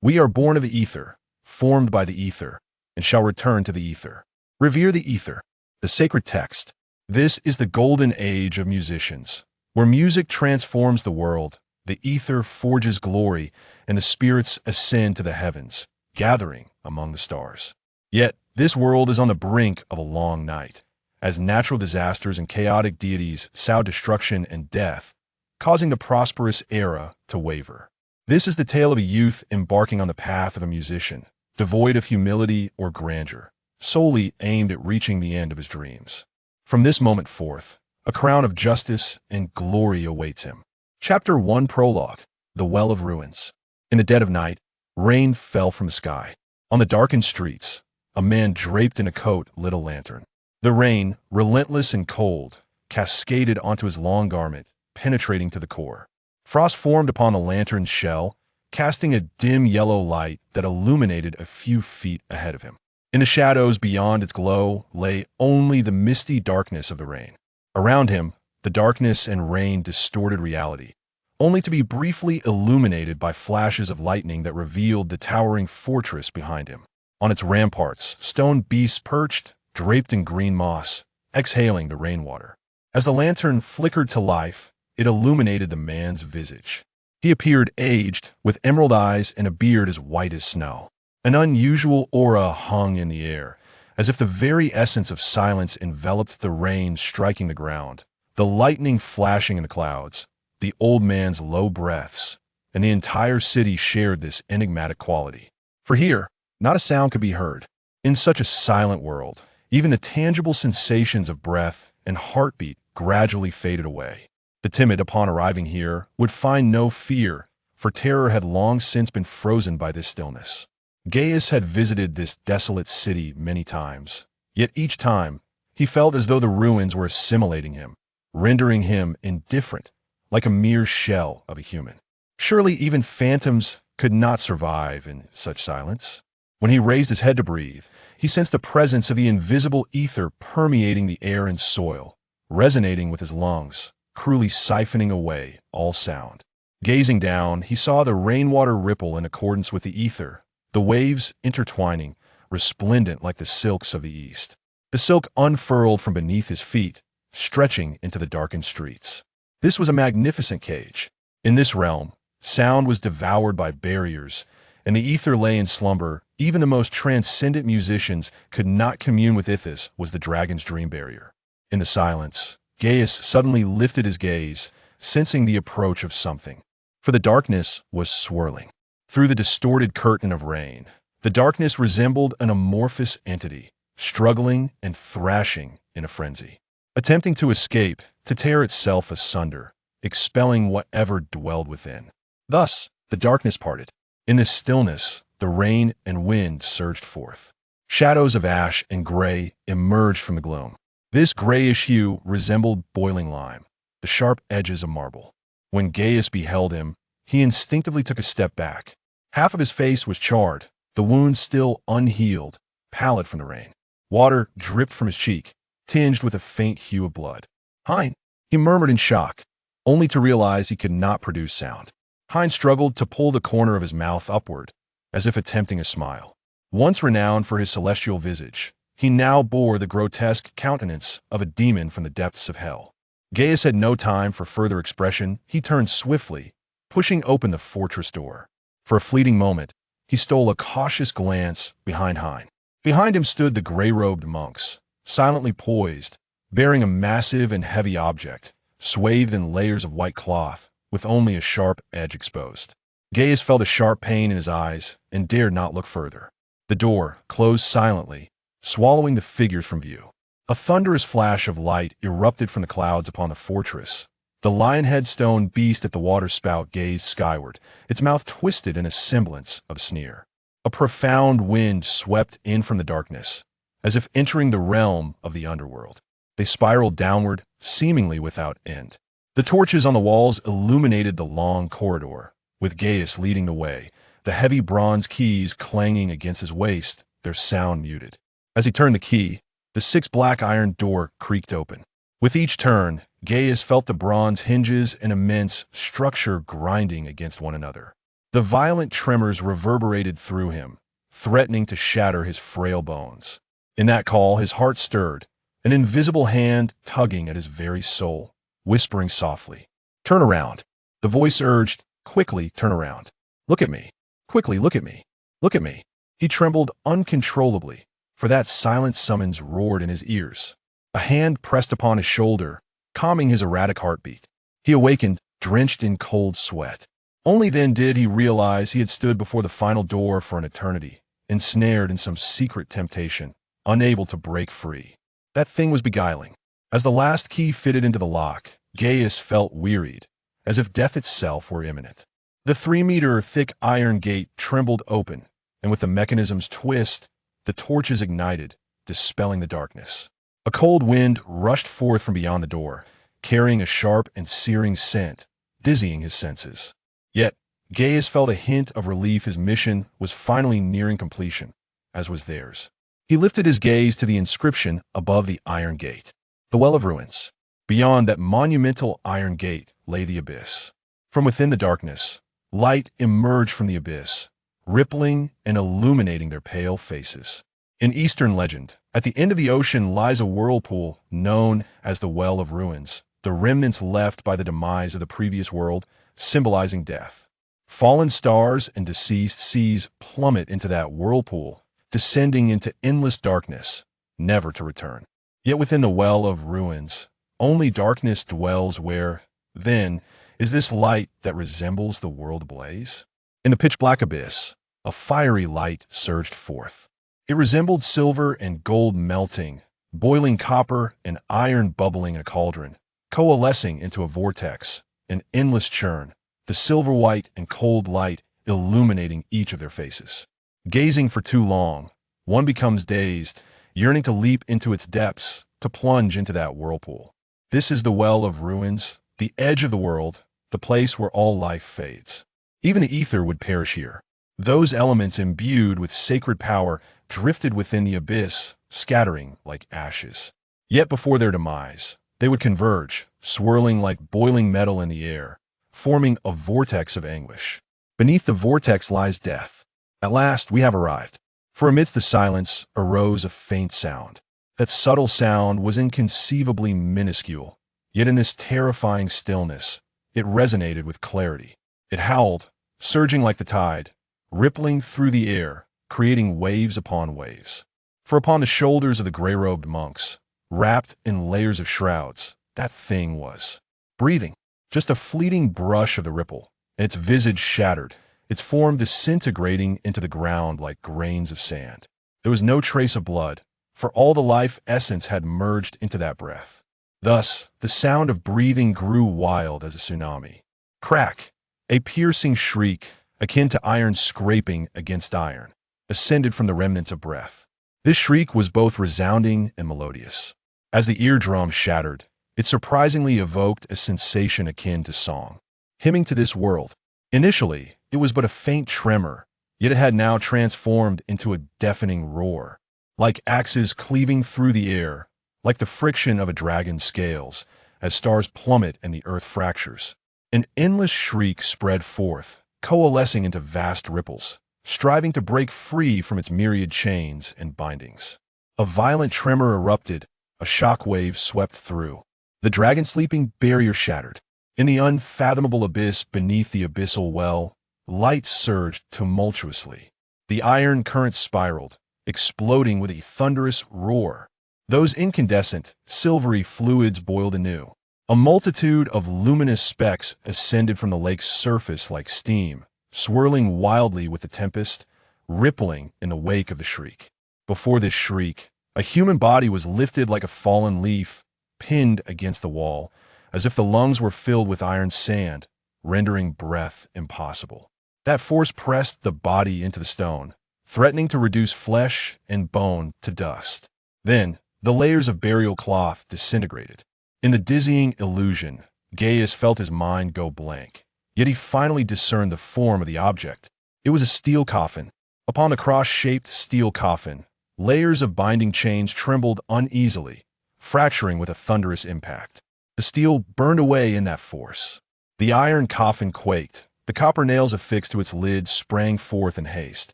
We are born of the ether, formed by the ether, and shall return to the ether. Revere the ether, the sacred text. This is the golden age of musicians, where music transforms the world, the ether forges glory, and the spirits ascend to the heavens, gathering among the stars. Yet, this world is on the brink of a long night, as natural disasters and chaotic deities sow destruction and death, causing the prosperous era to waver. This is the tale of a youth embarking on the path of a musician, devoid of humility or grandeur, solely aimed at reaching the end of his dreams. From this moment forth, a crown of justice and glory awaits him. Chapter 1 Prologue. The Well of Ruins. In the dead of night, rain fell from the sky. On the darkened streets, a man draped in a coat lit a lantern. The rain, relentless and cold, cascaded onto his long garment, penetrating to the core. Frost formed upon the lantern's shell, casting a dim yellow light that illuminated a few feet ahead of him. In the shadows beyond its glow lay only the misty darkness of the rain. Around him, the darkness and rain distorted reality, only to be briefly illuminated by flashes of lightning that revealed the towering fortress behind him. On its ramparts, stone beasts perched, draped in green moss, exhaling the rainwater. As the lantern flickered to life, it illuminated the man's visage. He appeared aged, with emerald eyes and a beard as white as snow. An unusual aura hung in the air, as if the very essence of silence enveloped the rain striking the ground, the lightning flashing in the clouds, the old man's low breaths, and the entire city shared this enigmatic quality. For here, not a sound could be heard. In such a silent world, even the tangible sensations of breath and heartbeat gradually faded away. The timid, upon arriving here, would find no fear, for terror had long since been frozen by this stillness. Gaius had visited this desolate city many times, yet each time he felt as though the ruins were assimilating him, rendering him indifferent, like a mere shell of a human. Surely even phantoms could not survive in such silence. When he raised his head to breathe, he sensed the presence of the invisible ether permeating the air and soil, resonating with his lungs, cruelly siphoning away all sound. Gazing down, he saw the rainwater ripple in accordance with the ether, the waves intertwining, resplendent like the silks of the east. The silk unfurled from beneath his feet, stretching into the darkened streets. This was a magnificent cage. In this realm, sound was devoured by barriers, and the ether lay in slumber. Even the most transcendent musicians could not commune with Ithis, was the dragon's dream barrier. In the silence, Gaius suddenly lifted his gaze, sensing the approach of something. For the darkness was swirling. Through the distorted curtain of rain, the darkness resembled an amorphous entity, struggling and thrashing in a frenzy, attempting to escape, to tear itself asunder, expelling whatever dwelled within. Thus, the darkness parted. In this stillness, the rain and wind surged forth. Shadows of ash and gray emerged from the gloom. This grayish hue resembled boiling lime, the sharp edges of marble. When Gaius beheld him, he instinctively took a step back. Half of his face was charred, the wound still unhealed, pallid from the rain. Water dripped from his cheek, tinged with a faint hue of blood. "Hein," he murmured in shock, only to realize he could not produce sound. Hein struggled to pull the corner of his mouth upward, as if attempting a smile. Once renowned for his celestial visage, he now bore the grotesque countenance of a demon from the depths of hell. Gaius had no time for further expression. He turned swiftly, pushing open the fortress door. For a fleeting moment, he stole a cautious glance behind Hein. Behind him stood the gray-robed monks, silently poised, bearing a massive and heavy object, swathed in layers of white cloth, with only a sharp edge exposed. Gaius felt a sharp pain in his eyes and dared not look further. The door closed silently, swallowing the figures from view. A thunderous flash of light erupted from the clouds upon the fortress. The lion-head stone beast at the water spout gazed skyward, its mouth twisted in a semblance of a sneer. A profound wind swept in from the darkness, as if entering the realm of the underworld. They spiraled downward, seemingly without end. The torches on the walls illuminated the long corridor, with Gaius leading the way, the heavy bronze keys clanging against his waist, their sound muted. As he turned the key, the 6 black iron door creaked open. With each turn, Gaius felt the bronze hinges and immense structure grinding against one another. The violent tremors reverberated through him, threatening to shatter his frail bones. In that call, his heart stirred, an invisible hand tugging at his very soul, whispering softly, "Turn around." The voice urged, "Quickly, turn around. Look at me. Quickly, look at me. Look at me." He trembled uncontrollably, for that silent summons roared in his ears. A hand pressed upon his shoulder, calming his erratic heartbeat. He awakened, drenched in cold sweat. Only then did he realize he had stood before the final door for an eternity, ensnared in some secret temptation, unable to break free. That thing was beguiling. As the last key fitted into the lock, Gaius felt wearied, as if death itself were imminent. The 3-meter thick iron gate trembled open, and with the mechanism's twist, the torches ignited, dispelling the darkness. A cold wind rushed forth from beyond the door, carrying a sharp and searing scent, dizzying his senses. Yet, Gaius felt a hint of relief. His mission was finally nearing completion, as was theirs. He lifted his gaze to the inscription above the iron gate. The Well of Ruins. Beyond that monumental iron gate lay the abyss. From within the darkness, light emerged from the abyss, rippling and illuminating their pale faces. In Eastern legend, at the end of the ocean lies a whirlpool known as the Well of Ruins, the remnants left by the demise of the previous world, symbolizing death. Fallen stars and deceased seas plummet into that whirlpool, descending into endless darkness, never to return. Yet within the Well of Ruins, only darkness dwells. Where, then, is this light that resembles the world ablaze? In the pitch-black abyss, a fiery light surged forth. It resembled silver and gold melting, boiling copper and iron bubbling in a cauldron, coalescing into a vortex, an endless churn, the silver-white and cold light illuminating each of their faces. Gazing for too long, one becomes dazed, yearning to leap into its depths, to plunge into that whirlpool. This is the Well of Ruins, the edge of the world, the place where all life fades. Even the ether would perish here. Those elements imbued with sacred power drifted within the abyss, scattering like ashes. Yet before their demise, they would converge, swirling like boiling metal in the air, forming a vortex of anguish. Beneath the vortex lies death. At last we have arrived. For amidst the silence arose a faint sound. That subtle sound was inconceivably minuscule, yet in this terrifying stillness, it resonated with clarity. It howled, surging like the tide, rippling through the air, creating waves upon waves. For upon the shoulders of the gray-robed monks, wrapped in layers of shrouds, that thing was breathing. Just a fleeting brush of the ripple, and its visage shattered, its form disintegrating into the ground like grains of sand. There was no trace of blood, for all the life essence had merged into that breath. Thus, the sound of breathing grew wild as a tsunami. Crack! A piercing shriek, akin to iron scraping against iron, ascended from the remnants of breath. This shriek was both resounding and melodious. As the eardrum shattered, it surprisingly evoked a sensation akin to song. Hymning to this world. Initially, it was but a faint tremor, yet it had now transformed into a deafening roar. Like axes cleaving through the air, like the friction of a dragon's scales, as stars plummet and the earth fractures. An endless shriek spread forth, coalescing into vast ripples, striving to break free from its myriad chains and bindings. A violent tremor erupted, a shock wave swept through. The dragon-sleeping barrier shattered. In the unfathomable abyss beneath the abyssal well, light surged tumultuously. The iron current spiraled, exploding with a thunderous roar. Those incandescent, silvery fluids boiled anew. A multitude of luminous specks ascended from the lake's surface like steam, swirling wildly with the tempest, rippling in the wake of the shriek. Before this shriek, a human body was lifted like a fallen leaf, pinned against the wall, as if the lungs were filled with iron sand, rendering breath impossible. That force pressed the body into the stone, threatening to reduce flesh and bone to dust. Then, the layers of burial cloth disintegrated. In the dizzying illusion, Gaius felt his mind go blank, yet he finally discerned the form of the object. It was a steel coffin. Upon the cross-shaped steel coffin, layers of binding chains trembled uneasily, fracturing with a thunderous impact. The steel burned away in that force. The iron coffin quaked, The copper nails affixed to its lid sprang forth in haste,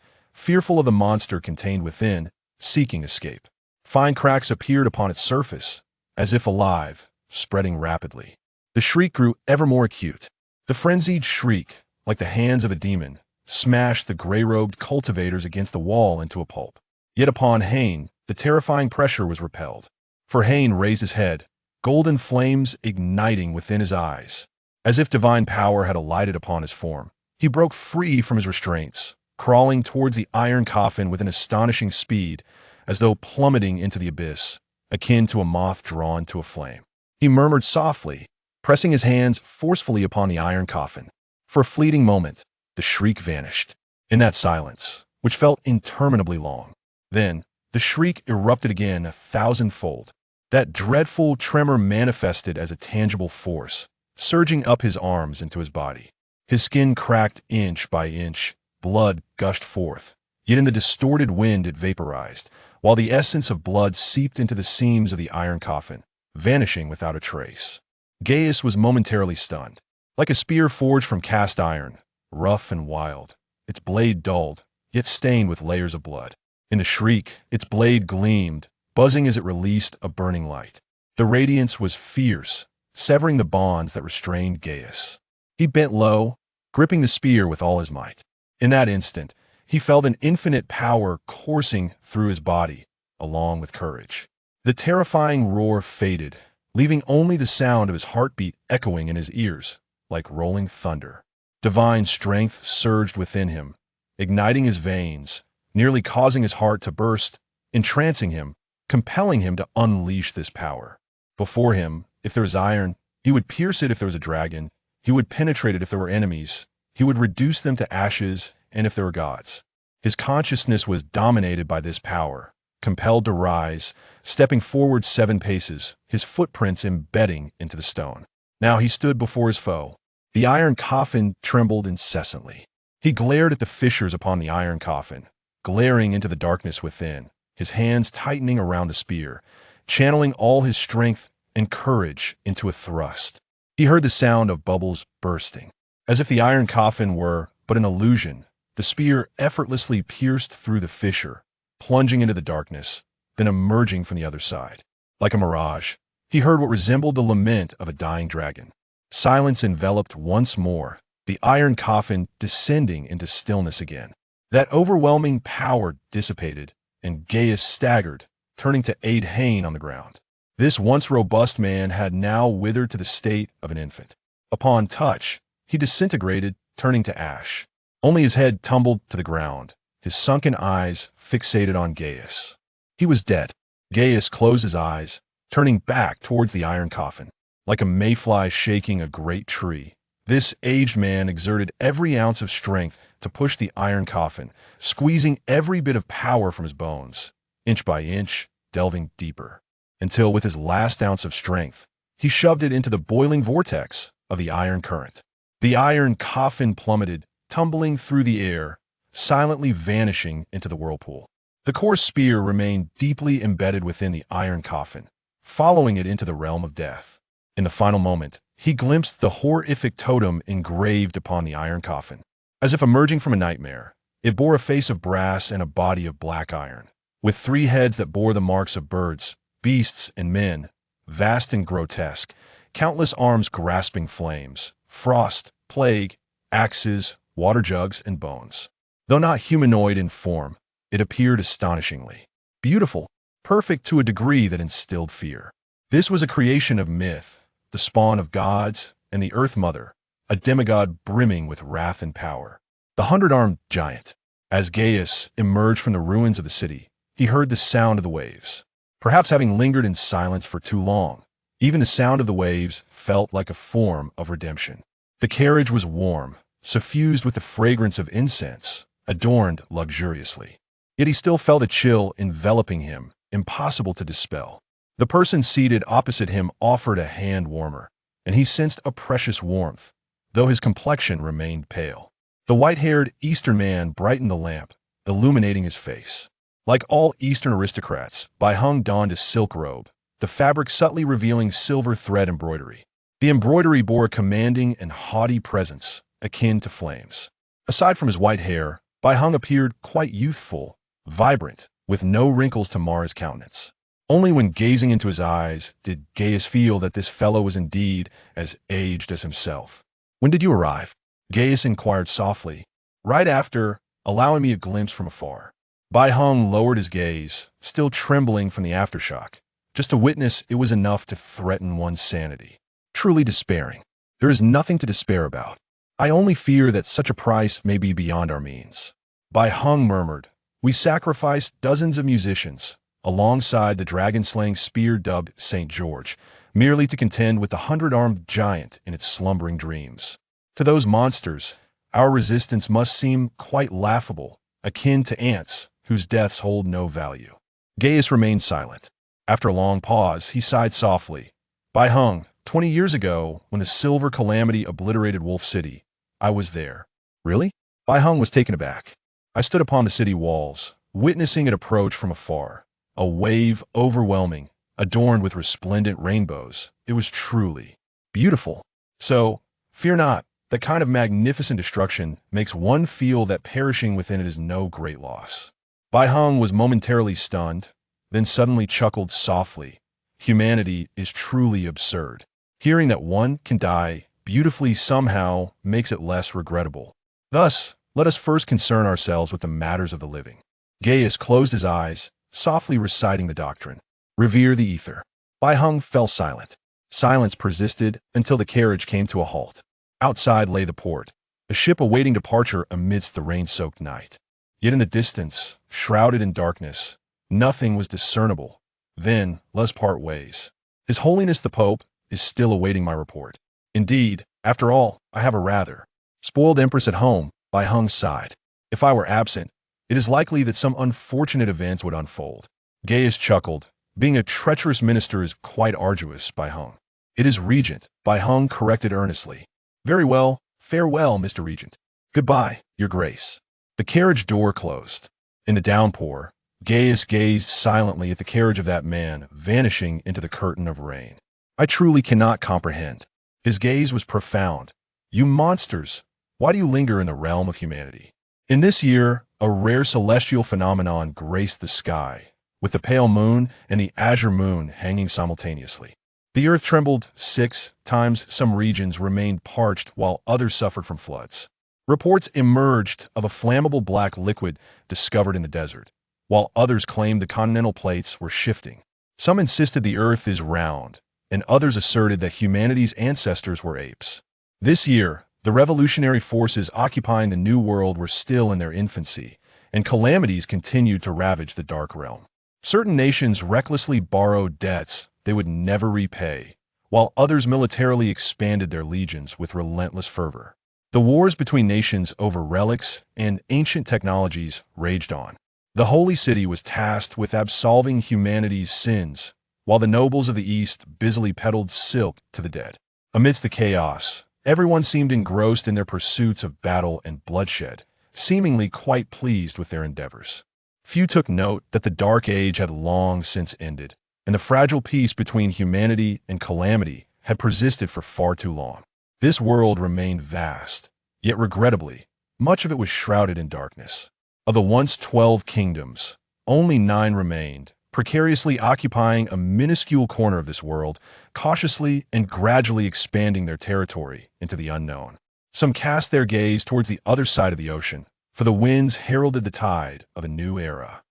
fearful of the monster contained within, seeking escape. Fine cracks appeared upon its surface, as if alive, spreading rapidly. The shriek grew ever more acute. The frenzied shriek, like the hands of a demon, smashed the gray-robed cultivators against the wall into a pulp. Yet upon Hain, the terrifying pressure was repelled. For Hain raised his head, golden flames igniting within his eyes. As if divine power had alighted upon his form, he broke free from his restraints, crawling towards the iron coffin with an astonishing speed, as though plummeting into the abyss, akin to a moth drawn to a flame. He murmured softly, pressing his hands forcefully upon the iron coffin. For a fleeting moment, the shriek vanished. In that silence, which felt interminably long, then the shriek erupted again 1,000-fold. That dreadful tremor manifested as a tangible force, surging up his arms into his body. His skin cracked inch by inch, blood gushed forth. Yet in the distorted wind it vaporized, while the essence of blood seeped into the seams of the iron coffin, vanishing without a trace. Gaius was momentarily stunned. Like a spear forged from cast iron, rough and wild, its blade dulled, yet stained with layers of blood. In the shriek, its blade gleamed, buzzing as it released a burning light. The radiance was fierce, severing the bonds that restrained Gaius. He bent low, gripping the spear with all his might. In that instant, he felt an infinite power coursing through his body, along with courage. The terrifying roar faded, leaving only the sound of his heartbeat echoing in his ears, like rolling thunder. Divine strength surged within him, igniting his veins, nearly causing his heart to burst, entrancing him, compelling him to unleash this power. Before him, if there was iron, he would pierce it. If there was a dragon, he would penetrate it. If there were enemies, he would reduce them to ashes, and if there were gods. His consciousness was dominated by this power, compelled to rise, stepping forward 7 paces, his footprints embedding into the stone. Now he stood before his foe. The iron coffin trembled incessantly. He glared at the fissures upon the iron coffin, glaring into the darkness within, his hands tightening around the spear, channeling all his strength and courage into a thrust. He heard the sound of bubbles bursting. As if the iron coffin were but an illusion, the spear effortlessly pierced through the fissure, plunging into the darkness, then emerging from the other side. Like a mirage, he heard what resembled the lament of a dying dragon. Silence enveloped once more, the iron coffin descending into stillness again. That overwhelming power dissipated, and Gaius staggered, turning to aid Hain on the ground. This once robust man had now withered to the state of an infant. Upon touch, he disintegrated, turning to ash. Only his head tumbled to the ground, his sunken eyes fixated on Gaius. He was dead. Gaius closed his eyes, turning back towards the iron coffin. Like a mayfly shaking a great tree, this aged man exerted every ounce of strength to push the iron coffin, squeezing every bit of power from his bones, inch by inch, delving deeper, until with his last ounce of strength, he shoved it into the boiling vortex of the iron current. The iron coffin plummeted, tumbling through the air, silently vanishing into the whirlpool. The coarse spear remained deeply embedded within the iron coffin, following it into the realm of death. In the final moment, he glimpsed the horrific totem engraved upon the iron coffin. As if emerging from a nightmare, it bore a face of brass and a body of black iron, with 3 heads that bore the marks of birds, beasts, and men, vast and grotesque, countless arms grasping flames, frost, plague, axes, water jugs, and bones. Though not humanoid in form, it appeared astonishingly beautiful, perfect to a degree that instilled fear. This was a creation of myth, the spawn of gods, and the Earth Mother, a demigod brimming with wrath and power. The 100-armed giant. As Gaius emerged from the ruins of the city, he heard the sound of the waves. Perhaps having lingered in silence for too long, even the sound of the waves felt like a form of redemption. The carriage was warm, suffused with the fragrance of incense, adorned luxuriously. Yet he still felt a chill enveloping him, impossible to dispel. The person seated opposite him offered a hand warmer, and he sensed a precious warmth, though his complexion remained pale. The white-haired Eastern man brightened the lamp, illuminating his face. Like all Eastern aristocrats, Bai Hung donned a silk robe, the fabric subtly revealing silver thread embroidery. The embroidery bore a commanding and haughty presence, akin to flames. Aside from his white hair, Bai Hung appeared quite youthful, vibrant, with no wrinkles to mar his countenance. Only when gazing into his eyes did Gaius feel that this fellow was indeed as aged as himself. "When did you arrive?" Gaius inquired softly, right after, allowing me a glimpse from afar. Bai Hung lowered his gaze, still trembling from the aftershock. Just to witness it was enough to threaten one's sanity. Truly despairing. "There is nothing to despair about. I only fear that such a price may be beyond our means." Bai Hung murmured, "We sacrificed dozens of musicians, alongside the dragon-slaying spear dubbed St. George, merely to contend with the 100-armed giant in its slumbering dreams. To those monsters, our resistance must seem quite laughable, akin to ants whose deaths hold no value." Gaius remained silent. After a long pause, he sighed softly. "Bai Hung, 20 years ago, when the silver calamity obliterated Wolf City, I was there." "Really?" Bai Hung was taken aback. "I stood upon the city walls, witnessing it approach from afar. A wave overwhelming, adorned with resplendent rainbows. It was truly beautiful. So, fear not, that kind of magnificent destruction makes one feel that perishing within it is no great loss." Bai Hung was momentarily stunned, then suddenly chuckled softly. "Humanity is truly absurd. Hearing that one can die beautifully somehow makes it less regrettable. Thus, let us first concern ourselves with the matters of the living." Gaius closed his eyes, softly reciting the doctrine. "Revere the ether." Bai Hung fell silent. Silence persisted until the carriage came to a halt. Outside lay the port, a ship awaiting departure amidst the rain-soaked night. Yet in the distance, shrouded in darkness, nothing was discernible. "Then, let's part ways. His Holiness the Pope is still awaiting my report. Indeed, after all, I have a rather spoiled empress at home," Bai Hung sighed. "If I were absent, it is likely that some unfortunate events would unfold." Gaius chuckled. "Being a treacherous minister is quite arduous, Bai Hung." "It is Regent," Bai Hung corrected earnestly. "Very well, farewell, Mr. Regent." "Goodbye, Your Grace." The carriage door closed. In the downpour, Gaius gazed silently at the carriage of that man vanishing into the curtain of rain. "I truly cannot comprehend." His gaze was profound. "You monsters, why do you linger in the realm of humanity?" In this year, a rare celestial phenomenon graced the sky, with the pale moon and the azure moon hanging simultaneously. The earth trembled 6 times, some regions remained parched while others suffered from floods. Reports emerged of a flammable black liquid discovered in the desert, while others claimed the continental plates were shifting. Some insisted the earth is round, and others asserted that humanity's ancestors were apes. This year, the revolutionary forces occupying the New World were still in their infancy, and calamities continued to ravage the Dark Realm. Certain nations recklessly borrowed debts they would never repay, while others militarily expanded their legions with relentless fervor. The wars between nations over relics and ancient technologies raged on. The Holy City was tasked with absolving humanity's sins, while the nobles of the East busily peddled silk to the dead. Amidst the chaos, everyone seemed engrossed in their pursuits of battle and bloodshed, seemingly quite pleased with their endeavors. Few took note that the Dark Age had long since ended, and the fragile peace between humanity and calamity had persisted for far too long. This world remained vast, yet regrettably, much of it was shrouded in darkness. Of the once 12 kingdoms, only 9 remained, precariously occupying a minuscule corner of this world, cautiously and gradually expanding their territory into the unknown. Some cast their gaze towards the other side of the ocean, for the winds heralded the tide of a new era.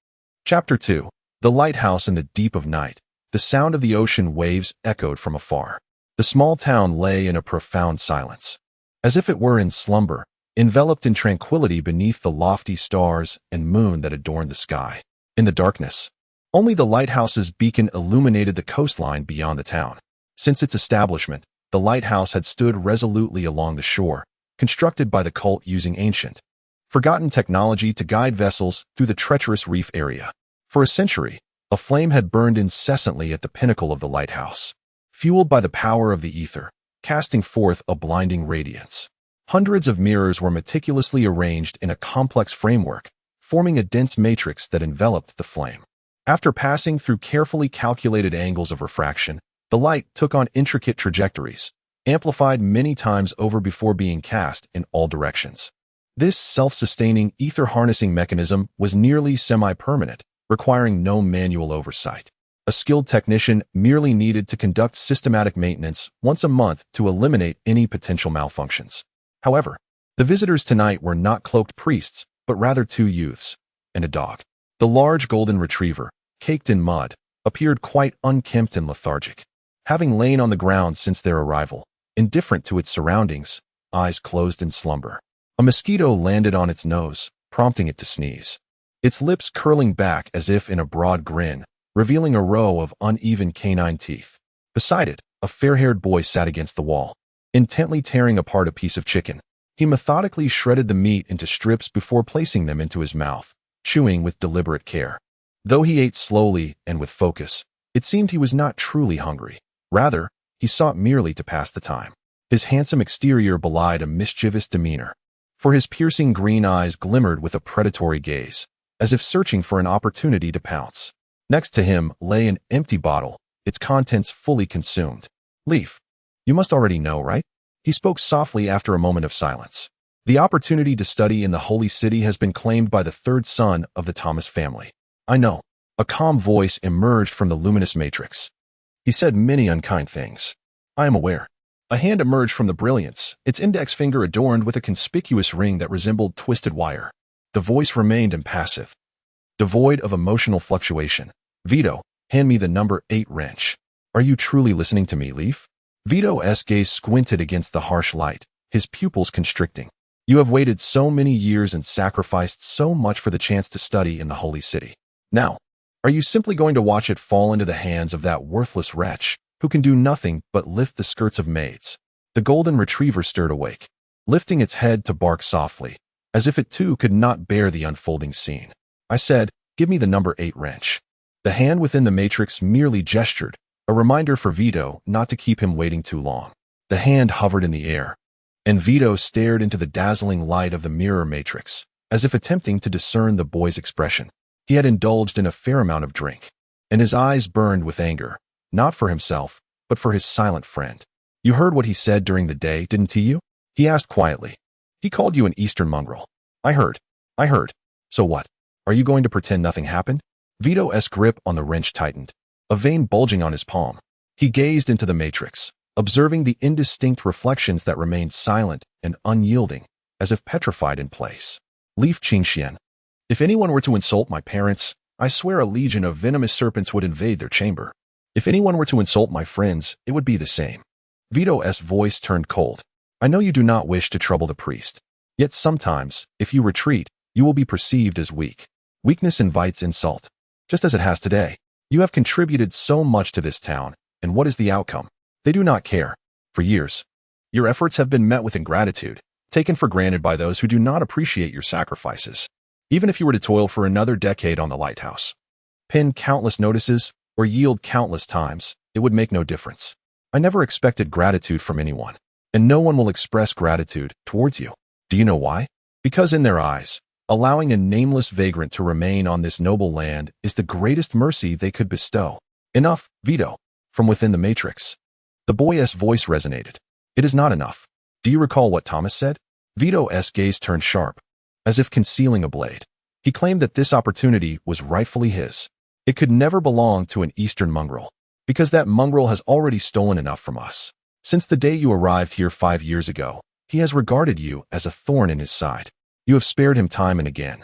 Chapter 2. The Lighthouse in the Deep of Night. The sound of the ocean waves echoed from afar. The small town lay in a profound silence, as if it were in slumber, enveloped in tranquility beneath the lofty stars and moon that adorned the sky. In the darkness, only the lighthouse's beacon illuminated the coastline beyond the town. Since its establishment, the lighthouse had stood resolutely along the shore, constructed by the cult using ancient, forgotten technology to guide vessels through the treacherous reef area. For a century, a flame had burned incessantly at the pinnacle of the lighthouse, fueled by the power of the ether, casting forth a blinding radiance. Hundreds of mirrors were meticulously arranged in a complex framework, forming a dense matrix that enveloped the flame. After passing through carefully calculated angles of refraction, the light took on intricate trajectories, amplified many times over before being cast in all directions. This self-sustaining ether harnessing mechanism was nearly semi-permanent, requiring no manual oversight. A skilled technician merely needed to conduct systematic maintenance once a month to eliminate any potential malfunctions. However, the visitors tonight were not cloaked priests, but rather two youths and a dog. The large golden retriever, caked in mud, appeared quite unkempt and lethargic, having lain on the ground since their arrival, indifferent to its surroundings, eyes closed in slumber. A mosquito landed on its nose, prompting it to sneeze, its lips curling back as if in a broad grin, revealing a row of uneven canine teeth. Beside it, a fair-haired boy sat against the wall, intently tearing apart a piece of chicken. He methodically shredded the meat into strips before placing them into his mouth, chewing with deliberate care. Though he ate slowly and with focus, it seemed he was not truly hungry. Rather, he sought merely to pass the time. His handsome exterior belied a mischievous demeanor, for his piercing green eyes glimmered with a predatory gaze, as if searching for an opportunity to pounce. Next to him lay an empty bottle, its contents fully consumed. "Leaf, you must already know, right?" He spoke softly after a moment of silence. "The opportunity to study in the Holy City has been claimed by the third son of the Thomas family." "I know." A calm voice emerged from the luminous matrix. "He said many unkind things." "I am aware." A hand emerged from the brilliance, its index finger adorned with a conspicuous ring that resembled twisted wire. The voice remained impassive, devoid of emotional fluctuation. "Vito, hand me the number 8 wrench." "Are you truly listening to me, Leaf?" Vito's gaze squinted against the harsh light, his pupils constricting. "You have waited so many years and sacrificed so much for the chance to study in the Holy City. Now, are you simply going to watch it fall into the hands of that worthless wretch who can do nothing but lift the skirts of maids?" The golden retriever stirred awake, lifting its head to bark softly, as if it too could not bear the unfolding scene. "I said, give me the number 8 wrench." The hand within the matrix merely gestured, a reminder for Vito not to keep him waiting too long. The hand hovered in the air, and Vito stared into the dazzling light of the mirror matrix, as if attempting to discern the boy's expression. He had indulged in a fair amount of drink, and his eyes burned with anger, not for himself, but for his silent friend. "You heard what he said during the day, didn't you?" he asked quietly. "He called you an Eastern mongrel." I heard. "So what? Are you going to pretend nothing happened?" Vito's grip on the wrench tightened, a vein bulging on his palm. He gazed into the matrix, observing the indistinct reflections that remained silent and unyielding, as if petrified in place. "Leaf Qingxian, if anyone were to insult my parents, I swear a legion of venomous serpents would invade their chamber. If anyone were to insult my friends, it would be the same." Vito's voice turned cold. "I know you do not wish to trouble the priest. Yet sometimes, if you retreat, you will be perceived as weak. Weakness invites insult, just as it has today. You have contributed so much to this town, and what is the outcome? They do not care. For years, your efforts have been met with ingratitude, taken for granted by those who do not appreciate your sacrifices. Even if you were to toil for another decade on the lighthouse, pin countless notices, or yield countless times, it would make no difference. I never expected gratitude from anyone, and no one will express gratitude towards you. Do you know why? Because in their eyes, allowing a nameless vagrant to remain on this noble land is the greatest mercy they could bestow." "Enough, Vito." From within the matrix, the boy's voice resonated. "It is not enough. Do you recall what Thomas said?" Vito's gaze turned sharp, as if concealing a blade. He claimed that this opportunity was rightfully his. It could never belong to an Eastern mongrel, because that mongrel has already stolen enough from us. Since the day you arrived here 5 years ago, he has regarded you as a thorn in his side. You have spared him time and again.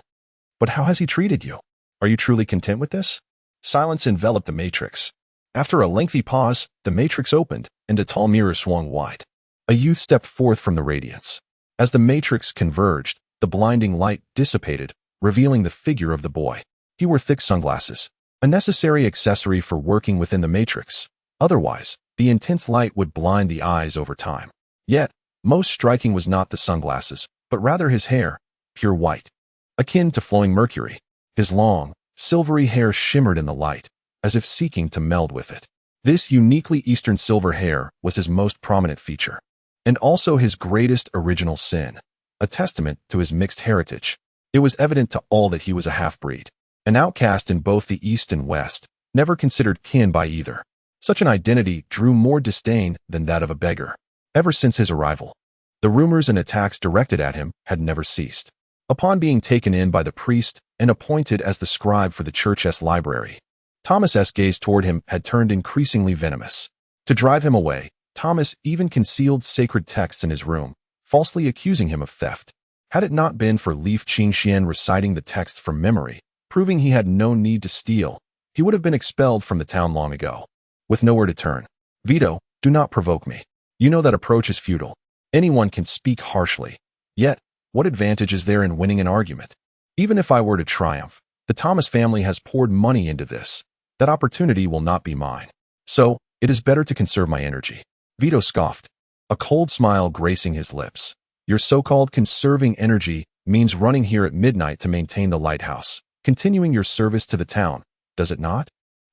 But how has he treated you? Are you truly content with this?" Silence enveloped the matrix. After a lengthy pause, the matrix opened, and a tall mirror swung wide. A youth stepped forth from the radiance. As the matrix converged, the blinding light dissipated, revealing the figure of the boy. He wore thick sunglasses, a necessary accessory for working within the matrix. Otherwise, the intense light would blind the eyes over time. Yet, most striking was not the sunglasses, but rather his hair, pure white, akin to flowing mercury. His long, silvery hair shimmered in the light, as if seeking to meld with it. This uniquely Eastern silver hair was his most prominent feature, and also his greatest original sin, a testament to his mixed heritage. It was evident to all that he was a half-breed, an outcast in both the East and West, never considered kin by either. Such an identity drew more disdain than that of a beggar. Ever since his arrival, the rumors and attacks directed at him had never ceased. Upon being taken in by the priest and appointed as the scribe for the church's library, Thomas's gaze toward him had turned increasingly venomous. To drive him away, Thomas even concealed sacred texts in his room, falsely accusing him of theft. Had it not been for Li Qingxian reciting the texts from memory, proving he had no need to steal, he would have been expelled from the town long ago. With nowhere to turn, "Vito, do not provoke me. You know that approach is futile. Anyone can speak harshly. Yet, what advantage is there in winning an argument? Even if I were to triumph, the Thomas family has poured money into this. That opportunity will not be mine. So, it is better to conserve my energy." Vito scoffed, a cold smile gracing his lips. "Your so-called conserving energy means running here at midnight to maintain the lighthouse, continuing your service to the town, does it not?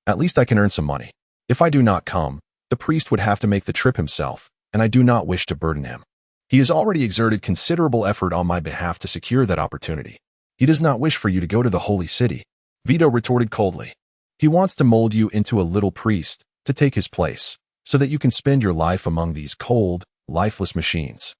At least I can earn some money. If I do not come, the priest would have to make the trip himself, and I do not wish to burden him. He has already exerted considerable effort on my behalf to secure that opportunity. He does not wish for you to go to the holy city," Vito retorted coldly. "He wants to mold you into a little priest, to take his place, so that you can spend your life among these cold, lifeless machines.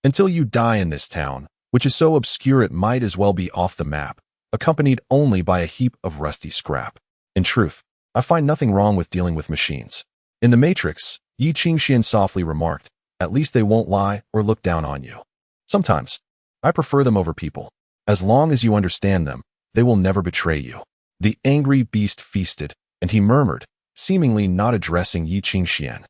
Until you die in this town, which is so obscure it might as well be off the map, accompanied only by a heap of rusty scrap. In truth, I find nothing wrong with dealing with machines. In the Matrix," Yi Qingxian softly remarked, "at least they won't lie or look down on you. Sometimes, I prefer them over people. As long as you understand them, they will never betray you." The angry beast feasted, and he murmured, seemingly not addressing Yi Qingxian,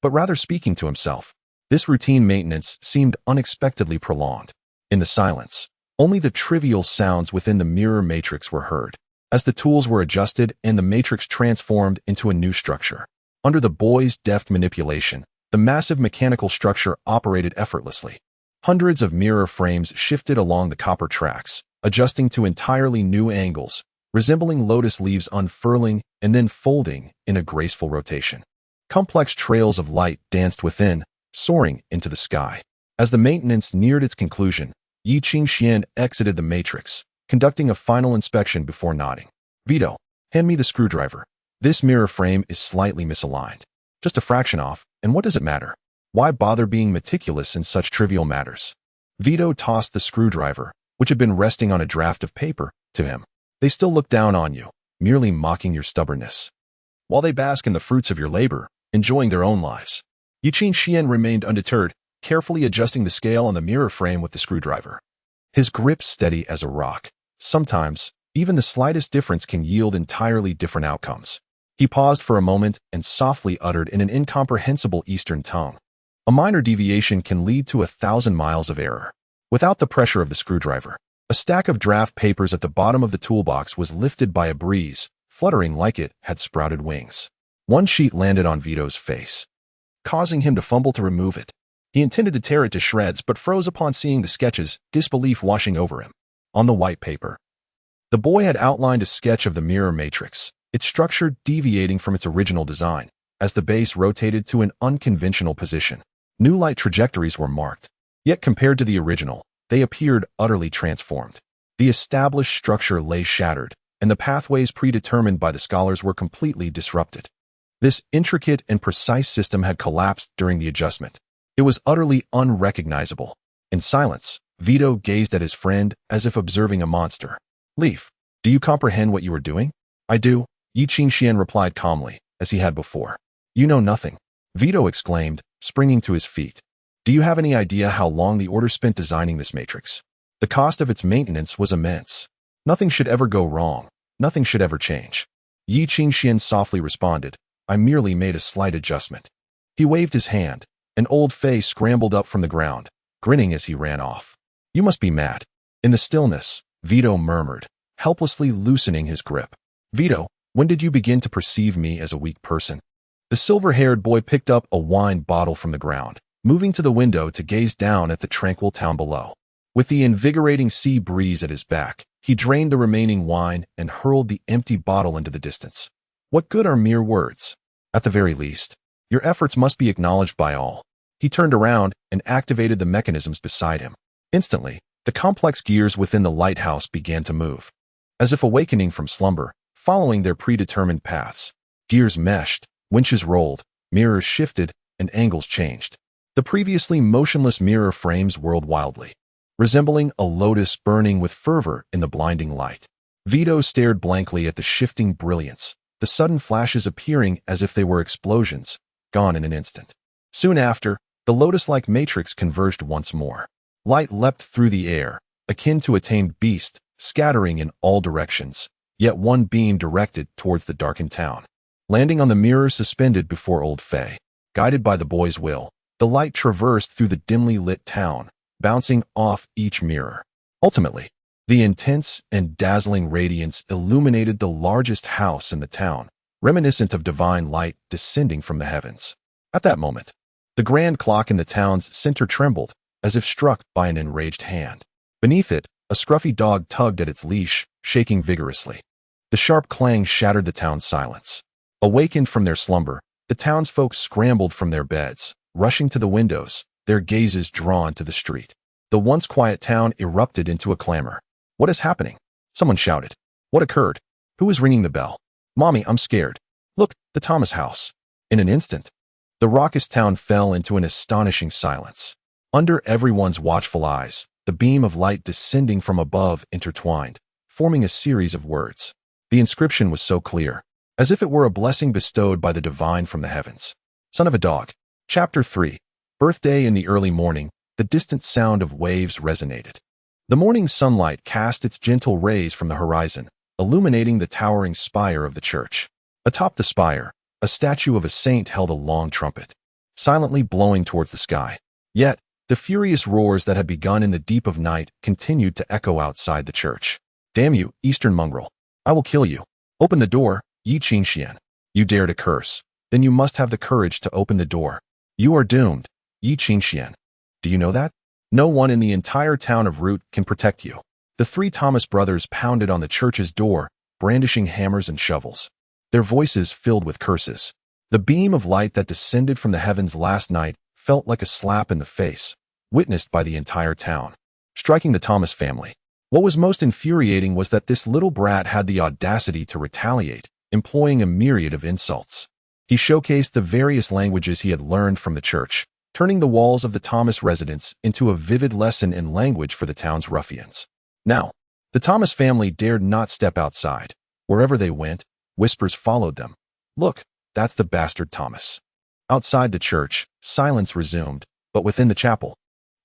but rather speaking to himself. This routine maintenance seemed unexpectedly prolonged. In the silence, only the trivial sounds within the mirror matrix were heard, as the tools were adjusted and the matrix transformed into a new structure. Under the boy's deft manipulation, the massive mechanical structure operated effortlessly. Hundreds of mirror frames shifted along the copper tracks, adjusting to entirely new angles, resembling lotus leaves unfurling and then folding in a graceful rotation. Complex trails of light danced within, soaring into the sky. As the maintenance neared its conclusion, Yi Qingxian exited the matrix, conducting a final inspection before nodding. "Vito, hand me the screwdriver. This mirror frame is slightly misaligned. Just a fraction off, and what does it matter? Why bother being meticulous in such trivial matters?" Vito tossed the screwdriver, which had been resting on a draft of paper, to him. "They still look down on you, merely mocking your stubbornness, while they bask in the fruits of your labor, enjoying their own lives." Yi Qingxian remained undeterred, carefully adjusting the scale on the mirror frame with the screwdriver. His grip steady as a rock. Sometimes, even the slightest difference can yield entirely different outcomes. He paused for a moment and softly uttered in an incomprehensible Eastern tongue, "A minor deviation can lead to 1,000 miles of error." Without the pressure of the screwdriver, a stack of draft papers at the bottom of the toolbox was lifted by a breeze, fluttering like it had sprouted wings. One sheet landed on Vito's face, causing him to fumble to remove it. He intended to tear it to shreds but froze upon seeing the sketches, disbelief washing over him. On the white paper, the boy had outlined a sketch of the mirror matrix, its structure deviating from its original design, as the base rotated to an unconventional position. New light trajectories were marked, yet compared to the original, they appeared utterly transformed. The established structure lay shattered, and the pathways predetermined by the scholars were completely disrupted. This intricate and precise system had collapsed during the adjustment. It was utterly unrecognizable. In silence, Vito gazed at his friend as if observing a monster. "Leaf, do you comprehend what you are doing?" "I do," Yi Qingxian replied calmly, as he had before. "You know nothing," Vito exclaimed, springing to his feet. "Do you have any idea how long the order spent designing this matrix? The cost of its maintenance was immense. Nothing should ever go wrong. Nothing should ever change." Yi Qingxian softly responded, "I merely made a slight adjustment." He waved his hand. An old Fey scrambled up from the ground, grinning as he ran off. "You must be mad." In the stillness, Vito murmured, helplessly loosening his grip. "Vito, when did you begin to perceive me as a weak person?" The silver-haired boy picked up a wine bottle from the ground, moving to the window to gaze down at the tranquil town below. With the invigorating sea breeze at his back, he drained the remaining wine and hurled the empty bottle into the distance. What good are mere words? At the very least, your efforts must be acknowledged by all. He turned around and activated the mechanisms beside him. Instantly, the complex gears within the lighthouse began to move. As if awakening from slumber, following their predetermined paths, gears meshed, winches rolled, mirrors shifted, and angles changed. The previously motionless mirror frames whirled wildly, resembling a lotus burning with fervor in the blinding light. Vito stared blankly at the shifting brilliance, the sudden flashes appearing as if they were explosions, gone in an instant. Soon after, the lotus-like matrix converged once more. Light leapt through the air, akin to a tamed beast, scattering in all directions, yet one beam directed towards the darkened town. Landing on the mirror suspended before Old Faye. Guided by the boy's will, the light traversed through the dimly lit town, bouncing off each mirror. Ultimately, the intense and dazzling radiance illuminated the largest house in the town, reminiscent of divine light descending from the heavens. At that moment, the grand clock in the town's center trembled, as if struck by an enraged hand. Beneath it, a scruffy dog tugged at its leash, shaking vigorously. The sharp clang shattered the town's silence. Awakened from their slumber, the townsfolk scrambled from their beds, rushing to the windows, their gazes drawn to the street. The once quiet town erupted into a clamor. "What is happening?" someone shouted. "What occurred? Who is ringing the bell? Mommy, I'm scared. Look, the Thomas house." In an instant, the raucous town fell into an astonishing silence. Under everyone's watchful eyes, the beam of light descending from above intertwined, forming a series of words. The inscription was so clear, as if it were a blessing bestowed by the divine from the heavens. Son of a dog. Chapter 3. Birthday. In the early morning, the distant sound of waves resonated. The morning sunlight cast its gentle rays from the horizon, illuminating the towering spire of the church. Atop the spire, a statue of a saint held a long trumpet, silently blowing towards the sky. Yet, the furious roars that had begun in the deep of night continued to echo outside the church. "Damn you, Eastern mongrel. I will kill you. Open the door, Yi Qingxian. You dare to curse. Then you must have the courage to open the door. You are doomed, Yi Qingxian. Do you know that? No one in the entire town of Root can protect you." The three Thomas brothers pounded on the church's door, brandishing hammers and shovels, their voices filled with curses. The beam of light that descended from the heavens last night felt like a slap in the face, witnessed by the entire town, striking the Thomas family. What was most infuriating was that this little brat had the audacity to retaliate, employing a myriad of insults. He showcased the various languages he had learned from the church, turning the walls of the Thomas residence into a vivid lesson in language for the town's ruffians. Now, the Thomas family dared not step outside. Wherever they went, whispers followed them. "Look, that's the bastard Thomas." Outside the church, silence resumed, but within the chapel,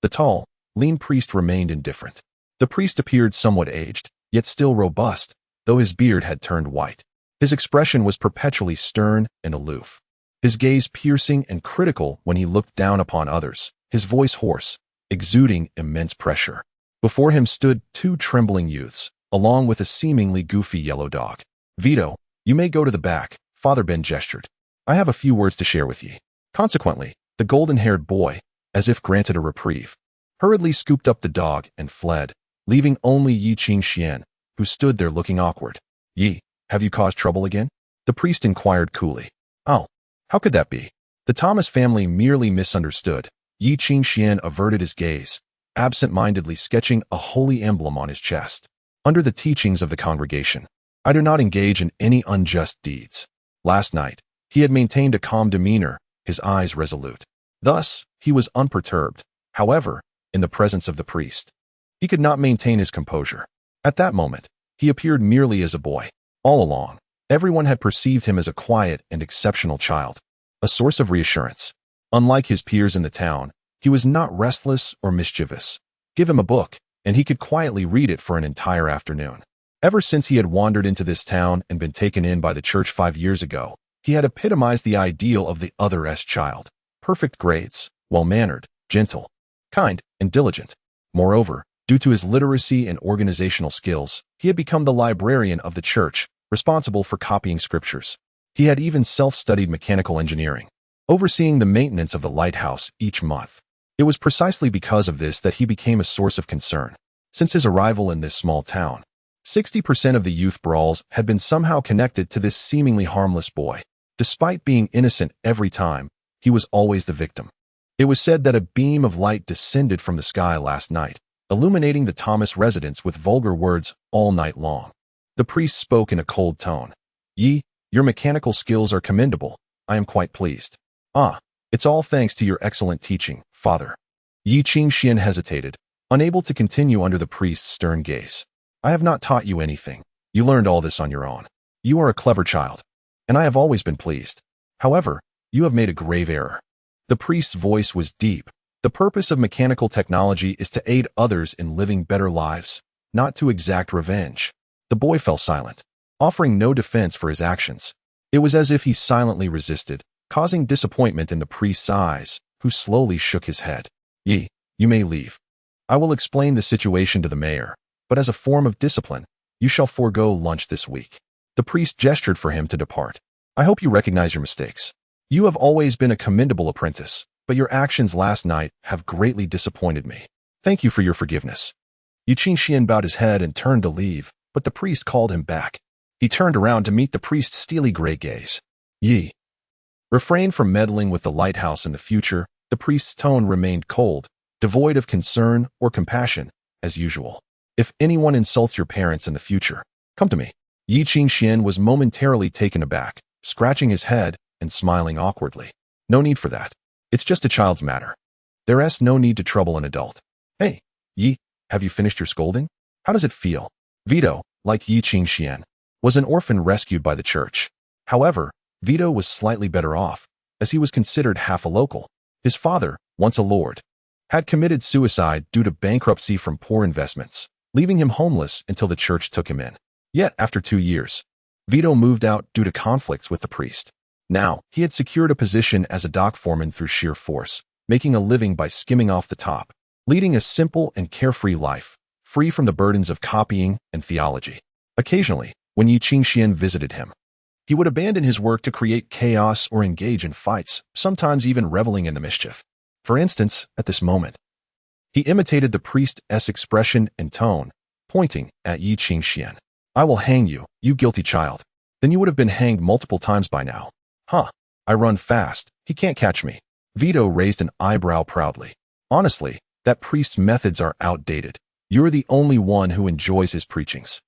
the tall, lean priest remained indifferent. The priest appeared somewhat aged, yet still robust, though his beard had turned white. His expression was perpetually stern and aloof, his gaze piercing and critical when he looked down upon others, his voice hoarse, exuding immense pressure. Before him stood two trembling youths, along with a seemingly goofy yellow dog. "Vito, you may go to the back," Father Ben gestured. "I have a few words to share with ye." Consequently, the golden-haired boy, as if granted a reprieve, hurriedly scooped up the dog and fled, leaving only Yi Qingxian, who stood there looking awkward. "Yi, have you caused trouble again?" the priest inquired coolly. "Oh, how could that be?" The Thomas family merely misunderstood. Yi Qingxian averted his gaze, absent-mindedly sketching a holy emblem on his chest. "Under the teachings of the congregation, I do not engage in any unjust deeds." Last night, he had maintained a calm demeanor, his eyes resolute. Thus, he was unperturbed. However, in the presence of the priest, he could not maintain his composure. At that moment, he appeared merely as a boy. All along, everyone had perceived him as a quiet and exceptional child, a source of reassurance. Unlike his peers in the town, he was not restless or mischievous. Give him a book, and he could quietly read it for an entire afternoon. Ever since he had wandered into this town and been taken in by the church 5 years ago, he had epitomized the ideal of the other-s child. Perfect grades, well-mannered, gentle, kind, and diligent. Moreover, due to his literacy and organizational skills, he had become the librarian of the church, responsible for copying scriptures. He had even self-studied mechanical engineering, overseeing the maintenance of the lighthouse each month. It was precisely because of this that he became a source of concern. Since his arrival in this small town, 60% of the youth brawls had been somehow connected to this seemingly harmless boy. Despite being innocent every time, he was always the victim. It was said that a beam of light descended from the sky last night, illuminating the Thomas residence with vulgar words all night long. The priest spoke in a cold tone. "Yi, your mechanical skills are commendable. I am quite pleased." "Ah, It's all thanks to your excellent teaching, Father. Yi Qingxian hesitated, unable to continue under the priest's stern gaze. I have not taught you anything. You learned all this on your own. You are a clever child, and I have always been pleased. However, you have made a grave error. The priest's voice was deep. The purpose of mechanical technology is to aid others in living better lives, not to exact revenge. The boy fell silent, offering no defense for his actions. It was as if he silently resisted, causing disappointment in the priest's eyes, who slowly shook his head. Yi, you may leave. I will explain the situation to the mayor, but as a form of discipline, you shall forego lunch this week. The priest gestured for him to depart. I hope you recognize your mistakes. You have always been a commendable apprentice, but your actions last night have greatly disappointed me. Thank you for your forgiveness. Yi Qingxian bowed his head and turned to leave, but the priest called him back. He turned around to meet the priest's steely gray gaze. Yi. Refrain from meddling with the lighthouse in the future. The priest's tone remained cold, devoid of concern or compassion, as usual. If anyone insults your parents in the future, come to me. Yi Qingxian was momentarily taken aback, scratching his head and smiling awkwardly. No need for that. It's just a child's matter. There's no need to trouble an adult. Hey, Yi, have you finished your scolding? How does it feel? Vito, like Yi Qingxian, was an orphan rescued by the church. However, Vito was slightly better off, as he was considered half a local. His father, once a lord, had committed suicide due to bankruptcy from poor investments, leaving him homeless until the church took him in. Yet, after 2 years, Vito moved out due to conflicts with the priest. Now, he had secured a position as a dock foreman through sheer force, making a living by skimming off the top, leading a simple and carefree life, free from the burdens of copying and theology. Occasionally, when Yi Qingxian visited him, he would abandon his work to create chaos or engage in fights, sometimes even reveling in the mischief. For instance, at this moment, he imitated the priest's expression and tone, pointing at Yi Qingxian. I will hang you, you guilty child. Then you would have been hanged multiple times by now. Huh. I run fast. He can't catch me. Vito raised an eyebrow proudly. Honestly, that priest's methods are outdated. You're the only one who enjoys his preachings.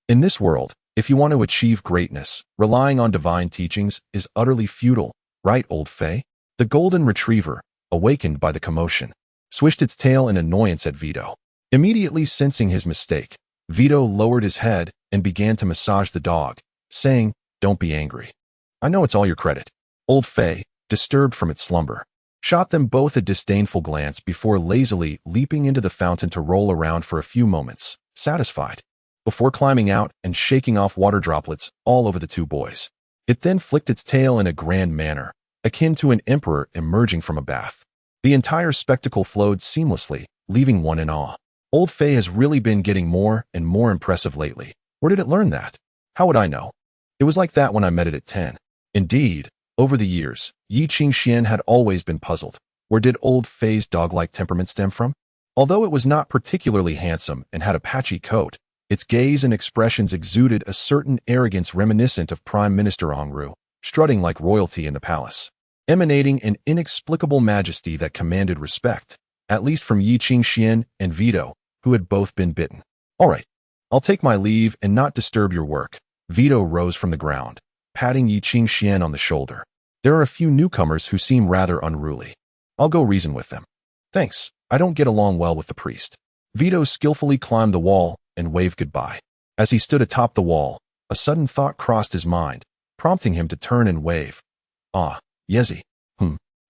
In this world, if you want to achieve greatness, relying on divine teachings is utterly futile, right, old Fei? The golden retriever, awakened by the commotion, swished its tail in annoyance at Vito. Immediately sensing his mistake, Vito lowered his head and began to massage the dog, saying, Don't be angry. I know it's all your credit. Old Fei, disturbed from its slumber, shot them both a disdainful glance before lazily leaping into the fountain to roll around for a few moments, satisfied, before climbing out and shaking off water droplets all over the two boys. It then flicked its tail in a grand manner, akin to an emperor emerging from a bath. The entire spectacle flowed seamlessly, leaving one in awe. Old Fei has really been getting more and more impressive lately. Where did it learn that? How would I know? It was like that when I met it at 10. Indeed, over the years, Yi Qingxian had always been puzzled. Where did old Fei's dog-like temperament stem from? Although it was not particularly handsome and had a patchy coat, its gaze and expressions exuded a certain arrogance reminiscent of Prime Minister Angru, strutting like royalty in the palace, emanating an inexplicable majesty that commanded respect, at least from Yi Qingxian and Vito, who had both been bitten. All right, I'll take my leave and not disturb your work. Vito rose from the ground, patting Yi Qingxian on the shoulder. There are a few newcomers who seem rather unruly. I'll go reason with them. Thanks, I don't get along well with the priest. Vito skillfully climbed the wall and waved goodbye. As he stood atop the wall, a sudden thought crossed his mind, prompting him to turn and wave. Ah, Yezi.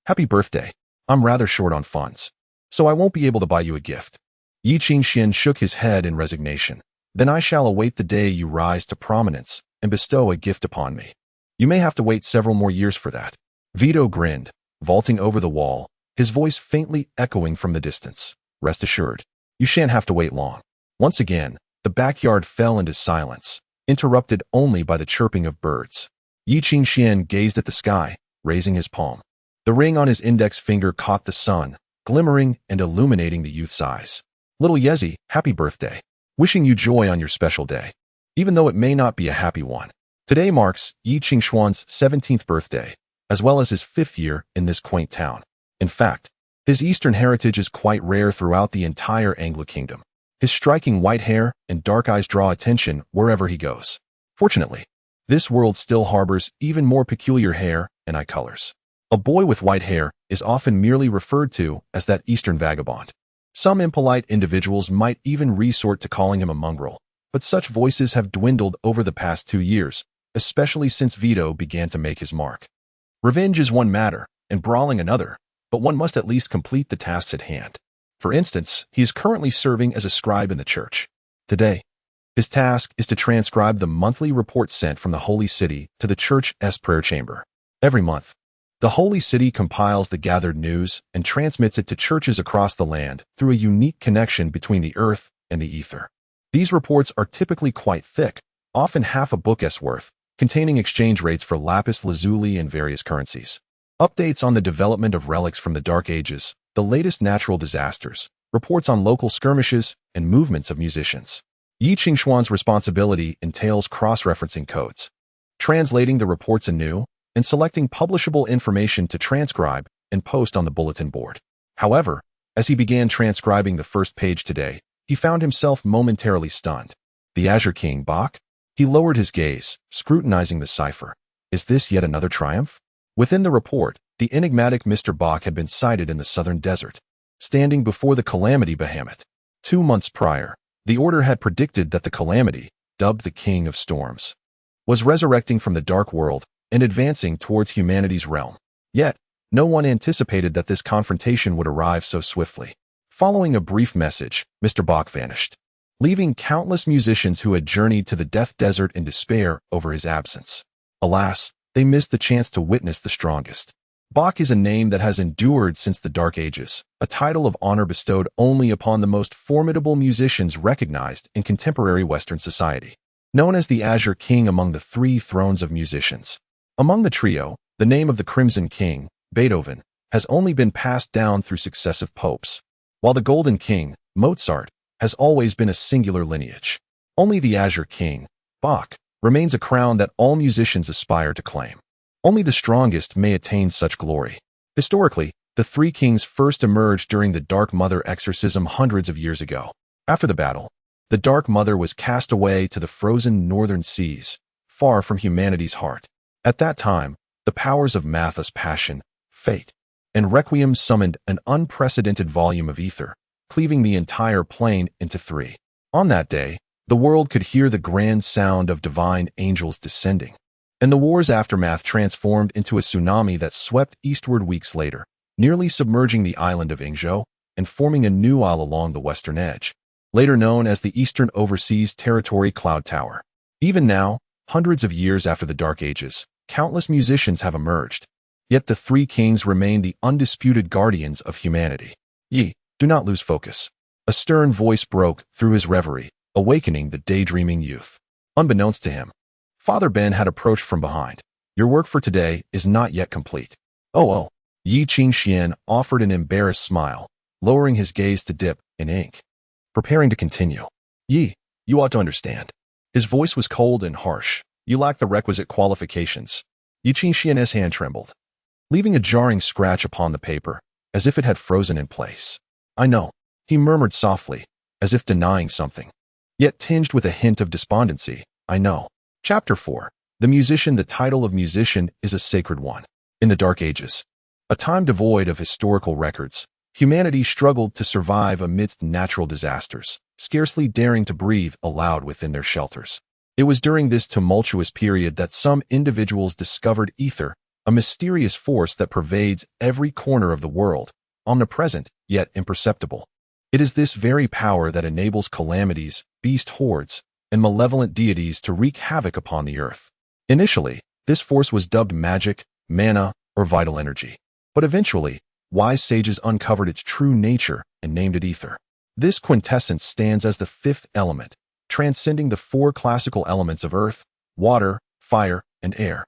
Happy birthday. I'm rather short on funds, so I won't be able to buy you a gift. Yi Qingxian shook his head in resignation. Then I shall await the day you rise to prominence and bestow a gift upon me. You may have to wait several more years for that. Vito grinned, vaulting over the wall, his voice faintly echoing from the distance. Rest assured, you shan't have to wait long. Once again, the backyard fell into silence, interrupted only by the chirping of birds. Yi Qingxian gazed at the sky, raising his palm. The ring on his index finger caught the sun, glimmering and illuminating the youth's eyes. Little Yezi, happy birthday. Wishing you joy on your special day, even though it may not be a happy one. Today marks Yi Qingxuan's 17th birthday, as well as his 5th year in this quaint town. In fact, his Eastern heritage is quite rare throughout the entire Anglo Kingdom. His striking white hair and dark eyes draw attention wherever he goes. Fortunately, this world still harbors even more peculiar hair and eye colors. A boy with white hair is often merely referred to as that Eastern vagabond. Some impolite individuals might even resort to calling him a mongrel, but such voices have dwindled over the past 2 years, especially since Vito began to make his mark. Revenge is one matter, and brawling another, but one must at least complete the tasks at hand. For instance, he is currently serving as a scribe in the church. Today, his task is to transcribe the monthly report sent from the Holy City to the church's prayer chamber. Every month, the Holy City compiles the gathered news and transmits it to churches across the land through a unique connection between the earth and the ether. These reports are typically quite thick, often half a book's worth, containing exchange rates for lapis lazuli and various currencies, updates on the development of relics from the Dark Ages, the latest natural disasters, reports on local skirmishes, and movements of musicians. Yi Qingshuan's responsibility entails cross-referencing codes, translating the reports anew, and selecting publishable information to transcribe and post on the bulletin board. However, as he began transcribing the first page today, he found himself momentarily stunned. The Azure King, Bach? He lowered his gaze, scrutinizing the cipher. Is this yet another triumph? Within the report, the enigmatic Mr. Bach had been sighted in the southern desert, standing before the Calamity Behemoth. 2 months prior, the Order had predicted that the Calamity, dubbed the King of Storms, was resurrecting from the dark world and advancing towards humanity's realm. Yet, no one anticipated that this confrontation would arrive so swiftly. Following a brief message, Mr. Bach vanished, leaving countless musicians who had journeyed to the Death Desert in despair over his absence. Alas, they missed the chance to witness the strongest. Bach is a name that has endured since the Dark Ages, a title of honor bestowed only upon the most formidable musicians recognized in contemporary Western society. Known as the Azure King among the 3 thrones of musicians. Among the trio, the name of the Crimson King, Beethoven, has only been passed down through successive popes, while the Golden King, Mozart, has always been a singular lineage. Only the Azure King, Bach, remains a crown that all musicians aspire to claim. Only the strongest may attain such glory. Historically, the 3 kings first emerged during the Dark Mother exorcism hundreds of years ago. After the battle, the Dark Mother was cast away to the frozen northern seas, far from humanity's heart. At that time, the powers of Mathus Passion, Fate, and Requiem summoned an unprecedented volume of ether, cleaving the entire plane into 3. On that day, the world could hear the grand sound of divine angels descending, and the war's aftermath transformed into a tsunami that swept eastward weeks later, nearly submerging the island of Ingzhou and forming a new isle along the western edge, later known as the Eastern Overseas Territory Cloud Tower. Even now, hundreds of years after the Dark Ages, countless musicians have emerged, yet the 3 kings remain the undisputed guardians of humanity. Yi, do not lose focus. A stern voice broke through his reverie, awakening the daydreaming youth. Unbeknownst to him, Father Ben had approached from behind. Your work for today is not yet complete. Oh. Yi Qingxian offered an embarrassed smile, lowering his gaze to dip in ink, preparing to continue. Yi, you ought to understand. His voice was cold and harsh. You lack the requisite qualifications. Yi Qingxian's hand trembled, leaving a jarring scratch upon the paper, as if it had frozen in place. I know, he murmured softly, as if denying something, yet tinged with a hint of despondency. I know. Chapter 4. The Musician. The title of musician is a sacred one. In the Dark Ages, a time devoid of historical records, humanity struggled to survive amidst natural disasters, scarcely daring to breathe aloud within their shelters. It was during this tumultuous period that some individuals discovered ether, a mysterious force that pervades every corner of the world, omnipresent yet imperceptible. It is this very power that enables calamities, beast hordes, and malevolent deities to wreak havoc upon the earth. Initially, this force was dubbed magic, mana, or vital energy. But eventually, wise sages uncovered its true nature and named it ether. This quintessence stands as the 5th element, transcending the 4 classical elements of earth, water, fire, and air,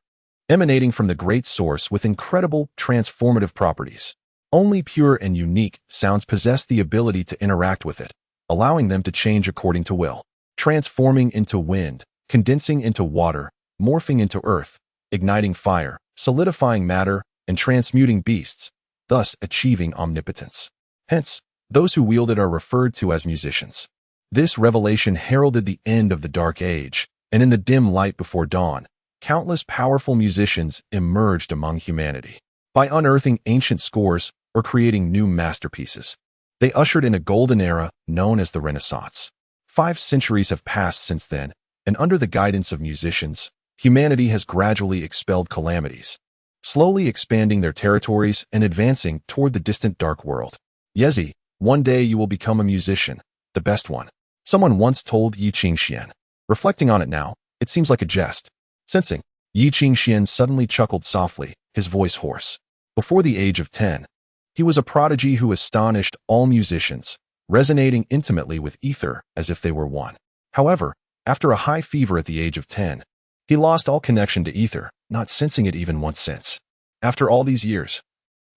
emanating from the great source with incredible transformative properties. Only pure and unique sounds possess the ability to interact with it, allowing them to change according to will, transforming into wind, condensing into water, morphing into earth, igniting fire, solidifying matter, and transmuting beasts, thus achieving omnipotence. Hence, those who wield it are referred to as musicians. This revelation heralded the end of the Dark Age, and in the dim light before dawn, countless powerful musicians emerged among humanity. by unearthing ancient scores or creating new masterpieces. They ushered in a golden era known as the Renaissance. 5 centuries have passed since then, and under the guidance of musicians, humanity has gradually expelled calamities, slowly expanding their territories and advancing toward the distant dark world. Yezi, one day you will become a musician, the best one. Someone once told Yi Qingxian. Reflecting on it now, it seems like a jest. Sensing, Yi Qingxian suddenly chuckled softly, his voice hoarse. Before the age of 10, he was a prodigy who astonished all musicians, resonating intimately with ether as if they were one. However, after a high fever at the age of 10, he lost all connection to ether, not sensing it even once since. After all these years,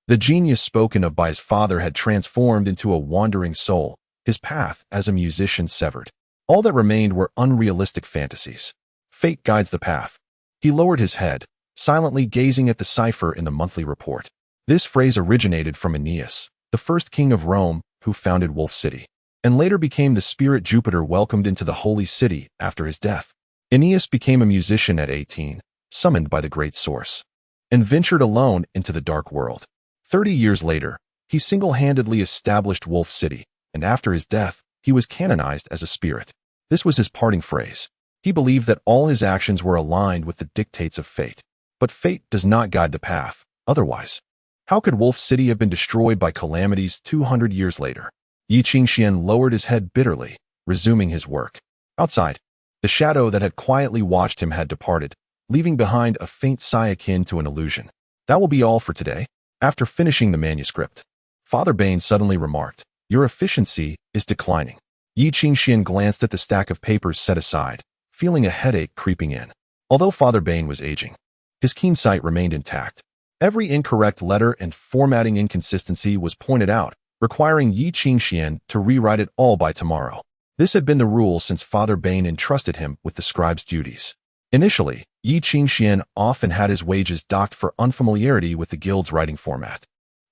the genius spoken of by his father had transformed into a wandering soul, his path as a musician severed. All that remained were unrealistic fantasies. Fate guides the path. He lowered his head, silently gazing at the cipher in the monthly report. This phrase originated from Aeneas, the first king of Rome who founded Wolf City, and later became the spirit Jupiter welcomed into the holy city after his death. Aeneas became a musician at 18, summoned by the great source, and ventured alone into the dark world. 30 years later, he single-handedly established Wolf City, and after his death, he was canonized as a spirit. This was his parting phrase. He believed that all his actions were aligned with the dictates of fate. But fate does not guide the path, otherwise. How could Wolf City have been destroyed by calamities 200 years later? Yi Qingxian lowered his head bitterly, resuming his work. Outside, the shadow that had quietly watched him had departed, leaving behind a faint sigh akin to an illusion. That will be all for today. After finishing the manuscript, Father Bain suddenly remarked, "Your efficiency is declining." Yi Qingxian glanced at the stack of papers set aside, feeling a headache creeping in. Although Father Bain was aging, his keen sight remained intact. Every incorrect letter and formatting inconsistency was pointed out, requiring Yi Qingxian to rewrite it all by tomorrow. This had been the rule since Father Bain entrusted him with the scribe's duties. Initially, Yi Qingxian often had his wages docked for unfamiliarity with the guild's writing format.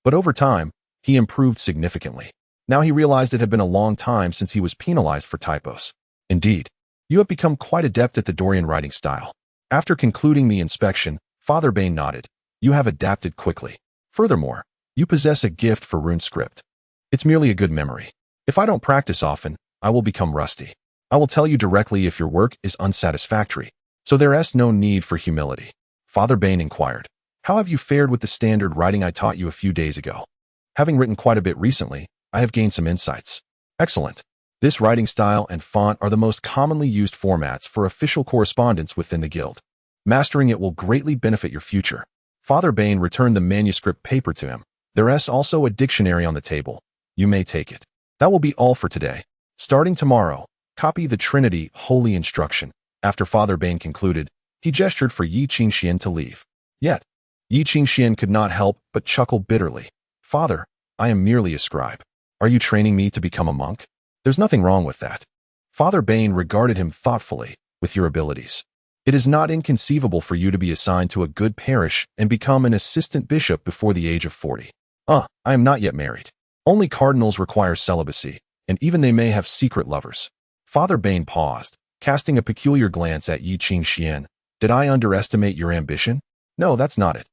But over time, he improved significantly. Now he realized it had been a long time since he was penalized for typos. Indeed, you have become quite adept at the Dorian writing style. After concluding the inspection, Father Bain nodded. You have adapted quickly. Furthermore, you possess a gift for rune script. It's merely a good memory. If I don't practice often, I will become rusty. I will tell you directly if your work is unsatisfactory, so there is no need for humility. Father Bain inquired, how have you fared with the standard writing I taught you a few days ago? Having written quite a bit recently, I have gained some insights. Excellent. This writing style and font are the most commonly used formats for official correspondence within the guild. Mastering it will greatly benefit your future. Father Bain returned the manuscript paper to him. There is also a dictionary on the table. You may take it. That will be all for today. Starting tomorrow, copy the Trinity Holy Instruction. After Father Bain concluded, he gestured for Yi Qingxian to leave. Yet, Yi Qingxian could not help but chuckle bitterly. Father, I am merely a scribe. Are you training me to become a monk? There's nothing wrong with that. Father Bain regarded him thoughtfully. With your abilities, it is not inconceivable for you to be assigned to a good parish and become an assistant bishop before the age of 40. I am not yet married. Only cardinals require celibacy, and even they may have secret lovers. Father Bain paused, casting a peculiar glance at Yi Qingxian. Did I underestimate your ambition? No, that's not it.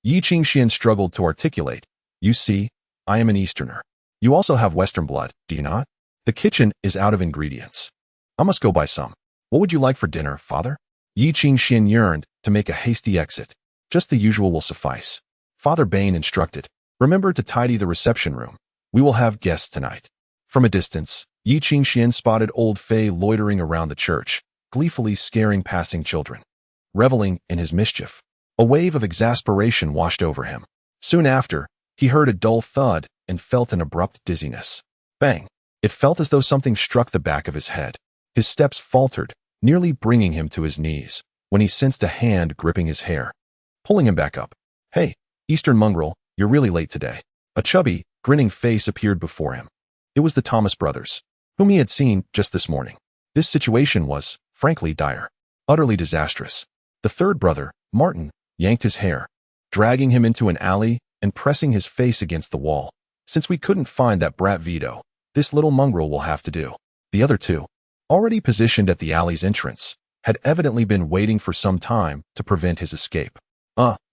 Yi Qingxian struggled to articulate. You see, I am an Easterner. You also have Western blood, do you not? The kitchen is out of ingredients. I must go buy some. What would you like for dinner, Father? Yi Qingxian yearned to make a hasty exit. Just the usual will suffice. Father Bain instructed. Remember to tidy the reception room. We will have guests tonight. From a distance, Yi Qingxian spotted old Fei loitering around the church, gleefully scaring passing children. Reveling in his mischief, a wave of exasperation washed over him. Soon after, he heard a dull thud and felt an abrupt dizziness. Bang! It felt as though something struck the back of his head. His steps faltered, nearly bringing him to his knees, when he sensed a hand gripping his hair, pulling him back up. Hey, Eastern mongrel, you're really late today. A chubby, grinning face appeared before him. It was the Thomas brothers, whom he had seen just this morning. This situation was, frankly, dire, utterly disastrous. The third brother, Martin, yanked his hair, dragging him into an alley and pressing his face against the wall. Since we couldn't find that brat Vito, this little mongrel will have to do. The other two, already positioned at the alley's entrance, had evidently been waiting for some time to prevent his escape.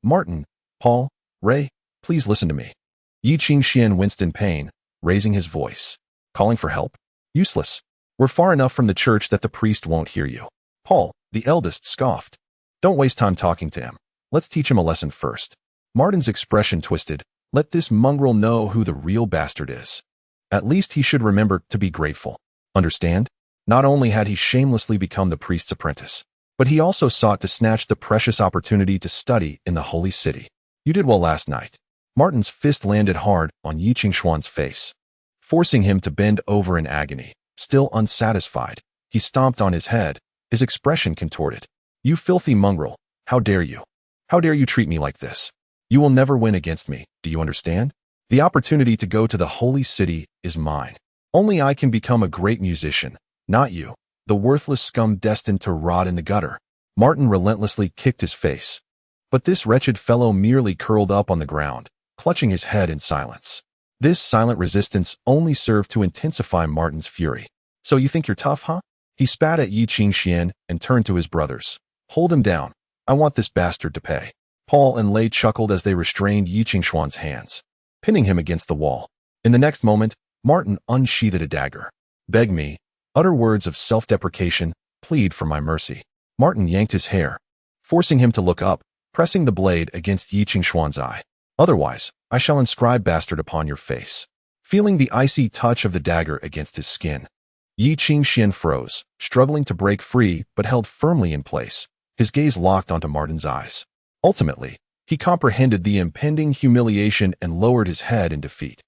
Martin, Paul, Ray, please listen to me. Yi Qingxian winced in pain, raising his voice. Calling for help? Useless. We're far enough from the church that the priest won't hear you. Paul, the eldest, scoffed. Don't waste time talking to him. Let's teach him a lesson first. Martin's expression twisted. Let this mongrel know who the real bastard is. At least he should remember to be grateful. Understand? Not only had he shamelessly become the priest's apprentice, but he also sought to snatch the precious opportunity to study in the holy city. You did well last night. Martin's fist landed hard on Yi Qingxuan's face, forcing him to bend over in agony. Still unsatisfied, he stomped on his head, his expression contorted. You filthy mongrel, how dare you? How dare you treat me like this? You will never win against me, do you understand? The opportunity to go to the holy city is mine. Only I can become a great musician, not you, the worthless scum destined to rot in the gutter. Martin relentlessly kicked his face. But this wretched fellow merely curled up on the ground, clutching his head in silence. This silent resistance only served to intensify Martin's fury. So you think you're tough, huh? He spat at Yi Qingxian and turned to his brothers. Hold him down. I want this bastard to pay. Paul and Lei chuckled as they restrained Yi Qingxuan's hands, pinning him against the wall. In the next moment, Martin unsheathed a dagger. Beg me, utter words of self-deprecation, plead for my mercy. Martin yanked his hair, forcing him to look up, pressing the blade against Yi Qingxuan's eye. Otherwise, I shall inscribe bastard upon your face. Feeling the icy touch of the dagger against his skin, Yi Qingxian froze, struggling to break free but held firmly in place, his gaze locked onto Martin's eyes. Ultimately, he comprehended the impending humiliation and lowered his head in defeat.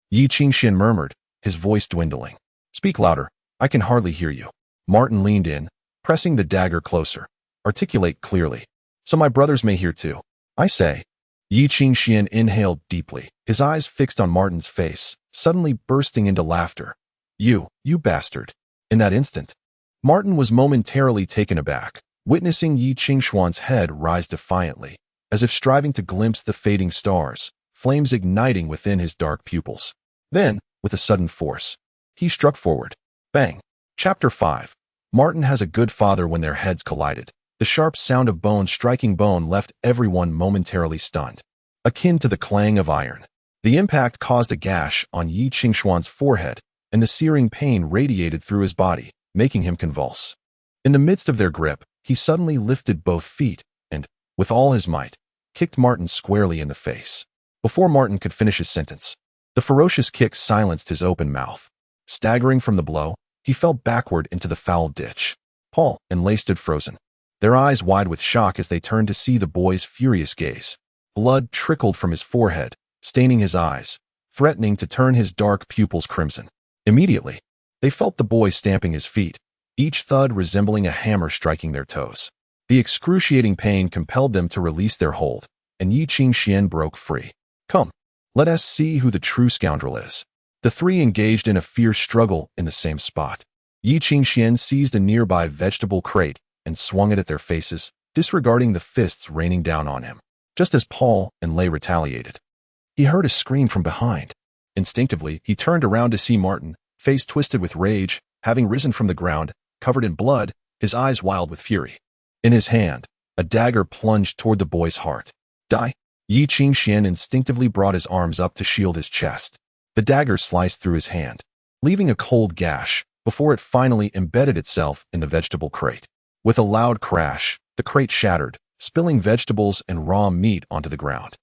Yi Qingxian murmured, his voice dwindling. Speak louder, I can hardly hear you. Martin leaned in, pressing the dagger closer. Articulate clearly, so my brothers may hear too. I say. Yi Qingxian inhaled deeply, his eyes fixed on Martin's face, suddenly bursting into laughter. You bastard. In that instant, Martin was momentarily taken aback, witnessing Yi Qingxuan's head rise defiantly, as if striving to glimpse the fading stars, flames igniting within his dark pupils. Then, with a sudden force, he struck forward. Bang. Chapter 5. Martin has a good father when their heads collided. The sharp sound of bone striking bone left everyone momentarily stunned, akin to the clang of iron. The impact caused a gash on Yi Qingxuan's forehead, and the searing pain radiated through his body, making him convulse. In the midst of their grip, he suddenly lifted both feet and, with all his might, kicked Martin squarely in the face. Before Martin could finish his sentence, the ferocious kick silenced his open mouth. Staggering from the blow, he fell backward into the foul ditch. Paul and Lei stood frozen, their eyes wide with shock as they turned to see the boy's furious gaze. Blood trickled from his forehead, staining his eyes, threatening to turn his dark pupils crimson. Immediately, they felt the boy stamping his feet, each thud resembling a hammer striking their toes. The excruciating pain compelled them to release their hold, and Yi Qingxian broke free. Come, let us see who the true scoundrel is. The three engaged in a fierce struggle in the same spot. Yi Qingxian seized a nearby vegetable crate and swung it at their faces, disregarding the fists raining down on him, just as Paul and Lei retaliated. He heard a scream from behind. Instinctively, he turned around to see Martin, face twisted with rage, having risen from the ground, covered in blood, his eyes wild with fury. In his hand, a dagger plunged toward the boy's heart. Die! Yi Qingxian instinctively brought his arms up to shield his chest. The dagger sliced through his hand, leaving a cold gash before it finally embedded itself in the vegetable crate. With a loud crash, the crate shattered, spilling vegetables and raw meat onto the ground.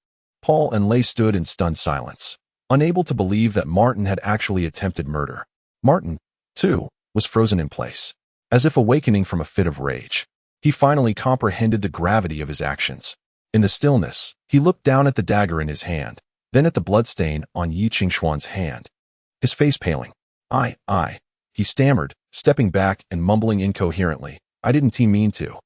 Paul and Lei stood in stunned silence, unable to believe that Martin had actually attempted murder. Martin, too, was frozen in place, as if awakening from a fit of rage. He finally comprehended the gravity of his actions. In the stillness, he looked down at the dagger in his hand, then at the bloodstain on Yi Qingxuan's hand, his face paling. He stammered, stepping back and mumbling incoherently. I didn't mean to.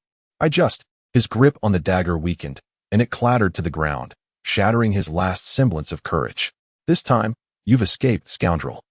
His grip on the dagger weakened, and it clattered to the ground, shattering his last semblance of courage. This time, you've escaped, scoundrel.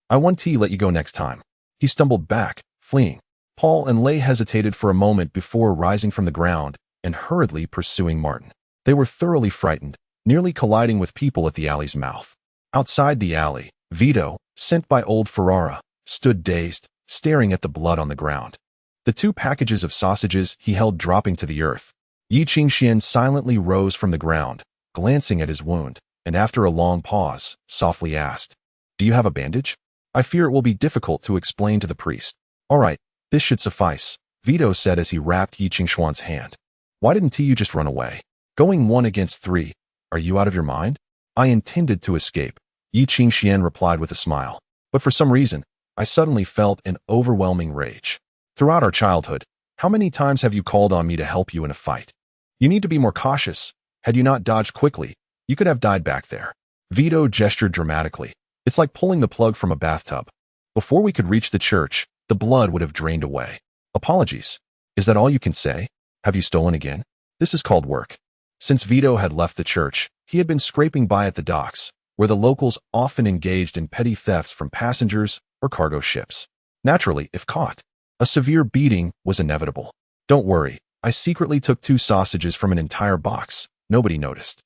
I won't let you go next time. He stumbled back, fleeing. Paul and Lei hesitated for a moment before rising from the ground and hurriedly pursuing Martin. They were thoroughly frightened, nearly colliding with people at the alley's mouth. Outside the alley, Vito, sent by old Ferrara, stood dazed, staring at the blood on the ground. The 2 packages of sausages he held dropping to the earth. Yi Qingxian silently rose from the ground, glancing at his wound, and after a long pause, softly asked, "Do you have a bandage? I fear it will be difficult to explain to the priest." "All right, this should suffice," Vito said as he wrapped Yi Qingshuan's hand. "Why didn't you just run away? Going 1 against 3, are you out of your mind?" "I intended to escape," Yi Qingshuan replied with a smile. "But for some reason, I suddenly felt an overwhelming rage. Throughout our childhood, how many times have you called on me to help you in a fight? You need to be more cautious. Had you not dodged quickly, you could have died back there." Vito gestured dramatically. "It's like pulling the plug from a bathtub. Before we could reach the church, the blood would have drained away." "Apologies. Is that all you can say? Have you stolen again?" "This is called work." Since Vito had left the church, he had been scraping by at the docks, where the locals often engaged in petty thefts from passengers or cargo ships. Naturally, if caught, a severe beating was inevitable. "Don't worry, I secretly took 2 sausages from an entire box. Nobody noticed."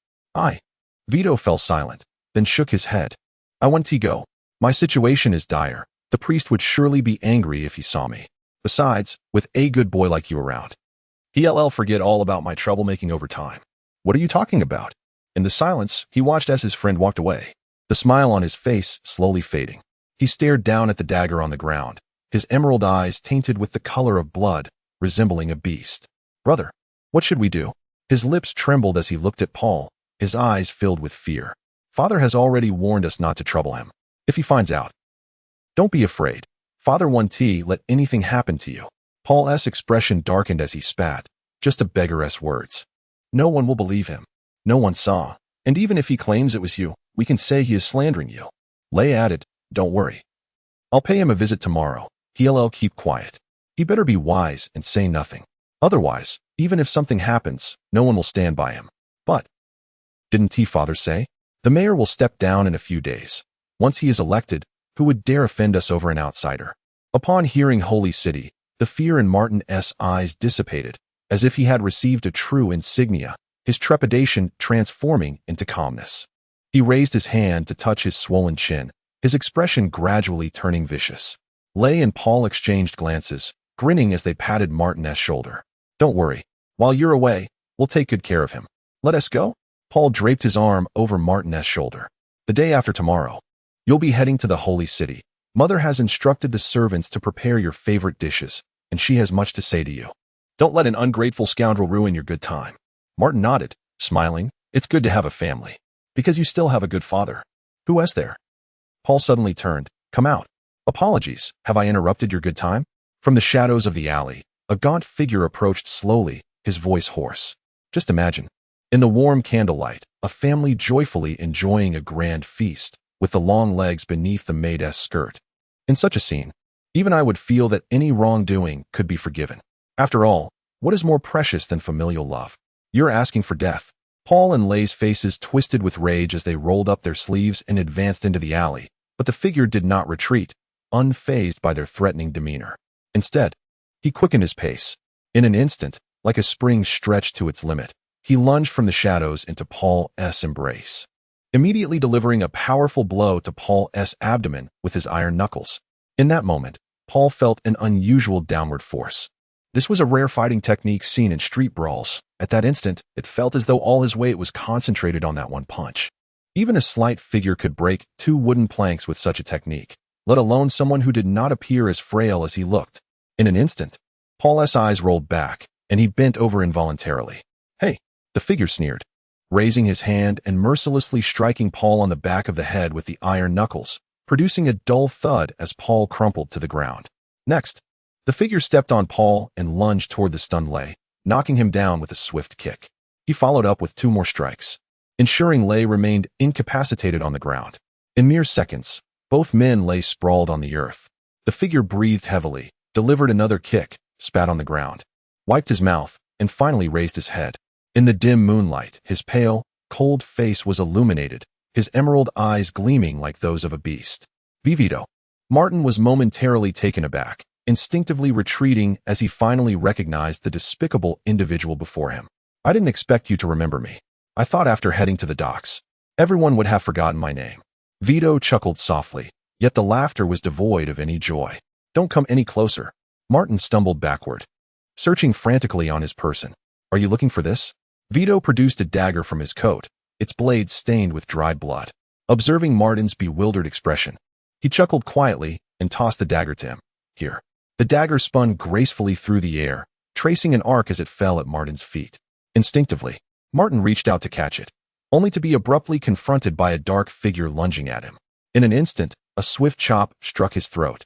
Vito fell silent, then shook his head. "I want to go. My situation is dire. The priest would surely be angry if he saw me. Besides, with a good boy like you around, he'll forget all about my troublemaking over time." "What are you talking about?" In the silence, he watched as his friend walked away, the smile on his face slowly fading. He stared down at the dagger on the ground, his emerald eyes tainted with the color of blood, resembling a beast. "Brother, what should we do?" His lips trembled as he looked at Paul, his eyes filled with fear. "Father has already warned us not to trouble him. If he finds out, don't be afraid. Father won't let anything happen to you." Paul's expression darkened as he spat. "Just a beggar's words. No one will believe him. No one saw. And even if he claims it was you, we can say he is slandering you." Lei added, "Don't worry. I'll pay him a visit tomorrow. He'll keep quiet. He better be wise and say nothing. Otherwise, even if something happens, no one will stand by him." "But didn't father say? The mayor will step down in a few days. Once he is elected, who would dare offend us over an outsider?" Upon hearing Holy City, the fear in Martin's eyes dissipated, as if he had received a true insignia, his trepidation transforming into calmness. He raised his hand to touch his swollen chin, his expression gradually turning vicious. Lei and Paul exchanged glances, grinning as they patted Martin's shoulder. "Don't worry. While you're away, we'll take good care of him. Let us go?" Paul draped his arm over Martin's shoulder. "The day after tomorrow, you'll be heading to the Holy City. Mother has instructed the servants to prepare your favorite dishes, and she has much to say to you. Don't let an ungrateful scoundrel ruin your good time." Martin nodded, smiling. "It's good to have a family, because you still have a good father." "Who is there?" Paul suddenly turned. "Come out." "Apologies, have I interrupted your good time?" From the shadows of the alley, a gaunt figure approached slowly, his voice hoarse. Just imagine, in the warm candlelight, a family joyfully enjoying a grand feast, with the long legs beneath the maid's skirt. In such a scene, even I would feel that any wrongdoing could be forgiven. After all, what is more precious than familial love? "You're asking for death." Paul and Lei's faces twisted with rage as they rolled up their sleeves and advanced into the alley, but the figure did not retreat, unfazed by their threatening demeanor. Instead, he quickened his pace. In an instant, like a spring stretched to its limit, he lunged from the shadows into Paul's embrace, immediately delivering a powerful blow to Paul's abdomen with his iron knuckles. In that moment, Paul felt an unusual downward force. This was a rare fighting technique seen in street brawls. At that instant, it felt as though all his weight was concentrated on that one punch. Even a slight figure could break 2 wooden planks with such a technique, let alone someone who did not appear as frail as he looked. In an instant, Paul's eyes rolled back, and he bent over involuntarily. "Hey," the figure sneered, raising his hand and mercilessly striking Paul on the back of the head with the iron knuckles, producing a dull thud as Paul crumpled to the ground. Next, the figure stepped on Paul and lunged toward the stunned Lei, knocking him down with a swift kick. He followed up with 2 more strikes, ensuring Lei remained incapacitated on the ground. In mere seconds, both men lay sprawled on the earth. The figure breathed heavily, delivered another kick, spat on the ground, wiped his mouth, and finally raised his head. In the dim moonlight, his pale, cold face was illuminated, his emerald eyes gleaming like those of a beast. "Vivito." Martin was momentarily taken aback, instinctively retreating as he finally recognized the despicable individual before him. "I didn't expect you to remember me. I thought after heading to the docks, everyone would have forgotten my name." Vito chuckled softly, yet the laughter was devoid of any joy. "Don't come any closer." Martin stumbled backward, searching frantically on his person. "Are you looking for this?" Vito produced a dagger from his coat, its blade stained with dried blood. Observing Martin's bewildered expression, he chuckled quietly and tossed the dagger to him. Here. The dagger spun gracefully through the air, tracing an arc as it fell at Martin's feet. Instinctively, Martin reached out to catch it, only to be abruptly confronted by a dark figure lunging at him. In an instant, a swift chop struck his throat,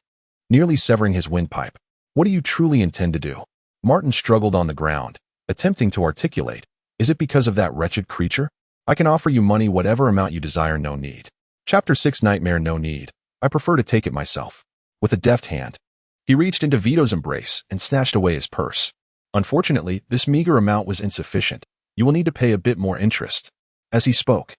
nearly severing his windpipe. What do you truly intend to do? Martin struggled on the ground, attempting to articulate. Is it because of that wretched creature? I can offer you money whatever amount you desire, no need. Chapter 6 Nightmare, no need. I prefer to take it myself. With a deft hand, he reached into Vito's embrace and snatched away his purse. Unfortunately, this meager amount was insufficient. You will need to pay a bit more interest. As he spoke,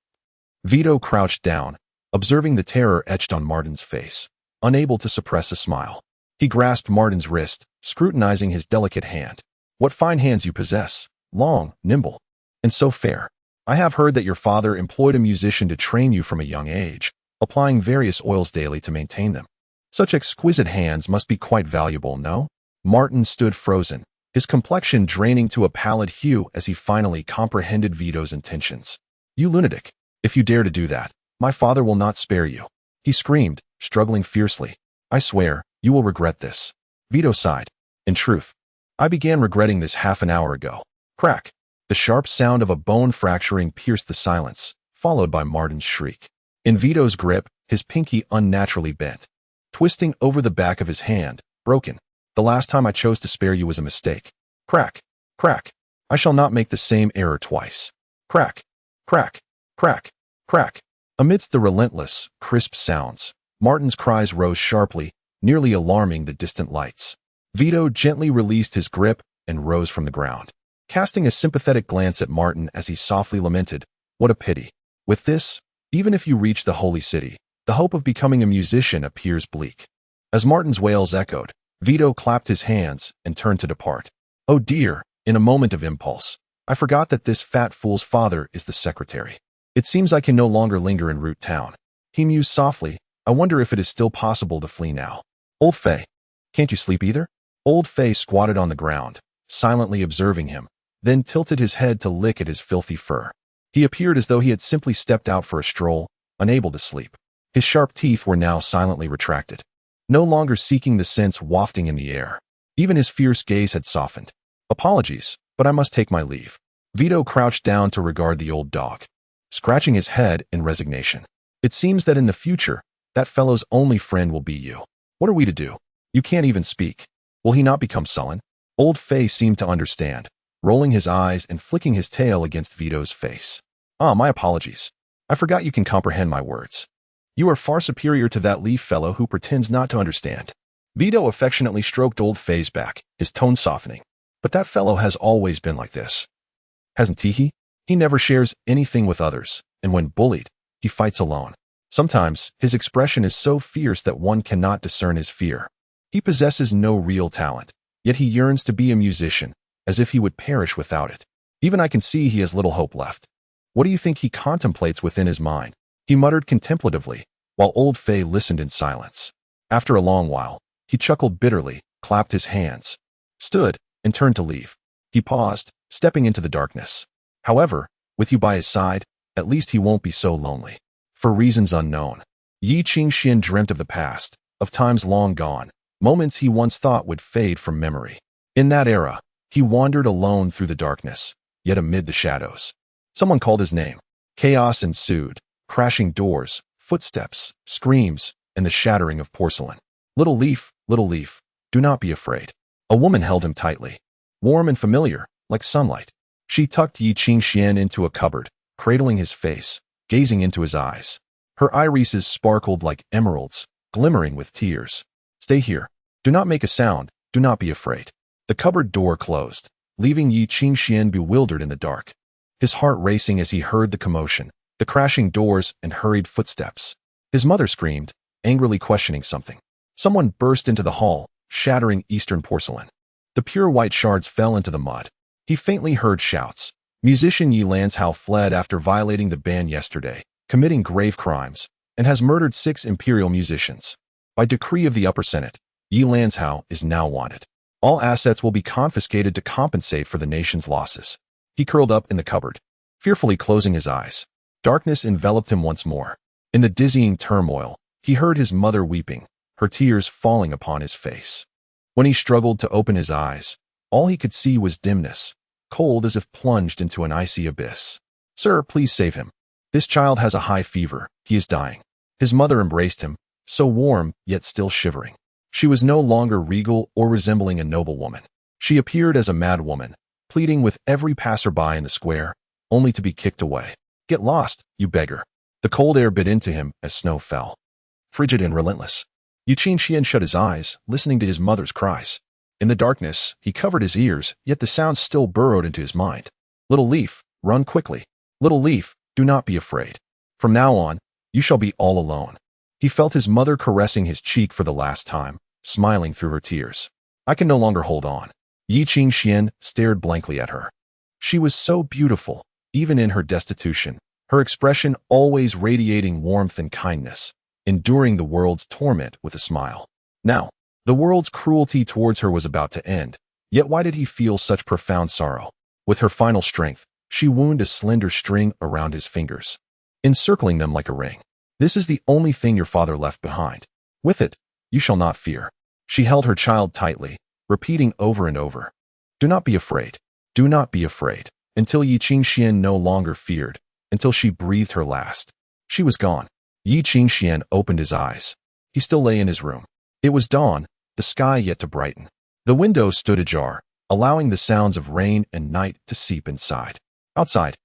Vito crouched down, observing the terror etched on Martin's face, unable to suppress a smile. He grasped Martin's wrist, scrutinizing his delicate hand. What fine hands you possess, long, nimble, and so fair. I have heard that your father employed a musician to train you from a young age, applying various oils daily to maintain them. Such exquisite hands must be quite valuable, no? Martin stood frozen, his complexion draining to a pallid hue as he finally comprehended Vito's intentions. You lunatic! If you dare to do that, my father will not spare you. He screamed, struggling fiercely. I swear, you will regret this. Vito sighed. In truth, I began regretting this half an hour ago. Crack! The sharp sound of a bone fracturing pierced the silence, followed by Martin's shriek. In Vito's grip, his pinky unnaturally bent, twisting over the back of his hand, broken. The last time I chose to spare you was a mistake. Crack! Crack! I shall not make the same error twice. Crack! Crack! Crack! Crack! Amidst the relentless, crisp sounds, Martin's cries rose sharply, nearly alarming the distant lights. Vito gently released his grip and rose from the ground, casting a sympathetic glance at Martin as he softly lamented, what a pity. With this, even if you reach the holy city, the hope of becoming a musician appears bleak. As Martin's wails echoed, Vito clapped his hands and turned to depart. Oh dear, in a moment of impulse, I forgot that this fat fool's father is the secretary. It seems I can no longer linger in Root Town. He mused softly, I wonder if it is still possible to flee now. Old Fay, can't you sleep either? Old Fay squatted on the ground, silently observing him, then tilted his head to lick at his filthy fur. He appeared as though he had simply stepped out for a stroll, unable to sleep. His sharp teeth were now silently retracted, no longer seeking the scents wafting in the air. Even his fierce gaze had softened. Apologies, but I must take my leave. Vito crouched down to regard the old dog, scratching his head in resignation. It seems that in the future, that fellow's only friend will be you. What are we to do? You can't even speak. Will he not become sullen? Old Fay seemed to understand, rolling his eyes and flicking his tail against Vito's face. Ah, my apologies. I forgot you can comprehend my words. You are far superior to that leaf fellow who pretends not to understand. Vito affectionately stroked Old Fay's back, his tone softening. But that fellow has always been like this. Hasn't he? He never shares anything with others, and when bullied, he fights alone. Sometimes, his expression is so fierce that one cannot discern his fear. He possesses no real talent, yet he yearns to be a musician, as if he would perish without it. Even I can see he has little hope left. What do you think he contemplates within his mind? He muttered contemplatively, while Old Fay listened in silence. After a long while, he chuckled bitterly, clapped his hands, stood, and turned to leave. He paused, stepping into the darkness. However, with you by his side, at least he won't be so lonely. For reasons unknown, Yi Qingxian dreamt of the past, of times long gone, moments he once thought would fade from memory. In that era, he wandered alone through the darkness, yet amid the shadows. Someone called his name. Chaos ensued, crashing doors, footsteps, screams, and the shattering of porcelain. Little leaf, do not be afraid. A woman held him tightly, warm and familiar, like sunlight. She tucked Yi Qingxian into a cupboard, cradling his face, gazing into his eyes. Her irises sparkled like emeralds, glimmering with tears. Stay here. Do not make a sound. Do not be afraid. The cupboard door closed, leaving Yi Qingxian bewildered in the dark, his heart racing as he heard the commotion, the crashing doors and hurried footsteps. His mother screamed, angrily questioning something. Someone burst into the hall, shattering Eastern porcelain. The pure white shards fell into the mud. He faintly heard shouts. Musician Yi Lanzhao fled after violating the ban yesterday, committing grave crimes, and has murdered 6 imperial musicians. By decree of the upper senate, Yi Lanzhao is now wanted. All assets will be confiscated to compensate for the nation's losses. He curled up in the cupboard, fearfully closing his eyes. Darkness enveloped him once more. In the dizzying turmoil, he heard his mother weeping, her tears falling upon his face. When he struggled to open his eyes, all he could see was dimness, cold as if plunged into an icy abyss. "Sir, please save him. This child has a high fever. He is dying." His mother embraced him, so warm yet still shivering. She was no longer regal or resembling a noblewoman. She appeared as a madwoman, pleading with every passerby in the square, only to be kicked away. "Get lost, you beggar." The cold air bit into him as snow fell. Frigid and relentless, Yuqin Xian shut his eyes, listening to his mother's cries. In the darkness, he covered his ears, yet the sounds still burrowed into his mind. "Little leaf, run quickly. Little leaf, do not be afraid. From now on, you shall be all alone." He felt his mother caressing his cheek for the last time, smiling through her tears. "I can no longer hold on." Yuqin Xian stared blankly at her. She was so beautiful, even in her destitution, her expression always radiating warmth and kindness, enduring the world's torment with a smile. Now, the world's cruelty towards her was about to end, yet why did he feel such profound sorrow? With her final strength, she wound a slender string around his fingers, encircling them like a ring. "This is the only thing your father left behind. With it, you shall not fear." She held her child tightly, repeating over and over, "Do not be afraid. Do not be afraid," until Yuqin Xian no longer feared, until she breathed her last. She was gone. Yuqin Xian opened his eyes. He still lay in his room. It was dawn, the sky yet to brighten. The window stood ajar, allowing the sounds of rain and night to seep inside. Outside,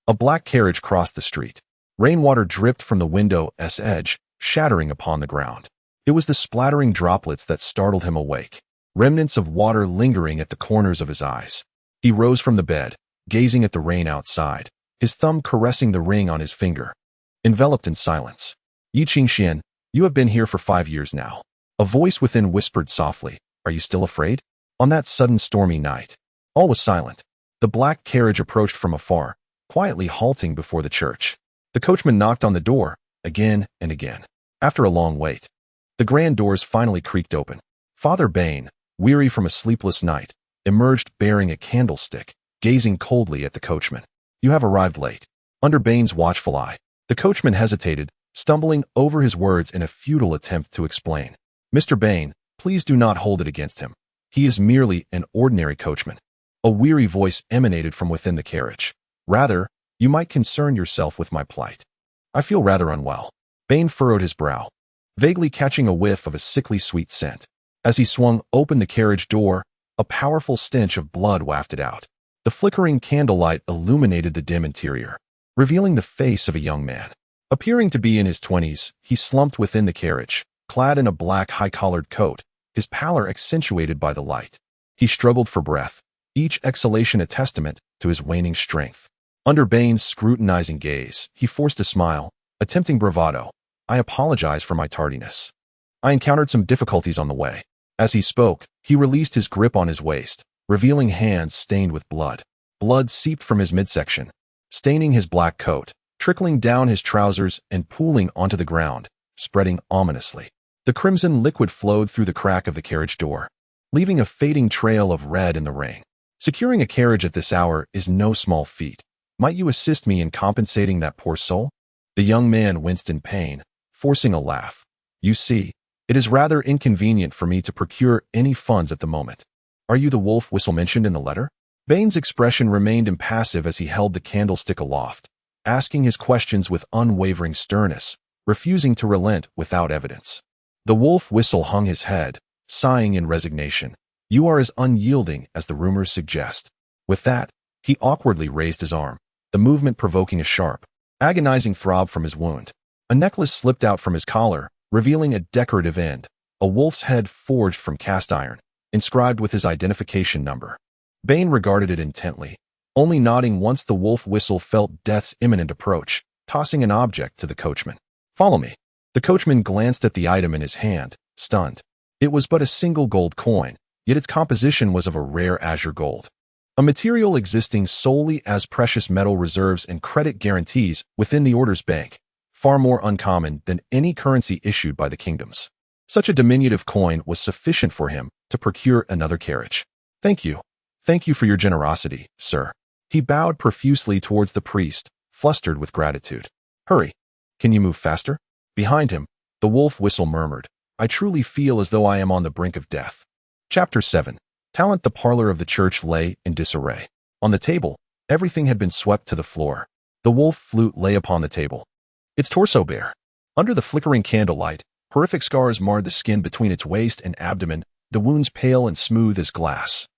a black carriage crossed the street. Rainwater dripped from the window's edge, shattering upon the ground. It was the splattering droplets that startled him awake, remnants of water lingering at the corners of his eyes. He rose from the bed, gazing at the rain outside, his thumb caressing the ring on his finger. Enveloped in silence. "Yuqin Xian, you have been here for 5 years now." A voice within whispered softly, "Are you still afraid?" On that sudden stormy night, all was silent. The black carriage approached from afar, quietly halting before the church. The coachman knocked on the door, again and again. After a long wait, the grand doors finally creaked open. Father Bain, weary from a sleepless night, emerged bearing a candlestick, gazing coldly at the coachman. "You have arrived late." Under Bain's watchful eye, the coachman hesitated, stumbling over his words in a futile attempt to explain. "Mr. Bain, please do not hold it against him. He is merely an ordinary coachman." A weary voice emanated from within the carriage. "Rather, you might concern yourself with my plight. I feel rather unwell." Bain furrowed his brow, vaguely catching a whiff of a sickly sweet scent. As he swung open the carriage door, a powerful stench of blood wafted out. The flickering candlelight illuminated the dim interior, revealing the face of a young man. Appearing to be in his 20s, he slumped within the carriage, clad in a black high-collared coat, his pallor accentuated by the light. He struggled for breath, each exhalation a testament to his waning strength. Under Bain's scrutinizing gaze, he forced a smile, attempting bravado. "I apologize for my tardiness. I encountered some difficulties on the way." As he spoke, he released his grip on his waist, revealing hands stained with blood. Blood seeped from his midsection, staining his black coat, trickling down his trousers and pooling onto the ground, spreading ominously. The crimson liquid flowed through the crack of the carriage door, leaving a fading trail of red in the rain. "Securing a carriage at this hour is no small feat. Might you assist me in compensating that poor soul?" The young man winced in pain, forcing a laugh. "You see, it is rather inconvenient for me to procure any funds at the moment. Are you the wolf whistle mentioned in the letter?" Bain's expression remained impassive as he held the candlestick aloft, asking his questions with unwavering sternness, refusing to relent without evidence. The wolf whistle hung his head, sighing in resignation. "You are as unyielding as the rumors suggest." With that, he awkwardly raised his arm, the movement provoking a sharp, agonizing throb from his wound. A necklace slipped out from his collar, revealing a decorative end, a wolf's head forged from cast iron, inscribed with his identification number. Bain regarded it intently, only nodding once the wolf whistle felt death's imminent approach, tossing an object to the coachman. "Follow me." The coachman glanced at the item in his hand, stunned. It was but a single gold coin, yet its composition was of a rare azure gold, a material existing solely as precious metal reserves and credit guarantees within the order's bank, far more uncommon than any currency issued by the kingdoms. Such a diminutive coin was sufficient for him to procure another carriage. "Thank you. Thank you for your generosity, sir." He bowed profusely towards the priest, flustered with gratitude. Hurry! Can you move faster? Behind him, the wolf whistle murmured. I truly feel as though I am on the brink of death. Chapter 7. Talent. The parlor of the church lay in disarray. On the table, everything had been swept to the floor. The wolf flute lay upon the table, its torso bare. Under the flickering candlelight, horrific scars marred the skin between its waist and abdomen, the wounds pale and smooth as glass,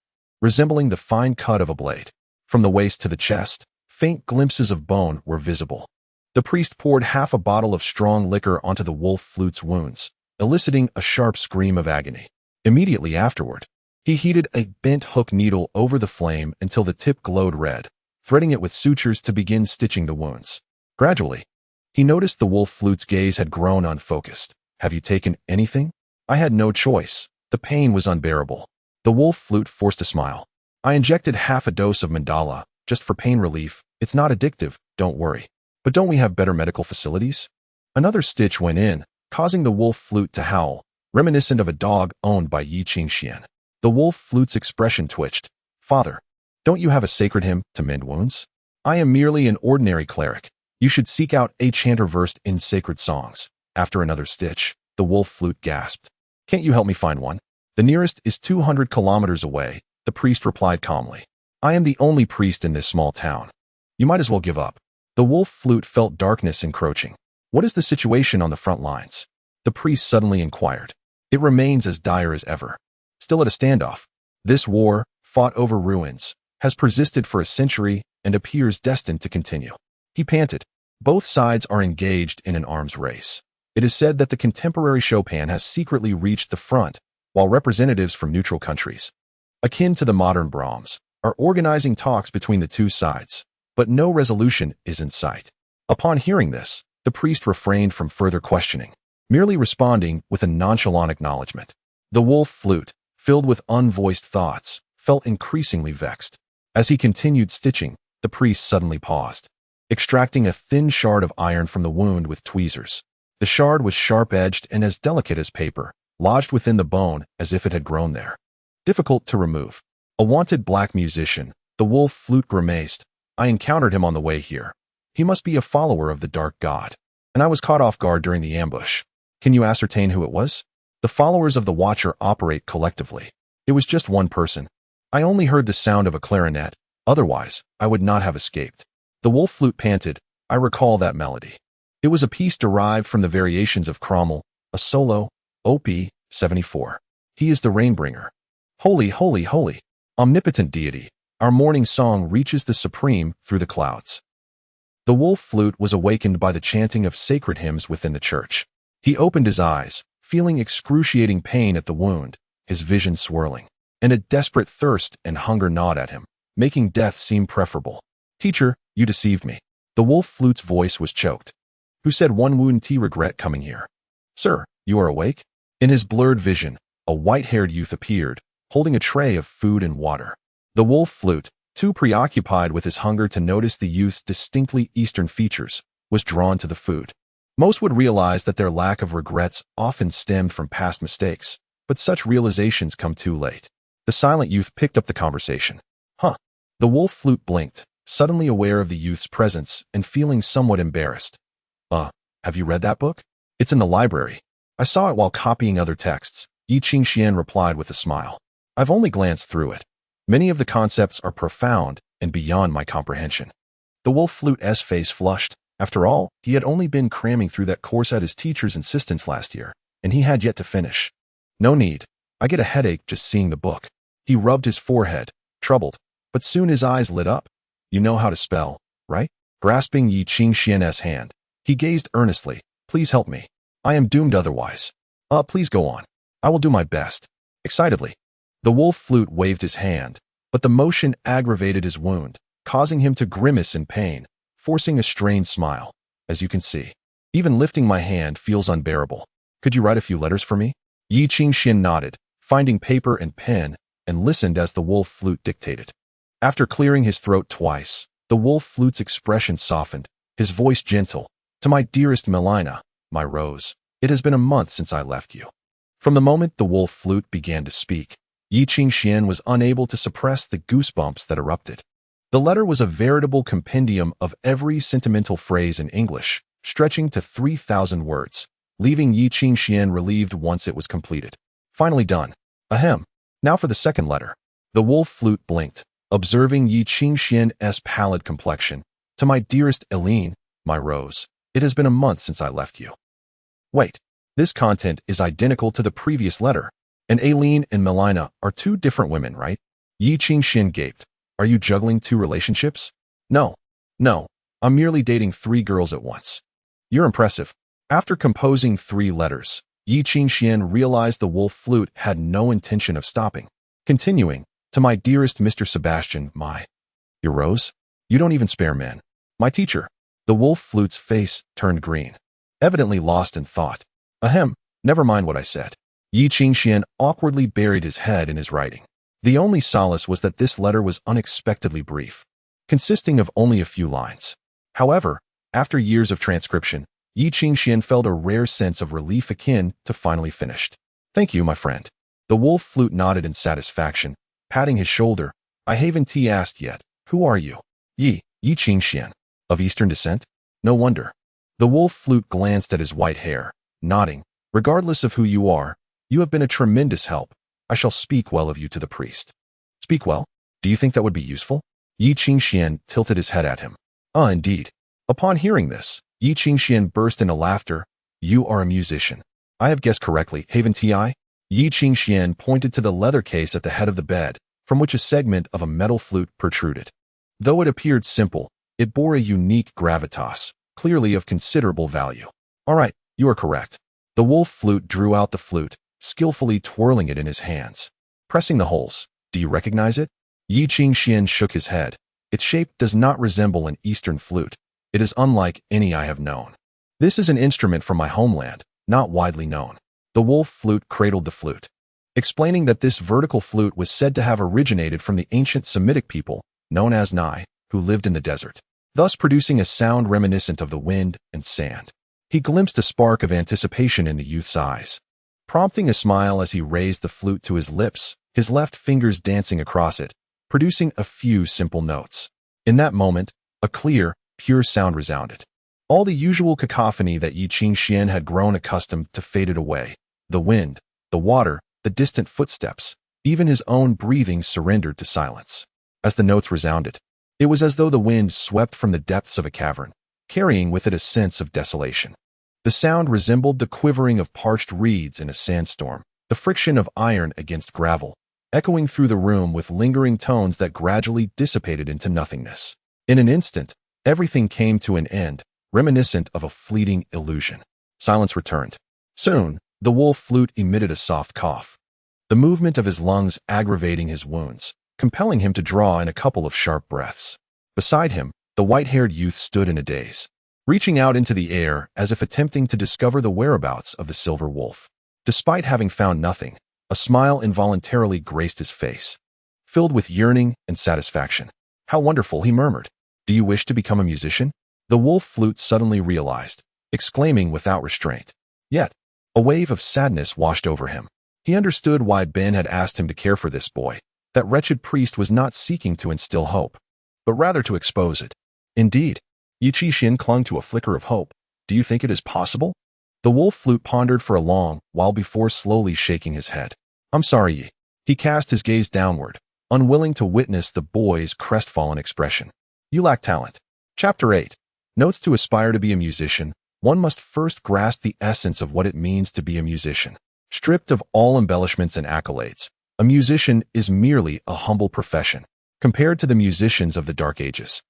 resembling the fine cut of a blade. From the waist to the chest, faint glimpses of bone were visible. The priest poured half a bottle of strong liquor onto the wolf flute's wounds, eliciting a sharp scream of agony. Immediately afterward, he heated a bent hook needle over the flame until the tip glowed red, threading it with sutures to begin stitching the wounds. Gradually, he noticed the wolf flute's gaze had grown unfocused. Have you taken anything? I had no choice. The pain was unbearable. The wolf flute forced a smile. I injected half a dose of mandala, just for pain relief. It's not addictive, don't worry. But don't we have better medical facilities? Another stitch went in, causing the wolf flute to howl, reminiscent of a dog owned by Yi Qingxian. The wolf flute's expression twitched. Father, don't you have a sacred hymn to mend wounds? I am merely an ordinary cleric. You should seek out a chanter versed in sacred songs. After another stitch, the wolf flute gasped. Can't you help me find one? The nearest is 200 kilometers away, the priest replied calmly. I am the only priest in this small town. You might as well give up. The wolf flute felt darkness encroaching. What is the situation on the front lines? The priest suddenly inquired. It remains as dire as ever. Still at a standoff. This war, fought over ruins, has persisted for a century and appears destined to continue. He panted. Both sides are engaged in an arms race. It is said that the contemporary Chopin has secretly reached the front, while representatives from neutral countries, akin to the modern Brahms, are organizing talks between the two sides, but no resolution is in sight. Upon hearing this, the priest refrained from further questioning, merely responding with a nonchalant acknowledgement. The wolf flute, filled with unvoiced thoughts, felt increasingly vexed. As he continued stitching, the priest suddenly paused, extracting a thin shard of iron from the wound with tweezers. The shard was sharp-edged and as delicate as paper, lodged within the bone as if it had grown there. Difficult to remove. A wanted black musician, the wolf flute grimaced. I encountered him on the way here. He must be a follower of the dark god, and I was caught off guard during the ambush. Can you ascertain who it was? The followers of the Watcher operate collectively. It was just one person. I only heard the sound of a clarinet, otherwise I would not have escaped. The wolf flute panted. I recall that melody. It was a piece derived from the variations of Cromwell, a solo, Op. 74. He is the rainbringer. Holy, holy, holy, omnipotent deity, our morning song reaches the supreme through the clouds. The wolf flute was awakened by the chanting of sacred hymns within the church. He opened his eyes, feeling excruciating pain at the wound, his vision swirling, and a desperate thirst and hunger gnawed at him, making death seem preferable. Teacher, you deceived me. The wolf flute's voice was choked. Who said one wound T regret coming here? Sir, you are awake? In his blurred vision, a white-haired youth appeared, holding a tray of food and water. The wolf flute, too preoccupied with his hunger to notice the youth's distinctly Eastern features, was drawn to the food. Most would realize that their lack of regrets often stemmed from past mistakes, but such realizations come too late. The silent youth picked up the conversation. Huh. The wolf flute blinked, suddenly aware of the youth's presence and feeling somewhat embarrassed. Have you read that book? It's in the library. I saw it while copying other texts, Yi Qingxian replied with a smile. I've only glanced through it. Many of the concepts are profound and beyond my comprehension. The wolf flute's face flushed. After all, he had only been cramming through that course at his teacher's insistence last year, and he had yet to finish. No need. I get a headache just seeing the book. He rubbed his forehead, troubled, but soon his eyes lit up. You know how to spell, right? Grasping Yi Qingxian's hand, he gazed earnestly. Please help me. I am doomed otherwise. Please go on. I will do my best. Excitedly, the wolf flute waved his hand, but the motion aggravated his wound, causing him to grimace in pain, forcing a strained smile. As you can see, even lifting my hand feels unbearable. Could you write a few letters for me? Yi Qingxian nodded, finding paper and pen, and listened as the wolf flute dictated. After clearing his throat twice, the wolf flute's expression softened, his voice gentle. To my dearest Melina, my rose, it has been a month since I left you. From the moment the wolf flute began to speak, Yi Qingxian was unable to suppress the goosebumps that erupted. The letter was a veritable compendium of every sentimental phrase in English, stretching to 3,000 words, leaving Yi Qingxian relieved once it was completed. Finally done. Ahem. Now for the second letter. The wolf flute blinked, observing Yi Qingxian's pallid complexion. To my dearest Eileen, my rose, it has been a month since I left you. Wait, this content is identical to the previous letter, and Eileen and Melina are two different women, right? Yi Qingxian gaped. Are you juggling two relationships? No, I'm merely dating 3 girls at once. You're impressive. After composing 3 letters, Yi Qingxian realized the wolf flute had no intention of stopping. Continuing, to my dearest Mr. Sebastian, your rose? You don't even spare men. My teacher. The wolf flute's face turned green, evidently lost in thought. Ahem, never mind what I said. Yi Qingxian awkwardly buried his head in his writing. The only solace was that this letter was unexpectedly brief, consisting of only a few lines. However, after years of transcription, Yi Qingxian felt a rare sense of relief akin to finally finished. Thank you, my friend. The wolf flute nodded in satisfaction, patting his shoulder. I haven't asked yet. Who are you? Yi Qingxian. Of Eastern descent? No wonder. The wolf flute glanced at his white hair, nodding. Regardless of who you are, you have been a tremendous help. I shall speak well of you to the priest. Speak well? Do you think that would be useful? Yi Qingxian tilted his head at him. Indeed. Upon hearing this, Yi Qingxian burst into laughter. You are a musician. I have guessed correctly, haven't I? Yi Qingxian pointed to the leather case at the head of the bed, from which a segment of a metal flute protruded. Though it appeared simple, it bore a unique gravitas, clearly of considerable value. All right, you are correct. The wolf flute drew out the flute, skillfully twirling it in his hands. Pressing the holes. Do you recognize it? Yi Qingxian shook his head. Its shape does not resemble an Eastern flute. It is unlike any I have known. This is an instrument from my homeland, not widely known. The wolf flute cradled the flute, explaining that this vertical flute was said to have originated from the ancient Semitic people, known as Nai, who lived in the desert, thus producing a sound reminiscent of the wind and sand. He glimpsed a spark of anticipation in the youth's eyes, prompting a smile as he raised the flute to his lips, his left fingers dancing across it, producing a few simple notes. In that moment, a clear, pure sound resounded. All the usual cacophony that Yi Qingxian had grown accustomed to faded away. The wind, the water, the distant footsteps, even his own breathing surrendered to silence. As the notes resounded, it was as though the wind swept from the depths of a cavern, carrying with it a sense of desolation. The sound resembled the quivering of parched reeds in a sandstorm, the friction of iron against gravel, echoing through the room with lingering tones that gradually dissipated into nothingness. In an instant, everything came to an end, reminiscent of a fleeting illusion. Silence returned. Soon, the wolf flute emitted a soft cough, the movement of his lungs aggravating his wounds, compelling him to draw in a couple of sharp breaths. Beside him, the white-haired youth stood in a daze, reaching out into the air as if attempting to discover the whereabouts of the silver wolf. Despite having found nothing, a smile involuntarily graced his face, filled with yearning and satisfaction. How wonderful, he murmured. Do you wish to become a musician? The wolf flute suddenly realized, exclaiming without restraint. Yet, a wave of sadness washed over him. He understood why Ben had asked him to care for this boy. That wretched priest was not seeking to instill hope, but rather to expose it. Indeed, Yi Qingxian clung to a flicker of hope. Do you think it is possible? The wolf flute pondered for a long while before slowly shaking his head. I'm sorry, Yi. He cast his gaze downward, unwilling to witness the boy's crestfallen expression. You lack talent. Chapter 8. Notes: to aspire to be a musician, one must first grasp the essence of what it means to be a musician. Stripped of all embellishments and accolades, a musician is merely a humble profession. Compared to the musicians of the Dark Ages,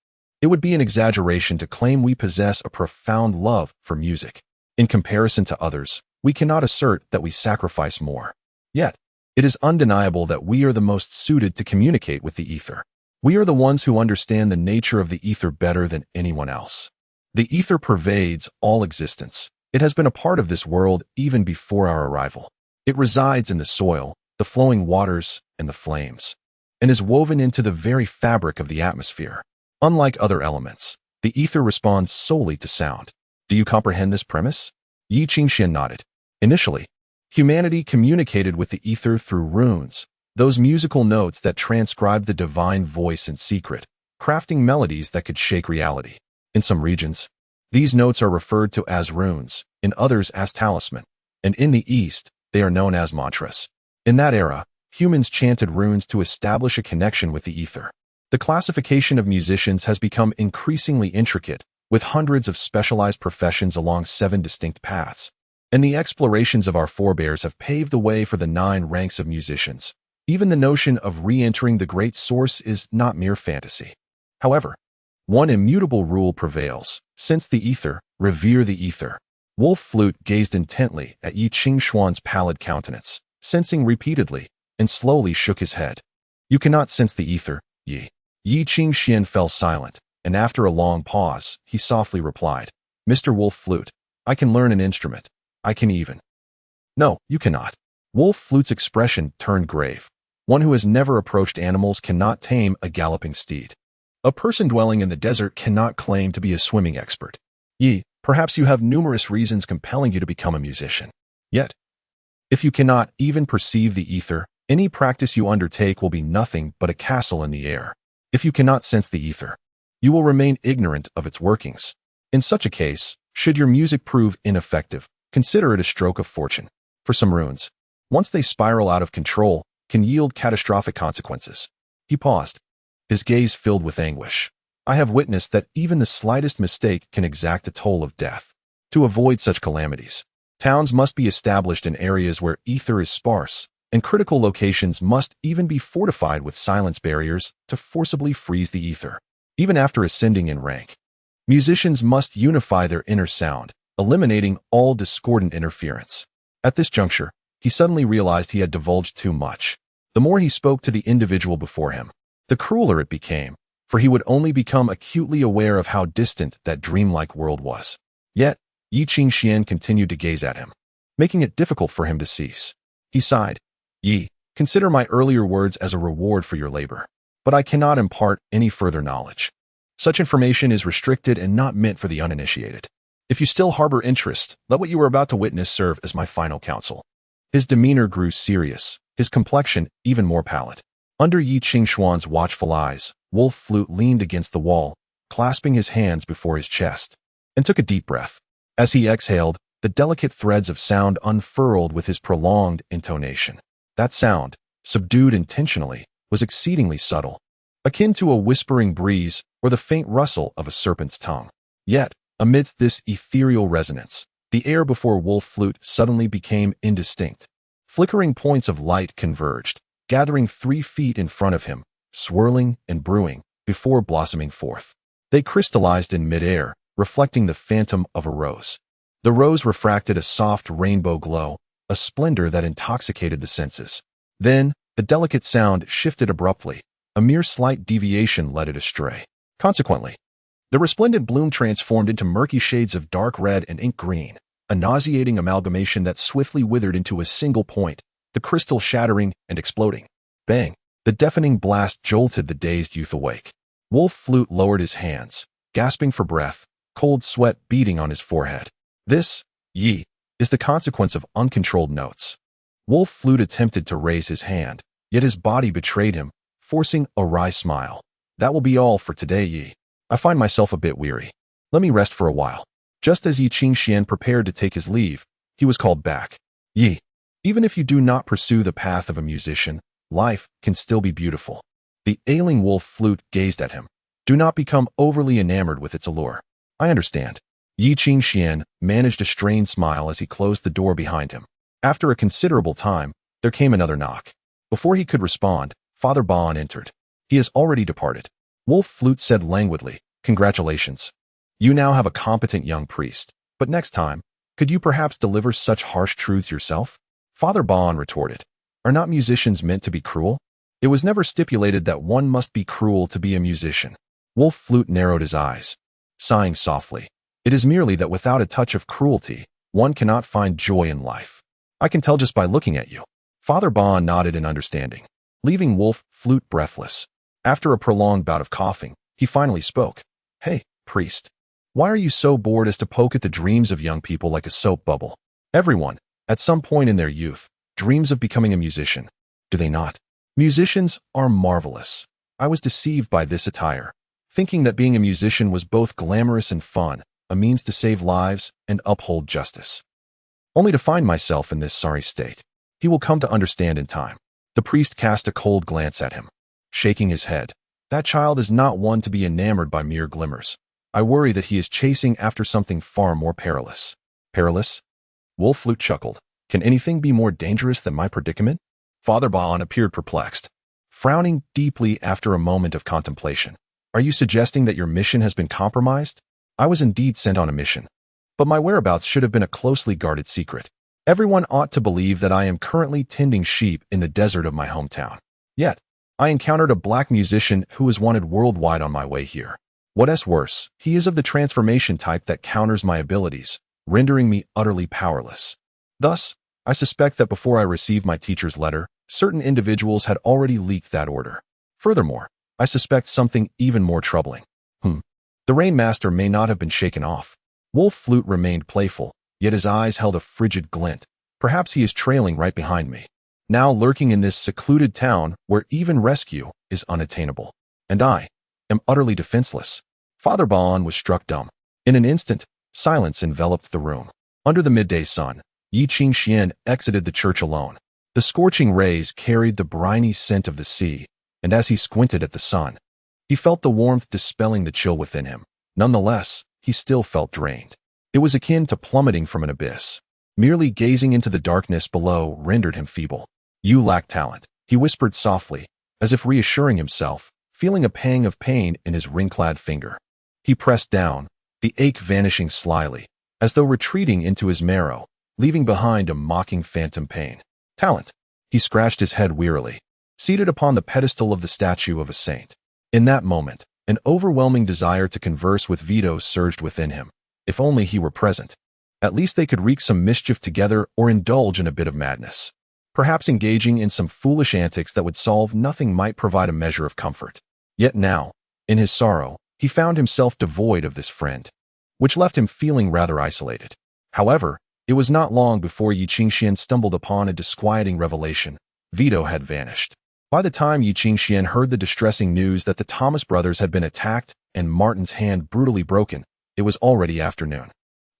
it would be an exaggeration to claim we possess a profound love for music. In comparison to others, we cannot assert that we sacrifice more. Yet, it is undeniable that we are the most suited to communicate with the ether. We are the ones who understand the nature of the ether better than anyone else. The ether pervades all existence. It has been a part of this world even before our arrival. It resides in the soil, the flowing waters, and the flames, and is woven into the very fabric of the atmosphere. Unlike other elements, the ether responds solely to sound. Do you comprehend this premise? Yi Qingxian nodded. Initially, humanity communicated with the ether through runes, those musical notes that transcribe the divine voice in secret. crafting melodies that could shake reality. In some regions, these notes are referred to as runes, in others as talisman, and in the East, they are known as mantras. In that era, humans chanted runes to establish a connection with the ether. The classification of musicians has become increasingly intricate, with hundreds of specialized professions along 7 distinct paths. And the explorations of our forebears have paved the way for the 9 ranks of musicians. Even the notion of re-entering the great source is not mere fantasy. However, one immutable rule prevails. Sense the ether, revere the ether. Wolf Flute gazed intently at Yi Qingshuan's pallid countenance, sensing repeatedly, and slowly shook his head. You cannot sense the ether, Yi. Yi Qingxian fell silent, and after a long pause, he softly replied, Mr. Wolf Flute, I can learn an instrument. I can even. No, you cannot. Wolf Flute's expression turned grave. One who has never approached animals cannot tame a galloping steed. A person dwelling in the desert cannot claim to be a swimming expert. Yi, perhaps you have numerous reasons compelling you to become a musician. Yet, if you cannot even perceive the ether, any practice you undertake will be nothing but a castle in the air. If you cannot sense the ether, you will remain ignorant of its workings. In such a case, should your music prove ineffective, consider it a stroke of fortune. For some runes, once they spiral out of control, can yield catastrophic consequences. He paused, his gaze filled with anguish. I have witnessed that even the slightest mistake can exact a toll of death. To avoid such calamities, towns must be established in areas where ether is sparse, and critical locations must even be fortified with silence barriers to forcibly freeze the ether. Even after ascending in rank, musicians must unify their inner sound, eliminating all discordant interference. At this juncture, he suddenly realized he had divulged too much. The more he spoke to the individual before him, the crueler it became, for he would only become acutely aware of how distant that dreamlike world was. Yet, Yi Qingxian continued to gaze at him, making it difficult for him to cease. He sighed. Yi, consider my earlier words as a reward for your labor, but I cannot impart any further knowledge. Such information is restricted and not meant for the uninitiated. If you still harbor interest, let what you are about to witness serve as my final counsel. His demeanor grew serious, his complexion even more pallid. Under Yi Qingshuan's watchful eyes, Wolf Flute leaned against the wall, clasping his hands before his chest, and took a deep breath. As he exhaled, the delicate threads of sound unfurled with his prolonged intonation. That sound, subdued intentionally, was exceedingly subtle, akin to a whispering breeze or the faint rustle of a serpent's tongue. Yet, amidst this ethereal resonance, the air before Wolf Flute suddenly became indistinct. Flickering points of light converged, gathering 3 feet in front of him, swirling and brewing, before blossoming forth. They crystallized in midair, reflecting the phantom of a rose. The rose refracted a soft rainbow glow, a splendor that intoxicated the senses. Then, the delicate sound shifted abruptly. A mere slight deviation led it astray. Consequently, the resplendent bloom transformed into murky shades of dark red and ink green, a nauseating amalgamation that swiftly withered into a single point, the crystal shattering and exploding. Bang! The deafening blast jolted the dazed youth awake. Wolf Flute lowered his hands, gasping for breath, cold sweat beading on his forehead. This, Yi, is the consequence of uncontrolled notes. Wolf Flute attempted to raise his hand, yet his body betrayed him, forcing a wry smile. That will be all for today, Yi. I find myself a bit weary. Let me rest for a while. Just as Yi Qingxian prepared to take his leave, he was called back. Yi, even if you do not pursue the path of a musician, life can still be beautiful. The ailing Wolf Flute gazed at him. Do not become overly enamored with its allure. I understand. Yi Qingxian managed a strained smile as he closed the door behind him. After a considerable time, there came another knock. Before he could respond, Father Bon entered. He has already departed. Wolf Flute said languidly, Congratulations. You now have a competent young priest. But next time, could you perhaps deliver such harsh truths yourself? Father Bon retorted. Are not musicians meant to be cruel? It was never stipulated that one must be cruel to be a musician. Wolf Flute narrowed his eyes, sighing softly. It is merely that without a touch of cruelty, one cannot find joy in life. I can tell just by looking at you. Father Bon nodded in understanding, leaving Wolf Flute breathless. After a prolonged bout of coughing, he finally spoke. Hey, priest. Why are you so bored as to poke at the dreams of young people like a soap bubble? Everyone, at some point in their youth, dreams of becoming a musician. Do they not? Musicians are marvelous. I was deceived by this attire. thinking that being a musician was both glamorous and fun, a means to save lives and uphold justice. Only to find myself in this sorry state. He will come to understand in time. The priest cast a cold glance at him, shaking his head. That child is not one to be enamored by mere glimmers. I worry that he is chasing after something far more perilous. Perilous? Wolf Flute chuckled. Can anything be more dangerous than my predicament? Father Baon appeared perplexed, frowning deeply after a moment of contemplation. Are you suggesting that your mission has been compromised? I was indeed sent on a mission, but my whereabouts should have been a closely guarded secret. Everyone ought to believe that I am currently tending sheep in the desert of my hometown. Yet, I encountered a black musician who was wanted worldwide on my way here. What's worse, he is of the transformation type that counters my abilities, rendering me utterly powerless. Thus, I suspect that before I received my teacher's letter, certain individuals had already leaked that order. Furthermore, I suspect something even more troubling. The Rainmaster may not have been shaken off. Wolf Flute remained playful, yet his eyes held a frigid glint. Perhaps he is trailing right behind me, now lurking in this secluded town where even rescue is unattainable. And I am utterly defenseless. Father Baon was struck dumb. In an instant, silence enveloped the room. Under the midday sun, Yi Qingxian exited the church alone. The scorching rays carried the briny scent of the sea, and as he squinted at the sun, he felt the warmth dispelling the chill within him. Nonetheless, he still felt drained. It was akin to plummeting from an abyss. Merely gazing into the darkness below rendered him feeble. You lack talent, he whispered softly, as if reassuring himself, feeling a pang of pain in his ring-clad finger. He pressed down, the ache vanishing slyly, as though retreating into his marrow, leaving behind a mocking phantom pain. Talent. He scratched his head wearily, seated upon the pedestal of the statue of a saint. In that moment, an overwhelming desire to converse with Vito surged within him. If only he were present. At least they could wreak some mischief together or indulge in a bit of madness. Perhaps engaging in some foolish antics that would solve nothing might provide a measure of comfort. Yet now, in his sorrow, he found himself devoid of this friend, which left him feeling rather isolated. However, it was not long before Yi Qingxian stumbled upon a disquieting revelation. Vito had vanished. By the time Yi Qingxian heard the distressing news that the Thomas brothers had been attacked and Martin's hand brutally broken, it was already afternoon.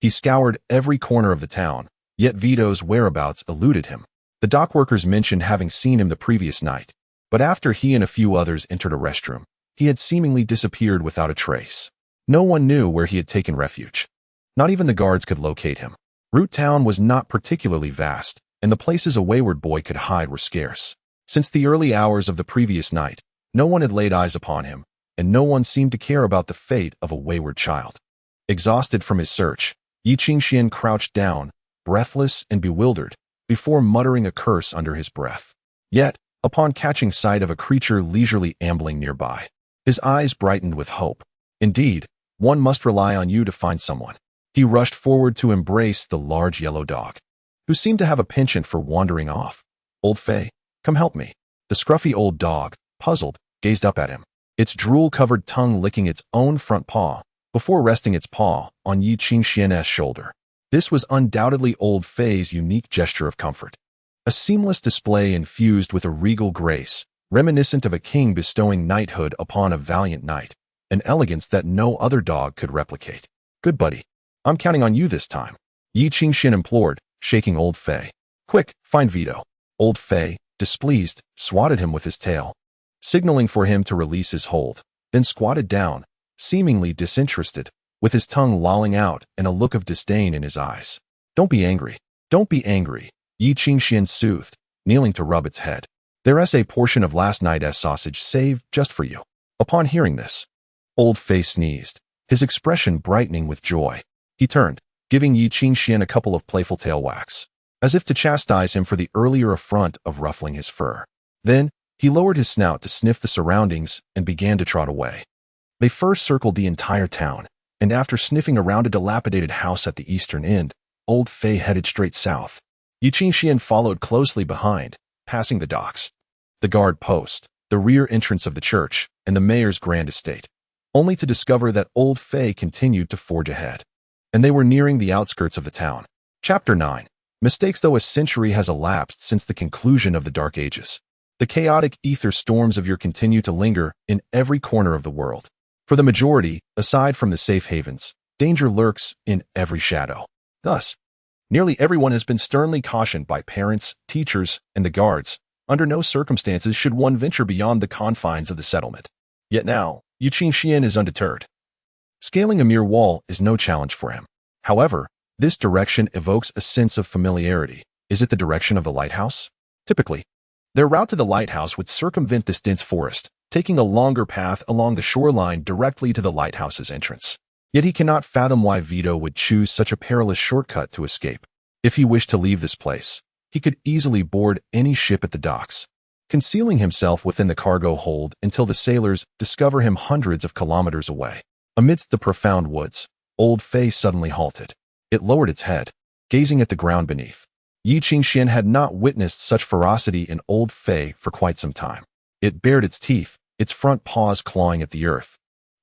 He scoured every corner of the town, yet Vito's whereabouts eluded him. The dockworkers mentioned having seen him the previous night, but after he and a few others entered a restroom, he had seemingly disappeared without a trace. No one knew where he had taken refuge. Not even the guards could locate him. Root Town was not particularly vast, and the places a wayward boy could hide were scarce. Since the early hours of the previous night, no one had laid eyes upon him, and no one seemed to care about the fate of a wayward child. Exhausted from his search, Yi Qingxian crouched down, breathless and bewildered, before muttering a curse under his breath. Yet, upon catching sight of a creature leisurely ambling nearby, his eyes brightened with hope. Indeed, one must rely on you to find someone. He rushed forward to embrace the large yellow dog, who seemed to have a penchant for wandering off. Old Fei, come help me. The scruffy old dog, puzzled, gazed up at him, its drool-covered tongue licking its own front paw, before resting its paw on Yi Qingxian's shoulder. This was undoubtedly old Fei's unique gesture of comfort. A seamless display infused with a regal grace, reminiscent of a king bestowing knighthood upon a valiant knight, an elegance that no other dog could replicate. Good buddy, I'm counting on you this time, Yi Qingxian implored, shaking old Fei. Quick, find Vito. Old Fei, displeased, swatted him with his tail, signaling for him to release his hold, then squatted down, seemingly disinterested, with his tongue lolling out and a look of disdain in his eyes. Don't be angry. Don't be angry, Yi Qingxian soothed, kneeling to rub its head. There's a portion of last night's sausage saved just for you. Upon hearing this, old Fei sneezed, his expression brightening with joy. He turned, giving Yi Qingxian a couple of playful tail whacks, as if to chastise him for the earlier affront of ruffling his fur. Then, he lowered his snout to sniff the surroundings and began to trot away. They first circled the entire town, and after sniffing around a dilapidated house at the eastern end, old Fei headed straight south. Yi Qingxian followed closely behind, passing the docks, the guard post, the rear entrance of the church, and the mayor's grand estate, only to discover that old Fei continued to forge ahead, and they were nearing the outskirts of the town. Chapter 9. Mistakes. Though a century has elapsed since the conclusion of the Dark Ages, the chaotic ether storms of yore continue to linger in every corner of the world. For the majority, aside from the safe havens, danger lurks in every shadow. Thus, nearly everyone has been sternly cautioned by parents, teachers, and the guards. Under no circumstances should one venture beyond the confines of the settlement. Yet now, Yu Qingxian is undeterred. Scaling a mere wall is no challenge for him. However, this direction evokes a sense of familiarity. Is it the direction of the lighthouse? Typically, their route to the lighthouse would circumvent this dense forest, taking a longer path along the shoreline directly to the lighthouse's entrance. Yet he cannot fathom why Vito would choose such a perilous shortcut to escape. If he wished to leave this place, he could easily board any ship at the docks, concealing himself within the cargo hold until the sailors discover him hundreds of kilometers away. Amidst the profound woods, Old Fei suddenly halted. It lowered its head, gazing at the ground beneath. Yi Qingxian had not witnessed such ferocity in Old Fei for quite some time. It bared its teeth, its front paws clawing at the earth,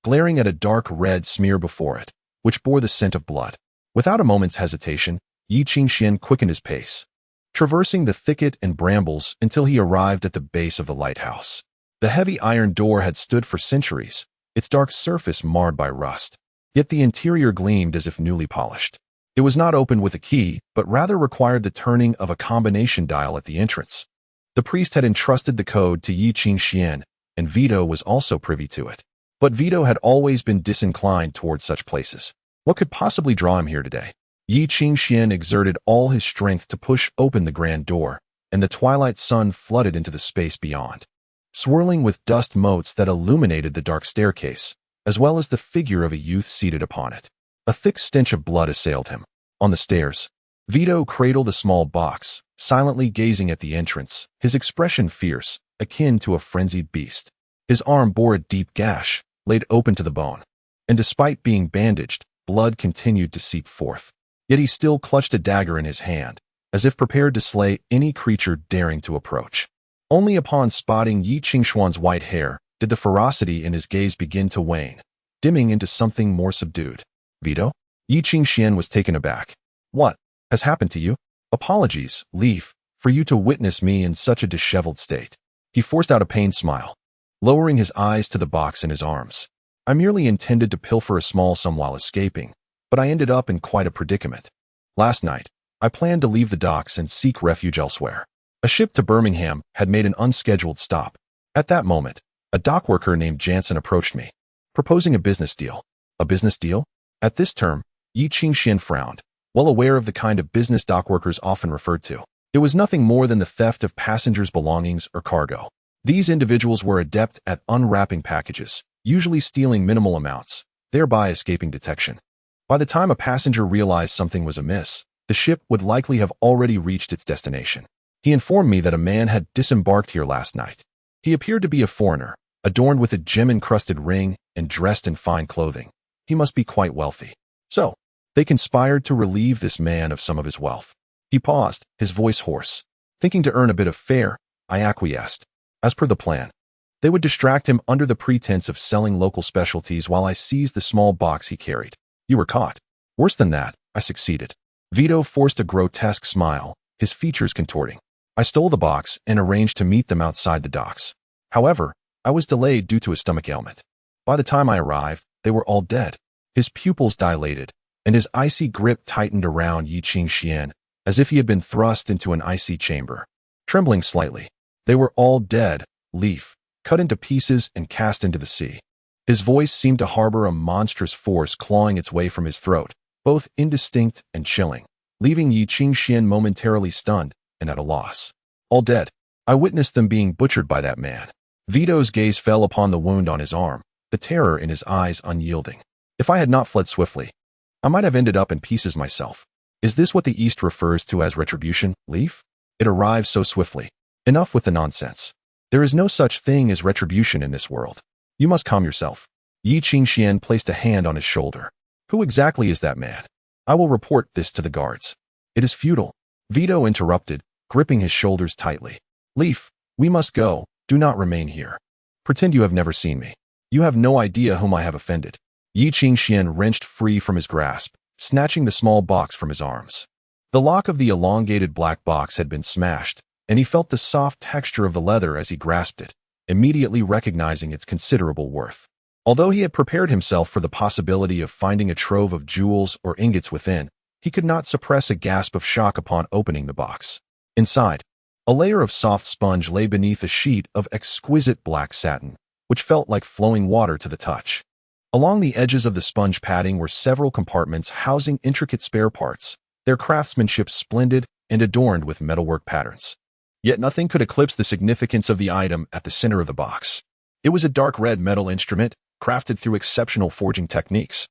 glaring at a dark red smear before it, which bore the scent of blood. Without a moment's hesitation, Yi Qingxian quickened his pace, traversing the thicket and brambles until he arrived at the base of the lighthouse. The heavy iron door had stood for centuries, its dark surface marred by rust. Yet the interior gleamed as if newly polished. It was not opened with a key, but rather required the turning of a combination dial at the entrance. The priest had entrusted the code to Yi Qingxian, and Vito was also privy to it. But Vito had always been disinclined towards such places. What could possibly draw him here today? Yi Qingxian exerted all his strength to push open the grand door, and the twilight sun flooded into the space beyond, swirling with dust motes that illuminated the dark staircase, as well as the figure of a youth seated upon it. A thick stench of blood assailed him. On the stairs, Vito cradled a small box, silently gazing at the entrance, his expression fierce, akin to a frenzied beast. His arm bore a deep gash, laid open to the bone, and despite being bandaged, blood continued to seep forth. Yet he still clutched a dagger in his hand, as if prepared to slay any creature daring to approach. Only upon spotting Yi Qingxuan's white hair did the ferocity in his gaze begin to wane, dimming into something more subdued. Vito? Yi Qingxian was taken aback. What has happened to you? Apologies, Leaf, for you to witness me in such a disheveled state. He forced out a pained smile, lowering his eyes to the box in his arms. I merely intended to pilfer a small sum while escaping, but I ended up in quite a predicament. Last night, I planned to leave the docks and seek refuge elsewhere. A ship to Birmingham had made an unscheduled stop. At that moment, a dockworker named Jansen approached me, proposing a business deal. A business deal? At this term, Yi Qingxian frowned, well aware of the kind of business dockworkers often referred to. It was nothing more than the theft of passengers' belongings or cargo. These individuals were adept at unwrapping packages, usually stealing minimal amounts, thereby escaping detection. By the time a passenger realized something was amiss, the ship would likely have already reached its destination. He informed me that a man had disembarked here last night. He appeared to be a foreigner, adorned with a gem-encrusted ring and dressed in fine clothing. He must be quite wealthy. So, they conspired to relieve this man of some of his wealth. He paused, his voice hoarse. Thinking to earn a bit of fare, I acquiesced. As per the plan, they would distract him under the pretense of selling local specialties while I seized the small box he carried. You were caught. Worse than that, I succeeded. Vito forced a grotesque smile, his features contorting. I stole the box and arranged to meet them outside the docks. However, I was delayed due to a stomach ailment. By the time I arrived, they were all dead. His pupils dilated, and his icy grip tightened around Yi Qingxian, as if he had been thrust into an icy chamber. Trembling slightly, they were all dead, Leaf, cut into pieces and cast into the sea. His voice seemed to harbor a monstrous force clawing its way from his throat, both indistinct and chilling, leaving Yi Qingxian momentarily stunned and at a loss. All dead. I witnessed them being butchered by that man. Vito's gaze fell upon the wound on his arm, the terror in his eyes unyielding. If I had not fled swiftly, I might have ended up in pieces myself. Is this what the East refers to as retribution, Leaf? It arrives so swiftly. Enough with the nonsense. There is no such thing as retribution in this world. You must calm yourself. Yi Qingxian placed a hand on his shoulder. Who exactly is that man? I will report this to the guards. It is futile. Vito interrupted, gripping his shoulders tightly. Leaf, we must go. Do not remain here. Pretend you have never seen me. You have no idea whom I have offended. Yi Qingxian wrenched free from his grasp, snatching the small box from his arms. The lock of the elongated black box had been smashed, and he felt the soft texture of the leather as he grasped it, immediately recognizing its considerable worth. Although he had prepared himself for the possibility of finding a trove of jewels or ingots within, he could not suppress a gasp of shock upon opening the box. Inside, a layer of soft sponge lay beneath a sheet of exquisite black satin, which felt like flowing water to the touch. Along the edges of the sponge padding were several compartments housing intricate spare parts, their craftsmanship splendid and adorned with metalwork patterns. Yet nothing could eclipse the significance of the item at the center of the box. It was a dark red metal instrument, crafted through exceptional forging techniques,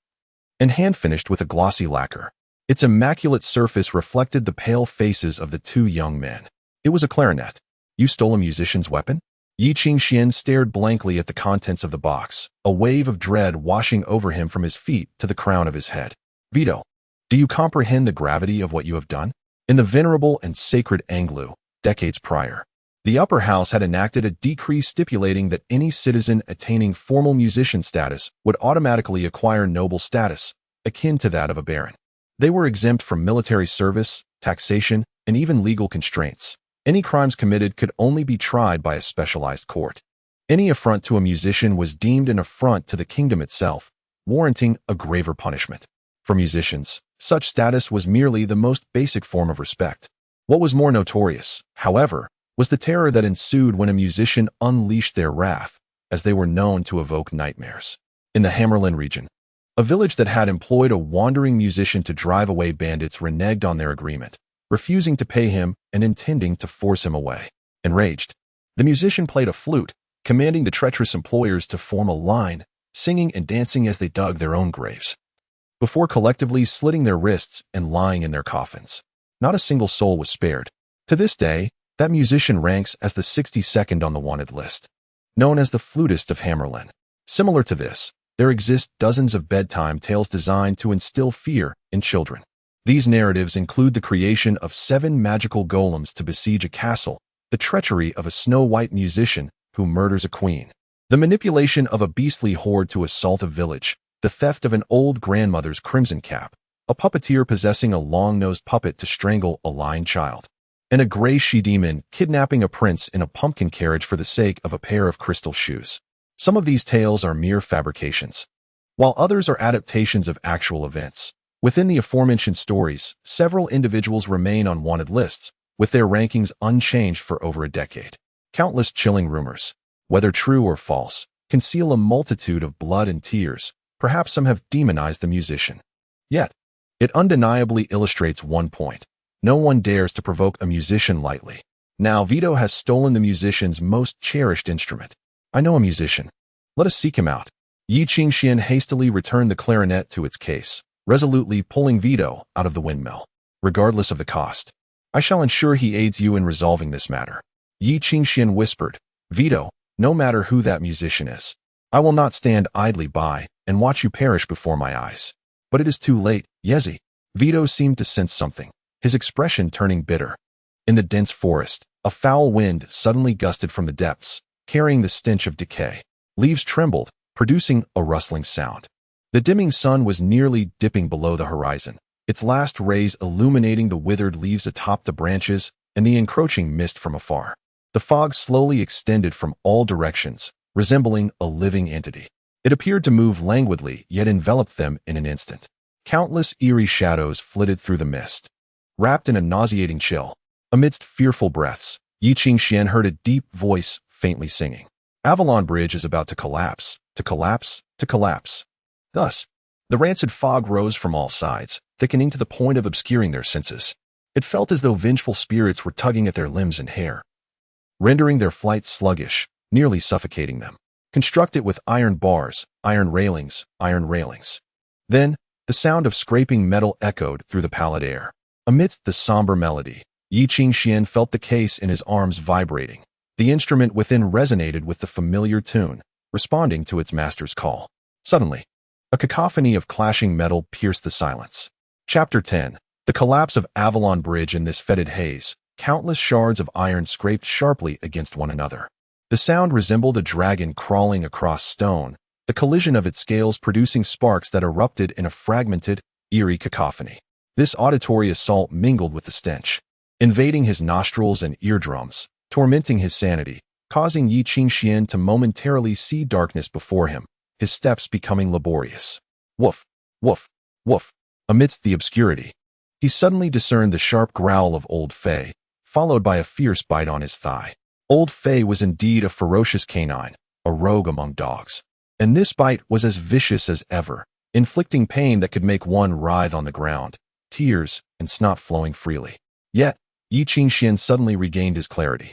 and hand-finished with a glossy lacquer. Its immaculate surface reflected the pale faces of the two young men. It was a clarinet. You stole a musician's weapon? Yi Qingxian stared blankly at the contents of the box, a wave of dread washing over him from his feet to the crown of his head. Vito, do you comprehend the gravity of what you have done? In the venerable and sacred Anglu, decades prior, the upper house had enacted a decree stipulating that any citizen attaining formal musician status would automatically acquire noble status, akin to that of a baron. They were exempt from military service, taxation, and even legal constraints. Any crimes committed could only be tried by a specialized court. Any affront to a musician was deemed an affront to the kingdom itself, warranting a graver punishment. For musicians, such status was merely the most basic form of respect. What was more notorious, however, was the terror that ensued when a musician unleashed their wrath, as they were known to evoke nightmares. In the Hammerlin region, a village that had employed a wandering musician to drive away bandits reneged on their agreement, refusing to pay him and intending to force him away. Enraged, the musician played a flute, commanding the treacherous employers to form a line, singing and dancing as they dug their own graves, before collectively slitting their wrists and lying in their coffins. Not a single soul was spared. To this day, that musician ranks as the 62nd on the wanted list, known as the flutist of Hammerlin. Similar to this, there exist dozens of bedtime tales designed to instill fear in children. These narratives include the creation of 7 magical golems to besiege a castle, the treachery of a snow-white musician who murders a queen, the manipulation of a beastly horde to assault a village, the theft of an old grandmother's crimson cap, a puppeteer possessing a long-nosed puppet to strangle a lying child, and a gray she-demon kidnapping a prince in a pumpkin carriage for the sake of a pair of crystal shoes. Some of these tales are mere fabrications, while others are adaptations of actual events. Within the aforementioned stories, several individuals remain on wanted lists, with their rankings unchanged for over a decade. Countless chilling rumors, whether true or false, conceal a multitude of blood and tears. Perhaps some have demonized the musician. Yet, it undeniably illustrates one point. No one dares to provoke a musician lightly. Now Vito has stolen the musician's most cherished instrument. I know a musician. Let us seek him out. Yi Qingxian hastily returned the clarinet to its case, resolutely pulling Vito out of the windmill. Regardless of the cost, I shall ensure he aids you in resolving this matter. Yi Qingxian whispered, Vito, no matter who that musician is, I will not stand idly by and watch you perish before my eyes. But it is too late, Yezi. Vito seemed to sense something, his expression turning bitter. In the dense forest, a foul wind suddenly gusted from the depths, carrying the stench of decay. Leaves trembled, producing a rustling sound. The dimming sun was nearly dipping below the horizon, its last rays illuminating the withered leaves atop the branches and the encroaching mist from afar. The fog slowly extended from all directions, resembling a living entity. It appeared to move languidly, yet enveloped them in an instant. Countless eerie shadows flitted through the mist, wrapped in a nauseating chill. Amidst fearful breaths, Yi Qingxian heard a deep voice faintly singing. Avalon Bridge is about to collapse, to collapse, to collapse. Thus, the rancid fog rose from all sides, thickening to the point of obscuring their senses. It felt as though vengeful spirits were tugging at their limbs and hair, rendering their flight sluggish, nearly suffocating them. Constructed with iron bars, iron railings, iron railings. Then, the sound of scraping metal echoed through the pallid air. Amidst the somber melody, Yi Qingxian felt the case in his arms vibrating. The instrument within resonated with the familiar tune, responding to its master's call. Suddenly, a cacophony of clashing metal pierced the silence. Chapter 10. The collapse of Avalon Bridge. In this fetid haze, countless shards of iron scraped sharply against one another. The sound resembled a dragon crawling across stone, the collision of its scales producing sparks that erupted in a fragmented, eerie cacophony. This auditory assault mingled with the stench, invading his nostrils and eardrums, tormenting his sanity, causing Yi Qingxian to momentarily see darkness before him, his steps becoming laborious. Woof, woof, woof. Amidst the obscurity, he suddenly discerned the sharp growl of Old Fei, followed by a fierce bite on his thigh. Old Fei was indeed a ferocious canine, a rogue among dogs. And this bite was as vicious as ever, inflicting pain that could make one writhe on the ground, tears and snot flowing freely. Yet, Yi Qingxian suddenly regained his clarity.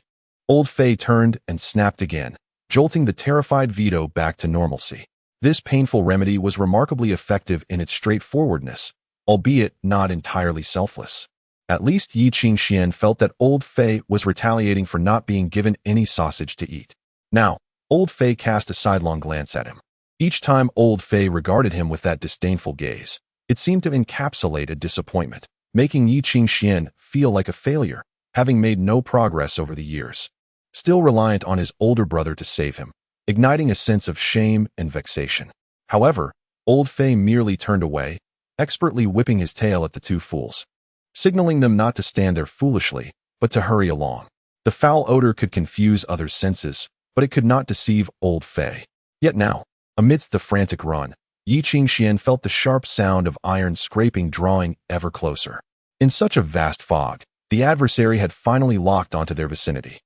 Old Fei turned and snapped again, jolting the terrified Vito back to normalcy. This painful remedy was remarkably effective in its straightforwardness, albeit not entirely selfless. At least Yi Qingxian felt that Old Fei was retaliating for not being given any sausage to eat. Now, Old Fei cast a sidelong glance at him. Each time Old Fei regarded him with that disdainful gaze, it seemed to encapsulate a disappointment, making Yi Qingxian feel like a failure, having made no progress over the years. Still reliant on his older brother to save him, igniting a sense of shame and vexation. However, Old Fei merely turned away, expertly whipping his tail at the two fools, signaling them not to stand there foolishly, but to hurry along. The foul odor could confuse others' senses, but it could not deceive Old Fei. Yet now, amidst the frantic run, Yi Qingxian felt the sharp sound of iron scraping drawing ever closer. In such a vast fog, the adversary had finally locked onto their vicinity.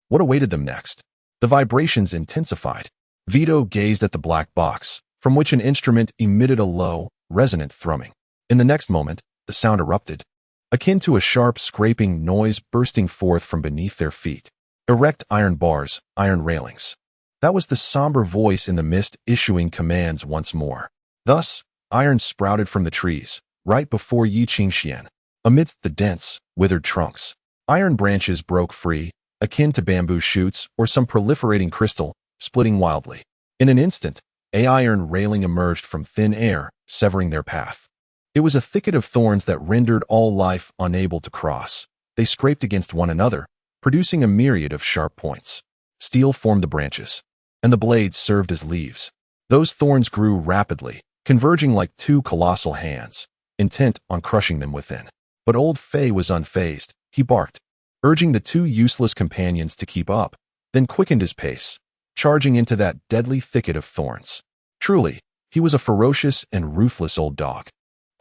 What awaited them next? The vibrations intensified. Vito gazed at the black box, from which an instrument emitted a low, resonant thrumming. In the next moment, the sound erupted, akin to a sharp scraping noise bursting forth from beneath their feet. Erect iron bars, iron railings. That was the somber voice in the mist issuing commands once more. Thus, iron sprouted from the trees, right before Yi Qingxian. Amidst the dense, withered trunks, iron branches broke free, akin to bamboo shoots or some proliferating crystal, splitting wildly. In an instant, an iron railing emerged from thin air, severing their path. It was a thicket of thorns that rendered all life unable to cross. They scraped against one another, producing a myriad of sharp points. Steel formed the branches, and the blades served as leaves. Those thorns grew rapidly, converging like two colossal hands, intent on crushing them within. But Old Fei was unfazed. He barked, urging the two useless companions to keep up, then quickened his pace, charging into that deadly thicket of thorns. Truly, he was a ferocious and ruthless old dog,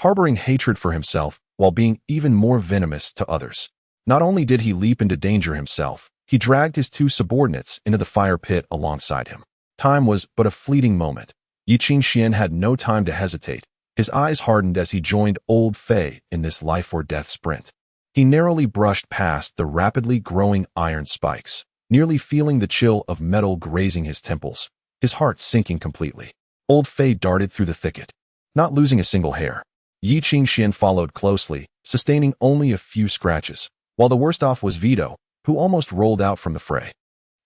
harboring hatred for himself while being even more venomous to others. Not only did he leap into danger himself, he dragged his two subordinates into the fire pit alongside him. Time was but a fleeting moment. Yi Qingxian had no time to hesitate. His eyes hardened as he joined Old Fei in this life-or-death sprint. He narrowly brushed past the rapidly growing iron spikes, nearly feeling the chill of metal grazing his temples, his heart sinking completely. Old Fei darted through the thicket, not losing a single hair. Yi Qingxian followed closely, sustaining only a few scratches, while the worst off was Vito, who almost rolled out from the fray.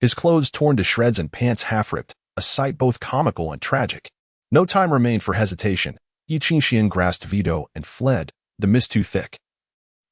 His clothes torn to shreds and pants half-ripped, a sight both comical and tragic. No time remained for hesitation. Yi Qingxian grasped Vito and fled, the mist too thick,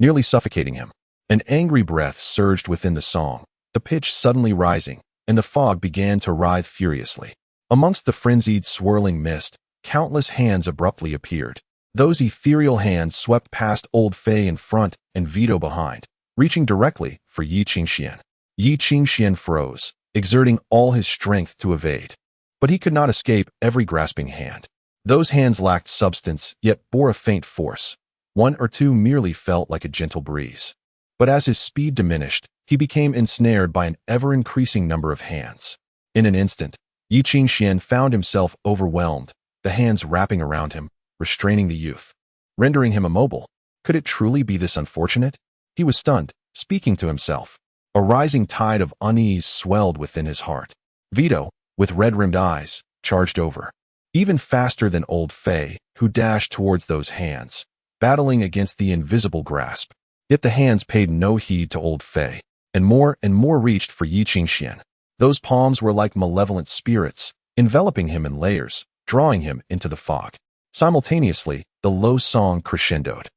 nearly suffocating him. An angry breath surged within the song, the pitch suddenly rising, and the fog began to writhe furiously. Amongst the frenzied, swirling mist, countless hands abruptly appeared. Those ethereal hands swept past Old Fei in front and Vito behind, reaching directly for Yi Qingxian. Yi Qingxian froze, exerting all his strength to evade. But he could not escape every grasping hand. Those hands lacked substance, yet bore a faint force. One or two merely felt like a gentle breeze. But as his speed diminished, he became ensnared by an ever-increasing number of hands. In an instant, Yi Qingxian found himself overwhelmed, the hands wrapping around him, restraining the youth, rendering him immobile. Could it truly be this unfortunate? He was stunned, speaking to himself. A rising tide of unease swelled within his heart. Vito, with red-rimmed eyes, charged over, even faster than Old Fei, who dashed towards those hands, battling against the invisible grasp. Yet the hands paid no heed to Old Fei, and more reached for Yi Qingxian. Those palms were like malevolent spirits, enveloping him in layers, drawing him into the fog. Simultaneously, the low song crescendoed.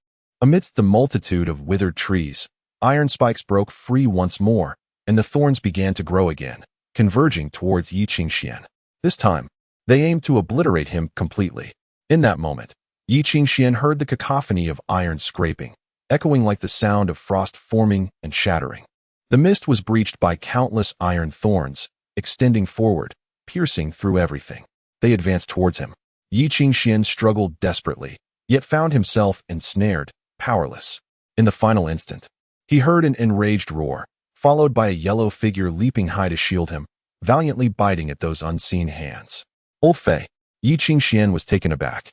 Amidst the multitude of withered trees, iron spikes broke free once more, and the thorns began to grow again, converging towards Yi Qingxian. This time, they aimed to obliterate him completely. In that moment, Yi Qingxian heard the cacophony of iron scraping, echoing like the sound of frost forming and shattering. The mist was breached by countless iron thorns, extending forward, piercing through everything. They advanced towards him. Yi Qingxian struggled desperately, yet found himself ensnared, powerless. In the final instant, he heard an enraged roar, followed by a yellow figure leaping high to shield him, valiantly biting at those unseen hands. Old Fei. Yi Qingxian was taken aback.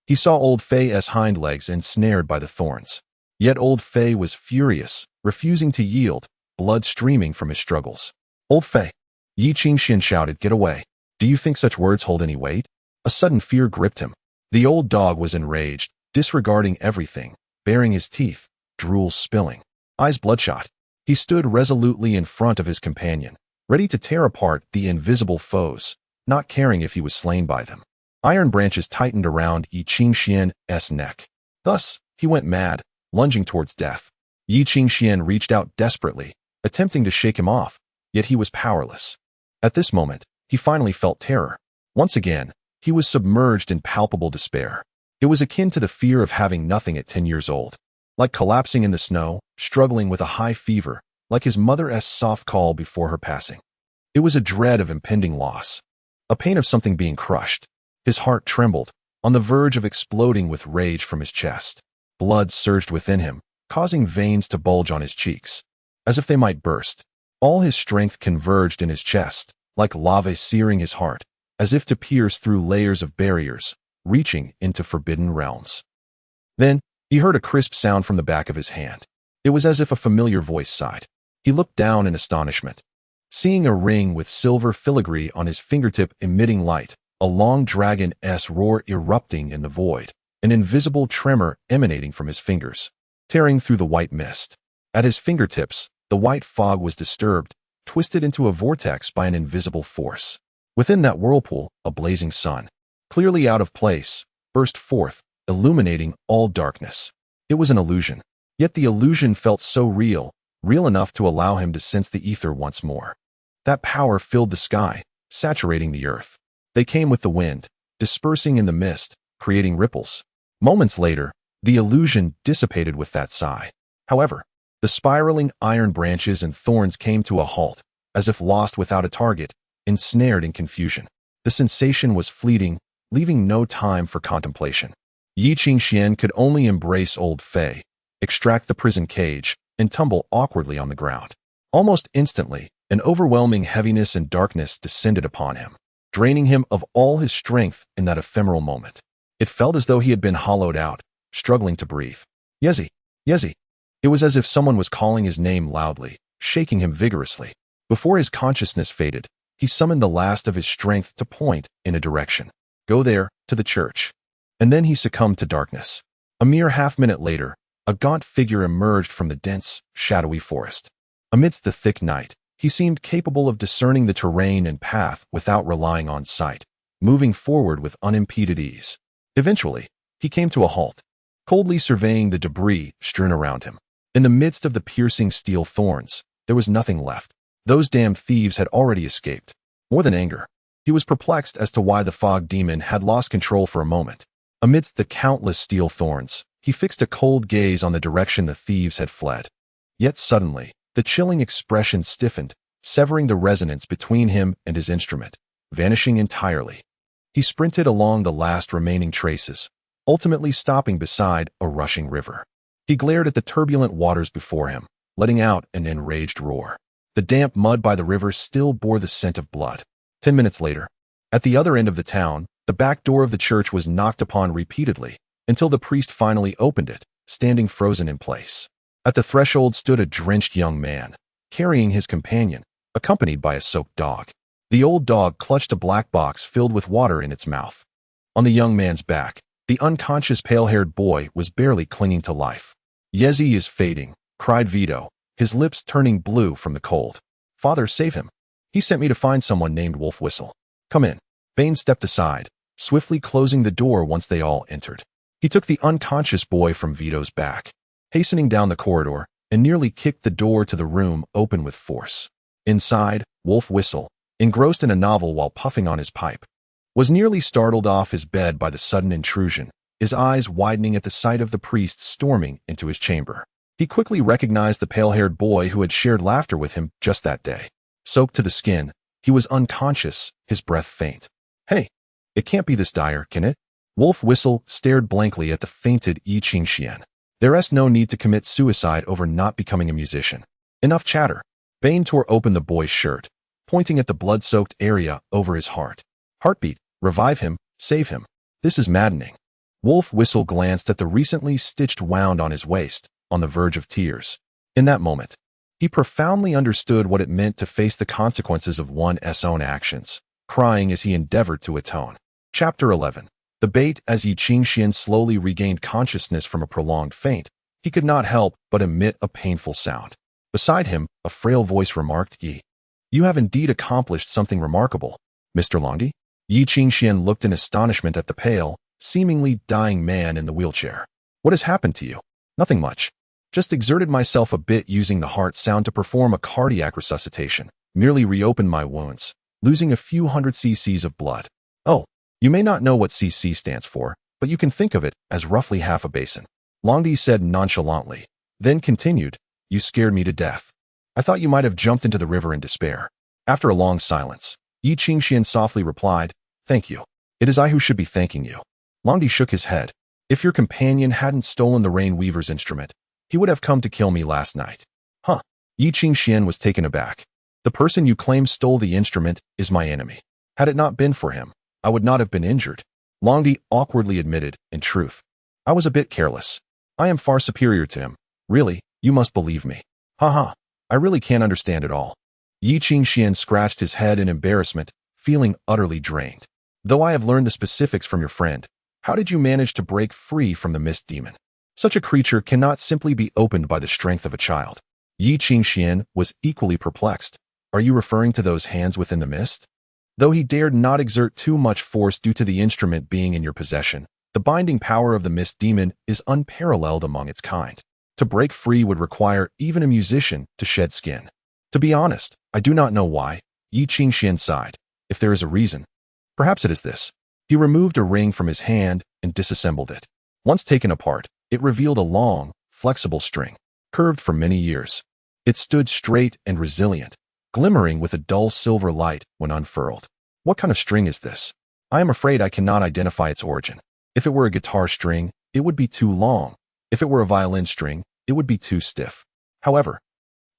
He saw Old Fei's hind legs ensnared by the thorns. Yet Old Fei was furious, refusing to yield, blood streaming from his struggles. Old Fei. Yi Qingxian shouted, "Get away. Do you think such words hold any weight?" A sudden fear gripped him. The old dog was enraged, disregarding everything, baring his teeth, drool spilling, eyes bloodshot. He stood resolutely in front of his companion, ready to tear apart the invisible foes, not caring if he was slain by them. Iron branches tightened around Yi Qingxian's neck. Thus, he went mad, lunging towards death. Yi Qingxian reached out desperately, attempting to shake him off, yet he was powerless. At this moment, he finally felt terror. Once again, he was submerged in palpable despair. It was akin to the fear of having nothing at 10 years old. Like collapsing in the snow, struggling with a high fever, like his mother's soft call before her passing. It was a dread of impending loss, a pain of something being crushed. His heart trembled, on the verge of exploding with rage from his chest. Blood surged within him, causing veins to bulge on his cheeks, as if they might burst. All his strength converged in his chest, like lava searing his heart, as if to pierce through layers of barriers, reaching into forbidden realms. Then, he heard a crisp sound from the back of his hand. It was as if a familiar voice sighed. He looked down in astonishment, seeing a ring with silver filigree on his fingertip emitting light, a long dragon's roar erupting in the void, an invisible tremor emanating from his fingers, tearing through the white mist. At his fingertips, the white fog was disturbed, twisted into a vortex by an invisible force. Within that whirlpool, a blazing sun, clearly out of place, burst forth, illuminating all darkness. It was an illusion, yet the illusion felt so real, real enough to allow him to sense the ether once more. That power filled the sky, saturating the earth. They came with the wind, dispersing in the mist, creating ripples. Moments later, the illusion dissipated with that sigh. However, the spiraling iron branches and thorns came to a halt, as if lost without a target, ensnared in confusion. The sensation was fleeting, leaving no time for contemplation. Yi Qingxian could only embrace Old Fei, extract the prison cage, and tumble awkwardly on the ground. Almost instantly, an overwhelming heaviness and darkness descended upon him, draining him of all his strength in that ephemeral moment. It felt as though he had been hollowed out, struggling to breathe. Yezi! Yezi! It was as if someone was calling his name loudly, shaking him vigorously. Before his consciousness faded, he summoned the last of his strength to point in a direction. Go there, to the church. And then he succumbed to darkness. A mere half-minute later, a gaunt figure emerged from the dense, shadowy forest. Amidst the thick night, he seemed capable of discerning the terrain and path without relying on sight, moving forward with unimpeded ease. Eventually, he came to a halt, coldly surveying the debris strewn around him. In the midst of the piercing steel thorns, there was nothing left. Those damned thieves had already escaped. More than anger, he was perplexed as to why the fog demon had lost control for a moment. Amidst the countless steel thorns, he fixed a cold gaze on the direction the thieves had fled. Yet suddenly, the chilling expression stiffened, severing the resonance between him and his instrument, vanishing entirely. He sprinted along the last remaining traces, ultimately stopping beside a rushing river. He glared at the turbulent waters before him, letting out an enraged roar. The damp mud by the river still bore the scent of blood. 10 minutes later, at the other end of the town, the back door of the church was knocked upon repeatedly, until the priest finally opened it, standing frozen in place. At the threshold stood a drenched young man, carrying his companion, accompanied by a soaked dog. The old dog clutched a black box filled with water in its mouth. On the young man's back, the unconscious pale-haired boy was barely clinging to life. Yezi is fading, cried Vito, his lips turning blue from the cold. Father, save him. He sent me to find someone named Wolf Whistle. Come in. Bane stepped aside, swiftly closing the door once they all entered. He took the unconscious boy from Vito's back, hastening down the corridor, and nearly kicked the door to the room open with force. Inside, Wolf Whistle, engrossed in a novel while puffing on his pipe, was nearly startled off his bed by the sudden intrusion, his eyes widening at the sight of the priest storming into his chamber. He quickly recognized the pale-haired boy who had shared laughter with him just that day. Soaked to the skin, he was unconscious, his breath faint. Hey, It can't be this dire, can it? Wolf Whistle stared blankly at the fainted Yi Qingxian. There's no need to commit suicide over not becoming a musician. Enough chatter. Bane tore open the boy's shirt, pointing at the blood-soaked area over his heart. Heartbeat. Revive him. Save him. This is maddening. Wolf Whistle glanced at the recently stitched wound on his waist, on the verge of tears. In that moment, he profoundly understood what it meant to face the consequences of one's own actions, crying as he endeavored to atone. Chapter 11. The bait. As Yi Qingxian slowly regained consciousness from a prolonged faint, he could not help but emit a painful sound. Beside him, a frail voice remarked, "Yi, you have indeed accomplished something remarkable, Mr. Longdi." Yi Qingxian looked in astonishment at the pale, seemingly dying man in the wheelchair. "What has happened to you?" "Nothing much. Just exerted myself a bit using the heart sound to perform a cardiac resuscitation. Merely reopened my wounds, losing a few hundred cc's of blood." "Oh, you may not know what cc stands for, but you can think of it as roughly half a basin," Longdi said nonchalantly, then continued, "You scared me to death. I thought you might have jumped into the river in despair." After a long silence, Yi Qingxian softly replied, "Thank you. It is I who should be thanking you." Longdi shook his head. "If your companion hadn't stolen the Rain Weaver's instrument, he would have come to kill me last night." "Huh?" Yi Qingxian was taken aback. "The person you claim stole the instrument is my enemy. Had it not been for him, I would not have been injured." Longdi awkwardly admitted, "In truth, I was a bit careless. I am far superior to him. Really, you must believe me." "Haha, I really can't understand it all." Yi Qingxian scratched his head in embarrassment, feeling utterly drained. "Though I have learned the specifics from your friend, how did you manage to break free from the mist demon? Such a creature cannot simply be opened by the strength of a child." Yi Qingxian was equally perplexed. "Are you referring to those hands within the mist?" Though he dared not exert too much force due to the instrument being in your possession, the binding power of the mist demon is unparalleled among its kind. To break free would require even a musician to shed skin. "To be honest, I do not know why," Yi Qingxian sighed. "If there is a reason, perhaps it is this." He removed a ring from his hand and disassembled it. Once taken apart, it revealed a long, flexible string, curved for many years. It stood straight and resilient, glimmering with a dull silver light when unfurled. "What kind of string is this?" "I am afraid I cannot identify its origin. If it were a guitar string, it would be too long. If it were a violin string, it would be too stiff." However,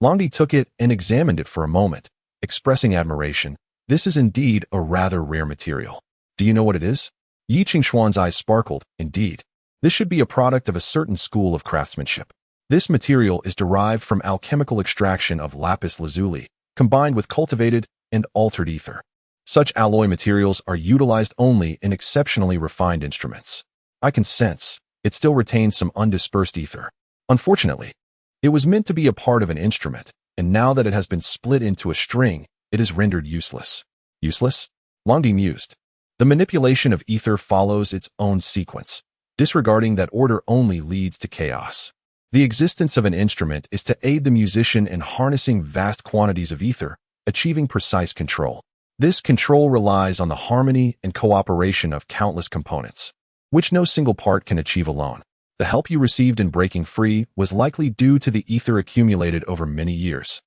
Longdi took it and examined it for a moment, expressing admiration. "This is indeed a rather rare material. Do you know what it is?" Yi Qingxuan's eyes sparkled. "Indeed. This should be a product of a certain school of craftsmanship. This material is derived from alchemical extraction of lapis lazuli, combined with cultivated and altered ether. Such alloy materials are utilized only in exceptionally refined instruments. I can sense it still retains some undispersed ether. Unfortunately, it was meant to be a part of an instrument, and now that it has been split into a string, it is rendered useless." "Useless?" Longdi mused. "The manipulation of ether follows its own sequence. Disregarding that order only leads to chaos. The existence of an instrument is to aid the musician in harnessing vast quantities of ether, achieving precise control. This control relies on the harmony and cooperation of countless components, which no single part can achieve alone. The help you received in breaking free was likely due to the ether accumulated over many years.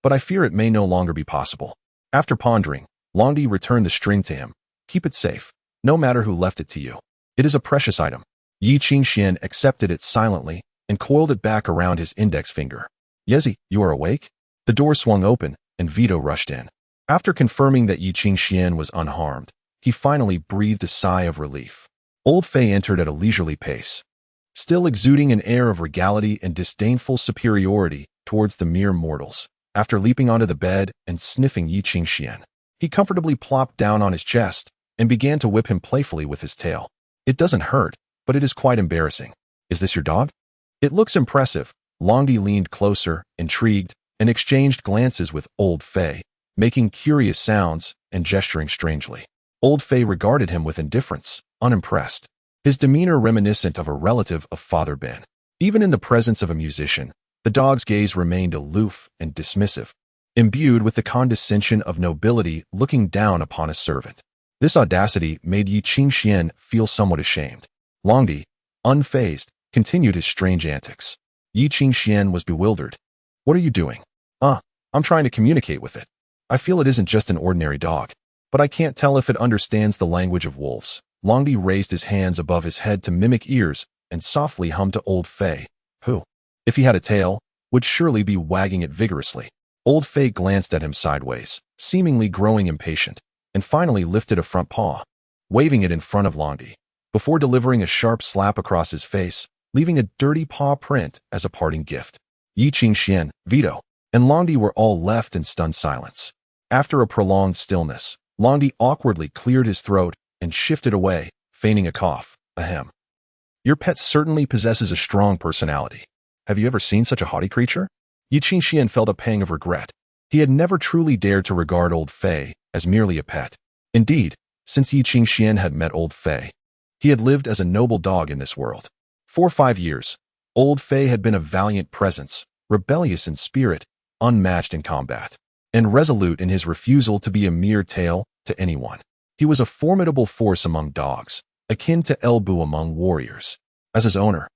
But I fear it may no longer be possible." After pondering, Longdi returned the string to him. "Keep it safe, no matter who left it to you. It is a precious item." Yi Qingxian accepted it silently and coiled it back around his index finger. "Yezi, you are awake?" The door swung open, and Vito rushed in. After confirming that Yi Qingxian was unharmed, he finally breathed a sigh of relief. Old Fei entered at a leisurely pace, still exuding an air of regality and disdainful superiority towards the mere mortals. After leaping onto the bed and sniffing Yi Qingxian, he comfortably plopped down on his chest and began to whip him playfully with his tail. "It doesn't hurt, but it is quite embarrassing. Is this your dog?" "It looks impressive." Longdi leaned closer, intrigued, and exchanged glances with Old Fei, making curious sounds and gesturing strangely. Old Fei regarded him with indifference, unimpressed, his demeanor reminiscent of a relative of Father Ben. Even in the presence of a musician, the dog's gaze remained aloof and dismissive, imbued with the condescension of nobility looking down upon a servant. This audacity made Yi Qingxian feel somewhat ashamed. Longdi, unfazed, continued his strange antics. Yi Qingxian was bewildered. "What are you doing?" I'm trying to communicate with it. I feel it isn't just an ordinary dog, but I can't tell if it understands the language of wolves. Longdi raised his hands above his head to mimic ears and softly hummed to Old Fei, who, if he had a tail, would surely be wagging it vigorously. Old Fei glanced at him sideways, seemingly growing impatient, and finally lifted a front paw, waving it in front of Longdi, before delivering a sharp slap across his face, leaving a dirty paw print as a parting gift. Yi Qingxian, Vito, and Longdi were all left in stunned silence. After a prolonged stillness, Longdi awkwardly cleared his throat and shifted away, feigning a cough. Ahem. Your pet certainly possesses a strong personality. Have you ever seen such a haughty creature? Yi Qingxian felt a pang of regret. He had never truly dared to regard Old Fei as merely a pet. Indeed, since Yi Qingxian had met Old Fei, he had lived as a noble dog in this world. For 5 years, Old Fei had been a valiant presence, rebellious in spirit, unmatched in combat, and resolute in his refusal to be a mere tail to anyone. He was a formidable force among dogs, akin to Elbu among warriors. As his owner,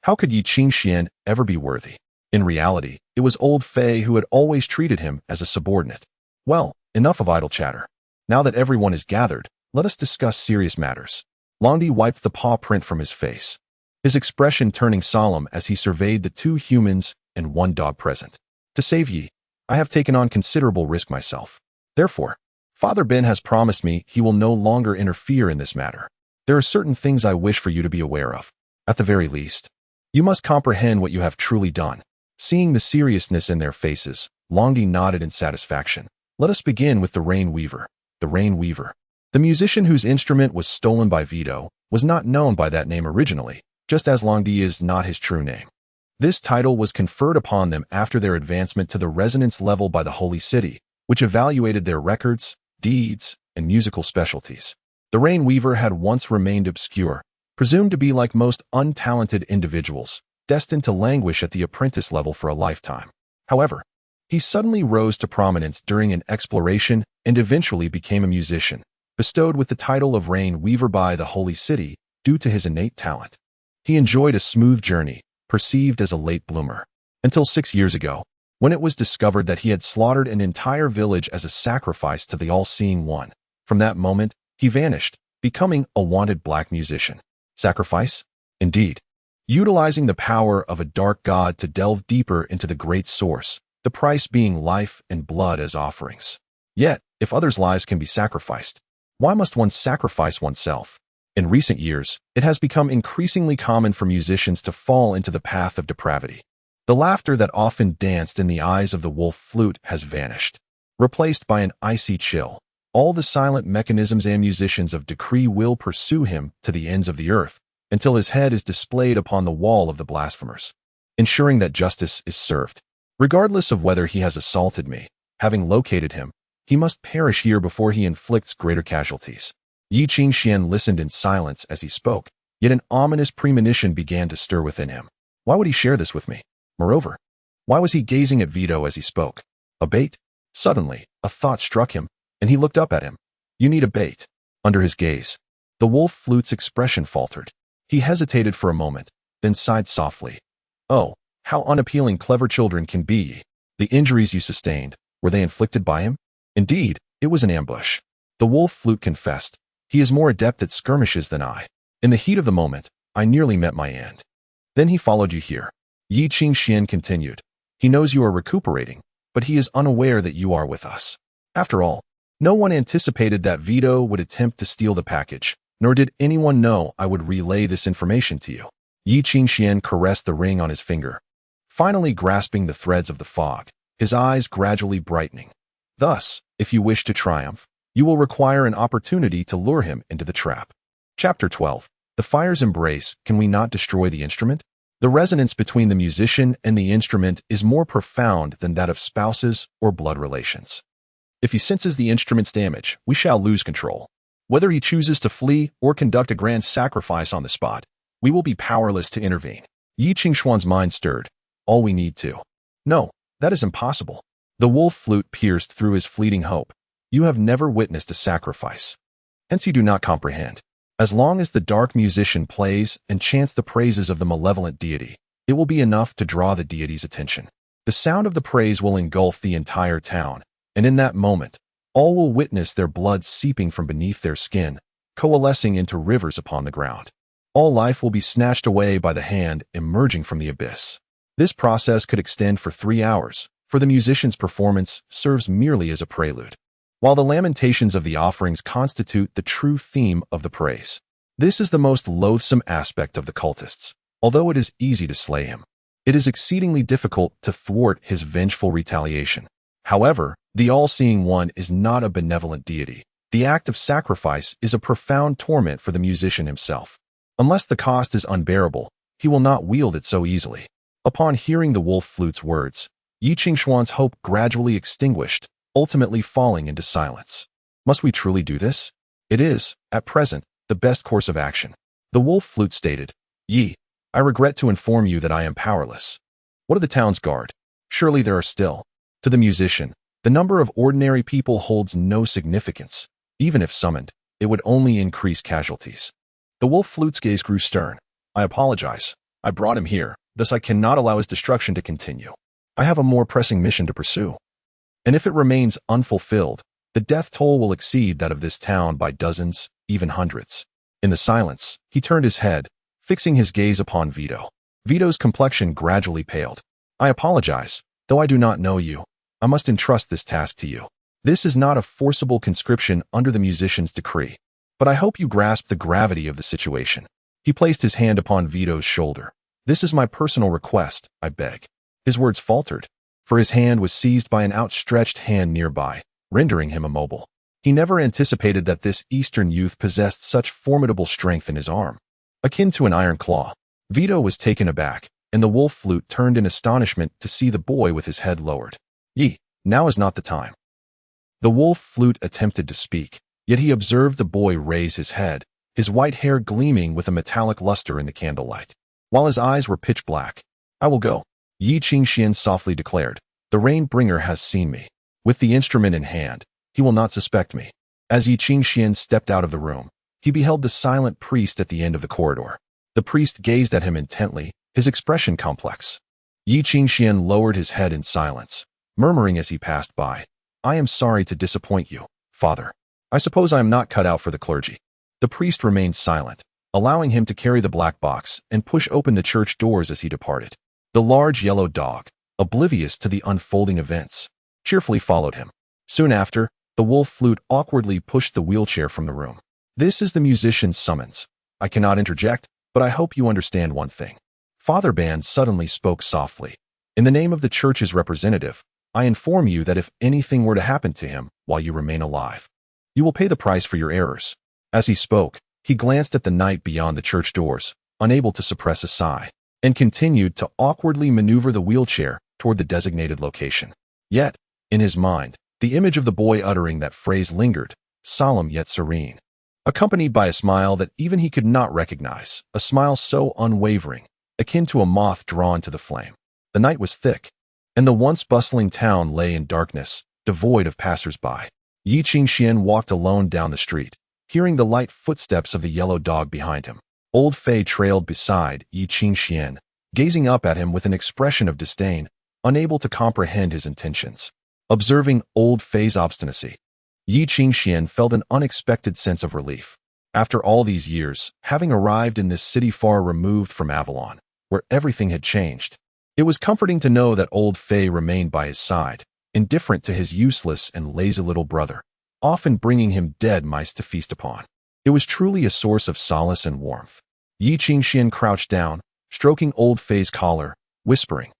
how could Yi Qingxian ever be worthy? In reality, it was Old Fei who had always treated him as a subordinate. Well, enough of idle chatter. Now that everyone is gathered, let us discuss serious matters. Longdi wiped the paw print from his face, his expression turning solemn as he surveyed the 2 humans and 1 dog present. To save Yi, I have taken on considerable risk myself. Therefore, Father Ben has promised me he will no longer interfere in this matter. There are certain things I wish for you to be aware of. At the very least, you must comprehend what you have truly done. Seeing the seriousness in their faces, Longdi nodded in satisfaction. Let us begin with the Rain Weaver. The Rain Weaver, the musician whose instrument was stolen by Vito, was not known by that name originally, just as Longdi is not his true name. This title was conferred upon them after their advancement to the resonance level by the Holy City, which evaluated their records, deeds, and musical specialties. The Rain Weaver had once remained obscure, presumed to be like most untalented individuals, destined to languish at the apprentice level for a lifetime. However, he suddenly rose to prominence during an exploration and eventually became a musician, bestowed with the title of Rain Weaver by the Holy City due to his innate talent. He enjoyed a smooth journey, perceived as a late bloomer, until 6 years ago, when it was discovered that he had slaughtered an entire village as a sacrifice to the all-seeing one. From that moment, he vanished, becoming a wanted black musician. Sacrifice? Indeed. Utilizing the power of a dark god to delve deeper into the great source, the price being life and blood as offerings. Yet, if others' lives can be sacrificed, why must one sacrifice oneself? In recent years, it has become increasingly common for musicians to fall into the path of depravity. The laughter that often danced in the eyes of the wolf flute has vanished, replaced by an icy chill. All the silent mechanisms and musicians of decree will pursue him to the ends of the earth, until his head is displayed upon the wall of the blasphemers, ensuring that justice is served. Regardless of whether he has assaulted me, having located him, he must perish here before he inflicts greater casualties. Yi Qingxian listened in silence as he spoke, yet an ominous premonition began to stir within him. Why would he share this with me? Moreover, why was he gazing at Vito as he spoke? A bait? Suddenly, a thought struck him, and he looked up at him. You need a bait. Under his gaze, the wolf flute's expression faltered. He hesitated for a moment, then sighed softly. Oh, how unappealing clever children can be. The injuries you sustained, were they inflicted by him? Indeed, it was an ambush. The wolf flute confessed. He is more adept at skirmishes than I. In the heat of the moment, I nearly met my end. Then he followed you here. Yi Qingxian continued. He knows you are recuperating, but he is unaware that you are with us. After all, no one anticipated that Vito would attempt to steal the package, nor did anyone know I would relay this information to you. Yi Qingxian caressed the ring on his finger, finally grasping the threads of the fog, his eyes gradually brightening. Thus, if you wish to triumph, you will require an opportunity to lure him into the trap. Chapter 12. The fire's embrace. Can we not destroy the instrument? The resonance between the musician and the instrument is more profound than that of spouses or blood relations. If he senses the instrument's damage, we shall lose control. Whether he chooses to flee or conduct a grand sacrifice on the spot, we will be powerless to intervene. Yi Qingxuan's mind stirred. All we need to. No, that is impossible. The wolf flute pierced through his fleeting hope. You have never witnessed a sacrifice. Hence you do not comprehend. As long as the dark musician plays and chants the praises of the malevolent deity, it will be enough to draw the deity's attention. The sound of the praise will engulf the entire town, and in that moment, All will witness their blood seeping from beneath their skin, coalescing into rivers upon the ground. All life will be snatched away by the hand emerging from the abyss. This process could extend for 3 hours, for the musician's performance serves merely as a prelude, while the lamentations of the offerings constitute the true theme of the praise. This is the most loathsome aspect of the cultists. Although it is easy to slay him, it is exceedingly difficult to thwart his vengeful retaliation. However, the all-seeing one is not a benevolent deity. The act of sacrifice is a profound torment for the musician himself. Unless the cost is unbearable, he will not wield it so easily. Upon hearing the wolf flute's words, Yi Qingshuan's hope gradually extinguished, ultimately falling into silence. Must we truly do this? It is, at present, the best course of action. The wolf flute stated, Yi, I regret to inform you that I am powerless. What of the town's guard? Surely there are still. To the musician, the number of ordinary people holds no significance. Even if summoned, it would only increase casualties. The wolf flute's gaze grew stern. I apologize. I brought him here, thus I cannot allow his destruction to continue. I have a more pressing mission to pursue. And if it remains unfulfilled, the death toll will exceed that of this town by dozens, even hundreds. In the silence, he turned his head, fixing his gaze upon Vito. Vito's complexion gradually paled. I apologize, though I do not know you. I must entrust this task to you. This is not a forcible conscription under the musician's decree, but I hope you grasp the gravity of the situation. He placed his hand upon Vito's shoulder. This is my personal request, I beg. His words faltered, for his hand was seized by an outstretched hand nearby, rendering him immobile. He never anticipated that this Eastern youth possessed such formidable strength in his arm. Akin to an iron claw, Vito was taken aback, and the wolf flute turned in astonishment to see the boy with his head lowered. Yi, now is not the time. The wolf flute attempted to speak, yet he observed the boy raise his head, his white hair gleaming with a metallic luster in the candlelight, while his eyes were pitch black. I will go, Yi Qingxian softly declared. The rain-bringer has seen me. With the instrument in hand, he will not suspect me. As Yi Qingxian stepped out of the room, he beheld the silent priest at the end of the corridor. The priest gazed at him intently, his expression complex. Yi Qingxian lowered his head in silence, murmuring as he passed by, I am sorry to disappoint you, Father. I suppose I am not cut out for the clergy. The priest remained silent, allowing him to carry the black box and push open the church doors as he departed. The large yellow dog, oblivious to the unfolding events, cheerfully followed him. Soon after, the wolf flute awkwardly pushed the wheelchair from the room. This is the musician's summons. I cannot interject, but I hope you understand one thing. Father Ban suddenly spoke softly. In the name of the church's representative, I inform you that if anything were to happen to him while you remain alive, you will pay the price for your errors. As he spoke, he glanced at the night beyond the church doors, unable to suppress a sigh, and continued to awkwardly maneuver the wheelchair toward the designated location. Yet, in his mind, the image of the boy uttering that phrase lingered, solemn yet serene, accompanied by a smile that even he could not recognize, a smile so unwavering, akin to a moth drawn to the flame. The night was thick, and the once bustling town lay in darkness, devoid of passers-by. Yi Qingxian walked alone down the street, hearing the light footsteps of the yellow dog behind him. Old Fei trailed beside Yi Qingxian, gazing up at him with an expression of disdain, unable to comprehend his intentions. Observing Old Fei's obstinacy, Yi Qingxian felt an unexpected sense of relief. After all these years, having arrived in this city far removed from Avalon, where everything had changed, it was comforting to know that Old Fei remained by his side, indifferent to his useless and lazy little brother, often bringing him dead mice to feast upon. It was truly a source of solace and warmth. Yi Qingxian crouched down, stroking Old Fei's collar, whispering,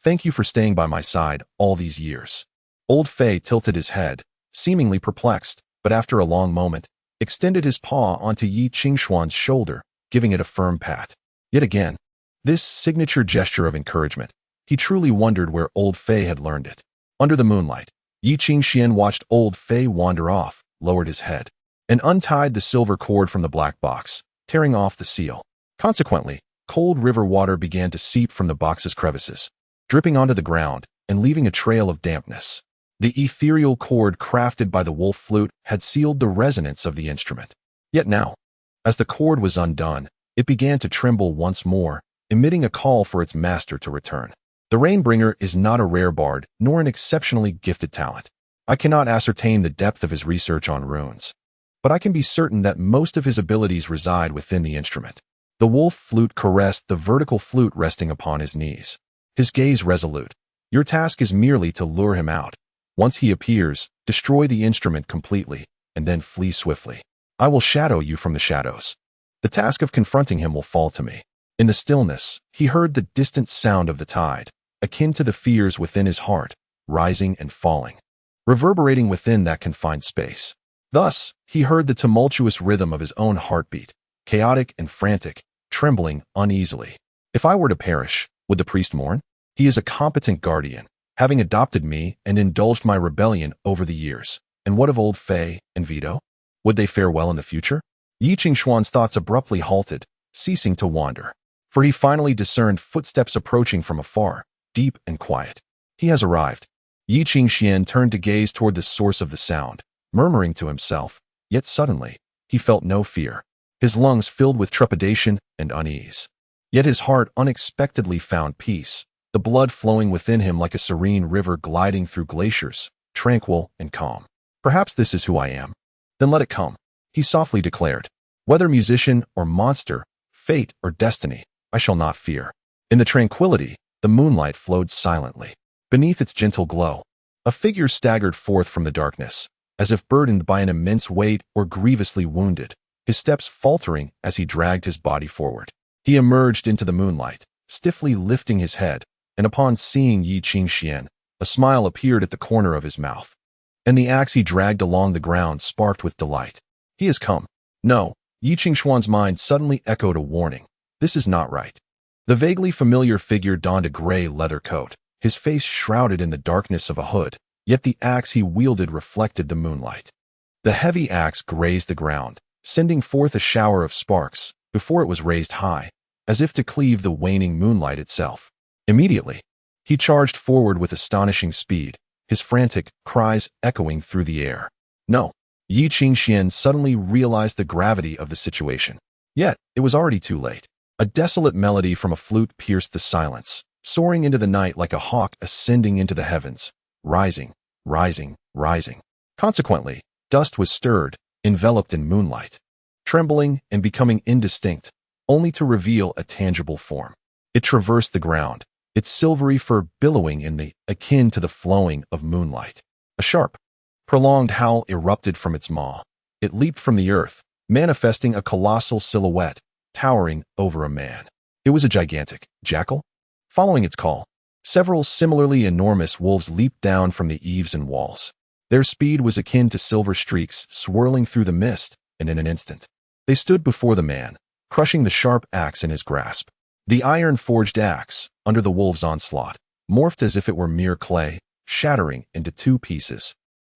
Thank you for staying by my side all these years. Old Fei tilted his head, seemingly perplexed, but after a long moment, extended his paw onto Yi Qingshuan's shoulder, giving it a firm pat. Yet again, this signature gesture of encouragement, he truly wondered where Old Fei had learned it. Under the moonlight, Yi Qingxian watched Old Fei wander off, lowered his head, and untied the silver cord from the black box, tearing off the seal. Consequently, cold river water began to seep from the box's crevices, dripping onto the ground and leaving a trail of dampness. The ethereal cord crafted by the wolf flute had sealed the resonance of the instrument. Yet now, as the cord was undone, it began to tremble once more, emitting a call for its master to return. The Rainbringer is not a rare bard, nor an exceptionally gifted talent. I cannot ascertain the depth of his research on runes, but I can be certain that most of his abilities reside within the instrument. The wolf flute caressed the vertical flute resting upon his knees. His gaze resolute. Your task is merely to lure him out. Once he appears, destroy the instrument completely, and then flee swiftly. I will shadow you from the shadows. The task of confronting him will fall to me. In the stillness, he heard the distant sound of the tide, akin to the fears within his heart, rising and falling, reverberating within that confined space. Thus, he heard the tumultuous rhythm of his own heartbeat, chaotic and frantic, trembling uneasily. If I were to perish, would the priest mourn? He is a competent guardian, having adopted me and indulged my rebellion over the years. And what of old Fei and Vito? Would they fare well in the future? Yi Qingshuan's thoughts abruptly halted, ceasing to wander, for he finally discerned footsteps approaching from afar, deep and quiet. He has arrived. Yi Qingxian turned to gaze toward the source of the sound, murmuring to himself, yet suddenly, he felt no fear. His lungs filled with trepidation and unease. Yet his heart unexpectedly found peace, the blood flowing within him like a serene river gliding through glaciers, tranquil and calm. Perhaps this is who I am. Then let it come, he softly declared. Whether musician or monster, fate or destiny, I shall not fear. In the tranquility, the moonlight flowed silently. Beneath its gentle glow, a figure staggered forth from the darkness, as if burdened by an immense weight or grievously wounded, his steps faltering as he dragged his body forward. He emerged into the moonlight, stiffly lifting his head, and upon seeing Yi Qingxian, a smile appeared at the corner of his mouth. And the axe he dragged along the ground sparked with delight. He has come. No, Yi Qingshuan's mind suddenly echoed a warning. This is not right. The vaguely familiar figure donned a gray leather coat, his face shrouded in the darkness of a hood, yet the axe he wielded reflected the moonlight. The heavy axe grazed the ground, sending forth a shower of sparks, before it was raised high, as if to cleave the waning moonlight itself. Immediately, he charged forward with astonishing speed, his frantic cries echoing through the air. No, Yi Qingxian suddenly realized the gravity of the situation. Yet, it was already too late. A desolate melody from a flute pierced the silence, soaring into the night like a hawk ascending into the heavens, rising, rising, rising. Consequently, dust was stirred, enveloped in moonlight, trembling and becoming indistinct, only to reveal a tangible form. It traversed the ground, its silvery fur billowing in the akin to the flowing of moonlight. A sharp, prolonged howl erupted from its maw. It leaped from the earth, manifesting a colossal silhouette, towering over a man. It was a gigantic jackal. Following its call, several similarly enormous wolves leaped down from the eaves and walls. Their speed was akin to silver streaks swirling through the mist, and in an instant, they stood before the man, crushing the sharp axe in his grasp. The iron-forged axe, under the wolves' onslaught, morphed as if it were mere clay, shattering into two pieces,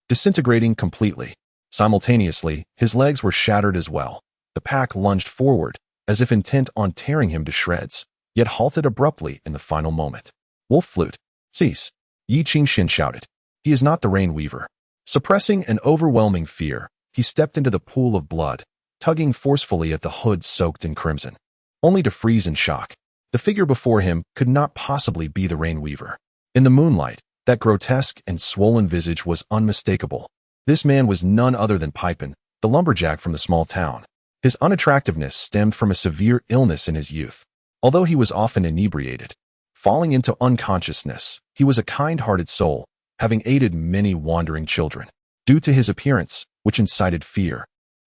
disintegrating completely. Simultaneously, his legs were shattered as well. The pack lunged forward, as if intent on tearing him to shreds, yet halted abruptly in the final moment. Wolf flute, cease, Yi Qingxian shouted. He is not the Rain Weaver. Suppressing an overwhelming fear, he stepped into the pool of blood, tugging forcefully at the hood soaked in crimson, only to freeze in shock. The figure before him could not possibly be the Rain Weaver. In the moonlight, that grotesque and swollen visage was unmistakable. This man was none other than Pipin, the lumberjack from the small town. His unattractiveness stemmed from a severe illness in his youth. Although he was often inebriated, falling into unconsciousness, he was a kind-hearted soul, having aided many wandering children. Due to his appearance, which incited fear,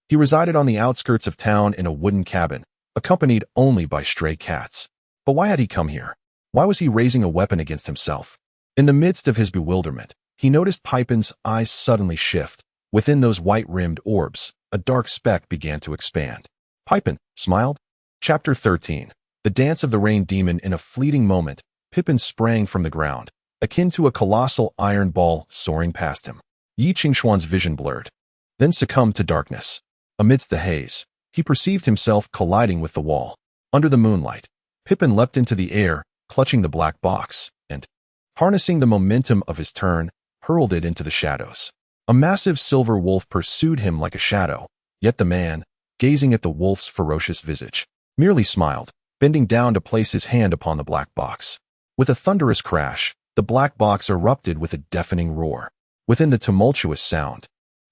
he resided on the outskirts of town in a wooden cabin, accompanied only by stray cats. But why had he come here? Why was he raising a weapon against himself? In the midst of his bewilderment, he noticed Pipin's eyes suddenly shift. Within those white-rimmed orbs, a dark speck began to expand. Pipin smiled. Chapter 13. The Dance of the Rain Demon. In a fleeting moment, Pipin sprang from the ground, akin to a colossal iron ball soaring past him. Yi Qingshuan's vision blurred, then succumbed to darkness. Amidst the haze, he perceived himself colliding with the wall. Under the moonlight, Pipin leapt into the air, clutching the black box, and, harnessing the momentum of his turn, hurled it into the shadows. A massive silver wolf pursued him like a shadow, yet the man, gazing at the wolf's ferocious visage, merely smiled, bending down to place his hand upon the black box. With a thunderous crash, the black box erupted with a deafening roar. within the tumultuous sound.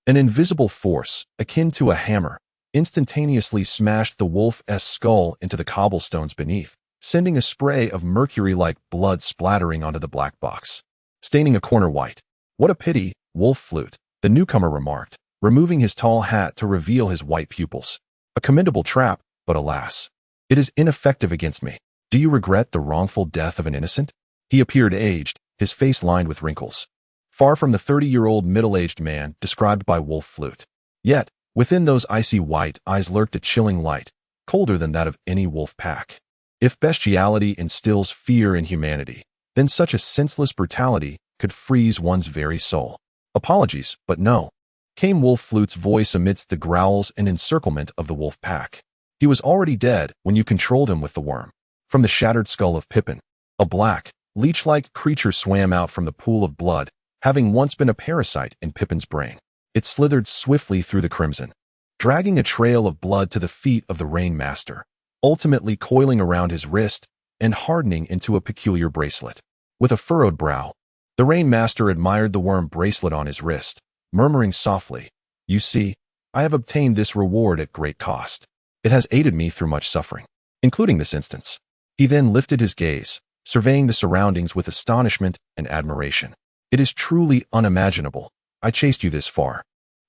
An invisible force, akin to a hammer, instantaneously smashed the wolf's skull into the cobblestones beneath, sending a spray of mercury-like blood splattering onto the black box, staining a corner white. "What a pity, wolf flute," the newcomer remarked, removing his tall hat to reveal his white pupils. "A commendable trap, but alas, it is ineffective against me. Do you regret the wrongful death of an innocent?" He appeared aged, his face lined with wrinkles, far from the 30-year-old middle-aged man described by Wolf Flute. Yet, within those icy white eyes lurked a chilling light, colder than that of any wolf pack. If bestiality instills fear in humanity, then such a senseless brutality could freeze one's very soul. "Apologies, but no," came Wolf Flute's voice amidst the growls and encirclement of the wolf pack. "He was already dead when you controlled him with the worm." From the shattered skull of Pippin, a black, leech-like creature swam out from the pool of blood, having once been a parasite in Pippin's brain. It slithered swiftly through the crimson, dragging a trail of blood to the feet of the Rain Master, ultimately coiling around his wrist and hardening into a peculiar bracelet. With a furrowed brow, the Rain Master admired the worm bracelet on his wrist, murmuring softly, "You see, I have obtained this reward at great cost. It has aided me through much suffering, including this instance." He then lifted his gaze, surveying the surroundings with astonishment and admiration. "It is truly unimaginable. I chased you this far,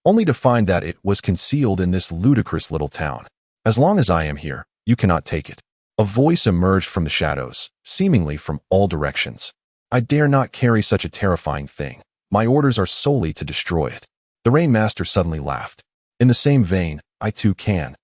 only to find that it was concealed in this ludicrous little town. As long as I am here, you cannot take it." A voice emerged from the shadows, seemingly from all directions. "I dare not carry such a terrifying thing. My orders are solely to destroy it." The Rain Master suddenly laughed. "In the same vein, I too can."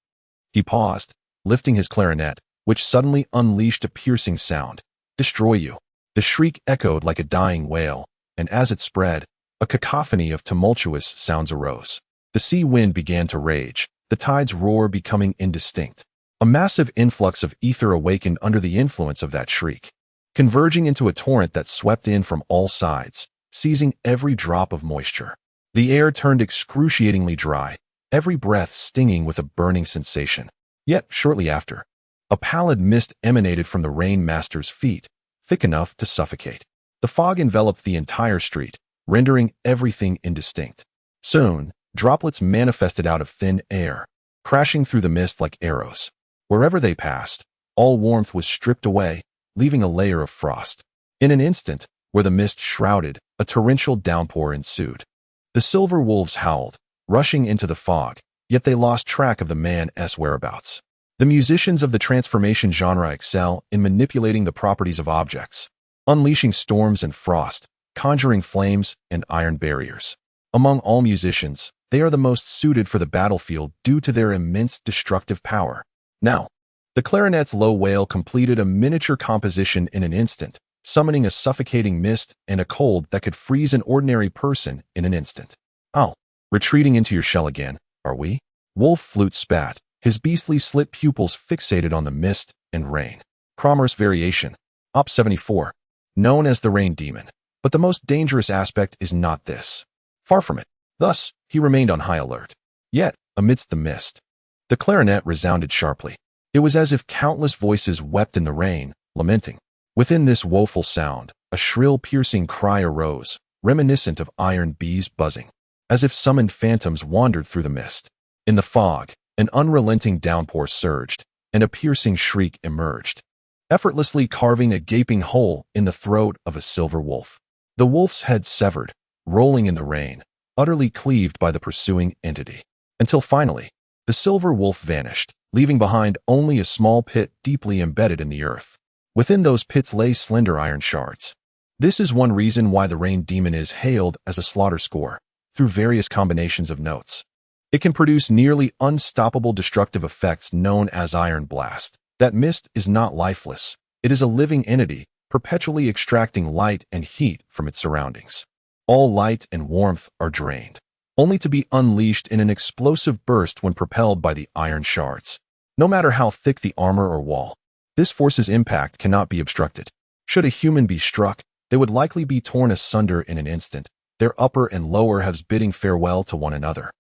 He paused, lifting his clarinet, which suddenly unleashed a piercing sound. "Destroy you." The shriek echoed like a dying wail, and as it spread, a cacophony of tumultuous sounds arose. The sea wind began to rage, the tide's roar becoming indistinct. A massive influx of ether awakened under the influence of that shriek, converging into a torrent that swept in from all sides, seizing every drop of moisture. The air turned excruciatingly dry, every breath stinging with a burning sensation. Yet, shortly after, a pallid mist emanated from the Rain Master's feet, thick enough to suffocate. The fog enveloped the entire street, rendering everything indistinct. Soon, droplets manifested out of thin air, crashing through the mist like arrows. Wherever they passed, all warmth was stripped away, leaving a layer of frost. In an instant, where the mist shrouded, a torrential downpour ensued. The silver wolves howled, rushing into the fog, yet they lost track of the man's whereabouts. The musicians of the transformation genre excel in manipulating the properties of objects, unleashing storms and frost, conjuring flames and iron barriers. Among all musicians, they are the most suited for the battlefield due to their immense destructive power. Now, the clarinet's low wail completed a miniature composition in an instant, summoning a suffocating mist and a cold that could freeze an ordinary person in an instant. "Oh, retreating into your shell again, are we?" Wolf Flute spat, his beastly slit pupils fixated on the mist and rain. Cromer's variation, Op. 74, known as the Rain Demon. But the most dangerous aspect is not this. Far from it. Thus, he remained on high alert. Yet, amidst the mist, the clarinet resounded sharply. It was as if countless voices wept in the rain, lamenting. Within this woeful sound, a shrill piercing cry arose, reminiscent of iron bees buzzing, as if summoned phantoms wandered through the mist. In the fog, an unrelenting downpour surged, and a piercing shriek emerged, effortlessly carving a gaping hole in the throat of a silver wolf. The wolf's head severed, rolling in the rain, utterly cleaved by the pursuing entity. Until finally, the silver wolf vanished, leaving behind only a small pit deeply embedded in the earth. Within those pits lay slender iron shards. This is one reason why the Rain Demon is hailed as a slaughter score, through various combinations of notes. It can produce nearly unstoppable destructive effects known as Iron Blast. That mist is not lifeless. It is a living entity, perpetually extracting light and heat from its surroundings. All light and warmth are drained, only to be unleashed in an explosive burst when propelled by the iron shards. No matter how thick the armor or wall, this force's impact cannot be obstructed. Should a human be struck, they would likely be torn asunder in an instant, their upper and lower halves bidding farewell to one another,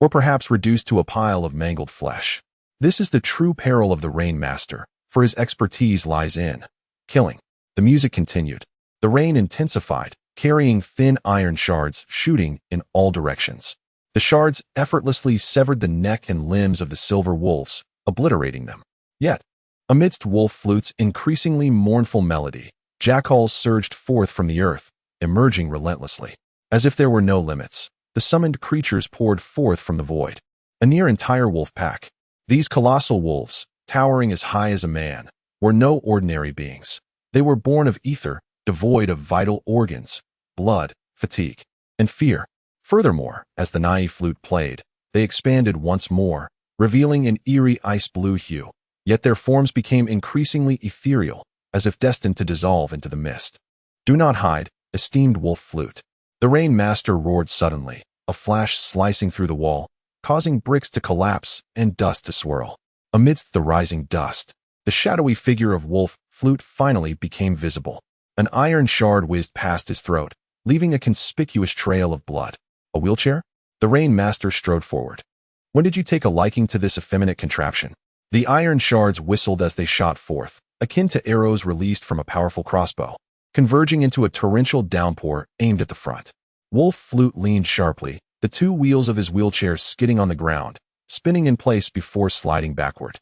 or perhaps reduced to a pile of mangled flesh. This is the true peril of the Rain Master, for his expertise lies in killing. The music continued. The rain intensified, carrying thin iron shards shooting in all directions. The shards effortlessly severed the neck and limbs of the silver wolves, obliterating them. Yet, amidst wolf flute's increasingly mournful melody, jackals surged forth from the earth, emerging relentlessly. As if there were no limits, the summoned creatures poured forth from the void. A near entire wolf pack. These colossal wolves, towering as high as a man, were no ordinary beings. They were born of ether, devoid of vital organs, blood, fatigue, and fear. Furthermore, as the naive flute played, they expanded once more, revealing an eerie ice-blue hue. Yet their forms became increasingly ethereal, as if destined to dissolve into the mist. Do not hide, esteemed wolf flute. The Rain Master roared suddenly, a flash slicing through the wall, causing bricks to collapse and dust to swirl. Amidst the rising dust, the shadowy figure of wolf flute finally became visible. An iron shard whizzed past his throat, leaving a conspicuous trail of blood. A wheelchair? The Rain Master strode forward. When did you take a liking to this effeminate contraption? The iron shards whistled as they shot forth, akin to arrows released from a powerful crossbow, converging into a torrential downpour aimed at the front. Wolf Flute leaned sharply, the two wheels of his wheelchair skidding on the ground, spinning in place before sliding backward.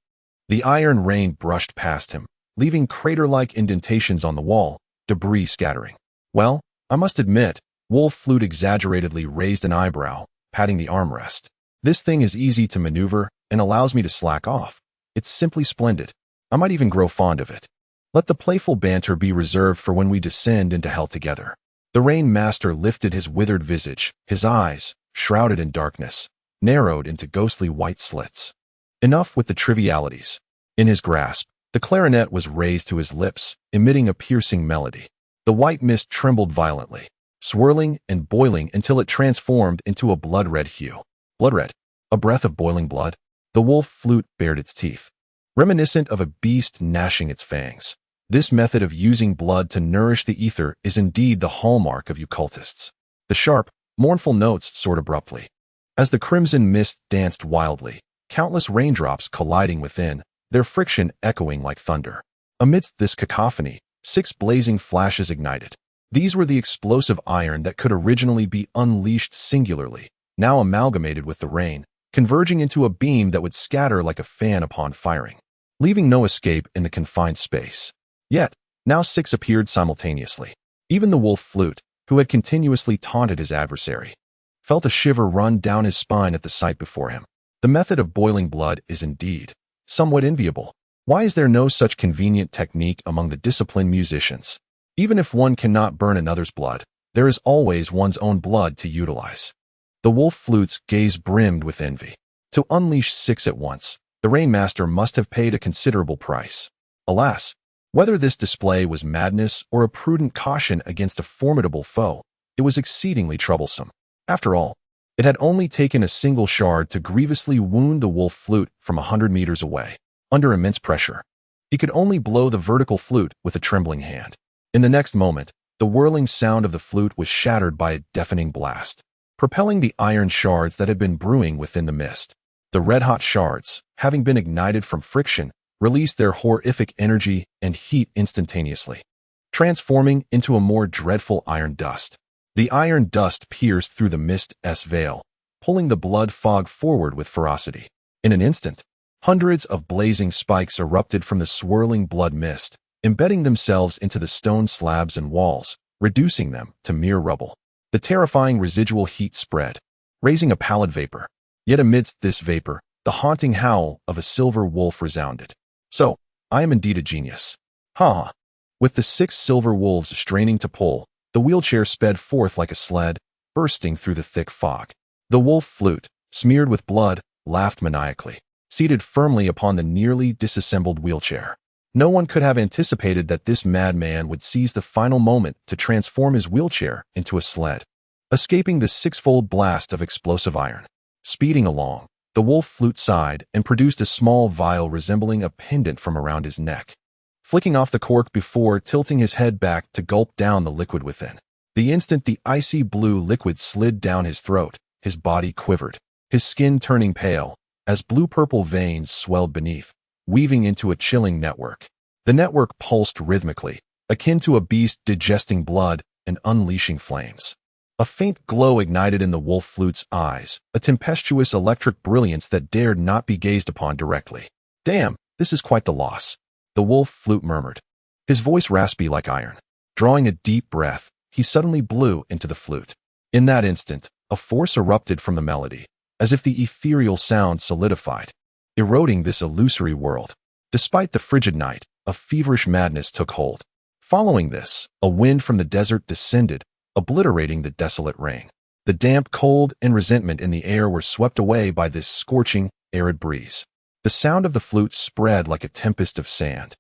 The iron rain brushed past him, leaving crater-like indentations on the wall, debris scattering. Well, I must admit, Wolf Flute exaggeratedly raised an eyebrow, patting the armrest. This thing is easy to maneuver and allows me to slack off. It's simply splendid. I might even grow fond of it. Let the playful banter be reserved for when we descend into hell together. The Rain Master lifted his withered visage, his eyes, shrouded in darkness, narrowed into ghostly white slits. Enough with the trivialities. In his grasp, the clarinet was raised to his lips, emitting a piercing melody. The white mist trembled violently, swirling and boiling until it transformed into a blood-red hue. Blood-red, a breath of boiling blood. The wolf flute bared its teeth, reminiscent of a beast gnashing its fangs. This method of using blood to nourish the ether is indeed the hallmark of you cultists. The sharp, mournful notes soared abruptly. As the crimson mist danced wildly, countless raindrops colliding within, their friction echoing like thunder. Amidst this cacophony, 6 blazing flashes ignited. These were the explosive iron that could originally be unleashed singularly, now amalgamated with the rain, converging into a beam that would scatter like a fan upon firing, leaving no escape in the confined space. Yet, now 6 appeared simultaneously. Even the wolf flute, who had continuously taunted his adversary, felt a shiver run down his spine at the sight before him. The method of boiling blood is indeed somewhat enviable. Why is there no such convenient technique among the disciplined musicians? Even if one cannot burn another's blood, there is always one's own blood to utilize. The wolf flute's gaze brimmed with envy. To unleash 6 at once, the Rain Master must have paid a considerable price. Alas, whether this display was madness or a prudent caution against a formidable foe, it was exceedingly troublesome. After all, it had only taken a single shard to grievously wound the wolf flute from 100 meters away. Under immense pressure, he could only blow the vertical flute with a trembling hand. In the next moment, the whirling sound of the flute was shattered by a deafening blast, propelling the iron shards that had been brewing within the mist. The red-hot shards, having been ignited from friction, released their horrific energy and heat instantaneously, transforming into a more dreadful iron dust. The iron dust pierced through the mist's veil, pulling the blood fog forward with ferocity. In an instant, hundreds of blazing spikes erupted from the swirling blood mist, embedding themselves into the stone slabs and walls, reducing them to mere rubble. The terrifying residual heat spread, raising a pallid vapor. Yet amidst this vapor, the haunting howl of a silver wolf resounded. So, I am indeed a genius. Ha ha. With the 6 silver wolves straining to pull, the wheelchair sped forth like a sled, bursting through the thick fog. The wolf flute, smeared with blood, laughed maniacally, seated firmly upon the nearly disassembled wheelchair. No one could have anticipated that this madman would seize the final moment to transform his wheelchair into a sled, escaping the 6-fold blast of explosive iron. Speeding along, the wolf flute sighed and produced a small vial resembling a pendant from around his neck, flicking off the cork before tilting his head back to gulp down the liquid within. The instant the icy blue liquid slid down his throat, his body quivered, his skin turning pale, as blue-purple veins swelled beneath, weaving into a chilling network. The network pulsed rhythmically, akin to a beast digesting blood, and unleashing flames. A faint glow ignited in the wolf flute's eyes, a tempestuous electric brilliance that dared not be gazed upon directly. "Damn, this is quite the loss," the wolf flute murmured, his voice raspy like iron. Drawing a deep breath, he suddenly blew into the flute. In that instant, a force erupted from the melody, as if the ethereal sound solidified, eroding this illusory world. Despite the frigid night, a feverish madness took hold. Following this, a wind from the desert descended, obliterating the desolate rain. The damp cold and resentment in the air were swept away by this scorching, arid breeze. The sound of the flute spread like a tempest of sand,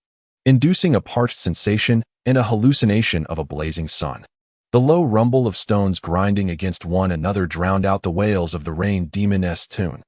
inducing a parched sensation and a hallucination of a blazing sun. The low rumble of stones grinding against one another drowned out the wails of the rain demoness tune.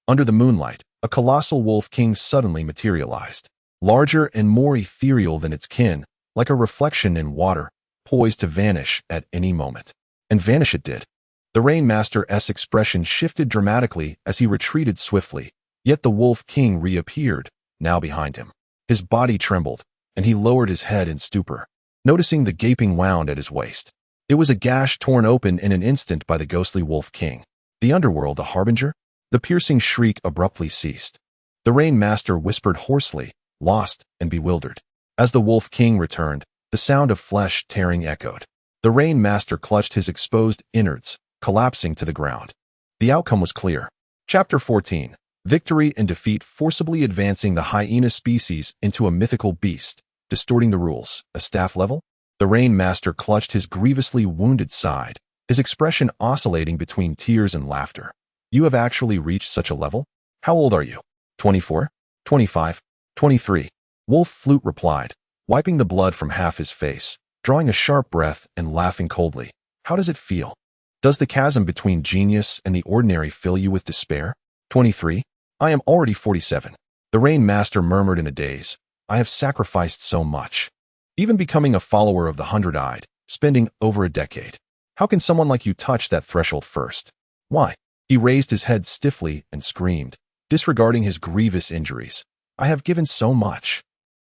Under the moonlight, a colossal wolf king suddenly materialized, larger and more ethereal than its kin, like a reflection in water, poised to vanish at any moment. And vanish it did. The Rainmaster's expression shifted dramatically as he retreated swiftly, yet the wolf king reappeared, now behind him. His body trembled, and he lowered his head in stupor, noticing the gaping wound at his waist. It was a gash torn open in an instant by the ghostly wolf king. The underworld a harbinger? The piercing shriek abruptly ceased. The Rainmaster whispered hoarsely, lost and bewildered. As the wolf king returned, the sound of flesh tearing echoed. The Rainmaster clutched his exposed innards, collapsing to the ground. The outcome was clear. Chapter 14. Victory and defeat forcibly advancing the hyena species into a mythical beast, distorting the rules. A staff level? The Rainmaster clutched his grievously wounded side, his expression oscillating between tears and laughter. You have actually reached such a level? How old are you? 24? 25? 23? Wolf Flute replied, wiping the blood from half his face, drawing a sharp breath and laughing coldly. How does it feel? Does the chasm between genius and the ordinary fill you with despair? 23? I am already 47. The Rainmaster murmured in a daze. I have sacrificed so much. Even becoming a follower of the Hundred-Eyed, spending over a decade. How can someone like you touch that threshold first? Why? He raised his head stiffly and screamed, disregarding his grievous injuries. I have given so much.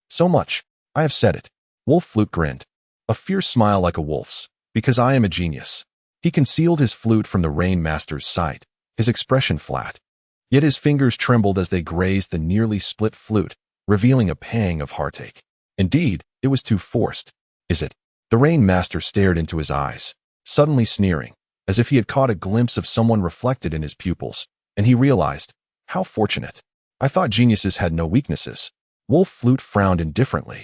So much. I have said it. Wolf Flute grinned, a fierce smile like a wolf's, because I am a genius. He concealed his flute from the Rainmaster's sight, his expression flat. Yet his fingers trembled as they grazed the nearly split flute, revealing a pang of heartache. Indeed, it was too forced. Is it? The Rainmaster stared into his eyes, suddenly sneering, as if he had caught a glimpse of someone reflected in his pupils, and he realized, how fortunate. I thought geniuses had no weaknesses. Wolf Flute frowned indifferently,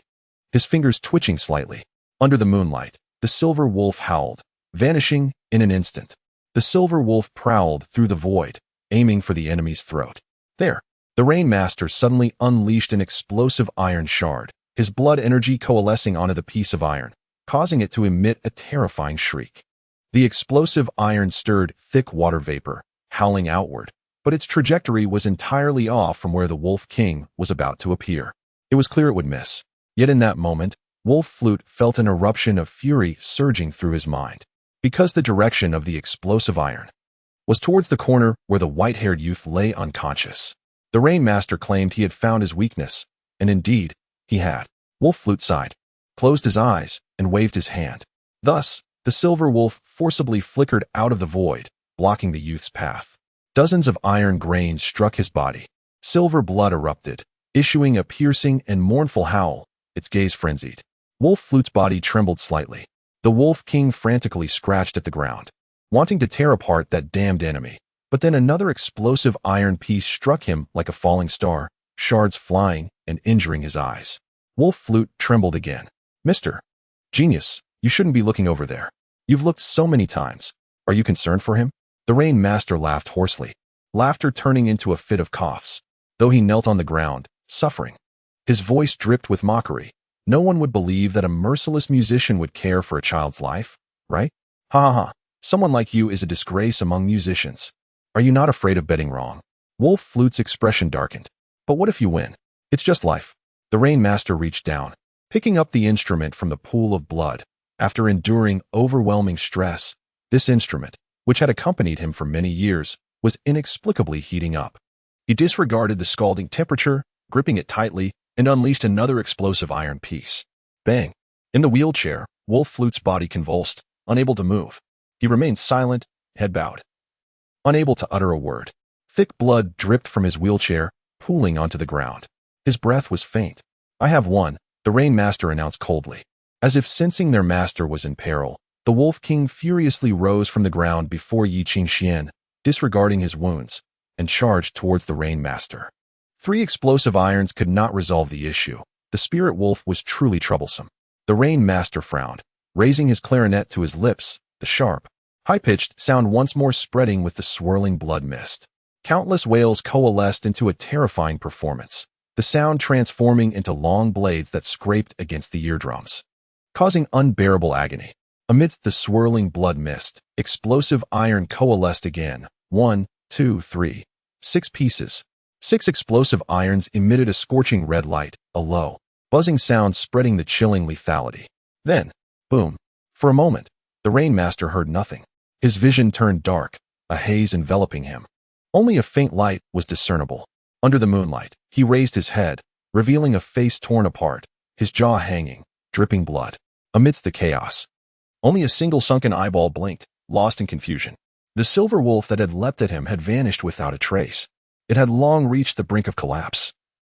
his fingers twitching slightly. Under the moonlight, the silver wolf howled, vanishing in an instant. The silver wolf prowled through the void, aiming for the enemy's throat. There, the Rainmaster suddenly unleashed an explosive iron shard, his blood energy coalescing onto the piece of iron, causing it to emit a terrifying shriek. The explosive iron stirred thick water vapor, howling outward, but its trajectory was entirely off from where the Wolf King was about to appear. It was clear it would miss. Yet in that moment, Wolf Flute felt an eruption of fury surging through his mind, because the direction of the explosive iron was towards the corner where the white-haired youth lay unconscious. The Rainmaster claimed he had found his weakness, and indeed, he had. Wolf Flute sighed, closed his eyes, and waved his hand. Thus, the silver wolf forcibly flickered out of the void, blocking the youth's path. Dozens of iron grains struck his body. Silver blood erupted, issuing a piercing and mournful howl, its gaze frenzied. Wolf Flute's body trembled slightly. The Wolf King frantically scratched at the ground, wanting to tear apart that damned enemy. But then another explosive iron piece struck him like a falling star, shards flying and injuring his eyes. Wolf Flute trembled again. Mr. Genius, you shouldn't be looking over there. You've looked so many times. Are you concerned for him? The Rainmaster laughed hoarsely, laughter turning into a fit of coughs, though he knelt on the ground, suffering. His voice dripped with mockery. No one would believe that a merciless musician would care for a child's life, right? Ha ha ha. Someone like you is a disgrace among musicians. Are you not afraid of betting wrong? Wolf Flute's expression darkened. But what if you win? It's just life. The Rainmaster reached down, picking up the instrument from the pool of blood. After enduring overwhelming stress, this instrument, which had accompanied him for many years, was inexplicably heating up. He disregarded the scalding temperature, gripping it tightly, and unleashed another explosive iron piece. Bang! In the wheelchair, Wolf Flute's body convulsed, unable to move. He remained silent, head bowed, unable to utter a word. Thick blood dripped from his wheelchair, pooling onto the ground. His breath was faint. "I have won," the Rain Master announced coldly. As if sensing their master was in peril, the Wolf King furiously rose from the ground before Yi Qingxian, disregarding his wounds, and charged towards the Rain Master. 3 explosive irons could not resolve the issue. The spirit wolf was truly troublesome. The Rain Master frowned, raising his clarinet to his lips, the sharp, high-pitched sound once more spreading with the swirling blood mist. Countless wails coalesced into a terrifying performance, the sound transforming into long blades that scraped against the eardrums, causing unbearable agony. Amidst the swirling blood mist, explosive iron coalesced again. 1, 2, 3, 6 pieces. 6 explosive irons emitted a scorching red light, a low, buzzing sound spreading the chilling lethality. Then, boom. For a moment, the Rain Master heard nothing. His vision turned dark, a haze enveloping him. Only a faint light was discernible. Under the moonlight, he raised his head, revealing a face torn apart, his jaw hanging, dripping blood. Amidst the chaos, only a single sunken eyeball blinked, lost in confusion. The silver wolf that had leapt at him had vanished without a trace. It had long reached the brink of collapse.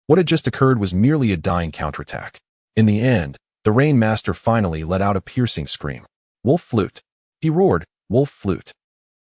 What had just occurred was merely a dying counterattack. In the end, the Rain Master finally let out a piercing scream. "Wolf flute!" He roared, "Wolf flute!"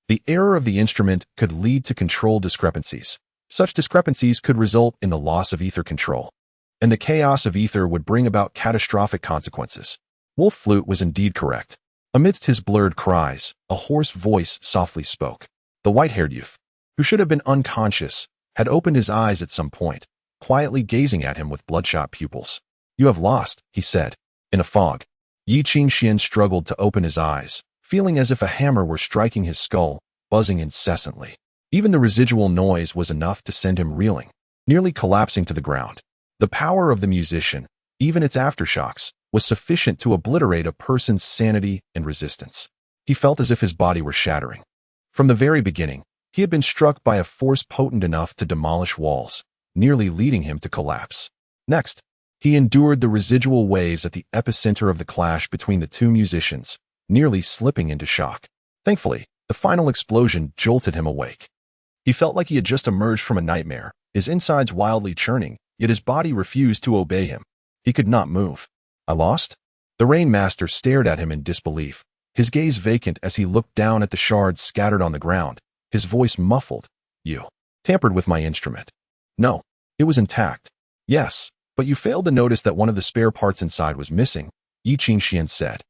The error of the instrument could lead to control discrepancies. Such discrepancies could result in the loss of ether control, and the chaos of ether would bring about catastrophic consequences. Wolf flute was indeed correct. Amidst his blurred cries, a hoarse voice softly spoke. The white-haired youth, who should have been unconscious, had opened his eyes at some point, quietly gazing at him with bloodshot pupils. "You have lost," he said. In a fog, Yi Qingxian struggled to open his eyes, feeling as if a hammer were striking his skull, buzzing incessantly. Even the residual noise was enough to send him reeling, nearly collapsing to the ground. The power of the musician, even its aftershocks, was sufficient to obliterate a person's sanity and resistance. He felt as if his body were shattering. From the very beginning, he had been struck by a force potent enough to demolish walls, nearly leading him to collapse. Next, he endured the residual waves at the epicenter of the clash between the 2 musicians, nearly slipping into shock. Thankfully, the final explosion jolted him awake. He felt like he had just emerged from a nightmare, his insides wildly churning, yet his body refused to obey him. He could not move. "I lost?" The Rain Master stared at him in disbelief, his gaze vacant as he looked down at the shards scattered on the ground, his voice muffled. "You tampered with my instrument." "No, it was intact." "Yes, but you failed to notice that one of the spare parts inside was missing," Yi Qingxian said,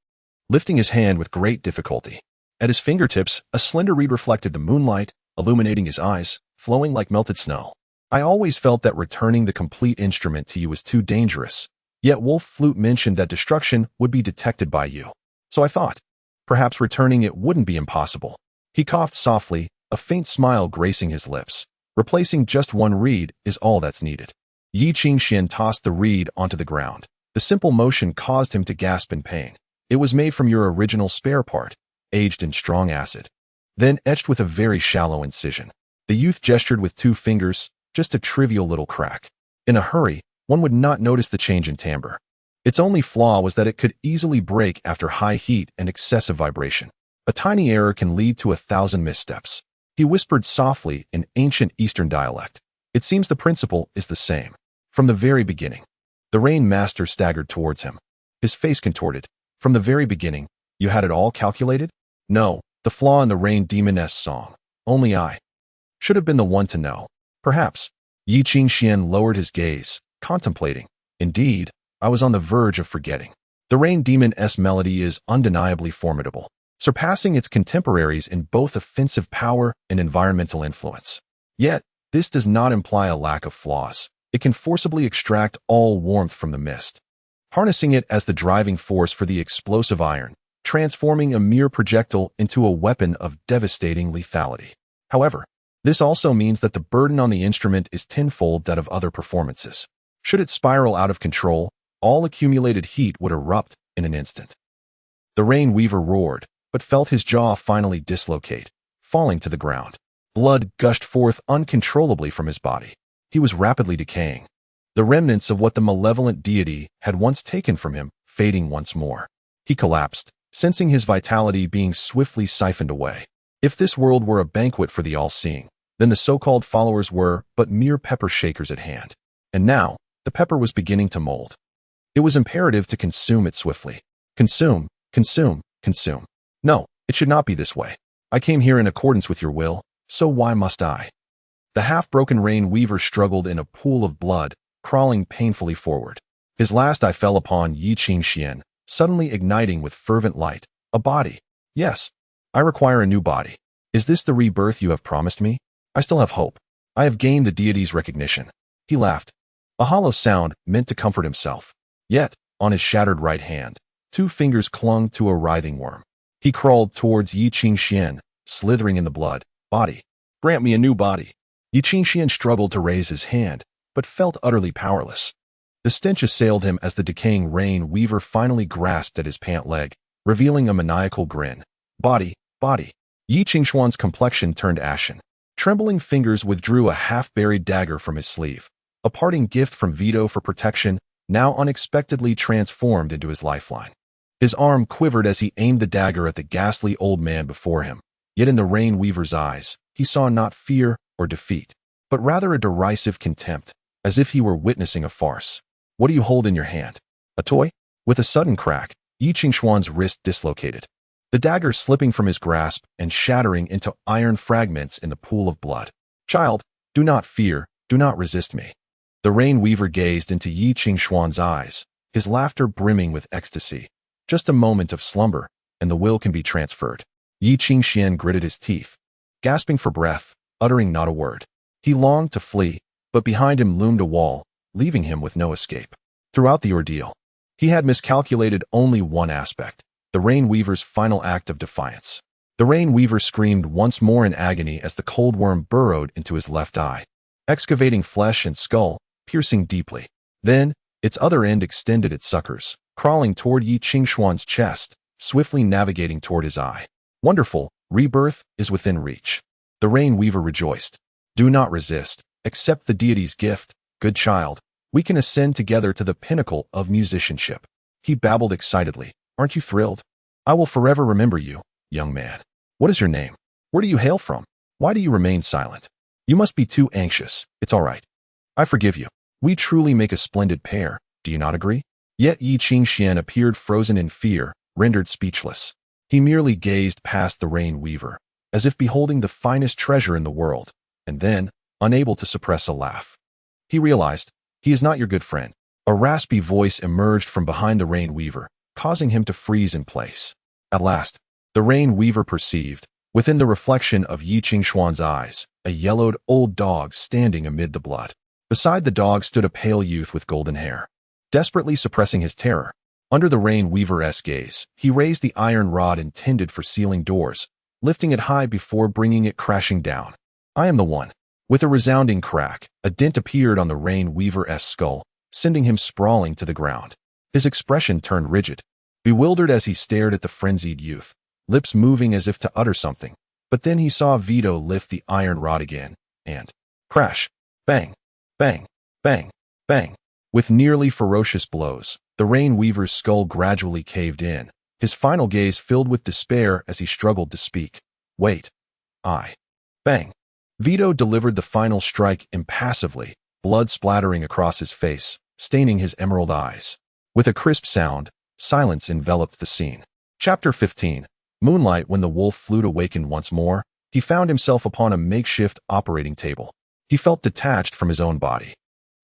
lifting his hand with great difficulty. At his fingertips, a slender reed reflected the moonlight, illuminating his eyes, flowing like melted snow. "I always felt that returning the complete instrument to you was too dangerous. Yet Wolf Flute mentioned that destruction would be detected by you. So I thought, perhaps returning it wouldn't be impossible." He coughed softly, a faint smile gracing his lips. "Replacing just one reed is all that's needed." Yi Qingxian tossed the reed onto the ground. The simple motion caused him to gasp in pain. "It was made from your original spare part, aged in strong acid, then etched with a very shallow incision." The youth gestured with 2 fingers, just a trivial little crack. In a hurry, one would not notice the change in timbre. Its only flaw was that it could easily break after high heat and excessive vibration. A tiny error can lead to 1,000 missteps. He whispered softly in ancient Eastern dialect. "It seems the principle is the same. From the very beginning." The Rain Master staggered towards him, his face contorted. "From the very beginning, you had it all calculated?" "No, the flaw in the Rain Demoness song. Only I should have been the one to know." "Perhaps." Yi Qingxian lowered his gaze, contemplating. "Indeed, I was on the verge of forgetting. The Rain Demoness melody is undeniably formidable, surpassing its contemporaries in both offensive power and environmental influence. Yet, this does not imply a lack of flaws. It can forcibly extract all warmth from the mist, harnessing it as the driving force for the explosive iron, transforming a mere projectile into a weapon of devastating lethality. However, this also means that the burden on the instrument is tenfold that of other performances. Should it spiral out of control, all accumulated heat would erupt in an instant." The Rain Weaver roared, but felt his jaw finally dislocate, falling to the ground. Blood gushed forth uncontrollably from his body. He was rapidly decaying, the remnants of what the malevolent deity had once taken from him fading once more. He collapsed, sensing his vitality being swiftly siphoned away. If this world were a banquet for the all-seeing, then the so-called followers were but mere pepper shakers at hand. And now, the pepper was beginning to mold. It was imperative to consume it swiftly. Consume, consume, consume. No, it should not be this way. I came here in accordance with your will, so why must I? The half-broken rain weaver struggled in a pool of blood, crawling painfully forward. His last eye fell upon Yi Qingxian, suddenly igniting with fervent light. A body. Yes, I require a new body. Is this the rebirth you have promised me? I still have hope. I have gained the deity's recognition. He laughed. A hollow sound meant to comfort himself. Yet, on his shattered right hand, 2 fingers clung to a writhing worm. He crawled towards Yi Qingxian, slithering in the blood. Body. Grant me a new body. Yi Qingxian struggled to raise his hand, but felt utterly powerless. The stench assailed him as the decaying rain weaver finally grasped at his pant leg, revealing a maniacal grin. Body, body. Yi Qingxuan's complexion turned ashen. Trembling fingers withdrew a half-buried dagger from his sleeve, a parting gift from Vito for protection, now unexpectedly transformed into his lifeline. His arm quivered as he aimed the dagger at the ghastly old man before him, yet in the rain weaver's eyes, he saw not fear or defeat, but rather a derisive contempt, as if he were witnessing a farce. What do you hold in your hand? A toy? With a sudden crack, Yi Qingxuan's wrist dislocated, the dagger slipping from his grasp and shattering into iron fragments in the pool of blood. Child, do not fear, do not resist me. The rain weaver gazed into Yi Qingxuan's eyes, his laughter brimming with ecstasy. Just a moment of slumber, and the will can be transferred. Yi Qingxian gritted his teeth, gasping for breath, uttering not a word. He longed to flee, but behind him loomed a wall, leaving him with no escape. Throughout the ordeal, he had miscalculated only one aspect, the rain weaver's final act of defiance. The rain weaver screamed once more in agony as the cold worm burrowed into his left eye, excavating flesh and skull, piercing deeply. Then, its other end extended its suckers, crawling toward Yi Qingxuan's chest, swiftly navigating toward his eye. Wonderful, rebirth is within reach. The rain weaver rejoiced. Do not resist. Accept the deity's gift, good child. We can ascend together to the pinnacle of musicianship. He babbled excitedly. Aren't you thrilled? I will forever remember you, young man. What is your name? Where do you hail from? Why do you remain silent? You must be too anxious. It's all right. I forgive you. We truly make a splendid pair, do you not agree? Yet Yi Qingxian appeared frozen in fear, rendered speechless. He merely gazed past the rain weaver, as if beholding the finest treasure in the world, and then, unable to suppress a laugh. He realized, he is not your good friend. A raspy voice emerged from behind the rain weaver, causing him to freeze in place. At last, the rain weaver perceived, within the reflection of Yi Qingxuan's eyes, a yellowed old dog standing amid the blood. Beside the dog stood a pale youth with golden hair. Desperately suppressing his terror, under the rain weaver's gaze, he raised the iron rod intended for sealing doors, lifting it high before bringing it crashing down. I am the one. With a resounding crack, a dent appeared on the rain weaver's skull, sending him sprawling to the ground. His expression turned rigid, bewildered as he stared at the frenzied youth, lips moving as if to utter something. But then he saw Vito lift the iron rod again, and crash, bang, bang, bang, bang. With nearly ferocious blows, the rain weaver's skull gradually caved in, his final gaze filled with despair as he struggled to speak. Wait. Bang. Vito delivered the final strike impassively, blood splattering across his face, staining his emerald eyes. With a crisp sound, silence enveloped the scene. Chapter 15. Moonlight. When the wolf flute awakened once more, he found himself upon a makeshift operating table. He felt detached from his own body.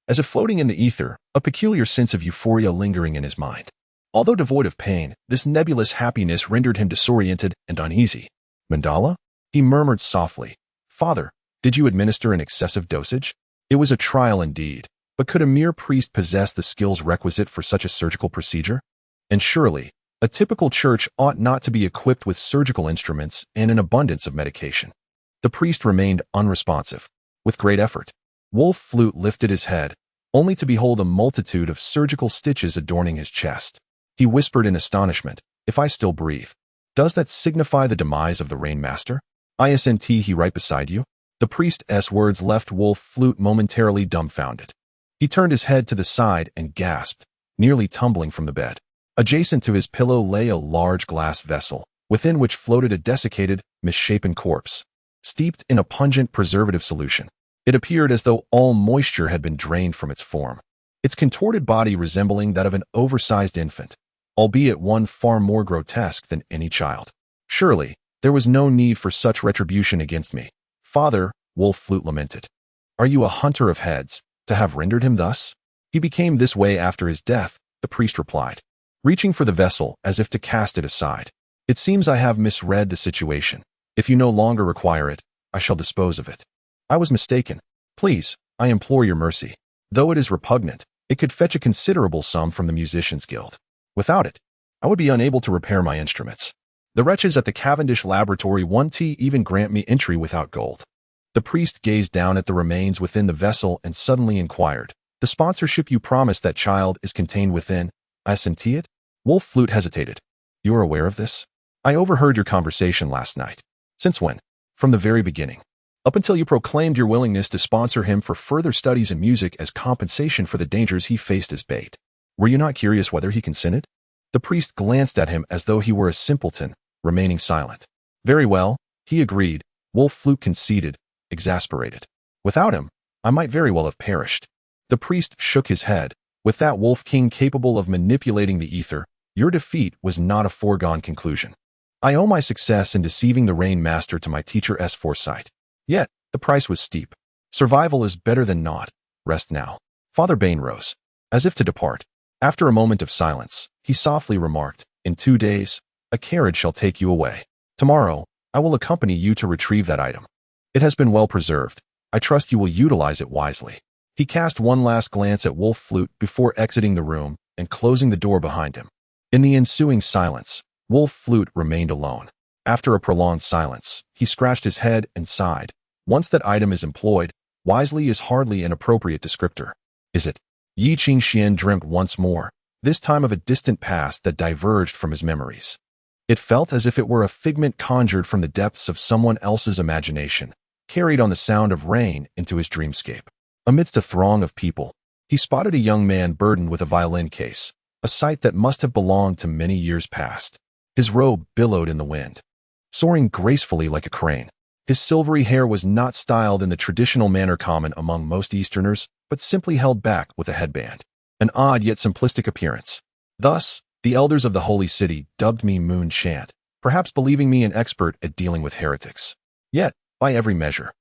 As if floating in the ether, a peculiar sense of euphoria lingering in his mind. Although devoid of pain, this nebulous happiness rendered him disoriented and uneasy. Mandala? He murmured softly. Father, did you administer an excessive dosage? It was a trial indeed, but could a mere priest possess the skills requisite for such a surgical procedure? And surely, a typical church ought not to be equipped with surgical instruments and an abundance of medication. The priest remained unresponsive. With great effort, Wolf Flute lifted his head, only to behold a multitude of surgical stitches adorning his chest. He whispered in astonishment, if I still breathe, does that signify the demise of the Rainmaster? Isn't he right beside you? The priest's words left Wolf Flute momentarily dumbfounded. He turned his head to the side and gasped, nearly tumbling from the bed. Adjacent to his pillow lay a large glass vessel, within which floated a desiccated, misshapen corpse, steeped in a pungent preservative solution. It appeared as though all moisture had been drained from its form, its contorted body resembling that of an oversized infant, albeit one far more grotesque than any child. Surely, there was no need for such retribution against me. Father, Wolf Flute lamented. Are you a hunter of heads, to have rendered him thus? He became this way after his death, the priest replied, reaching for the vessel as if to cast it aside. It seems I have misread the situation. If you no longer require it, I shall dispose of it. I was mistaken. Please, I implore your mercy. Though it is repugnant, it could fetch a considerable sum from the Musicians' Guild. Without it, I would be unable to repair my instruments. The wretches at the Cavendish Laboratory won't even grant me entry without gold. The priest gazed down at the remains within the vessel and suddenly inquired, the sponsorship you promised that child is contained within, I assentí it? Wolf Flute hesitated. You are aware of this? I overheard your conversation last night. Since when? From the very beginning. Up until you proclaimed your willingness to sponsor him for further studies in music as compensation for the dangers he faced as bait. Were you not curious whether he consented? The priest glanced at him as though he were a simpleton, remaining silent. Very well, he agreed. Wolf Flute conceded, exasperated. Without him, I might very well have perished. The priest shook his head. With that Wolf King capable of manipulating the ether, your defeat was not a foregone conclusion. I owe my success in deceiving the Rain Master to my teacher's foresight. Yet, the price was steep. Survival is better than naught. Rest now. Father Bain rose, as if to depart. After a moment of silence, he softly remarked, in 2 days, a carriage shall take you away. Tomorrow, I will accompany you to retrieve that item. It has been well preserved. I trust you will utilize it wisely. He cast one last glance at Wolf Flute before exiting the room and closing the door behind him. In the ensuing silence, Wolf Flute remained alone. After a prolonged silence, he scratched his head and sighed. Once that item is employed, wisely is hardly an appropriate descriptor. Is it? Yi Qingxian dreamt once more, this time of a distant past that diverged from his memories. It felt as if it were a figment conjured from the depths of someone else's imagination, carried on the sound of rain into his dreamscape. Amidst a throng of people, he spotted a young man burdened with a violin case, a sight that must have belonged to many years past. His robe billowed in the wind, soaring gracefully like a crane. His silvery hair was not styled in the traditional manner common among most Easterners, but simply held back with a headband. An odd yet simplistic appearance. Thus, the elders of the holy city dubbed me Moon Chant, perhaps believing me an expert at dealing with heretics. Yet, by every measure,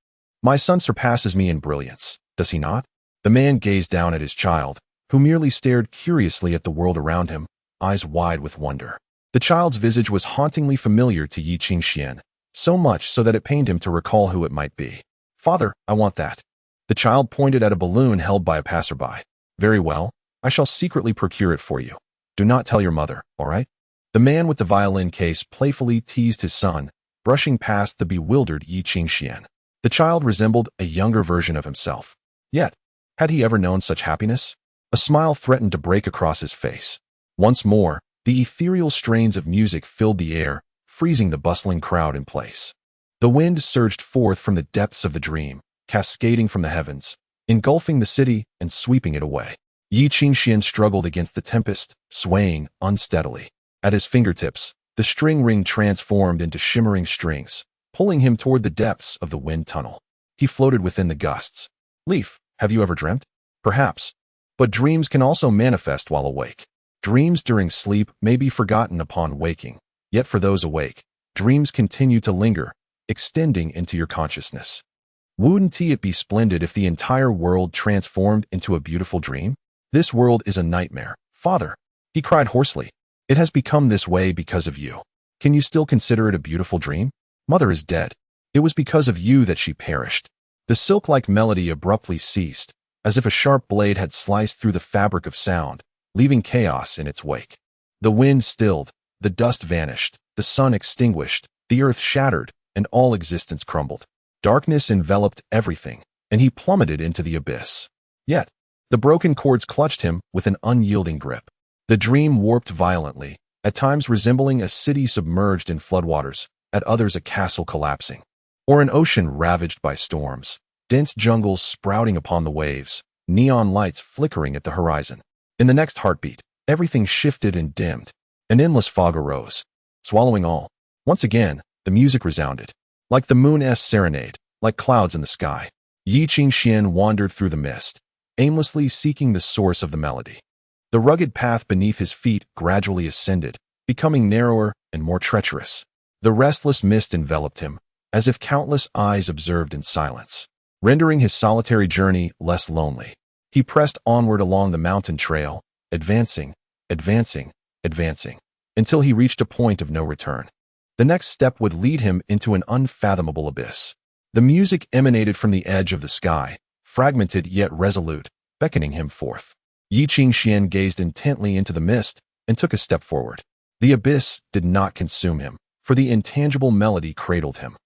my son surpasses me in brilliance, does he not? The man gazed down at his child, who merely stared curiously at the world around him, eyes wide with wonder. The child's visage was hauntingly familiar to Yi Qingxian, so much so that it pained him to recall who it might be. Father, I want that. The child pointed at a balloon held by a passerby. Very well, I shall secretly procure it for you. Do not tell your mother, all right? The man with the violin case playfully teased his son, brushing past the bewildered Yi Qingxian. The child resembled a younger version of himself. Yet, had he ever known such happiness? A smile threatened to break across his face. Once more, the ethereal strains of music filled the air, freezing the bustling crowd in place. The wind surged forth from the depths of the dream, cascading from the heavens, engulfing the city and sweeping it away. Yi Qingxian struggled against the tempest, swaying unsteadily. At his fingertips, the string ring transformed into shimmering strings, pulling him toward the depths of the wind tunnel. He floated within the gusts. Leaf, have you ever dreamt? Perhaps. But dreams can also manifest while awake. Dreams during sleep may be forgotten upon waking, yet for those awake, dreams continue to linger, extending into your consciousness. Wouldn't it be splendid if the entire world transformed into a beautiful dream? This world is a nightmare, Father, he cried hoarsely. It has become this way because of you. Can you still consider it a beautiful dream? Mother is dead. It was because of you that she perished. The silk-like melody abruptly ceased, as if a sharp blade had sliced through the fabric of sound, leaving chaos in its wake. The wind stilled, the dust vanished, the sun extinguished, the earth shattered, and all existence crumbled. Darkness enveloped everything, and he plummeted into the abyss. Yet, the broken cords clutched him with an unyielding grip. The dream warped violently, at times resembling a city submerged in floodwaters, at others a castle collapsing, or an ocean ravaged by storms, dense jungles sprouting upon the waves, neon lights flickering at the horizon. In the next heartbeat, Everything shifted and dimmed. An endless fog arose, swallowing all. Once again, the music resounded. Like the moon's serenade, like clouds in the sky. Yi Qingxian wandered through the mist, aimlessly seeking the source of the melody. The rugged path beneath his feet gradually ascended, becoming narrower and more treacherous. The restless mist enveloped him, as if countless eyes observed in silence, rendering his solitary journey less lonely. He pressed onward along the mountain trail, advancing, advancing, advancing, until he reached a point of no return. The next step would lead him into an unfathomable abyss. The music emanated from the edge of the sky, fragmented yet resolute, beckoning him forth. Yi Qingxian gazed intently into the mist and took a step forward. The abyss did not consume him, for the intangible melody cradled him,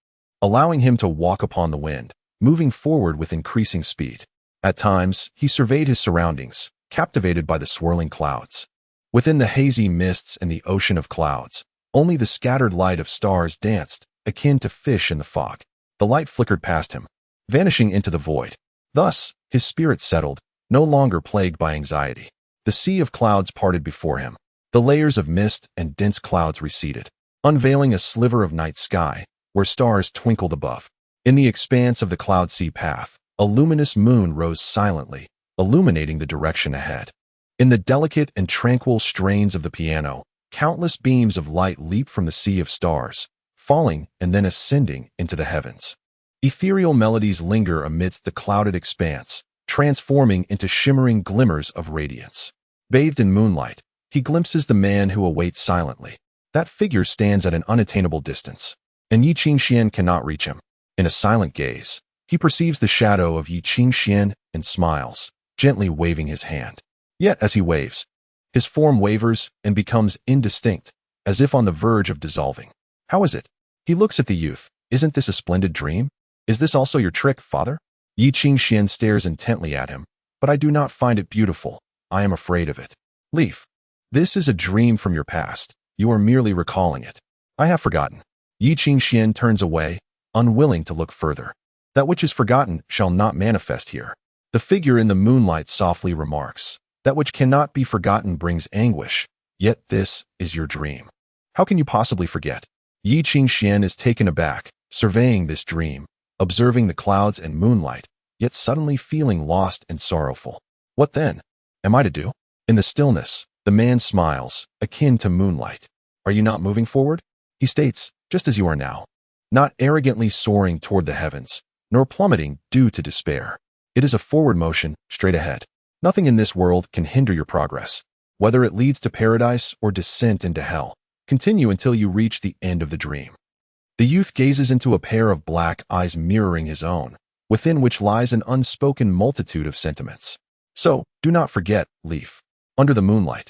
allowing him to walk upon the wind, moving forward with increasing speed. At times, he surveyed his surroundings, captivated by the swirling clouds. Within the hazy mists and the ocean of clouds, only the scattered light of stars danced, akin to fish in the fog. The light flickered past him, vanishing into the void. Thus, his spirit settled, no longer plagued by anxiety. The sea of clouds parted before him. The layers of mist and dense clouds receded, unveiling a sliver of night sky, where stars twinkled above. In the expanse of the cloud sea path, a luminous moon rose silently, illuminating the direction ahead. In the delicate and tranquil strains of the piano, countless beams of light leaped from the sea of stars, falling and then ascending into the heavens. Ethereal melodies linger amidst the clouded expanse, transforming into shimmering glimmers of radiance. Bathed in moonlight, he glimpses the man who awaits silently. That figure stands at an unattainable distance, and Yi Qingxian cannot reach him. In a silent gaze, he perceives the shadow of Yi Qingxian and smiles, gently waving his hand. Yet as he waves, his form wavers and becomes indistinct, as if on the verge of dissolving. How is it? He looks at the youth. Isn't this a splendid dream? Is this also your trick, father? Yi Qingxian stares intently at him, but I do not find it beautiful. I am afraid of it. Leaf, this is a dream from your past. You are merely recalling it. I have forgotten. Yi Qingxian turns away, unwilling to look further. That which is forgotten shall not manifest here. The figure in the moonlight softly remarks, that which cannot be forgotten brings anguish, yet this is your dream. How can you possibly forget? Yi Qingxian is taken aback, surveying this dream, observing the clouds and moonlight, yet suddenly feeling lost and sorrowful. What then? Am I to do? In the stillness, the man smiles, akin to moonlight. Are you not moving forward? He states, just as you are now. Not arrogantly soaring toward the heavens, nor plummeting due to despair. It is a forward motion, straight ahead. Nothing in this world can hinder your progress. Whether it leads to paradise or descent into hell, continue until you reach the end of the dream. The youth gazes into a pair of black eyes mirroring his own, within which lies an unspoken multitude of sentiments. So, do not forget, Leaf. Under the moonlight,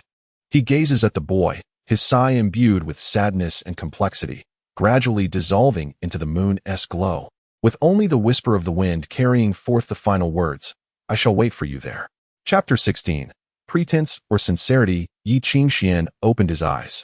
he gazes at the boy, his sigh imbued with sadness and complexity, gradually dissolving into the moon's glow, with only the whisper of the wind carrying forth the final words, I shall wait for you there. Chapter 16. Pretense or sincerity. Yi Qingxian opened his eyes.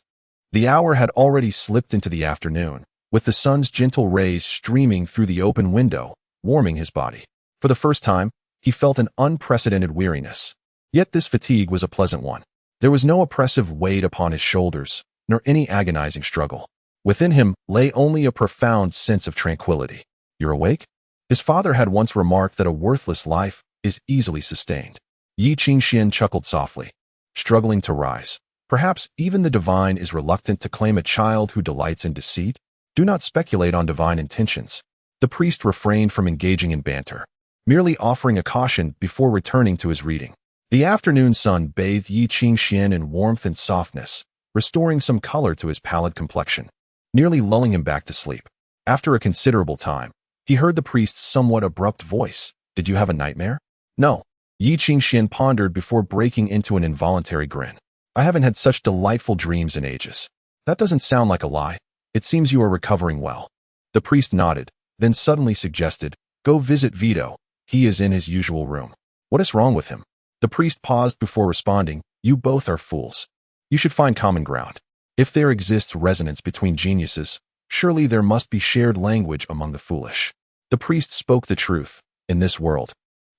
The hour had already slipped into the afternoon, with the sun's gentle rays streaming through the open window, warming his body. For the first time, he felt an unprecedented weariness. Yet this fatigue was a pleasant one. There was no oppressive weight upon his shoulders, nor any agonizing struggle. Within him lay only a profound sense of tranquility. You're awake? His father had once remarked that a worthless life is easily sustained. Yi Qingxian chuckled softly, struggling to rise. Perhaps even the divine is reluctant to claim a child who delights in deceit. Do not speculate on divine intentions. The priest refrained from engaging in banter, merely offering a caution before returning to his reading. The afternoon sun bathed Yi Qingxian in warmth and softness, restoring some color to his pallid complexion, nearly lulling him back to sleep. After a considerable time, he heard the priest's somewhat abrupt voice. Did you have a nightmare? No. Yi Qingxian pondered before breaking into an involuntary grin. I haven't had such delightful dreams in ages. That doesn't sound like a lie. It seems you are recovering well. The priest nodded, then suddenly suggested, go visit Vito. He is in his usual room. What is wrong with him? The priest paused before responding, you both are fools. You should find common ground. If there exists resonance between geniuses, surely there must be shared language among the foolish. The priest spoke the truth. In this world,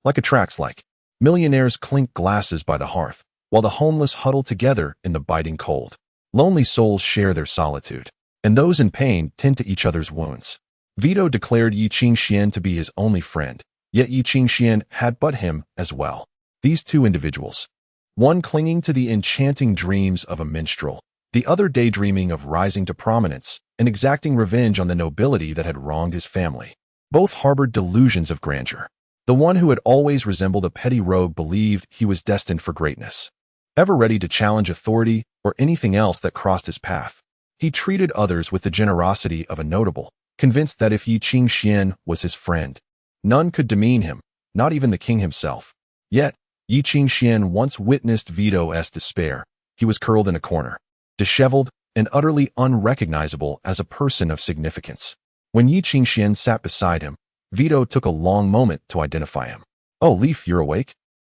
like attracts like, millionaires clink glasses by the hearth, while the homeless huddle together in the biting cold. Lonely souls share their solitude, and those in pain tend to each other's wounds. Vito declared Yi Qingxian to be his only friend, yet Yi Qingxian had but him as well. These two individuals, one clinging to the enchanting dreams of a minstrel, the other daydreaming of rising to prominence and exacting revenge on the nobility that had wronged his family. Both harbored delusions of grandeur. The one who had always resembled a petty rogue believed he was destined for greatness, ever ready to challenge authority or anything else that crossed his path. He treated others with the generosity of a notable, convinced that if Yi Qingxian was his friend, none could demean him, not even the king himself. Yet, Yi Qingxian once witnessed Vito's despair. He was curled in a corner, disheveled and utterly unrecognizable as a person of significance. When Yi Qingxian sat beside him, Vito took a long moment to identify him. "Oh, Leaf, you're awake?"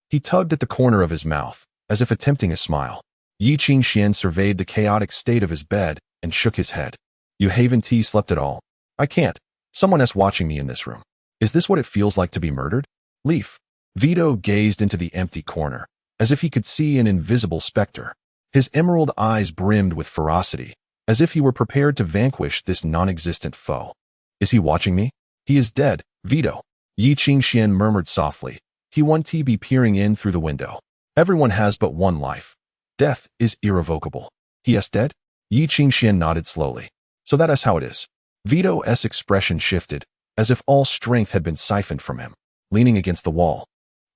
He tugged at the corner of his mouth, as if attempting a smile. Yi Qingxian surveyed the chaotic state of his bed and shook his head. "You haven't slept at all?" "I can't. Someone else watching me in this room." "Is this what it feels like to be murdered?" "Leaf." Vito gazed into the empty corner, as if he could see an invisible specter. His emerald eyes brimmed with ferocity, as if he were prepared to vanquish this non-existent foe. "Is he watching me?" "He is dead, Vito." Yi Qingxian murmured softly. He won't be peering in through the window. "Everyone has but one life. Death is irrevocable." "He is dead?" Yi Qingxian nodded slowly. "So that is how it is." Vito's expression shifted, as if all strength had been siphoned from him. Leaning against the wall,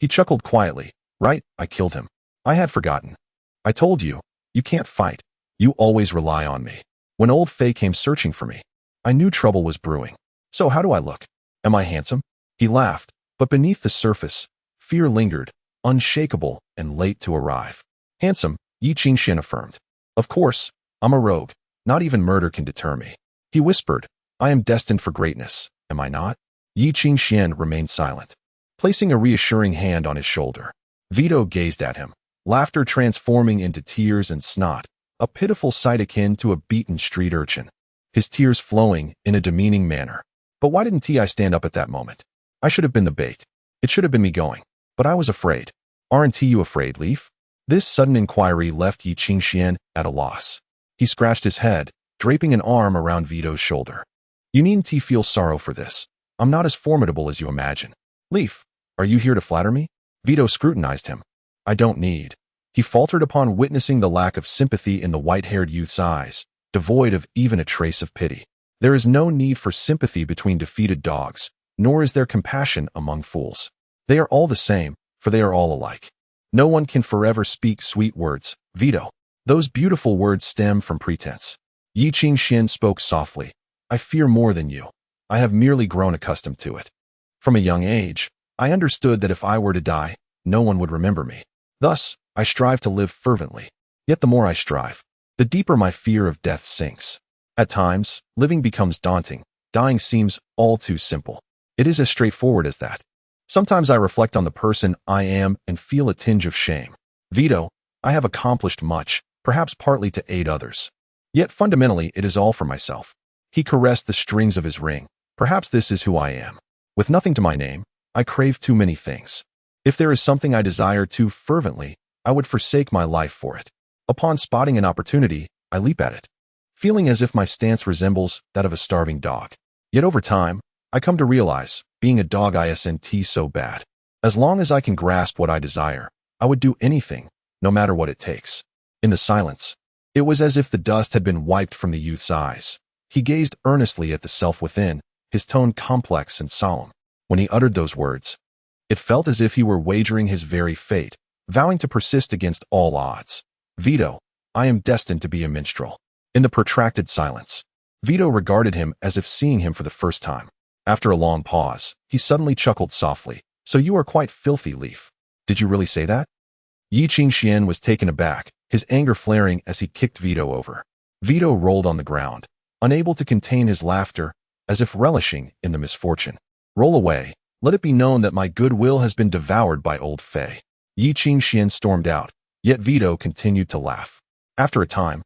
he chuckled quietly. "Right, I killed him. I had forgotten. I told you, you can't fight. You always rely on me. When old Fei came searching for me, I knew trouble was brewing. So how do I look? Am I handsome?" He laughed, but beneath the surface, fear lingered, unshakable and late to arrive. "Handsome," Yi Qingxian affirmed. "Of course, I'm a rogue. Not even murder can deter me." He whispered, "I am destined for greatness, am I not?" Yi Qingxian remained silent, placing a reassuring hand on his shoulder. Vito gazed at him, laughter transforming into tears and snot, a pitiful sight akin to a beaten street urchin. His tears flowing in a demeaning manner. "But why didn't I stand up at that moment? I should have been the bait. It should have been me going. But I was afraid." "Aren't you afraid, Leaf?" This sudden inquiry left Yi Qingxian at a loss. He scratched his head, draping an arm around Vito's shoulder. "You needn't feel sorrow for this. I'm not as formidable as you imagine." "Leaf, are you here to flatter me?" Vito scrutinized him. "I don't need." He faltered upon witnessing the lack of sympathy in the white-haired youth's eyes, devoid of even a trace of pity. There is no need for sympathy between defeated dogs, nor is there compassion among fools. They are all the same, for they are all alike. No one can forever speak sweet words, Vito. Those beautiful words stem from pretense. Yi Qingxian spoke softly. "I fear more than you. I have merely grown accustomed to it. From a young age, I understood that if I were to die, no one would remember me. Thus, I strive to live fervently. Yet the more I strive, the deeper my fear of death sinks. At times, living becomes daunting. Dying seems all too simple. It is as straightforward as that. Sometimes I reflect on the person I am and feel a tinge of shame. Vito, I have accomplished much, perhaps partly to aid others. Yet fundamentally, it is all for myself." He caressed the strings of his ring. "Perhaps this is who I am. With nothing to my name, I crave too many things. If there is something I desire too fervently, I would forsake my life for it. Upon spotting an opportunity, I leap at it, feeling as if my stance resembles that of a starving dog. Yet over time, I come to realize, being a dog isn't so bad. As long as I can grasp what I desire, I would do anything, no matter what it takes." In the silence, it was as if the dust had been wiped from the youth's eyes. He gazed earnestly at the self within, his tone complex and solemn. When he uttered those words, it felt as if he were wagering his very fate, vowing to persist against all odds. "Vito, I am destined to be a minstrel." In the protracted silence, Vito regarded him as if seeing him for the first time. After a long pause, he suddenly chuckled softly. "So you are quite filthy, Leaf. Did you really say that?" Yi Qingxian was taken aback, his anger flaring as he kicked Vito over. Vito rolled on the ground, unable to contain his laughter, as if relishing in the misfortune. "Roll away. Let it be known that my goodwill has been devoured by old Fei." Yi Qingxian stormed out, yet Vito continued to laugh. After a time,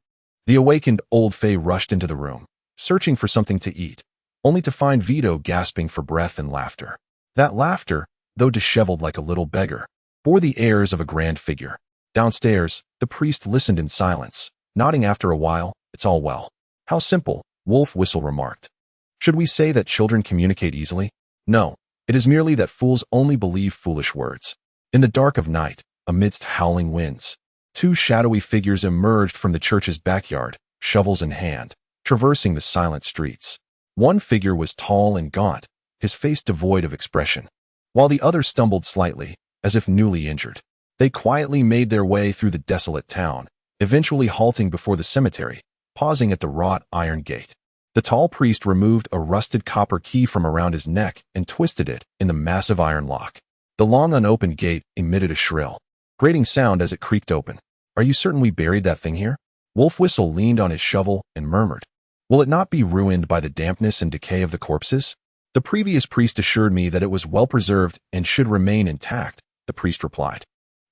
the awakened old Fei rushed into the room, searching for something to eat, only to find Vito gasping for breath and laughter. That laughter, though disheveled like a little beggar, bore the airs of a grand figure. Downstairs, the priest listened in silence, nodding after a while. It's all well. How simple, Wolf Whistle remarked. Should we say that children communicate easily? No, it is merely that fools only believe foolish words. In the dark of night, amidst howling winds, two shadowy figures emerged from the church's backyard, shovels in hand, traversing the silent streets. One figure was tall and gaunt, his face devoid of expression, while the other stumbled slightly, as if newly injured. They quietly made their way through the desolate town, eventually halting before the cemetery, pausing at the wrought iron gate. The tall priest removed a rusted copper key from around his neck and twisted it in the massive iron lock. The long unopened gate emitted a shrill, grating sound as it creaked open. Are you certain we buried that thing here? Wolf Whistle leaned on his shovel and murmured. Will it not be ruined by the dampness and decay of the corpses? The previous priest assured me that it was well preserved and should remain intact, the priest replied.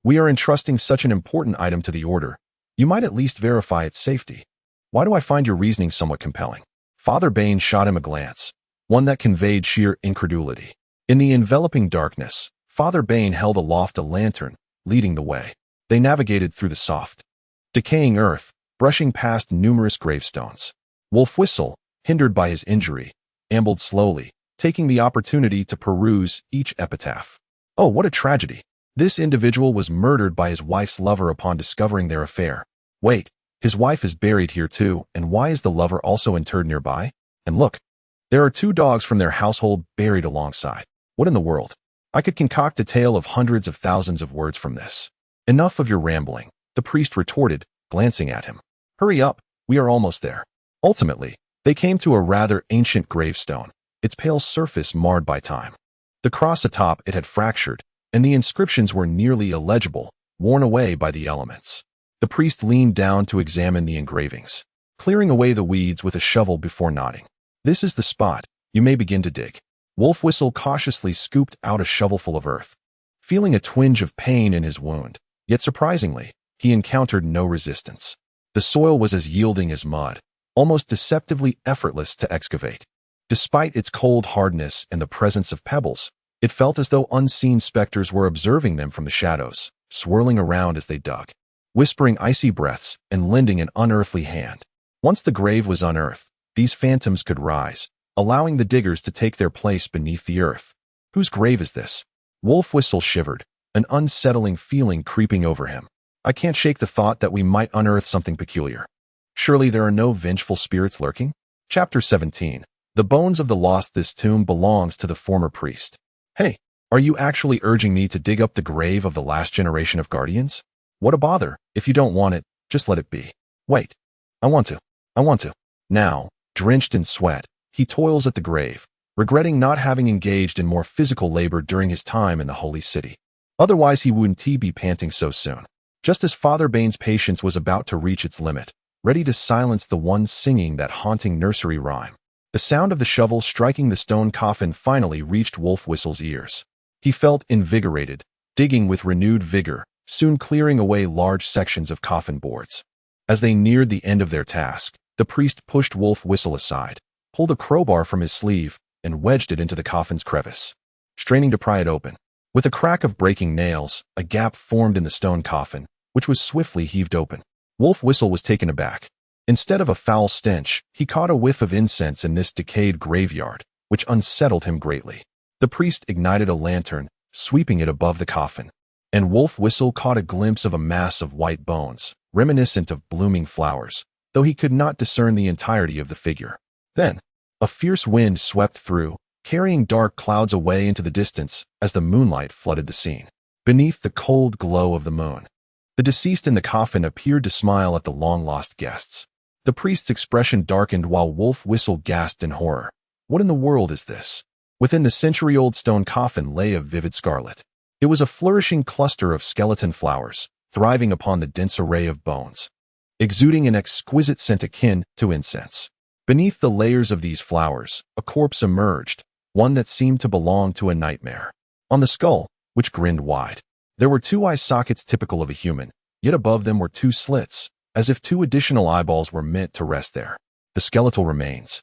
We are entrusting such an important item to the order. You might at least verify its safety. Why do I find your reasoning somewhat compelling? Father Bain shot him a glance, one that conveyed sheer incredulity. In the enveloping darkness, Father Bain held aloft a lantern, leading the way. They navigated through the soft, decaying earth, brushing past numerous gravestones. Wolf Whistle, hindered by his injury, ambled slowly, taking the opportunity to peruse each epitaph. Oh, what a tragedy! This individual was murdered by his wife's lover upon discovering their affair. Wait, his wife is buried here too, and why is the lover also interred nearby? And look, there are 2 dogs from their household buried alongside. What in the world? I could concoct a tale of hundreds of thousands of words from this. Enough of your rambling, the priest retorted, glancing at him. Hurry up, we are almost there. Ultimately, they came to a rather ancient gravestone, its pale surface marred by time. The cross atop it had fractured, and the inscriptions were nearly illegible, worn away by the elements. The priest leaned down to examine the engravings, clearing away the weeds with a shovel before nodding. This is the spot. You may begin to dig. Wolf Whistle cautiously scooped out a shovelful of earth, feeling a twinge of pain in his wound. Yet surprisingly, he encountered no resistance. The soil was as yielding as mud, almost deceptively effortless to excavate. Despite its cold hardness and the presence of pebbles, it felt as though unseen specters were observing them from the shadows, swirling around as they dug, whispering icy breaths and lending an unearthly hand. Once the grave was unearthed, these phantoms could rise, allowing the diggers to take their place beneath the earth. Whose grave is this? Wolf Whistle shivered, an unsettling feeling creeping over him. I can't shake the thought that we might unearth something peculiar. Surely there are no vengeful spirits lurking? Chapter 17. The bones of the lost. This tomb belongs to the former priest. Hey, are you actually urging me to dig up the grave of the last generation of guardians? What a bother. If you don't want it, just let it be. Wait. I want to. Now, drenched in sweat, he toils at the grave, regretting not having engaged in more physical labor during his time in the holy city. Otherwise he wouldn't be panting so soon. Just as Father Bain's patience was about to reach its limit, ready to silence the one singing that haunting nursery rhyme, the sound of the shovel striking the stone coffin finally reached Wolf Whistle's ears. He felt invigorated, digging with renewed vigor, soon clearing away large sections of coffin boards. As they neared the end of their task, the priest pushed Wolf Whistle aside, pulled a crowbar from his sleeve, and wedged it into the coffin's crevice. Straining to pry it open, with a crack of breaking nails, a gap formed in the stone coffin, which was swiftly heaved open. Wolf Whistle was taken aback. Instead of a foul stench, he caught a whiff of incense in this decayed graveyard, which unsettled him greatly. The priest ignited a lantern, sweeping it above the coffin, and Wolf Whistle caught a glimpse of a mass of white bones, reminiscent of blooming flowers, though he could not discern the entirety of the figure. Then, a fierce wind swept through, carrying dark clouds away into the distance as the moonlight flooded the scene. Beneath the cold glow of the moon, the deceased in the coffin appeared to smile at the long-lost guests. The priest's expression darkened while Wolf Whistle gasped in horror. What in the world is this? Within the century-old stone coffin lay a vivid scarlet. It was a flourishing cluster of skeleton flowers, thriving upon the dense array of bones, exuding an exquisite scent akin to incense. Beneath the layers of these flowers, a corpse emerged, one that seemed to belong to a nightmare. On the skull, which grinned wide, there were 2 eye sockets typical of a human, yet above them were 2 slits, as if 2 additional eyeballs were meant to rest there. The skeletal remains,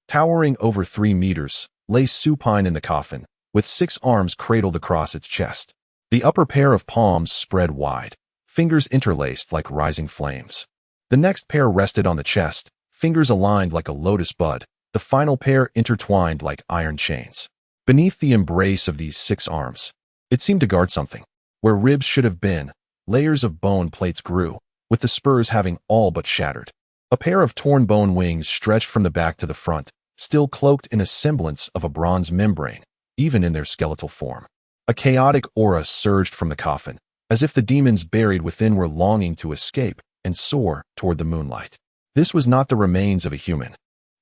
towering over 3 meters, lay supine in the coffin, with 6 arms cradled across its chest. The upper pair of palms spread wide, fingers interlaced like rising flames. The next pair rested on the chest, fingers aligned like a lotus bud, the final pair intertwined like iron chains. Beneath the embrace of these 6 arms, it seemed to guard something. Where ribs should have been, layers of bone plates grew, with the spurs having all but shattered. A pair of torn bone wings stretched from the back to the front, still cloaked in a semblance of a bronze membrane, even in their skeletal form. A chaotic aura surged from the coffin, as if the demons buried within were longing to escape and soar toward the moonlight. This was not the remains of a human,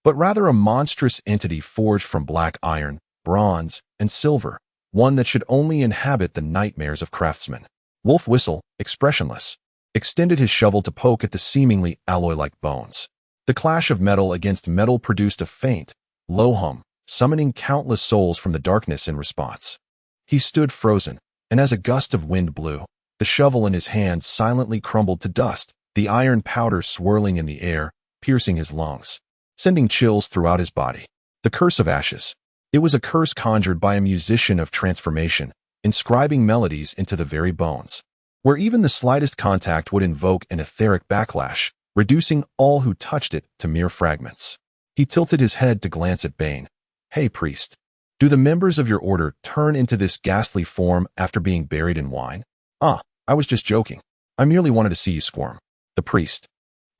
but rather a monstrous entity forged from black iron, bronze, and silver, one that should only inhabit the nightmares of craftsmen. Wolf Whistle, expressionless, extended his shovel to poke at the seemingly alloy-like bones. The clash of metal against metal produced a faint, low hum, summoning countless souls from the darkness in response. He stood frozen, and as a gust of wind blew, the shovel in his hand silently crumbled to dust, the iron powder swirling in the air, piercing his lungs, sending chills throughout his body. The curse of ashes. It was a curse conjured by a musician of transformation, inscribing melodies into the very bones, where even the slightest contact would invoke an etheric backlash, reducing all who touched it to mere fragments. He tilted his head to glance at Bane. "Hey, priest. Do the members of your order turn into this ghastly form after being buried in wine?" "Ah, I was just joking. I merely wanted to see you squirm." The priest,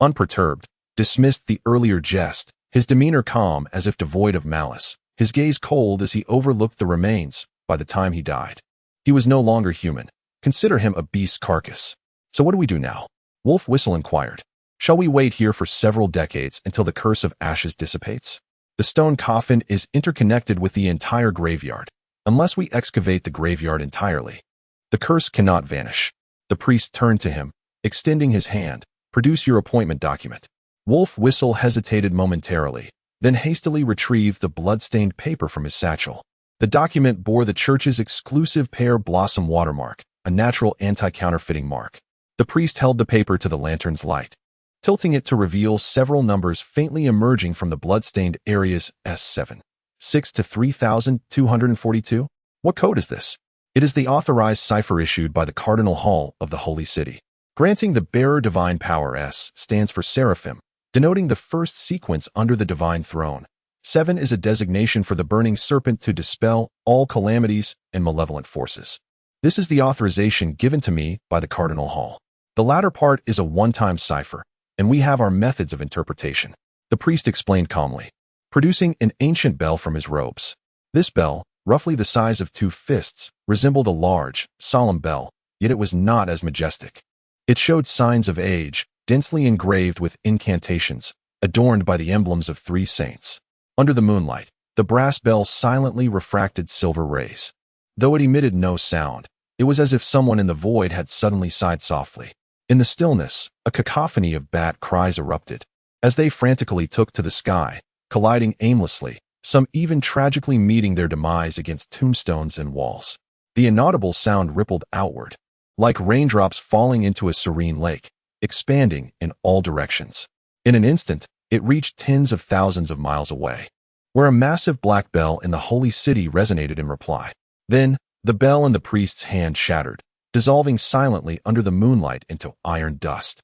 unperturbed, dismissed the earlier jest, his demeanor calm as if devoid of malice, his gaze cold as he overlooked the remains. By the time he died, he was no longer human. Consider him a beast's carcass. "So what do we do now?" Wolf Whistle inquired. "Shall we wait here for several decades until the curse of ashes dissipates? The stone coffin is interconnected with the entire graveyard. Unless we excavate the graveyard entirely, the curse cannot vanish." The priest turned to him, extending his hand. "Produce your appointment document." Wolf Whistle hesitated momentarily, then hastily retrieved the blood-stained paper from his satchel. The document bore the church's exclusive pear blossom watermark, a natural anti-counterfeiting mark. The priest held the paper to the lantern's light, tilting it to reveal several numbers faintly emerging from the blood-stained areas S7, 6 to 3242. "What code is this?" "It is the authorized cipher issued by the Cardinal Hall of the Holy City. Granting the bearer divine power. S stands for Seraphim, denoting the first sequence under the divine throne. 7 is a designation for the burning serpent to dispel all calamities and malevolent forces. This is the authorization given to me by the Cardinal Hall. The latter part is a one-time cipher, and we have our methods of interpretation." The priest explained calmly, producing an ancient bell from his robes. This bell, roughly the size of 2 fists, resembled a large, solemn bell, yet it was not as majestic. It showed signs of age, densely engraved with incantations, adorned by the emblems of 3 saints. Under the moonlight, the brass bell silently refracted silver rays. Though it emitted no sound, it was as if someone in the void had suddenly sighed softly. In the stillness, a cacophony of bat cries erupted, as they frantically took to the sky, colliding aimlessly, some even tragically meeting their demise against tombstones and walls. The inaudible sound rippled outward, like raindrops falling into a serene lake, expanding in all directions. In an instant, it reached tens of thousands of miles away, where a massive black bell in the holy city resonated in reply. Then, the bell in the priest's hand shattered, dissolving silently under the moonlight into iron dust,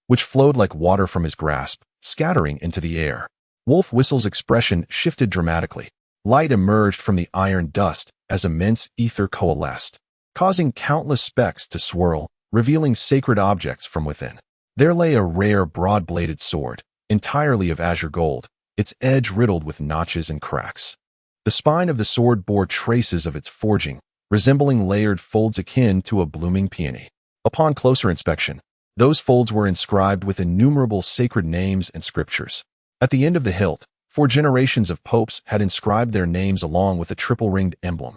which flowed like water from his grasp, scattering into the air. Wolf Whistle's expression shifted dramatically. Light emerged from the iron dust as immense ether coalesced, causing countless specks to swirl, revealing sacred objects from within. There lay a rare broad-bladed sword, entirely of azure gold, its edge riddled with notches and cracks. The spine of the sword bore traces of its forging, resembling layered folds akin to a blooming peony. Upon closer inspection, those folds were inscribed with innumerable sacred names and scriptures. At the end of the hilt, 4 generations of popes had inscribed their names along with a triple-ringed emblem,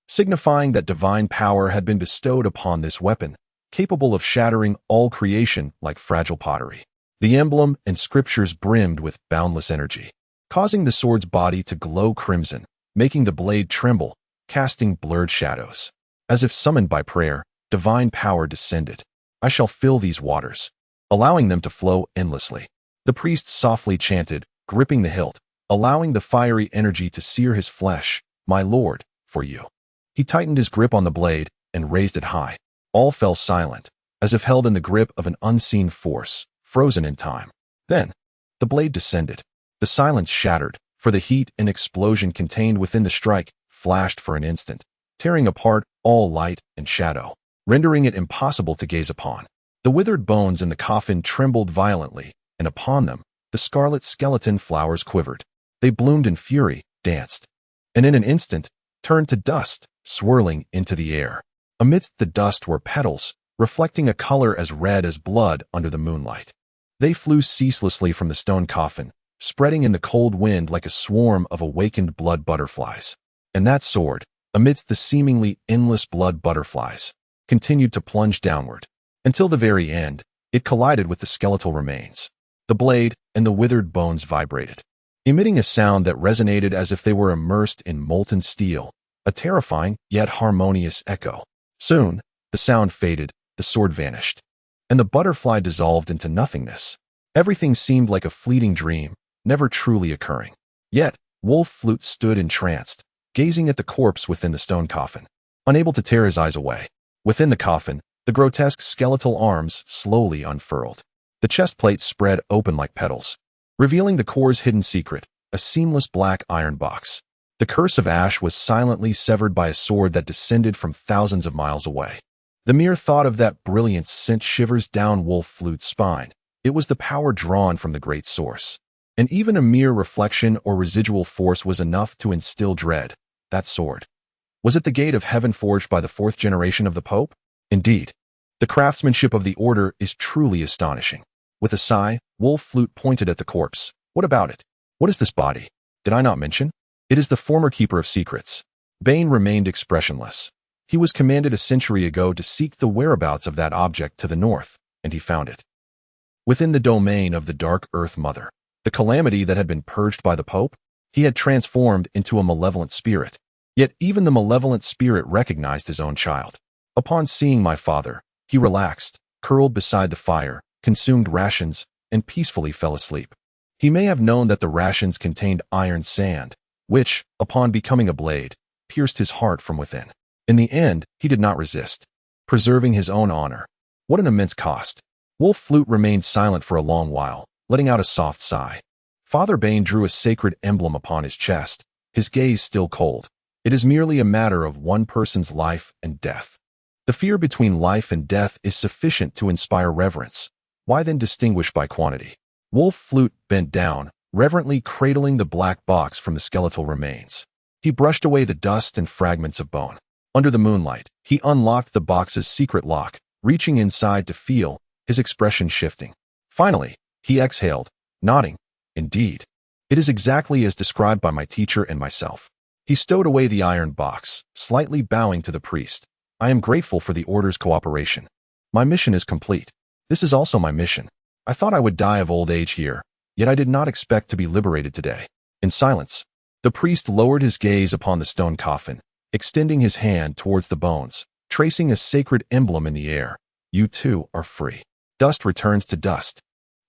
signifying that divine power had been bestowed upon this weapon, capable of shattering all creation like fragile pottery. The emblem and scriptures brimmed with boundless energy, causing the sword's body to glow crimson, making the blade tremble, casting blurred shadows. As if summoned by prayer, divine power descended. "I shall fill these waters," allowing them to flow endlessly. The priest softly chanted, gripping the hilt, allowing the fiery energy to sear his flesh. "My lord, for you." He tightened his grip on the blade and raised it high. All fell silent, as if held in the grip of an unseen force, frozen in time. Then, the blade descended. The silence shattered, for the heat and explosion contained within the strike flashed for an instant, tearing apart all light and shadow, rendering it impossible to gaze upon. The withered bones in the coffin trembled violently, and upon them, the scarlet skeleton flowers quivered. They bloomed in fury, danced, and in an instant, turned to dust, swirling into the air. Amidst the dust were petals, reflecting a color as red as blood under the moonlight. They flew ceaselessly from the stone coffin, spreading in the cold wind like a swarm of awakened blood butterflies. And that sword, amidst the seemingly endless blood butterflies, continued to plunge downward. Until the very end, it collided with the skeletal remains. The blade and the withered bones vibrated, emitting a sound that resonated as if they were immersed in molten steel, a terrifying yet harmonious echo. Soon, the sound faded, the sword vanished, and the butterfly dissolved into nothingness. Everything seemed like a fleeting dream, never truly occurring. Yet, Wolf Flute stood entranced, gazing at the corpse within the stone coffin, unable to tear his eyes away. Within the coffin, the grotesque skeletal arms slowly unfurled. The chest plate spread open like petals, revealing the core's hidden secret, a seamless black iron box. The curse of ash was silently severed by a sword that descended from thousands of miles away. The mere thought of that brilliance sent shivers down Wolf Flute's spine. It was the power drawn from the great source. And even a mere reflection or residual force was enough to instill dread. That sword. Was it the gate of heaven forged by the fourth generation of the Pope? Indeed. The craftsmanship of the order is truly astonishing. With a sigh, Wolf Flute pointed at the corpse. What about it? What is this body? Did I not mention? It is the former keeper of secrets. Bane remained expressionless. He was commanded a century ago to seek the whereabouts of that object to the north, and he found it. Within the domain of the Dark Earth Mother, the calamity that had been purged by the Pope, he had transformed into a malevolent spirit. Yet even the malevolent spirit recognized his own child. Upon seeing my father, he relaxed, curled beside the fire, consumed rations, and peacefully fell asleep. He may have known that the rations contained iron sand, which, upon becoming a blade, pierced his heart from within. In the end, he did not resist, preserving his own honor. What an immense cost! Wolf Flute remained silent for a long while, letting out a soft sigh. Father Bane drew a sacred emblem upon his chest, his gaze still cold. It is merely a matter of one person's life and death. The fear between life and death is sufficient to inspire reverence. Why then distinguish by quantity? Wolf Flute bent down, reverently cradling the black box from the skeletal remains. He brushed away the dust and fragments of bone. Under the moonlight, he unlocked the box's secret lock, reaching inside to feel, his expression shifting. Finally, he exhaled, nodding. Indeed. It is exactly as described by my teacher and myself. He stowed away the iron box, slightly bowing to the priest. I am grateful for the order's cooperation. My mission is complete. This is also my mission. I thought I would die of old age here, yet I did not expect to be liberated today. In silence, the priest lowered his gaze upon the stone coffin, extending his hand towards the bones, tracing a sacred emblem in the air. You too are free. Dust returns to dust.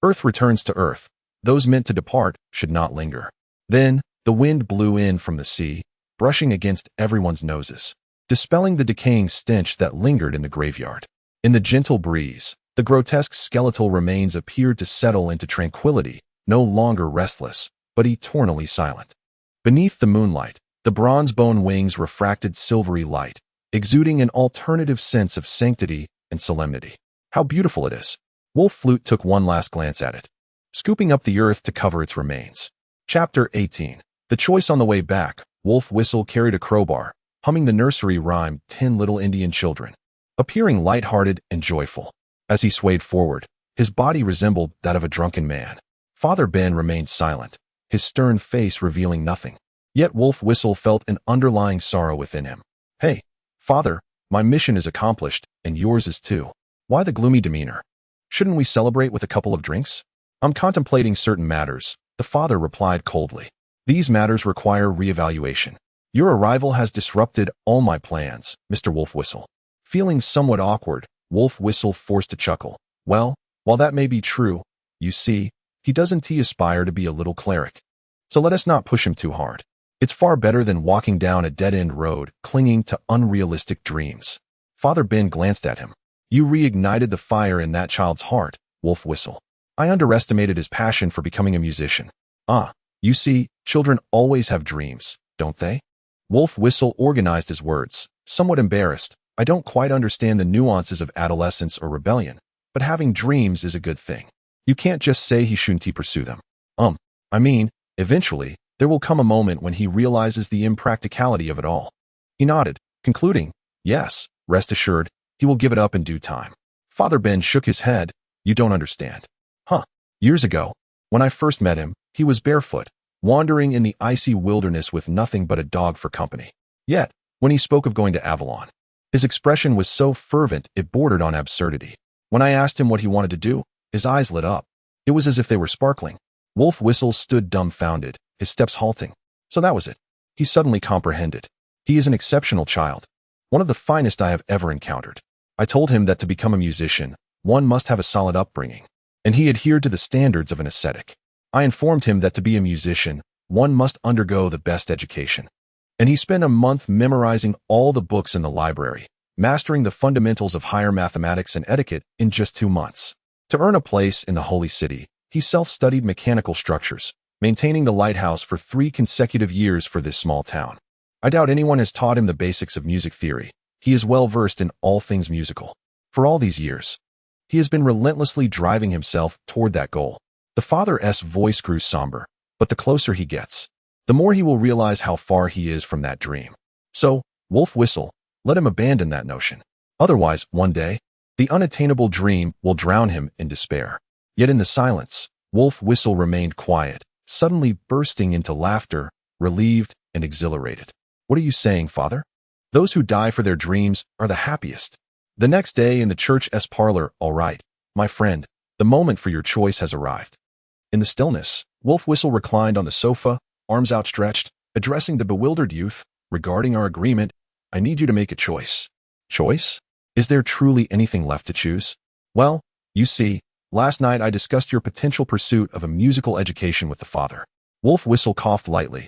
Earth returns to earth. Those meant to depart should not linger. Then, the wind blew in from the sea, brushing against everyone's noses, dispelling the decaying stench that lingered in the graveyard. In the gentle breeze, the grotesque skeletal remains appeared to settle into tranquility, no longer restless, but eternally silent. Beneath the moonlight, the bronze bone wings refracted silvery light, exuding an alternative sense of sanctity and solemnity. How beautiful it is! Wolf Flute took one last glance at it, scooping up the earth to cover its remains. Chapter 18. The choice. On the way back, Wolf Whistle carried a crowbar, humming the nursery rhyme 10 Little Indian Children, appearing light-hearted and joyful. As he swayed forward, his body resembled that of a drunken man. Father Ben remained silent, his stern face revealing nothing. Yet Wolf Whistle felt an underlying sorrow within him. Hey, Father, my mission is accomplished, and yours is too. Why the gloomy demeanor? Shouldn't we celebrate with a couple of drinks? I'm contemplating certain matters, the father replied coldly. These matters require reevaluation. Your arrival has disrupted all my plans, Mr. Wolf Whistle. Feeling somewhat awkward, Wolf Whistle forced a chuckle. Well, while that may be true, you see, he doesn't aspire to be a little cleric. So let us not push him too hard. It's far better than walking down a dead-end road, clinging to unrealistic dreams. Father Ben glanced at him. You reignited the fire in that child's heart, Wolf Whistle. I underestimated his passion for becoming a musician. Ah, you see, children always have dreams, don't they? Wolf Whistle organized his words, somewhat embarrassed. I don't quite understand the nuances of adolescence or rebellion, but having dreams is a good thing. You can't just say he shouldn't pursue them. I mean, eventually, there will come a moment when he realizes the impracticality of it all. He nodded, concluding, yes, rest assured, he will give it up in due time. Father Ben shook his head. You don't understand. Years ago, when I first met him, he was barefoot, wandering in the icy wilderness with nothing but a dog for company. Yet, when he spoke of going to Avalon, his expression was so fervent it bordered on absurdity. When I asked him what he wanted to do, his eyes lit up. It was as if they were sparkling. Wolf Whistle stood dumbfounded, his steps halting. So that was it. He suddenly comprehended. He is an exceptional child, one of the finest I have ever encountered. I told him that to become a musician, one must have a solid upbringing, and he adhered to the standards of an ascetic. I informed him that to be a musician, one must undergo the best education. And he spent a month memorizing all the books in the library, mastering the fundamentals of higher mathematics and etiquette in just 2 months. To earn a place in the Holy City, he self-studied mechanical structures, maintaining the lighthouse for 3 consecutive years for this small town. I doubt anyone has taught him the basics of music theory. He is well versed in all things musical. For all these years, he has been relentlessly driving himself toward that goal. The father's voice grew somber, but the closer he gets, the more he will realize how far he is from that dream. So, Wolf Whistle, let him abandon that notion. Otherwise, one day, the unattainable dream will drown him in despair. Yet in the silence, Wolf Whistle remained quiet, suddenly bursting into laughter, relieved and exhilarated. What are you saying, Father? Those who die for their dreams are the happiest. The next day in the church's parlor, all right, my friend, the moment for your choice has arrived. In the stillness, Wolf Whistle reclined on the sofa, arms outstretched, addressing the bewildered youth. Regarding our agreement, I need you to make a choice. Choice? Is there truly anything left to choose? Well, you see, last night I discussed your potential pursuit of a musical education with the father. Wolf Whistle coughed lightly.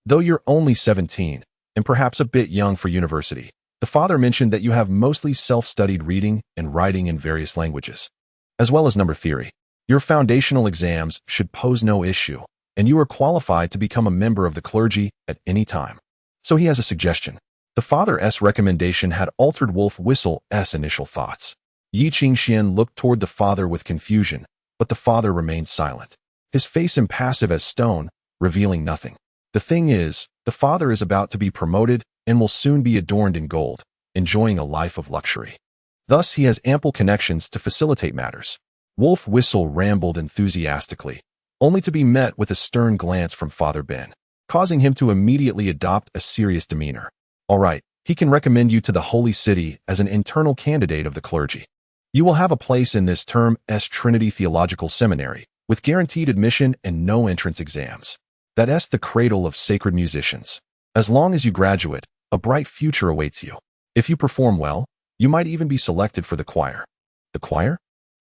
Though you're only 17, and perhaps a bit young for university, the father mentioned that you have mostly self-studied reading and writing in various languages, as well as number theory. Your foundational exams should pose no issue, and you are qualified to become a member of the clergy at any time. So he has a suggestion. The father's recommendation had altered Wolf Whistle's initial thoughts. Yi Qingxian looked toward the father with confusion, but the father remained silent, his face impassive as stone, revealing nothing. The thing is, the father is about to be promoted and will soon be adorned in gold, enjoying a life of luxury. Thus he has ample connections to facilitate matters. Wolf Whistle rambled enthusiastically, only to be met with a stern glance from Father Ben, causing him to immediately adopt a serious demeanor. All right, he can recommend you to the Holy City as an internal candidate of the clergy. You will have a place in this term's Trinity Theological Seminary, with guaranteed admission and no entrance exams. That's the cradle of sacred musicians. As long as you graduate, a bright future awaits you. If you perform well, you might even be selected for the choir. The choir?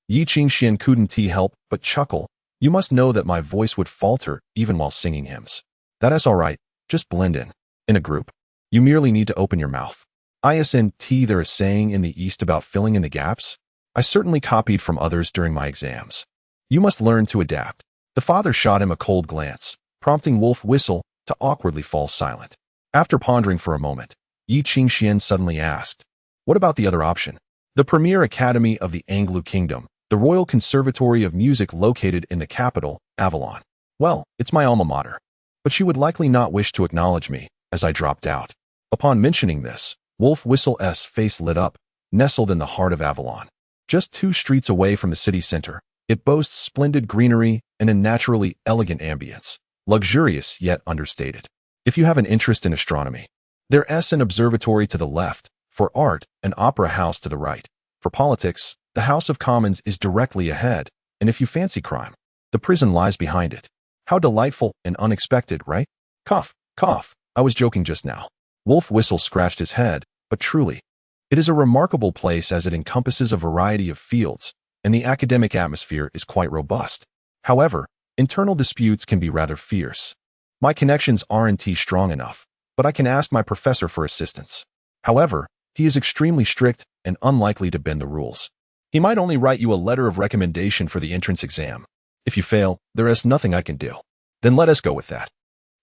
Yi Qingxian couldn't help but chuckle. You must know that my voice would falter even while singing hymns. That's all right, just blend in. In a group, you merely need to open your mouth. Isn't there a saying in the East about filling in the gaps? I certainly copied from others during my exams. You must learn to adapt. The father shot him a cold glance, prompting Wolf Whistle to awkwardly fall silent. After pondering for a moment, Yi Qingxian suddenly asked, what about the other option? The premier academy of the Anglo Kingdom, the Royal Conservatory of Music located in the capital, Avalon. Well, it's my alma mater. But she would likely not wish to acknowledge me, as I dropped out. Upon mentioning this, Wolf Whistle's face lit up, nestled in the heart of Avalon. Just 2 streets away from the city center, it boasts splendid greenery and a naturally elegant ambience, luxurious yet understated. If you have an interest in astronomy, there's an observatory to the left, for art, an opera house to the right. For politics, the House of Commons is directly ahead, and if you fancy crime, the prison lies behind it. How delightful and unexpected, right? Cough, cough, I was joking just now. Wolf Whistle scratched his head, but truly, it is a remarkable place as it encompasses a variety of fields, and the academic atmosphere is quite robust. However, internal disputes can be rather fierce. My connections aren't strong enough, but I can ask my professor for assistance. However, He is extremely strict and unlikely to bend the rules. He might only write you a letter of recommendation for the entrance exam. If you fail, there is nothing I can do. Then let us go with that.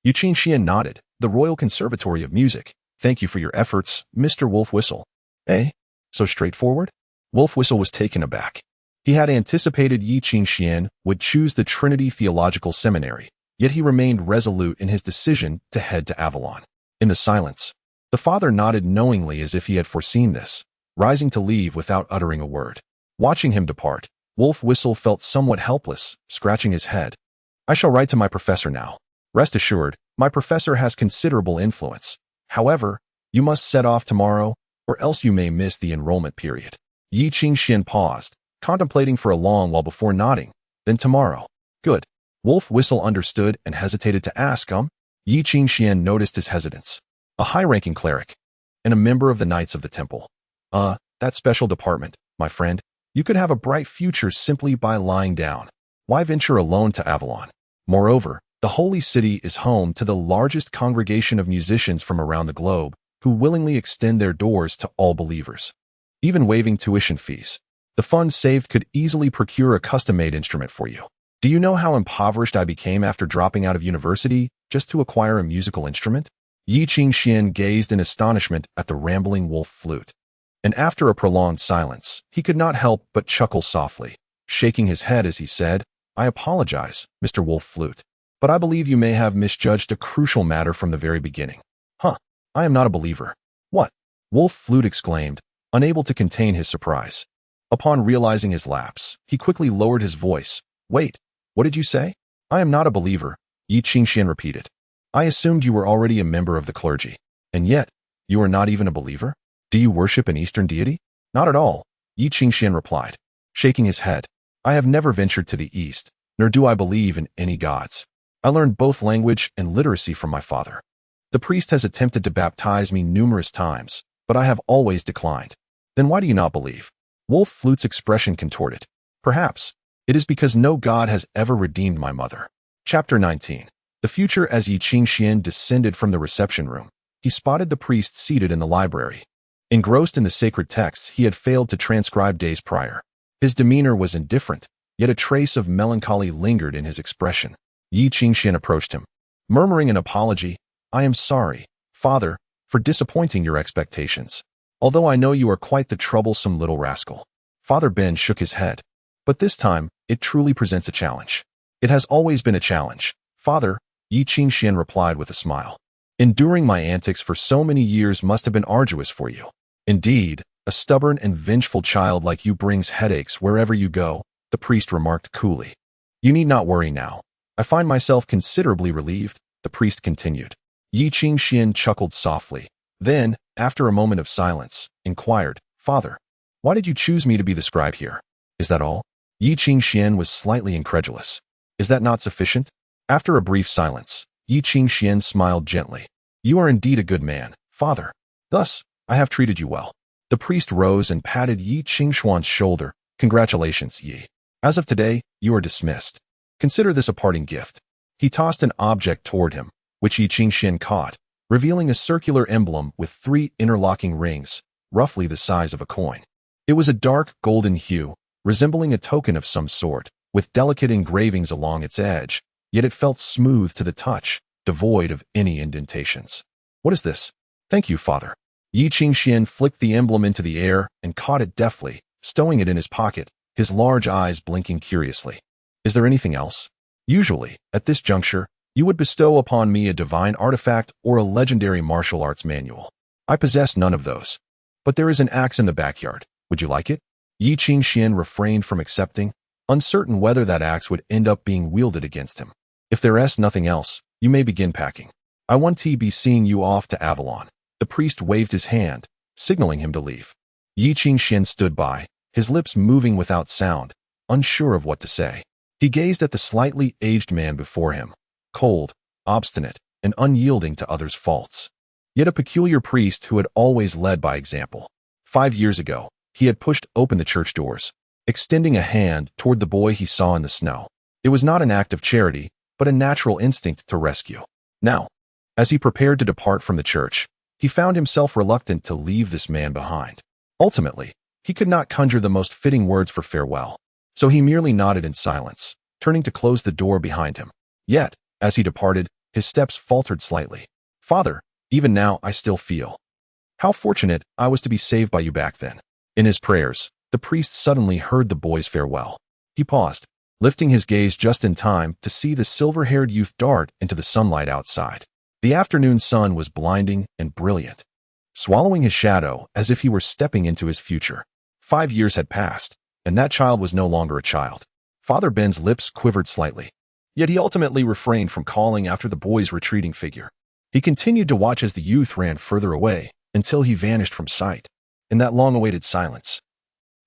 Yu Qingxian nodded. The Royal Conservatory of Music. Thank you for your efforts, Mr. Wolf Whistle. Eh? So straightforward? Wolf Whistle was taken aback. He had anticipated Yi Qingxian would choose the Trinity Theological Seminary, yet he remained resolute in his decision to head to Avalon. In the silence, the father nodded knowingly as if he had foreseen this, rising to leave without uttering a word. Watching him depart, Wolf Whistle felt somewhat helpless, scratching his head. I shall write to my professor now. Rest assured, my professor has considerable influence. However, you must set off tomorrow, or else you may miss the enrollment period. Yi Qingxian paused, contemplating for a long while before nodding. Then tomorrow. Good. Wolf Whistle understood and hesitated to ask, Yi Qingxian noticed his hesitance. A high-ranking cleric, and a member of the Knights of the Temple. That special department, my friend. You could have a bright future simply by lying down. Why venture alone to Avalon? Moreover, the holy city is home to the largest congregation of musicians from around the globe who willingly extend their doors to all believers. Even waiving tuition fees, the funds saved could easily procure a custom-made instrument for you. Do you know how impoverished I became after dropping out of university just to acquire a musical instrument? Yi Qingxian gazed in astonishment at the rambling wolf flute. And after a prolonged silence, he could not help but chuckle softly, shaking his head as he said, I apologize, Mr. Wolf Flute, but I believe you may have misjudged a crucial matter from the very beginning. I am not a believer. What? Wolf Flute exclaimed, unable to contain his surprise. Upon realizing his lapse, he quickly lowered his voice. Wait, what did you say? I am not a believer, Yi Qingxian repeated. I assumed you were already a member of the clergy. And yet, you are not even a believer? Do you worship an Eastern deity? Not at all, Yi Qingxian replied, shaking his head. I have never ventured to the East, nor do I believe in any gods. I learned both language and literacy from my father. The priest has attempted to baptize me numerous times, but I have always declined. Then why do you not believe? Wolf Flute's expression contorted. Perhaps it is because no god has ever redeemed my mother. Chapter 19. The future. As Yi Qingxian descended from the reception room, he spotted the priest seated in the library. Engrossed in the sacred texts he had failed to transcribe days prior. His demeanor was indifferent, yet a trace of melancholy lingered in his expression. Yi Qingxian approached him, murmuring an apology. I am sorry, father, for disappointing your expectations. Although I know you are quite the troublesome little rascal. Father Ben shook his head. But this time, it truly presents a challenge. It has always been a challenge, father, Yi Qingxian replied with a smile. Enduring my antics for so many years must have been arduous for you. Indeed, a stubborn and vengeful child like you brings headaches wherever you go, the priest remarked coolly. You need not worry now. I find myself considerably relieved, the priest continued. Yi Qingxian chuckled softly. Then, after a moment of silence, inquired, Father, why did you choose me to be the scribe here? Is that all? Yi Qingxian was slightly incredulous. Is that not sufficient? After a brief silence, Yi Qingxian smiled gently. You are indeed a good man, father. Thus, I have treated you well. The priest rose and patted Yi Qingxian's shoulder. Congratulations, Yi. As of today, you are dismissed. Consider this a parting gift. He tossed an object toward him, which Yi Qingxian caught, revealing a circular emblem with 3 interlocking rings, roughly the size of a coin. It was a dark golden hue, resembling a token of some sort, with delicate engravings along its edge, yet it felt smooth to the touch, devoid of any indentations. What is this? Thank you, father. Yi Qingxian flicked the emblem into the air and caught it deftly, stowing it in his pocket, his large eyes blinking curiously. Is there anything else? Usually, at this juncture, you would bestow upon me a divine artifact or a legendary martial arts manual. I possess none of those. But there is an axe in the backyard. Would you like it? Yi Qingxian refrained from accepting, uncertain whether that axe would end up being wielded against him. If there is nothing else, you may begin packing. I want to be seeing you off to Avalon. The priest waved his hand, signaling him to leave. Yi Qingxian stood by, his lips moving without sound, unsure of what to say. He gazed at the slightly aged man before him, cold, obstinate, and unyielding to others' faults. Yet a peculiar priest who had always led by example. 5 years ago, he had pushed open the church doors, extending a hand toward the boy he saw in the snow. It was not an act of charity, but a natural instinct to rescue. Now, as he prepared to depart from the church, He found himself reluctant to leave this man behind. Ultimately, he could not conjure the most fitting words for farewell, so he merely nodded in silence, turning to close the door behind him. Yet, as he departed, his steps faltered slightly. "Father, even now I still feel how fortunate I was to be saved by you back then." In his prayers, the priest suddenly heard the boy's farewell. He paused, lifting his gaze just in time to see the silver-haired youth dart into the sunlight outside. The afternoon sun was blinding and brilliant, swallowing his shadow as if he were stepping into his future. 5 years had passed, and that child was no longer a child. Father Ben's lips quivered slightly, yet he ultimately refrained from calling after the boy's retreating figure. He continued to watch as the youth ran further away until he vanished from sight. In that long-awaited silence,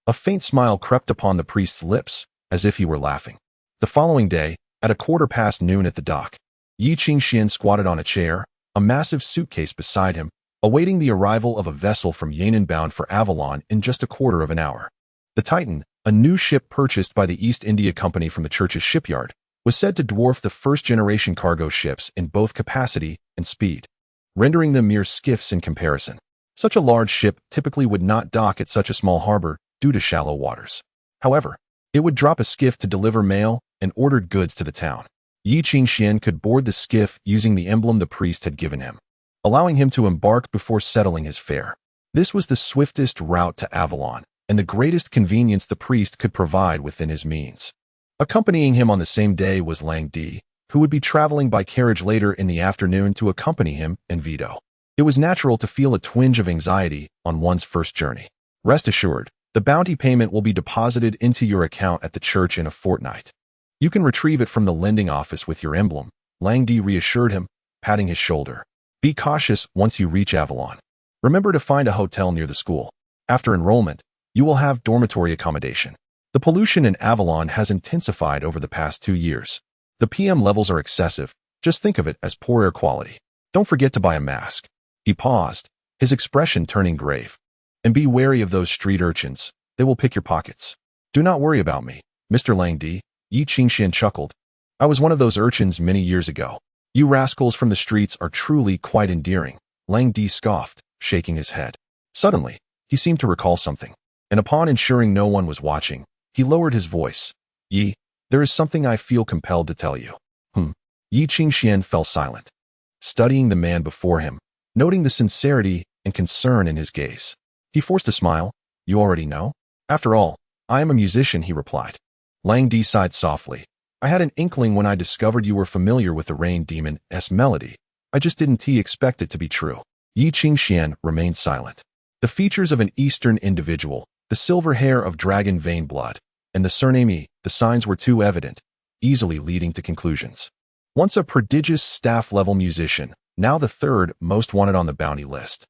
a faint smile crept upon the priest's lips, as if he were laughing. The following day, at 1:15 at the dock, Yi Qingxian squatted on a chair, a massive suitcase beside him, awaiting the arrival of a vessel from Yan'an bound for Avalon in just a quarter of an hour. The Titan, a new ship purchased by the East India Company from the church's shipyard, was said to dwarf the first-generation cargo ships in both capacity and speed, rendering them mere skiffs in comparison. Such a large ship typically would not dock at such a small harbor due to shallow waters. However, it would drop a skiff to deliver mail and ordered goods to the town. Yi Qingxian could board the skiff using the emblem the priest had given him, allowing him to embark before settling his fare. This was the swiftest route to Avalon, and the greatest convenience the priest could provide within his means. Accompanying him on the same day was Lang Di, who would be traveling by carriage later in the afternoon to accompany him and Vito. It was natural to feel a twinge of anxiety on one's first journey. Rest assured, the bounty payment will be deposited into your account at the church in a fortnight. You can retrieve it from the lending office with your emblem, Lang Di reassured him, patting his shoulder. Be cautious once you reach Avalon. Remember to find a hotel near the school. After enrollment, you will have dormitory accommodation. The pollution in Avalon has intensified over the past 2 years. The PM levels are excessive. Just think of it as poor air quality. Don't forget to buy a mask. He paused, his expression turning grave. And be wary of those street urchins. They will pick your pockets. Do not worry about me, Mr. Lang Di, Yi Qingxian chuckled. I was one of those urchins many years ago. You rascals from the streets are truly quite endearing, Lang Di scoffed, shaking his head. Suddenly, he seemed to recall something, and upon ensuring no one was watching, he lowered his voice. Yi, there is something I feel compelled to tell you. Yi Qingxian fell silent, studying the man before him, noting the sincerity and concern in his gaze. He forced a smile. You already know? After all, I am a musician, he replied. Lang Di sighed softly. I had an inkling when I discovered you were familiar with the rain demon's melody. I just didn't expect it to be true. Yi Qingxian remained silent. The features of an Eastern individual, the silver hair of dragon vein blood, and the surname Yi, the signs were too evident, easily leading to conclusions. Once a prodigious staff-level musician, now the third most wanted on the bounty list.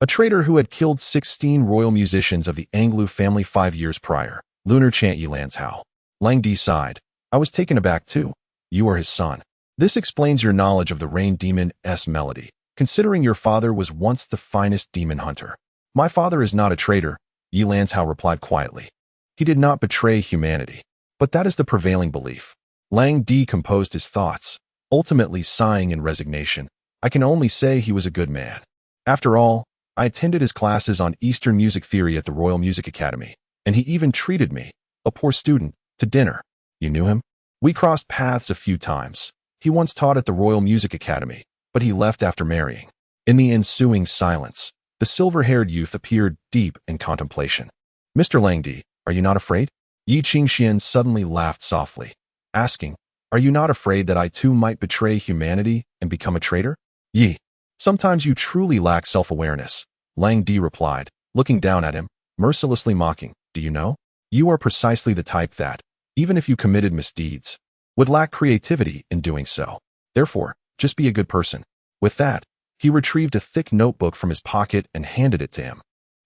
A traitor who had killed 16 royal musicians of the Anglu family 5 years prior, Lunar Chant Yi Lanzhao. Lang Di sighed. I was taken aback too. You are his son. This explains your knowledge of the rain demon's melody, considering your father was once the finest demon hunter. My father is not a traitor, Yi Lanzhao replied quietly. He did not betray humanity. But that is the prevailing belief. Lang Di composed his thoughts, ultimately sighing in resignation. I can only say he was a good man. After all, I attended his classes on Eastern music theory at the Royal Music Academy, and he even treated me, a poor student, to dinner. You knew him? We crossed paths a few times. He once taught at the Royal Music Academy, but he left after marrying. In the ensuing silence, the silver-haired youth appeared deep in contemplation. Mr. Lang Di, are you not afraid? Yi Qingxian suddenly laughed softly, asking, Are you not afraid that I too might betray humanity and become a traitor? Yi, sometimes you truly lack self-awareness, Lang Di replied, looking down at him, mercilessly mocking. Do you know? You are precisely the type that, even if you committed misdeeds, would lack creativity in doing so. Therefore, just be a good person. With that, he retrieved a thick notebook from his pocket and handed it to him.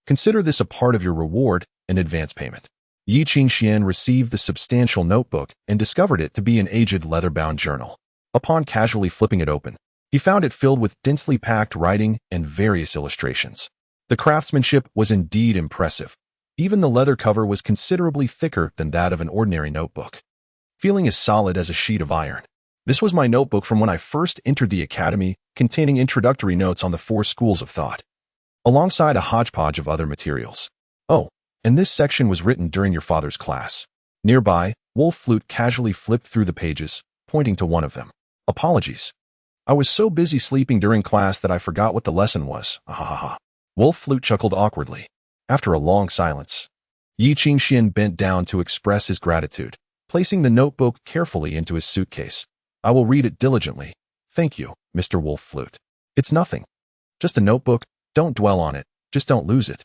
Consider this a part of your reward and advance payment. Yi Qingxian received the substantial notebook and discovered it to be an aged leather-bound journal. Upon casually flipping it open, he found it filled with densely packed writing and various illustrations. The craftsmanship was indeed impressive. Even the leather cover was considerably thicker than that of an ordinary notebook, feeling as solid as a sheet of iron. This was my notebook from when I first entered the academy, containing introductory notes on the 4 schools of thought, alongside a hodgepodge of other materials. Oh, and this section was written during your father's class. Nearby, Wolf Flute casually flipped through the pages, pointing to one of them. Apologies. I was so busy sleeping during class that I forgot what the lesson was. Ahahaha. Wolf Flute chuckled awkwardly. After a long silence, Yi Qingxian bent down to express his gratitude, placing the notebook carefully into his suitcase. I will read it diligently. Thank you, Mr. Wolf Flute. It's nothing. Just a notebook. Don't dwell on it. Just don't lose it.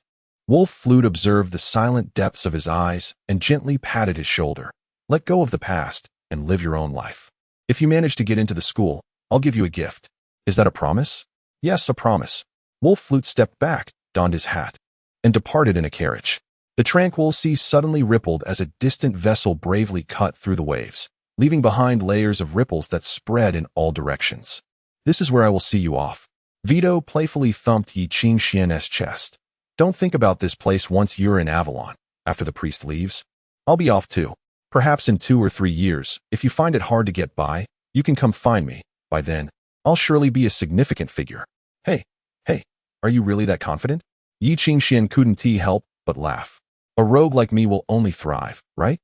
Wolf Flute observed the silent depths of his eyes and gently patted his shoulder. Let go of the past and live your own life. If you manage to get into the school, I'll give you a gift. Is that a promise? Yes, a promise. Wolf Flute stepped back, donned his hat, and departed in a carriage. The tranquil sea suddenly rippled as a distant vessel bravely cut through the waves, leaving behind layers of ripples that spread in all directions. This is where I will see you off. Vito playfully thumped Yi Qingxian's chest. Don't think about this place once you're in Avalon. After the priest leaves, I'll be off too. Perhaps in 2 or 3 years, if you find it hard to get by, you can come find me. By then, I'll surely be a significant figure. Hey, are you really that confident? Yi Qingxian couldn't help but laugh. A rogue like me will only thrive, right?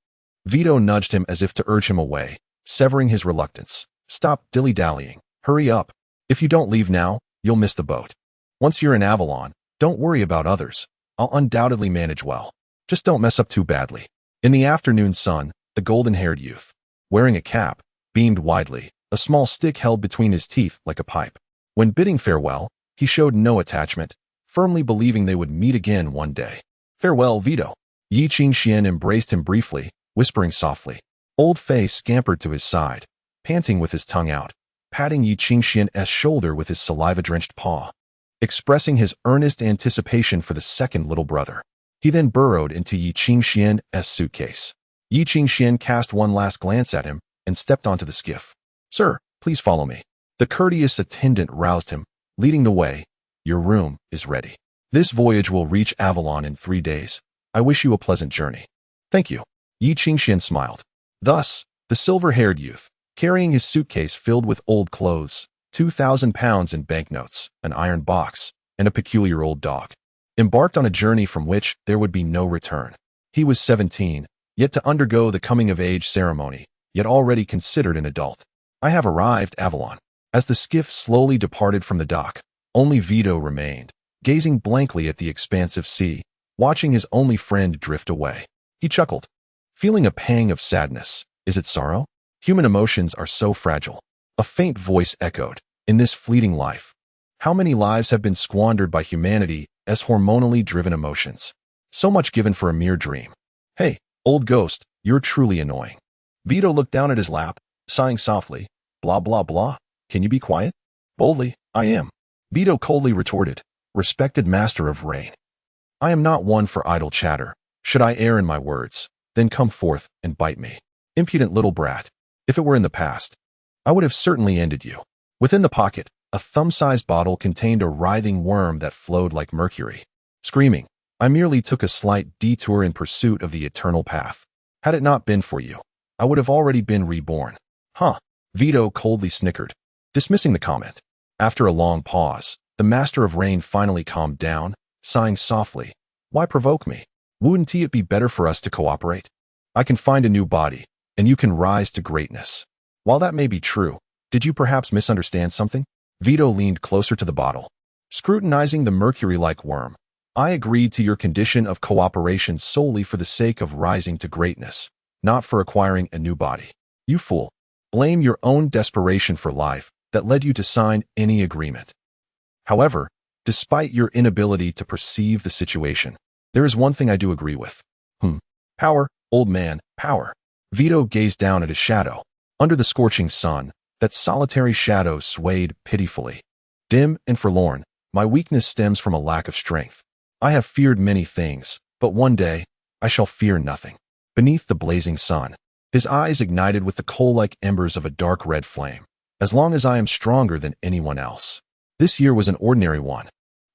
Vito nudged him as if to urge him away, severing his reluctance. Stop dilly-dallying. Hurry up. If you don't leave now, you'll miss the boat. Once you're in Avalon, don't worry about others. I'll undoubtedly manage well. Just don't mess up too badly. In the afternoon sun, the golden-haired youth, wearing a cap, beamed widely, a small stick held between his teeth like a pipe. When bidding farewell, he showed no attachment, firmly believing they would meet again one day. Farewell, Vito. Yi Qingxian embraced him briefly, whispering softly. Old Fei scampered to his side, panting with his tongue out, patting Yi Qingxian's shoulder with his saliva-drenched paw, expressing his earnest anticipation for the second little brother. He then burrowed into Yi Qingxian's suitcase. Yi Qingxian cast one last glance at him and stepped onto the skiff. Sir, please follow me. The courteous attendant roused him, leading the way. Your room is ready. This voyage will reach Avalon in 3 days. I wish you a pleasant journey. Thank you. Yi Qingxian smiled. Thus, the silver-haired youth, carrying his suitcase filled with old clothes, 2,000 pounds in banknotes, an iron box, and a peculiar old dog, embarked on a journey from which there would be no return. He was 17, yet to undergo the coming-of-age ceremony, yet already considered an adult. I have arrived, Avalon. As the skiff slowly departed from the dock, only Vito remained, gazing blankly at the expansive sea, watching his only friend drift away. He chuckled, feeling a pang of sadness. Is it sorrow? Human emotions are so fragile. A faint voice echoed, in this fleeting life, how many lives have been squandered by humanity as hormonally driven emotions? So much given for a mere dream. Hey, old ghost, you're truly annoying. Vito looked down at his lap, sighing softly. Blah, blah, blah. Can you be quiet? Boldly, I am. Vito coldly retorted, respected master of rain. I am not one for idle chatter. Should I err in my words, then come forth and bite me. Impudent little brat. If it were in the past, I would have certainly ended you. Within the pocket, a thumb-sized bottle contained a writhing worm that flowed like mercury. Screaming, I merely took a slight detour in pursuit of the eternal path. Had it not been for you, I would have already been reborn. Huh. Vito coldly snickered, dismissing the comment. After a long pause, the Master of Rain finally calmed down, sighing softly. Why provoke me? Wouldn't it be better for us to cooperate? I can find a new body, and you can rise to greatness. While that may be true, did you perhaps misunderstand something? Vito leaned closer to the bottle, scrutinizing the mercury-like worm. I agreed to your condition of cooperation solely for the sake of rising to greatness, not for acquiring a new body. You fool. Blame your own desperation for life that led you to sign any agreement. However, despite your inability to perceive the situation, there is one thing I do agree with. Power, old man, power. Vito gazed down at his shadow. Under the scorching sun, that solitary shadow swayed pitifully. Dim and forlorn, my weakness stems from a lack of strength. I have feared many things, but one day, I shall fear nothing. Beneath the blazing sun, his eyes ignited with the coal-like embers of a dark red flame. As long as I am stronger than anyone else. This year was an ordinary one.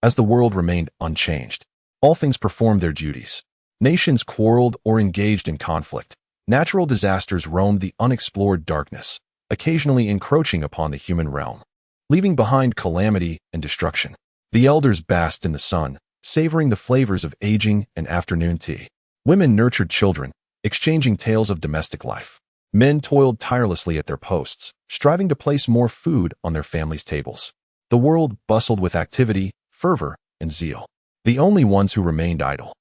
As the world remained unchanged, all things performed their duties. Nations quarreled or engaged in conflict. Natural disasters roamed the unexplored darkness. occasionally encroaching upon the human realm, leaving behind calamity and destruction. The elders basked in the sun, savoring the flavors of aging and afternoon tea. Women nurtured children, exchanging tales of domestic life. Men toiled tirelessly at their posts, striving to place more food on their families' tables. The world bustled with activity, fervor, and zeal. The only ones who remained idle,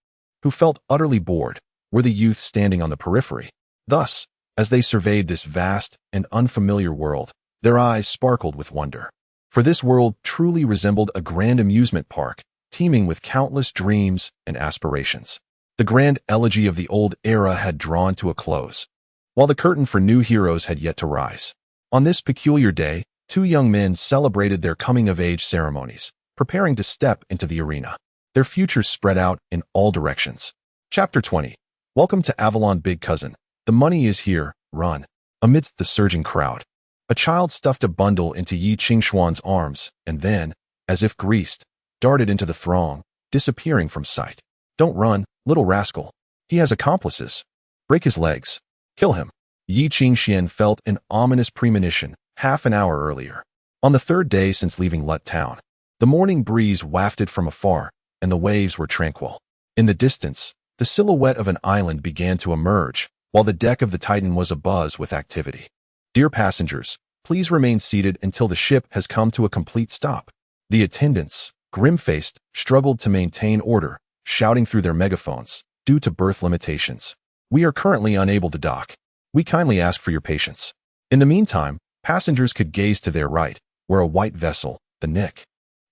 who felt utterly bored, were the youth standing on the periphery. Thus, as they surveyed this vast and unfamiliar world, their eyes sparkled with wonder. For this world truly resembled a grand amusement park, teeming with countless dreams and aspirations. The grand elegy of the old era had drawn to a close, while the curtain for new heroes had yet to rise. On this peculiar day, two young men celebrated their coming-of-age ceremonies, preparing to step into the arena. Their futures spread out in all directions. Chapter 20. Welcome to Avalon, Big Cousin. The money is here, run. Amidst the surging crowd, a child stuffed a bundle into Yi Qingshuan's arms, and then, as if greased, darted into the throng, disappearing from sight. Don't run, little rascal. He has accomplices. Break his legs. Kill him. Yi Qingxian felt an ominous premonition half an hour earlier. On the third day since leaving Lut Town, the morning breeze wafted from afar, and the waves were tranquil. In the distance, the silhouette of an island began to emerge, while the deck of the Titan was abuzz with activity. Dear passengers, please remain seated until the ship has come to a complete stop. The attendants, grim-faced, struggled to maintain order, shouting through their megaphones, due to berth limitations. We are currently unable to dock. We kindly ask for your patience. In the meantime, passengers could gaze to their right, where a white vessel, the Nick,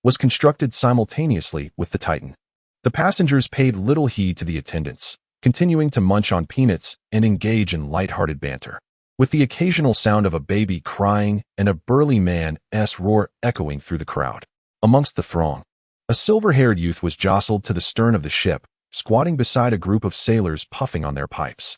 was constructed simultaneously with the Titan. The passengers paid little heed to the attendants, continuing to munch on peanuts and engage in light-hearted banter, with the occasional sound of a baby crying and a burly man's roar echoing through the crowd. Amongst the throng, a silver-haired youth was jostled to the stern of the ship, squatting beside a group of sailors puffing on their pipes.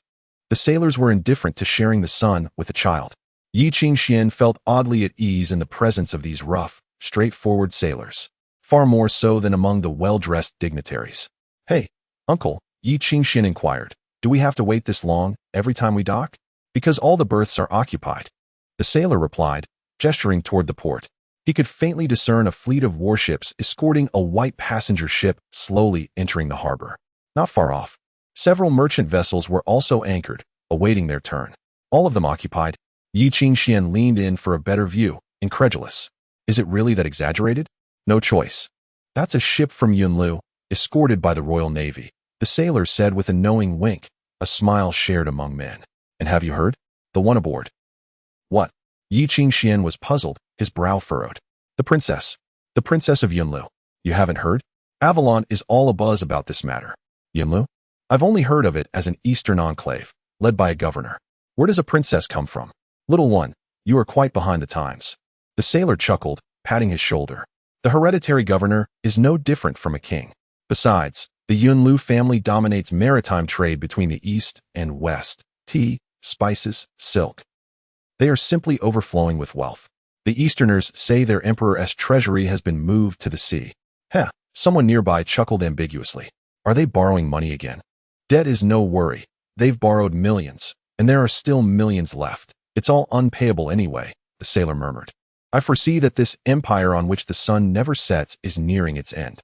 The sailors were indifferent to sharing the sun with the child. Yi Qingxian felt oddly at ease in the presence of these rough, straightforward sailors, far more so than among the well-dressed dignitaries. Hey, uncle, Yi Qingxian inquired, do we have to wait this long every time we dock? Because all the berths are occupied. The sailor replied, gesturing toward the port. He could faintly discern a fleet of warships escorting a white passenger ship slowly entering the harbor. Not far off, several merchant vessels were also anchored, awaiting their turn. All of them occupied. Yi Qingxian leaned in for a better view, incredulous. Is it really that exaggerated? No choice. That's a ship from Yunlu, escorted by the Royal Navy, the sailor said with a knowing wink, a smile shared among men. And have you heard? The one aboard. What? Yi Qingxian was puzzled, his brow furrowed. The princess of Yunlu. You haven't heard? Avalon is all abuzz about this matter. Yunlu? I've only heard of it as an eastern enclave, led by a governor. Where does a princess come from? Little one, you are quite behind the times. The sailor chuckled, patting his shoulder. The hereditary governor is no different from a king. Besides, the Yunlu family dominates maritime trade between the east and west. Tea, spices, silk. They are simply overflowing with wealth. The Easterners say their emperor's treasury has been moved to the sea. Heh, someone nearby chuckled ambiguously. Are they borrowing money again? Debt is no worry. They've borrowed millions, and there are still millions left. It's all unpayable anyway, the sailor murmured. I foresee that this empire on which the sun never sets is nearing its end.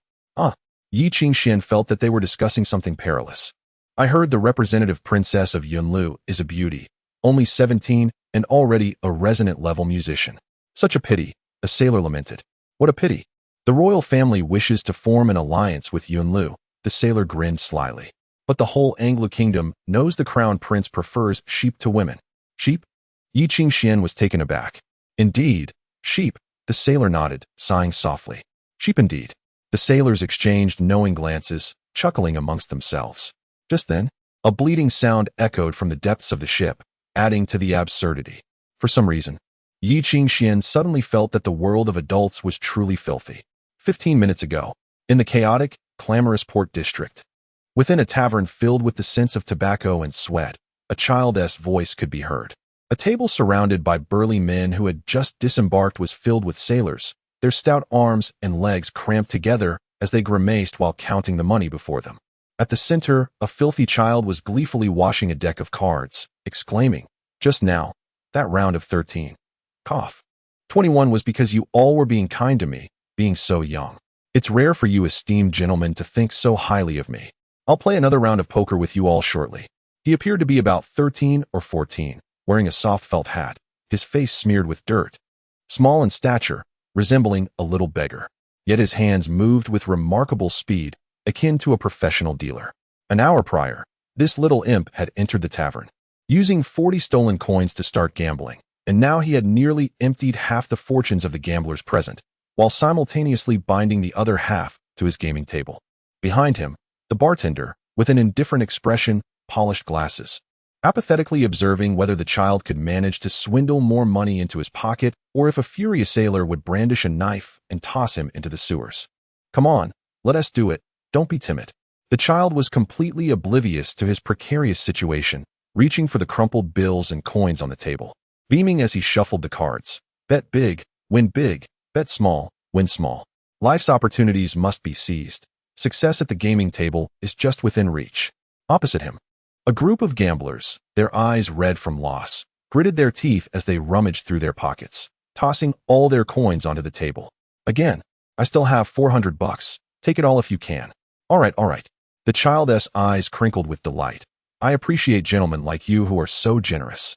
Yi Qingxian felt that they were discussing something perilous. I heard the representative princess of Yunlu is a beauty, only 17 and already a resonant-level musician. Such a pity, a sailor lamented. What a pity. The royal family wishes to form an alliance with Yunlu, the sailor grinned slyly. But the whole Anglo kingdom knows the crown prince prefers sheep to women. Sheep? Yi Qingxian was taken aback. Indeed, sheep, the sailor nodded, sighing softly. Sheep indeed. The sailors exchanged knowing glances, chuckling amongst themselves. Just then, a bleating sound echoed from the depths of the ship, adding to the absurdity. For some reason, Yi Qingxian suddenly felt that the world of adults was truly filthy. 15 minutes ago, in the chaotic, clamorous port district, within a tavern filled with the scents of tobacco and sweat, a child's voice could be heard. A table surrounded by burly men who had just disembarked was filled with sailors, their stout arms and legs cramped together as they grimaced while counting the money before them. At the center, a filthy child was gleefully washing a deck of cards, exclaiming, just now, that round of 13. Cough. 21 was because you all were being kind to me, being so young. It's rare for you esteemed gentlemen to think so highly of me. I'll play another round of poker with you all shortly. He appeared to be about 13 or 14, wearing a soft felt hat, his face smeared with dirt. Small in stature, resembling a little beggar. Yet his hands moved with remarkable speed, akin to a professional dealer. An hour prior, this little imp had entered the tavern, using 40 stolen coins to start gambling, and now he had nearly emptied half the fortunes of the gamblers present, while simultaneously binding the other half to his gaming table. Behind him, the bartender, with an indifferent expression, polished glasses, apathetically observing whether the child could manage to swindle more money into his pocket or if a furious sailor would brandish a knife and toss him into the sewers. Come on, let us do it, don't be timid. The child was completely oblivious to his precarious situation, reaching for the crumpled bills and coins on the table, beaming as he shuffled the cards. Bet big, win big, bet small, win small. Life's opportunities must be seized. Success at the gaming table is just within reach. Opposite him, a group of gamblers, their eyes red from loss, gritted their teeth as they rummaged through their pockets, tossing all their coins onto the table. Again, I still have 400 bucks. Take it all if you can. All right, all right. The child's eyes crinkled with delight. I appreciate gentlemen like you who are so generous.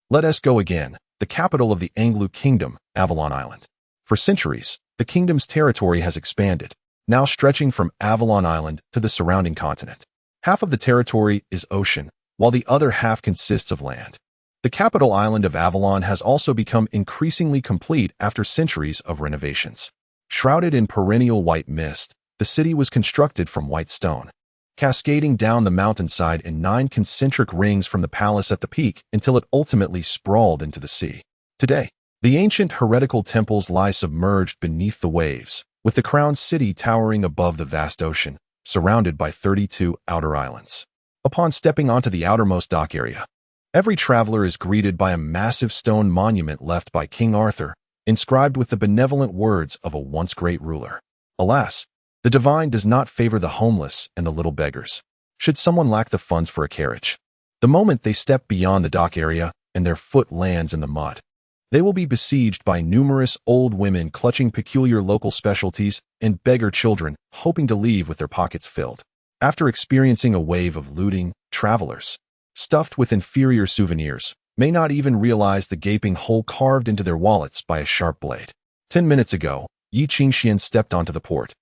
Let us go again, the capital of the Anglo Kingdom, Avalon Island. For centuries, the kingdom's territory has expanded, now stretching from Avalon Island to the surrounding continent. Half of the territory is ocean, while the other half consists of land. The capital island of Avalon has also become increasingly complete after centuries of renovations. Shrouded in perennial white mist, the city was constructed from white stone, cascading down the mountainside in 9 concentric rings from the palace at the peak until it ultimately sprawled into the sea. Today, the ancient heretical temples lie submerged beneath the waves, with the crowned city towering above the vast ocean, surrounded by 32 outer islands. Upon stepping onto the outermost dock area, every traveler is greeted by a massive stone monument left by King Arthur, inscribed with the benevolent words of a once great ruler. Alas, the divine does not favor the homeless and the little beggars, should someone lack the funds for a carriage. The moment they step beyond the dock area and their foot lands in the mud, they will be besieged by numerous old women clutching peculiar local specialties and beggar children hoping to leave with their pockets filled. After experiencing a wave of looting, travelers, stuffed with inferior souvenirs, may not even realize the gaping hole carved into their wallets by a sharp blade. 10 minutes ago, Yi Qingxian stepped onto the port,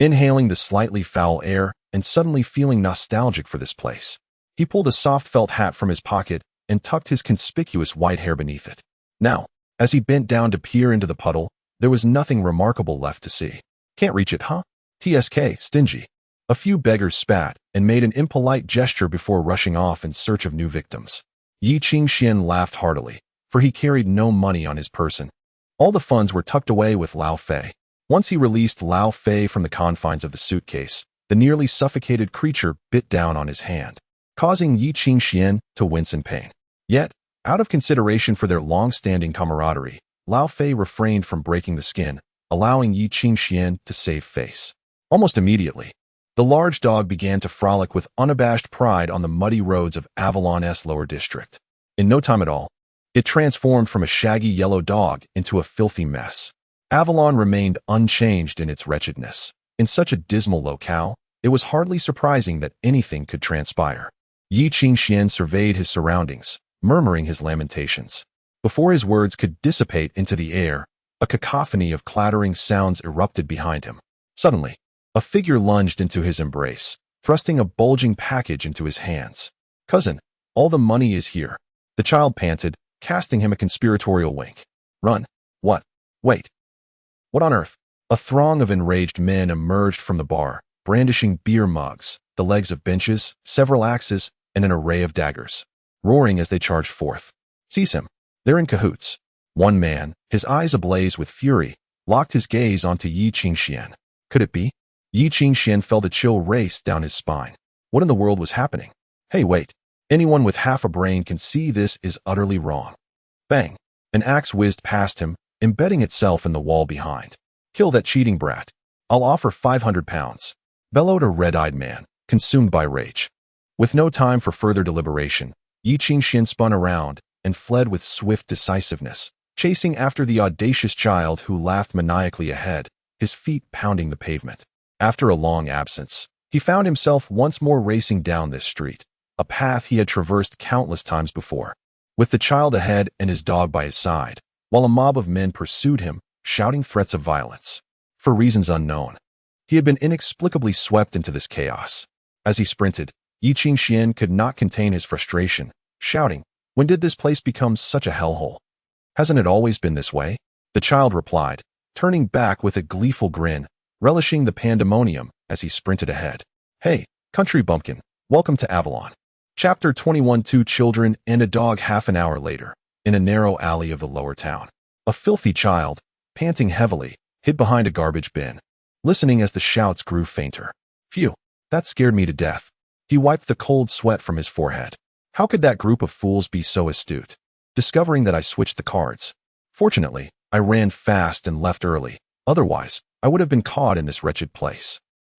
inhaling the slightly foul air and suddenly feeling nostalgic for this place. He pulled a soft felt hat from his pocket and tucked his conspicuous white hair beneath it. Now, as he bent down to peer into the puddle, there was nothing remarkable left to see. Can't reach it, huh? TSK, stingy. A few beggars spat and made an impolite gesture before rushing off in search of new victims. Yi Qingxian laughed heartily, for he carried no money on his person. All the funds were tucked away with Lao Fei. Once he released Lao Fei from the confines of the suitcase, the nearly suffocated creature bit down on his hand, causing Yi Qingxian to wince in pain. Yet, out of consideration for their long-standing camaraderie, Lao Fei refrained from breaking the skin, allowing Yi Qingxian to save face. Almost immediately, the large dog began to frolic with unabashed pride on the muddy roads of Avalon's lower district. In no time at all, it transformed from a shaggy yellow dog into a filthy mess. Avalon remained unchanged in its wretchedness. In such a dismal locale, it was hardly surprising that anything could transpire. Yi Qingxian surveyed his surroundings, murmuring his lamentations. Before his words could dissipate into the air, a cacophony of clattering sounds erupted behind him. Suddenly, a figure lunged into his embrace, thrusting a bulging package into his hands. "Cousin, all the money is here," the child panted, casting him a conspiratorial wink. "Run. What? Wait. What on earth?" A throng of enraged men emerged from the bar, brandishing beer mugs, the legs of benches, several axes, and an array of daggers, roaring as they charged forth. "Seize him. They're in cahoots." One man, his eyes ablaze with fury, locked his gaze onto Yi Qingxian. Could it be? Yi Qingxian felt a chill race down his spine. What in the world was happening? Hey, wait. Anyone with half a brain can see this is utterly wrong. Bang. An axe whizzed past him, embedding itself in the wall behind. "Kill that cheating brat. I'll offer 500 pounds. Bellowed a red-eyed man, consumed by rage. With no time for further deliberation, Yi Qingxian spun around and fled with swift decisiveness, chasing after the audacious child who laughed maniacally ahead, his feet pounding the pavement. After a long absence, he found himself once more racing down this street, a path he had traversed countless times before, with the child ahead and his dog by his side, while a mob of men pursued him, shouting threats of violence. For reasons unknown, he had been inexplicably swept into this chaos. As he sprinted, Yi Qingxian could not contain his frustration, shouting, "When did this place become such a hellhole? Hasn't it always been this way?" The child replied, turning back with a gleeful grin, relishing the pandemonium as he sprinted ahead. "Hey, country bumpkin, welcome to Avalon." Chapter 21. Two children and a dog. Half an hour later, in a narrow alley of the lower town, a filthy child, panting heavily, hid behind a garbage bin, listening as the shouts grew fainter. Phew, that scared me to death. He wiped the cold sweat from his forehead. How could that group of fools be so astute? Discovering that I switched the cards. Fortunately, I ran fast and left early. Otherwise, I would have been caught in this wretched place.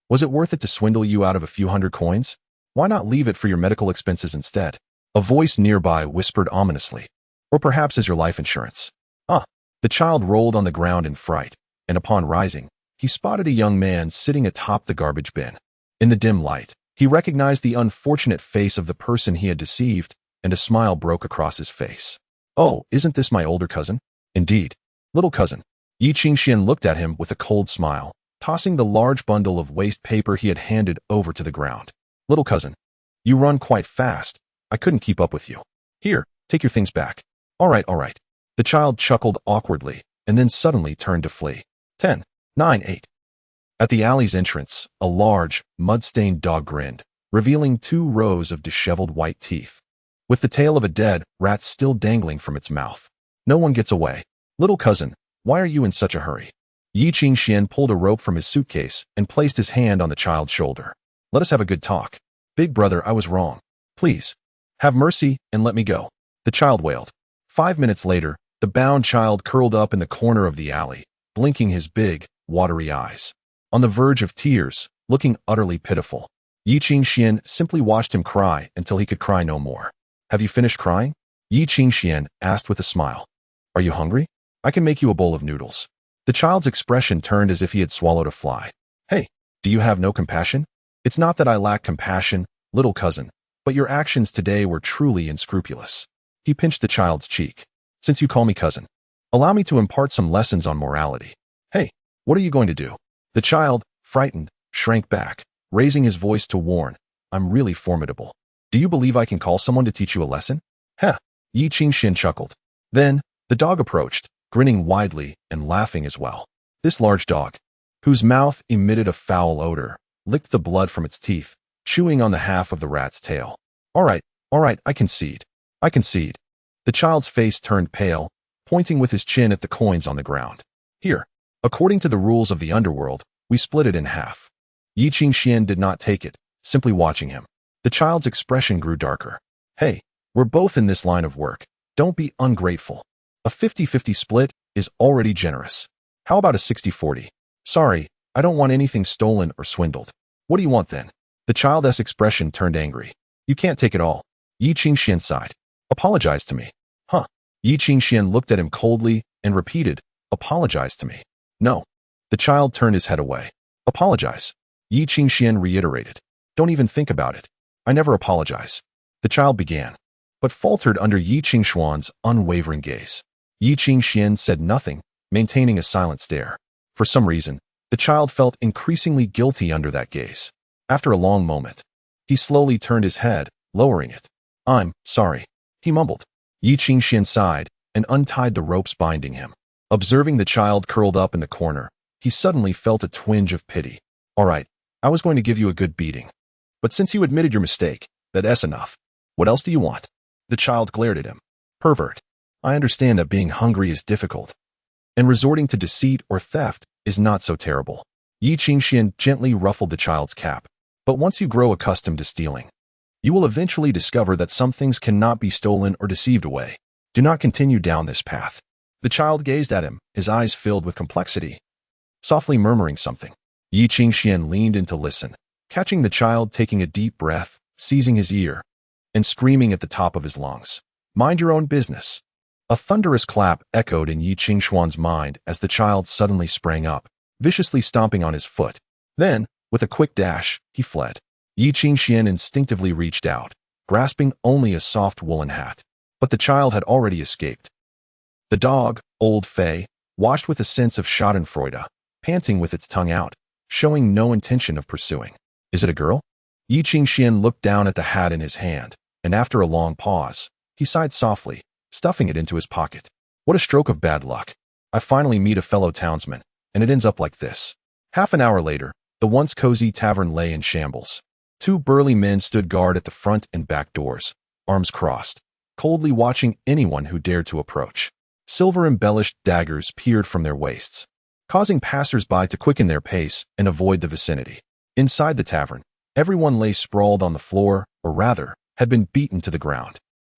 Was it worth it to swindle you out of a few hundred coins? Why not leave it for your medical expenses instead? A voice nearby whispered ominously. Or perhaps as your life insurance. The child rolled on the ground in fright, and upon rising, he spotted a young man sitting atop the garbage bin. In the dim light, he recognized the unfortunate face of the person he had deceived, and a smile broke across his face. "Oh, isn't this my older cousin?" "Indeed. Little cousin." Yi Qingxian looked at him with a cold smile, tossing the large bundle of waste paper he had handed over to the ground. "Little cousin, you run quite fast. I couldn't keep up with you. Here, take your things back." All right. The child chuckled awkwardly, and then suddenly turned to flee. 10, 9, 8. At the alley's entrance, a large, mud-stained dog grinned, revealing 2 rows of disheveled white teeth, with the tail of a dead rat still dangling from its mouth. "No one gets away. Little cousin, why are you in such a hurry?" Yi Qingxian pulled a rope from his suitcase and placed his hand on the child's shoulder. "Let us have a good talk. Big brother, I was wrong. Please, have mercy and let me go," the child wailed. 5 minutes later, the bound child curled up in the corner of the alley, blinking his big, watery eyes. On the verge of tears, looking utterly pitiful, Yi Qingxian simply watched him cry until he could cry no more. "Have you finished crying?" Yi Qingxian asked with a smile. "Are you hungry? I can make you a bowl of noodles." The child's expression turned as if he had swallowed a fly. "Hey, do you have no compassion?" "It's not that I lack compassion, little cousin, but your actions today were truly unscrupulous." He pinched the child's cheek. "Since you call me cousin, allow me to impart some lessons on morality." "Hey, what are you going to do?" The child, frightened, shrank back, raising his voice to warn, "I'm really formidable. Do you believe I can call someone to teach you a lesson?" "Heh," Yi Qingxian chuckled. Then, the dog approached, grinning widely and laughing as well. This large dog, whose mouth emitted a foul odor, licked the blood from its teeth, chewing on the half of the rat's tail. All right, I concede. The child's face turned pale, pointing with his chin at the coins on the ground. "Here, according to the rules of the underworld, we split it in half." Yi Qingxian did not take it, simply watching him. The child's expression grew darker. "Hey, we're both in this line of work. Don't be ungrateful. A 50-50 split is already generous. How about a 60-40? Sorry, I don't want anything stolen or swindled." "What do you want then?" The child's expression turned angry. "You can't take it all." Yi Qingxian sighed. "Apologize to me." "Huh." Yi Qingxian looked at him coldly and repeated, "Apologize to me." "No." The child turned his head away. "Apologize." Yi Qingxian reiterated. "Don't even think about it. I never apologize." The child began, but faltered under Yi Qingxuan's unwavering gaze. Yi Qingxian said nothing, maintaining a silent stare. For some reason, the child felt increasingly guilty under that gaze. After a long moment, he slowly turned his head, lowering it. "I'm sorry," he mumbled. Yi Qingxian sighed and untied the ropes binding him. Observing the child curled up in the corner, he suddenly felt a twinge of pity. "All right, I was going to give you a good beating. But since you admitted your mistake, that's enough. What else do you want?" The child glared at him. "Pervert. I understand that being hungry is difficult, and resorting to deceit or theft is not so terrible." Yi Qingxian gently ruffled the child's cap. "But once you grow accustomed to stealing, you will eventually discover that some things cannot be stolen or deceived away. Do not continue down this path." The child gazed at him, his eyes filled with complexity, softly murmuring something. Yi Qingxian leaned in to listen, catching the child taking a deep breath, seizing his ear, and screaming at the top of his lungs. "Mind your own business." A thunderous clap echoed in Yi Qingshuan's mind as the child suddenly sprang up, viciously stomping on his foot. Then, with a quick dash, he fled. Yi Qingxian instinctively reached out, grasping only a soft woolen hat. But the child had already escaped. The dog, Old Fei, watched with a sense of schadenfreude, panting with its tongue out, showing no intention of pursuing. Is it a girl? Yi Qingxian looked down at the hat in his hand, and after a long pause, he sighed softly, stuffing it into his pocket. What a stroke of bad luck. I finally meet a fellow townsman, and it ends up like this. Half an hour later, the once cozy tavern lay in shambles. Two burly men stood guard at the front and back doors, arms crossed, coldly watching anyone who dared to approach. Silver-embellished daggers peered from their waists, causing passers-by to quicken their pace and avoid the vicinity. Inside the tavern, everyone lay sprawled on the floor, or rather, had been beaten to the ground.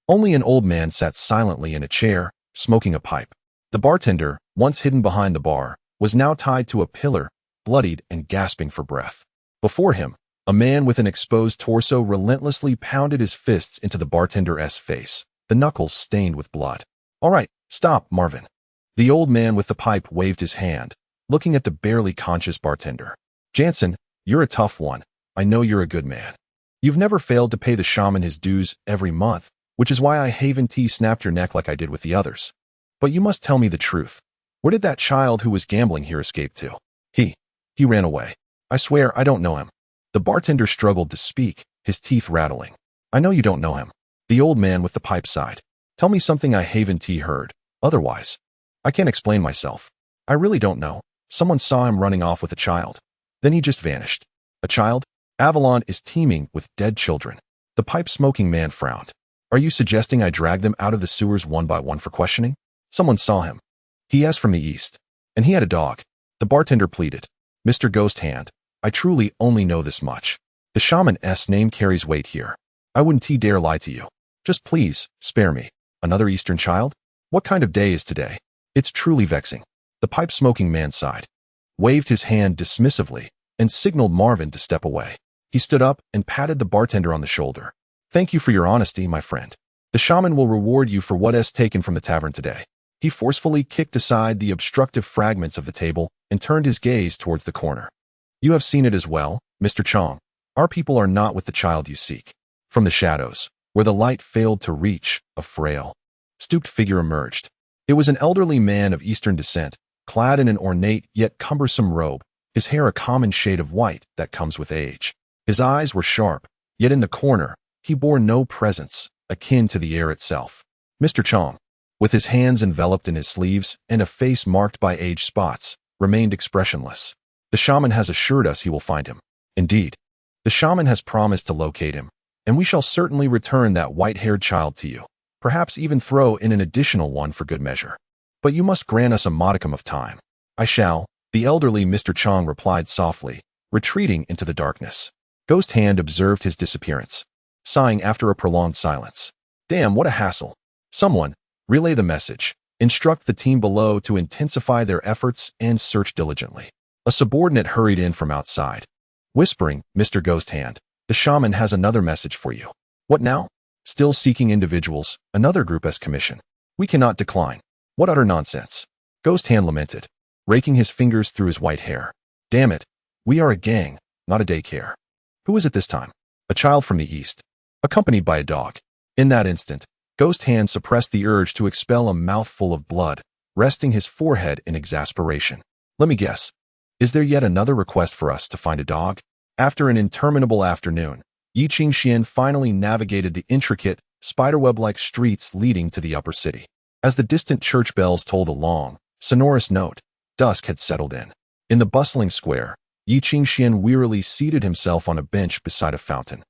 Only an old man sat silently in a chair, smoking a pipe. The bartender, once hidden behind the bar, was now tied to a pillar, bloodied and gasping for breath. Before him, a man with an exposed torso relentlessly pounded his fists into the bartender's face, the knuckles stained with blood. All right, stop, Marvin. The old man with the pipe waved his hand, looking at the barely conscious bartender. Jansen, you're a tough one. I know you're a good man. You've never failed to pay the shaman his dues every month, which is why I Haven T snapped your neck like I did with the others. But you must tell me the truth. Where did that child who was gambling here escape to? He ran away. I swear I don't know him. The bartender struggled to speak, his teeth rattling. I know you don't know him. The old man with the pipe sighed. Tell me something I Haven T heard. Otherwise, I can't explain myself. I really don't know. Someone saw him running off with a child. Then he just vanished. A child? Avalon is teeming with dead children. The pipe-smoking man frowned. Are you suggesting I drag them out of the sewers one by one for questioning? Someone saw him. He is from the east. And he had a dog. The bartender pleaded. Mr. Ghost Hand, I truly only know this much. The shaman's name carries weight here. I wouldn't dare lie to you. Just please, spare me. Another Eastern child? What kind of day is today? It's truly vexing. The pipe-smoking man sighed, waved his hand dismissively, and signaled Marvin to step away. He stood up and patted the bartender on the shoulder. Thank you for your honesty, my friend. The shaman will reward you for what is taken from the tavern today. He forcefully kicked aside the obstructive fragments of the table and turned his gaze towards the corner. You have seen it as well, Mr. Chong. Our people are not with the child you seek. From the shadows, where the light failed to reach, a frail, stooped figure emerged. It was an elderly man of Eastern descent, clad in an ornate yet cumbersome robe, his hair a common shade of white that comes with age. His eyes were sharp, yet in the corner, he bore no presence, akin to the air itself. Mr. Chong, with his hands enveloped in his sleeves and a face marked by age spots, remained expressionless. The shaman has assured us he will find him. Indeed, the shaman has promised to locate him, and we shall certainly return that white-haired child to you, perhaps even throw in an additional one for good measure. But you must grant us a modicum of time. I shall, the elderly Mr. Chong replied softly, retreating into the darkness. Ghost Hand observed his disappearance, sighing after a prolonged silence. Damn, what a hassle. Someone, relay the message. Instruct the team below to intensify their efforts and search diligently. A subordinate hurried in from outside, whispering, Mr. Ghost Hand, the shaman has another message for you. What now? Still seeking individuals, another group as commission. We cannot decline. What utter nonsense. Ghost Hand lamented, raking his fingers through his white hair. Damn it. We are a gang, not a daycare. Who is it this time? A child from the east, accompanied by a dog. In that instant, Ghost Hand suppressed the urge to expel a mouthful of blood, resting his forehead in exasperation. Let me guess. Is there yet another request for us to find a dog? After an interminable afternoon, Yi Qingxian finally navigated the intricate, spiderweb-like streets leading to the upper city. As the distant church bells tolled a long, sonorous note, dusk had settled in. In the bustling square, Yi Qingxian wearily seated himself on a bench beside a fountain,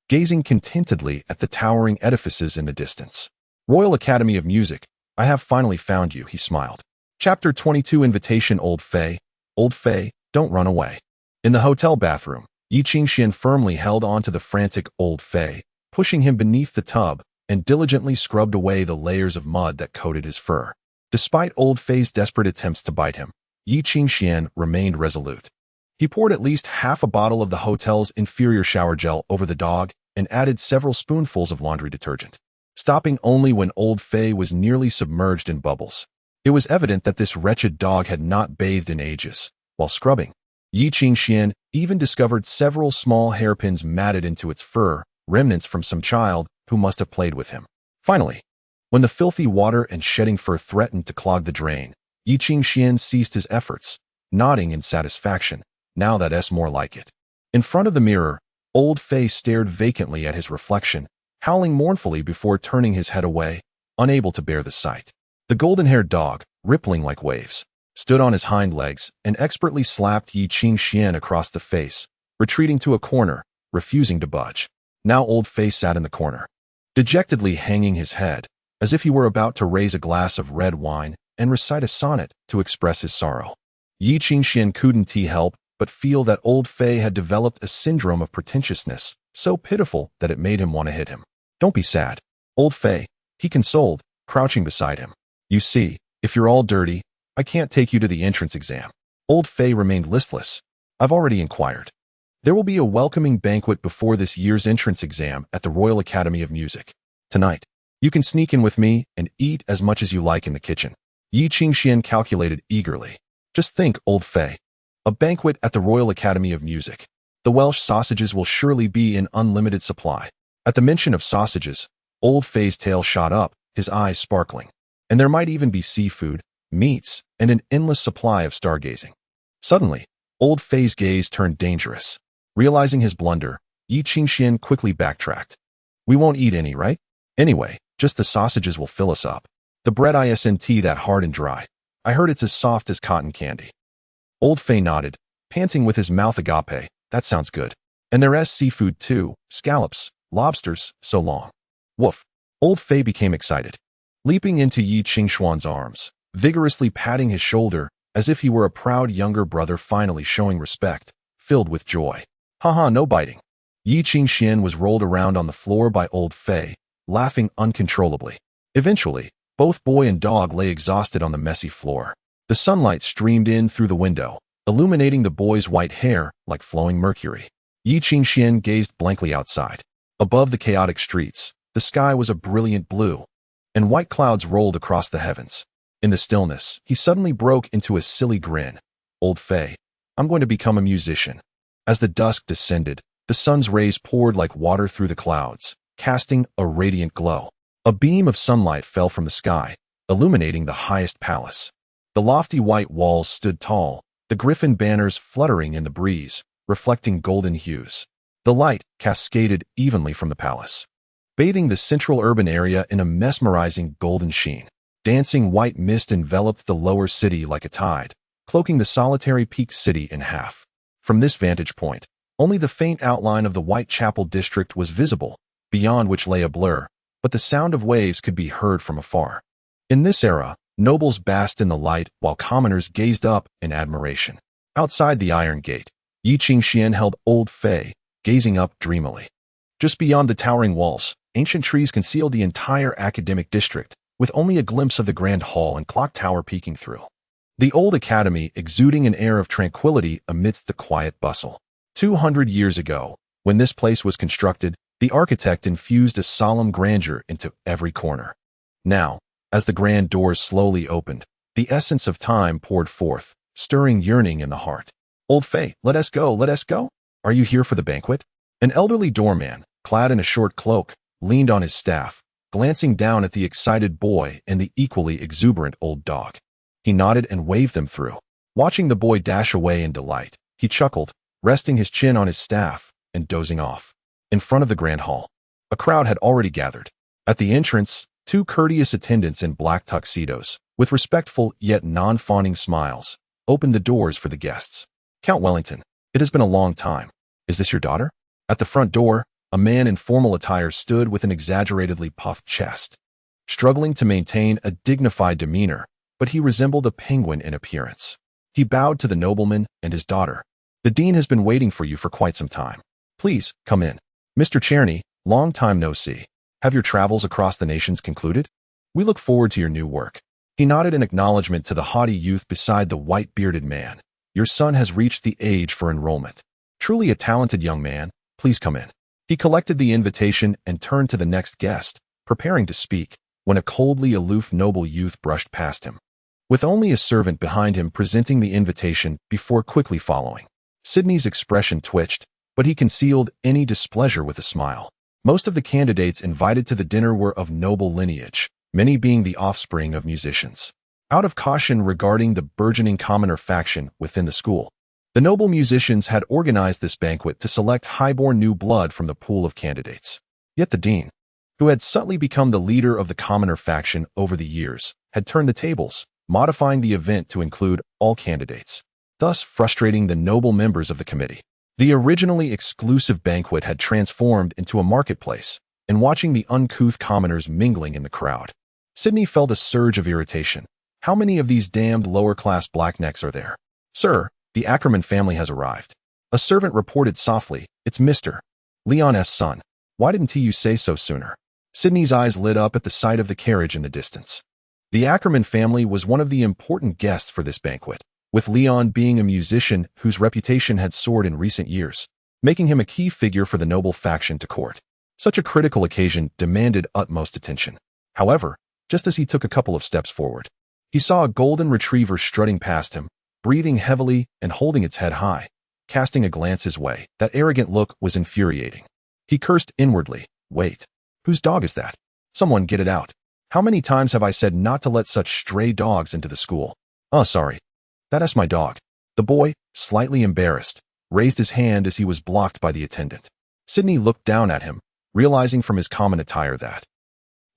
gazing contentedly at the towering edifices in the distance. Royal Academy of Music, I have finally found you, he smiled. Chapter 22 Invitation Old Fei, don't run away. In the hotel bathroom, Yi Qingxian firmly held on to the frantic Old Fei, pushing him beneath the tub, and diligently scrubbed away the layers of mud that coated his fur. Despite Old Fei's desperate attempts to bite him, Yi Qingxian remained resolute. He poured at least half a bottle of the hotel's inferior shower gel over the dog and added several spoonfuls of laundry detergent. stopping only when old Fei was nearly submerged in bubbles. It was evident that this wretched dog had not bathed in ages. While scrubbing, Yi Qingxian even discovered several small hairpins matted into its fur, remnants from some child who must have played with him. Finally, when the filthy water and shedding fur threatened to clog the drain, Yi Qingxian ceased his efforts, nodding in satisfaction. Now that's more like it. In front of the mirror, old Fei stared vacantly at his reflection, howling mournfully before turning his head away, unable to bear the sight. The golden-haired dog, rippling like waves, stood on his hind legs and expertly slapped Yi Qingxian across the face, retreating to a corner, refusing to budge. Now old Fei sat in the corner, dejectedly hanging his head, as if he were about to raise a glass of red wine and recite a sonnet to express his sorrow. Yi Qingxian couldn't help but feel that old Fei had developed a syndrome of pretentiousness, so pitiful that it made him want to hit him. "Don't be sad, old Fei," he consoled, crouching beside him. "You see, if you're all dirty, I can't take you to the entrance exam." Old Fei remained listless. "I've already inquired. There will be a welcoming banquet before this year's entrance exam at the Royal Academy of Music. Tonight, you can sneak in with me and eat as much as you like in the kitchen." Yi Qingxian calculated eagerly. "Just think, old Fei. A banquet at the Royal Academy of Music. The Welsh sausages will surely be in unlimited supply." At the mention of sausages, old Fei's tail shot up, his eyes sparkling. And there might even be seafood, meats, and an endless supply of stargazing. Suddenly, old Fei's gaze turned dangerous. Realizing his blunder, Yi Qingxian quickly backtracked. "We won't eat any, right? Anyway, just the sausages will fill us up. The bread isn't that hard and dry. I heard it's as soft as cotton candy." Old Fei nodded, panting with his mouth agape. "That sounds good. And there's seafood too, scallops, lobsters, so long." Woof. Old Fei became excited, leaping into Yi Qingxian's arms, vigorously patting his shoulder as if he were a proud younger brother finally showing respect, filled with joy. "Haha, no biting." Yi Qingxian was rolled around on the floor by old Fei, laughing uncontrollably. Eventually, both boy and dog lay exhausted on the messy floor. The sunlight streamed in through the window, illuminating the boy's white hair like flowing mercury. Yi Qingxian gazed blankly outside. Above the chaotic streets, the sky was a brilliant blue, and white clouds rolled across the heavens. In the stillness, he suddenly broke into a silly grin. "Old Fei, I'm going to become a musician." As the dusk descended, the sun's rays poured like water through the clouds, casting a radiant glow. A beam of sunlight fell from the sky, illuminating the highest palace. The lofty white walls stood tall, the griffin banners fluttering in the breeze, reflecting golden hues. The light cascaded evenly from the palace, bathing the central urban area in a mesmerizing golden sheen. Dancing white mist enveloped the lower city like a tide, cloaking the solitary peak city in half. From this vantage point, only the faint outline of the Whitechapel district was visible, beyond which lay a blur, but the sound of waves could be heard from afar. In this era, nobles basked in the light while commoners gazed up in admiration. Outside the Iron Gate, Yi Qingxian held old Fei, gazing up dreamily. Just beyond the towering walls, ancient trees concealed the entire academic district, with only a glimpse of the grand hall and clock tower peeking through. The old academy exuding an air of tranquility amidst the quiet bustle. 200 years ago, when this place was constructed, the architect infused a solemn grandeur into every corner. Now, as the grand doors slowly opened, the essence of time poured forth, stirring yearning in the heart. "Old Fei, let us go, let us go. Are you here for the banquet?" An elderly doorman, clad in a short cloak, leaned on his staff, glancing down at the excited boy and the equally exuberant old dog. He nodded and waved them through. Watching the boy dash away in delight, he chuckled, resting his chin on his staff and dozing off. In front of the grand hall, a crowd had already gathered. At the entrance, two courteous attendants in black tuxedos, with respectful yet non-fawning smiles, opened the doors for the guests. "Count Wellington, it has been a long time. Is this your daughter?" At the front door, a man in formal attire stood with an exaggeratedly puffed chest, struggling to maintain a dignified demeanor, but he resembled a penguin in appearance. He bowed to the nobleman and his daughter. "The dean has been waiting for you for quite some time. Please, come in. Mr. Czerny, long time no see. Have your travels across the nations concluded? We look forward to your new work." He nodded in acknowledgement to the haughty youth beside the white-bearded man. "Your son has reached the age for enrollment. Truly a talented young man. Please come in." He collected the invitation and turned to the next guest, preparing to speak, when a coldly aloof noble youth brushed past him, with only a servant behind him presenting the invitation before quickly following. Sidney's expression twitched, but he concealed any displeasure with a smile. Most of the candidates invited to the dinner were of noble lineage, many being the offspring of musicians. Out of caution regarding the burgeoning commoner faction within the school, the noble musicians had organized this banquet to select highborn new blood from the pool of candidates. Yet the dean, who had subtly become the leader of the commoner faction over the years, had turned the tables, modifying the event to include all candidates, thus frustrating the noble members of the committee. The originally exclusive banquet had transformed into a marketplace, and watching the uncouth commoners mingling in the crowd, Sidney felt a surge of irritation. How many of these damned lower-class blacknecks are there? Sir, the Ackerman family has arrived. A servant reported softly, "It's Mr. Leon's son. Why didn't you say so sooner?" Sidney's eyes lit up at the sight of the carriage in the distance. The Ackerman family was one of the important guests for this banquet, with Leon being a musician whose reputation had soared in recent years, making him a key figure for the noble faction to court. Such a critical occasion demanded utmost attention. However, just as he took a couple of steps forward, he saw a golden retriever strutting past him, breathing heavily and holding its head high, casting a glance his way. That arrogant look was infuriating. He cursed inwardly. Wait, whose dog is that? Someone get it out. How many times have I said not to let such stray dogs into the school? Oh, sorry. That's my dog. The boy, slightly embarrassed, raised his hand as he was blocked by the attendant. Sidney looked down at him, realizing from his common attire that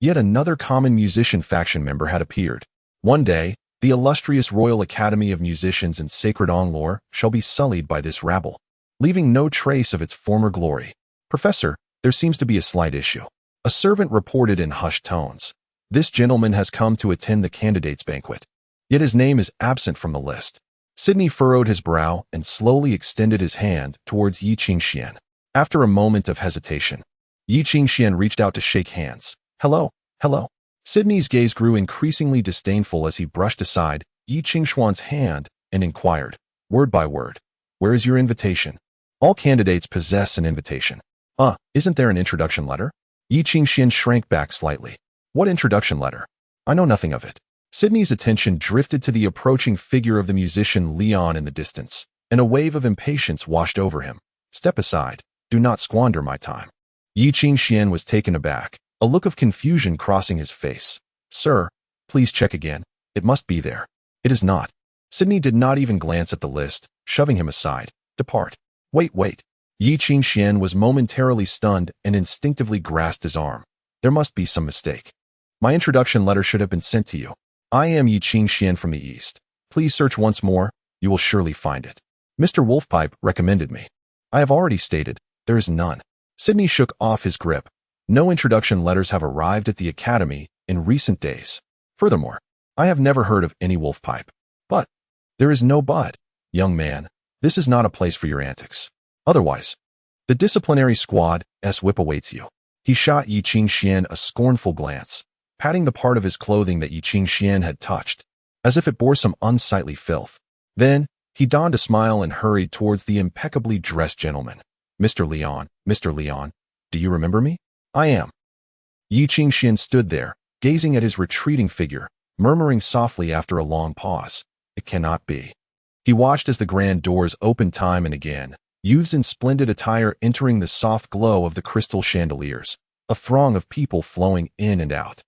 yet another common musician faction member had appeared. One day, the illustrious Royal Academy of Musicians and Sacred Onlore shall be sullied by this rabble, leaving no trace of its former glory. Professor, there seems to be a slight issue. A servant reported in hushed tones. This gentleman has come to attend the candidates' banquet, yet his name is absent from the list. Sidney furrowed his brow and slowly extended his hand towards Yi Qingxian. After a moment of hesitation, Yi Qingxian reached out to shake hands. Hello, hello. Sidney's gaze grew increasingly disdainful as he brushed aside Yi Qingxuan's hand and inquired, word by word, "Where is your invitation?" All candidates possess an invitation. Isn't there an introduction letter? Yi Qingxian shrank back slightly. What introduction letter? I know nothing of it. Sidney's attention drifted to the approaching figure of the musician Leon in the distance, and a wave of impatience washed over him. Step aside. Do not squander my time. Yi Qingxian was taken aback, a look of confusion crossing his face. Sir, please check again. It must be there. It is not. Sidney did not even glance at the list, shoving him aside. Depart. Wait. Yi Qingxian was momentarily stunned and instinctively grasped his arm. There must be some mistake. My introduction letter should have been sent to you. I am Yi Qingxian from the East. Please search once more. You will surely find it. Mr. Wolfpipe recommended me. I have already stated, there is none. Sidney shook off his grip. No introduction letters have arrived at the Academy in recent days. Furthermore, I have never heard of any Wolfpipe. But, there is no but. Young man, this is not a place for your antics. Otherwise, the disciplinary squad's whip awaits you. He shot Yi Qingxian a scornful glance, patting the part of his clothing that Yi Qingxian had touched, as if it bore some unsightly filth. Then, he donned a smile and hurried towards the impeccably dressed gentleman. Mr. Leon, do you remember me? I am. Yi Qingxian stood there, gazing at his retreating figure, murmuring softly after a long pause. It cannot be. He watched as the grand doors opened time and again, youths in splendid attire entering the soft glow of the crystal chandeliers, a throng of people flowing in and out.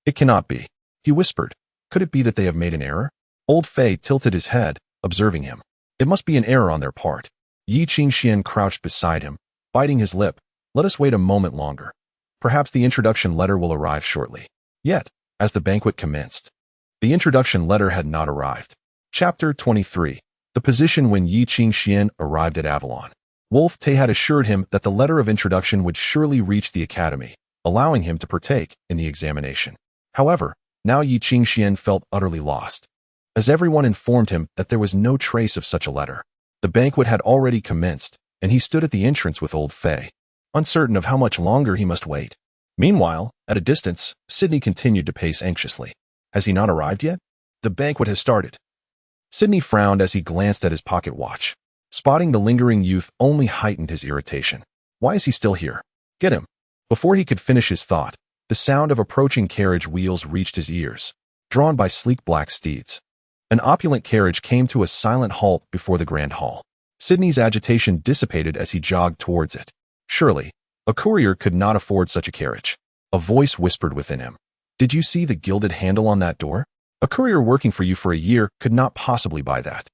It cannot be, he whispered. Could it be that they have made an error? Old Fei tilted his head, observing him. It must be an error on their part. Yi Qingxian crouched beside him, biting his lip. Let us wait a moment longer. Perhaps the introduction letter will arrive shortly. Yet, as the banquet commenced, the introduction letter had not arrived. Chapter 23. The position when Yi Qingxian arrived at Avalon. Wolf Te had assured him that the letter of introduction would surely reach the academy, allowing him to partake in the examination. However, now Yi Qingxian felt utterly lost, as everyone informed him that there was no trace of such a letter. The banquet had already commenced, and he stood at the entrance with old Fei, uncertain of how much longer he must wait. Meanwhile, at a distance, Sidney continued to pace anxiously. Has he not arrived yet? The banquet has started. Sidney frowned as he glanced at his pocket watch. Spotting the lingering youth only heightened his irritation. Why is he still here? Get him. Before he could finish his thought, The sound of approaching carriage wheels reached his ears, drawn by sleek black steeds. An opulent carriage came to a silent halt before the grand hall. Sidney's agitation dissipated as he jogged towards it. Surely, a courier could not afford such a carriage. A voice whispered within him. Did you see the gilded handle on that door? A courier working for you for a year could not possibly buy that.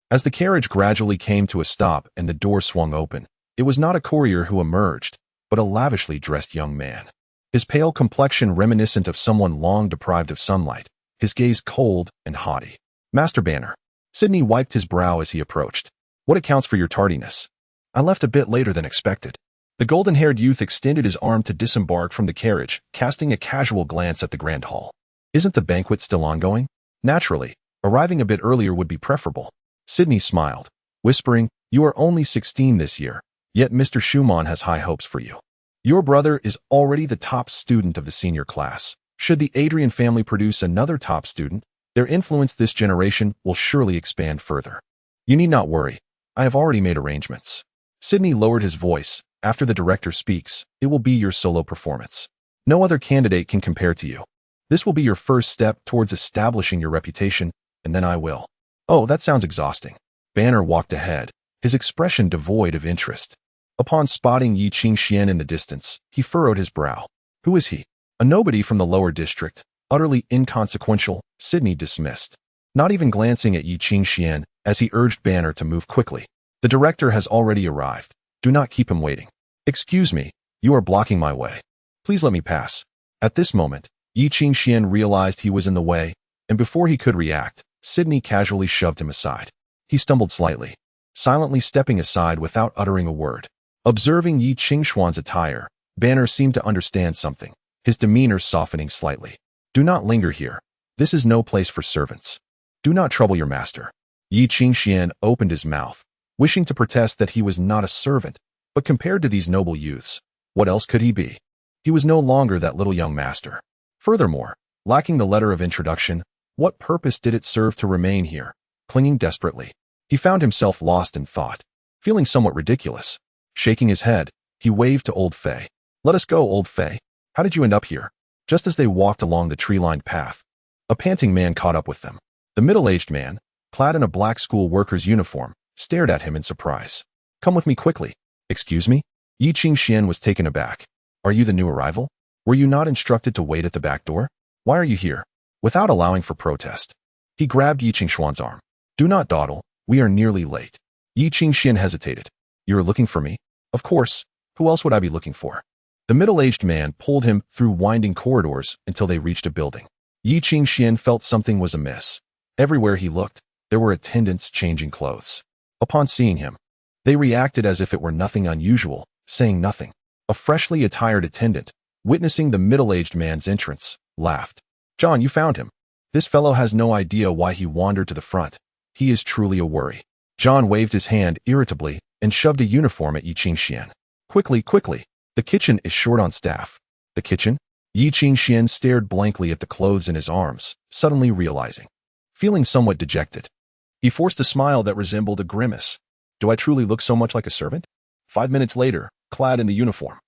As the carriage gradually came to a stop and the door swung open, it was not a courier who emerged, but a lavishly dressed young man. His pale complexion reminiscent of someone long deprived of sunlight, his gaze cold and haughty. Master Banner. Sidney wiped his brow as he approached. What accounts for your tardiness? I left a bit later than expected. The golden-haired youth extended his arm to disembark from the carriage, casting a casual glance at the grand hall. Isn't the banquet still ongoing? Naturally, arriving a bit earlier would be preferable. Sidney smiled, whispering, You are only 16 this year, yet Mr. Schumann has high hopes for you. Your brother is already the top student of the senior class. Should the Adrian family produce another top student, their influence this generation will surely expand further. You need not worry. I have already made arrangements. Sidney lowered his voice. After the director speaks, it will be your solo performance. No other candidate can compare to you. This will be your first step towards establishing your reputation, and then I will. Oh, that sounds exhausting. Banner walked ahead, his expression devoid of interest. Upon spotting Yi Qingxian in the distance, he furrowed his brow. Who is he? A nobody from the lower district, utterly inconsequential, Sidney dismissed. Not even glancing at Yi Qingxian as he urged Banner to move quickly. The director has already arrived. Do not keep him waiting. Excuse me, you are blocking my way. Please let me pass. At this moment, Yi Qingxian realized he was in the way, and before he could react, Sidney casually shoved him aside. He stumbled slightly, silently stepping aside without uttering a word. Observing Yi Qingxuan's attire, Banner seemed to understand something, his demeanor softening slightly. Do not linger here. This is no place for servants. Do not trouble your master. Yi Qingxian opened his mouth, wishing to protest that he was not a servant, but compared to these noble youths, what else could he be? He was no longer that little young master. Furthermore, lacking the letter of introduction, what purpose did it serve to remain here, clinging desperately? He found himself lost in thought, feeling somewhat ridiculous. Shaking his head, he waved to Old Fei. Let us go, Old Fei. How did you end up here? Just as they walked along the tree-lined path, a panting man caught up with them. The middle-aged man, clad in a black school worker's uniform, stared at him in surprise. Come with me quickly. Excuse me? Yi Qingxian was taken aback. Are you the new arrival? Were you not instructed to wait at the back door? Why are you here? Without allowing for protest, he grabbed Yi Qingxuan's arm. Do not dawdle. We are nearly late. Yi Qingxian hesitated. You are looking for me? Of course. Who else would I be looking for? The middle-aged man pulled him through winding corridors until they reached a building. Yi Qingxian felt something was amiss. Everywhere he looked, there were attendants changing clothes. Upon seeing him, they reacted as if it were nothing unusual, saying nothing. A freshly attired attendant, witnessing the middle-aged man's entrance, laughed. John, you found him. This fellow has no idea why he wandered to the front. He is truly a worry. John waved his hand irritably and shoved a uniform at Yi Qingxian. Quickly, quickly. The kitchen is short on staff. The kitchen? Yi Qingxian stared blankly at the clothes in his arms, suddenly realizing. Feeling somewhat dejected, he forced a smile that resembled a grimace. Do I truly look so much like a servant? 5 minutes later, clad in the uniform,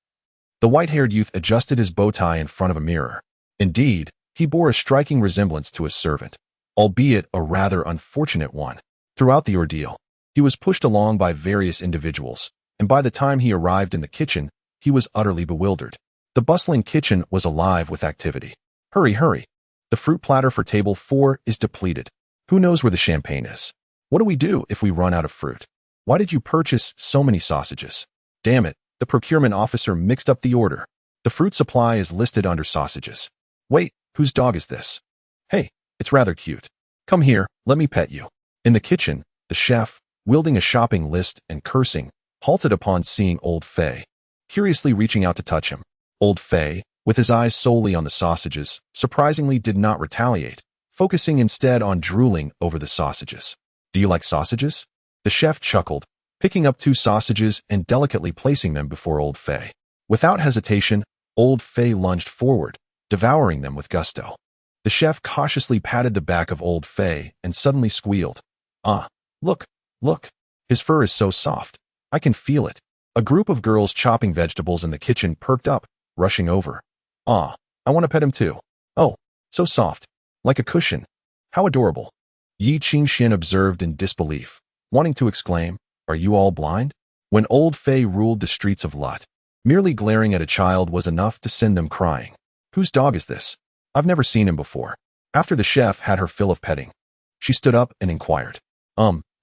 the white-haired youth adjusted his bow tie in front of a mirror. Indeed, he bore a striking resemblance to a servant, albeit a rather unfortunate one. Throughout the ordeal, he was pushed along by various individuals, and by the time he arrived in the kitchen, he was utterly bewildered. The bustling kitchen was alive with activity. Hurry, hurry. The fruit platter for table 4 is depleted. Who knows where the champagne is? What do we do if we run out of fruit? Why did you purchase so many sausages? Damn it, the procurement officer mixed up the order. The fruit supply is listed under sausages. Wait, whose dog is this? Hey, it's rather cute. Come here, let me pet you. In the kitchen, the chef, wielding a shopping list and cursing, halted upon seeing Old Fei, curiously reaching out to touch him. Old Fei, with his eyes solely on the sausages, surprisingly did not retaliate, focusing instead on drooling over the sausages. Do you like sausages? The chef chuckled, picking up 2 sausages and delicately placing them before Old Fei. Without hesitation, Old Fei lunged forward, devouring them with gusto. The chef cautiously patted the back of Old Fei and suddenly squealed. Ah, look, look. His fur is so soft. I can feel it. A group of girls chopping vegetables in the kitchen perked up, rushing over. Ah, I want to pet him too. Oh, so soft. Like a cushion. How adorable. Yi Qingxian observed in disbelief, wanting to exclaim, "Are you all blind?" When old Fei ruled the streets of Lut, merely glaring at a child was enough to send them crying. Whose dog is this? I've never seen him before. After the chef had her fill of petting, she stood up and inquired.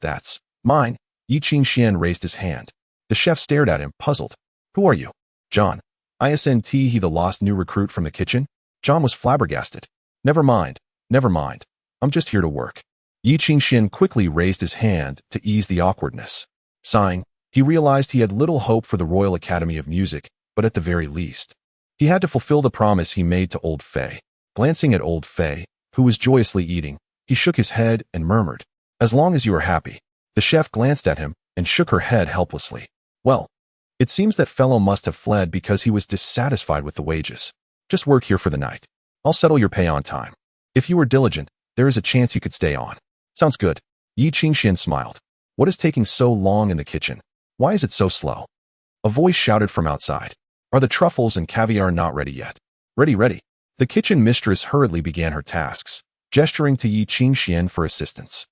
That's mine. Yi Qingxian raised his hand. The chef stared at him, puzzled. Who are you? John. Isn't he the lost new recruit from the kitchen? John was flabbergasted. Never mind. I'm just here to work. Yi Qingxian quickly raised his hand to ease the awkwardness. Sighing, he realized he had little hope for the Royal Academy of Music, but at the very least, he had to fulfill the promise he made to old Fei. Glancing at old Fei, who was joyously eating, he shook his head and murmured, "As long as you are happy." The chef glanced at him and shook her head helplessly. Well, it seems that fellow must have fled because he was dissatisfied with the wages. Just work here for the night. I'll settle your pay on time. If you were diligent, there is a chance you could stay on. Sounds good. Yi Qingxian smiled. What is taking so long in the kitchen? Why is it so slow? A voice shouted from outside. Are the truffles and caviar not ready yet? Ready. The kitchen mistress hurriedly began her tasks, gesturing to Yi Qingxian for assistance.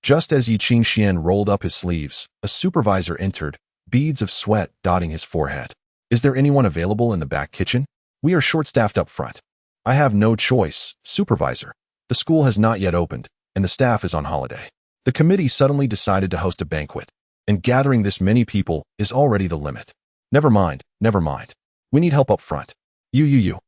Just as Yi Qingxian rolled up his sleeves, a supervisor entered, beads of sweat dotting his forehead. Is there anyone available in the back kitchen? We are short-staffed up front. I have no choice, supervisor. The school has not yet opened, and the staff is on holiday. The committee suddenly decided to host a banquet, and gathering this many people is already the limit. Never mind. We need help up front. You.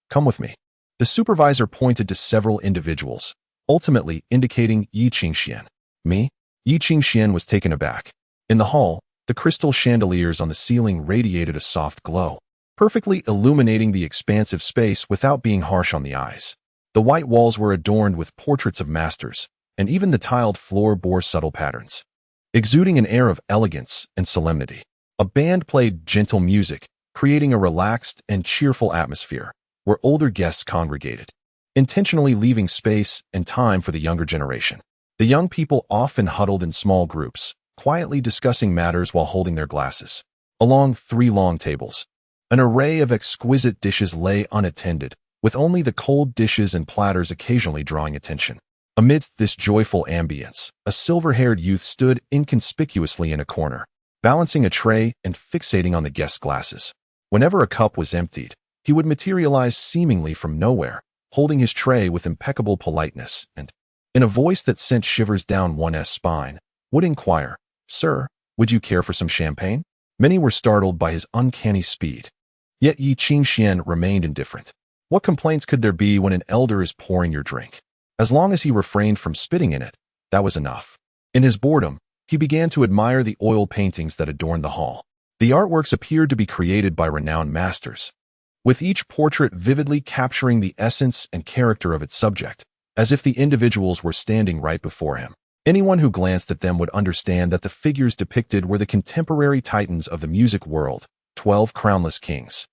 Come with me. The supervisor pointed to several individuals, ultimately indicating Yi Qingxian. Me? Yi Qingxian was taken aback. In the hall, the crystal chandeliers on the ceiling radiated a soft glow, perfectly illuminating the expansive space without being harsh on the eyes. The white walls were adorned with portraits of masters, and even the tiled floor bore subtle patterns, exuding an air of elegance and solemnity. A band played gentle music, creating a relaxed and cheerful atmosphere, where older guests congregated, intentionally leaving space and time for the younger generation. The young people often huddled in small groups, quietly discussing matters while holding their glasses. Along 3 long tables, an array of exquisite dishes lay unattended, with only the cold dishes and platters occasionally drawing attention. Amidst this joyful ambience, a silver-haired youth stood inconspicuously in a corner, balancing a tray and fixating on the guests' glasses. Whenever a cup was emptied, he would materialize seemingly from nowhere, holding his tray with impeccable politeness and, in a voice that sent shivers down one's spine, would inquire, "Sir, would you care for some champagne?" Many were startled by his uncanny speed. Yet Yi Qingxian remained indifferent. What complaints could there be when an elder is pouring your drink? As long as he refrained from spitting in it, that was enough. In his boredom, he began to admire the oil paintings that adorned the hall. The artworks appeared to be created by renowned masters, with each portrait vividly capturing the essence and character of its subject, as if the individuals were standing right before him. Anyone who glanced at them would understand that the figures depicted were the contemporary titans of the music world, 12 crownless kings.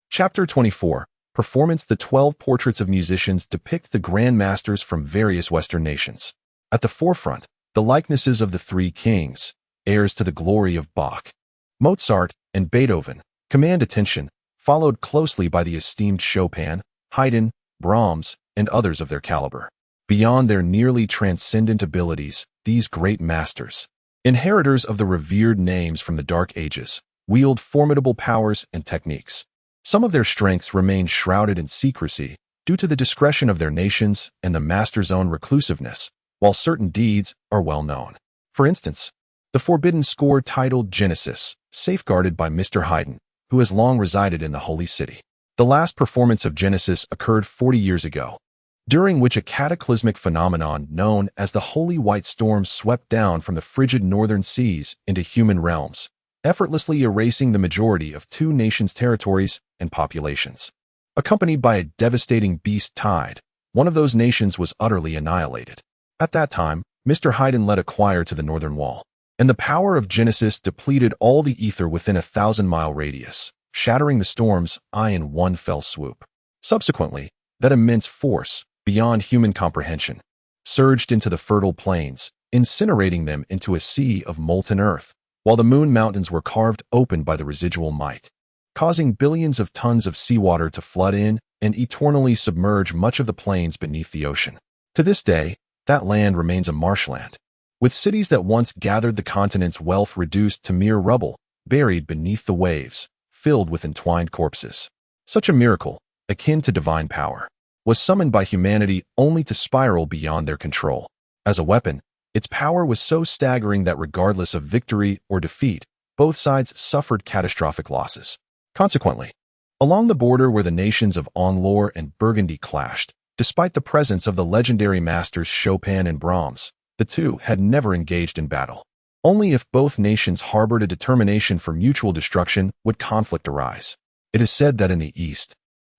Chapter 24. Performance. The 12 portraits of musicians depict the grand masters from various Western nations. At the forefront, the likenesses of the 3 kings, heirs to the glory of Bach, Mozart, and Beethoven, command attention, followed closely by the esteemed Chopin, Haydn, Brahms, and others of their caliber. Beyond their nearly transcendent abilities, these great masters, inheritors of the revered names from the Dark Ages, wield formidable powers and techniques. Some of their strengths remain shrouded in secrecy due to the discretion of their nations and the master's own reclusiveness, while certain deeds are well known. For instance, the forbidden score titled Genesis, safeguarded by Mr. Haydn, who has long resided in the Holy City. The last performance of Genesis occurred 40 years ago, during which a cataclysmic phenomenon known as the Holy White Storm swept down from the frigid northern seas into human realms, effortlessly erasing the majority of 2 nations' territories and populations. Accompanied by a devastating beast tide, one of those nations was utterly annihilated. At that time, Mr. Haydn led a choir to the northern wall, and the power of Genesis depleted all the ether within a 1,000-mile radius, shattering the storm's eye in one fell swoop. Subsequently, that immense force, beyond human comprehension, surged into the fertile plains, incinerating them into a sea of molten earth, while the moon mountains were carved open by the residual might, causing billions of tons of seawater to flood in and eternally submerge much of the plains beneath the ocean. To this day, that land remains a marshland, with cities that once gathered the continent's wealth reduced to mere rubble, buried beneath the waves, filled with entwined corpses. Such a miracle, akin to divine power, was summoned by humanity only to spiral beyond their control. As a weapon, its power was so staggering that regardless of victory or defeat, both sides suffered catastrophic losses. Consequently, along the border where the nations of Anglore and Burgundy clashed, despite the presence of the legendary masters Chopin and Brahms, the two had never engaged in battle. Only if both nations harbored a determination for mutual destruction would conflict arise. It is said that in the East,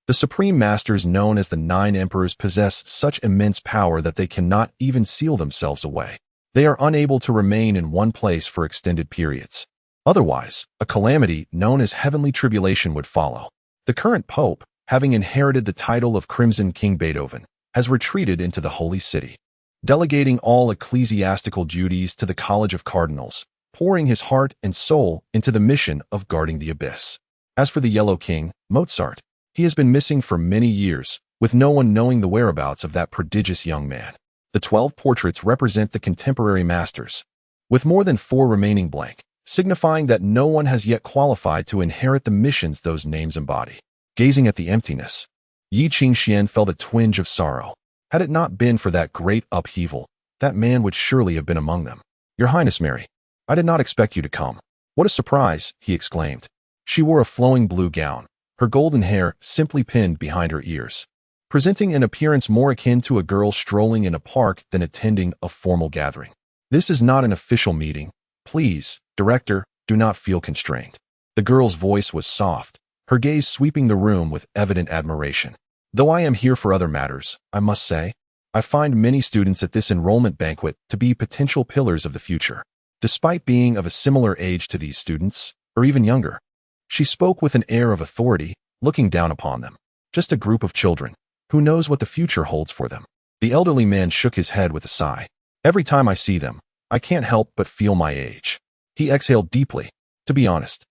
the supreme masters known as the Nine Emperors possess such immense power that they cannot even seal themselves away. They are unable to remain in one place for extended periods. Otherwise, a calamity known as heavenly tribulation would follow. The current pope, having inherited the title of Crimson King Beethoven, has retreated into the Holy City, delegating all ecclesiastical duties to the College of Cardinals, pouring his heart and soul into the mission of guarding the abyss. As for the Yellow King, Mozart, he has been missing for many years, with no one knowing the whereabouts of that prodigious young man. The 12 portraits represent the contemporary masters, with more than 4 remaining blank, signifying that no one has yet qualified to inherit the missions those names embody. Gazing at the emptiness, Yi Qingxian felt a twinge of sorrow. Had it not been for that great upheaval, that man would surely have been among them. "Your Highness Mary, I did not expect you to come." "What a surprise," he exclaimed. She wore a flowing blue gown, her golden hair simply pinned behind her ears, presenting an appearance more akin to a girl strolling in a park than attending a formal gathering. "This is not an official meeting. Please, Director, do not feel constrained." The girl's voice was soft, her gaze sweeping the room with evident admiration. "Though I am here for other matters, I must say, I find many students at this enrollment banquet to be potential pillars of the future, despite being of a similar age to these students, or even younger." She spoke with an air of authority, looking down upon them. Just a group of children. Who knows what the future holds for them? The elderly man shook his head with a sigh. "Every time I see them, I can't help but feel my age." He exhaled deeply. "To be honest,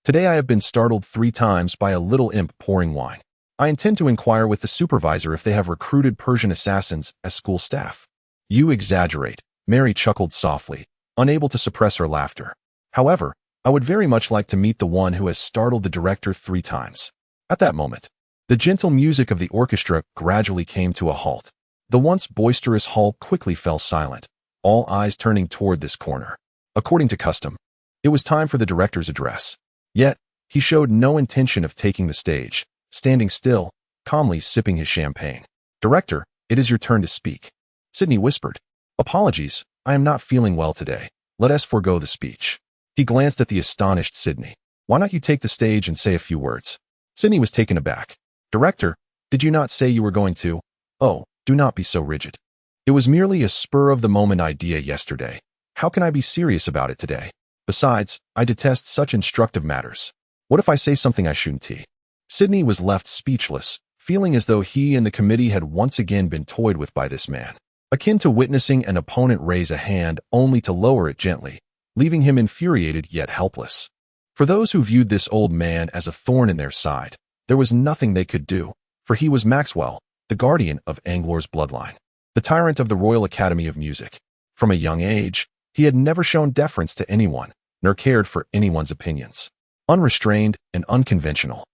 today I have been startled 3 times by a little imp pouring wine. I intend to inquire with the supervisor if they have recruited Persian assassins as school staff." "You exaggerate," Mary chuckled softly, unable to suppress her laughter. "However, I would very much like to meet the one who has startled the director 3 times. At that moment, the gentle music of the orchestra gradually came to a halt. The once boisterous hall quickly fell silent, all eyes turning toward this corner. According to custom, it was time for the director's address. Yet, he showed no intention of taking the stage, standing still, calmly sipping his champagne. "Director, it is your turn to speak." Sydney whispered. "Apologies, I am not feeling well today. Let us forego the speech." He glanced at the astonished Sydney. "Why not you take the stage and say a few words?" Sydney was taken aback. "Director, did you not say you were going to?" "Oh, do not be so rigid. It was merely a spur-of-the-moment idea yesterday. How can I be serious about it today? Besides, I detest such instructive matters. What if I say something I shouldn't?" Sydney was left speechless, feeling as though he and the committee had once again been toyed with by this man, akin to witnessing an opponent raise a hand only to lower it gently, leaving him infuriated yet helpless. For those who viewed this old man as a thorn in their side, there was nothing they could do, for he was Maxwell, the guardian of Anglore's bloodline, the tyrant of the Royal Academy of Music. From a young age, he had never shown deference to anyone, nor cared for anyone's opinions. Unrestrained and unconventional,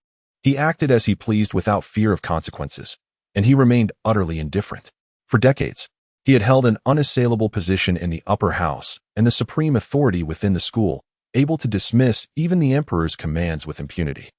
he acted as he pleased without fear of consequences, and he remained utterly indifferent. For decades, he had held an unassailable position in the upper house and the supreme authority within the school, able to dismiss even the emperor's commands with impunity.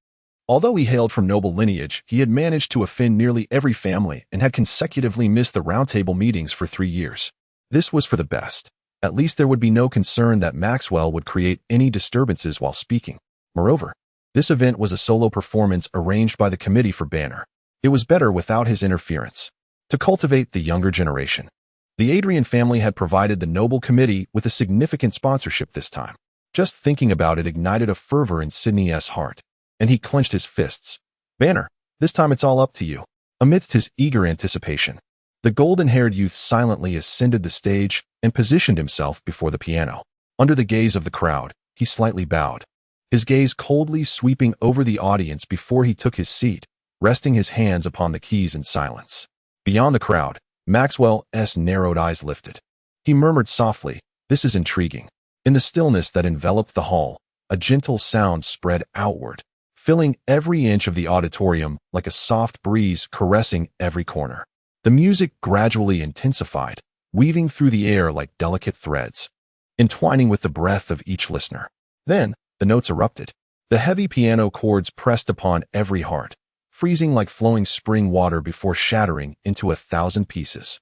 Although he hailed from noble lineage, he had managed to offend nearly every family and had consecutively missed the roundtable meetings for 3 years. This was for the best. At least there would be no concern that Maxwell would create any disturbances while speaking. Moreover, this event was a solo performance arranged by the committee for Banner. It was better without his interference. To cultivate the younger generation, the Adrian family had provided the noble committee with a significant sponsorship this time. Just thinking about it ignited a fervor in Sydney's heart, and he clenched his fists. "Banner, this time it's all up to you." Amidst his eager anticipation, the golden-haired youth silently ascended the stage and positioned himself before the piano. Under the gaze of the crowd, he slightly bowed, his gaze coldly sweeping over the audience before he took his seat, resting his hands upon the keys in silence. Beyond the crowd, Maxwell's narrowed eyes lifted. He murmured softly, "This is intriguing." In the stillness that enveloped the hall, a gentle sound spread outward, filling every inch of the auditorium like a soft breeze caressing every corner. The music gradually intensified, weaving through the air like delicate threads, entwining with the breath of each listener. Then, the notes erupted. The heavy piano chords pressed upon every heart, freezing like flowing spring water before shattering into 1,000 pieces.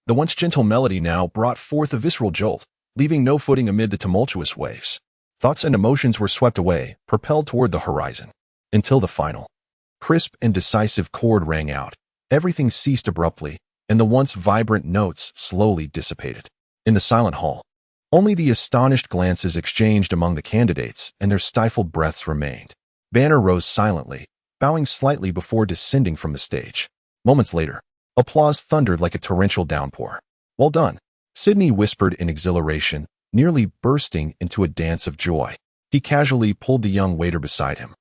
The once gentle melody now brought forth a visceral jolt, leaving no footing amid the tumultuous waves. Thoughts and emotions were swept away, propelled toward the horizon. Until the final, crisp and decisive chord rang out, everything ceased abruptly, and the once vibrant notes slowly dissipated. In the silent hall, only the astonished glances exchanged among the candidates and their stifled breaths remained. Banner rose silently, bowing slightly before descending from the stage. Moments later, applause thundered like a torrential downpour. "Well done," Sydney whispered in exhilaration, nearly bursting into a dance of joy. He casually pulled the young waiter beside him,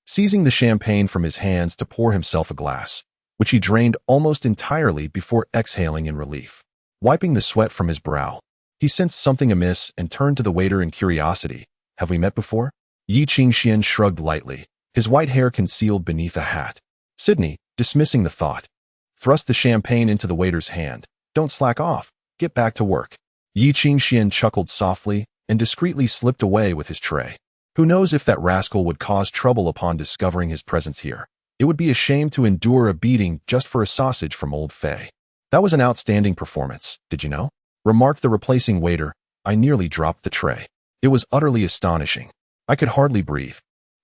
seizing the champagne from his hands to pour himself a glass, which he drained almost entirely before exhaling in relief. Wiping the sweat from his brow, he sensed something amiss and turned to the waiter in curiosity. "Have we met before?" Yi Qingxian shrugged lightly, his white hair concealed beneath a hat. Sydney, dismissing the thought, thrust the champagne into the waiter's hand. "Don't slack off. Get back to work." Yi Qingxian chuckled softly and discreetly slipped away with his tray. Who knows if that rascal would cause trouble upon discovering his presence here. It would be a shame to endure a beating just for a sausage from old Fei. "That was an outstanding performance, did you know?" remarked the replacing waiter. I nearly dropped the tray. It was utterly astonishing. I could hardly breathe.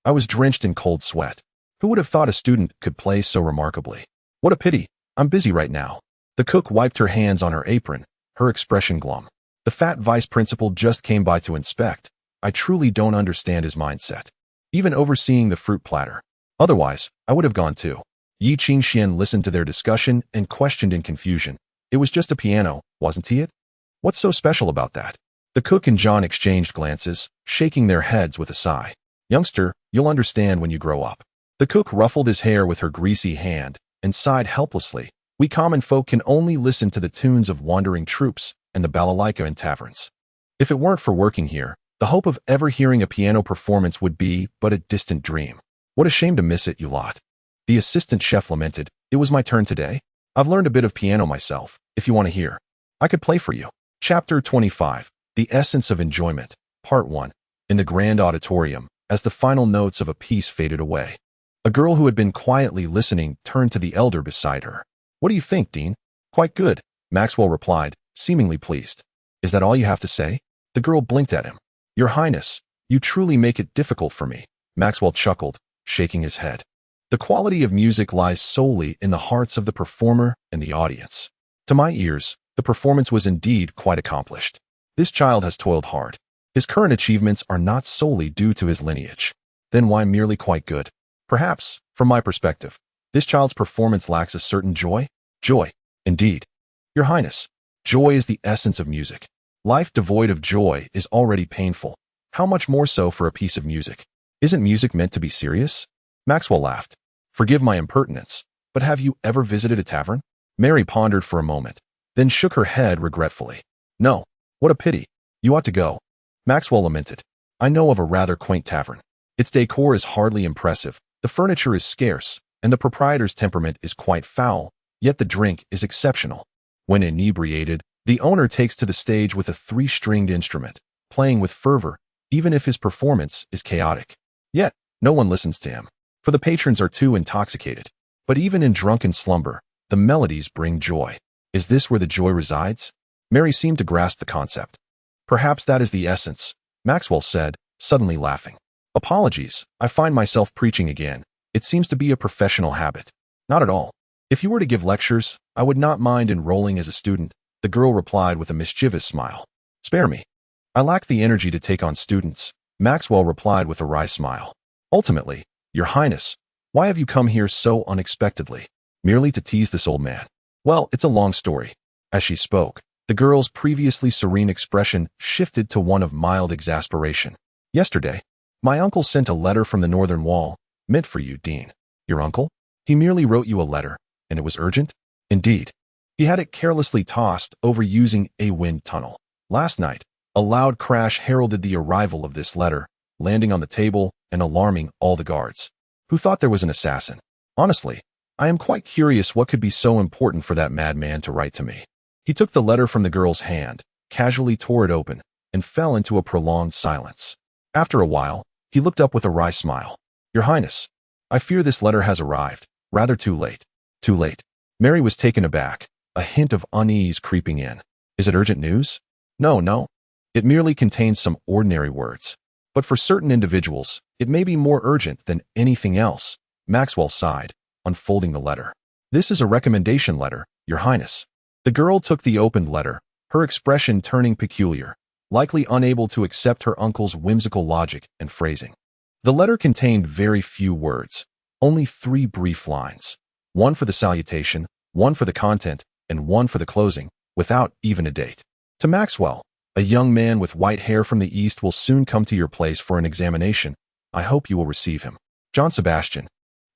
I was drenched in cold sweat. Who would have thought a student could play so remarkably? What a pity. I'm busy right now. The cook wiped her hands on her apron, her expression glum. The fat vice principal just came by to inspect. I truly don't understand his mindset. Even overseeing the fruit platter. Otherwise, I would have gone too. Yi Qingxian listened to their discussion and questioned in confusion. "It was just a piano, wasn't he it? What's so special about that?" The cook and John exchanged glances, shaking their heads with a sigh. "Youngster, you'll understand when you grow up." The cook ruffled his hair with her greasy hand and sighed helplessly. "We common folk can only listen to the tunes of wandering troops and the balalaika in taverns. If it weren't for working here, the hope of ever hearing a piano performance would be but a distant dream. What a shame to miss it, you lot." The assistant chef lamented. "It was my turn today. I've learned a bit of piano myself, if you want to hear. I could play for you." Chapter 25. The Essence of Enjoyment, Part 1. In the grand auditorium, as the final notes of a piece faded away, a girl who had been quietly listening turned to the elder beside her. "What do you think, Dean?" "Quite good," Maxwell replied, seemingly pleased. "Is that all you have to say?" The girl blinked at him. "Your Highness, you truly make it difficult for me," Maxwell chuckled, shaking his head. "The quality of music lies solely in the hearts of the performer and the audience. To my ears, the performance was indeed quite accomplished. This child has toiled hard. His current achievements are not solely due to his lineage. Then why merely quite good? Perhaps, from my perspective, this child's performance lacks a certain joy? Joy, indeed. Your Highness, joy is the essence of music. Life devoid of joy is already painful. How much more so for a piece of music? Isn't music meant to be serious?" Maxwell laughed. "Forgive my impertinence, but have you ever visited a tavern?" Mary pondered for a moment, then shook her head regretfully. "No. What a pity. You ought to go." Maxwell lamented. "I know of a rather quaint tavern. Its decor is hardly impressive, the furniture is scarce, and the proprietor's temperament is quite foul, yet the drink is exceptional. When inebriated, the owner takes to the stage with a 3-stringed instrument, playing with fervor, even if his performance is chaotic. Yet, no one listens to him, for the patrons are too intoxicated. But even in drunken slumber, the melodies bring joy. Is this where the joy resides?" Mary seemed to grasp the concept. "Perhaps that is the essence," Maxwell said, suddenly laughing. "Apologies, I find myself preaching again. It seems to be a professional habit." "Not at all. If you were to give lectures, I would not mind enrolling as a student," the girl replied with a mischievous smile. "Spare me. I lack the energy to take on students," Maxwell replied with a wry smile. "Ultimately, Your Highness, why have you come here so unexpectedly? Merely to tease this old man?" "Well, it's a long story." As she spoke, the girl's previously serene expression shifted to one of mild exasperation. "Yesterday, my uncle sent a letter from the northern wall, meant for you, Dean." "Your uncle?" He merely wrote you a letter, and it was urgent? Indeed. He had it carelessly tossed over using a wind tunnel. Last night, a loud crash heralded the arrival of this letter, landing on the table and alarming all the guards, who thought there was an assassin. Honestly, I am quite curious what could be so important for that madman to write to me. He took the letter from the girl's hand, casually tore it open, and fell into a prolonged silence. After a while, he looked up with a wry smile. Your Highness, I fear this letter has arrived, rather too late. Too late. Mary was taken aback, a hint of unease creeping in. Is it urgent news? No. It merely contains some ordinary words. But for certain individuals, it may be more urgent than anything else. Maxwell sighed, unfolding the letter. This is a recommendation letter, Your Highness. The girl took the opened letter, her expression turning peculiar, likely unable to accept her uncle's whimsical logic and phrasing. The letter contained very few words, only 3 brief lines, one for the salutation, one for the content, and one for the closing, without even a date. To Maxwell, a young man with white hair from the East will soon come to your place for an examination. I hope you will receive him. John Sebastian.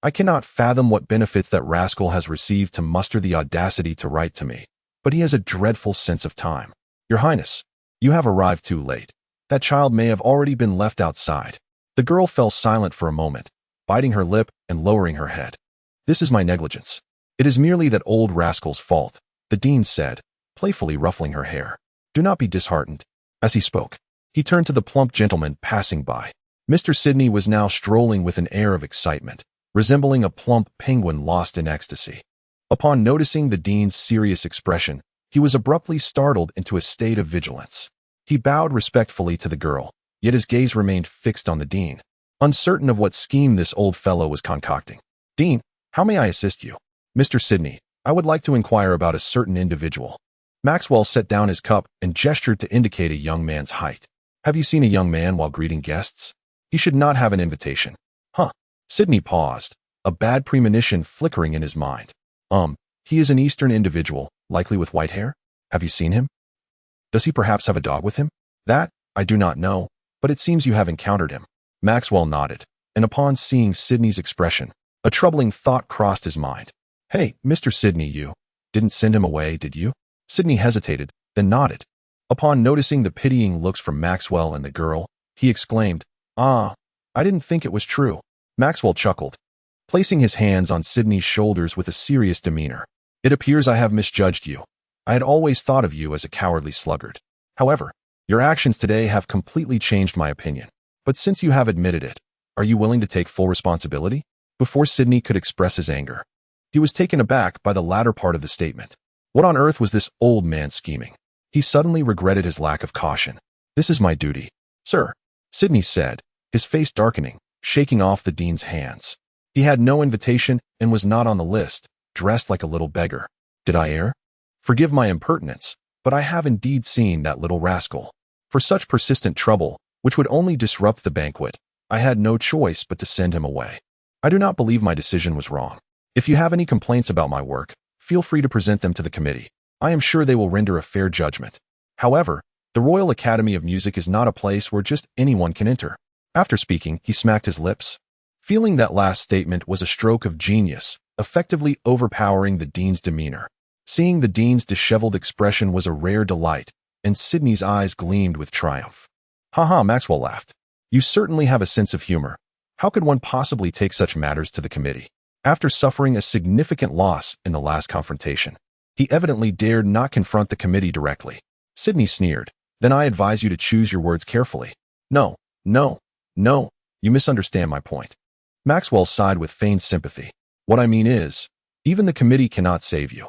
I cannot fathom what benefits that rascal has received to muster the audacity to write to me, but he has a dreadful sense of time. Your Highness, you have arrived too late. That child may have already been left outside. The girl fell silent for a moment, biting her lip and lowering her head. This is my negligence. It is merely that old rascal's fault, the dean said, playfully ruffling her hair. Do not be disheartened. As he spoke, he turned to the plump gentleman passing by. Mr. Sidney was now strolling with an air of excitement, resembling a plump penguin lost in ecstasy. Upon noticing the dean's serious expression, he was abruptly startled into a state of vigilance. He bowed respectfully to the girl, yet his gaze remained fixed on the dean, uncertain of what scheme this old fellow was concocting. Dean, how may I assist you? Mr. Sidney, I would like to inquire about a certain individual. Maxwell set down his cup and gestured to indicate a young man's height. Have you seen a young man while greeting guests? He should not have an invitation. Huh. Sidney paused, a bad premonition flickering in his mind. He is an Eastern individual, likely with white hair? Have you seen him? Does he perhaps have a dog with him? That, I do not know, but it seems you have encountered him. Maxwell nodded, and upon seeing Sidney's expression, a troubling thought crossed his mind. Hey, Mr. Sidney, you didn't send him away, did you? Sidney hesitated, then nodded. Upon noticing the pitying looks from Maxwell and the girl, he exclaimed, I didn't think it was true. Maxwell chuckled, placing his hands on Sidney's shoulders with a serious demeanor. It appears I have misjudged you. I had always thought of you as a cowardly sluggard. However, your actions today have completely changed my opinion. But since you have admitted it, are you willing to take full responsibility? Before Sidney could express his anger, he was taken aback by the latter part of the statement. What on earth was this old man scheming? He suddenly regretted his lack of caution. This is my duty, sir, Sidney said, his face darkening, shaking off the dean's hands. He had no invitation and was not on the list, dressed like a little beggar. Did I err? Forgive my impertinence, but I have indeed seen that little rascal. For such persistent trouble, which would only disrupt the banquet, I had no choice but to send him away. I do not believe my decision was wrong. If you have any complaints about my work, feel free to present them to the committee. I am sure they will render a fair judgment. However, the Royal Academy of Music is not a place where just anyone can enter. After speaking, he smacked his lips, feeling that last statement was a stroke of genius, effectively overpowering the dean's demeanor. Seeing the dean's disheveled expression was a rare delight, and Sidney's eyes gleamed with triumph. Ha, Maxwell laughed. You certainly have a sense of humor. How could one possibly take such matters to the committee? After suffering a significant loss in the last confrontation, he evidently dared not confront the committee directly. Sidney sneered. Then I advise you to choose your words carefully. No, you misunderstand my point. Maxwell sighed with feigned sympathy. What I mean is, even the committee cannot save you.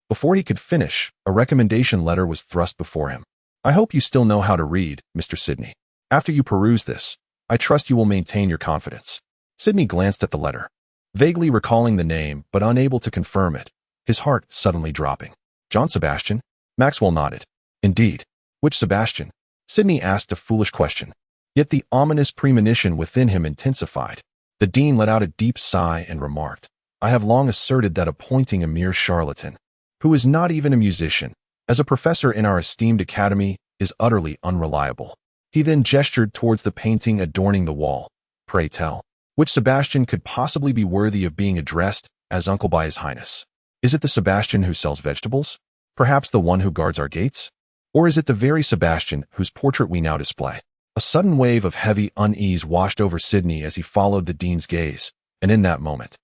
Before he could finish, a recommendation letter was thrust before him. I hope you still know how to read, Mr. Sidney. After you peruse this, I trust you will maintain your confidence. Sidney glanced at the letter, vaguely recalling the name but unable to confirm it, his heart suddenly dropping. John Sebastian? Maxwell nodded. Indeed. Which Sebastian? Sidney asked a foolish question. Yet the ominous premonition within him intensified. The dean let out a deep sigh and remarked, I have long asserted that appointing a mere charlatan, who is not even a musician, as a professor in our esteemed academy is utterly unreliable. He then gestured towards the painting adorning the wall. Pray tell, Which Sebastian could possibly be worthy of being addressed as uncle by His Highness? Is it the Sebastian who sells vegetables? Perhaps the one who guards our gates? Or is it the very Sebastian whose portrait we now display? A sudden wave of heavy unease washed over Sidney as he followed the dean's gaze, and in that moment,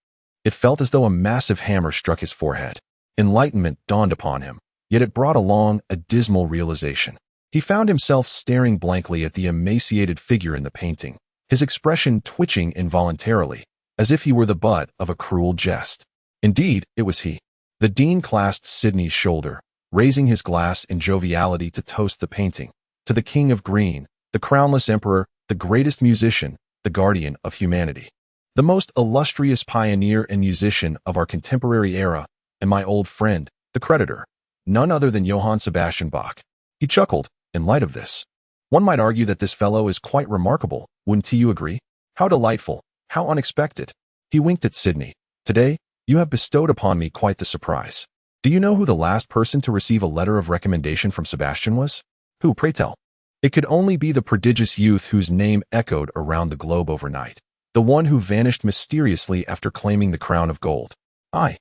it felt as though a massive hammer struck his forehead. Enlightenment dawned upon him, yet it brought along a dismal realization. He found himself staring blankly at the emaciated figure in the painting, his expression twitching involuntarily, as if he were the butt of a cruel jest. Indeed, it was he. The dean clasped Sidney's shoulder, raising his glass in joviality to toast the painting, to the King of Green, the crownless emperor, the greatest musician, the guardian of humanity, the most illustrious pioneer and musician of our contemporary era, and my old friend, the creditor, none other than Johann Sebastian Bach. He chuckled. In light of this, one might argue that this fellow is quite remarkable, wouldn't you agree? How delightful, how unexpected. He winked at Sidney. Today, you have bestowed upon me quite the surprise. Do you know who the last person to receive a letter of recommendation from Sebastian was? Who, pray tell? It could only be the prodigious youth whose name echoed around the globe overnight, the one who vanished mysteriously after claiming the crown of gold. I.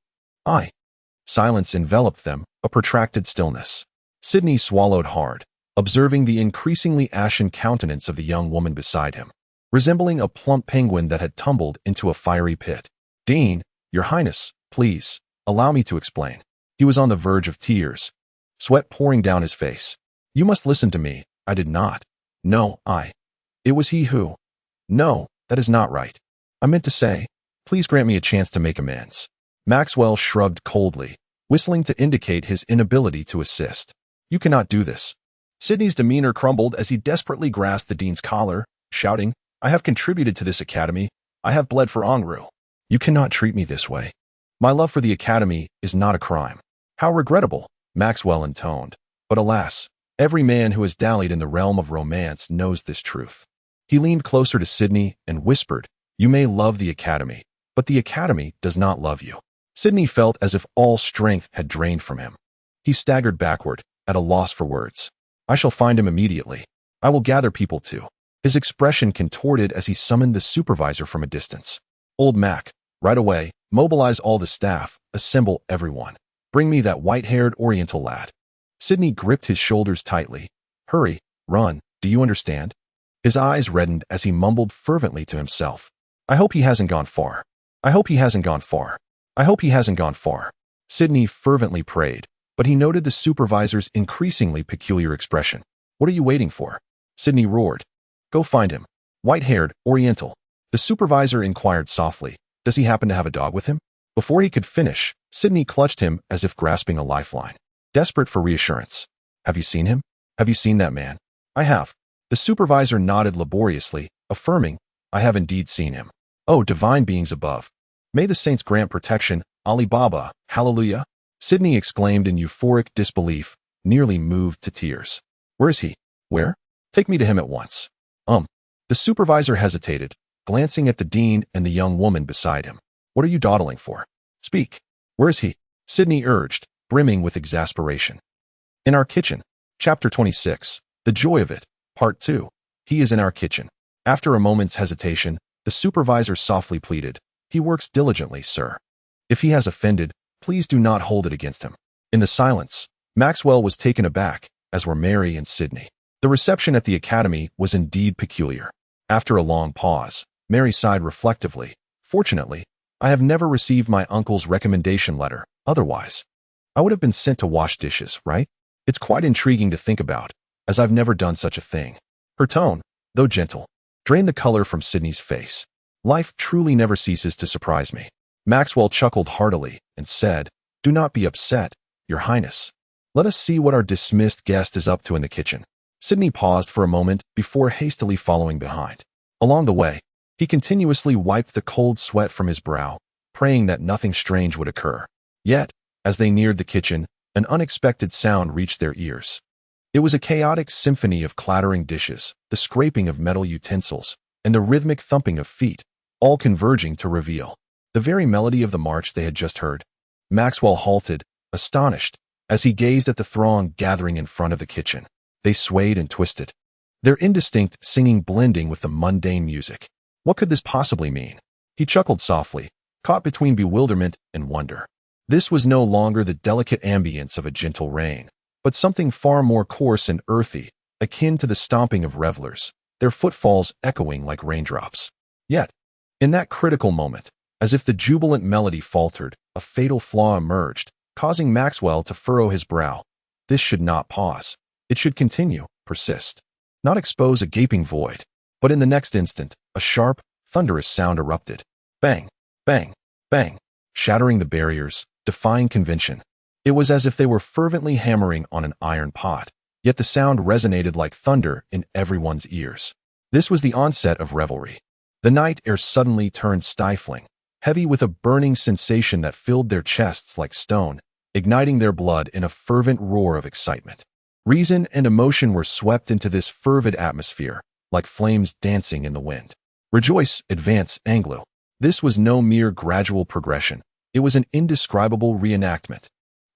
Silence enveloped them, a protracted stillness. Sidney swallowed hard, observing the increasingly ashen countenance of the young woman beside him, resembling a plump penguin that had tumbled into a fiery pit. Dean, your Highness, please, allow me to explain. He was on the verge of tears, sweat pouring down his face. You must listen to me. I did not. No, It was he who. No, that is not right. I meant to say, please grant me a chance to make amends. Maxwell shrugged coldly, whistling to indicate his inability to assist. You cannot do this. Sidney's demeanor crumbled as he desperately grasped the dean's collar, shouting, I have contributed to this academy. I have bled for Angru. You cannot treat me this way. My love for the academy is not a crime. How regrettable, Maxwell intoned. But alas, every man who has dallied in the realm of romance knows this truth. He leaned closer to Sidney and whispered, You may love the academy, but the academy does not love you. Sidney felt as if all strength had drained from him. He staggered backward, at a loss for words. I shall find him immediately. I will gather people too. His expression contorted as he summoned the supervisor from a distance. Old Mac, right away, mobilize all the staff, assemble everyone. Bring me that white-haired Oriental lad. Sidney gripped his shoulders tightly. Hurry, run, do you understand? His eyes reddened as he mumbled fervently to himself. I hope he hasn't gone far. I hope he hasn't gone far. I hope he hasn't gone far. Sidney fervently prayed, but he noted the supervisor's increasingly peculiar expression. What are you waiting for? Sidney roared. Go find him. White-haired, Oriental. The supervisor inquired softly. Does he happen to have a dog with him? Before he could finish, Sidney clutched him as if grasping a lifeline, desperate for reassurance. Have you seen him? Have you seen that man? I have. The supervisor nodded laboriously, affirming, I have indeed seen him. Oh, divine beings above. May the saints grant protection, Ali Baba, hallelujah. Sidney exclaimed in euphoric disbelief, nearly moved to tears. Where is he? Where? Take me to him at once. The supervisor hesitated, glancing at the dean and the young woman beside him. What are you dawdling for? Speak. Where is he? Sidney urged, brimming with exasperation. In our kitchen. Chapter 26. The Joy of It. Part 2. He is in our kitchen. After a moment's hesitation, the supervisor softly pleaded. He works diligently, sir. If he has offended, please do not hold it against him. In the silence, Maxwell was taken aback, as were Mary and Sidney. The reception at the academy was indeed peculiar. After a long pause, Mary sighed reflectively. Fortunately, I have never received my uncle's recommendation letter. Otherwise, I would have been sent to wash dishes, right? It's quite intriguing to think about, as I've never done such a thing. Her tone, though gentle, drained the color from Sidney's face. Life truly never ceases to surprise me. Maxwell chuckled heartily and said, Do not be upset, Your Highness. Let us see what our dismissed guest is up to in the kitchen. Sidney paused for a moment before hastily following behind. Along the way, he continuously wiped the cold sweat from his brow, praying that nothing strange would occur. Yet, as they neared the kitchen, an unexpected sound reached their ears. It was a chaotic symphony of clattering dishes, the scraping of metal utensils, and the rhythmic thumping of feet, all converging to reveal the very melody of the march they had just heard. Maxwell halted, astonished, as he gazed at the throng gathering in front of the kitchen. They swayed and twisted, their indistinct singing blending with the mundane music. What could this possibly mean? He chuckled softly, caught between bewilderment and wonder. This was no longer the delicate ambience of a gentle rain, but something far more coarse and earthy, akin to the stomping of revelers, their footfalls echoing like raindrops. Yet, in that critical moment, as if the jubilant melody faltered, a fatal flaw emerged, causing Maxwell to furrow his brow. This should not pause. It should continue, persist, not expose a gaping void. But in the next instant, a sharp, thunderous sound erupted. Bang, bang, bang, shattering the barriers, defying convention. It was as if they were fervently hammering on an iron pot, yet the sound resonated like thunder in everyone's ears. This was the onset of revelry. The night air suddenly turned stifling, heavy with a burning sensation that filled their chests like stone, igniting their blood in a fervent roar of excitement. Reason and emotion were swept into this fervid atmosphere, like flames dancing in the wind. Rejoice, advance, Anglo. This was no mere gradual progression. It was an indescribable reenactment.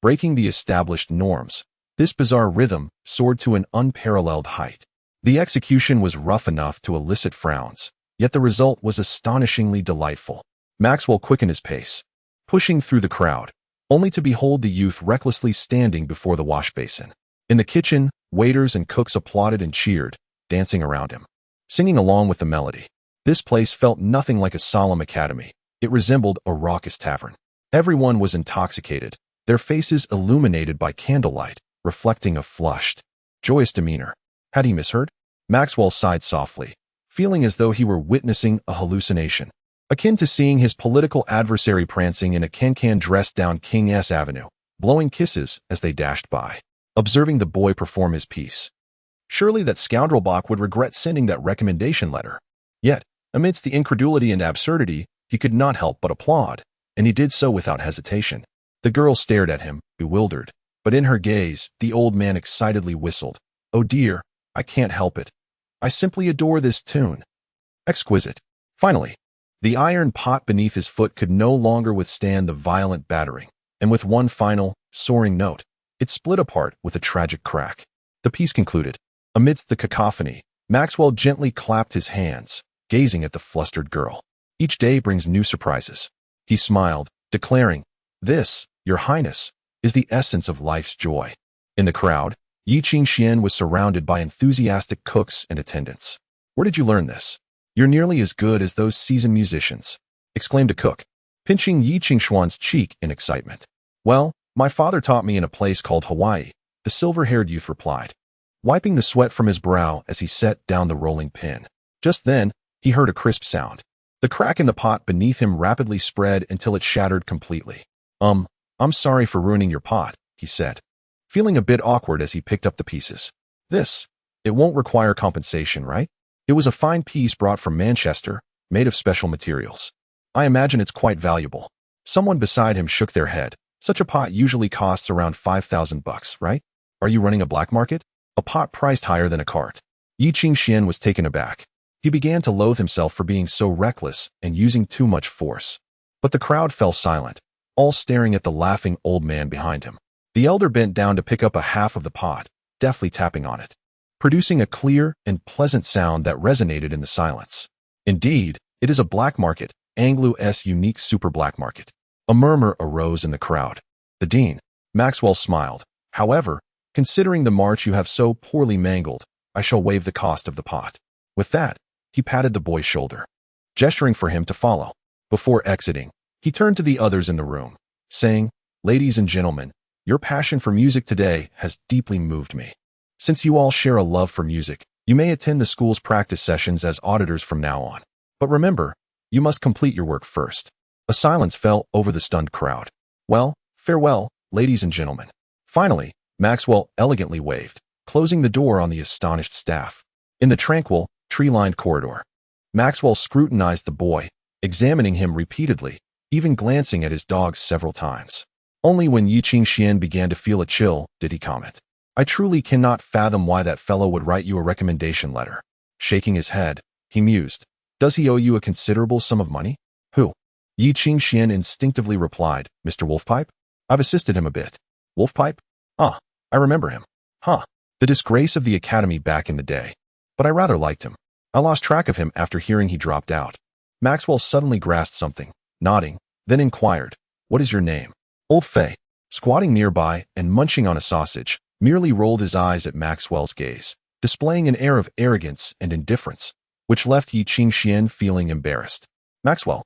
Breaking the established norms, this bizarre rhythm soared to an unparalleled height. The execution was rough enough to elicit frowns, yet the result was astonishingly delightful. Maxwell quickened his pace, pushing through the crowd, only to behold the youth recklessly standing before the wash basin. In the kitchen, waiters and cooks applauded and cheered, dancing around him, singing along with the melody. This place felt nothing like a solemn academy. It resembled a raucous tavern. Everyone was intoxicated, their faces illuminated by candlelight, reflecting a flushed, joyous demeanor. Had he misheard? Maxwell sighed softly, feeling as though he were witnessing a hallucination, akin to seeing his political adversary prancing in a can-can dress down King S Avenue, blowing kisses as they dashed by, observing the boy perform his piece. Surely that scoundrel Bach would regret sending that recommendation letter. Yet, amidst the incredulity and absurdity, he could not help but applaud, and he did so without hesitation. The girl stared at him, bewildered, but in her gaze, the old man excitedly whistled. Oh dear, I can't help it. I simply adore this tune. Exquisite. Finally, the iron pot beneath his foot could no longer withstand the violent battering, and with one final, soaring note, it split apart with a tragic crack. The piece concluded. Amidst the cacophony, Maxwell gently clapped his hands, gazing at the flustered girl. Each day brings new surprises. He smiled, declaring, This, Your Highness, is the essence of life's joy. In the crowd, Yi Qingxian was surrounded by enthusiastic cooks and attendants. Where did you learn this? You're nearly as good as those seasoned musicians, exclaimed a cook, pinching Yi Qingxuan's cheek in excitement. Well, my father taught me in a place called Hawaii, the silver-haired youth replied, wiping the sweat from his brow as he set down the rolling pin. Just then, he heard a crisp sound. The crack in the pot beneath him rapidly spread until it shattered completely. I'm sorry for ruining your pot, he said, feeling a bit awkward as he picked up the pieces. It won't require compensation, right? It was a fine piece brought from Manchester, made of special materials. I imagine it's quite valuable. Someone beside him shook their head. Such a pot usually costs around $5,000, right? Are you running a black market? A pot priced higher than a cart. Yi Qingxian was taken aback. He began to loathe himself for being so reckless and using too much force. But the crowd fell silent, all staring at the laughing old man behind him. The elder bent down to pick up a half of the pot, deftly tapping on it, producing a clear and pleasant sound that resonated in the silence. Indeed, it is a black market, Anglo's unique super black market. A murmur arose in the crowd. The dean, Maxwell smiled. However, considering the march you have so poorly mangled, I shall waive the cost of the pot. With that, he patted the boy's shoulder, gesturing for him to follow. Before exiting, he turned to the others in the room, saying, Ladies and gentlemen, your passion for music today has deeply moved me. Since you all share a love for music, you may attend the school's practice sessions as auditors from now on. But remember, you must complete your work first. A silence fell over the stunned crowd. Well, farewell, ladies and gentlemen. Finally, Maxwell elegantly waved, closing the door on the astonished staff. In the tranquil, tree-lined corridor, Maxwell scrutinized the boy, examining him repeatedly, even glancing at his dog several times. Only when Yi Qingxian began to feel a chill did he comment. I truly cannot fathom why that fellow would write you a recommendation letter. Shaking his head, he mused. Does he owe you a considerable sum of money? Who? Yi Qingxian instinctively replied, Mr. Wolfpipe? I've assisted him a bit. Wolfpipe? Ah, I remember him. Huh. The disgrace of the academy back in the day. But I rather liked him. I lost track of him after hearing he dropped out. Maxwell suddenly grasped something, nodding, then inquired, "What is your name?" Old Fay, squatting nearby and munching on a sausage, merely rolled his eyes at Maxwell's gaze, displaying an air of arrogance and indifference, which left Yi Qingxian feeling embarrassed. Maxwell,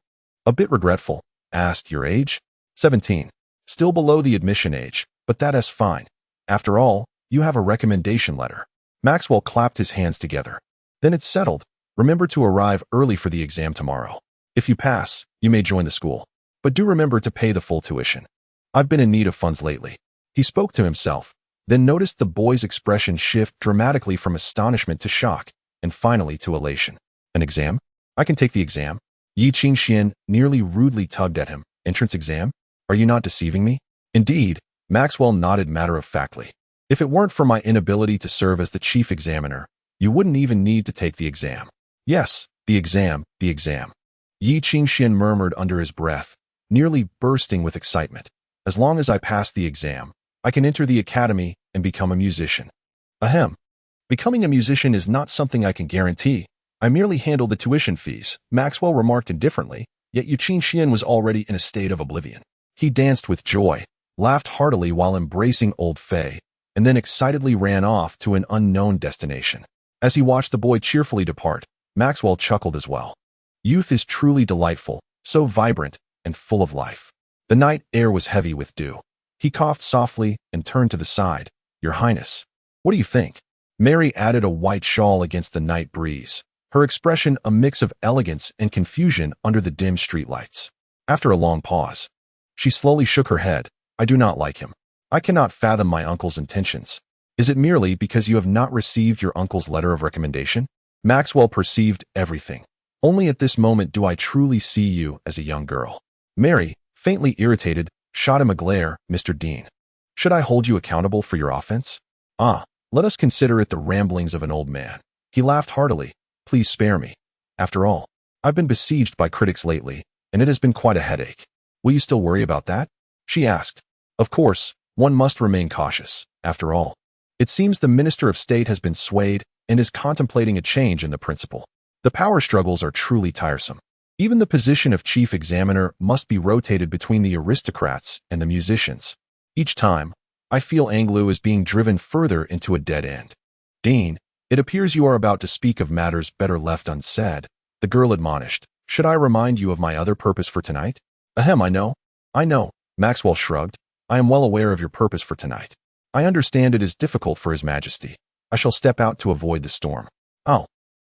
a bit regretful, asked, "Your age?" 17. Still below the admission age, but that's fine. After all, you have a recommendation letter. Maxwell clapped his hands together. Then it's settled. Remember to arrive early for the exam tomorrow. If you pass, you may join the school. But do remember to pay the full tuition. I've been in need of funds lately. He spoke to himself, then noticed the boy's expression shift dramatically from astonishment to shock, and finally to elation. An exam? I can take the exam. Yi Qingxian nearly rudely tugged at him. Entrance exam? Are you not deceiving me? Indeed, Maxwell nodded matter-of-factly. If it weren't for my inability to serve as the chief examiner, you wouldn't even need to take the exam. Yes, the exam, the exam. Yi Qingxian murmured under his breath, nearly bursting with excitement. As long as I pass the exam, I can enter the academy and become a musician. Ahem. Becoming a musician is not something I can guarantee. I merely handle the tuition fees, Maxwell remarked indifferently, yet Yi Qingxian was already in a state of oblivion. He danced with joy, laughed heartily while embracing old Fay, and then excitedly ran off to an unknown destination. As he watched the boy cheerfully depart, Maxwell chuckled as well. Youth is truly delightful, so vibrant and full of life. The night air was heavy with dew. He coughed softly and turned to the side. "Your Highness, what do you think?" Mary added a white shawl against the night breeze, her expression a mix of elegance and confusion under the dim streetlights. After a long pause, she slowly shook her head. "I do not like him. I cannot fathom my uncle's intentions. Is it merely because you have not received your uncle's letter of recommendation?" Maxwell perceived everything. "Only at this moment do I truly see you as a young girl." Mary, faintly irritated, shot him a glare. "Mr. Dean, should I hold you accountable for your offense?" "Ah, let us consider it the ramblings of an old man." He laughed heartily. "Please spare me. After all, I've been besieged by critics lately, and it has been quite a headache." "Will you still worry about that?" she asked. "Of course, one must remain cautious. After all, it seems the Minister of State has been swayed and is contemplating a change in the principle. The power struggles are truly tiresome. Even the position of chief examiner must be rotated between the aristocrats and the musicians. Each time, I feel Anglo is being driven further into a dead end." "Dean, it appears you are about to speak of matters better left unsaid," the girl admonished. "Should I remind you of my other purpose for tonight?" "Ahem, I know. Maxwell shrugged. "I am well aware of your purpose for tonight. I understand it is difficult for His Majesty. I shall step out to avoid the storm. Oh,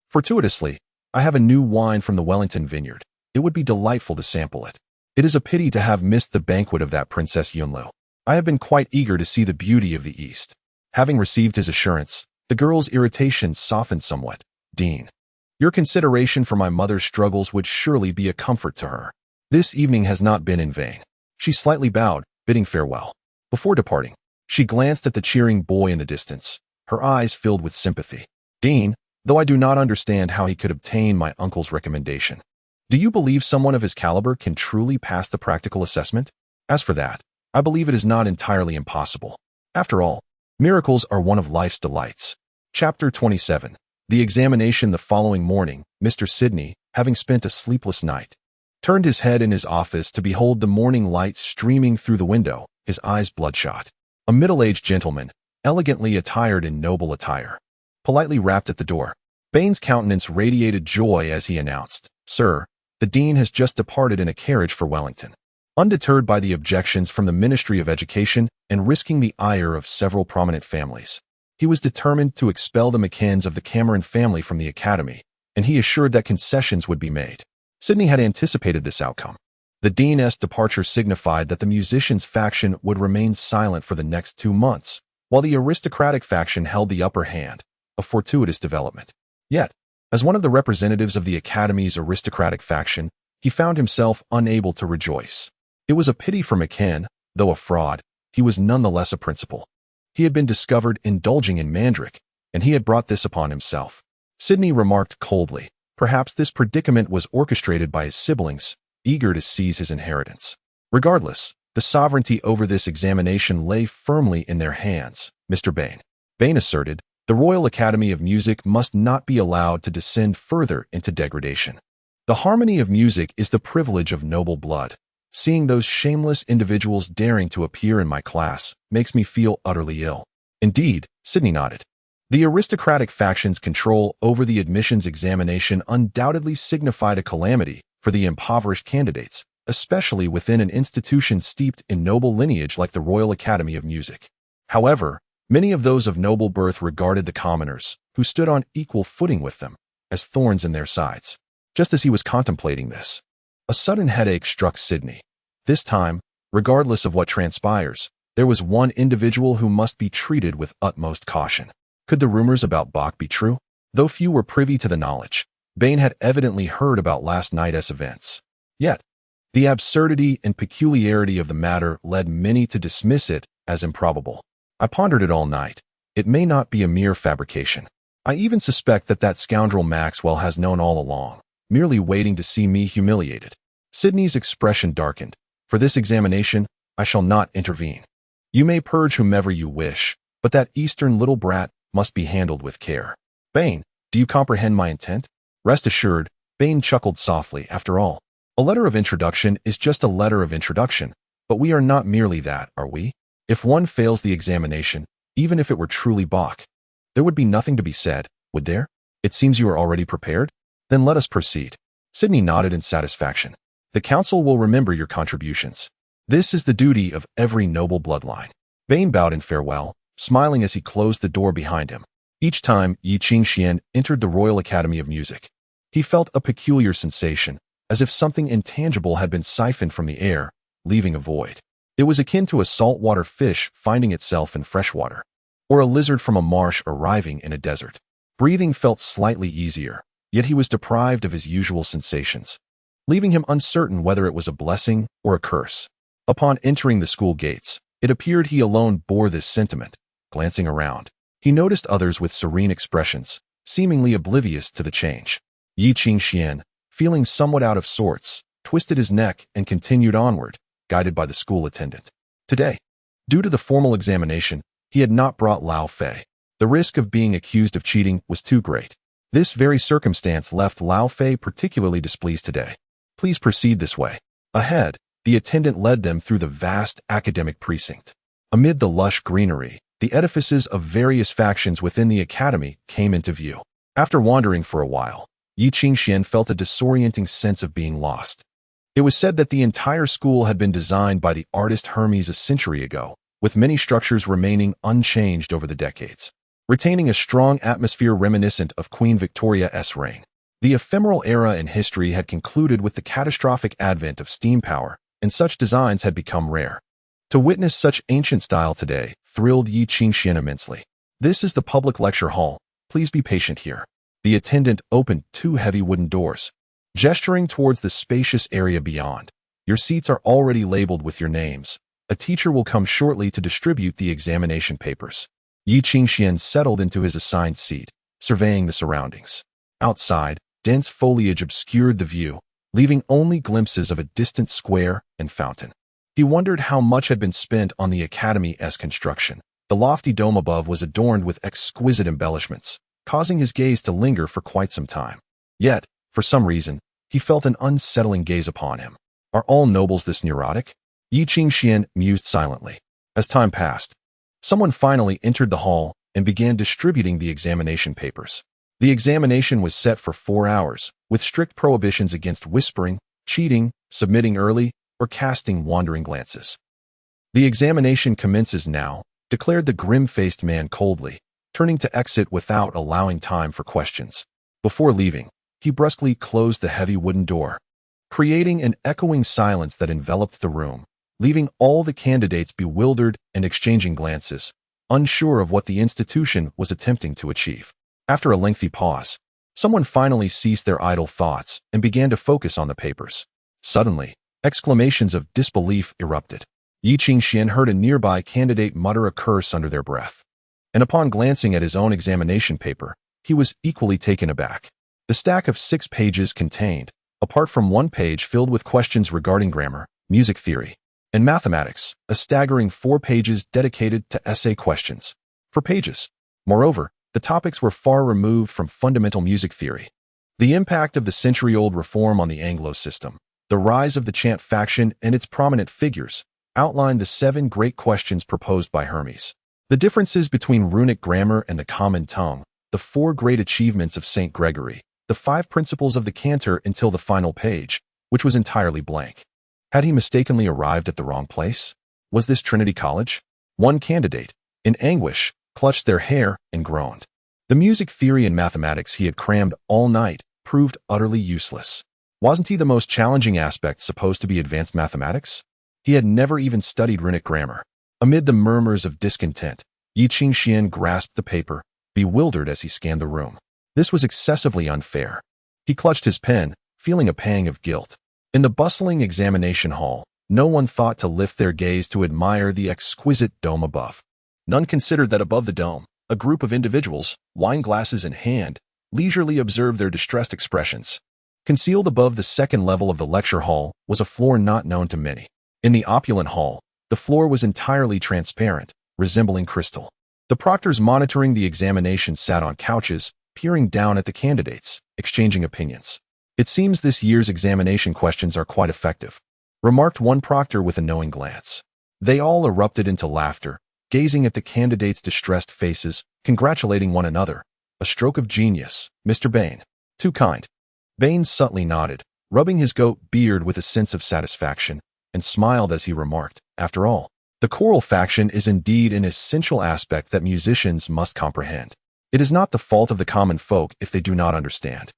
fortuitously, I have a new wine from the Wellington vineyard. It would be delightful to sample it. It is a pity to have missed the banquet of that Princess Yunlu. I have been quite eager to see the beauty of the East." Having received his assurance, the girl's irritation softened somewhat. "Dean, your consideration for my mother's struggles would surely be a comfort to her. This evening has not been in vain." She slightly bowed, bidding farewell. Before departing, she glanced at the cheering boy in the distance, her eyes filled with sympathy. "Dean, though I do not understand how he could obtain my uncle's recommendation, do you believe someone of his caliber can truly pass the practical assessment? As for that, I believe it is not entirely impossible. After all, miracles are one of life's delights." Chapter 27. The examination the following morning, Mr. Sidney, having spent a sleepless night, turned his head in his office to behold the morning light streaming through the window, his eyes bloodshot. A middle-aged gentleman, elegantly attired in noble attire, politely rapped at the door. Bain's countenance radiated joy as he announced, "Sir, the Dean has just departed in a carriage for Wellington." Undeterred by the objections from the Ministry of Education and risking the ire of several prominent families, he was determined to expel the McKins of the Cameron family from the academy, and he assured that concessions would be made. Sidney had anticipated this outcome. The Dean's departure signified that the musicians' faction would remain silent for the next 2 months, while the aristocratic faction held the upper hand, a fortuitous development. Yet, as one of the representatives of the Academy's aristocratic faction, he found himself unable to rejoice. It was a pity for McKin, though a fraud, he was nonetheless a principal. He had been discovered indulging in mandrake, and he had brought this upon himself. Sidney remarked coldly, perhaps this predicament was orchestrated by his siblings, eager to seize his inheritance. Regardless, the sovereignty over this examination lay firmly in their hands, Mr. Bain. Bain asserted, the Royal Academy of Music must not be allowed to descend further into degradation. The harmony of music is the privilege of noble blood. Seeing those shameless individuals daring to appear in my class makes me feel utterly ill. Indeed, Sydney nodded. The aristocratic faction's control over the admissions examination undoubtedly signified a calamity for the impoverished candidates, especially within an institution steeped in noble lineage like the Royal Academy of Music. However, many of those of noble birth regarded the commoners, who stood on equal footing with them, as thorns in their sides. Just as he was contemplating this, a sudden headache struck Sydney. This time, regardless of what transpires, there was one individual who must be treated with utmost caution. Could the rumors about Bach be true? Though few were privy to the knowledge, Bain had evidently heard about last night's events. Yet, the absurdity and peculiarity of the matter led many to dismiss it as improbable. I pondered it all night. It may not be a mere fabrication. I even suspect that scoundrel Maxwell has known all along, merely waiting to see me humiliated. Sydney's expression darkened. For this examination, I shall not intervene. You may purge whomever you wish, but that Eastern little brat must be handled with care. Bain, do you comprehend my intent? Rest assured, Bain chuckled softly. After all, a letter of introduction is just a letter of introduction, but we are not merely that, are we? If one fails the examination, even if it were truly Bach, there would be nothing to be said, would there? It seems you are already prepared? Then let us proceed. Sydney nodded in satisfaction. The council will remember your contributions. This is the duty of every noble bloodline. Bain bowed in farewell, smiling as he closed the door behind him. Each time Yi Qingxian entered the Royal Academy of Music, he felt a peculiar sensation, as if something intangible had been siphoned from the air, leaving a void. It was akin to a saltwater fish finding itself in fresh water, or a lizard from a marsh arriving in a desert. Breathing felt slightly easier, yet he was deprived of his usual sensations, leaving him uncertain whether it was a blessing or a curse. Upon entering the school gates, it appeared he alone bore this sentiment. Glancing around, he noticed others with serene expressions, seemingly oblivious to the change. Yi Qingxian, feeling somewhat out of sorts, twisted his neck and continued onward, guided by the school attendant. Today, due to the formal examination, he had not brought Lao Fei. The risk of being accused of cheating was too great. This very circumstance left Lao Fei particularly displeased today. Please proceed this way. Ahead, the attendant led them through the vast academic precinct. Amid the lush greenery, the edifices of various factions within the academy came into view. After wandering for a while, Yi Qingxian felt a disorienting sense of being lost. It was said that the entire school had been designed by the artist Hermes a century ago, with many structures remaining unchanged over the decades, retaining a strong atmosphere reminiscent of Queen Victoria's reign. The ephemeral era in history had concluded with the catastrophic advent of steam power, and such designs had become rare. To witness such ancient style today thrilled Yi Qingxian immensely. This is the public lecture hall. Please be patient here. The attendant opened two heavy wooden doors, gesturing towards the spacious area beyond. Your seats are already labeled with your names. A teacher will come shortly to distribute the examination papers. Yi Qingxian settled into his assigned seat, surveying the surroundings. Outside, dense foliage obscured the view, leaving only glimpses of a distant square and fountain. He wondered how much had been spent on the academy's construction. The lofty dome above was adorned with exquisite embellishments, causing his gaze to linger for quite some time. Yet, for some reason, he felt an unsettling gaze upon him. Are all nobles this neurotic? Yi Qingxian mused silently. As time passed, someone finally entered the hall and began distributing the examination papers. The examination was set for 4 hours, with strict prohibitions against whispering, cheating, submitting early, or casting wandering glances. The examination commences now, declared the grim-faced man coldly, turning to exit without allowing time for questions. Before leaving, he brusquely closed the heavy wooden door, creating an echoing silence that enveloped the room, leaving all the candidates bewildered and exchanging glances, unsure of what the institution was attempting to achieve. After a lengthy pause, someone finally ceased their idle thoughts and began to focus on the papers. Suddenly, exclamations of disbelief erupted. Yi Qingxian heard a nearby candidate mutter a curse under their breath, and upon glancing at his own examination paper, he was equally taken aback. The stack of 6 pages contained, apart from one page filled with questions regarding grammar, music theory, and mathematics, a staggering 4 pages dedicated to essay questions. 4 pages. Moreover, the topics were far removed from fundamental music theory. The impact of the century-old reform on the Anglo system, the rise of the chant faction and its prominent figures, outline the 7 great questions proposed by Hermes. The differences between runic grammar and the common tongue, the 4 great achievements of St. Gregory, the 5 principles of the cantor until the final page, which was entirely blank. Had he mistakenly arrived at the wrong place? Was this Trinity College? One candidate, in anguish, clutched their hair and groaned. The music theory and mathematics he had crammed all night proved utterly useless. Wasn't he the most challenging aspect supposed to be advanced mathematics? He had never even studied runic grammar. Amid the murmurs of discontent, Yi Qingxian grasped the paper, bewildered as he scanned the room. This was excessively unfair. He clutched his pen, feeling a pang of guilt. In the bustling examination hall, no one thought to lift their gaze to admire the exquisite dome above. None considered that above the dome, a group of individuals, wine glasses in hand, leisurely observed their distressed expressions. Concealed above the second level of the lecture hall was a floor not known to many. In the opulent hall, the floor was entirely transparent, resembling crystal. The proctors monitoring the examination sat on couches, peering down at the candidates, exchanging opinions. "It seems this year's examination questions are quite effective," remarked one proctor with a knowing glance. They all erupted into laughter, gazing at the candidates' distressed faces, congratulating one another. "A stroke of genius, Mr. Bain. Too kind." Bain subtly nodded, rubbing his goat beard with a sense of satisfaction, and smiled as he remarked, "After all, the choral faction is indeed an essential aspect that musicians must comprehend. It is not the fault of the common folk if they do not understand."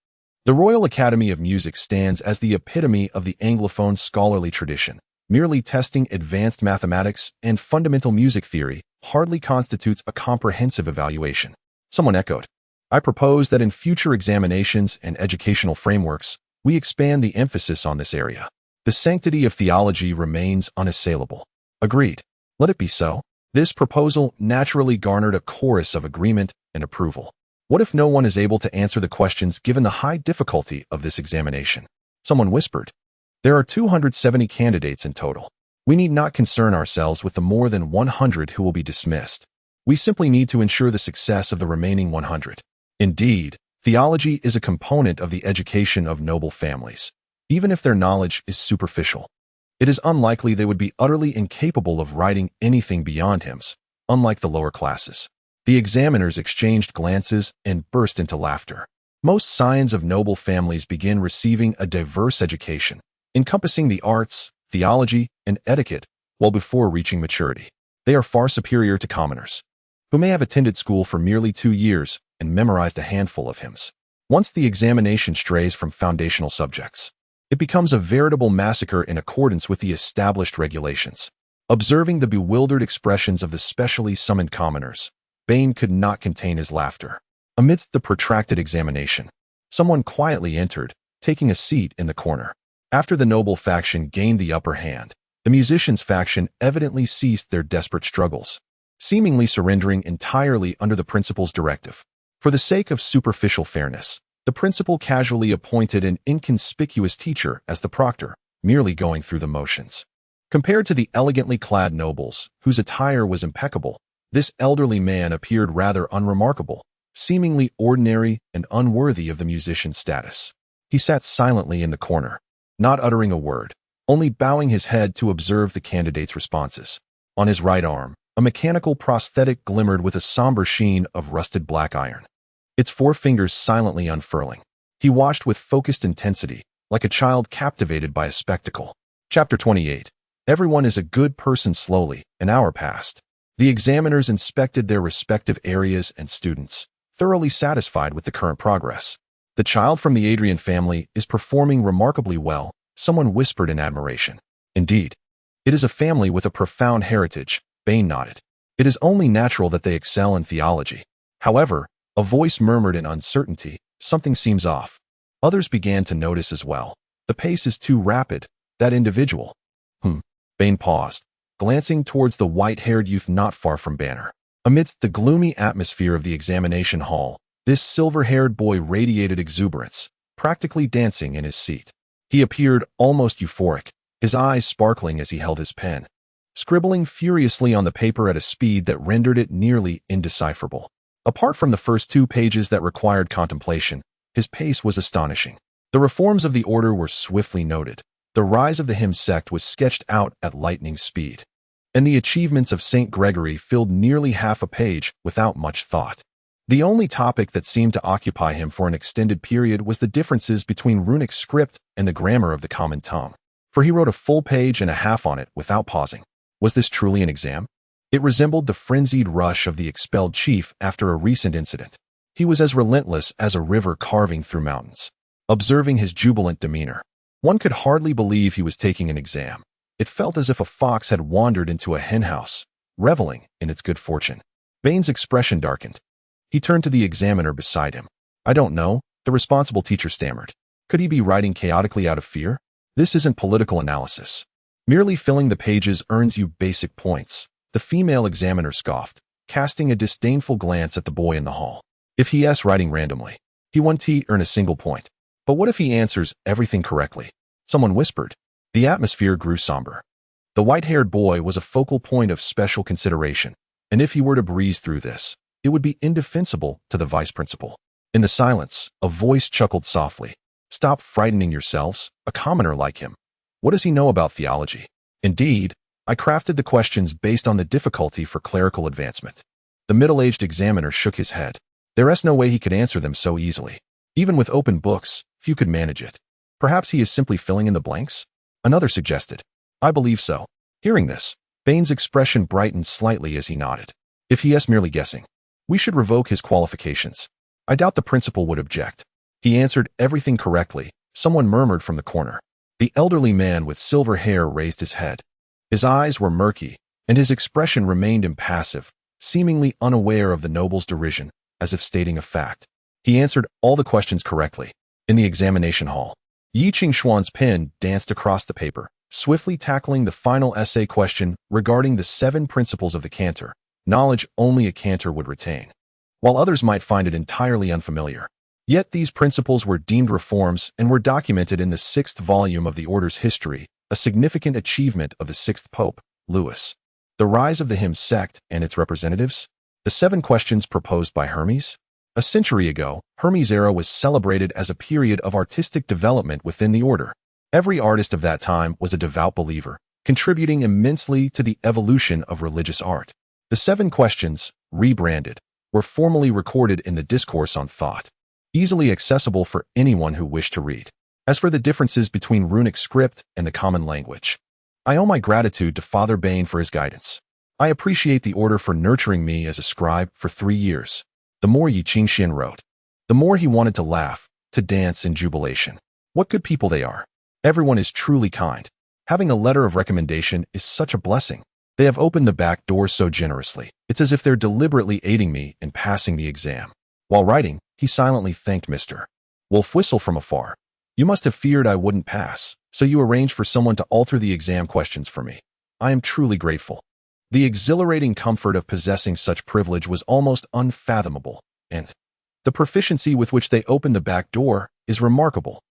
The Royal Academy of Music stands as the epitome of the Anglophone scholarly tradition. Merely testing advanced mathematics and fundamental music theory hardly constitutes a comprehensive evaluation. Someone echoed, "I propose that in future examinations and educational frameworks, we expand the emphasis on this area. The sanctity of theology remains unassailable." Agreed. Let it be so. This proposal naturally garnered a chorus of agreement and approval. What if no one is able to answer the questions given the high difficulty of this examination? Someone whispered, "There are 270 candidates in total. We need not concern ourselves with the more than 100 who will be dismissed. We simply need to ensure the success of the remaining 100. Indeed, theology is a component of the education of noble families. Even if their knowledge is superficial, it is unlikely they would be utterly incapable of writing anything beyond hymns, unlike the lower classes." The examiners exchanged glances and burst into laughter. Most scions of noble families begin receiving a diverse education, encompassing the arts, theology, and etiquette, well before reaching maturity. They are far superior to commoners, who may have attended school for merely 2 years and memorized a handful of hymns. Once the examination strays from foundational subjects, it becomes a veritable massacre in accordance with the established regulations. Observing the bewildered expressions of the specially summoned commoners, Bain could not contain his laughter. Amidst the protracted examination, someone quietly entered, taking a seat in the corner. After the noble faction gained the upper hand, the musicians' faction evidently ceased their desperate struggles, seemingly surrendering entirely under the principal's directive. For the sake of superficial fairness, the principal casually appointed an inconspicuous teacher as the proctor, merely going through the motions. Compared to the elegantly clad nobles, whose attire was impeccable, this elderly man appeared rather unremarkable, seemingly ordinary and unworthy of the musician's status. He sat silently in the corner, not uttering a word, only bowing his head to observe the candidate's responses. On his right arm, a mechanical prosthetic glimmered with a somber sheen of rusted black iron, its 4 fingers silently unfurling. He watched with focused intensity, like a child captivated by a spectacle. Chapter 28. Everyone is a good person. Slowly, an hour passed. The examiners inspected their respective areas and students, thoroughly satisfied with the current progress. "The child from the Adrian family is performing remarkably well," someone whispered in admiration. "Indeed, it is a family with a profound heritage," Bain nodded. "It is only natural that they excel in theology." However, a voice murmured in uncertainty, "Something seems off." Others began to notice as well. "The pace is too rapid. That individual." Bain paused, glancing towards the white-haired youth not far from Banner. Amidst the gloomy atmosphere of the examination hall, this silver-haired boy radiated exuberance, practically dancing in his seat. He appeared almost euphoric, his eyes sparkling as he held his pen, scribbling furiously on the paper at a speed that rendered it nearly indecipherable. Apart from the first 2 pages that required contemplation, His pace was astonishing. The reforms of the order were swiftly noted. The rise of the hymn sect was sketched out at lightning speed. And the achievements of St. Gregory filled nearly half a page without much thought. The only topic that seemed to occupy him for an extended period was the differences between runic script and the grammar of the common tongue. For he wrote a full page and a half on it without pausing. Was this truly an exam? It resembled the frenzied rush of the expelled chief after a recent incident. He was as relentless as a river carving through mountains. Observing his jubilant demeanor, one could hardly believe he was taking an exam. It felt as if a fox had wandered into a henhouse, reveling in its good fortune. Bain's expression darkened. He turned to the examiner beside him. "I don't know," the responsible teacher stammered. Could he be writing chaotically out of fear? "This isn't political analysis. Merely filling the pages earns you basic points," the female examiner scoffed, casting a disdainful glance at the boy in the hall. "If he asks writing randomly, he won't earn a single point. But what if he answers everything correctly?" Someone whispered. The atmosphere grew somber. The white-haired boy was a focal point of special consideration, and if he were to breeze through this, it would be indefensible to the vice principal. In the silence, a voice chuckled softly. "Stop frightening yourselves, a commoner like him. What does he know about theology? Indeed, I crafted the questions based on the difficulty for clerical advancement." The middle-aged examiner shook his head. There is no way he could answer them so easily. Even with open books, few could manage it. Perhaps he is simply filling in the blanks? Another suggested. "I believe so." Hearing this, Bain's expression brightened slightly as he nodded. "If he is merely guessing, we should revoke his qualifications." I doubt the principal would object. "He answered everything correctly," someone murmured from the corner. The elderly man with silver hair raised his head. His eyes were murky, and his expression remained impassive, seemingly unaware of the noble's derision, as if stating a fact. He answered all the questions correctly. In the examination hall, Yi Qingxuan's pen danced across the paper, swiftly tackling the final essay question regarding the 7 principles of the cantor, knowledge only a cantor would retain, while others might find it entirely unfamiliar. Yet these principles were deemed reforms and were documented in the 6th volume of the order's history, a significant achievement of the 6th Pope, Louis. The rise of the hymn sect and its representatives, the 7 questions proposed by Hermes. A century ago, Hermes' era was celebrated as a period of artistic development within the order. Every artist of that time was a devout believer, contributing immensely to the evolution of religious art. The 7 questions, rebranded, were formally recorded in the Discourse on Thought, easily accessible for anyone who wished to read. As for the differences between runic script and the common language, I owe my gratitude to Father Bain for his guidance. I appreciate the order for nurturing me as a scribe for 3 years. The more Yi Qingxian wrote, the more he wanted to laugh, to dance in jubilation. What good people they are. Everyone is truly kind. Having a letter of recommendation is such a blessing. They have opened the back doors so generously. It's as if they're deliberately aiding me in passing the exam. While writing, he silently thanked Mr. Wolf Whistle from afar. "You must have feared I wouldn't pass, so you arranged for someone to alter the exam questions for me. I am truly grateful." The exhilarating comfort of possessing such privilege was almost unfathomable, and the proficiency with which they opened the back door is remarkable.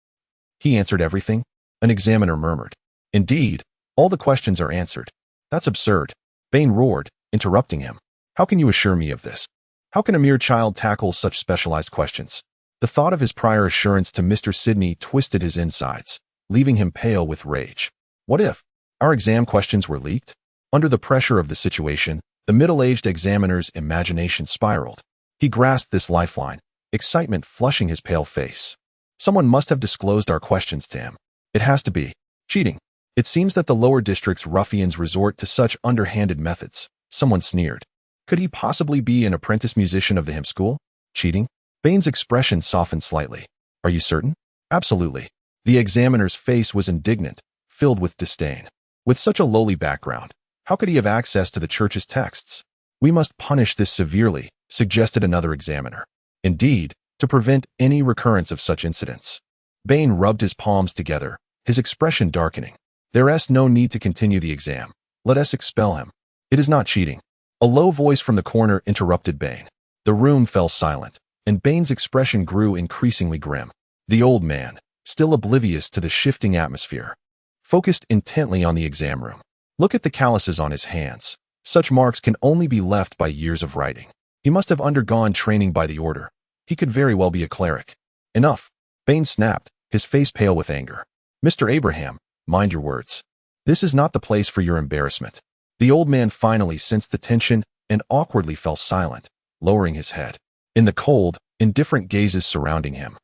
"He answered everything?" an examiner murmured. "Indeed, all the questions are answered." "That's absurd," Bain roared, interrupting him. "How can you assure me of this? How can a mere child tackle such specialized questions?" The thought of his prior assurance to Mr. Sidney twisted his insides, leaving him pale with rage. What if our exam questions were leaked? Under the pressure of the situation, the middle-aged examiner's imagination spiraled. He grasped this lifeline, excitement flushing his pale face. Someone must have disclosed our questions to him. It has to be cheating. It seems that the lower district's ruffians resort to such underhanded methods, someone sneered. Could he possibly be an apprentice musician of the hymn school? Cheating? Bain's expression softened slightly. "Are you certain?" "Absolutely." The examiner's face was indignant, filled with disdain. With such a lowly background, how could he have access to the church's texts? "We must punish this severely," suggested another examiner. "Indeed, to prevent any recurrence of such incidents." Bain rubbed his palms together, his expression darkening. "There is no need to continue the exam. Let us expel him. It is not cheating." A low voice from the corner interrupted Bain. The room fell silent, and Bain's expression grew increasingly grim. The old man, still oblivious to the shifting atmosphere, focused intently on the exam room. Look at the calluses on his hands. Such marks can only be left by years of writing. He must have undergone training by the order. He could very well be a cleric. Enough. Bane snapped, his face pale with anger. Mr. Abraham, mind your words. This is not the place for your embarrassment. The old man finally sensed the tension and awkwardly fell silent, lowering his head. In the cold, indifferent gazes surrounding him,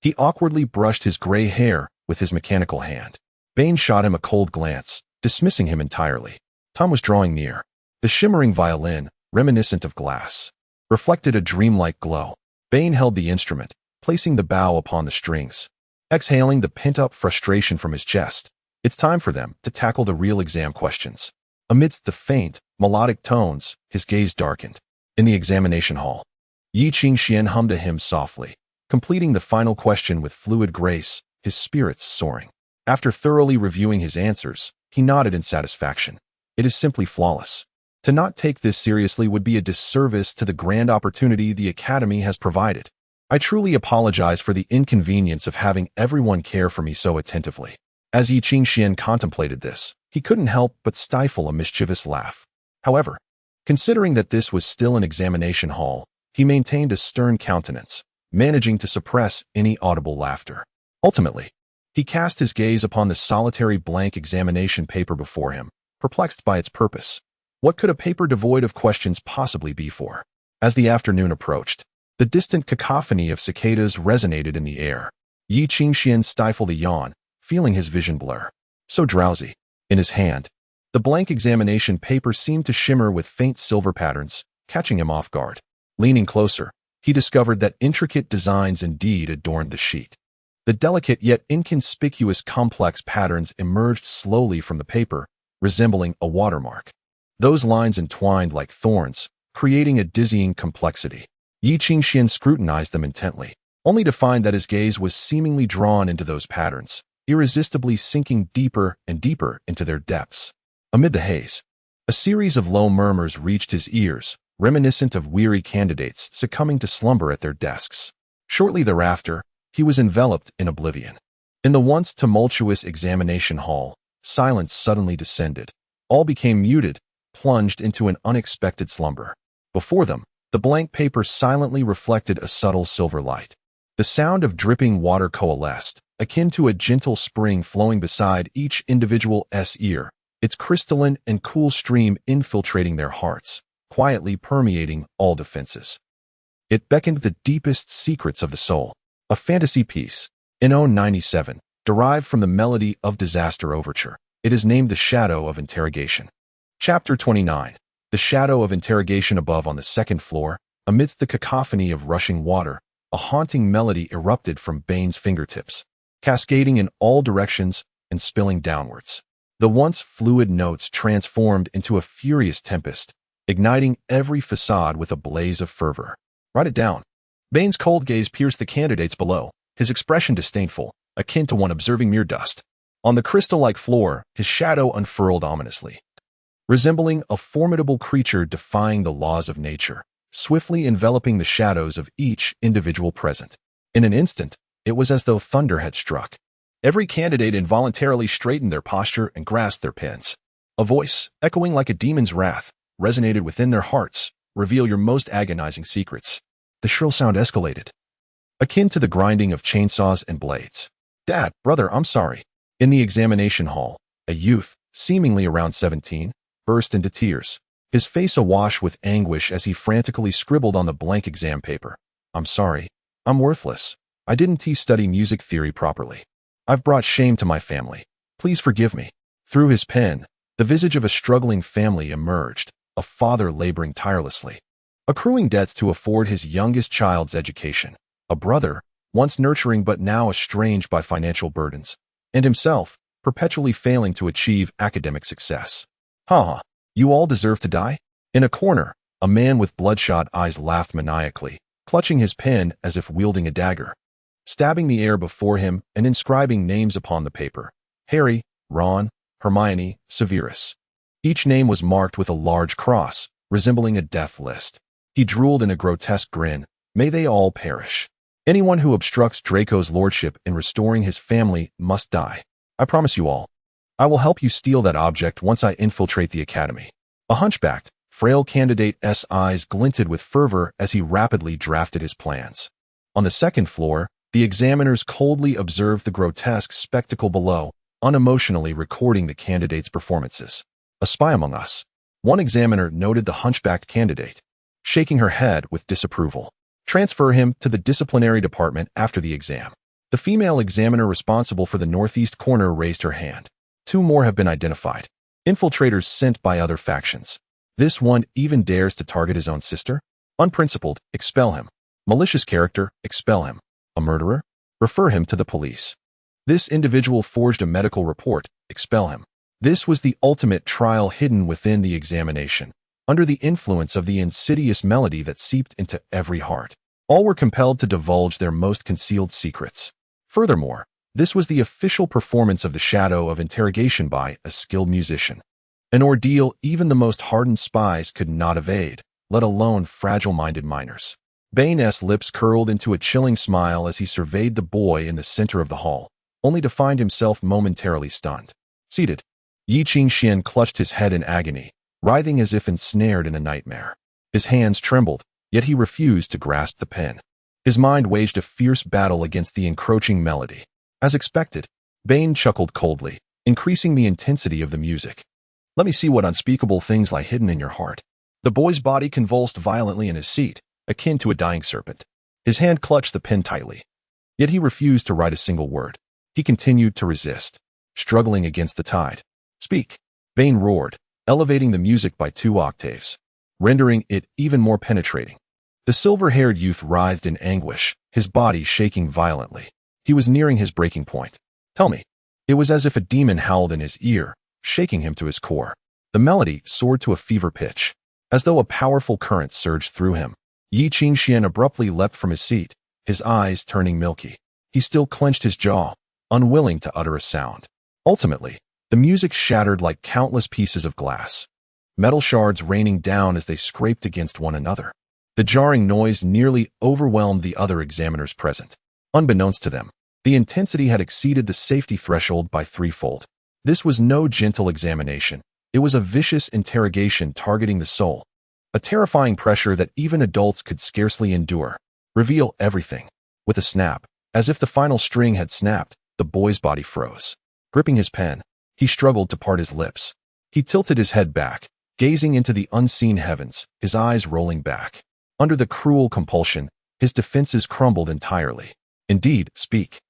he awkwardly brushed his gray hair with his mechanical hand. Bane shot him a cold glance, dismissing him entirely. Tom was drawing near. The shimmering violin, reminiscent of glass, reflected a dreamlike glow. Bane held the instrument, placing the bow upon the strings. Exhaling the pent-up frustration from his chest, it's time for them to tackle the real exam questions. Amidst the faint, melodic tones, his gaze darkened. In the examination hall, Yi Qingxian hummed a hymn softly, completing the final question with fluid grace, his spirits soaring. After thoroughly reviewing his answers, he nodded in satisfaction. It is simply flawless. To not take this seriously would be a disservice to the grand opportunity the Academy has provided. I truly apologize for the inconvenience of having everyone care for me so attentively. As Yi Qingxian contemplated this, he couldn't help but stifle a mischievous laugh. However, considering that this was still an examination hall, he maintained a stern countenance, managing to suppress any audible laughter. Ultimately, he cast his gaze upon the solitary blank examination paper before him, perplexed by its purpose. What could a paper devoid of questions possibly be for? As the afternoon approached, the distant cacophony of cicadas resonated in the air. Yi Qingxian stifled a yawn, feeling his vision blur. So drowsy. In his hand, the blank examination paper seemed to shimmer with faint silver patterns, catching him off guard. Leaning closer, he discovered that intricate designs indeed adorned the sheet. The delicate yet inconspicuous complex patterns emerged slowly from the paper, resembling a watermark. Those lines entwined like thorns, creating a dizzying complexity. Yi Qingxian scrutinized them intently, only to find that his gaze was seemingly drawn into those patterns, irresistibly sinking deeper and deeper into their depths. Amid the haze, a series of low murmurs reached his ears, reminiscent of weary candidates succumbing to slumber at their desks. Shortly thereafter, he was enveloped in oblivion. In the once tumultuous examination hall, silence suddenly descended. All became muted, plunged into an unexpected slumber. Before them, the blank paper silently reflected a subtle silver light. The sound of dripping water coalesced, akin to a gentle spring flowing beside each individual's ear, its crystalline and cool stream infiltrating their hearts, quietly permeating all defenses. It beckoned the deepest secrets of the soul. A fantasy piece, NO 97, derived from the melody of Disaster Overture. It is named The Shadow of Interrogation. Chapter 29. The Shadow of Interrogation. Above on the second floor, amidst the cacophony of rushing water, a haunting melody erupted from Bane's fingertips, cascading in all directions and spilling downwards. The once fluid notes transformed into a furious tempest, igniting every facade with a blaze of fervor. Write it down. Bane's cold gaze pierced the candidates below, his expression disdainful, akin to one observing mere dust. On the crystal-like floor, his shadow unfurled ominously, resembling a formidable creature defying the laws of nature, swiftly enveloping the shadows of each individual present. In an instant, it was as though thunder had struck. Every candidate involuntarily straightened their posture and grasped their pens. A voice, echoing like a demon's wrath, resonated within their hearts. Reveal your most agonizing secrets. The shrill sound escalated, akin to the grinding of chainsaws and blades. Dad, brother, I'm sorry. In the examination hall, a youth, seemingly around 17, burst into tears, his face awash with anguish as he frantically scribbled on the blank exam paper. I'm sorry. I'm worthless. I didn't study music theory properly. I've brought shame to my family. Please forgive me. Through his pen, the visage of a struggling family emerged, a father laboring tirelessly, accruing debts to afford his youngest child's education, a brother, once nurturing but now estranged by financial burdens, and himself, perpetually failing to achieve academic success. Ha! You all deserve to die? In a corner, a man with bloodshot eyes laughed maniacally, clutching his pen as if wielding a dagger, stabbing the air before him and inscribing names upon the paper. Harry, Ron, Hermione, Severus. Each name was marked with a large cross, resembling a death list. He drooled in a grotesque grin. May they all perish. Anyone who obstructs Draco's lordship in restoring his family must die. I promise you all. I will help you steal that object once I infiltrate the academy. A hunchbacked, frail candidate's eyes glinted with fervor as he rapidly drafted his plans. On the second floor, The examiners coldly observed the grotesque spectacle below, unemotionally recording the candidates' performances. A spy among us. One examiner noted the hunchbacked candidate, shaking her head with disapproval. Transfer him to the disciplinary department after the exam. The female examiner responsible for the northeast corner raised her hand. 2 more have been identified. Infiltrators sent by other factions. This one even dares to target his own sister? Unprincipled, expel him. Malicious character, expel him. A murderer? Refer him to the police. This individual forged a medical report, expel him. This was the ultimate trial hidden within the examination, under the influence of the insidious melody that seeped into every heart. All were compelled to divulge their most concealed secrets. Furthermore, this was the official performance of the shadow of interrogation by a skilled musician. An ordeal even the most hardened spies could not evade, let alone fragile-minded minors. Bane's lips curled into a chilling smile as he surveyed the boy in the center of the hall, only to find himself momentarily stunned. Seated, Yi Qingxian clutched his head in agony, writhing as if ensnared in a nightmare. His hands trembled, yet he refused to grasp the pen. His mind waged a fierce battle against the encroaching melody. As expected, Bane chuckled coldly, increasing the intensity of the music. Let me see what unspeakable things lie hidden in your heart. The boy's body convulsed violently in his seat, akin to a dying serpent. His hand clutched the pen tightly. Yet he refused to write a single word. He continued to resist, struggling against the tide. Speak, Bane roared, elevating the music by 2 octaves, rendering it even more penetrating. The silver-haired youth writhed in anguish, his body shaking violently. He was nearing his breaking point. Tell me. It was as if a demon howled in his ear, shaking him to his core. The melody soared to a fever pitch, as though a powerful current surged through him. Yi Qingxian abruptly leapt from his seat, his eyes turning milky. He still clenched his jaw, unwilling to utter a sound. Ultimately, the music shattered like countless pieces of glass, metal shards raining down as they scraped against one another. The jarring noise nearly overwhelmed the other examiners present. Unbeknownst to them, the intensity had exceeded the safety threshold by 3-fold. This was no gentle examination. It was a vicious interrogation targeting the soul, a terrifying pressure that even adults could scarcely endure. Reveal everything. With a snap, as if the final string had snapped, the boy's body froze. Gripping his pen, he struggled to part his lips. He tilted his head back, gazing into the unseen heavens, his eyes rolling back. Under the cruel compulsion, his defenses crumbled entirely. Indeed, speak.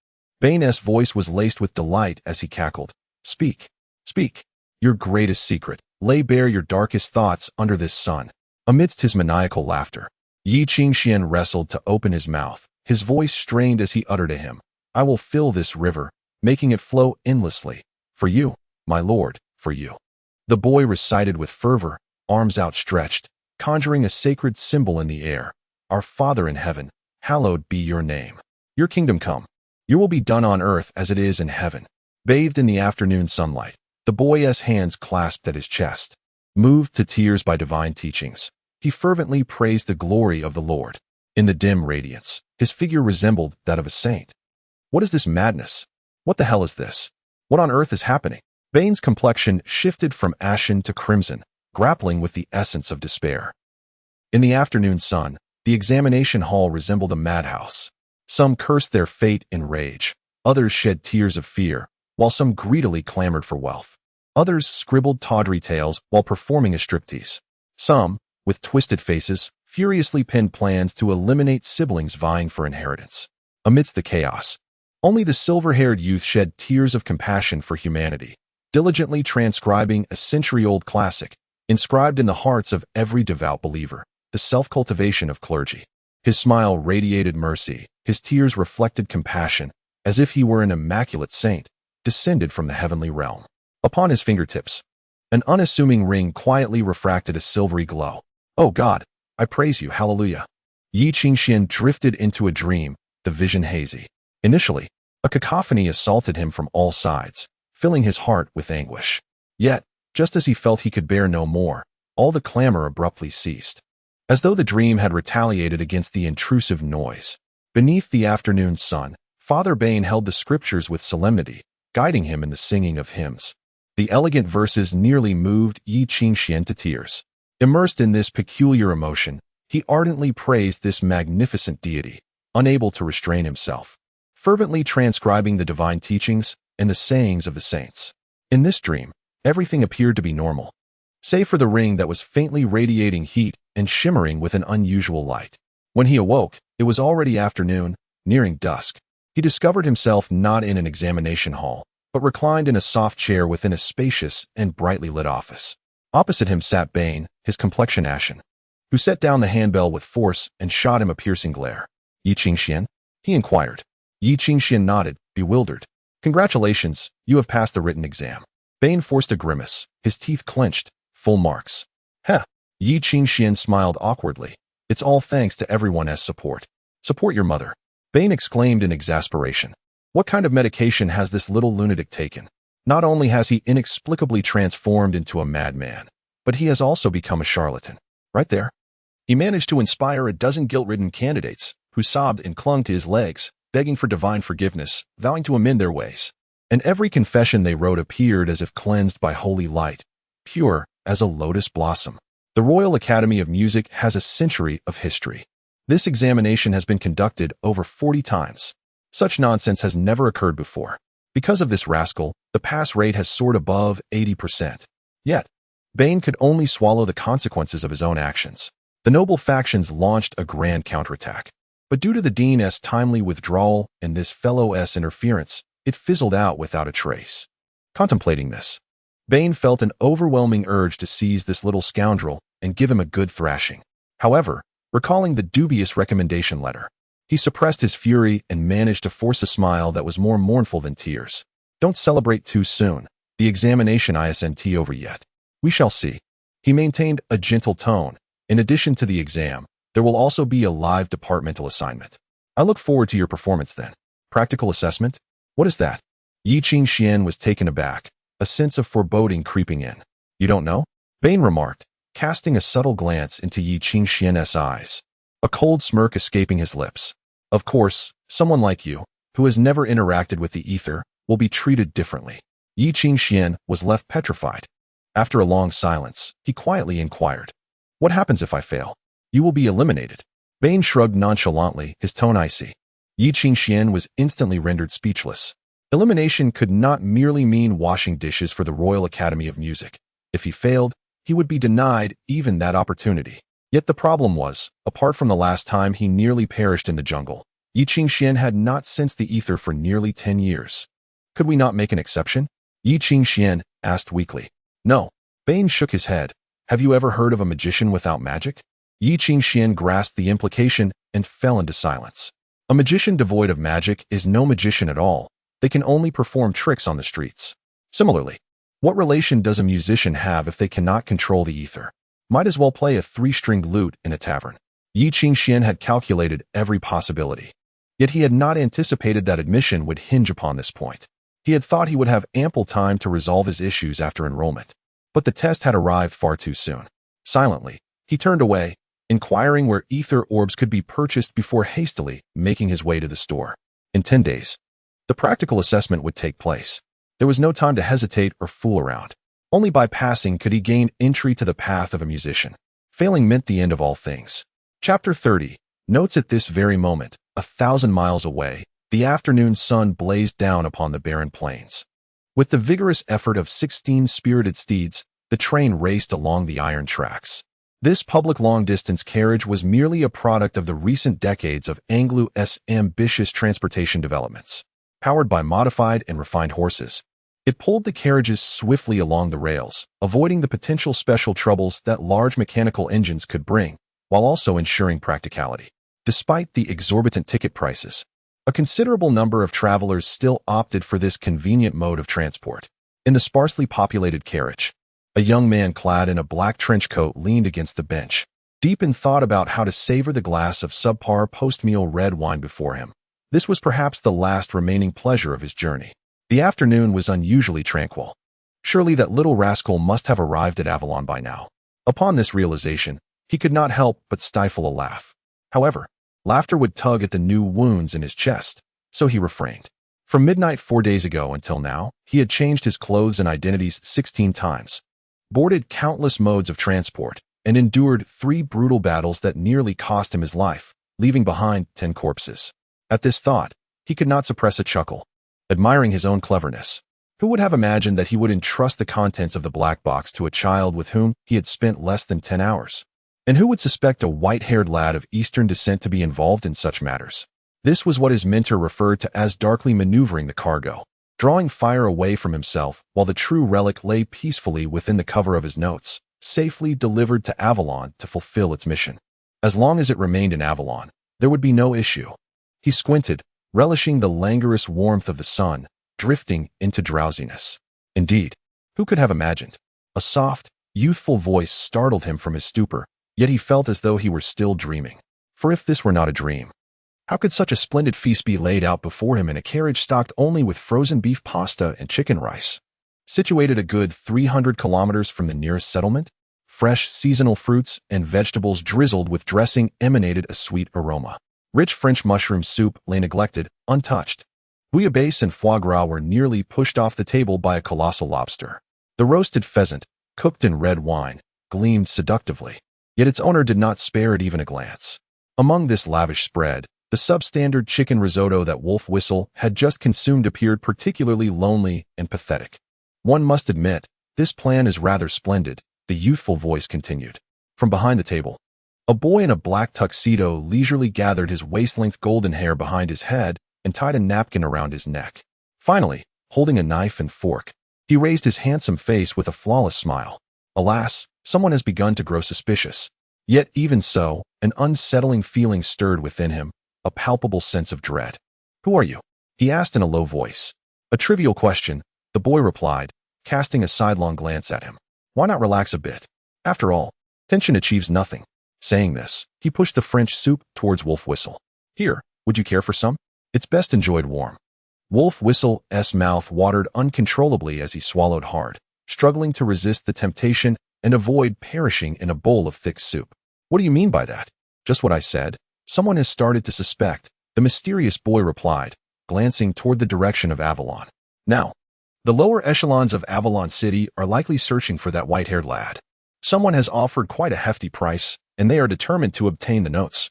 Bane's voice was laced with delight as he cackled. Speak. Speak. Your greatest secret. Lay bare your darkest thoughts under this sun. Amidst his maniacal laughter, Yi Qingxian wrestled to open his mouth. His voice strained as he uttered to him, I will fill this river, making it flow endlessly. For you, my lord, for you. The boy recited with fervor, arms outstretched, conjuring a sacred symbol in the air. Our Father in heaven, hallowed be your name. Your kingdom come. Your will be done on earth as it is in heaven. Bathed in the afternoon sunlight, the boy's hands clasped at his chest. Moved to tears by divine teachings, he fervently praised the glory of the Lord. In the dim radiance, his figure resembled that of a saint. What is this madness? What the hell is this? What on earth is happening? Bane's complexion shifted from ashen to crimson, grappling with the essence of despair. In the afternoon sun, the examination hall resembled a madhouse. Some cursed their fate in rage, others shed tears of fear, while some greedily clamored for wealth. Others scribbled tawdry tales while performing a striptease. Some, with twisted faces, furiously penned plans to eliminate siblings vying for inheritance. Amidst the chaos, only the silver-haired youth shed tears of compassion for humanity, diligently transcribing a century-old classic, inscribed in the hearts of every devout believer, the self-cultivation of clergy. His smile radiated mercy, his tears reflected compassion, as if he were an immaculate saint, descended from the heavenly realm. Upon his fingertips, an unassuming ring quietly refracted a silvery glow. Oh God, I praise you, hallelujah. Yi Qingxian drifted into a dream, the vision hazy. Initially, a cacophony assaulted him from all sides, filling his heart with anguish. Yet, just as he felt he could bear no more, all the clamor abruptly ceased. As though the dream had retaliated against the intrusive noise. Beneath the afternoon sun, Father Bane held the scriptures with solemnity, guiding him in the singing of hymns. The elegant verses nearly moved Yi Qingxian to tears. Immersed in this peculiar emotion, he ardently praised this magnificent deity, unable to restrain himself. fervently transcribing the divine teachings and the sayings of the saints. In this dream, everything appeared to be normal, save for the ring that was faintly radiating heat and shimmering with an unusual light. When he awoke, it was already afternoon, nearing dusk. He discovered himself not in an examination hall, but reclined in a soft chair within a spacious and brightly lit office. Opposite him sat Bane, his complexion ashen, who set down the handbell with force and shot him a piercing glare. "Yi Qingxian?" he inquired. Yi Qingxian nodded, bewildered. "Congratulations, you have passed the written exam." Bane forced a grimace, his teeth clenched. "Full marks." "Heh." Yi Qingxian smiled awkwardly. "It's all thanks to everyone's support." "Support your mother," Bane exclaimed in exasperation. "What kind of medication has this little lunatic taken? Not only has he inexplicably transformed into a madman, but he has also become a charlatan." Right there, he managed to inspire a dozen guilt-ridden candidates who sobbed and clung to his legs, begging for divine forgiveness, vowing to amend their ways. And every confession they wrote appeared as if cleansed by holy light, pure as a lotus blossom. The Royal Academy of Music has a century of history. This examination has been conducted over 40 times. Such nonsense has never occurred before. Because of this rascal, the pass rate has soared above 80%. Yet, Bane could only swallow the consequences of his own actions. The noble factions launched a grand counterattack. But due to the Dean's timely withdrawal and this fellow's interference, it fizzled out without a trace. Contemplating this, Bane felt an overwhelming urge to seize this little scoundrel and give him a good thrashing. However, recalling the dubious recommendation letter, he suppressed his fury and managed to force a smile that was more mournful than tears. "Don't celebrate too soon. The examination isn't over yet. We shall see." He maintained a gentle tone. "In addition to the exam, there will also be a live departmental assignment. I look forward to your performance then." "Practical assessment? What is that?" Yi Qingxian was taken aback, a sense of foreboding creeping in. "You don't know?" Bane remarked, casting a subtle glance into Yi Qingxian's eyes, a cold smirk escaping his lips. "Of course, someone like you, who has never interacted with the ether, will be treated differently." Yi Qingxian was left petrified. After a long silence, he quietly inquired, "What happens if I fail?" "You will be eliminated." Bane shrugged nonchalantly, his tone icy. Yi Qingxian was instantly rendered speechless. Elimination could not merely mean washing dishes for the Royal Academy of Music. If he failed, he would be denied even that opportunity. Yet the problem was, apart from the last time he nearly perished in the jungle, Yi Qingxian had not sensed the ether for nearly 10 years. "Could we not make an exception?" Yi Qingxian asked weakly. "No." Bane shook his head. "Have you ever heard of a magician without magic?" Yi Qingxian grasped the implication and fell into silence. A magician devoid of magic is no magician at all. They can only perform tricks on the streets. Similarly, what relation does a musician have if they cannot control the ether? Might as well play a 3-stringed lute in a tavern. Yi Qingxian had calculated every possibility. Yet he had not anticipated that admission would hinge upon this point. He had thought he would have ample time to resolve his issues after enrollment. But the test had arrived far too soon. Silently, he turned away, inquiring where ether orbs could be purchased before hastily making his way to the store. In 10 days, the practical assessment would take place. There was no time to hesitate or fool around. Only by passing could he gain entry to the path of a musician. Failing meant the end of all things. Chapter 30 notes at this very moment, 1,000 miles away, the afternoon sun blazed down upon the barren plains. With the vigorous effort of 16 spirited steeds, the train raced along the iron tracks. This public long-distance carriage was merely a product of the recent decades of Anglo's ambitious transportation developments. Powered by modified and refined horses, it pulled the carriages swiftly along the rails, avoiding the potential special troubles that large mechanical engines could bring, while also ensuring practicality. Despite the exorbitant ticket prices, a considerable number of travelers still opted for this convenient mode of transport. In the sparsely populated carriage, a young man clad in a black trench coat leaned against the bench, deep in thought about how to savor the glass of subpar post-meal red wine before him. This was perhaps the last remaining pleasure of his journey. The afternoon was unusually tranquil. Surely that little rascal must have arrived at Avalon by now. Upon this realization, he could not help but stifle a laugh. However, laughter would tug at the new wounds in his chest, so he refrained. From midnight 4 days ago until now, he had changed his clothes and identities 16 times, boarded countless modes of transport, and endured 3 brutal battles that nearly cost him his life, leaving behind 10 corpses. At this thought, He could not suppress a chuckle, admiring his own cleverness. Who would have imagined that he would entrust the contents of the black box to a child with whom he had spent less than 10 hours? And who would suspect a white-haired lad of Eastern descent to be involved in such matters? This was what his mentor referred to as darkly maneuvering the cargo, drawing fire away from himself while the true relic lay peacefully within the cover of his notes, safely delivered to Avalon to fulfill its mission. As long as it remained in Avalon, there would be no issue. He squinted, relishing the languorous warmth of the sun, drifting into drowsiness. Indeed, who could have imagined? A soft, youthful voice startled him from his stupor, yet he felt as though he were still dreaming. For if this were not a dream, how could such a splendid feast be laid out before him in a carriage stocked only with frozen beef pasta and chicken rice? Situated a good 300 kilometers from the nearest settlement, fresh seasonal fruits and vegetables drizzled with dressing emanated a sweet aroma. Rich French mushroom soup lay neglected, untouched. Bouillabaisse and foie gras were nearly pushed off the table by a colossal lobster. The roasted pheasant, cooked in red wine, gleamed seductively, yet its owner did not spare it even a glance. Among this lavish spread, the substandard chicken risotto that Wolf Whistle had just consumed appeared particularly lonely and pathetic. One must admit, this plan is rather splendid, the youthful voice continued. From behind the table, a boy in a black tuxedo leisurely gathered his waist-length golden hair behind his head and tied a napkin around his neck. Finally, holding a knife and fork, he raised his handsome face with a flawless smile. Alas, someone has begun to grow suspicious. Yet even so, an unsettling feeling stirred within him, a palpable sense of dread. "Who are you?" he asked in a low voice. "A trivial question," the boy replied, casting a sidelong glance at him. "Why not relax a bit? After all, tension achieves nothing." Saying this, he pushed the French soup towards Wolf Whistle. "Here, would you care for some? It's best enjoyed warm." Wolf Whistle's mouth watered uncontrollably as he swallowed hard, struggling to resist the temptation and avoid perishing in a bowl of thick soup. "What do you mean by that?" "Just what I said. Someone has started to suspect," the mysterious boy replied, glancing toward the direction of Avalon. "Now, the lower echelons of Avalon City are likely searching for that white-haired lad. Someone has offered quite a hefty price, and they are determined to obtain the notes,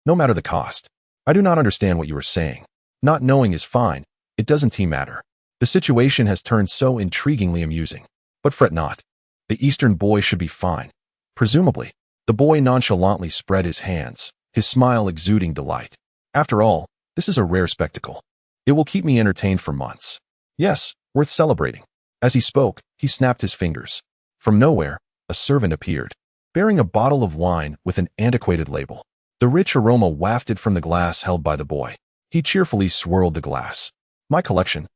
no matter the cost." "I do not understand what you are saying." "Not knowing is fine. It doesn't matter. The situation has turned so intriguingly amusing. But fret not. The Eastern boy should be fine. Presumably." The boy nonchalantly spread his hands, his smile exuding delight. "After all, this is a rare spectacle. It will keep me entertained for months. Yes, worth celebrating." As he spoke, he snapped his fingers. From nowhere, a servant appeared, bearing a bottle of wine with an antiquated label. The rich aroma wafted from the glass held by the boy. He cheerfully swirled the glass. "My collection.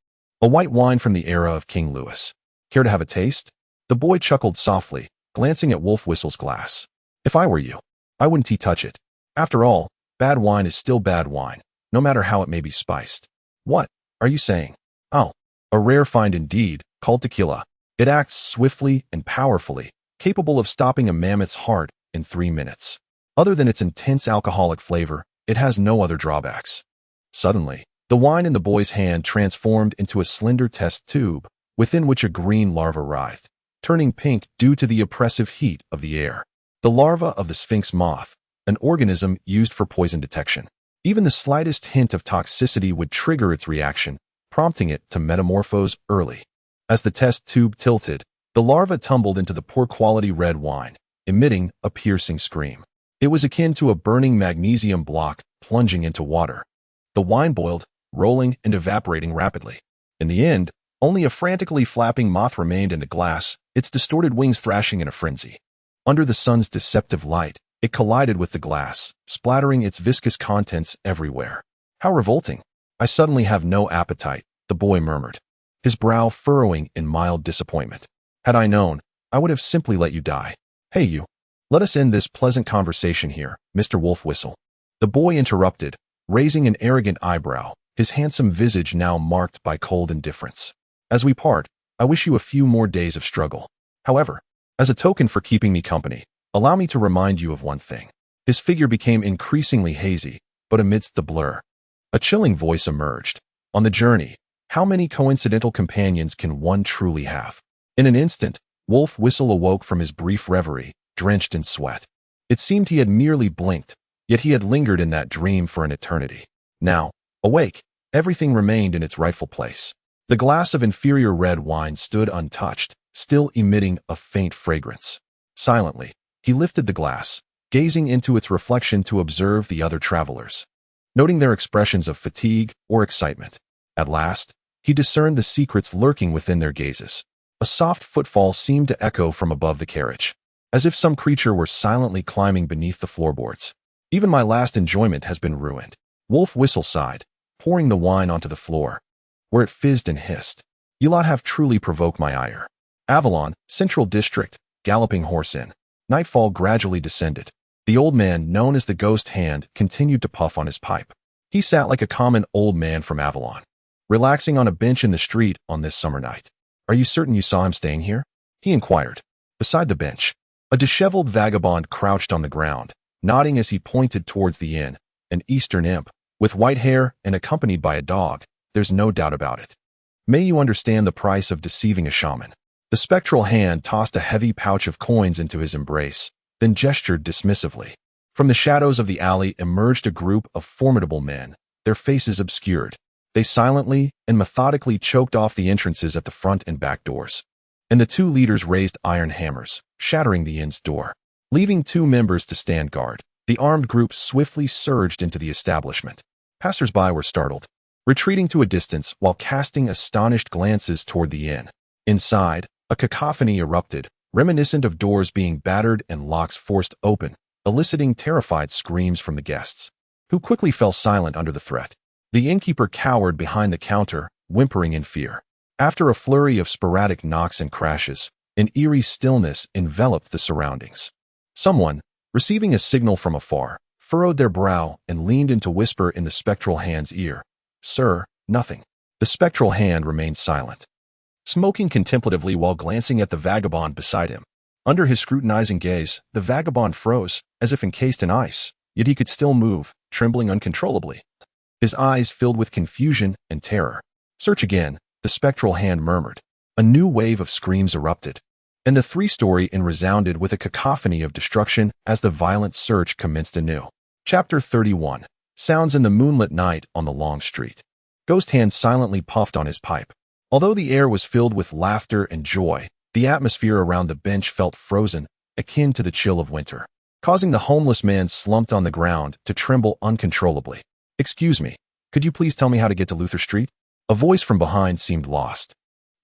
A white wine from the era of King Louis. Care to have a taste?" The boy chuckled softly, glancing at Wolf Whistle's glass. "If I were you, I wouldn't touch it. After all, bad wine is still bad wine, no matter how it may be spiced." "What are you saying?" "Oh, a rare find indeed, called tequila. It acts swiftly and powerfully, capable of stopping a mammoth's heart in 3 minutes. Other than its intense alcoholic flavor, it has no other drawbacks." Suddenly, the wine in the boy's hand transformed into a slender test tube, within which a green larva writhed, turning pink due to the oppressive heat of the air. The larva of the Sphinx moth, an organism used for poison detection. Even the slightest hint of toxicity would trigger its reaction, prompting it to metamorphose early. As the test tube tilted, the larva tumbled into the poor-quality red wine, emitting a piercing scream. It was akin to a burning magnesium block plunging into water. The wine boiled, rolling and evaporating rapidly. In the end, only a frantically flapping moth remained in the glass, its distorted wings thrashing in a frenzy. Under the sun's deceptive light, it collided with the glass, splattering its viscous contents everywhere. "How revolting. I suddenly have no appetite," the boy murmured, his brow furrowing in mild disappointment. "Had I known, I would have simply let you die." "Hey you, let us end this pleasant conversation here, Mr. Wolf Whistle." The boy interrupted, raising an arrogant eyebrow, his handsome visage now marked by cold indifference. "As we part, I wish you a few more days of struggle. However, as a token for keeping me company, allow me to remind you of one thing." His figure became increasingly hazy, but amidst the blur, a chilling voice emerged. "On the journey, how many coincidental companions can one truly have?" In an instant, Wolf Whistle awoke from his brief reverie, drenched in sweat. It seemed he had merely blinked, yet he had lingered in that dream for an eternity. Now, awake, Everything remained in its rightful place. The glass of inferior red wine stood untouched, still emitting a faint fragrance. Silently, he lifted the glass, gazing into its reflection to observe the other travelers, noting their expressions of fatigue or excitement. At last, he discerned the secrets lurking within their gazes. A soft footfall seemed to echo from above the carriage, as if some creature were silently climbing beneath the floorboards. Even my last enjoyment has been ruined. Wolf Whistle sighed, pouring the wine onto the floor, where it fizzed and hissed. You lot have truly provoked my ire. Avalon, Central District, Galloping Horse Inn. Nightfall gradually descended. The old man, known as the Ghost Hand, continued to puff on his pipe. He sat like a common old man from Avalon, relaxing on a bench in the street on this summer night. Are you certain you saw him staying here? He inquired. Beside the bench, a disheveled vagabond crouched on the ground, nodding as he pointed towards the inn, an Eastern imp, with white hair and accompanied by a dog. There's no doubt about it. May you understand the price of deceiving a shaman. The spectral hand tossed a heavy pouch of coins into his embrace, then gestured dismissively. From the shadows of the alley emerged a group of formidable men, their faces obscured. They silently and methodically choked off the entrances at the front and back doors, and the two leaders raised iron hammers, shattering the inn's door. Leaving 2 members to stand guard, the armed group swiftly surged into the establishment. Passers-by were startled, retreating to a distance while casting astonished glances toward the inn. Inside, a cacophony erupted, reminiscent of doors being battered and locks forced open, eliciting terrified screams from the guests, who quickly fell silent under the threat. The innkeeper cowered behind the counter, whimpering in fear. After a flurry of sporadic knocks and crashes, an eerie stillness enveloped the surroundings. Someone, receiving a signal from afar, furrowed their brow and leaned in to whisper in the spectral hand's ear. Sir, nothing. The spectral hand remained silent, smoking contemplatively while glancing at the vagabond beside him. Under his scrutinizing gaze, the vagabond froze, as if encased in ice, yet he could still move, trembling uncontrollably. His eyes filled with confusion and terror. Search again, the spectral hand murmured. A new wave of screams erupted, and the 3-story inn resounded with a cacophony of destruction as the violent search commenced anew. Chapter 31. Sounds in the moonlit night on the long street. Ghost Hand silently puffed on his pipe. Although the air was filled with laughter and joy, the atmosphere around the bench felt frozen, akin to the chill of winter, causing the homeless man slumped on the ground to tremble uncontrollably. Excuse me, could you please tell me how to get to Luther Street? A voice from behind seemed lost,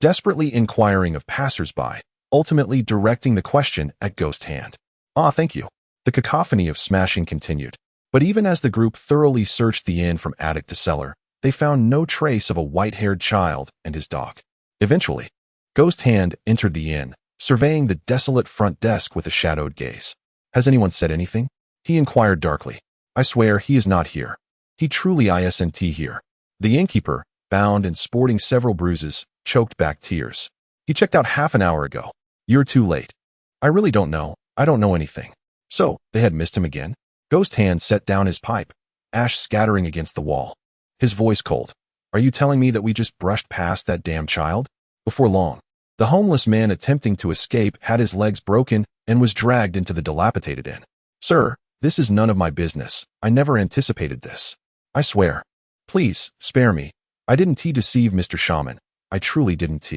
desperately inquiring of passers-by, ultimately directing the question at Ghost Hand. Ah, thank you. The cacophony of smashing continued. But even as the group thoroughly searched the inn from attic to cellar, they found no trace of a white-haired child and his dog. Eventually, Ghost Hand entered the inn, surveying the desolate front desk with a shadowed gaze. Has anyone said anything? He inquired darkly. I swear he is not here. He truly isn't here. The innkeeper, bound and sporting several bruises, choked back tears. He checked out half an hour ago. You're too late. I really don't know. I don't know anything. So, they had missed him again? Ghost Hand set down his pipe, ash scattering against the wall. His voice cold. Are you telling me that we just brushed past that damn child? Before long, the homeless man attempting to escape had his legs broken and was dragged into the dilapidated inn. Sir, this is none of my business. I never anticipated this. I swear. Please, spare me. I didn't deceive Mr. Shaman. I truly didn't.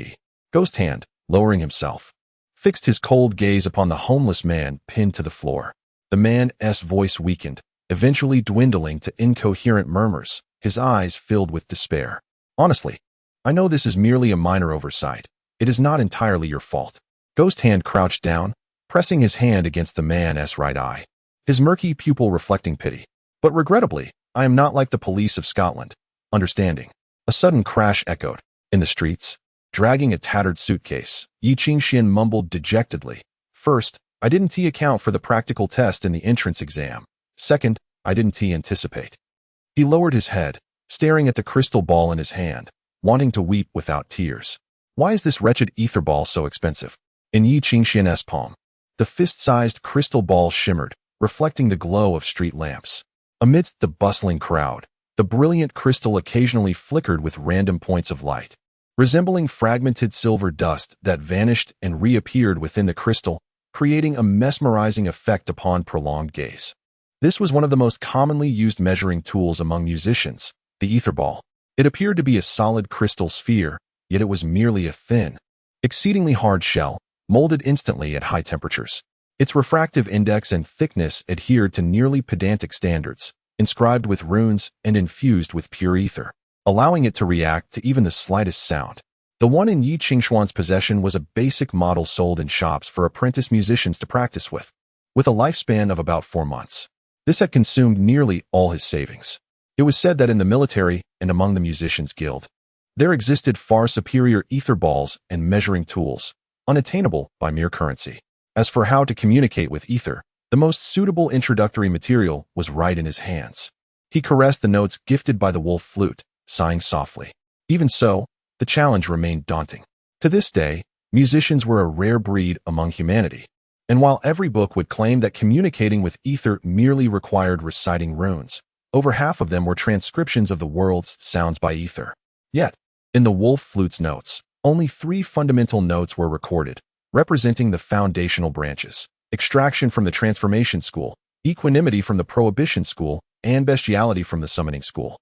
Ghost Hand, lowering himself, fixed his cold gaze upon the homeless man pinned to the floor. The man's voice weakened, eventually dwindling to incoherent murmurs, his eyes filled with despair. Honestly, I know this is merely a minor oversight. It is not entirely your fault. Ghost Hand crouched down, pressing his hand against the man's right eye, his murky pupil reflecting pity. But regrettably, I am not like the police of Scotland. Understanding. A sudden crash echoed. In the streets, dragging a tattered suitcase, Yi Qingxian mumbled dejectedly. First, I didn't account for the practical test in the entrance exam. Second, I didn't anticipate. He lowered his head, staring at the crystal ball in his hand, wanting to weep without tears. Why is this wretched ether ball so expensive? In Yi Qingxian's palm, the fist-sized crystal ball shimmered, reflecting the glow of street lamps. Amidst the bustling crowd, the brilliant crystal occasionally flickered with random points of light, resembling fragmented silver dust that vanished and reappeared within the crystal, creating a mesmerizing effect upon prolonged gaze. This was one of the most commonly used measuring tools among musicians, the ether ball. It appeared to be a solid crystal sphere, yet it was merely a thin, exceedingly hard shell, molded instantly at high temperatures. Its refractive index and thickness adhered to nearly pedantic standards, inscribed with runes and infused with pure ether, allowing it to react to even the slightest sound. The one in Yi Qingshuan's possession was a basic model sold in shops for apprentice musicians to practice with a lifespan of about 4 months. This had consumed nearly all his savings. It was said that in the military and among the musicians' guild, there existed far superior ether balls and measuring tools, unattainable by mere currency. As for how to communicate with ether, the most suitable introductory material was right in his hands. He caressed the notes gifted by the wolf flute, sighing softly. Even so, the challenge remained daunting. To this day, musicians were a rare breed among humanity. And while every book would claim that communicating with ether merely required reciting runes, over half of them were transcriptions of the world's sounds by ether. Yet, in the wolf flute's notes, only 3 fundamental notes were recorded, representing the foundational branches: extraction from the transformation school, equanimity from the prohibition school, and bestiality from the summoning school.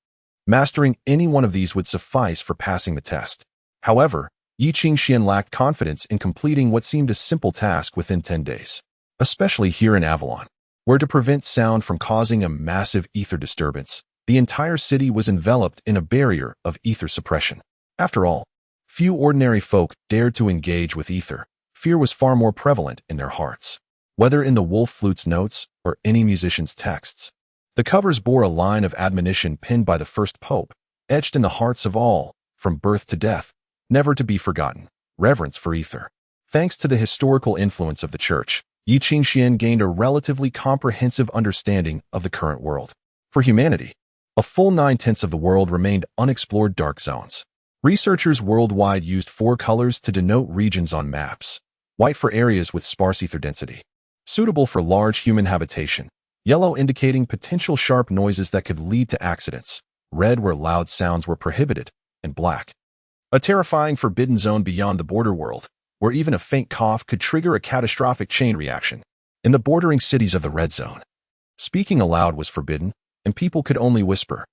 Mastering any one of these would suffice for passing the test. However, Yi Qingxian lacked confidence in completing what seemed a simple task within 10 days, especially here in Avalon, where to prevent sound from causing a massive ether disturbance, the entire city was enveloped in a barrier of ether suppression. After all, few ordinary folk dared to engage with ether. Fear was far more prevalent in their hearts. Whether in the wolf flute's notes or any musician's texts, the covers bore a line of admonition penned by the first pope, etched in the hearts of all, from birth to death, never to be forgotten: reverence for ether. Thanks to the historical influence of the church, Yi Qingxian gained a relatively comprehensive understanding of the current world. For humanity, a full 9/10 of the world remained unexplored dark zones. Researchers worldwide used 4 colors to denote regions on maps: white for areas with sparse ether density, suitable for large human habitation; yellow indicating potential sharp noises that could lead to accidents; red where loud sounds were prohibited; and black, a terrifying forbidden zone beyond the border world, where even a faint cough could trigger a catastrophic chain reaction. In the bordering cities of the red zone, speaking aloud was forbidden, and people could only whisper,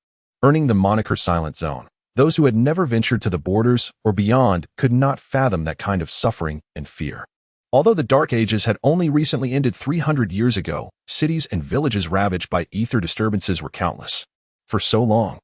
earning the moniker Silent Zone. Those who had never ventured to the borders or beyond could not fathom that kind of suffering and fear. Although the Dark Ages had only recently ended 300 years ago, cities and villages ravaged by ether disturbances were countless. For so long,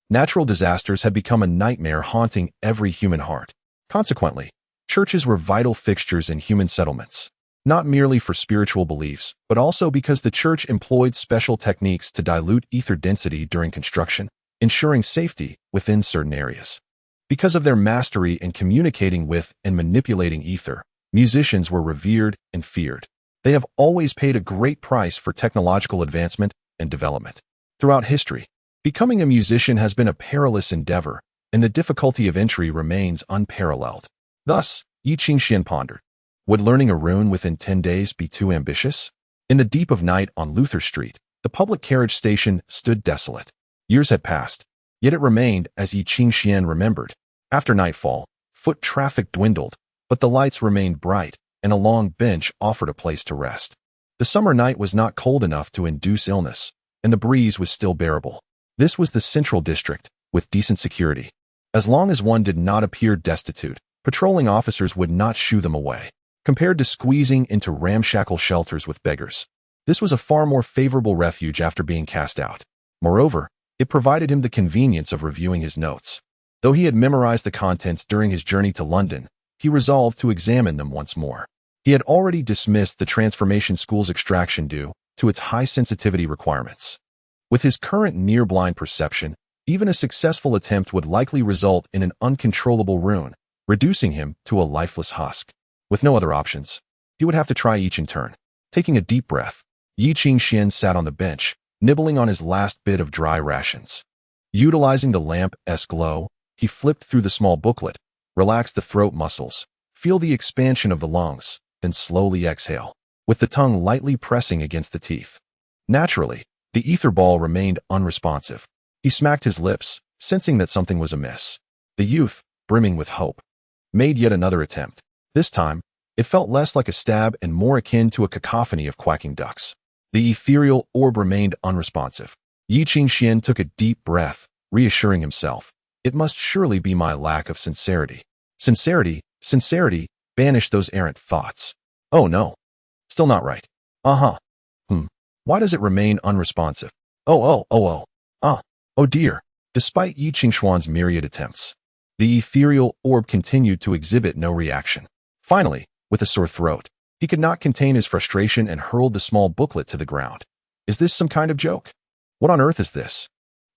natural disasters had become a nightmare haunting every human heart. Consequently, churches were vital fixtures in human settlements, not merely for spiritual beliefs, but also because the church employed special techniques to dilute ether density during construction, ensuring safety within certain areas. Because of their mastery in communicating with and manipulating ether, musicians were revered and feared. They have always paid a great price for technological advancement and development. Throughout history, becoming a musician has been a perilous endeavor, and the difficulty of entry remains unparalleled. Thus, Yi Qingxian pondered, would learning a rune within 10 days be too ambitious? In the deep of night on Luther Street, the public carriage station stood desolate. Years had passed, yet it remained as Yi Qingxian remembered. After nightfall, foot traffic dwindled, but the lights remained bright, and a long bench offered a place to rest. The summer night was not cold enough to induce illness, and the breeze was still bearable. This was the Central District, with decent security. As long as one did not appear destitute, patrolling officers would not shoo them away. Compared to squeezing into ramshackle shelters with beggars, this was a far more favorable refuge after being cast out. Moreover, it provided him the convenience of reviewing his notes. Though he had memorized the contents during his journey to London, he resolved to examine them once more. He had already dismissed the transformation school's extraction due to its high sensitivity requirements. With his current near-blind perception, even a successful attempt would likely result in an uncontrollable rune, reducing him to a lifeless husk. With no other options, he would have to try each in turn. Taking a deep breath, Yi Qingxian sat on the bench, nibbling on his last bit of dry rations. Utilizing the lamp's glow, he flipped through the small booklet, relaxed the throat muscles, feel the expansion of the lungs, then slowly exhale, with the tongue lightly pressing against the teeth. Naturally, the ether ball remained unresponsive. He smacked his lips, sensing that something was amiss. The youth, brimming with hope, made yet another attempt. This time, it felt less like a stab and more akin to a cacophony of quacking ducks. The ethereal orb remained unresponsive. Yi Qingxian took a deep breath, reassuring himself. It must surely be my lack of sincerity. Sincerity, banish those errant thoughts. Oh no. Still not right. Uh-huh. Why does it remain unresponsive? Ah. Oh dear. Despite Yi Qingshuan's myriad attempts, the ethereal orb continued to exhibit no reaction. Finally, with a sore throat, he could not contain his frustration and hurled the small booklet to the ground. Is this some kind of joke? What on earth is this?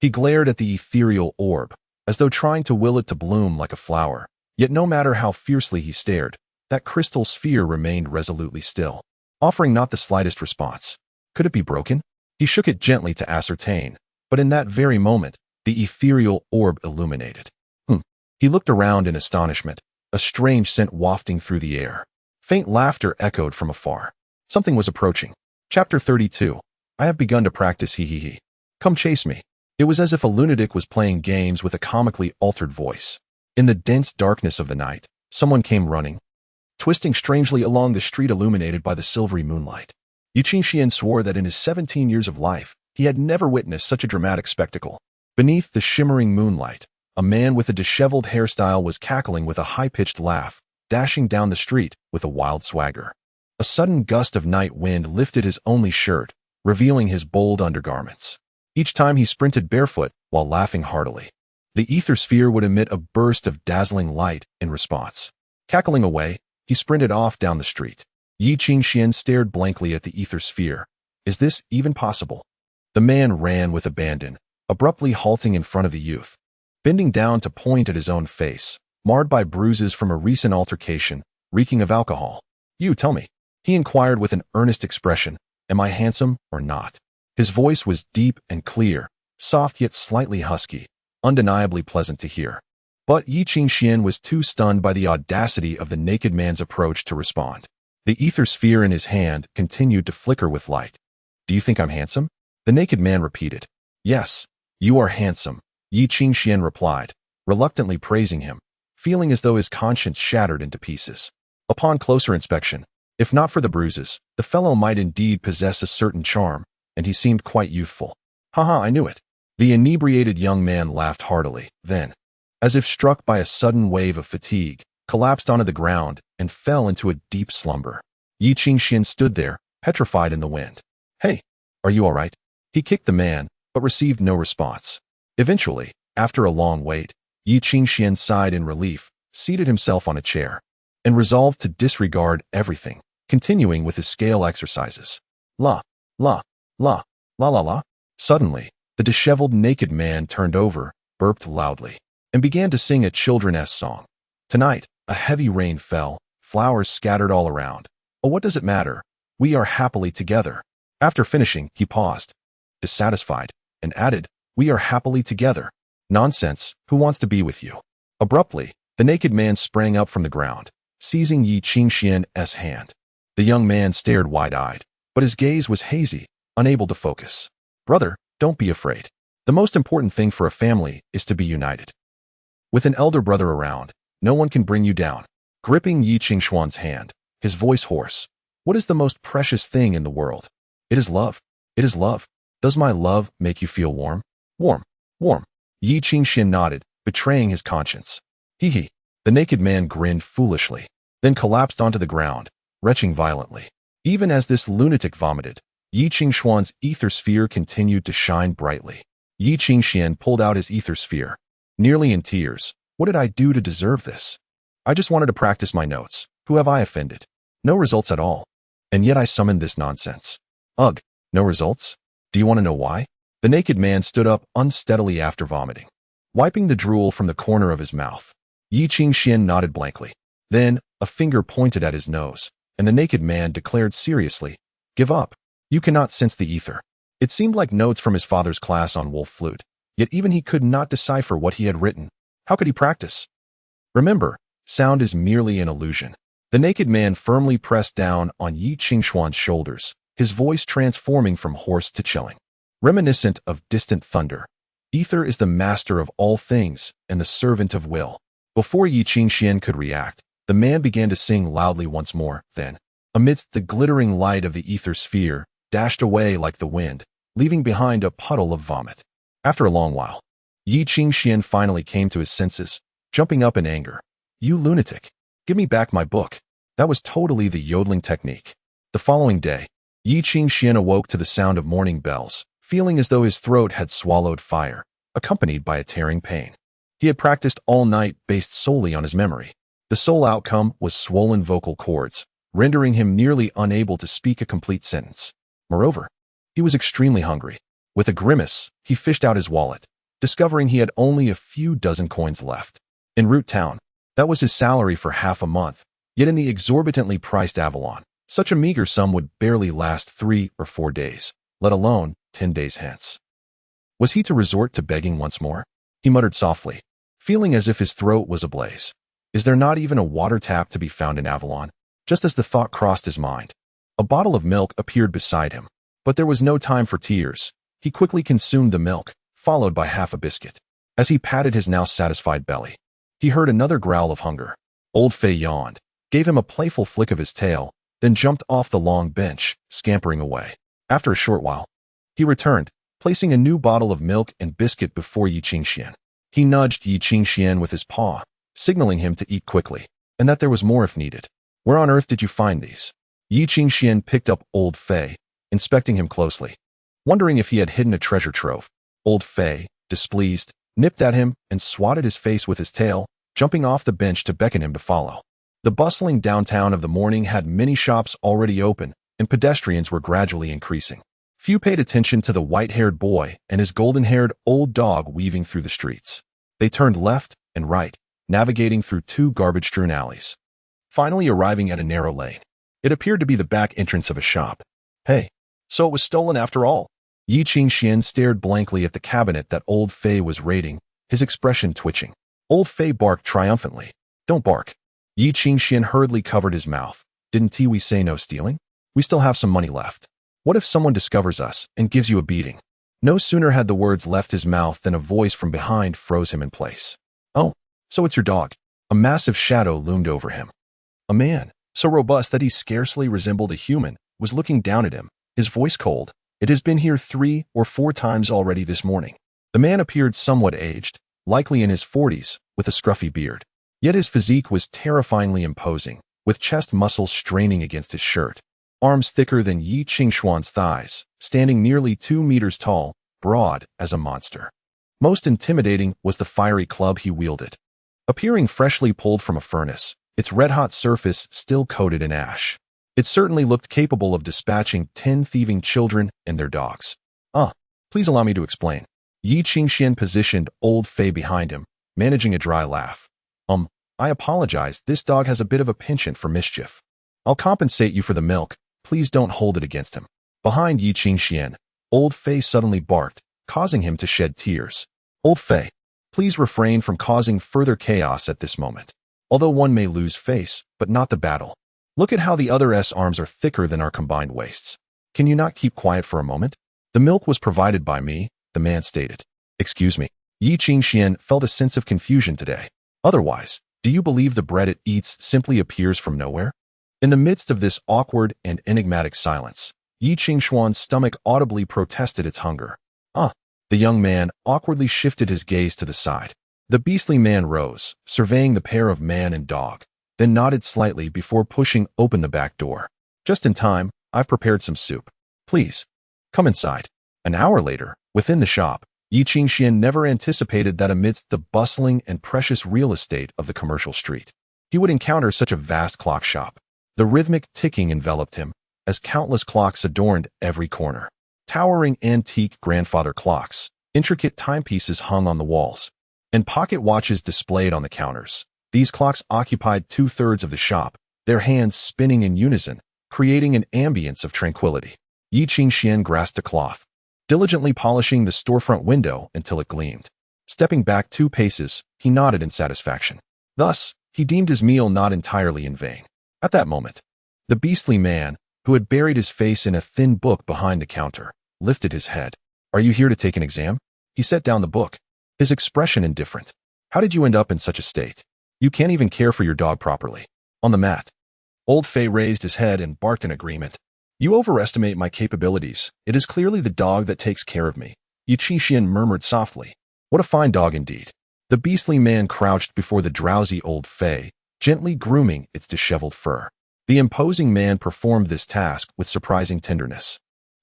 He glared at the ethereal orb, as though trying to will it to bloom like a flower. Yet no matter how fiercely he stared, that crystal sphere remained resolutely still, offering not the slightest response. Could it be broken? He shook it gently to ascertain, but in that very moment, the ethereal orb illuminated. He looked around in astonishment, a strange scent wafting through the air. Faint laughter echoed from afar. Something was approaching. Chapter 32. I have begun to practice he. Come chase me. It was as if a lunatic was playing games with a comically altered voice. In the dense darkness of the night, someone came running, twisting strangely along the street illuminated by the silvery moonlight. Yi Qingshian swore that in his 17 years of life, he had never witnessed such a dramatic spectacle. Beneath the shimmering moonlight, a man with a disheveled hairstyle was cackling with a high-pitched laugh, dashing down the street with a wild swagger. A sudden gust of night wind lifted his only shirt, revealing his bold undergarments. Each time he sprinted barefoot while laughing heartily. The ether sphere would emit a burst of dazzling light in response. Cackling away, he sprinted off down the street. Yi Qingshian stared blankly at the ether sphere. Is this even possible? The man ran with abandon, abruptly halting in front of the youth. Bending down to point at his own face, marred by bruises from a recent altercation, reeking of alcohol. You tell me, he inquired with an earnest expression, am I handsome or not? His voice was deep and clear, soft yet slightly husky, undeniably pleasant to hear. But Yi Qingshian was too stunned by the audacity of the naked man's approach to respond. The ether sphere in his hand continued to flicker with light. Do you think I'm handsome? The naked man repeated. Yes, you are handsome, Yi Qingshian replied, reluctantly praising him, feeling as though his conscience shattered into pieces. Upon closer inspection, if not for the bruises, the fellow might indeed possess a certain charm, and he seemed quite youthful. Haha, I knew it. The inebriated young man laughed heartily, then, as if struck by a sudden wave of fatigue, collapsed onto the ground and fell into a deep slumber. Yi Qingshian stood there, petrified in the wind. Hey, are you all right? He kicked the man, but received no response. Eventually, after a long wait, Yi Qingshian sighed in relief, seated himself on a chair, and resolved to disregard everything, continuing with his scale exercises. La. Suddenly, the disheveled naked man turned over, burped loudly, and began to sing a children's song. Tonight, a heavy rain fell, flowers scattered all around. Oh, what does it matter? We are happily together. After finishing, he paused, dissatisfied, and added, we are happily together. Nonsense, who wants to be with you? Abruptly, the naked man sprang up from the ground, seizing Yi Qingshian's hand. The young man stared wide-eyed, but his gaze was hazy, unable to focus. Brother, don't be afraid. The most important thing for a family is to be united. With an elder brother around, no one can bring you down. Gripping Yi Qingshuan's hand, his voice hoarse. What is the most precious thing in the world? It is love. It is love. Does my love make you feel warm? Warm. Yi Qingshian nodded, betraying his conscience. He. The naked man grinned foolishly, then collapsed onto the ground, retching violently. Even as this lunatic vomited, Yi Qingshuan's ether sphere continued to shine brightly. Yi Qingshian pulled out his ether sphere. Nearly in tears, what did I do to deserve this? I just wanted to practice my notes. Who have I offended? No results at all. And yet I summoned this nonsense. Ugh, no results? Do you want to know why? The naked man stood up unsteadily after vomiting, wiping the drool from the corner of his mouth. Yi Qingshian nodded blankly. Then, a finger pointed at his nose, and the naked man declared seriously, give up. You cannot sense the ether. It seemed like notes from his father's class on wolf flute, yet even he could not decipher what he had written. How could he practice? Remember, sound is merely an illusion. The naked man firmly pressed down on Yi Qingshuan's shoulders, his voice transforming from hoarse to chilling. Reminiscent of distant thunder, ether is the master of all things and the servant of will. Before Yi Qingshian could react, the man began to sing loudly once more, then, amidst the glittering light of the ether sphere, dashed away like the wind, leaving behind a puddle of vomit. After a long while, Yi Qingxian finally came to his senses, jumping up in anger. You lunatic! Give me back my book. That was totally the yodeling technique. The following day, Yi Qingxian awoke to the sound of morning bells, feeling as though his throat had swallowed fire, accompanied by a tearing pain. He had practiced all night based solely on his memory. The sole outcome was swollen vocal cords, rendering him nearly unable to speak a complete sentence. Moreover, he was extremely hungry. With a grimace, he fished out his wallet, discovering he had only a few dozen coins left. In Root Town, that was his salary for half a month, yet in the exorbitantly priced Avalon, such a meager sum would barely last 3 or 4 days, let alone 10 days hence. Was he to resort to begging once more? He muttered softly, feeling as if his throat was ablaze. Is there not even a water tap to be found in Avalon? Just as the thought crossed his mind, a bottle of milk appeared beside him, but there was no time for tears. He quickly consumed the milk, followed by half a biscuit. As he patted his now satisfied belly, he heard another growl of hunger. Old Fei yawned, gave him a playful flick of his tail, then jumped off the long bench, scampering away. After a short while, he returned, placing a new bottle of milk and biscuit before Yi Qingxian. He nudged Yi Qingxian with his paw, signaling him to eat quickly, and that there was more if needed. Where on earth did you find these? Yi Qingxian picked up Old Fei, inspecting him closely, wondering if he had hidden a treasure trove. Old Fei, displeased, nipped at him and swatted his face with his tail, jumping off the bench to beckon him to follow. The bustling downtown of the morning had many shops already open, and pedestrians were gradually increasing. Few paid attention to the white-haired boy and his golden-haired old dog weaving through the streets. They turned left and right, navigating through 2 garbage-strewn alleys, finally arriving at a narrow lane. It appeared to be the back entrance of a shop. Hey, so it was stolen after all? Yi Qingxian stared blankly at the cabinet that Old Fei was raiding, his expression twitching. Old Fei barked triumphantly. Don't bark. Yi Qingxian hurriedly covered his mouth. Didn't we say no stealing? We still have some money left. What if someone discovers us and gives you a beating? No sooner had the words left his mouth than a voice from behind froze him in place. Oh, so it's your dog. A massive shadow loomed over him. A man, so robust that he scarcely resembled a human, was looking down at him, his voice cold. It has been here 3 or 4 times already this morning. The man appeared somewhat aged, likely in his 40s, with a scruffy beard. Yet his physique was terrifyingly imposing, with chest muscles straining against his shirt, arms thicker than Yi Qingxuan's thighs, standing nearly 2 meters tall, broad as a monster. Most intimidating was the fiery club he wielded. Appearing freshly pulled from a furnace, its red-hot surface still coated in ash. It certainly looked capable of dispatching 10 thieving children and their dogs. Please allow me to explain. Yi Qingxian positioned Old Fei behind him, managing a dry laugh. I apologize, this dog has a bit of a penchant for mischief. I'll compensate you for the milk, please don't hold it against him. Behind Yi Qingxian, Old Fei suddenly barked, causing him to shed tears. Old Fei, please refrain from causing further chaos at this moment. Although one may lose face, but not the battle. Look at how the other's arms are thicker than our combined waists. Can you not keep quiet for a moment? The milk was provided by me, the man stated. Excuse me. Yi Qingxian felt a sense of confusion today. Otherwise, do you believe the bread it eats simply appears from nowhere? In the midst of this awkward and enigmatic silence, Yi Qingxuan's stomach audibly protested its hunger. The young man awkwardly shifted his gaze to the side. The beastly man rose, surveying the pair of man and dog, then nodded slightly before pushing open the back door. Just in time, I've prepared some soup. Please, come inside. An hour later, within the shop, Yi Qingxian never anticipated that amidst the bustling and precious real estate of the commercial street, he would encounter such a vast clock shop. The rhythmic ticking enveloped him, as countless clocks adorned every corner. Towering antique grandfather clocks, intricate timepieces hung on the walls, and pocket watches displayed on the counters. These clocks occupied 2/3 of the shop, their hands spinning in unison, creating an ambience of tranquility. Yi Qingxian grasped a cloth, diligently polishing the storefront window until it gleamed. Stepping back 2 paces, he nodded in satisfaction. Thus, he deemed his meal not entirely in vain. At that moment, the beastly man, who had buried his face in a thin book behind the counter, lifted his head. Are you here to take an exam? He set down the book, his expression indifferent. How did you end up in such a state? You can't even care for your dog properly. On the mat. Old Fei raised his head and barked in agreement. You overestimate my capabilities. It is clearly the dog that takes care of me. Yi Qingxian murmured softly. What a fine dog indeed. The beastly man crouched before the drowsy old fay, gently grooming its disheveled fur. The imposing man performed this task with surprising tenderness.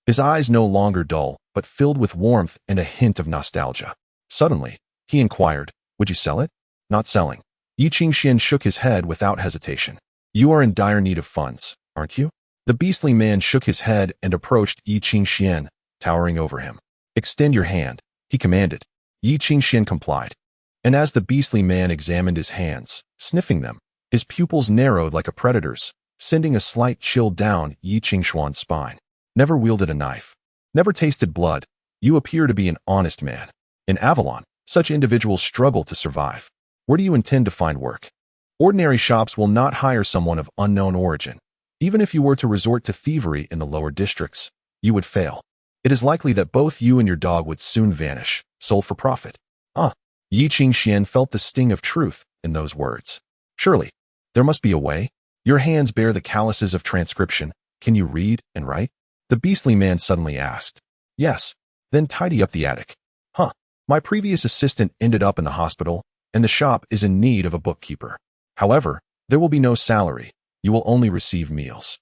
His eyes no longer dull, but filled with warmth and a hint of nostalgia. Suddenly, he inquired, "Would you sell it?" "Not selling." Yi Qingxian shook his head without hesitation. "You are in dire need of funds, aren't you?" The beastly man shook his head and approached Yi Qingxian, towering over him. "Extend your hand," he commanded. Yi Qingxian complied. And as the beastly man examined his hands, sniffing them, his pupils narrowed like a predator's, sending a slight chill down Yi Qingshuan's spine. "Never wielded a knife. Never tasted blood. You appear to be an honest man. In Avalon, such individuals struggle to survive. Where do you intend to find work? Ordinary shops will not hire someone of unknown origin. Even if you were to resort to thievery in the lower districts, you would fail. It is likely that both you and your dog would soon vanish, sold for profit." Yi Qingxian felt the sting of truth in those words. "Surely, there must be a way. Your hands bear the calluses of transcription. Can you read and write?" The beastly man suddenly asked. "Yes." "Then tidy up the attic." My previous assistant ended up in the hospital, and the shop is in need of a bookkeeper. However, there will be no salary. You will only receive meals.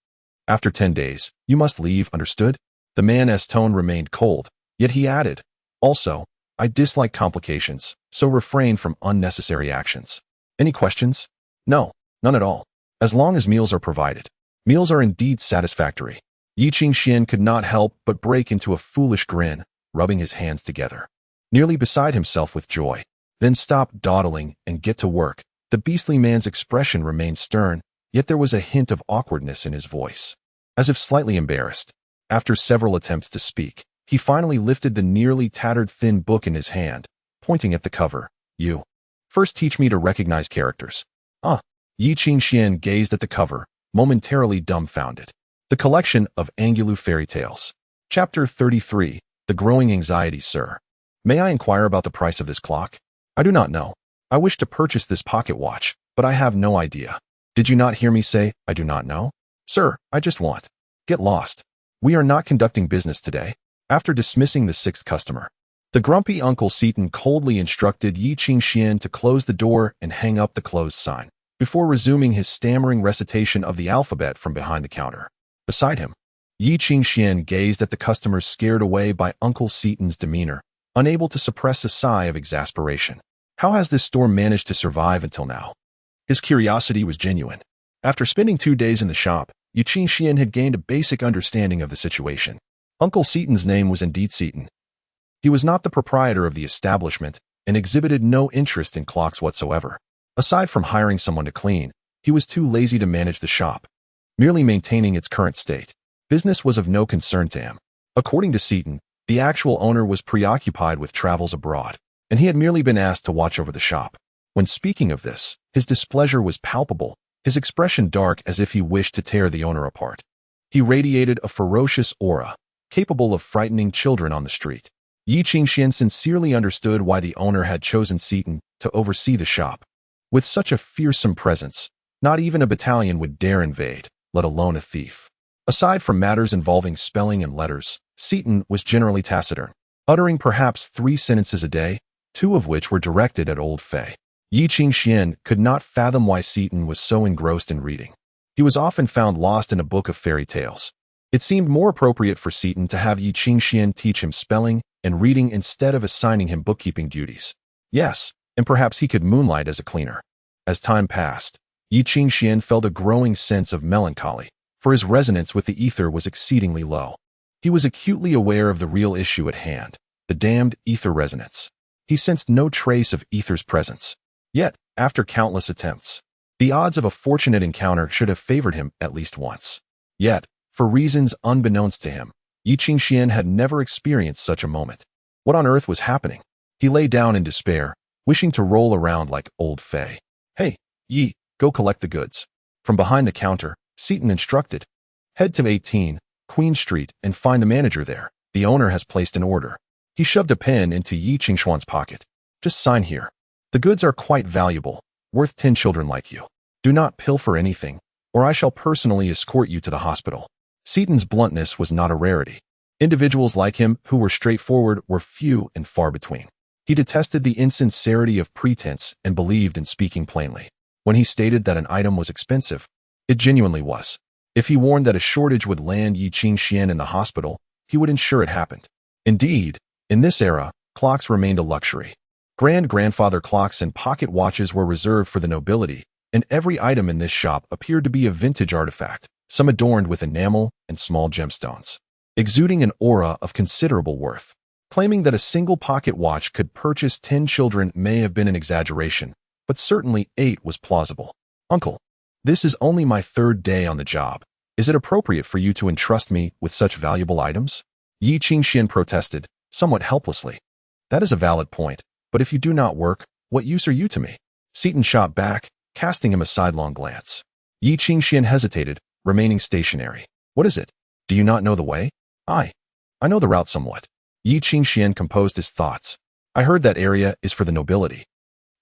After 10 days, you must leave, understood?" The man's tone remained cold, yet he added, "Also, I dislike complications, so refrain from unnecessary actions. Any questions?" "No, none at all. As long as meals are provided." Meals are indeed satisfactory. Yi Qingxian could not help but break into a foolish grin, rubbing his hands together. Nearly beside himself with joy. "Then stop dawdling and get to work." The beastly man's expression remained stern, yet there was a hint of awkwardness in his voice. As if slightly embarrassed, after several attempts to speak, he finally lifted the nearly tattered thin book in his hand, pointing at the cover. "You first teach me to recognize characters." Yi Qingxian gazed at the cover, momentarily dumbfounded. The collection of Angulu fairy tales. Chapter 33, The Growing Anxiety, Sir. "May I inquire about the price of this clock?" "I do not know. I wish to purchase this pocket watch, but I have no idea." "Did you not hear me say, I do not know?" "Sir, I just want." "Get lost. We are not conducting business today." After dismissing the 6th customer, the grumpy Uncle Seaton coldly instructed Yi Qingxian to close the door and hang up the closed sign, before resuming his stammering recitation of the alphabet from behind the counter. Beside him, Yi Qingxian gazed at the customers scared away by Uncle Seaton's demeanor, unable to suppress a sigh of exasperation. How has this store managed to survive until now? His curiosity was genuine. After spending 2 days in the shop, Yi Qingxian had gained a basic understanding of the situation. Uncle Seaton's name was indeed Seaton. He was not the proprietor of the establishment and exhibited no interest in clocks whatsoever. Aside from hiring someone to clean, he was too lazy to manage the shop, merely maintaining its current state. Business was of no concern to him. According to Seaton, the actual owner was preoccupied with travels abroad, and he had merely been asked to watch over the shop. When speaking of this, his displeasure was palpable, his expression dark as if he wished to tear the owner apart. He radiated a ferocious aura, capable of frightening children on the street. Yi Qingxian sincerely understood why the owner had chosen Seaton to oversee the shop. With such a fearsome presence, not even a battalion would dare invade, let alone a thief. Aside from matters involving spelling and letters, Seaton was generally taciturn, uttering perhaps 3 sentences a day, 2 of which were directed at old Fei. Yi Qingxian could not fathom why Seaton was so engrossed in reading. He was often found lost in a book of fairy tales. It seemed more appropriate for Seaton to have Yi Qingxian teach him spelling and reading instead of assigning him bookkeeping duties. Yes, and perhaps he could moonlight as a cleaner. As time passed, Yi Qingxian felt a growing sense of melancholy, for his resonance with the ether was exceedingly low. He was acutely aware of the real issue at hand, the damned ether resonance. He sensed no trace of ether's presence. Yet, after countless attempts, the odds of a fortunate encounter should have favored him at least once. Yet, for reasons unbeknownst to him, Yi Qingxian had never experienced such a moment. What on earth was happening? He lay down in despair, wishing to roll around like old Fei. "Hey, Yi, go collect the goods." From behind the counter, Seaton instructed. "Head to 18, Queen Street and find the manager there. The owner has placed an order." He shoved a pen into Yi Qingshuan's pocket. "Just sign here. The goods are quite valuable, worth 10 children like you. Do not pilfer anything, or I shall personally escort you to the hospital." Seaton's bluntness was not a rarity. Individuals like him who were straightforward were few and far between. He detested the insincerity of pretense and believed in speaking plainly. When he stated that an item was expensive, it genuinely was. If he warned that a shortage would land Yi Qingxian in the hospital, he would ensure it happened. Indeed, in this era, clocks remained a luxury. Grandfather clocks and pocket watches were reserved for the nobility, and every item in this shop appeared to be a vintage artifact, some adorned with enamel and small gemstones, exuding an aura of considerable worth. Claiming that a single pocket watch could purchase 10 children may have been an exaggeration, but certainly 8 was plausible. Uncle, this is only my 3rd day on the job. Is it appropriate for you to entrust me with such valuable items? Yi Qingxian protested, somewhat helplessly. That is a valid point, but if you do not work, what use are you to me? Seaton shot back, casting him a sidelong glance. Yi Qingxian hesitated, remaining stationary. What is it? Do you not know the way? I know the route somewhat. Yi Qingxian composed his thoughts. I heard that area is for the nobility,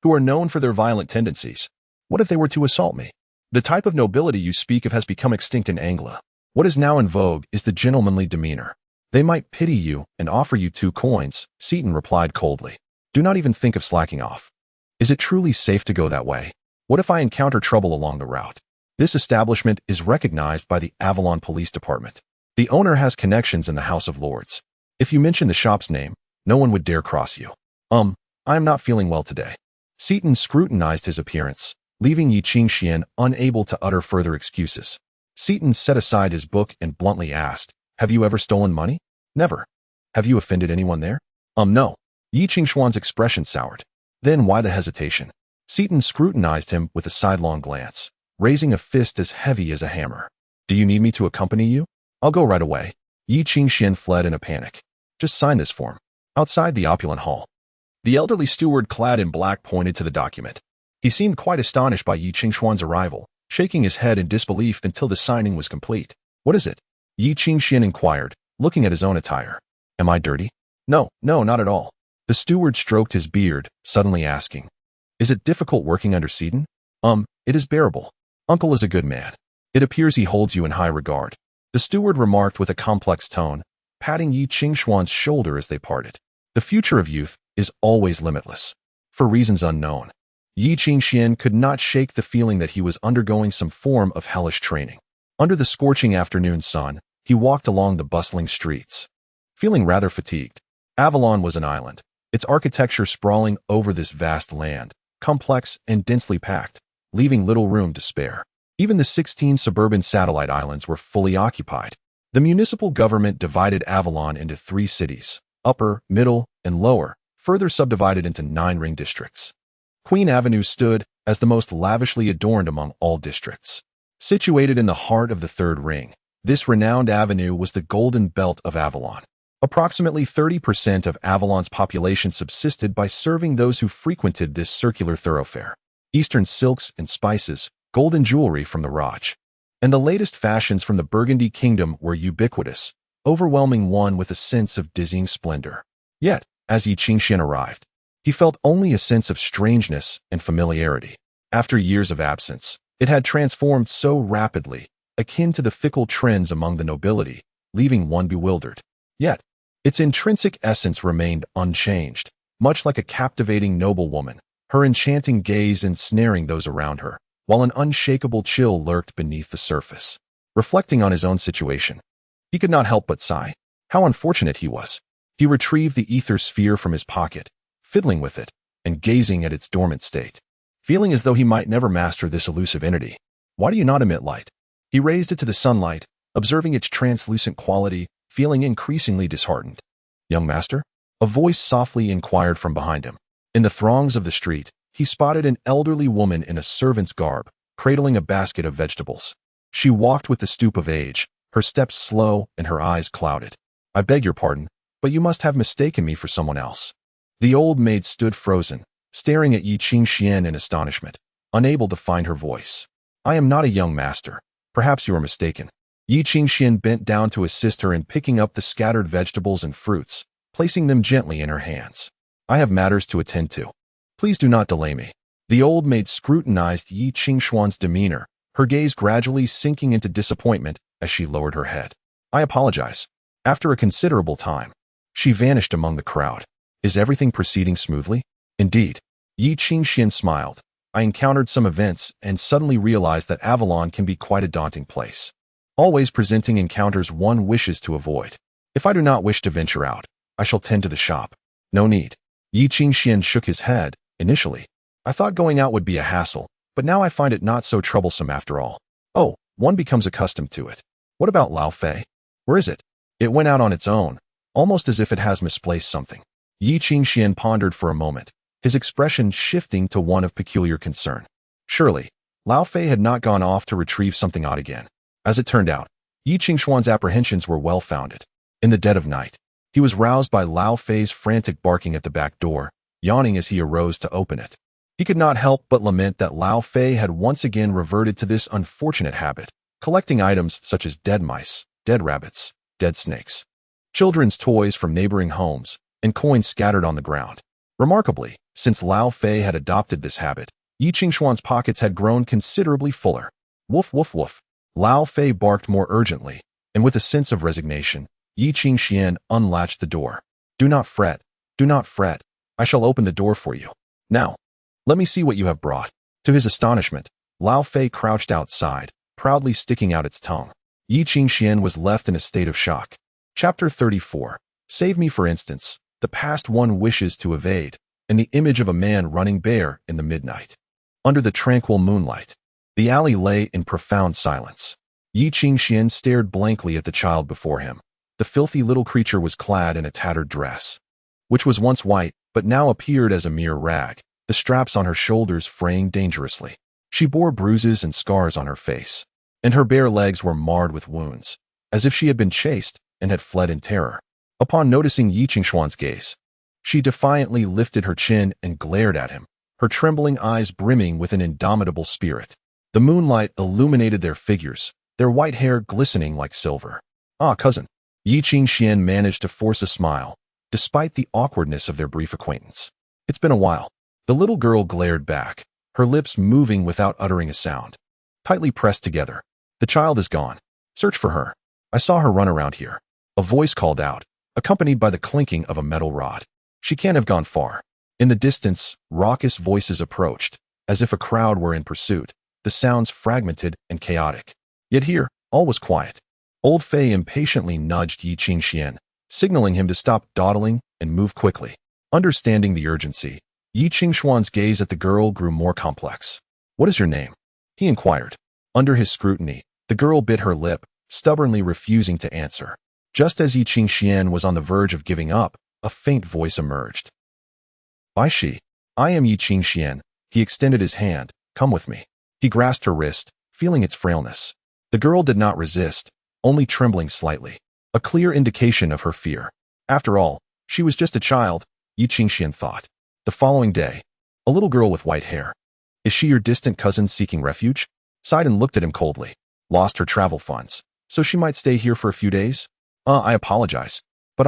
who are known for their violent tendencies. What if they were to assault me? The type of nobility you speak of has become extinct in Anglia. What is now in vogue is the gentlemanly demeanor. They might pity you and offer you 2 coins, Seaton replied coldly. Do not even think of slacking off. Is it truly safe to go that way? What if I encounter trouble along the route? This establishment is recognized by the Avalon Police Department. The owner has connections in the House of Lords. If you mention the shop's name, no one would dare cross you. I am not feeling well today. Seaton scrutinized his appearance, leaving Yi Qingxian unable to utter further excuses. Seaton set aside his book and bluntly asked, Have you ever stolen money? Never. Have you offended anyone there? No. Yi Qingxian's expression soured. Then why the hesitation? Seaton scrutinized him with a sidelong glance, raising a fist as heavy as a hammer. Do you need me to accompany you? I'll go right away. Yi Qingxian fled in a panic. Just sign this form. Outside the opulent hall, the elderly steward clad in black pointed to the document. He seemed quite astonished by Yi Qingxian's arrival, shaking his head in disbelief until the signing was complete. What is it? Yi Qingxian inquired, looking at his own attire. Am I dirty? No, not at all. The steward stroked his beard, suddenly asking, Is it difficult working under Seaton? It is bearable. Uncle is a good man. It appears he holds you in high regard. The steward remarked with a complex tone, patting Yi Qingxian's shoulder as they parted. The future of youth is always limitless. For reasons unknown, Yi Qingxian could not shake the feeling that he was undergoing some form of hellish training. Under the scorching afternoon sun, he walked along the bustling streets, feeling rather fatigued. Avalon was an island, its architecture sprawling over this vast land, complex and densely packed, leaving little room to spare. Even the 16 suburban satellite islands were fully occupied. The municipal government divided Avalon into 3 cities, Upper, Middle, and Lower, further subdivided into 9 ring districts. Queen Avenue stood as the most lavishly adorned among all districts. Situated in the heart of the 3rd ring, this renowned avenue was the Golden Belt of Avalon. Approximately 30% of Avalon's population subsisted by serving those who frequented this circular thoroughfare. Eastern silks and spices, golden jewelry from the Raj, and the latest fashions from the Burgundy Kingdom were ubiquitous, overwhelming one with a sense of dizzying splendor. Yet, as Yi Qingxian arrived, he felt only a sense of strangeness and familiarity. After years of absence, it had transformed so rapidly, akin to the fickle trends among the nobility, leaving one bewildered. Yet, its intrinsic essence remained unchanged, much like a captivating noblewoman, her enchanting gaze ensnaring those around her, while an unshakable chill lurked beneath the surface. Reflecting on his own situation, he could not help but sigh. How unfortunate he was. He retrieved the ether sphere from his pocket, fiddling with it, and gazing at its dormant state, feeling as though he might never master this elusive entity. Why do you not emit light? He raised it to the sunlight, observing its translucent quality, feeling increasingly disheartened. Young master? A voice softly inquired from behind him. In the throngs of the street, he spotted an elderly woman in a servant's garb, cradling a basket of vegetables. She walked with the stoop of age, her steps slow and her eyes clouded. I beg your pardon, but you must have mistaken me for someone else. The old maid stood frozen, staring at Yi Qingxian in astonishment, unable to find her voice. I am not a young master. Perhaps you are mistaken. Yi Qingxian bent down to assist her in picking up the scattered vegetables and fruits, placing them gently in her hands. I have matters to attend to. Please do not delay me. The old maid scrutinized Yi Qingxian's demeanor, her gaze gradually sinking into disappointment as she lowered her head. I apologize. After a considerable time, she vanished among the crowd. Is everything proceeding smoothly? Indeed. Yi Qingxian smiled. I encountered some events and suddenly realized that Avalon can be quite a daunting place, always presenting encounters one wishes to avoid. If I do not wish to venture out, I shall tend to the shop. No need. Yi Qingxian shook his head. Initially, I thought going out would be a hassle, but now I find it not so troublesome after all. Oh, one becomes accustomed to it. What about Lao Fei? Where is it? It went out on its own, almost as if it has misplaced something. Yi Qingxian pondered for a moment, his expression shifting to one of peculiar concern. Surely, Lao Fei had not gone off to retrieve something odd again. As it turned out, Yi Qingxuan's apprehensions were well-founded. In the dead of night, he was roused by Lao Fei's frantic barking at the back door, yawning as he arose to open it. He could not help but lament that Lao Fei had once again reverted to this unfortunate habit, collecting items such as dead mice, dead rabbits, dead snakes, children's toys from neighboring homes, and coins scattered on the ground. Remarkably, since Lao Fei had adopted this habit, Yi Qingxuan's pockets had grown considerably fuller. Woof woof woof. Lao Fei barked more urgently, and with a sense of resignation, Yi Qingxian unlatched the door. Do not fret, do not fret. I shall open the door for you. Now, let me see what you have brought. To his astonishment, Lao Fei crouched outside, proudly sticking out its tongue. Yi Qingxian was left in a state of shock. Chapter 34. Save me, for instance, the past one wishes to evade, and the image of a man running bare in the midnight. Under the tranquil moonlight, the alley lay in profound silence. Yi Qingxian stared blankly at the child before him. The filthy little creature was clad in a tattered dress, which was once white, but now appeared as a mere rag, the straps on her shoulders fraying dangerously. She bore bruises and scars on her face, and her bare legs were marred with wounds, as if she had been chased and had fled in terror. Upon noticing Yi Qingxuan's gaze, she defiantly lifted her chin and glared at him, her trembling eyes brimming with an indomitable spirit. The moonlight illuminated their figures, their white hair glistening like silver. Ah, cousin. Yi Qingxian managed to force a smile, despite the awkwardness of their brief acquaintance. It's been a while. The little girl glared back, her lips moving without uttering a sound. Tightly pressed together. The child is gone. Search for her. I saw her run around here. A voice called out, accompanied by the clinking of a metal rod. She can't have gone far. In the distance, raucous voices approached, as if a crowd were in pursuit, the sounds fragmented and chaotic. Yet here, all was quiet. Old Fei impatiently nudged Yi Qingxian, signaling him to stop dawdling and move quickly. Understanding the urgency, Yi Qingxuan's gaze at the girl grew more complex. What is your name? He inquired. Under his scrutiny, the girl bit her lip, stubbornly refusing to answer. Just as Yi Qingxian was on the verge of giving up, a faint voice emerged. By she. I am Yi Qingxian. He extended his hand. Come with me. He grasped her wrist, feeling its frailness. The girl did not resist, only trembling slightly, a clear indication of her fear. After all, she was just a child, Yi Qingxian thought. The following day, a little girl with white hair. Is she your distant cousin seeking refuge? Sidon looked at him coldly. Lost her travel funds, so she might stay here for a few days? I apologize, but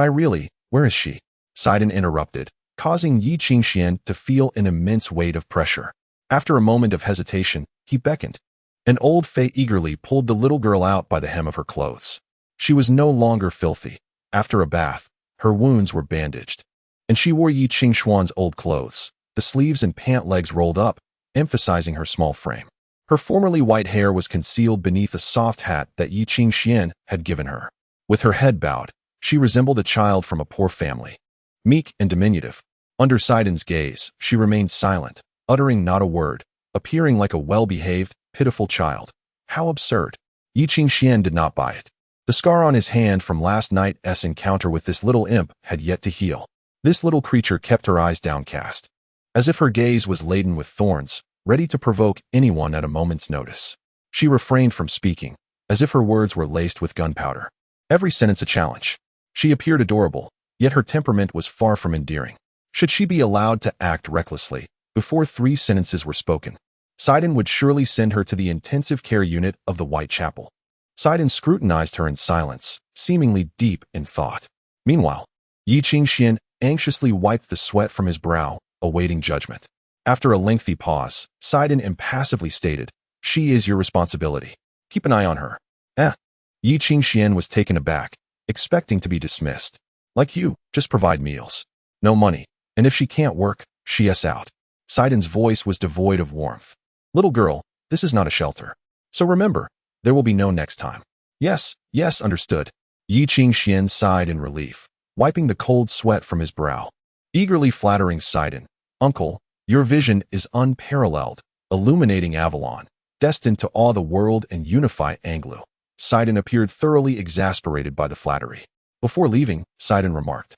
where is she? Sidon interrupted, causing Yi Qingxian to feel an immense weight of pressure. After a moment of hesitation, he beckoned. An old Fei eagerly pulled the little girl out by the hem of her clothes. She was no longer filthy. After a bath, her wounds were bandaged, and she wore Yi Qingxuan's old clothes, the sleeves and pant legs rolled up, emphasizing her small frame. Her formerly white hair was concealed beneath a soft hat that Yi Qingxian had given her. With her head bowed, she resembled a child from a poor family. Meek and diminutive, under Sidon's gaze, she remained silent, uttering not a word, appearing like a well-behaved, pitiful child. How absurd. Yi Qingxian did not buy it. The scar on his hand from last night's encounter with this little imp had yet to heal. This little creature kept her eyes downcast, as if her gaze was laden with thorns, ready to provoke anyone at a moment's notice. She refrained from speaking, as if her words were laced with gunpowder. Every sentence a challenge. She appeared adorable, yet her temperament was far from endearing. Should she be allowed to act recklessly, before 3 sentences were spoken, Sidon would surely send her to the intensive care unit of the Whitechapel. Sidon scrutinized her in silence, seemingly deep in thought. Meanwhile, Yi Qingxian anxiously wiped the sweat from his brow, awaiting judgment. After a lengthy pause, Sidon impassively stated, She is your responsibility. Keep an eye on her. Yi Qingxian was taken aback, expecting to be dismissed. Like you, just provide meals. No money. And if she can't work, she's out. Sidon's voice was devoid of warmth. Little girl, this is not a shelter. So remember, there will be no next time. Yes, yes, understood. Yi Qingxian sighed in relief, wiping the cold sweat from his brow. Eagerly flattering Sidon, Uncle, your vision is unparalleled, illuminating Avalon, destined to awe the world and unify Anglo. Sidon appeared thoroughly exasperated by the flattery. Before leaving, Sidon remarked,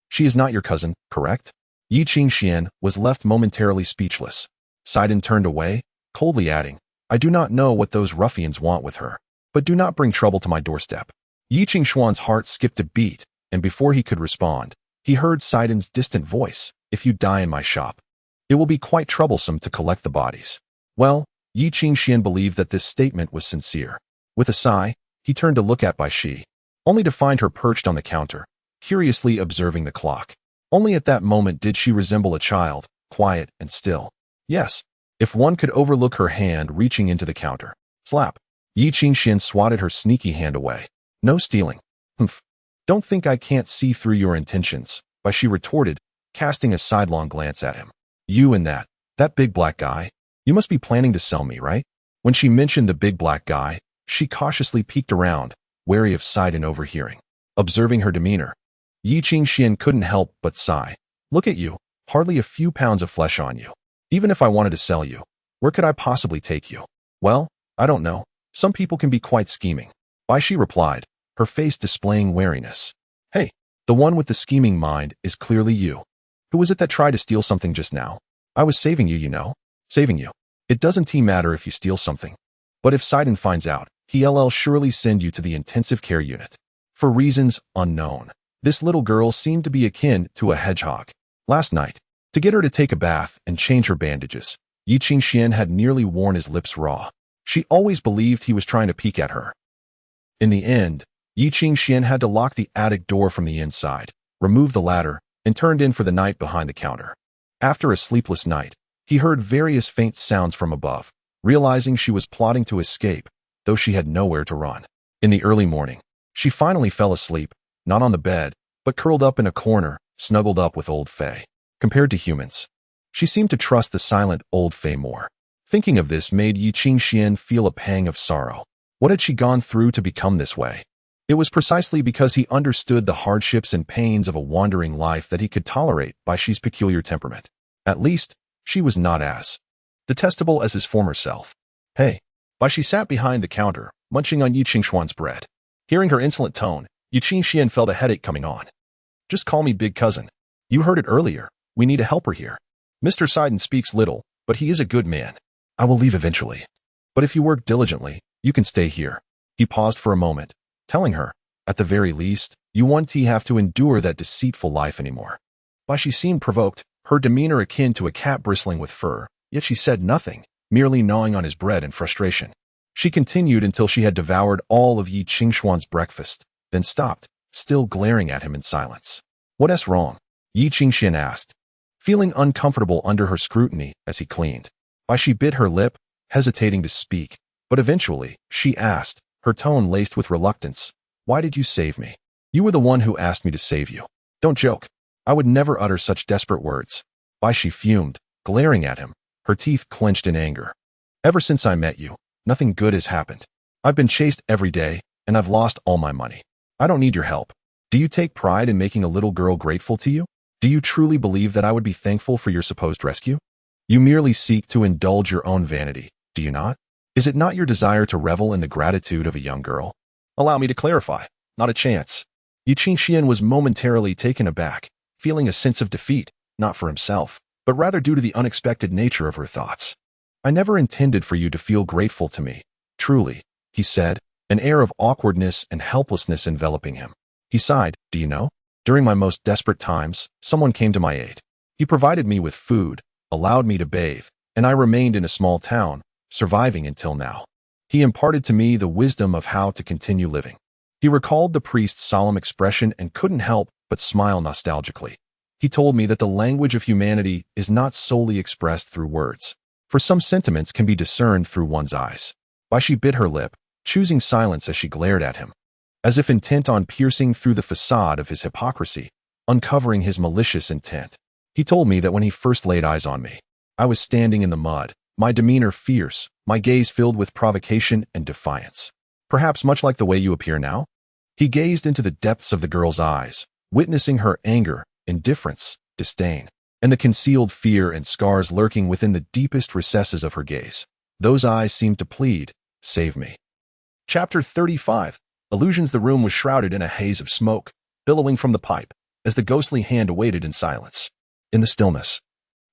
she is not your cousin, correct? Yi Qingxian was left momentarily speechless. Sidon turned away, coldly adding, I do not know what those ruffians want with her, but do not bring trouble to my doorstep. Yi Qingxuan's heart skipped a beat, and before he could respond, he heard Sidon's distant voice, if you die in my shop, it will be quite troublesome to collect the bodies. Well, Yi Qingxian believed that this statement was sincere. With a sigh, he turned to look at Bai Shi, only to find her perched on the counter, curiously observing the clock. Only at that moment did she resemble a child, quiet and still. Yes, if one could overlook her hand reaching into the counter. Slap. Yi Qingxian swatted her sneaky hand away. No stealing. Humph. Don't think I can't see through your intentions, Bai Shi retorted, casting a sidelong glance at him. You and that big black guy, you must be planning to sell me, right? When she mentioned the big black guy, she cautiously peeked around, wary of Sidon overhearing. Observing her demeanor, Yi Qingxian couldn't help but sigh. Look at you, hardly a few pounds of flesh on you. Even if I wanted to sell you, where could I possibly take you? Well, I don't know. Some people can be quite scheming. Bai Shi replied, her face displaying wariness. Hey, the one with the scheming mind is clearly you. Who was it that tried to steal something just now? I was saving you, you know. Saving you. It doesn't matter if you steal something. But if Sidon finds out, he'll surely send you to the intensive care unit. For reasons unknown, this little girl seemed to be akin to a hedgehog. Last night, to get her to take a bath and change her bandages, Yi Qingxian had nearly worn his lips raw. She always believed he was trying to peek at her. In the end, Yi Qingxian had to lock the attic door from the inside, remove the ladder, and turned in for the night behind the counter. After a sleepless night, he heard various faint sounds from above, realizing she was plotting to escape, though she had nowhere to run. In the early morning, she finally fell asleep, not on the bed, but curled up in a corner, snuggled up with old Fei. Compared to humans, she seemed to trust the silent old Fei more. Thinking of this made Yi Qingxian feel a pang of sorrow. What had she gone through to become this way? It was precisely because he understood the hardships and pains of a wandering life that he could tolerate Bai Shi's peculiar temperament. At least, she was not as detestable as his former self. Hey, Bai Shi sat behind the counter, munching on Yi Qingxuan's bread. Hearing her insolent tone, Yi Qingxian felt a headache coming on. Just call me big cousin. You heard it earlier. We need a helper here. Mr. Sidon speaks little, but he is a good man. I will leave eventually. But if you work diligently, you can stay here. He paused for a moment, telling her, at the very least, you won't have to endure that deceitful life anymore. Bai Shi seemed provoked, her demeanor akin to a cat bristling with fur, yet she said nothing, merely gnawing on his bread in frustration. She continued until she had devoured all of Yi Qingxuan's breakfast, then stopped, still glaring at him in silence. What's wrong? Yi Qingxian asked, feeling uncomfortable under her scrutiny as he cleaned. Bai Shi bit her lip, hesitating to speak, but eventually, she asked, her tone laced with reluctance, why did you save me? You were the one who asked me to save you. Don't joke. I would never utter such desperate words. Bai Shi fumed, glaring at him, her teeth clenched in anger. Ever since I met you, nothing good has happened. I've been chased every day, and I've lost all my money. I don't need your help. Do you take pride in making a little girl grateful to you? Do you truly believe that I would be thankful for your supposed rescue? You merely seek to indulge your own vanity, do you not? Is it not your desire to revel in the gratitude of a young girl? Allow me to clarify. Not a chance. Yi Qingxian was momentarily taken aback, feeling a sense of defeat, not for himself, but rather due to the unexpected nature of her thoughts. I never intended for you to feel grateful to me, truly, he said, an air of awkwardness and helplessness enveloping him. He sighed, do you know? During my most desperate times, someone came to my aid. He provided me with food, allowed me to bathe, and I remained in a small town, surviving until now. He imparted to me the wisdom of how to continue living. He recalled the priest's solemn expression and couldn't help but smile nostalgically. He told me that the language of humanity is not solely expressed through words, for some sentiments can be discerned through one's eyes. Bai Shi bit her lip, choosing silence as she glared at him. As if intent on piercing through the facade of his hypocrisy, uncovering his malicious intent. He told me that when he first laid eyes on me, I was standing in the mud, my demeanor fierce, my gaze filled with provocation and defiance. Perhaps much like the way you appear now? He gazed into the depths of the girl's eyes, witnessing her anger, indifference, disdain, and the concealed fear and scars lurking within the deepest recesses of her gaze. Those eyes seemed to plead, "Save me." Chapter 35. Illusions. The room was shrouded in a haze of smoke, billowing from the pipe, as the ghostly hand awaited in silence. In the stillness,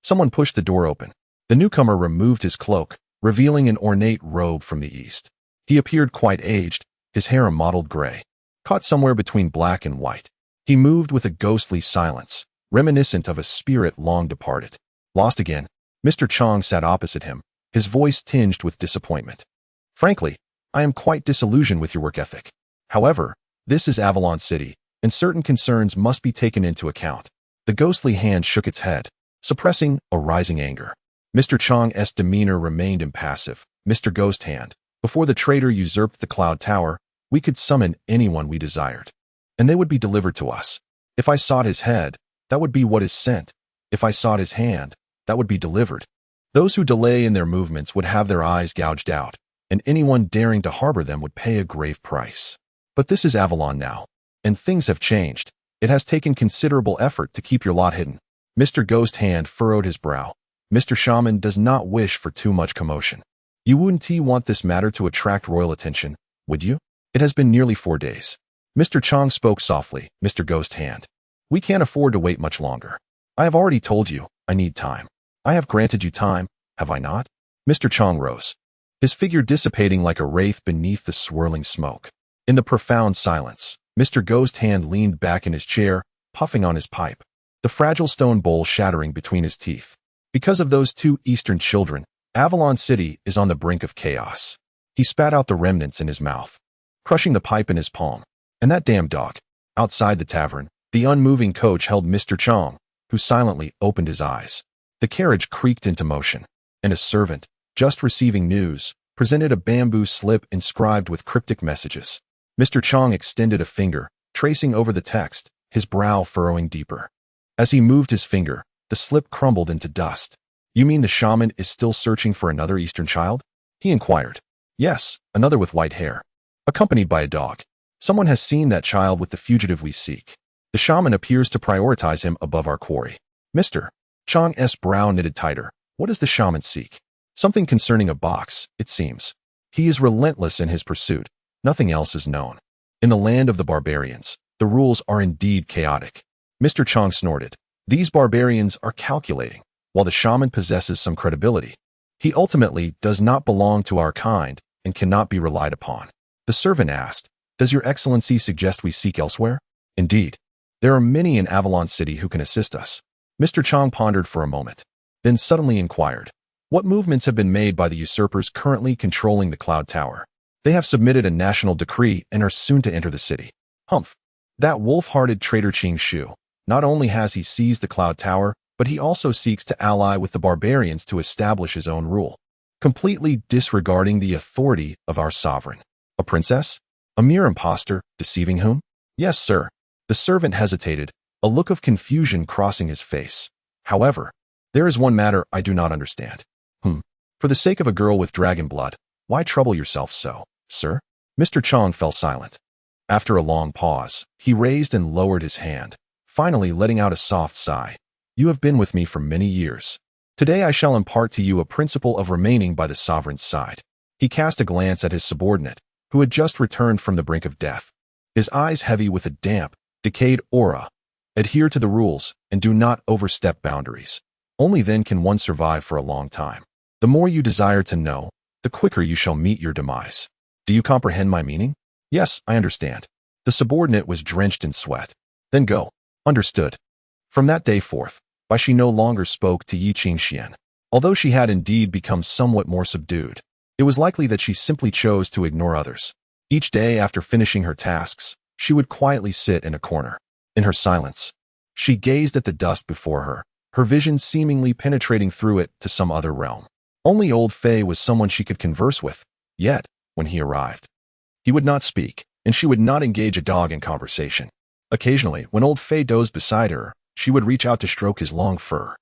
someone pushed the door open. The newcomer removed his cloak, revealing an ornate robe from the east. He appeared quite aged, his hair a mottled gray, caught somewhere between black and white. He moved with a ghostly silence, reminiscent of a spirit long departed. Lost again, Mr. Chang sat opposite him, his voice tinged with disappointment. "Frankly, I am quite disillusioned with your work ethic. However, this is Avalon City, and certain concerns must be taken into account." The ghostly hand shook its head, suppressing a rising anger. Mr. Chang's demeanor remained impassive. "Mr. Ghost Hand, before the traitor usurped the Cloud Tower, we could summon anyone we desired, and they would be delivered to us. If I sought his head, that would be what is sent. If I sought his hand, that would be delivered. Those who delay in their movements would have their eyes gouged out, and anyone daring to harbor them would pay a grave price. But this is Avalon now, and things have changed. It has taken considerable effort to keep your lot hidden." Mr. Ghost Hand furrowed his brow. "Mr. Shaman does not wish for too much commotion. You wouldn't want this matter to attract royal attention, would you? It has been nearly 4 days. Mr. Chang spoke softly. "Mr. Ghost Hand, we can't afford to wait much longer. I have already told you, I need time. I have granted you time, have I not?" Mr. Chang rose, his figure dissipating like a wraith beneath the swirling smoke. In the profound silence, Mr. Ghost Hand leaned back in his chair, puffing on his pipe, the fragile stone bowl shattering between his teeth. "Because of those 2 Eastern children, Avalon City is on the brink of chaos." He spat out the remnants in his mouth, crushing the pipe in his palm. "And that damn dog." Outside the tavern, the unmoving coach held Mr. Chang, who silently opened his eyes. The carriage creaked into motion, and a servant, just receiving news, presented a bamboo slip inscribed with cryptic messages. Mr. Chang extended a finger, tracing over the text, his brow furrowing deeper. As he moved his finger, the slip crumbled into dust. "You mean the shaman is still searching for another Eastern child?" he inquired. "Yes, another with white hair, accompanied by a dog. Someone has seen that child with the fugitive we seek. The shaman appears to prioritize him above our quarry." Mr. Chang's brow knitted tighter. "What does the shaman seek?" "Something concerning a box, it seems. He is relentless in his pursuit. Nothing else is known. In the land of the barbarians, the rules are indeed chaotic." Mr. Chang snorted. "These barbarians are calculating, while the shaman possesses some credibility. He ultimately does not belong to our kind and cannot be relied upon." The servant asked, "Does your excellency suggest we seek elsewhere?" "Indeed. There are many in Avalon City who can assist us." Mr. Chang pondered for a moment, then suddenly inquired, "What movements have been made by the usurpers currently controlling the Cloud Tower?" "They have submitted a national decree and are soon to enter the city." "Humph. That wolf-hearted traitor Qing Shu. Not only has he seized the Cloud Tower, but he also seeks to ally with the barbarians to establish his own rule, completely disregarding the authority of our sovereign." "A princess? A mere impostor, deceiving whom?" "Yes, sir." The servant hesitated, a look of confusion crossing his face. "However, there is one matter I do not understand." For the sake of a girl with dragon blood, why trouble yourself so, sir?" Mr. Chang fell silent. After a long pause, he raised and lowered his hand, finally letting out a soft sigh. "You have been with me for many years. Today I shall impart to you a principle of remaining by the sovereign's side." He cast a glance at his subordinate, who had just returned from the brink of death, his eyes heavy with a damp, decayed aura. "Adhere to the rules and do not overstep boundaries. Only then can one survive for a long time. The more you desire to know, the quicker you shall meet your demise. Do you comprehend my meaning?" "Yes, I understand." The subordinate was drenched in sweat. "Then go." "Understood." From that day forth, Baishi no longer spoke to Yi Qingxian. Although she had indeed become somewhat more subdued, it was likely that she simply chose to ignore others. Each day after finishing her tasks, she would quietly sit in a corner. In her silence, she gazed at the dust before her vision seemingly penetrating through it to some other realm. Only old Fei was someone she could converse with, yet, when he arrived, he would not speak, and she would not engage a dog in conversation. Occasionally, when old Fei dozed beside her, she would reach out to stroke his long fur,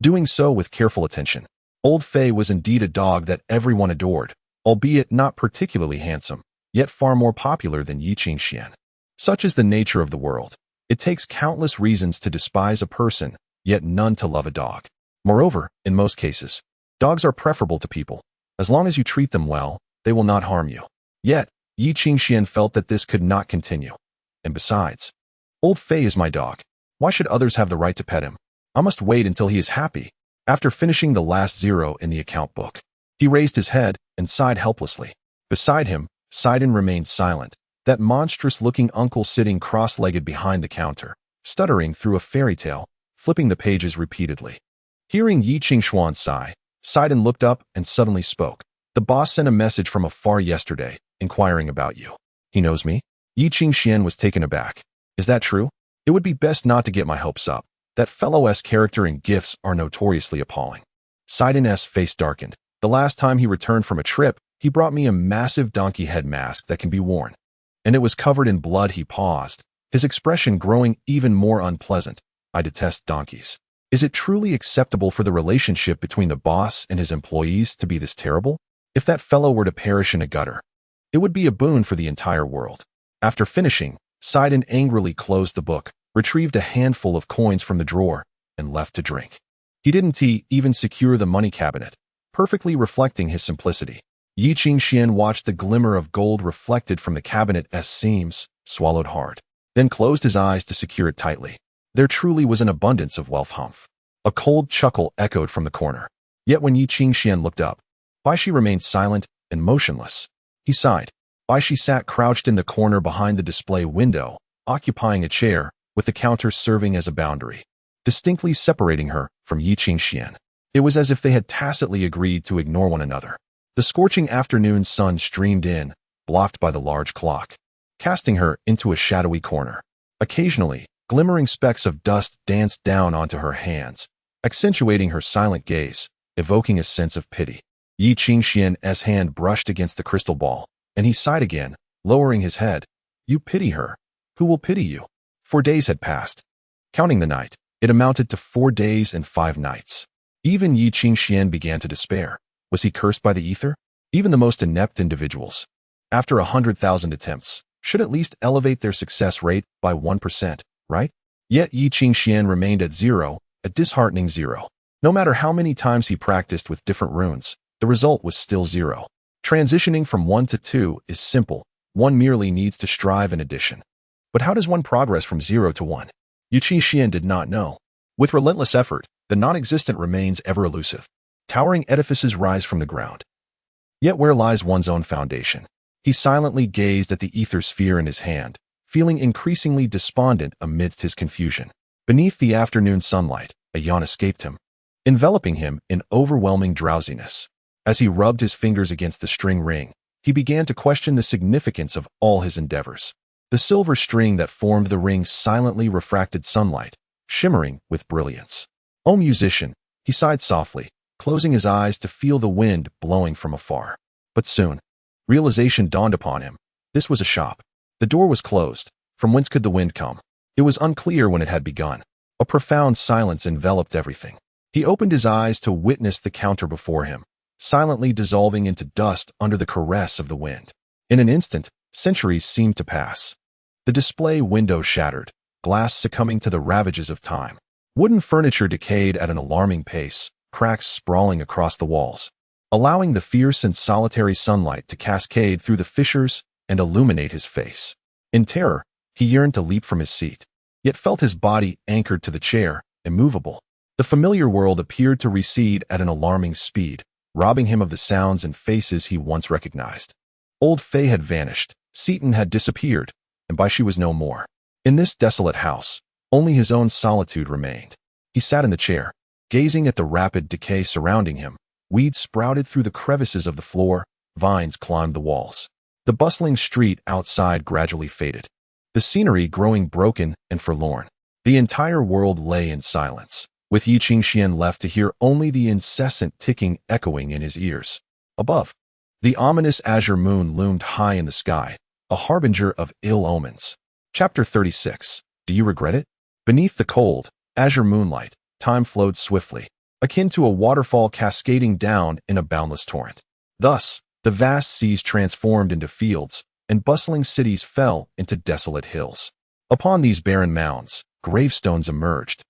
doing so with careful attention. Old Fei was indeed a dog that everyone adored, albeit not particularly handsome, yet far more popular than Yi Qingxian. Such is the nature of the world. It takes countless reasons to despise a person, yet none to love a dog. Moreover, in most cases, dogs are preferable to people. As long as you treat them well, they will not harm you. Yet, Yi Qingxian felt that this could not continue. And besides, old Fei is my dog. Why should others have the right to pet him? I must wait until he is happy. After finishing the last zero in the account book, he raised his head and sighed helplessly. Beside him, Sidon remained silent, that monstrous-looking uncle sitting cross-legged behind the counter, stuttering through a fairy tale, flipping the pages repeatedly. Hearing Yi Qingshuan's sigh, Sidon looked up and suddenly spoke. The boss sent a message from afar yesterday, inquiring about you. He knows me? Yi Qingxian was taken aback. Is that true? It would be best not to get my hopes up. That fellow's character and gifts are notoriously appalling. Sidon's face darkened. The last time he returned from a trip, he brought me a massive donkey head mask that can be worn. And it was covered in blood. He paused, his expression growing even more unpleasant. I detest donkeys. Is it truly acceptable for the relationship between the boss and his employees to be this terrible? If that fellow were to perish in a gutter, it would be a boon for the entire world. After finishing, Sidon angrily closed the book, retrieved a handful of coins from the drawer, and left to drink. He didn't even secure the money cabinet, perfectly reflecting his simplicity. Yi Qingxian watched the glimmer of gold reflected from the cabinet's seams, swallowed hard, then closed his eyes to secure it tightly. There truly was an abundance of wealth. Humph. A cold chuckle echoed from the corner. Yet when Yi Qingxian looked up, why she remained silent and motionless. He sighed. Why she sat crouched in the corner behind the display window, occupying a chair, with the counter serving as a boundary, distinctly separating her from Yi Qingxian. It was as if they had tacitly agreed to ignore one another. The scorching afternoon sun streamed in, blocked by the large clock, casting her into a shadowy corner. Occasionally, glimmering specks of dust danced down onto her hands, accentuating her silent gaze, evoking a sense of pity. Yi Qingxian's hand brushed against the crystal ball, and he sighed again, lowering his head. You pity her. Who will pity you? 4 days had passed. Counting the night, it amounted to 4 days and 5 nights. Even Yi Qingxian began to despair. Was he cursed by the ether? Even the most inept individuals, after 100,000 attempts, should at least elevate their success rate by 1%, right? Yet Yi Qingxian remained at 0, a disheartening 0. No matter how many times he practiced with different runes, the result was still 0. Transitioning from 1 to 2 is simple. One merely needs to strive in addition. But how does one progress from 0 to 1? Yi Qingxian did not know. With relentless effort, the non-existent remains ever elusive. Towering edifices rise from the ground. Yet where lies one's own foundation? He silently gazed at the ether sphere in his hand, feeling increasingly despondent amidst his confusion. Beneath the afternoon sunlight, a yawn escaped him, enveloping him in overwhelming drowsiness. As he rubbed his fingers against the string ring, he began to question the significance of all his endeavors. The silver string that formed the ring silently refracted sunlight, shimmering with brilliance. O musician, he sighed softly, closing his eyes to feel the wind blowing from afar. But soon, realization dawned upon him. This was a shop. The door was closed. From whence could the wind come? It was unclear when it had begun. A profound silence enveloped everything. He opened his eyes to witness the counter before him, silently dissolving into dust under the caress of the wind. In an instant, centuries seemed to pass. The display window shattered, glass succumbing to the ravages of time. Wooden furniture decayed at an alarming pace, cracks sprawling across the walls, allowing the fierce and solitary sunlight to cascade through the fissures and illuminate his face. In terror, he yearned to leap from his seat, yet felt his body anchored to the chair, immovable. The familiar world appeared to recede at an alarming speed, robbing him of the sounds and faces he once recognized. Old Fei had vanished, Seaton had disappeared, and she was no more. In this desolate house, only his own solitude remained. He sat in the chair, gazing at the rapid decay surrounding him. Weeds sprouted through the crevices of the floor, vines climbed the walls. The bustling street outside gradually faded, the scenery growing broken and forlorn. The entire world lay in silence, with Yi Qingxian left to hear only the incessant ticking echoing in his ears. Above, the ominous azure moon loomed high in the sky, a harbinger of ill omens. Chapter 36. Do you regret it? Beneath the cold, azure moonlight, time flowed swiftly, akin to a waterfall cascading down in a boundless torrent. Thus, the vast seas transformed into fields, and bustling cities fell into desolate hills. Upon these barren mounds, gravestones emerged,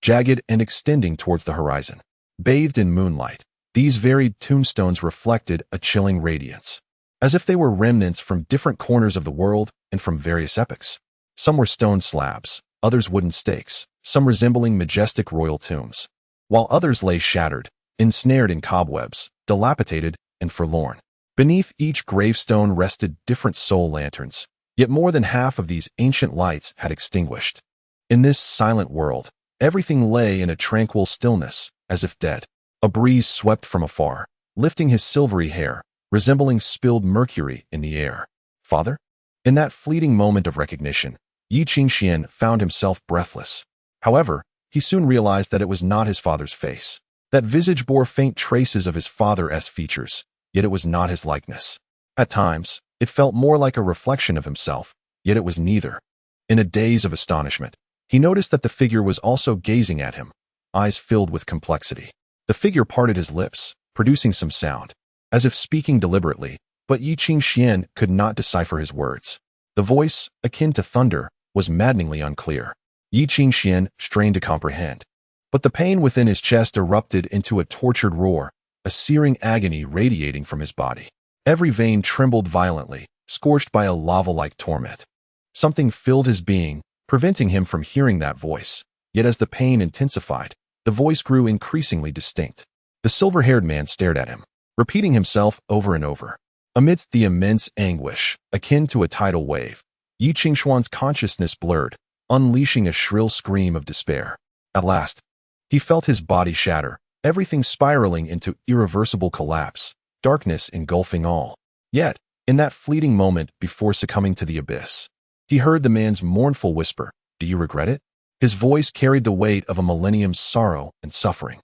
jagged and extending towards the horizon. Bathed in moonlight, these varied tombstones reflected a chilling radiance, as if they were remnants from different corners of the world and from various epochs. Some were stone slabs, others wooden stakes, some resembling majestic royal tombs, while others lay shattered, ensnared in cobwebs, dilapidated and forlorn. Beneath each gravestone rested different soul lanterns, yet more than half of these ancient lights had extinguished. In this silent world, everything lay in a tranquil stillness, as if dead. A breeze swept from afar, lifting his silvery hair, resembling spilled mercury in the air. Father? In that fleeting moment of recognition, Yi Qingxian found himself breathless. However, he soon realized that it was not his father's face. That visage bore faint traces of his father's features, yet it was not his likeness. At times, it felt more like a reflection of himself, yet it was neither. In a daze of astonishment, he noticed that the figure was also gazing at him, eyes filled with complexity. The figure parted his lips, producing some sound, as if speaking deliberately, but Yi Qingxian could not decipher his words. The voice, akin to thunder, was maddeningly unclear. Yi Qingxian strained to comprehend, but the pain within his chest erupted into a tortured roar, a searing agony radiating from his body. Every vein trembled violently, scorched by a lava-like torment. Something filled his being, preventing him from hearing that voice. Yet as the pain intensified, the voice grew increasingly distinct. The silver-haired man stared at him, repeating himself over and over. Amidst the immense anguish, akin to a tidal wave, Yi Qingxuan's consciousness blurred, unleashing a shrill scream of despair. At last, he felt his body shatter, everything spiraling into irreversible collapse, darkness engulfing all. Yet, in that fleeting moment before succumbing to the abyss, he heard the man's mournful whisper, "Do you regret it?" His voice carried the weight of a millennium's sorrow and suffering.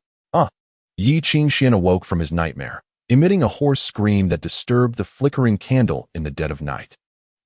Yi Qingxian awoke from his nightmare, emitting a hoarse scream that disturbed the flickering candle in the dead of night.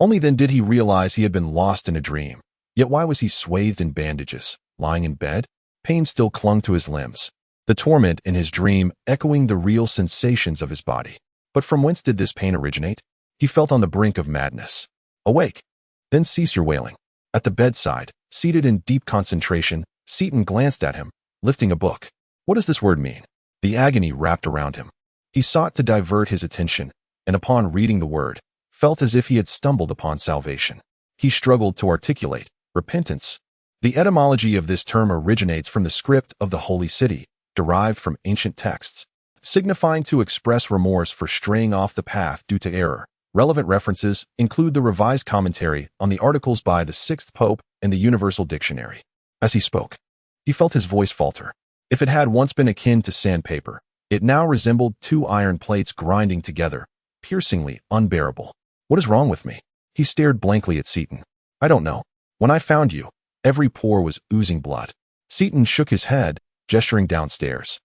Only then did he realize he had been lost in a dream. Yet why was he swathed in bandages, lying in bed? Pain still clung to his limbs, the torment in his dream echoing the real sensations of his body. But from whence did this pain originate? He felt on the brink of madness. Awake! Then cease your wailing. At the bedside, seated in deep concentration, Seaton glanced at him, lifting a book. What does this word mean? The agony wrapped around him. He sought to divert his attention, and upon reading the word, felt as if he had stumbled upon salvation. He struggled to articulate, repentance. The etymology of this term originates from the script of the Holy City, derived from ancient texts, signifying to express remorse for straying off the path due to error. Relevant references include the revised commentary on the articles by the Sixth Pope and the Universal Dictionary. As he spoke, he felt his voice falter. If it had once been akin to sandpaper, it now resembled two iron plates grinding together, piercingly unbearable. What is wrong with me? He stared blankly at Seaton. I don't know. When I found you, every pore was oozing blood. Seaton shook his head, gesturing downstairs.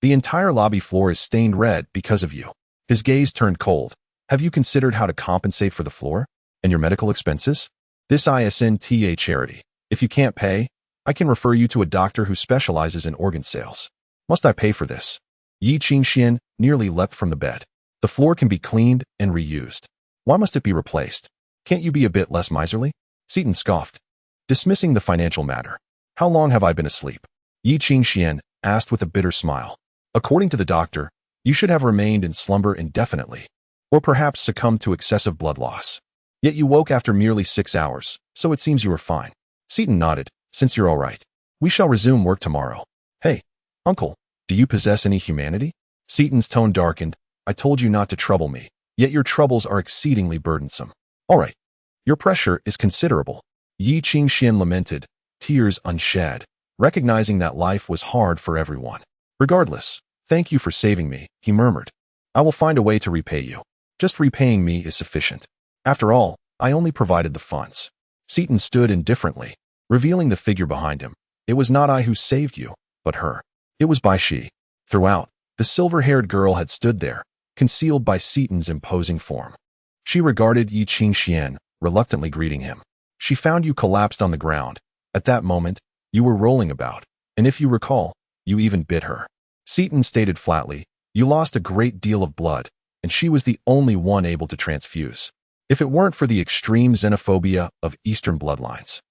The entire lobby floor is stained red because of you. His gaze turned cold. Have you considered how to compensate for the floor? And your medical expenses? This isn't a charity. If you can't pay, I can refer you to a doctor who specializes in organ sales. Must I pay for this? Yi Qingxian nearly leapt from the bed. The floor can be cleaned and reused. Why must it be replaced? Can't you be a bit less miserly? Seaton scoffed, dismissing the financial matter. How long have I been asleep? Yi Qingxian asked with a bitter smile. According to the doctor, you should have remained in slumber indefinitely, or perhaps succumbed to excessive blood loss. Yet you woke after merely 6 hours, so it seems you were fine. Seaton nodded. Since you're all right, we shall resume work tomorrow. Hey, uncle, do you possess any humanity? Seaton's tone darkened. I told you not to trouble me, yet your troubles are exceedingly burdensome. All right, your pressure is considerable. Yi Qingxian lamented, tears unshed, recognizing that life was hard for everyone. Regardless, thank you for saving me, he murmured. I will find a way to repay you. Just repaying me is sufficient. After all, I only provided the funds. Seaton stood indifferently, revealing the figure behind him. It was not I who saved you, but her. It was by she. Throughout, the silver-haired girl had stood there, concealed by Seaton's imposing form. She regarded Yi Qingxian, reluctantly greeting him. She found you collapsed on the ground, At that moment, you were rolling about, and if you recall, you even bit her. Seaton stated flatly, you lost a great deal of blood, and she was the only one able to transfuse. If it weren't for the extreme xenophobia of Eastern bloodlines,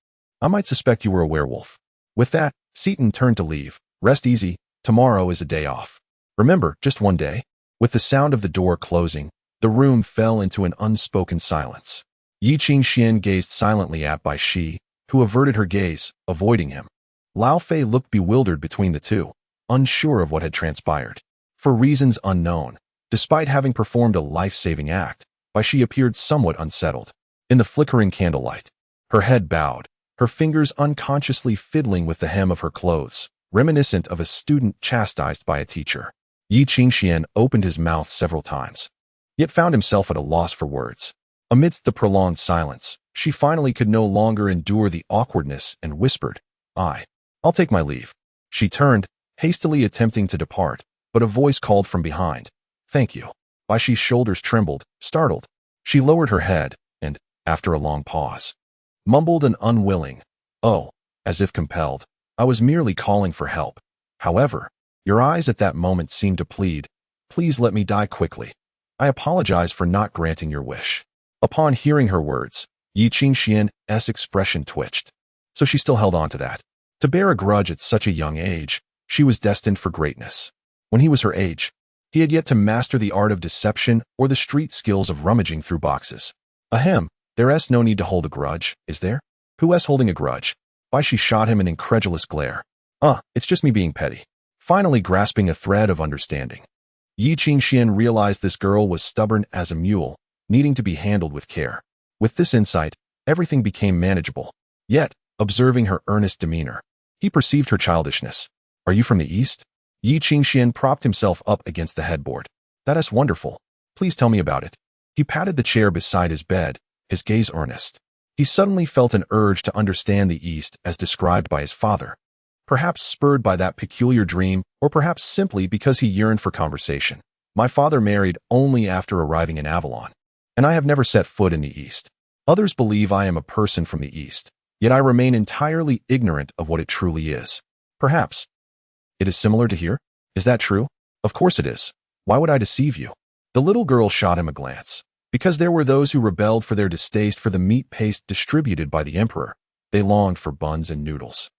I might suspect you were a werewolf. With that, Seaton turned to leave. Rest easy, tomorrow is a day off. Remember, just one day? With the sound of the door closing, the room fell into an unspoken silence. Yi Qingxian gazed silently at Bai Shi, who averted her gaze, avoiding him. Lao Fei looked bewildered between the two, unsure of what had transpired. For reasons unknown, despite having performed a life-saving act, Bai Shi appeared somewhat unsettled. In the flickering candlelight, her head bowed, her fingers unconsciously fiddling with the hem of her clothes, reminiscent of a student chastised by a teacher. Yi Qingxian opened his mouth several times, yet found himself at a loss for words. Amidst the prolonged silence, she finally could no longer endure the awkwardness and whispered, I'll take my leave. She turned, hastily attempting to depart, but a voice called from behind, Thank you. Bai Shi's shoulders trembled, startled. She lowered her head, and, after a long pause, mumbled an unwilling, Oh, as if compelled, I was merely calling for help. However, your eyes at that moment seemed to plead, Please let me die quickly. I apologize for not granting your wish. Upon hearing her words, Yi Qingxian's expression twitched. So she still held on to that. To bear a grudge at such a young age, she was destined for greatness. When he was her age, he had yet to master the art of deception or the street skills of rummaging through boxes. Ahem, there's no need to hold a grudge, is there? Who's holding a grudge? Bai Shi shot him an incredulous glare. It's just me being petty. Finally grasping a thread of understanding, Yi Qingxian realized this girl was stubborn as a mule, needing to be handled with care. With this insight, everything became manageable. Yet, observing her earnest demeanor, he perceived her childishness. Are you from the East? Yi Qingxian propped himself up against the headboard. That is wonderful. Please tell me about it. He patted the chair beside his bed, his gaze earnest. He suddenly felt an urge to understand the East as described by his father. Perhaps spurred by that peculiar dream, or perhaps simply because he yearned for conversation. My father married only after arriving in Avalon, and I have never set foot in the East. Others believe I am a person from the East, yet I remain entirely ignorant of what it truly is. Perhaps it is similar to here? Is that true? Of course it is. Why would I deceive you? The little girl shot him a glance. Because there were those who rebelled for their distaste for the meat paste distributed by the emperor. They longed for buns and noodles.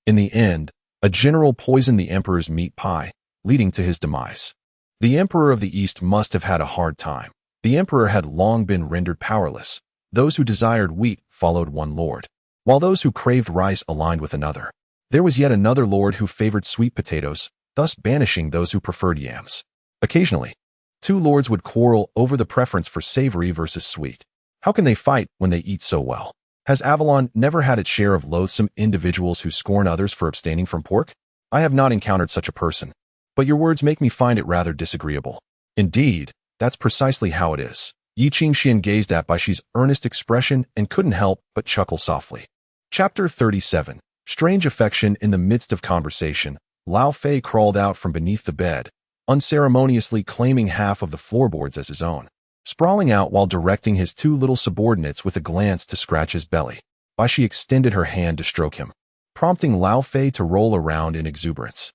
In the end, a general poisoned the emperor's meat pie, leading to his demise. The emperor of the East must have had a hard time. The emperor had long been rendered powerless. Those who desired wheat followed one lord, while those who craved rice aligned with another. There was yet another lord who favored sweet potatoes, thus banishing those who preferred yams. Occasionally, two lords would quarrel over the preference for savory versus sweet. How can they fight when they eat so well? Has Avalon never had its share of loathsome individuals who scorn others for abstaining from pork? I have not encountered such a person, but your words make me find it rather disagreeable. Indeed, that's precisely how it is. Yi Qingxian gazed at Bai Shi's earnest expression and couldn't help but chuckle softly. Chapter 37. Strange affection. In the midst of conversation, Lao Fei crawled out from beneath the bed, unceremoniously claiming half of the floorboards as his own, sprawling out while directing his two little subordinates with a glance to scratch his belly. Bai Shi extended her hand to stroke him, prompting Lao Fei to roll around in exuberance.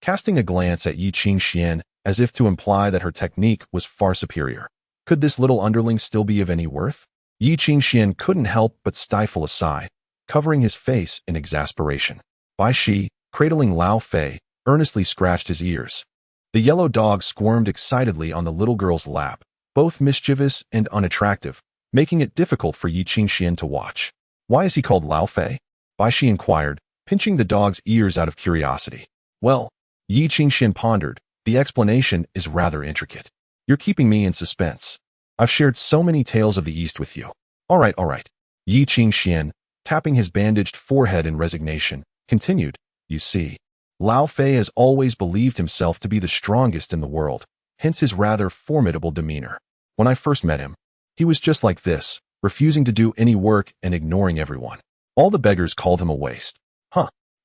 Casting a glance at Yi Qingxian as if to imply that her technique was far superior. Could this little underling still be of any worth? Yi Qingxian couldn't help but stifle a sigh, covering his face in exasperation. Bai Shi, cradling Lao Fei, earnestly scratched his ears. The yellow dog squirmed excitedly on the little girl's lap, both mischievous and unattractive, making it difficult for Yi Qingxian to watch. Why is he called Lao Fei? Bai Shi inquired, pinching the dog's ears out of curiosity. Well, Yi Qingxian pondered, the explanation is rather intricate. You're keeping me in suspense. I've shared so many tales of the East with you. All right. Yi Qingxian, tapping his bandaged forehead in resignation, continued, You see, Lao Fei has always believed himself to be the strongest in the world, hence his rather formidable demeanor. When I first met him, he was just like this, refusing to do any work and ignoring everyone. All the beggars called him a waste.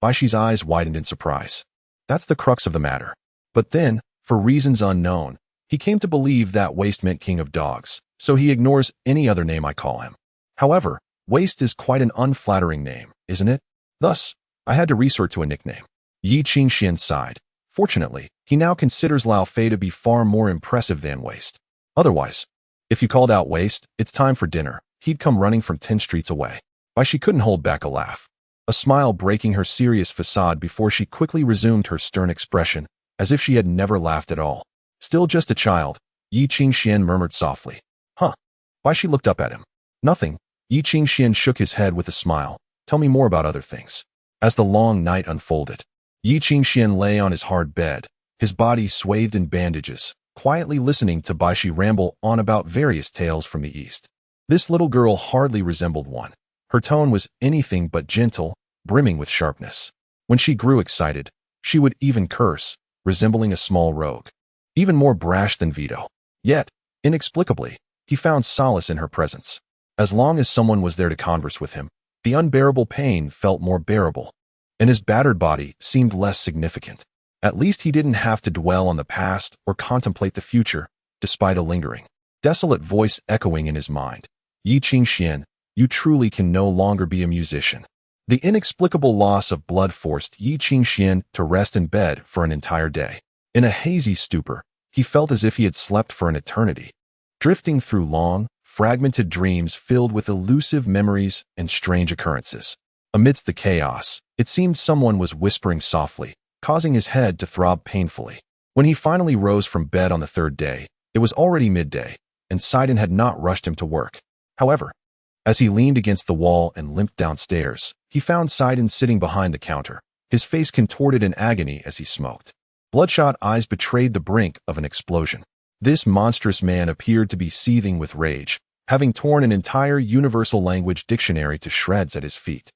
Bai Shi's eyes widened in surprise. That's the crux of the matter. But then, for reasons unknown, he came to believe that waste meant king of dogs, so he ignores any other name I call him. However, waste is quite an unflattering name, isn't it? Thus, I had to resort to a nickname. Yi Qingxian sighed. Fortunately, he now considers Lao Fei to be far more impressive than Waste. Otherwise, if you called out Waste, it's time for dinner, he'd come running from 10 streets away. Why, she couldn't hold back a laugh, a smile breaking her serious facade before she quickly resumed her stern expression, as if she had never laughed at all. Still just a child, Yi Qingxian murmured softly. Huh. Why, she looked up at him. Nothing. Yi Qingxian shook his head with a smile. Tell me more about other things. As the long night unfolded, Yi Qingxian lay on his hard bed, his body swathed in bandages, quietly listening to Baishi ramble on about various tales from the East. This little girl hardly resembled one. Her tone was anything but gentle, brimming with sharpness. When she grew excited, she would even curse, resembling a small rogue. Even more brash than Vito. Yet, inexplicably, he found solace in her presence. As long as someone was there to converse with him, the unbearable pain felt more bearable, and his battered body seemed less significant. At least he didn't have to dwell on the past or contemplate the future, despite a lingering, desolate voice echoing in his mind. Yi Qingxian, you truly can no longer be a musician. The inexplicable loss of blood forced Yi Qingxian to rest in bed for an entire day. In a hazy stupor, he felt as if he had slept for an eternity, drifting through long, fragmented dreams filled with elusive memories and strange occurrences. Amidst the chaos, it seemed someone was whispering softly, causing his head to throb painfully. When he finally rose from bed on the third day, it was already midday, and Sidon had not rushed him to work. However, as he leaned against the wall and limped downstairs, he found Sidon sitting behind the counter, his face contorted in agony as he smoked. Bloodshot eyes betrayed the brink of an explosion. This monstrous man appeared to be seething with rage, having torn an entire universal language dictionary to shreds at his feet.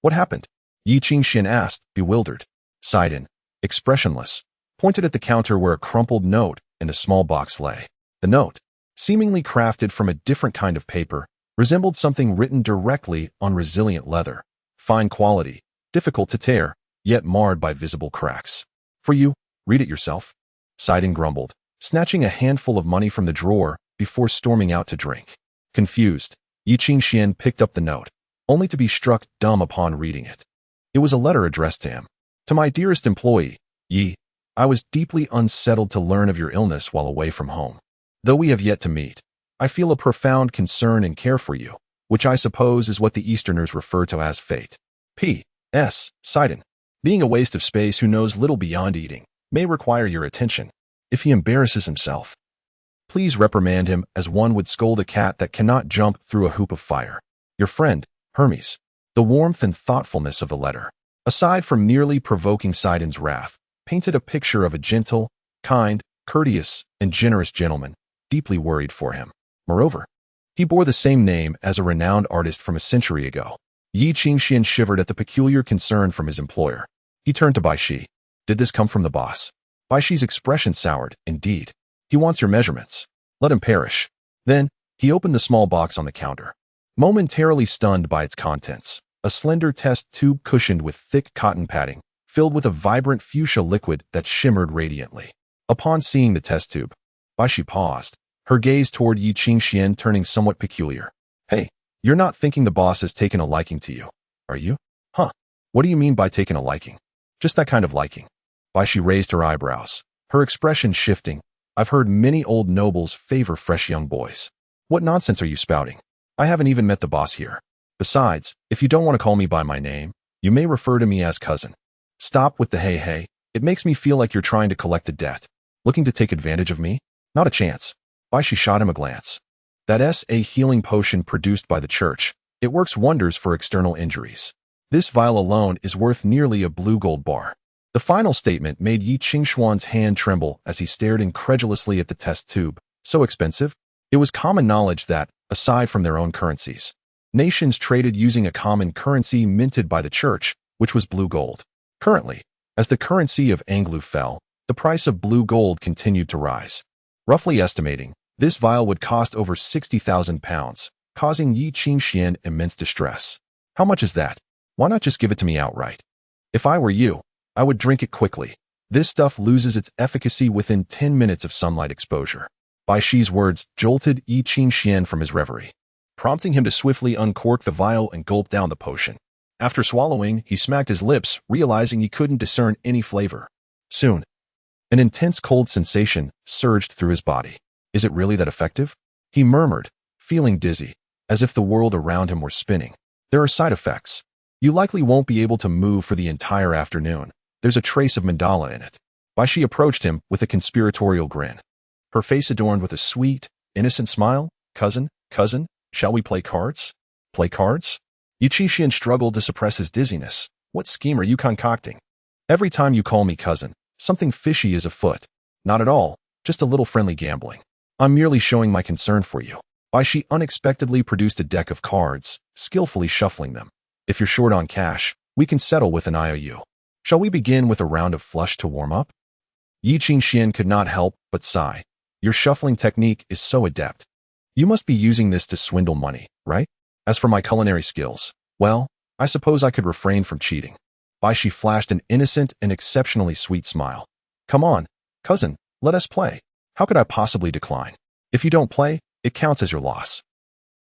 What happened? Yi Qingxian asked, bewildered. Sidon, expressionless, pointed at the counter where a crumpled note and a small box lay. The note, seemingly crafted from a different kind of paper, resembled something written directly on resilient leather, fine quality, difficult to tear, yet marred by visible cracks. For you, read it yourself. Sidon grumbled, snatching a handful of money from the drawer before storming out to drink. Confused, Yi Qingxian picked up the note, only to be struck dumb upon reading it. It was a letter addressed to him. To my dearest employee, Yi, I was deeply unsettled to learn of your illness while away from home. Though we have yet to meet, I feel a profound concern and care for you, which I suppose is what the Easterners refer to as fate. P.S. Sidon, being a waste of space who knows little beyond eating, may require your attention. If he embarrasses himself, please reprimand him as one would scold a cat that cannot jump through a hoop of fire. Your friend, Hermes. The warmth and thoughtfulness of the letter, aside from nearly provoking Sidon's wrath, painted a picture of a gentle, kind, courteous, and generous gentleman, deeply worried for him. Moreover, he bore the same name as a renowned artist from a century ago. Yi Qingxian shivered at the peculiar concern from his employer. He turned to Baishi. Did this come from the boss? Baishi's expression soured. Indeed. He wants your measurements. Let him perish. Then, he opened the small box on the counter. Momentarily stunned by its contents, a slender test tube cushioned with thick cotton padding, filled with a vibrant fuchsia liquid that shimmered radiantly. Upon seeing the test tube, Baishi paused, her gaze toward Yi Qingxian turning somewhat peculiar. Hey, you're not thinking the boss has taken a liking to you, are you? Huh. What do you mean by taking a liking? Just that kind of liking. Baishi raised her eyebrows, her expression shifting. I've heard many old nobles favor fresh young boys. What nonsense are you spouting? I haven't even met the boss here. Besides, if you don't want to call me by my name, you may refer to me as cousin. Stop with the hey. It makes me feel like you're trying to collect a debt. Looking to take advantage of me? Not a chance. Baishi shot him a glance. That's a healing potion produced by the church. It works wonders for external injuries. This vial alone is worth nearly a blue gold bar. The final statement made Yi Qingxian's hand tremble as he stared incredulously at the test tube. So expensive? It was common knowledge that, aside from their own currencies, nations traded using a common currency minted by the church, which was blue gold. Currently, as the currency of Anglu fell, the price of blue gold continued to rise. Roughly estimating, this vial would cost over 60,000 pounds, causing Yi Qingxian immense distress. How much is that? Why not just give it to me outright? If I were you, I would drink it quickly. This stuff loses its efficacy within 10 minutes of sunlight exposure. Baishi's words jolted Yi Qingxian from his reverie, prompting him to swiftly uncork the vial and gulp down the potion. After swallowing, he smacked his lips, realizing he couldn't discern any flavor. Soon, an intense cold sensation surged through his body. Is it really that effective? He murmured, feeling dizzy, as if the world around him were spinning. There are side effects. You likely won't be able to move for the entire afternoon. There's a trace of mandala in it. She approached him with a conspiratorial grin, her face adorned with a sweet, innocent smile. Cousin, shall we play cards? Play cards? Yi Qingxian struggled to suppress his dizziness. What scheme are you concocting? Every time you call me cousin, something fishy is afoot. Not at all, just a little friendly gambling. I'm merely showing my concern for you. She unexpectedly produced a deck of cards, skillfully shuffling them. If you're short on cash, we can settle with an IOU. Shall we begin with a round of flush to warm up? Yi Qingxian could not help but sigh. Your shuffling technique is so adept. You must be using this to swindle money, right? As for my culinary skills, well, I suppose I could refrain from cheating. She flashed an innocent and exceptionally sweet smile. Come on, cousin, let us play. How could I possibly decline? If you don't play, it counts as your loss.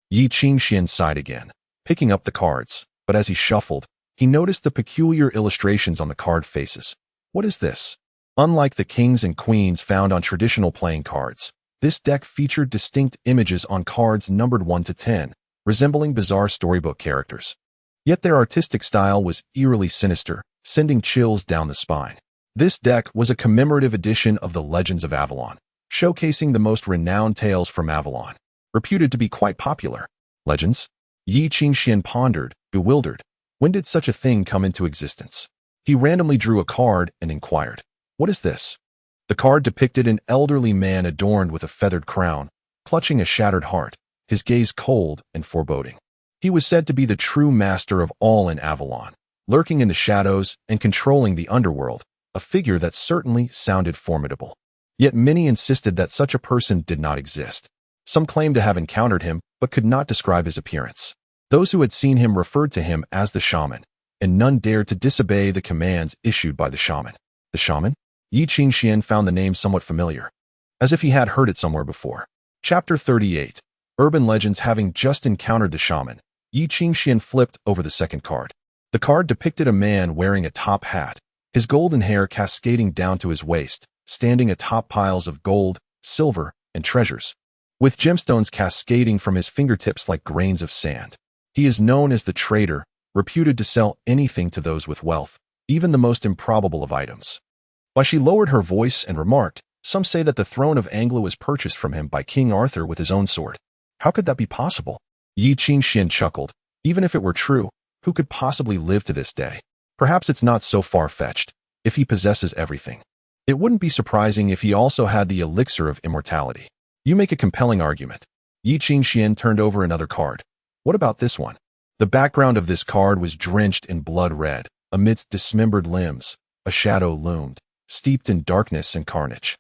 Yi Qingxian sighed again, picking up the cards, but as he shuffled, he noticed the peculiar illustrations on the card faces. What is this? Unlike the kings and queens found on traditional playing cards, this deck featured distinct images on cards numbered 1 to 10, resembling bizarre storybook characters. Yet their artistic style was eerily sinister, sending chills down the spine. This deck was a commemorative edition of the Legends of Avalon, showcasing the most renowned tales from Avalon, reputed to be quite popular. Legends? Yi Qingxian pondered, bewildered. When did such a thing come into existence? He randomly drew a card and inquired, what is this? The card depicted an elderly man adorned with a feathered crown, clutching a shattered heart, his gaze cold and foreboding. He was said to be the true master of all in Avalon, lurking in the shadows and controlling the underworld, a figure that certainly sounded formidable. Yet many insisted that such a person did not exist. Some claimed to have encountered him, but could not describe his appearance. Those who had seen him referred to him as the shaman, and none dared to disobey the commands issued by the shaman. The shaman? Yi Qingxian found the name somewhat familiar, as if he had heard it somewhere before. Chapter 38. Urban Legends. Having just encountered the shaman, Yi Qingxian flipped over the second card. The card depicted a man wearing a top hat, his golden hair cascading down to his waist, standing atop piles of gold, silver, and treasures, with gemstones cascading from his fingertips like grains of sand. He is known as the trader, reputed to sell anything to those with wealth, even the most improbable of items. She lowered her voice and remarked, some say that the throne of Anglo was purchased from him by King Arthur with his own sword. How could that be possible? Yi Qingxian chuckled. Even if it were true, who could possibly live to this day? Perhaps it's not so far-fetched, if he possesses everything. It wouldn't be surprising if he also had the elixir of immortality. You make a compelling argument. Yi Qingxian turned over another card. What about this one? The background of this card was drenched in blood red. Amidst dismembered limbs, a shadow loomed, steeped in darkness and carnage.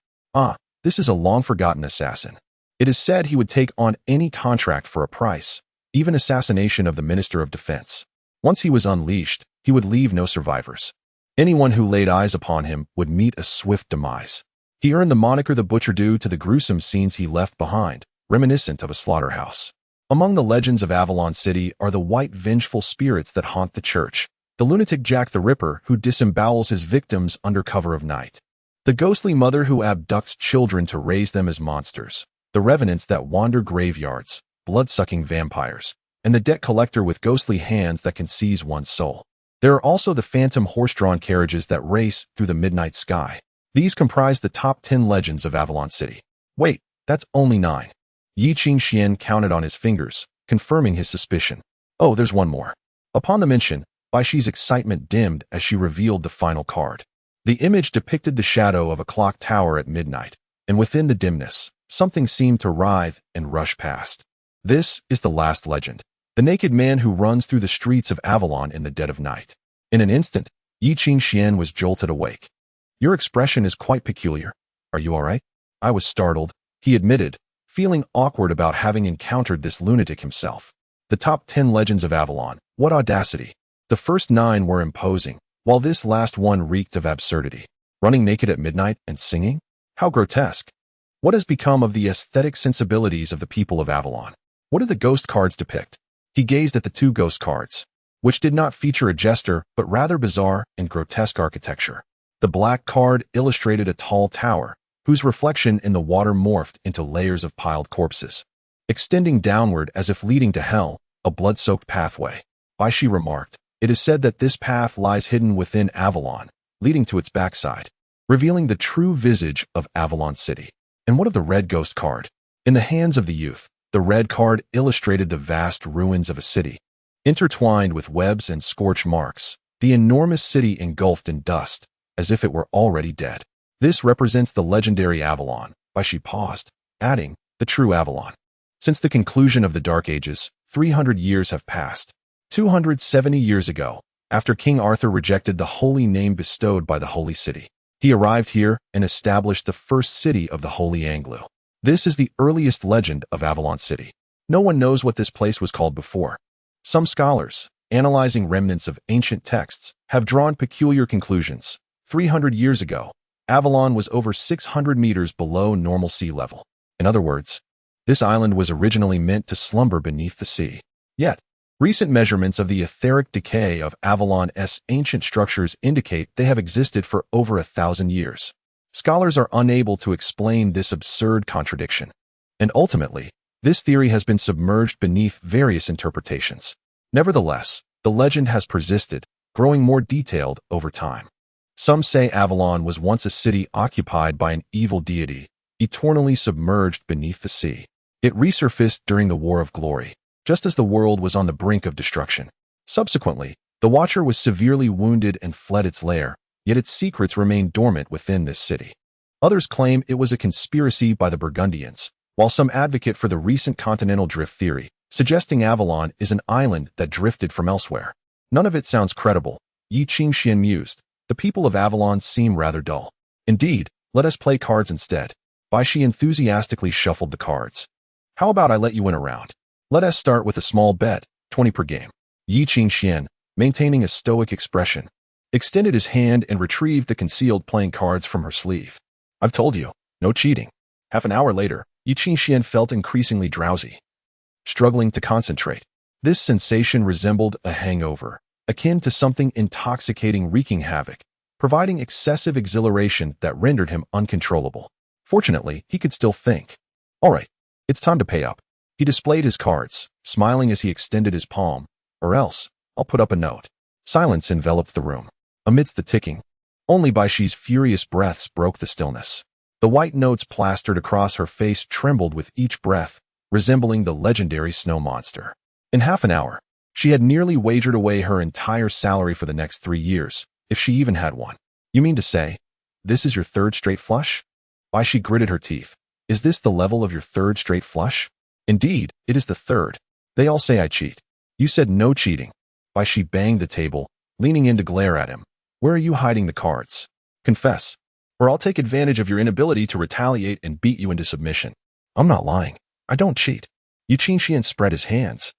This is a long-forgotten assassin. It is said he would take on any contract for a price, even assassination of the Minister of Defense. Once he was unleashed, he would leave no survivors. Anyone who laid eyes upon him would meet a swift demise. He earned the moniker the Butcher due to the gruesome scenes he left behind, reminiscent of a slaughterhouse. Among the legends of Avalon City are the white vengeful spirits that haunt the church, the lunatic Jack the Ripper who disembowels his victims under cover of night, the ghostly mother who abducts children to raise them as monsters, the revenants that wander graveyards, blood-sucking vampires, and the debt collector with ghostly hands that can seize one's soul. There are also the phantom horse-drawn carriages that race through the midnight sky. These comprise the top 10 legends of Avalon City. Wait, that's only 9. Yi Qingxian counted on his fingers, confirming his suspicion. Oh, there's one more. Upon the mention, Baishi's excitement dimmed as she revealed the final card. The image depicted the shadow of a clock tower at midnight, and within the dimness, something seemed to writhe and rush past. This is the last legend, the naked man who runs through the streets of Avalon in the dead of night. In an instant, Yi Qingxian was jolted awake. Your expression is quite peculiar. Are you all right? I was startled, he admitted, feeling awkward about having encountered this lunatic himself. The top 10 legends of Avalon, what audacity. The first 9 were imposing, while this last one reeked of absurdity. Running naked at midnight and singing? How grotesque. What has become of the aesthetic sensibilities of the people of Avalon? What do the ghost cards depict? He gazed at the 2 ghost cards. which did not feature a jester but rather bizarre and grotesque architecture. The black card illustrated a tall tower, whose reflection in the water morphed into layers of piled corpses, extending downward as if leading to hell, a blood-soaked pathway. She remarked, "It is said that this path lies hidden within Avalon, leading to its backside, revealing the true visage of Avalon City." And what of the red ghost card? In the hands of the youth, the red card illustrated the vast ruins of a city, intertwined with webs and scorch marks, the enormous city engulfed in dust, as if it were already dead. "This represents the legendary Avalon," she paused, adding, "the true Avalon. Since the conclusion of the Dark Ages, 300 years have passed. 270 years ago, after King Arthur rejected the holy name bestowed by the Holy City, he arrived here and established the first city of the Holy Anglo. This is the earliest legend of Avalon City. No one knows what this place was called before. Some scholars, analyzing remnants of ancient texts, have drawn peculiar conclusions. 300 years ago, Avalon was over 600 meters below normal sea level. In other words, this island was originally meant to slumber beneath the sea. Yet, recent measurements of the etheric decay of Avalon's ancient structures indicate they have existed for over 1,000 years. Scholars are unable to explain this absurd contradiction, and ultimately, this theory has been submerged beneath various interpretations. Nevertheless, the legend has persisted, growing more detailed over time. Some say Avalon was once a city occupied by an evil deity, eternally submerged beneath the sea. It resurfaced during the War of Glory, just as the world was on the brink of destruction. Subsequently, the Watcher was severely wounded and fled its lair, yet its secrets remained dormant within this city. Others claim it was a conspiracy by the Burgundians, while some advocate for the recent continental drift theory, suggesting Avalon is an island that drifted from elsewhere. None of it sounds credible, Yi Qingxian mused. The people of Avalon seem rather dull. Indeed, let us play cards instead. Shi enthusiastically shuffled the cards. How about I let you in a round? Let us start with a small bet, 20 per game. Yi Qingxian, maintaining a stoic expression, extended his hand and retrieved the concealed playing cards from her sleeve. I've told you, no cheating. Half an hour later, Yi Qingxian felt increasingly drowsy, struggling to concentrate. This sensation resembled a hangover, akin to something intoxicating wreaking havoc, providing excessive exhilaration that rendered him uncontrollable. Fortunately, he could still think. All right, it's time to pay up. He displayed his cards, smiling as he extended his palm. Or else, I'll put up a note. Silence enveloped the room. Amidst the ticking, only Baishi's furious breaths broke the stillness. The white notes plastered across her face trembled with each breath, resembling the legendary snow monster. In half an hour, she had nearly wagered away her entire salary for the next 3 years, if she even had one. You mean to say, this is your third straight flush? Baishi gritted her teeth. Is this the level of your third straight flush? Indeed, it is the third. They all say I cheat. You said no cheating. Baishi banged the table, leaning in to glare at him. Where are you hiding the cards? Confess, or I'll take advantage of your inability to retaliate and beat you into submission. I'm not lying. I don't cheat. Yi Qingxian spread his hands,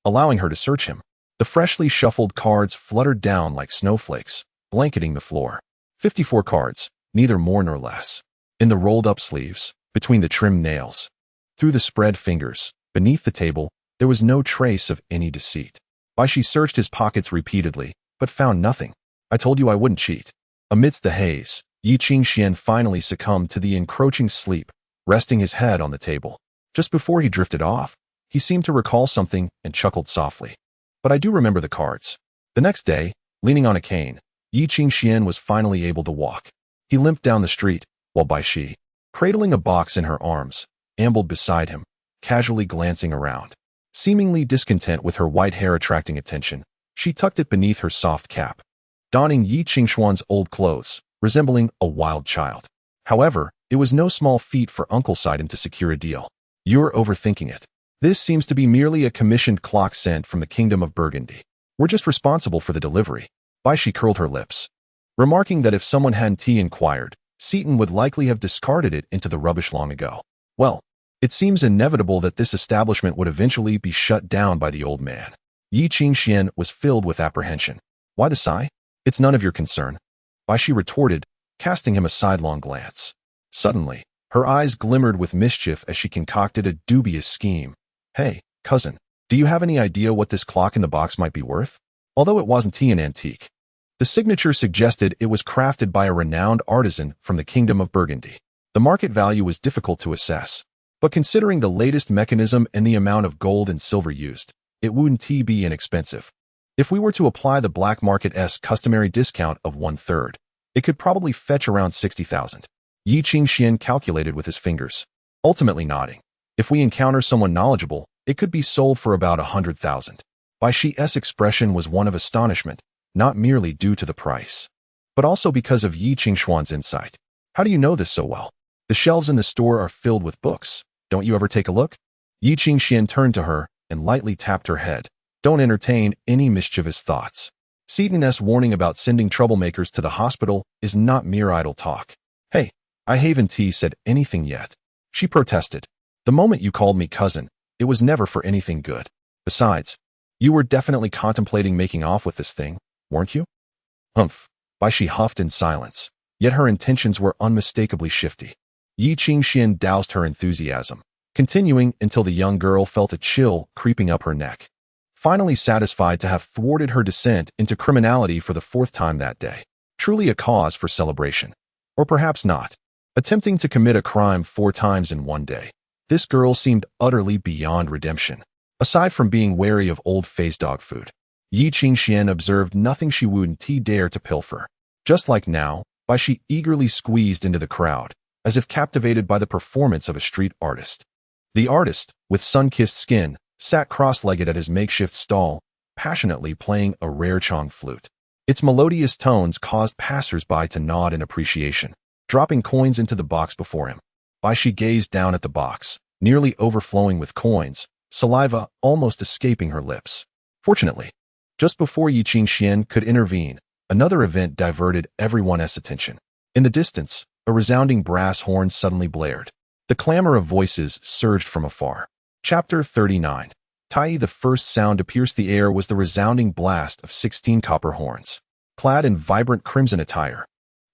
allowing her to search him. The freshly shuffled cards fluttered down like snowflakes, blanketing the floor. 54 cards, neither more nor less. In the rolled-up sleeves, between the trimmed nails, through the spread fingers, beneath the table, there was no trace of any deceit. Baishi searched his pockets repeatedly, but found nothing. I told you I wouldn't cheat. Amidst the haze, Yi Qingxian finally succumbed to the encroaching sleep, resting his head on the table. Just before he drifted off, he seemed to recall something and chuckled softly. But I do remember the cards. The next day, leaning on a cane, Yi Qingxian was finally able to walk. He limped down the street, while Baishi, cradling a box in her arms, ambled beside him, casually glancing around. Seemingly discontent with her white hair attracting attention, she tucked it beneath her soft cap, donning Yi Qingxuan's old clothes, resembling a wild child. However, it was no small feat for Uncle Sidon to secure a deal. You're overthinking it. This seems to be merely a commissioned clock sent from the Kingdom of Burgundy. We're just responsible for the delivery. Baishi curled her lips, remarking that if someone hadn't inquired, Seaton would likely have discarded it into the rubbish long ago. Well, it seems inevitable that this establishment would eventually be shut down by the old man. Yi Qingxian was filled with apprehension. Why the sigh? It's none of your concern. Baishi retorted, casting him a sidelong glance. Suddenly, her eyes glimmered with mischief as she concocted a dubious scheme. Hey, cousin, do you have any idea what this clock in the box might be worth? Although it wasn't an antique, the signature suggested it was crafted by a renowned artisan from the Kingdom of Burgundy. The market value was difficult to assess, but considering the latest mechanism and the amount of gold and silver used, it wouldn't be inexpensive. If we were to apply the black market's customary discount of 1/3, it could probably fetch around 60,000. Yi Qingxian calculated with his fingers, ultimately nodding. If we encounter someone knowledgeable, it could be sold for about 100,000. Bai Shi's expression was one of astonishment, not merely due to the price, but also because of Yi Qingxuan's insight. How do you know this so well? The shelves in the store are filled with books. Don't you ever take a look? Yi Qingxian turned to her and lightly tapped her head. Don't entertain any mischievous thoughts. Seaton's warning about sending troublemakers to the hospital is not mere idle talk. Hey, I haven't said anything yet. She protested. The moment you called me cousin, it was never for anything good. Besides, you were definitely contemplating making off with this thing, weren't you? Humph. Bai Shi huffed in silence, yet her intentions were unmistakably shifty. Yi Qingxian doused her enthusiasm, continuing until the young girl felt a chill creeping up her neck. Finally satisfied to have thwarted her descent into criminality for the 4th time that day. Truly a cause for celebration. Or perhaps not. Attempting to commit a crime 4 times in one day, this girl seemed utterly beyond redemption. Aside from being wary of old-faced dog food, Yi Qingxian observed nothing she wouldn't dare to pilfer. Just like now, Bai Shi eagerly squeezed into the crowd, as if captivated by the performance of a street artist. The artist, with sun-kissed skin, sat cross-legged at his makeshift stall, passionately playing a rare Chong flute. Its melodious tones caused passers-by to nod in appreciation, dropping coins into the box before him. Bai Shi gazed down at the box, nearly overflowing with coins, saliva almost escaping her lips. Fortunately, just before Yi Qingxian could intervene, another event diverted everyone's attention. In the distance, a resounding brass horn suddenly blared. The clamor of voices surged from afar. Chapter 39. Tai. The first sound to pierce the air was the resounding blast of 16 copper horns. Clad in vibrant crimson attire,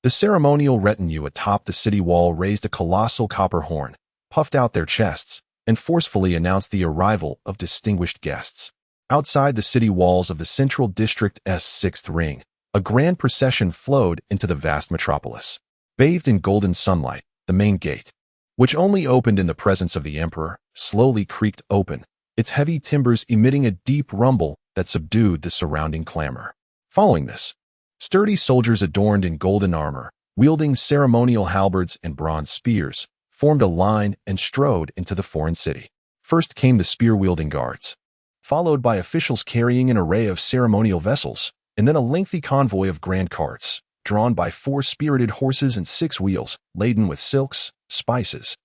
the ceremonial retinue atop the city wall raised a colossal copper horn, puffed out their chests, and forcefully announced the arrival of distinguished guests. Outside the city walls of the Central District's 6th ring, a grand procession flowed into the vast metropolis. Bathed in golden sunlight, the main gate, which only opened in the presence of the emperor, slowly creaked open, its heavy timbers emitting a deep rumble that subdued the surrounding clamor. Following this, sturdy soldiers adorned in golden armor, wielding ceremonial halberds and bronze spears, formed a line and strode into the foreign city. First came the spear-wielding guards, followed by officials carrying an array of ceremonial vessels, and then a lengthy convoy of grand carts, drawn by 4 spirited horses and 6 wheels, laden with silks, spices,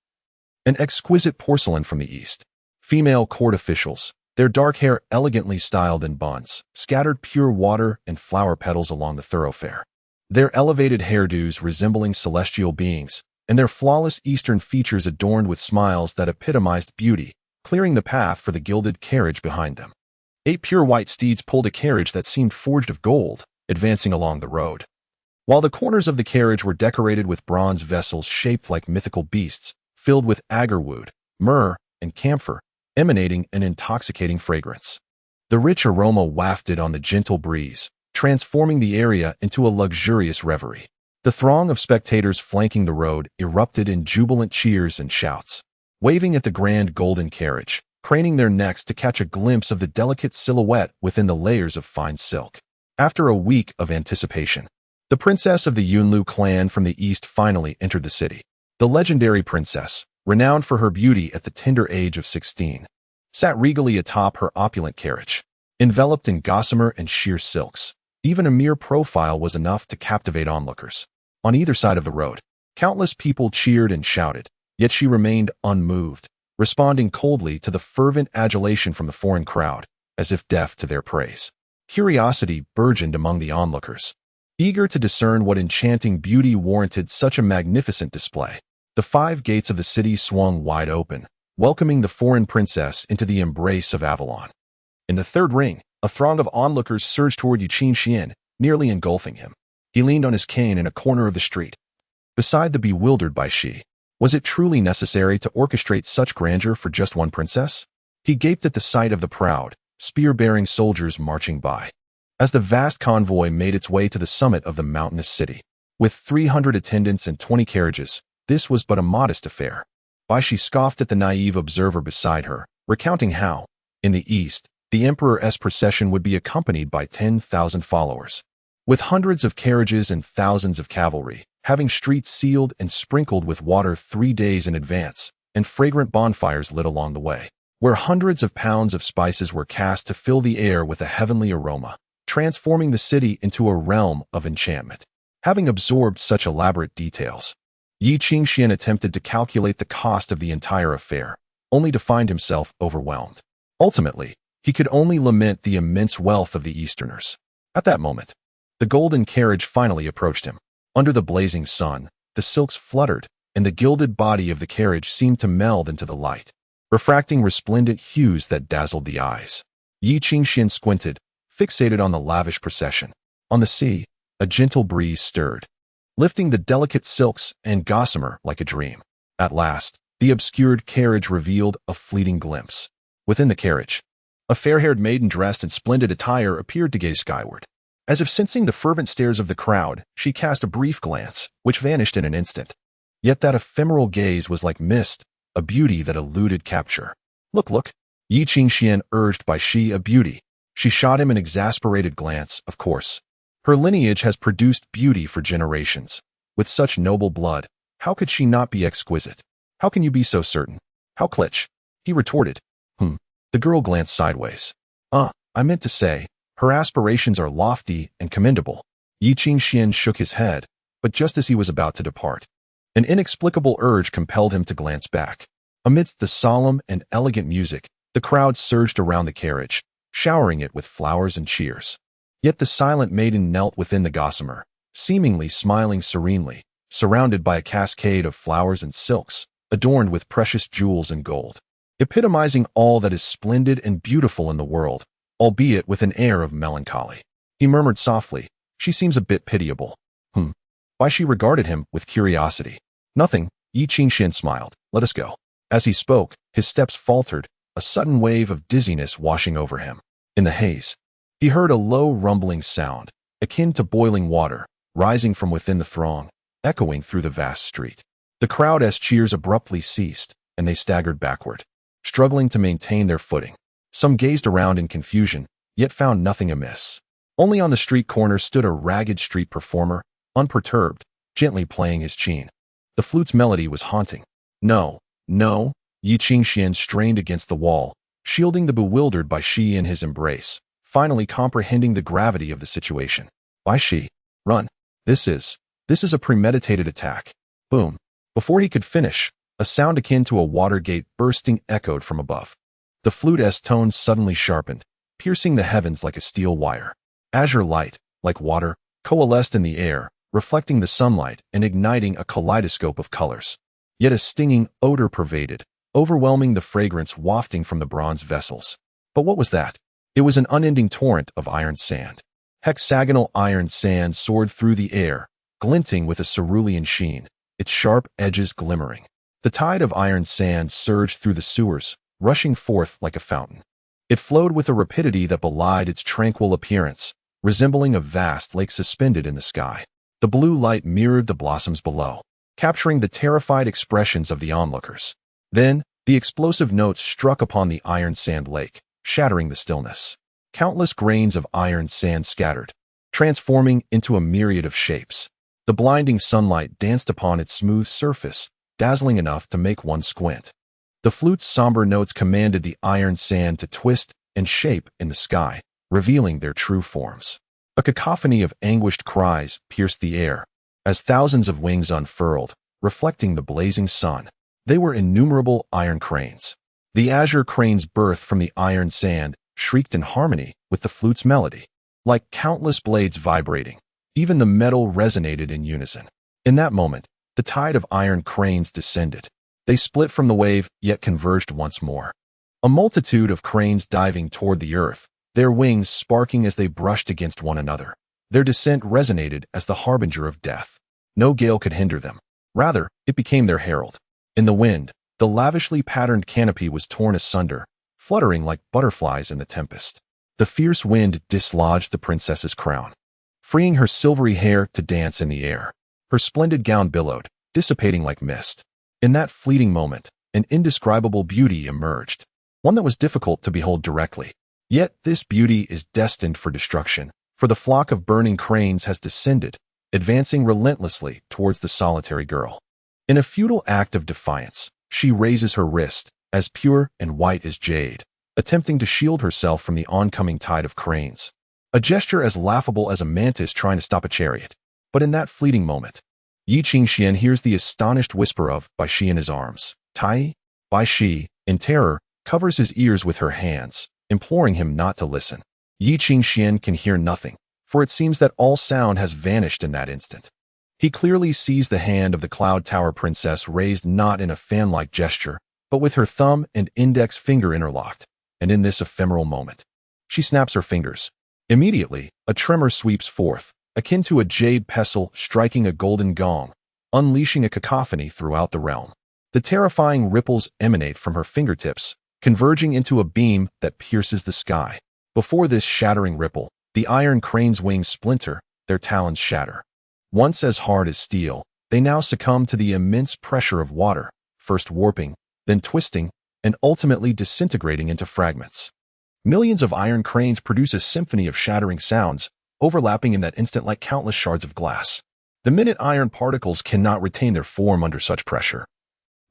and exquisite porcelain from the east. Female court officials, their dark hair elegantly styled in buns, scattered pure water and flower petals along the thoroughfare. Their elevated hairdos resembling celestial beings, and their flawless eastern features adorned with smiles that epitomized beauty, clearing the path for the gilded carriage behind them. 8 pure white steeds pulled a carriage that seemed forged of gold, advancing along the road. While the corners of the carriage were decorated with bronze vessels shaped like mythical beasts, filled with agarwood, myrrh, and camphor, emanating an intoxicating fragrance. The rich aroma wafted on the gentle breeze, transforming the area into a luxurious reverie. The throng of spectators flanking the road erupted in jubilant cheers and shouts, waving at the grand golden carriage, craning their necks to catch a glimpse of the delicate silhouette within the layers of fine silk. After a week of anticipation, the princess of the Yunlu clan from the east finally entered the city. The legendary princess, renowned for her beauty at the tender age of 16, sat regally atop her opulent carriage, enveloped in gossamer and sheer silks. Even a mere profile was enough to captivate onlookers. On either side of the road, countless people cheered and shouted, yet she remained unmoved, responding coldly to the fervent adulation from the foreign crowd, as if deaf to their praise. Curiosity burgeoned among the onlookers, eager to discern what enchanting beauty warranted such a magnificent display. The 5 gates of the city swung wide open, welcoming the foreign princess into the embrace of Avalon. In the 3rd ring, a throng of onlookers surged toward Yi Qingxian, nearly engulfing him. He leaned on his cane in a corner of the street. Beside the bewildered Bai Shi, was it truly necessary to orchestrate such grandeur for just one princess? He gaped at the sight of the proud, spear-bearing soldiers marching by. as the vast convoy made its way to the summit of the mountainous city. With 300 attendants and 20 carriages, this was but a modest affair. Why, she scoffed at the naive observer beside her, recounting how, in the east, the emperor's procession would be accompanied by 10,000 followers, with hundreds of carriages and thousands of cavalry, having streets sealed and sprinkled with water 3 days in advance, and fragrant bonfires lit along the way, where hundreds of pounds of spices were cast to fill the air with a heavenly aroma, transforming the city into a realm of enchantment. Having absorbed such elaborate details, Yi Qingxian attempted to calculate the cost of the entire affair, only to find himself overwhelmed. Ultimately, he could only lament the immense wealth of the Easterners. At that moment, the golden carriage finally approached him. Under the blazing sun, the silks fluttered, and the gilded body of the carriage seemed to meld into the light, refracting resplendent hues that dazzled the eyes. Yi Qingxian squinted, fixated on the lavish procession. On the sea, a gentle breeze stirred, lifting the delicate silks and gossamer like a dream. At last, the obscured carriage revealed a fleeting glimpse. Within the carriage, a fair-haired maiden dressed in splendid attire appeared to gaze skyward. As if sensing the fervent stares of the crowd, she cast a brief glance, which vanished in an instant. Yet that ephemeral gaze was like mist, a beauty that eluded capture. Look, Yi Qingxian urged by she a beauty. She shot him an exasperated glance, of course. Her lineage has produced beauty for generations. With such noble blood, how could she not be exquisite? How can you be so certain? How clutch? He retorted. The girl glanced sideways. I meant to say, her aspirations are lofty and commendable. Yi Qingxian shook his head, but just as he was about to depart, an inexplicable urge compelled him to glance back. Amidst the solemn and elegant music, the crowd surged around the carriage, showering it with flowers and cheers. Yet the silent maiden knelt within the gossamer, seemingly smiling serenely, surrounded by a cascade of flowers and silks, adorned with precious jewels and gold, epitomizing all that is splendid and beautiful in the world, albeit with an air of melancholy. He murmured softly, "She seems a bit pitiable." Why, she regarded him with curiosity. "Nothing," Yi Qingxian smiled. "Let us go." As he spoke, his steps faltered, a sudden wave of dizziness washing over him. In the haze, he heard a low rumbling sound, akin to boiling water, rising from within the throng, echoing through the vast street. The crowd's cheers abruptly ceased, and they staggered backward, struggling to maintain their footing. Some gazed around in confusion, yet found nothing amiss. Only on the street corner stood a ragged street performer, unperturbed, gently playing his qin. The flute's melody was haunting. No, Yi Qingxian strained against the wall, shielding the bewildered by she in his embrace, finally comprehending the gravity of the situation. Why, she? Run. This is a premeditated attack. Boom. Before he could finish, a sound akin to a water gate bursting echoed from above. The flute's tones suddenly sharpened, piercing the heavens like a steel wire. Azure light, like water, coalesced in the air, reflecting the sunlight and igniting a kaleidoscope of colors. Yet a stinging odor pervaded, overwhelming the fragrance wafting from the bronze vessels. But what was that? It was an unending torrent of iron sand. Hexagonal iron sand soared through the air, glinting with a cerulean sheen, its sharp edges glimmering. The tide of iron sand surged through the sewers, rushing forth like a fountain. It flowed with a rapidity that belied its tranquil appearance, resembling a vast lake suspended in the sky. The blue light mirrored the blossoms below, capturing the terrified expressions of the onlookers. Then, the explosive notes struck upon the iron sand lake, shattering the stillness. Countless grains of iron sand scattered, transforming into a myriad of shapes. The blinding sunlight danced upon its smooth surface, dazzling enough to make one squint. The flute's somber notes commanded the iron sand to twist and shape in the sky, revealing their true forms. A cacophony of anguished cries pierced the air, as thousands of wings unfurled, reflecting the blazing sun. They were innumerable iron cranes. The azure cranes birthed from the iron sand shrieked in harmony with the flute's melody. Like countless blades vibrating, even the metal resonated in unison. In that moment, the tide of iron cranes descended. They split from the wave, yet converged once more. A multitude of cranes diving toward the earth, their wings sparking as they brushed against one another. Their descent resonated as the harbinger of death. No gale could hinder them. Rather, it became their herald. In the wind, the lavishly patterned canopy was torn asunder, fluttering like butterflies in the tempest. The fierce wind dislodged the princess's crown, freeing her silvery hair to dance in the air. Her splendid gown billowed, dissipating like mist. In that fleeting moment, an indescribable beauty emerged, one that was difficult to behold directly. Yet this beauty is destined for destruction, for the flock of burning cranes has descended, advancing relentlessly towards the solitary girl. In a futile act of defiance, she raises her wrist, as pure and white as jade, attempting to shield herself from the oncoming tide of cranes. A gesture as laughable as a mantis trying to stop a chariot. But in that fleeting moment, Yi Qingxian hears the astonished whisper of Bai Shi in his arms. Tai? Bai Shi, in terror, covers his ears with her hands, imploring him not to listen. Yi Qingxian can hear nothing, for it seems that all sound has vanished in that instant. He clearly sees the hand of the Cloud Tower princess raised not in a fan-like gesture, but with her thumb and index finger interlocked, and in this ephemeral moment, she snaps her fingers. Immediately, a tremor sweeps forth, akin to a jade pestle striking a golden gong, unleashing a cacophony throughout the realm. The terrifying ripples emanate from her fingertips, converging into a beam that pierces the sky. Before this shattering ripple, the iron crane's wings splinter, their talons shatter. Once as hard as steel, they now succumb to the immense pressure of water, first warping, then twisting, and ultimately disintegrating into fragments. Millions of iron cranes produce a symphony of shattering sounds, overlapping in that instant like countless shards of glass. The minute iron particles cannot retain their form under such pressure,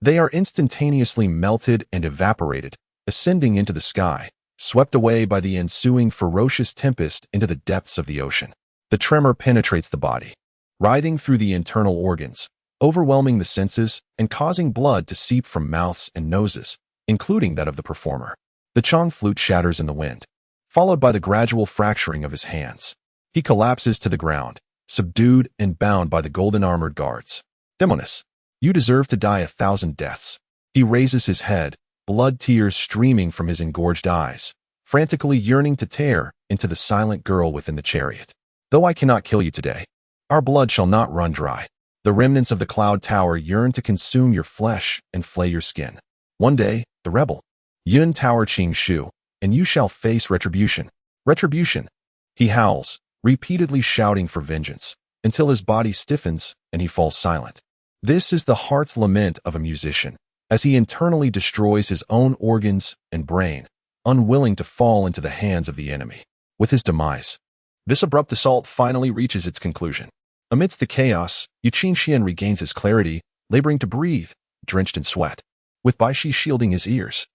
they are instantaneously melted and evaporated, ascending into the sky, swept away by the ensuing ferocious tempest into the depths of the ocean. The tremor penetrates the body, writhing through the internal organs, overwhelming the senses, and causing blood to seep from mouths and noses, including that of the performer. The Chong flute shatters in the wind, followed by the gradual fracturing of his hands. He collapses to the ground, subdued and bound by the golden armored guards. Demoness, you deserve to die 1,000 deaths. He raises his head, blood tears streaming from his engorged eyes, frantically yearning to tear into the silent girl within the chariot. Though I cannot kill you today, our blood shall not run dry. The remnants of the Cloud Tower yearn to consume your flesh and flay your skin. One day, the rebel, Yun Tower Qing Shu, and you shall face retribution. Retribution. He howls, repeatedly shouting for vengeance, until his body stiffens and he falls silent. This is the heart's lament of a musician, as he internally destroys his own organs and brain, unwilling to fall into the hands of the enemy. With his demise, this abrupt assault finally reaches its conclusion. Amidst the chaos, Yi Qingxian regains his clarity, laboring to breathe, drenched in sweat. With Bai Shi shielding his ears,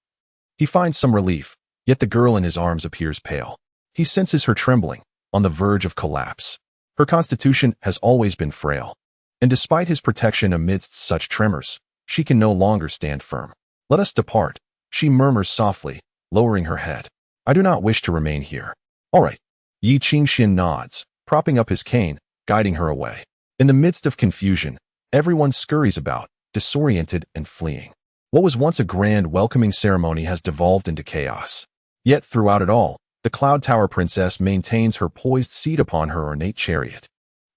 he finds some relief, yet the girl in his arms appears pale. He senses her trembling, on the verge of collapse. Her constitution has always been frail, and despite his protection amidst such tremors, she can no longer stand firm. Let us depart, she murmurs softly, lowering her head. I do not wish to remain here. All right. Yi Qingxian nods, propping up his cane, guiding her away. In the midst of confusion, everyone scurries about, disoriented and fleeing. What was once a grand welcoming ceremony has devolved into chaos. Yet throughout it all, the Cloud Tower princess maintains her poised seat upon her ornate chariot.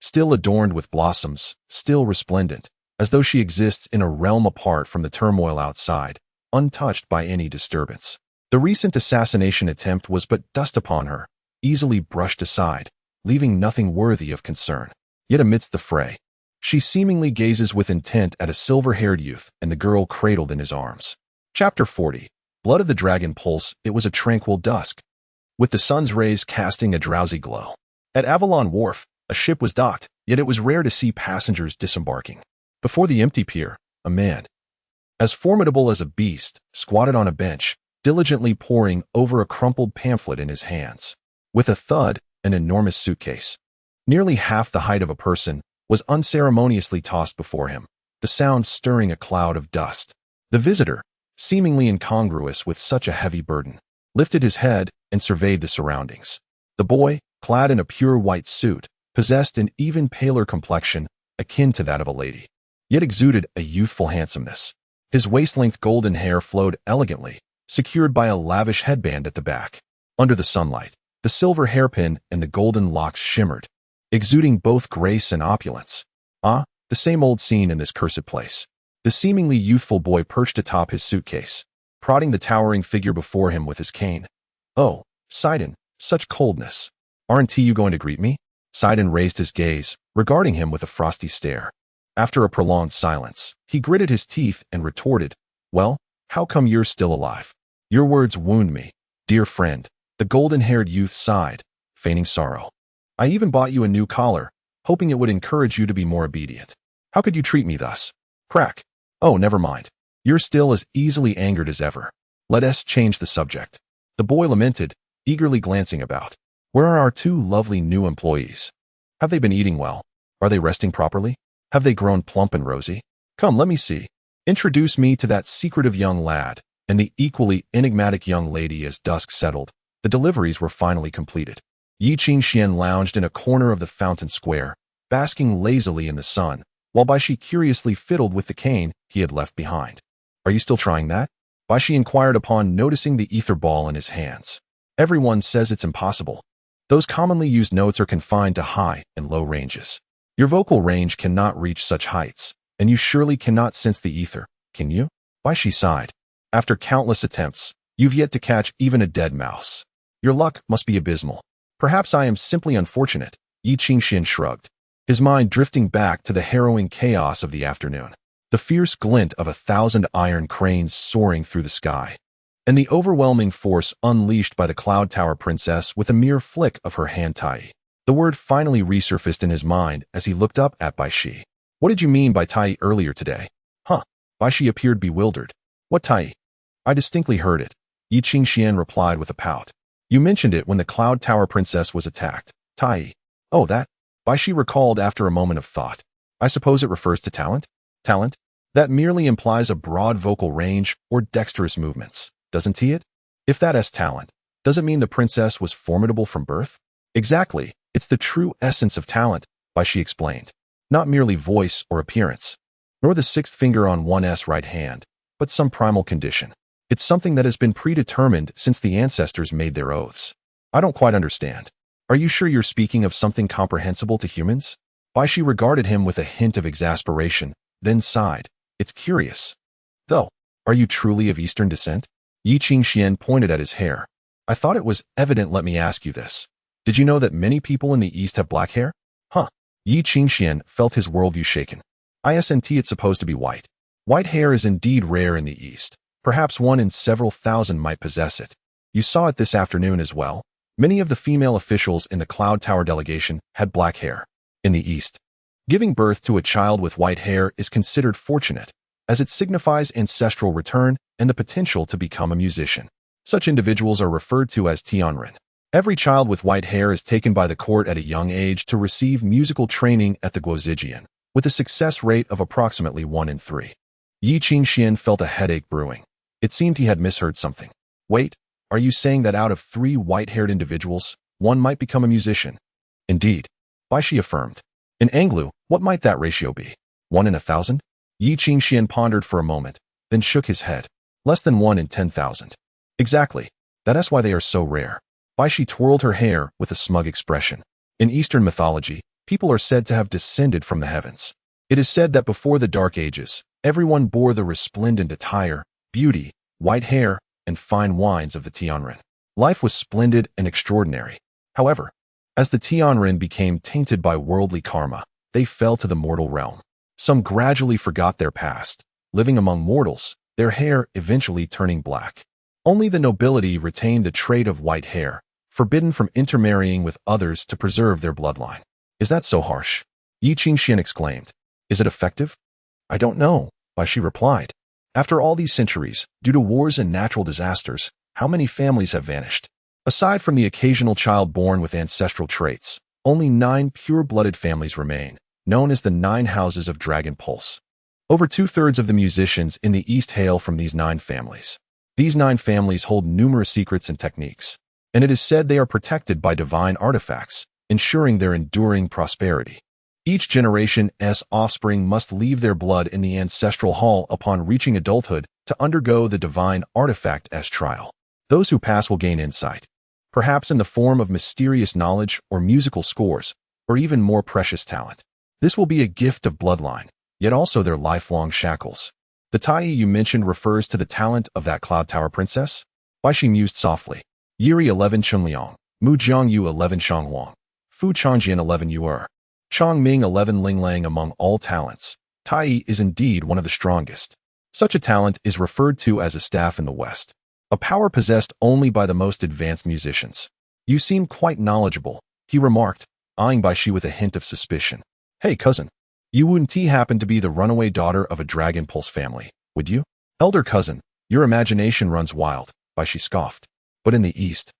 Still adorned with blossoms, still resplendent, as though she exists in a realm apart from the turmoil outside, untouched by any disturbance. The recent assassination attempt was but dust upon her, easily brushed aside, leaving nothing worthy of concern. Yet amidst the fray, she seemingly gazes with intent at a silver-haired youth and the girl cradled in his arms. Chapter 40. Blood of the Dragon Pulse. It was a tranquil dusk, with the sun's rays casting a drowsy glow. At Avalon Wharf, a ship was docked, yet it was rare to see passengers disembarking. Before the empty pier, a man, as formidable as a beast, squatted on a bench, diligently poring over a crumpled pamphlet in his hands. With a thud, an enormous suitcase, nearly half the height of a person, was unceremoniously tossed before him, the sound stirring a cloud of dust. The visitor, seemingly incongruous with such a heavy burden, lifted his head and surveyed the surroundings. The boy, clad in a pure white suit, possessed an even paler complexion, akin to that of a lady, yet exuded a youthful handsomeness. His waist-length golden hair flowed elegantly, secured by a lavish headband at the back. Under the sunlight, the silver hairpin and the golden locks shimmered, exuding both grace and opulence. Ah, the same old scene in this cursed place. The seemingly youthful boy perched atop his suitcase, prodding the towering figure before him with his cane. Oh, Sidon, Such coldness. Aren't you going to greet me? Sidon raised his gaze, regarding him with a frosty stare. After a prolonged silence, he gritted his teeth and retorted, "Well, how come you're still alive? Your words wound me, dear friend." The golden-haired youth sighed, feigning sorrow. "I even bought you a new collar, hoping it would encourage you to be more obedient. How could you treat me thus?" Crack. "Oh, never mind. You're still as easily angered as ever. Let us change the subject." The boy lamented, eagerly glancing about. "Where are our two lovely new employees? Have they been eating well? Are they resting properly? Have they grown plump and rosy? Come, let me see. Introduce me to that secretive young lad and the equally enigmatic young lady." As dusk settled, the deliveries were finally completed. Yi Qingxian lounged in a corner of the fountain square, basking lazily in the sun, while Baishi curiously fiddled with the cane he had left behind. "Are you still trying that?" Baishi inquired upon noticing the ether ball in his hands. "Everyone says it's impossible. Those commonly used notes are confined to high and low ranges. Your vocal range cannot reach such heights, and you surely cannot sense the ether, can you?" Baishi sighed. "After countless attempts, you've yet to catch even a dead mouse. Your luck must be abysmal." "Perhaps I am simply unfortunate," Yi Qingxian shrugged, his mind drifting back to the harrowing chaos of the afternoon. The fierce glint of 1,000 iron cranes soaring through the sky, and the overwhelming force unleashed by the Cloud Tower Princess with a mere flick of her hand Tai. The word finally resurfaced in his mind as he looked up at Baishi. "What did you mean by Tai earlier today?" "Huh?" Baishi appeared bewildered. "What Tai?" "I distinctly heard it," Yi Qingxian replied with a pout. "You mentioned it when the Cloud Tower Princess was attacked. Tai." "Oh, that?" Baishi recalled after a moment of thought. "I suppose it refers to talent?" "Talent? That merely implies a broad vocal range or dexterous movements, doesn't it? If that is talent, does it mean the princess was formidable from birth?" "Exactly. It's the true essence of talent," Baishi explained. "Not merely voice or appearance, nor the sixth finger on one's right hand, but some primal condition. It's something that has been predetermined since the ancestors made their oaths." "I don't quite understand. Are you sure you're speaking of something comprehensible to humans?" Baishi regarded him with a hint of exasperation, then sighed. "It's curious. Though, are you truly of Eastern descent?" Yi Qingxian pointed at his hair. "I thought it was evident. Let me ask you this. Did you know that many people in the East have black hair?" "Huh." Yi Qingxian felt his worldview shaken. "Isn't it supposed to be white?" "White hair is indeed rare in the East. Perhaps one in several thousand might possess it. You saw it this afternoon as well. Many of the female officials in the Cloud Tower delegation had black hair. In the East, giving birth to a child with white hair is considered fortunate, as it signifies ancestral return and the potential to become a musician. Such individuals are referred to as Tianren. Every child with white hair is taken by the court at a young age to receive musical training at the Guozijian, with a success rate of approximately 1 in 3. Yi Qingxian felt a headache brewing. It seemed he had misheard something. "Wait, are you saying that out of 3 white-haired individuals, one might become a musician?" "Indeed," Baishi affirmed. "In Anglu, what might that ratio be? 1 in 1,000? Yi Qingxian pondered for a moment, then shook his head. "Less than 1 in 10,000. "Exactly. That's why they are so rare." Baishi twirled her hair with a smug expression. "In Eastern mythology, people are said to have descended from the heavens. It is said that before the Dark Ages, everyone bore the resplendent attire, beauty, white hair, and fine wines of the Tianren. Life was splendid and extraordinary. However, as the Tianren became tainted by worldly karma, they fell to the mortal realm. Some gradually forgot their past, living among mortals, their hair eventually turning black. Only the nobility retained the trait of white hair, forbidden from intermarrying with others to preserve their bloodline." "Is that so harsh?" Yi Qingxian exclaimed. "Is it effective?" "I don't know," Baishi replied. "After all these centuries, due to wars and natural disasters, how many families have vanished? Aside from the occasional child born with ancestral traits, only 9 pure-blooded families remain, known as the 9 Houses of Dragon Pulse. Over 2/3 of the musicians in the East hail from these 9 families. These 9 families hold numerous secrets and techniques, and it is said they are protected by divine artifacts, ensuring their enduring prosperity. Each generation's offspring must leave their blood in the ancestral hall upon reaching adulthood to undergo the divine artifact's trial. Those who pass will gain insight, perhaps in the form of mysterious knowledge or musical scores, or even more precious talent. This will be a gift of bloodline, yet also their lifelong shackles. The Tai you mentioned refers to the talent of that Cloud Tower princess?" Baishi mused softly. "Yuri 11 Chunliang, Mu Jiang Yu 11 Shang Huang, Fu Changjian 11 Yuer, Chang Ming 11 Ling Lang. Among all talents, Tai is indeed one of the strongest. Such a talent is referred to as a staff in the West, a power possessed only by the most advanced musicians. You seem quite knowledgeable, he remarked, eyeing Bai Shi with a hint of suspicion. Hey, cousin. You wouldn't happen to be the runaway daughter of a Dragon Pulse family, would you? Elder cousin, your imagination runs wild, Bai Shi scoffed. But in the East,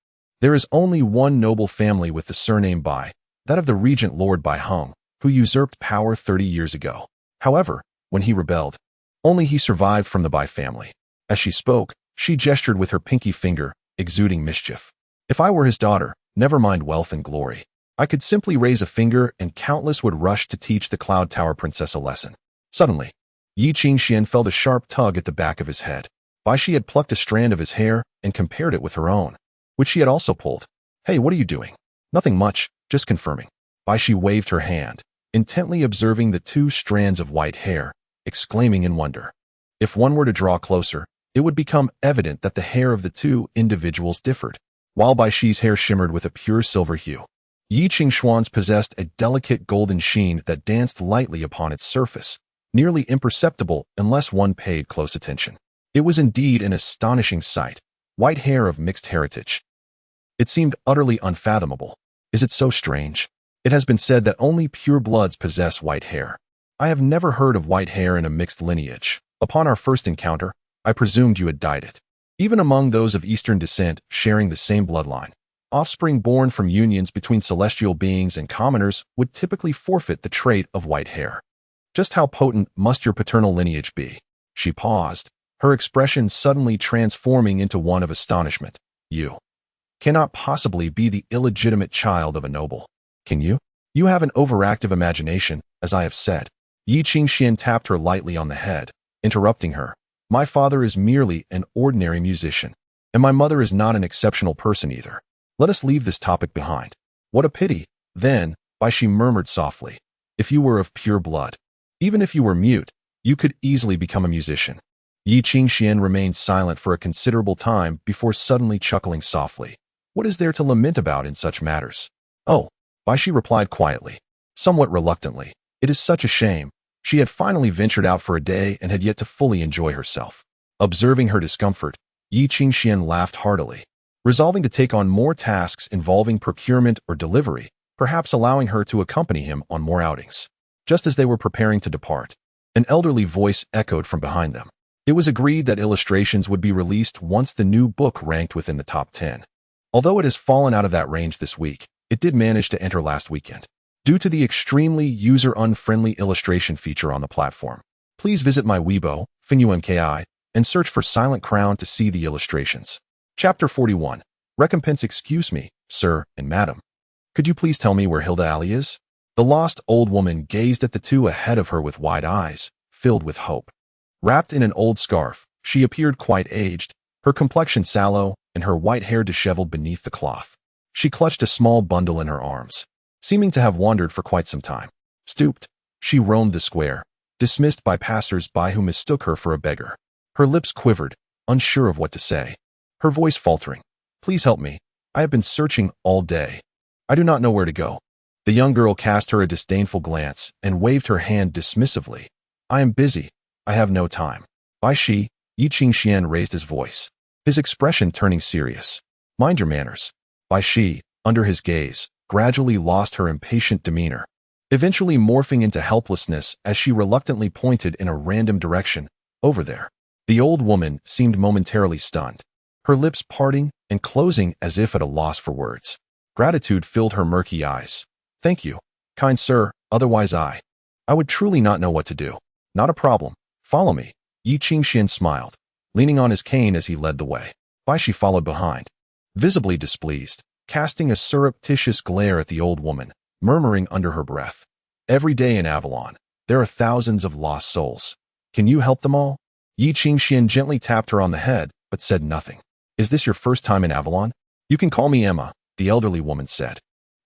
there is only one noble family with the surname Bai, that of the regent Lord Bai Hong, who usurped power 30 years ago. However, when he rebelled, only he survived from the Bai family. As she spoke, she gestured with her pinky finger, exuding mischief. If I were his daughter, never mind wealth and glory, I could simply raise a finger and countless would rush to teach the Cloud Tower princess a lesson. Suddenly, Yi Qingxian felt a sharp tug at the back of his head. Bai Shi had plucked a strand of his hair and compared it with her own, which she had also pulled. Hey, what are you doing? Nothing much, just confirming. Bai Shi waved her hand, intently observing the two strands of white hair, exclaiming in wonder. If one were to draw closer, it would become evident that the hair of the two individuals differed. While Bai Shi's hair shimmered with a pure silver hue, Yi Qingshuan's possessed a delicate golden sheen that danced lightly upon its surface, nearly imperceptible unless one paid close attention. It was indeed an astonishing sight, white hair of mixed heritage. It seemed utterly unfathomable. Is it so strange? It has been said that only pure bloods possess white hair. I have never heard of white hair in a mixed lineage. Upon our first encounter, I presumed you had dyed it. Even among those of Eastern descent sharing the same bloodline, offspring born from unions between celestial beings and commoners would typically forfeit the trait of white hair. Just how potent must your paternal lineage be? She paused, her expression suddenly transforming into one of astonishment. You cannot possibly be the illegitimate child of a noble. Can you? You have an overactive imagination, as I have said. Yi Qingxian tapped her lightly on the head, interrupting her. My father is merely an ordinary musician, and my mother is not an exceptional person either. Let us leave this topic behind. What a pity, then, Bai Shi murmured softly. If you were of pure blood, even if you were mute, you could easily become a musician. Yi Qingxian remained silent for a considerable time before suddenly chuckling softly. What is there to lament about in such matters? Oh, Bai Shi replied quietly, somewhat reluctantly. It is such a shame. She had finally ventured out for a day and had yet to fully enjoy herself. Observing her discomfort, Yi Qingxian laughed heartily, resolving to take on more tasks involving procurement or delivery, perhaps allowing her to accompany him on more outings. Just as they were preparing to depart, an elderly voice echoed from behind them. It was agreed that illustrations would be released once the new book ranked within the top 10. Although it has fallen out of that range this week, it did manage to enter last weekend, due to the extremely user-unfriendly illustration feature on the platform. Please visit my Weibo, FinuMKI, and search for Silent Crown to see the illustrations. Chapter 41. Recompense. Excuse me, sir and madam. Could you please tell me where Hilda Ali is? The lost old woman gazed at the two ahead of her with wide eyes, filled with hope. Wrapped in an old scarf, she appeared quite aged, her complexion sallow, and her white hair disheveled beneath the cloth. She clutched a small bundle in her arms, seeming to have wandered for quite some time. Stooped, she roamed the square, dismissed by passers-by who mistook her for a beggar. Her lips quivered, unsure of what to say. Her voice faltering. Please help me. I have been searching all day. I do not know where to go. The young girl cast her a disdainful glance and waved her hand dismissively. I am busy. I have no time. Bai Shi, Yi Qingxian raised his voice, his expression turning serious. Mind your manners. Bai Shi, under his gaze, gradually lost her impatient demeanor, eventually morphing into helplessness as she reluctantly pointed in a random direction. Over there. The old woman seemed momentarily stunned, her lips parting and closing as if at a loss for words. Gratitude filled her murky eyes. Thank you, kind sir, otherwise I would truly not know what to do. Not a problem. Follow me. Yi Qingxian smiled, leaning on his cane as he led the way. Bai Shi followed behind, visibly displeased, casting a surreptitious glare at the old woman, murmuring under her breath. Every day in Avalon, there are thousands of lost souls. Can you help them all? Yi Qingxian gently tapped her on the head, but said nothing. Is this your first time in Avalon? You can call me Emma, the elderly woman said,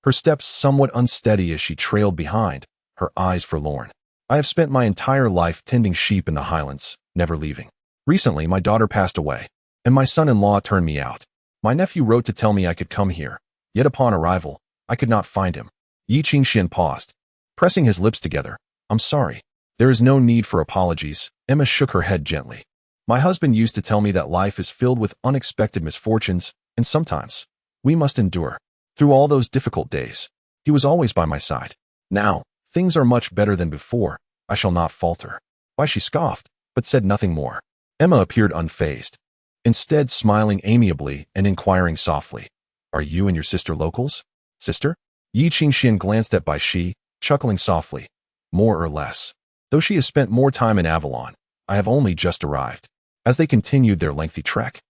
her steps somewhat unsteady as she trailed behind, her eyes forlorn. I have spent my entire life tending sheep in the highlands, never leaving. Recently, my daughter passed away, and my son-in-law turned me out. My nephew wrote to tell me I could come here, Yet upon arrival, I could not find him. Yi Qingxian paused, pressing his lips together. I'm sorry. There is no need for apologies. Emma shook her head gently. My husband used to tell me that life is filled with unexpected misfortunes, and sometimes we must endure. Through all those difficult days, he was always by my side. Now, things are much better than before. I shall not falter. Why, she scoffed, but said nothing more. Emma appeared unfazed, instead smiling amiably and inquiring softly, Are you and your sister locals? Sister? Yi Qingxian glanced at Bai Shi, chuckling softly. More or less. Though she has spent more time in Avalon, I have only just arrived. As they continued their lengthy trek,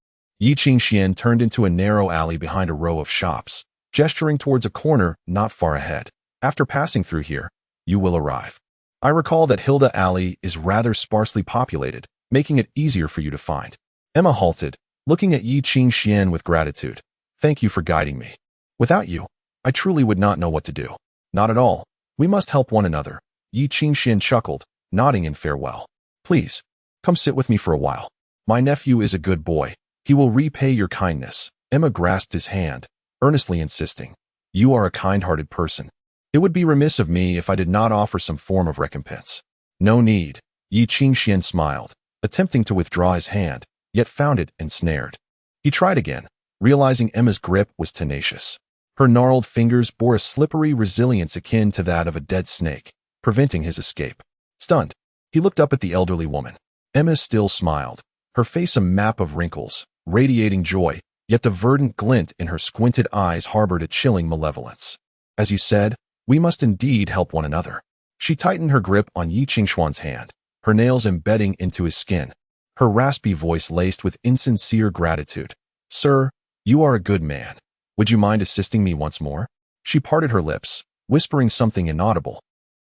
Yi Qingxian turned into a narrow alley behind a row of shops, gesturing towards a corner not far ahead. After passing through here, you will arrive. I recall that Hilda Alley is rather sparsely populated, making it easier for you to find. Emma halted, looking at Yi Qingxian with gratitude. Thank you for guiding me. Without you, I truly would not know what to do. Not at all. We must help one another. Yi Qingxian chuckled, nodding in farewell. Please, come sit with me for a while. My nephew is a good boy. He will repay your kindness. Emma grasped his hand, earnestly insisting. You are a kind-hearted person. It would be remiss of me if I did not offer some form of recompense. No need. Yi Qingxian smiled, attempting to withdraw his hand, yet found it ensnared. He tried again, realizing Emma's grip was tenacious. Her gnarled fingers bore a slippery resilience akin to that of a dead snake, preventing his escape. Stunned, he looked up at the elderly woman. Emma still smiled, her face a map of wrinkles, radiating joy, yet the verdant glint in her squinted eyes harbored a chilling malevolence. As you said, we must indeed help one another. She tightened her grip on Yi Qingxuan's hand, her nails embedding into his skin, her raspy voice laced with insincere gratitude. Sir, you are a good man. Would you mind assisting me once more? She parted her lips, whispering something inaudible.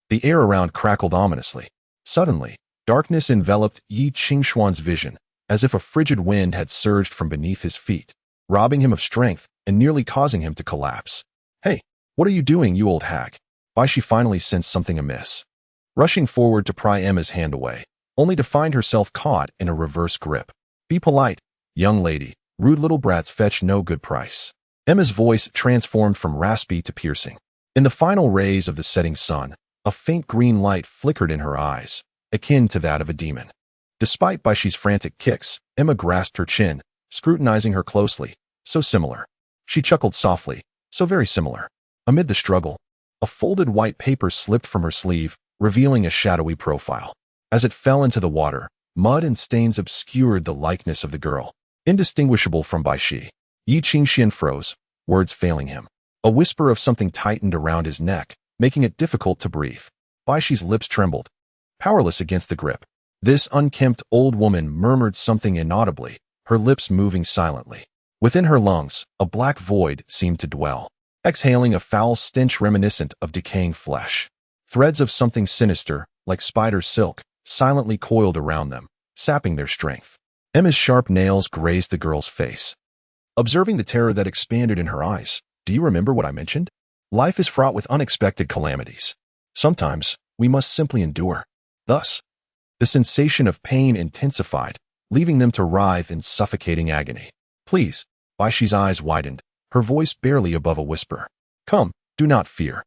The air around crackled ominously. Suddenly, darkness enveloped Yi Qingxuan's vision, as if a frigid wind had surged from beneath his feet, robbing him of strength and nearly causing him to collapse. Hey, what are you doing, you old hag? Why, she finally sensed something amiss. Rushing forward to pry Emma's hand away, only to find herself caught in a reverse grip. Be polite, young lady. Rude little brats fetch no good price. Emma's voice transformed from raspy to piercing. In the final rays of the setting sun, a faint green light flickered in her eyes, akin to that of a demon. Despite Bai Shi's frantic kicks, Emma grasped her chin, scrutinizing her closely. So similar. She chuckled softly. So very similar. Amid the struggle, a folded white paper slipped from her sleeve, revealing a shadowy profile. As it fell into the water, mud and stains obscured the likeness of the girl, indistinguishable from Bai Shi. Yi Qingxian froze, words failing him. A whisper of something tightened around his neck, making it difficult to breathe. Bai Shi's lips trembled, powerless against the grip. This unkempt old woman murmured something inaudibly, her lips moving silently. Within her lungs, a black void seemed to dwell, exhaling a foul stench reminiscent of decaying flesh. Threads of something sinister, like spider silk, silently coiled around them, sapping their strength. Emma's sharp nails grazed the girl's face. Observing the terror that expanded in her eyes, do you remember what I mentioned? Life is fraught with unexpected calamities. Sometimes, we must simply endure. Thus, the sensation of pain intensified, leaving them to writhe in suffocating agony. Please, Bai Shi's eyes widened, her voice barely above a whisper. Come, do not fear.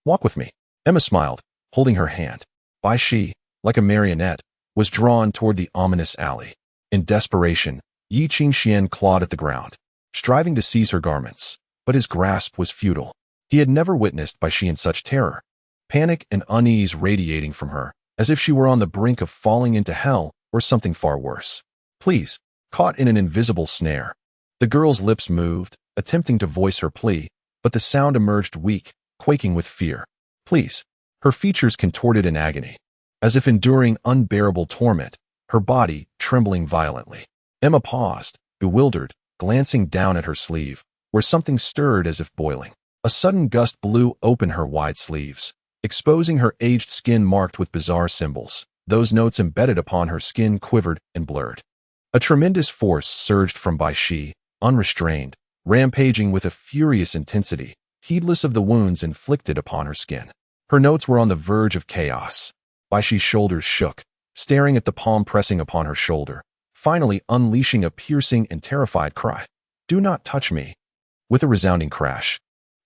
Walk with me. Emma smiled, holding her hand. Bai Shi, like a marionette, was drawn toward the ominous alley. In desperation, Yi Qingxian clawed at the ground, striving to seize her garments, but his grasp was futile. He had never witnessed Bai Shi in such terror, panic and unease radiating from her, as if she were on the brink of falling into hell or something far worse. Please, caught in an invisible snare. The girl's lips moved, attempting to voice her plea, but the sound emerged weak, quaking with fear. Please. Her features contorted in agony, as if enduring unbearable torment, her body trembling violently. Emma paused, bewildered, glancing down at her sleeve, where something stirred as if boiling. A sudden gust blew open her wide sleeves, exposing her aged skin marked with bizarre symbols. Those notes embedded upon her skin quivered and blurred. A tremendous force surged from Bai Shi, unrestrained, rampaging with a furious intensity, heedless of the wounds inflicted upon her skin. Her notes were on the verge of chaos. Bai Shi's shoulders shook, staring at the palm pressing upon her shoulder, finally unleashing a piercing and terrified cry. Do not touch me. With a resounding crash,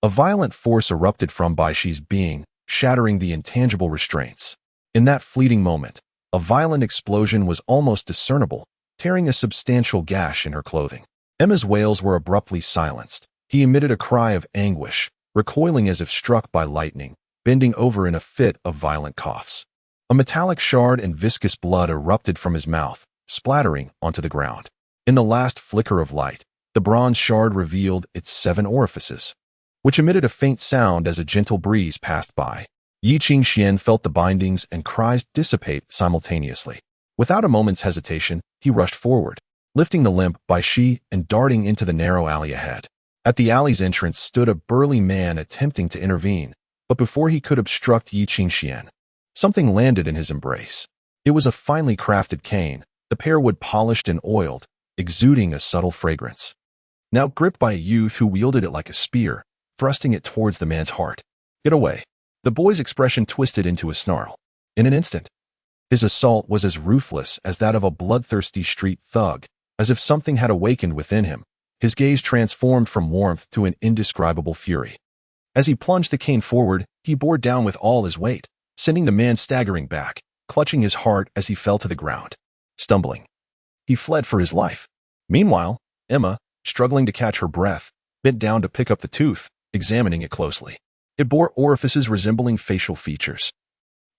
A violent force erupted from Baishi's being, shattering the intangible restraints. In that fleeting moment, a violent explosion was almost discernible, tearing a substantial gash in her clothing. Emma's wails were abruptly silenced. He emitted a cry of anguish, recoiling as if struck by lightning, bending over in a fit of violent coughs. A metallic shard and viscous blood erupted from his mouth, splattering onto the ground. In the last flicker of light, the bronze shard revealed its 7 orifices, which emitted a faint sound as a gentle breeze passed by. Yi Qingxian felt the bindings and cries dissipate simultaneously. Without a moment's hesitation, he rushed forward, lifting the limp Baishi and darting into the narrow alley ahead. At the alley's entrance stood a burly man attempting to intervene, but before he could obstruct Yi Qingxian, something landed in his embrace. It was a finely crafted cane, the pearwood polished and oiled, exuding a subtle fragrance. Now gripped by a youth who wielded it like a spear, thrusting it towards the man's heart. Get away. The boy's expression twisted into a snarl. In an instant, his assault was as ruthless as that of a bloodthirsty street thug. As if something had awakened within him, his gaze transformed from warmth to an indescribable fury. As he plunged the cane forward, he bore down with all his weight, sending the man staggering back, clutching his heart as he fell to the ground. Stumbling, he fled for his life. Meanwhile, Emma, struggling to catch her breath, bent down to pick up the tooth, examining it closely. It bore orifices resembling facial features.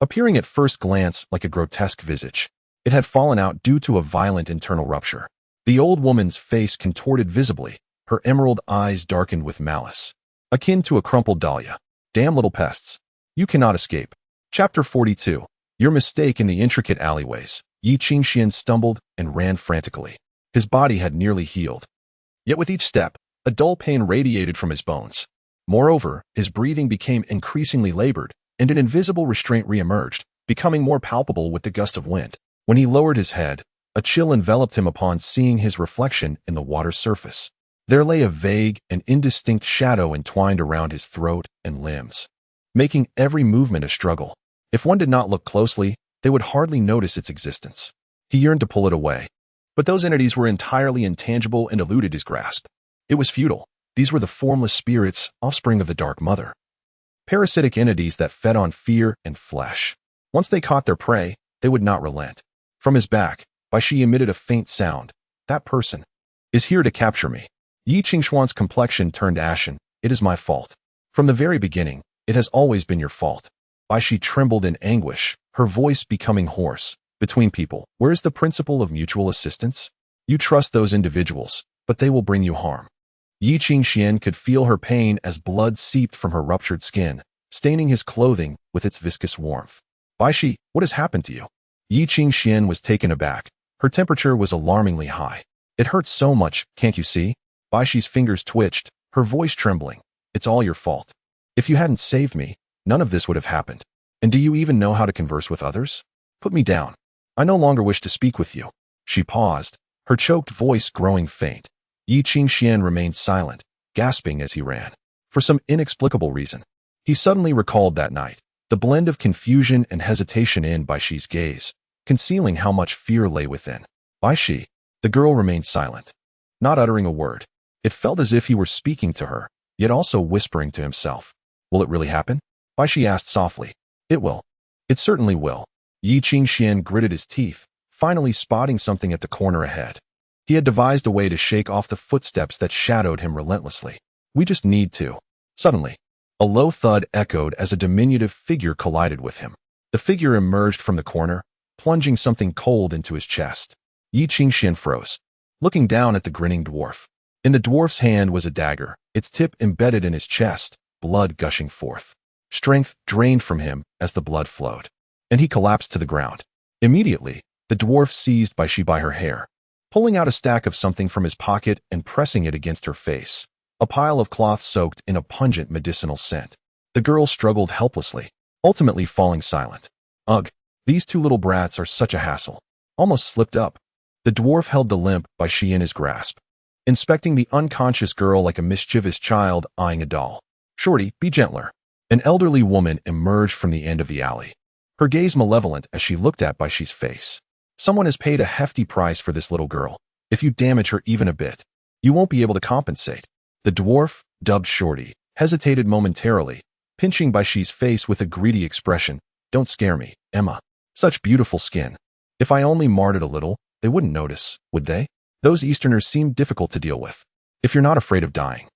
Appearing at first glance like a grotesque visage, it had fallen out due to a violent internal rupture. The old woman's face contorted visibly, her emerald eyes darkened with malice, akin to a crumpled dahlia. Damn little pests. You cannot escape. Chapter 42. Your mistake in the intricate alleyways. Yi Qingxian stumbled and ran frantically. His body had nearly healed. Yet with each step, a dull pain radiated from his bones. Moreover, his breathing became increasingly labored, and an invisible restraint reemerged, becoming more palpable with the gust of wind. When he lowered his head, a chill enveloped him upon seeing his reflection in the water's surface. There lay a vague and indistinct shadow entwined around his throat and limbs, making every movement a struggle. If one did not look closely, they would hardly notice its existence. He yearned to pull it away, but those entities were entirely intangible and eluded his grasp. It was futile. These were the formless spirits, offspring of the Dark Mother. Parasitic entities that fed on fear and flesh. Once they caught their prey, they would not relent. From his back, Baishi emitted a faint sound. That person is here to capture me. Yi Qingxuan's complexion turned ashen. It is my fault. From the very beginning, it has always been your fault. Baishi trembled in anguish, her voice becoming hoarse. Between people, where is the principle of mutual assistance? You trust those individuals, but they will bring you harm. Yi Qingxian could feel her pain as blood seeped from her ruptured skin, staining his clothing with its viscous warmth. Baishi, what has happened to you? Yi Qingxian was taken aback. Her temperature was alarmingly high. It hurts so much, can't you see? Baishi's fingers twitched, her voice trembling. It's all your fault. If you hadn't saved me, none of this would have happened. And do you even know how to converse with others? Put me down. I no longer wish to speak with you. She paused, her choked voice growing faint. Yi Qingxian remained silent, gasping as he ran. For some inexplicable reason, he suddenly recalled that night, the blend of confusion and hesitation in Baishi's gaze, concealing how much fear lay within. Baishi, the girl remained silent, not uttering a word. It felt as if he were speaking to her, yet also whispering to himself. Will it really happen? Baishi asked softly. It will. It certainly will. Yi Qingxian gritted his teeth, finally spotting something at the corner ahead. He had devised a way to shake off the footsteps that shadowed him relentlessly. We just need to. Suddenly, a low thud echoed as a diminutive figure collided with him. The figure emerged from the corner, plunging something cold into his chest. Yi Qingxian froze, looking down at the grinning dwarf. In the dwarf's hand was a dagger, its tip embedded in his chest, blood gushing forth. Strength drained from him as the blood flowed, and he collapsed to the ground. Immediately, the dwarf seized Baishi by her hair, pulling out a stack of something from his pocket and pressing it against her face. A pile of cloth soaked in a pungent medicinal scent. The girl struggled helplessly, ultimately falling silent. Ugh, these two little brats are such a hassle. Almost slipped up. The dwarf held the limp Baishi in his grasp, inspecting the unconscious girl like a mischievous child eyeing a doll. Shorty, be gentler. An elderly woman emerged from the end of the alley, her gaze malevolent as she looked at Baishi's face. Someone has paid a hefty price for this little girl. If you damage her even a bit, you won't be able to compensate. The dwarf, dubbed Shorty, hesitated momentarily, pinching Baishi's face with a greedy expression. Don't scare me, Emma. Such beautiful skin. If I only marred it a little, they wouldn't notice, would they? Those Easterners seem difficult to deal with. If you're not afraid of dying,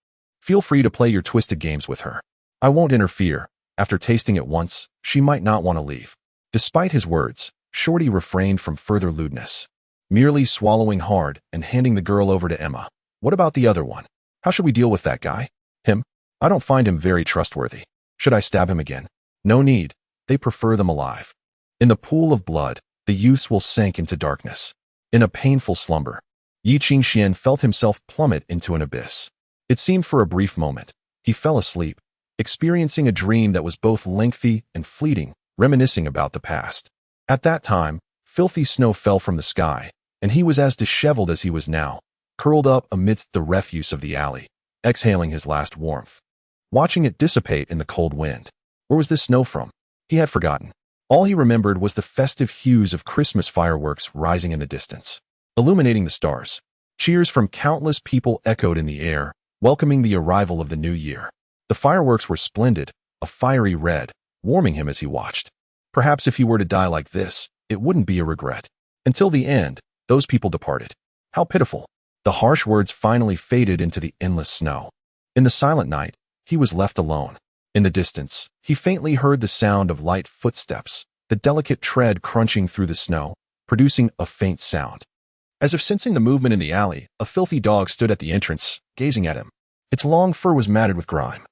feel free to play your twisted games with her. I won't interfere. After tasting it once, she might not want to leave. Despite his words, Shorty refrained from further lewdness, merely swallowing hard and handing the girl over to Emma. What about the other one? How should we deal with that guy? Him? I don't find him very trustworthy. Should I stab him again? No need. They prefer them alive. In the pool of blood, the youths will sink into darkness. In a painful slumber, Yi Qingxian felt himself plummet into an abyss. It seemed for a brief moment. He fell asleep, experiencing a dream that was both lengthy and fleeting, reminiscing about the past. At that time, filthy snow fell from the sky, and he was as disheveled as he was now, curled up amidst the refuse of the alley, exhaling his last warmth. Watching it dissipate in the cold wind. Where was this snow from? He had forgotten. All he remembered was the festive hues of Christmas fireworks rising in the distance, illuminating the stars. Cheers from countless people echoed in the air, welcoming the arrival of the new year. The fireworks were splendid, a fiery red, warming him as he watched. Perhaps if he were to die like this, it wouldn't be a regret. Until the end, those people departed. How pitiful. The harsh words finally faded into the endless snow. In the silent night, he was left alone. In the distance, he faintly heard the sound of light footsteps, the delicate tread crunching through the snow, producing a faint sound. As if sensing the movement in the alley, a filthy dog stood at the entrance, gazing at him. Its long fur was matted with grime,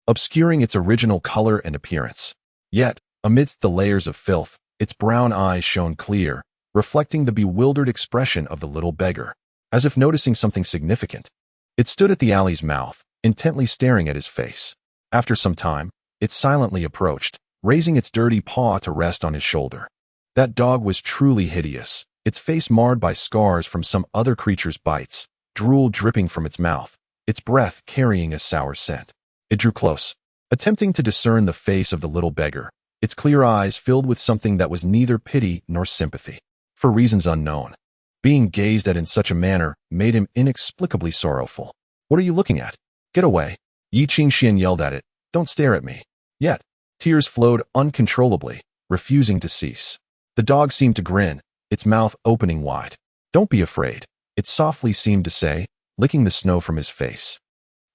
obscuring its original color and appearance. Yet, amidst the layers of filth, its brown eyes shone clear, reflecting the bewildered expression of the little beggar, as if noticing something significant. It stood at the alley's mouth, intently staring at his face. After some time, it silently approached, raising its dirty paw to rest on his shoulder. That dog was truly hideous, its face marred by scars from some other creature's bites, drool dripping from its mouth, its breath carrying a sour scent. It drew close, attempting to discern the face of the little beggar, its clear eyes filled with something that was neither pity nor sympathy. For reasons unknown, being gazed at in such a manner made him inexplicably sorrowful. What are you looking at? Get away. Yi Qingxian yelled at it. Don't stare at me. Yet, tears flowed uncontrollably, refusing to cease. The dog seemed to grin, its mouth opening wide. Don't be afraid, it softly seemed to say, licking the snow from his face,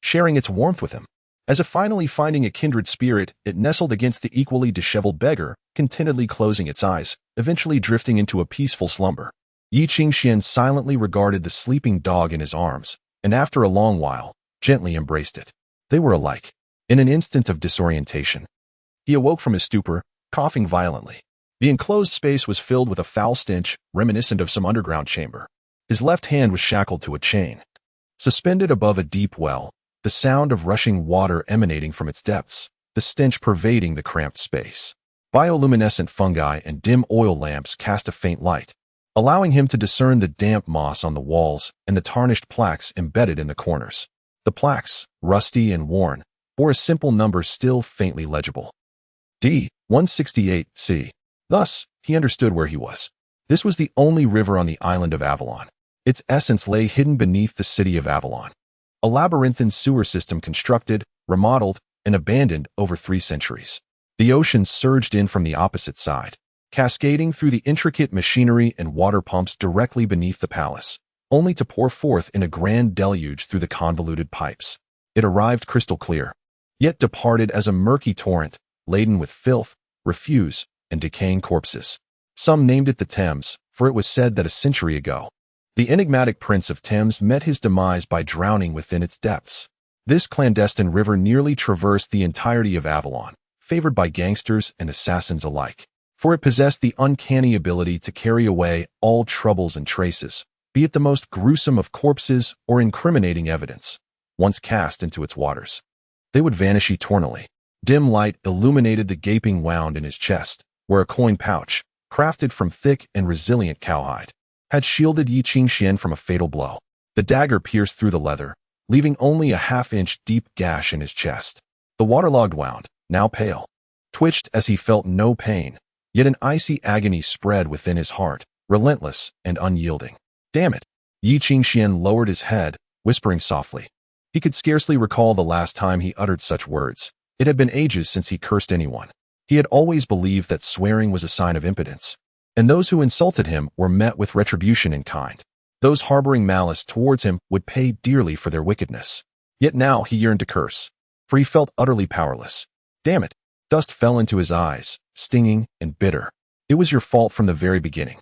sharing its warmth with him. As if finally finding a kindred spirit, it nestled against the equally disheveled beggar, contentedly closing its eyes, eventually drifting into a peaceful slumber. Yi Qingxian silently regarded the sleeping dog in his arms, and after a long while, gently embraced it. They were alike. In an instant of disorientation, he awoke from his stupor, coughing violently. The enclosed space was filled with a foul stench, reminiscent of some underground chamber. His left hand was shackled to a chain, suspended above a deep well, the sound of rushing water emanating from its depths, the stench pervading the cramped space. Bioluminescent fungi and dim oil lamps cast a faint light, allowing him to discern the damp moss on the walls and the tarnished plaques embedded in the corners. The plaques, rusty and worn, bore a simple number still faintly legible. D-168-C. Thus, he understood where he was. This was the only river on the island of Avalon. Its essence lay hidden beneath the city of Avalon, a labyrinthine sewer system constructed, remodeled, and abandoned over 3 centuries. The ocean surged in from the opposite side, cascading through the intricate machinery and water pumps directly beneath the palace, only to pour forth in a grand deluge through the convoluted pipes. It arrived crystal clear, yet departed as a murky torrent, laden with filth, refuse, and decaying corpses. Some named it the Thames, for it was said that a century ago, the enigmatic Prince of Thames met his demise by drowning within its depths. This clandestine river nearly traversed the entirety of Avalon, favored by gangsters and assassins alike, for it possessed the uncanny ability to carry away all troubles and traces, be it the most gruesome of corpses or incriminating evidence. Once cast into its waters, they would vanish eternally. Dim light illuminated the gaping wound in his chest, where a coin pouch, crafted from thick and resilient cowhide, had shielded Yi Qingxian from a fatal blow. The dagger pierced through the leather, leaving only a half-inch deep gash in his chest. The waterlogged wound, now pale, twitched as he felt no pain, yet an icy agony spread within his heart, relentless and unyielding. Damn it! Yi Qingxian lowered his head, whispering softly, He could scarcely recall the last time he uttered such words. It had been ages since he cursed anyone. He had always believed that swearing was a sign of impotence, and those who insulted him were met with retribution in kind. Those harboring malice towards him would pay dearly for their wickedness. Yet now he yearned to curse, for he felt utterly powerless. Damn it! Dust fell into his eyes, stinging and bitter. It was your fault from the very beginning.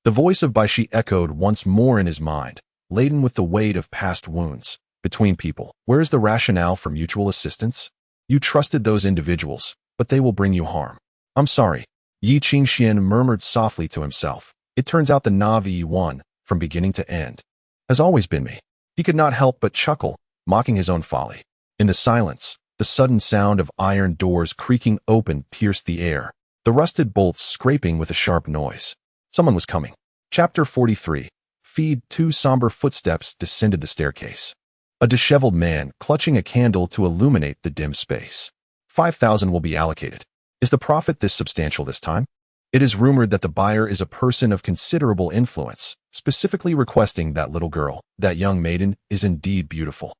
The voice of Baishi echoed once more in his mind, laden with the weight of past wounds. Between people, where is the rationale for mutual assistance? You trusted those individuals, but they will bring you harm. I'm sorry. Yi Qingxian murmured softly to himself. It turns out the Navi won, from beginning to end. Has always been me. He could not help but chuckle, mocking his own folly. In the silence, the sudden sound of iron doors creaking open pierced the air, the rusted bolts scraping with a sharp noise. Someone was coming. Chapter 43. Feed. Two somber footsteps descended the staircase. A disheveled man clutching a candle to illuminate the dim space. 5,000 will be allocated. Is the profit this substantial this time? It is rumored that the buyer is a person of considerable influence, specifically requesting that little girl. That young maiden is indeed beautiful.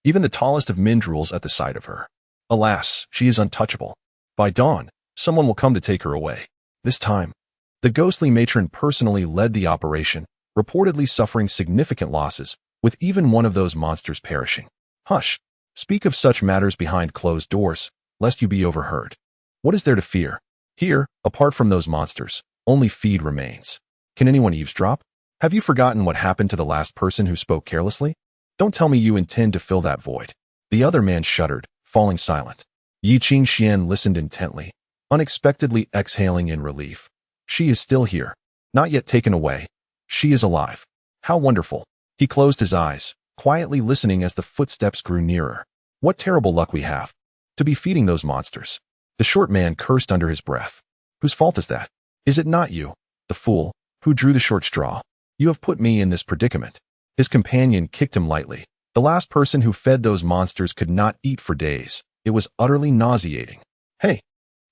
Even the tallest of mindrils at the sight of her. Alas, she is untouchable. By dawn, someone will come to take her away. This time, the ghostly matron personally led the operation, reportedly suffering significant losses, with even one of those monsters perishing. Hush! Speak of such matters behind closed doors, lest you be overheard. What is there to fear? Here, apart from those monsters, only feed remains. Can anyone eavesdrop? Have you forgotten what happened to the last person who spoke carelessly? Don't tell me you intend to fill that void. The other man shuddered, falling silent. Yi Qingxian listened intently, unexpectedly exhaling in relief. She is still here, not yet taken away. She is alive. How wonderful. He closed his eyes, quietly listening as the footsteps grew nearer. What terrible luck we have to be feeding those monsters. The short man cursed under his breath. Whose fault is that? Is it not you, the fool, who drew the short straw? You have put me in this predicament. His companion kicked him lightly. The last person who fed those monsters could not eat for days. It was utterly nauseating. Hey,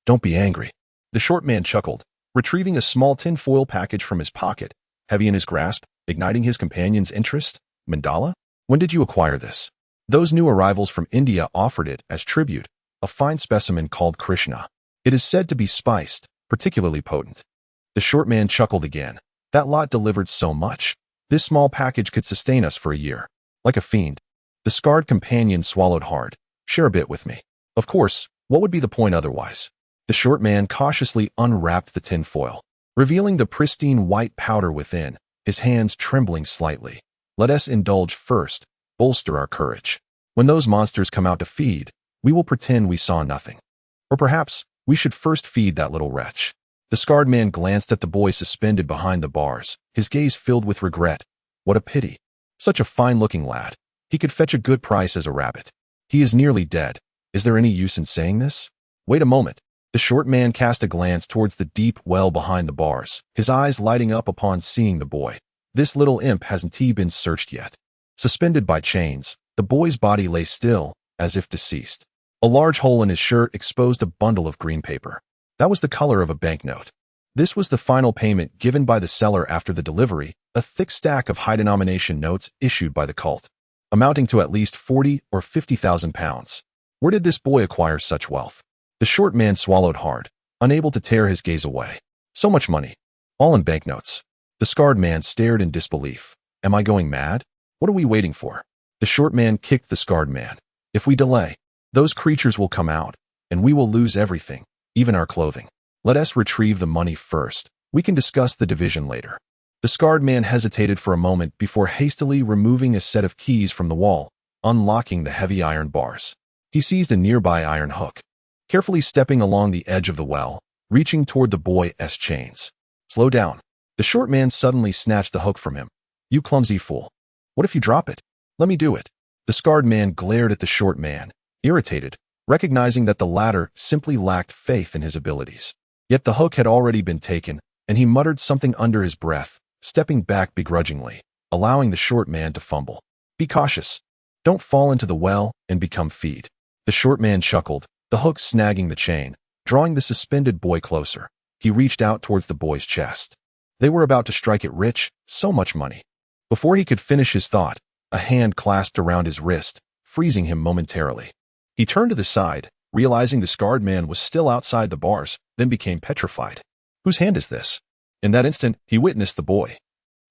don't be angry. The short man chuckled, retrieving a small tinfoil package from his pocket, heavy in his grasp, igniting his companion's interest. Mandala? When did you acquire this? Those new arrivals from India offered it as tribute, a fine specimen called Krishna. It is said to be spiced, particularly potent. The short man chuckled again. That lot delivered so much. This small package could sustain us for a year. Like a fiend. The scarred companion swallowed hard. Share a bit with me. Of course, what would be the point otherwise? The short man cautiously unwrapped the tinfoil, revealing the pristine white powder within, his hands trembling slightly. Let us indulge first, bolster our courage. When those monsters come out to feed, we will pretend we saw nothing. Or perhaps, we should first feed that little wretch. The scarred man glanced at the boy suspended behind the bars, his gaze filled with regret. What a pity. Such a fine-looking lad. He could fetch a good price as a rabbit. He is nearly dead. Is there any use in saying this? Wait a moment. The short man cast a glance towards the deep well behind the bars, his eyes lighting up upon seeing the boy. This little imp hasn't been searched yet. Suspended by chains, the boy's body lay still, as if deceased. A large hole in his shirt exposed a bundle of green paper. That was the color of a banknote. This was the final payment given by the seller after the delivery, a thick stack of high-denomination notes issued by the cult, amounting to at least 40 or 50,000 pounds. Where did this boy acquire such wealth? The short man swallowed hard, unable to tear his gaze away. So much money. All in banknotes. The scarred man stared in disbelief. Am I going mad? What are we waiting for? The short man kicked the scarred man. If we delay, those creatures will come out, and we will lose everything, even our clothing. Let us retrieve the money first. We can discuss the division later. The scarred man hesitated for a moment before hastily removing a set of keys from the wall, unlocking the heavy iron bars. He seized a nearby iron hook, carefully stepping along the edge of the well, reaching toward the boy's chains. Slow down. The short man suddenly snatched the hook from him. You clumsy fool. What if you drop it? Let me do it. The scarred man glared at the short man, irritated, recognizing that the latter simply lacked faith in his abilities. Yet the hook had already been taken, and he muttered something under his breath, stepping back begrudgingly, allowing the short man to fumble. Be cautious. Don't fall into the well and become feed. The short man chuckled, the hook snagging the chain, drawing the suspended boy closer. He reached out towards the boy's chest. They were about to strike it rich, so much money. Before he could finish his thought, a hand clasped around his wrist, freezing him momentarily. He turned to the side, realizing the scarred man was still outside the bars, then became petrified. Whose hand is this? In that instant, he witnessed the boy,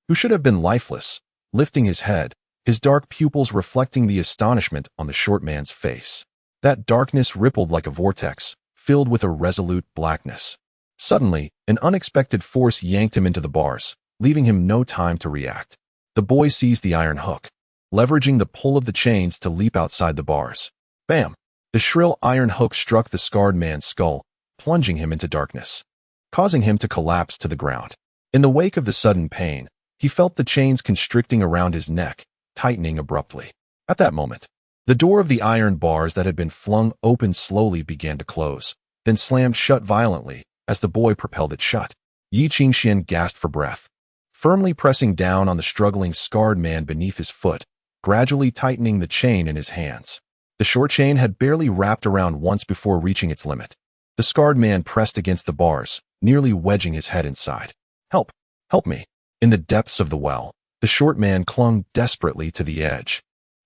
who should have been lifeless, lifting his head, his dark pupils reflecting the astonishment on the short man's face. That darkness rippled like a vortex, filled with a resolute blackness. Suddenly, an unexpected force yanked him into the bars, leaving him no time to react. The boy seized the iron hook, leveraging the pull of the chains to leap outside the bars. Bam! The shrill iron hook struck the scarred man's skull, plunging him into darkness, causing him to collapse to the ground. In the wake of the sudden pain, he felt the chains constricting around his neck, tightening abruptly. At that moment, the door of the iron bars that had been flung open slowly began to close, then slammed shut violently as the boy propelled it shut. Yi Qingxian gasped for breath, firmly pressing down on the struggling scarred man beneath his foot, gradually tightening the chain in his hands. The short chain had barely wrapped around once before reaching its limit. The scarred man pressed against the bars, nearly wedging his head inside. Help! Help me! In the depths of the well, the short man clung desperately to the edge,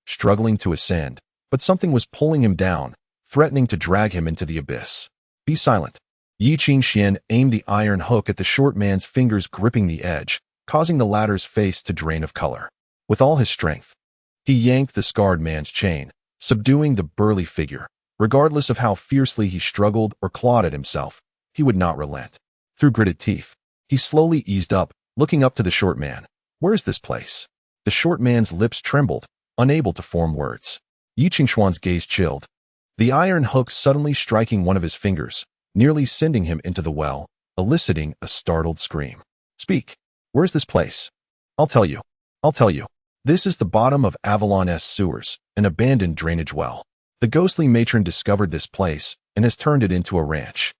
struggling to ascend, but something was pulling him down, threatening to drag him into the abyss. Be silent. Yi Qingxian aimed the iron hook at the short man's fingers gripping the edge, causing the latter's face to drain of color. With all his strength, he yanked the scarred man's chain, subduing the burly figure. Regardless of how fiercely he struggled or clawed at himself, he would not relent. Through gritted teeth, he slowly eased up, looking up to the short man. Where is this place? The short man's lips trembled, unable to form words. Yi Qingxuan's gaze chilled, the iron hook suddenly striking one of his fingers, nearly sending him into the well, eliciting a startled scream. Speak. Where's this place? I'll tell you. I'll tell you. This is the bottom of Avalon-S sewers, an abandoned drainage well. The ghostly matron discovered this place and has turned it into a ranch.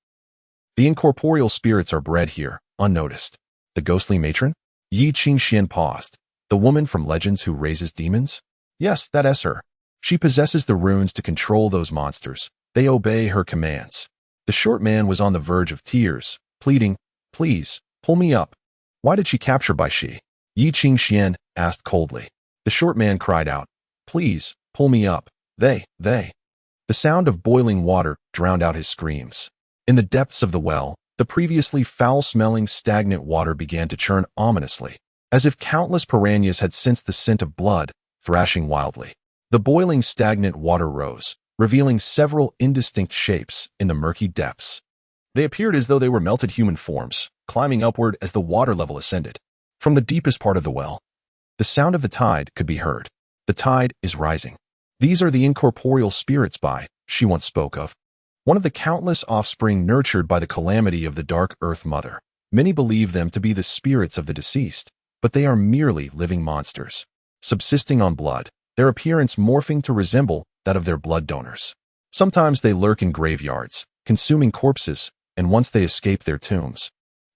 The incorporeal spirits are bred here, unnoticed. The ghostly matron? Yi Qingxian paused. The woman from legends who raises demons? Yes, that is her. She possesses the runes to control those monsters. They obey her commands. The short man was on the verge of tears, pleading, Please, pull me up. Why did she capture by she? Yi Qingxian asked coldly. The short man cried out, Please, pull me up. They. The sound of boiling water drowned out his screams. In the depths of the well, the previously foul-smelling stagnant water began to churn ominously, as if countless piranhas had sensed the scent of blood, thrashing wildly. The boiling stagnant water rose, revealing several indistinct shapes in the murky depths. They appeared as though they were melted human forms, climbing upward as the water level ascended. From the deepest part of the well, the sound of the tide could be heard. The tide is rising. These are the incorporeal spirits she once spoke of. One of the countless offspring nurtured by the calamity of the Dark Earth Mother. Many believe them to be the spirits of the deceased, but they are merely living monsters, subsisting on blood, their appearance morphing to resemble that of their blood donors. Sometimes they lurk in graveyards, consuming corpses, and once they escape their tombs,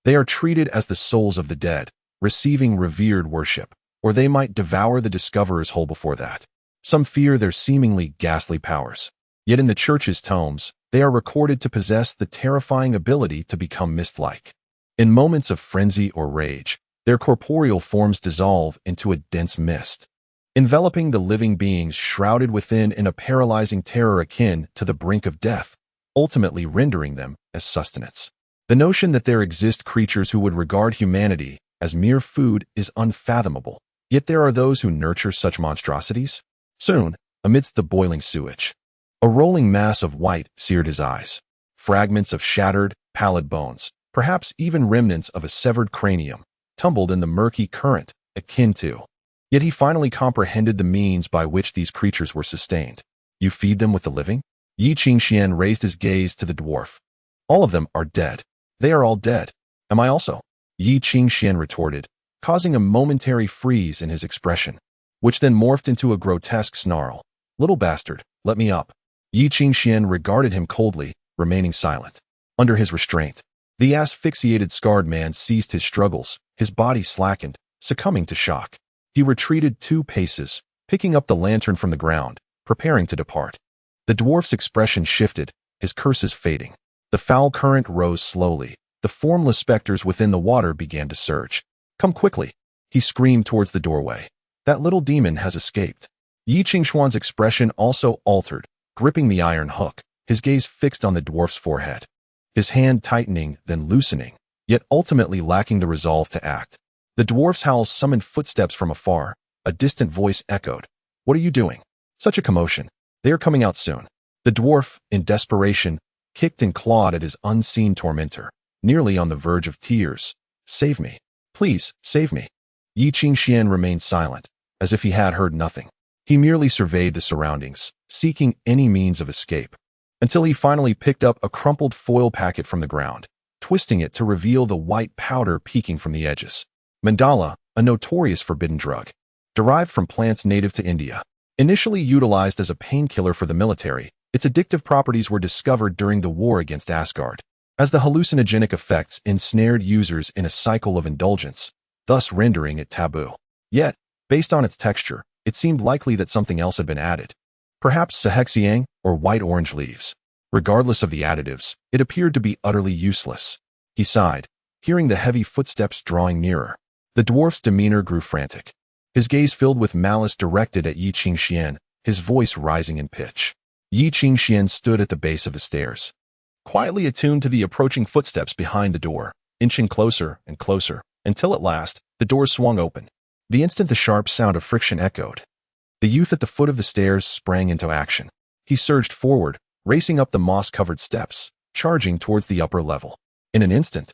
they are treated as the souls of the dead, receiving revered worship, or they might devour the discoverers whole before that. Some fear their seemingly ghastly powers. Yet in the church's tomes, they are recorded to possess the terrifying ability to become mist-like. In moments of frenzy or rage, their corporeal forms dissolve into a dense mist, enveloping the living beings shrouded within in a paralyzing terror akin to the brink of death, ultimately rendering them as sustenance. The notion that there exist creatures who would regard humanity as mere food is unfathomable, yet there are those who nurture such monstrosities. Soon, amidst the boiling sewage, a rolling mass of white seared his eyes. Fragments of shattered, pallid bones, perhaps even remnants of a severed cranium, tumbled in the murky current, akin to. Yet he finally comprehended the means by which these creatures were sustained. You feed them with the living? Yi Qingxian raised his gaze to the dwarf. All of them are dead. They are all dead. Am I also? Yi Qingxian retorted, causing a momentary freeze in his expression, which then morphed into a grotesque snarl. Little bastard, let me up. Yi Qingxian regarded him coldly, remaining silent. Under his restraint, the asphyxiated scarred man ceased his struggles, his body slackened, succumbing to shock. He retreated 2 paces, picking up the lantern from the ground, preparing to depart. The dwarf's expression shifted, his curses fading. The foul current rose slowly. The formless specters within the water began to surge. Come quickly, he screamed towards the doorway. That little demon has escaped. Yi Qingshuan's expression also altered, gripping the iron hook, his gaze fixed on the dwarf's forehead. His hand tightening, then loosening, yet ultimately lacking the resolve to act. The dwarf's howls summoned footsteps from afar. A distant voice echoed. "What are you doing?" Such a commotion. "They are coming out soon." The dwarf, in desperation, kicked and clawed at his unseen tormentor, nearly on the verge of tears. "Save me. Please, save me." Yi Qingxian remained silent, as if he had heard nothing. He merely surveyed the surroundings, seeking any means of escape, until he finally picked up a crumpled foil packet from the ground, twisting it to reveal the white powder peeking from the edges. Mandala, a notorious forbidden drug, derived from plants native to India. Initially utilized as a painkiller for the military, its addictive properties were discovered during the war against Asgard, as the hallucinogenic effects ensnared users in a cycle of indulgence, thus rendering it taboo. Yet, based on its texture, it seemed likely that something else had been added. Perhaps sahexiang or white-orange leaves. Regardless of the additives, it appeared to be utterly useless. He sighed, hearing the heavy footsteps drawing nearer. The dwarf's demeanor grew frantic. His gaze filled with malice directed at Yi Qingxian, his voice rising in pitch. Yi Qingxian stood at the base of the stairs, quietly attuned to the approaching footsteps behind the door, inching closer and closer, until at last, the door swung open. The instant the sharp sound of friction echoed, the youth at the foot of the stairs sprang into action. He surged forward, racing up the moss-covered steps, charging towards the upper level. In an instant,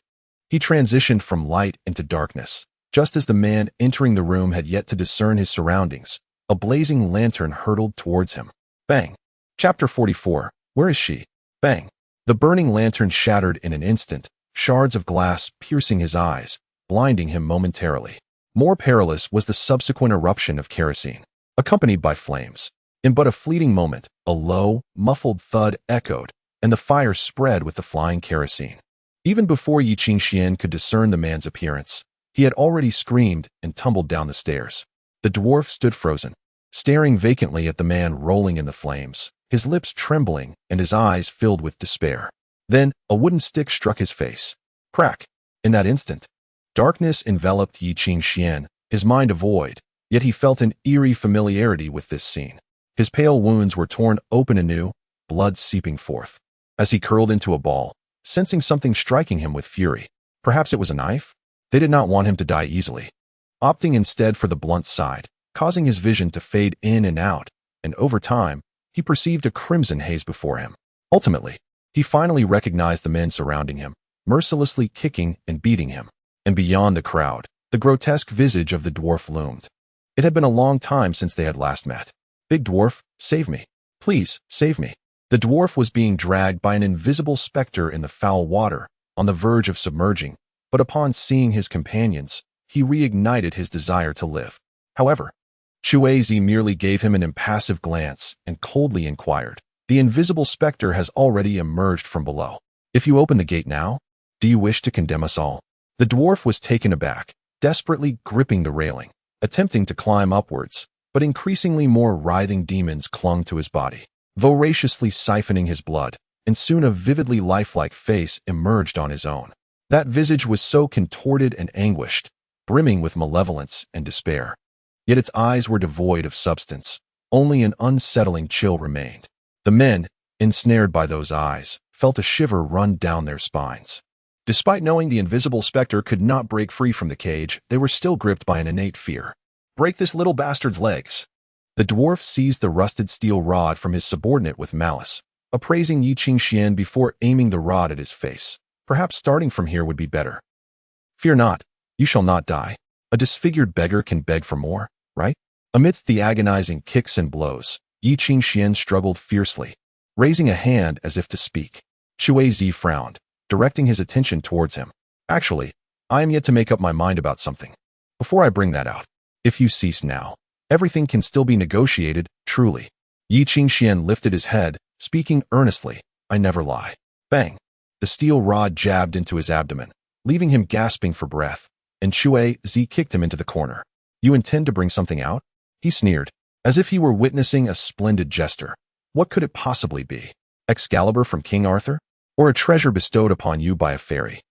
he transitioned from light into darkness. Just as the man entering the room had yet to discern his surroundings, a blazing lantern hurtled towards him. Bang! Chapter 44. Where is she? Bang! The burning lantern shattered in an instant, shards of glass piercing his eyes, blinding him momentarily. More perilous was the subsequent eruption of kerosene, accompanied by flames. In but a fleeting moment, a low, muffled thud echoed, and the fire spread with the flying kerosene. Even before Yi Qingxian could discern the man's appearance, he had already screamed and tumbled down the stairs. The dwarf stood frozen, staring vacantly at the man rolling in the flames, his lips trembling and his eyes filled with despair. Then, a wooden stick struck his face. Crack! In that instant, darkness enveloped Yi Qingxian, his mind a void, yet he felt an eerie familiarity with this scene. His pale wounds were torn open anew, blood seeping forth. As he curled into a ball, sensing something striking him with fury. Perhaps it was a knife? They did not want him to die easily, opting instead for the blunt side, causing his vision to fade in and out, and over time, he perceived a crimson haze before him. Ultimately, he finally recognized the men surrounding him, mercilessly kicking and beating him. And beyond the crowd, the grotesque visage of the dwarf loomed. It had been a long time since they had last met. "Big dwarf, save me. Please, save me." The dwarf was being dragged by an invisible specter in the foul water, on the verge of submerging, but upon seeing his companions, he reignited his desire to live. However, Shuizi merely gave him an impassive glance and coldly inquired, "The invisible specter has already emerged from below. If you open the gate now, do you wish to condemn us all?" The dwarf was taken aback, desperately gripping the railing, attempting to climb upwards, but increasingly more writhing demons clung to his body, voraciously siphoning his blood, and soon a vividly lifelike face emerged on his own. That visage was so contorted and anguished, brimming with malevolence and despair. Yet its eyes were devoid of substance. Only an unsettling chill remained. The men, ensnared by those eyes, felt a shiver run down their spines. Despite knowing the invisible specter could not break free from the cage, they were still gripped by an innate fear. "Break this little bastard's legs." The dwarf seized the rusted steel rod from his subordinate with malice, appraising Yi Qingxian before aiming the rod at his face. Perhaps starting from here would be better. "Fear not, you shall not die. A disfigured beggar can beg for more, right?" Amidst the agonizing kicks and blows, Yi Qingxian struggled fiercely, raising a hand as if to speak. Shuizi frowned, directing his attention towards him. "Actually, I am yet to make up my mind about something. Before I bring that out, if you cease now, everything can still be negotiated, truly." Yi Qingxian lifted his head, speaking earnestly, "I never lie." Bang! The steel rod jabbed into his abdomen, leaving him gasping for breath, and Shuizi kicked him into the corner. "You intend to bring something out?" He sneered, as if he were witnessing a splendid jester. "What could it possibly be? Excalibur from King Arthur? Or a treasure bestowed upon you by a fairy?"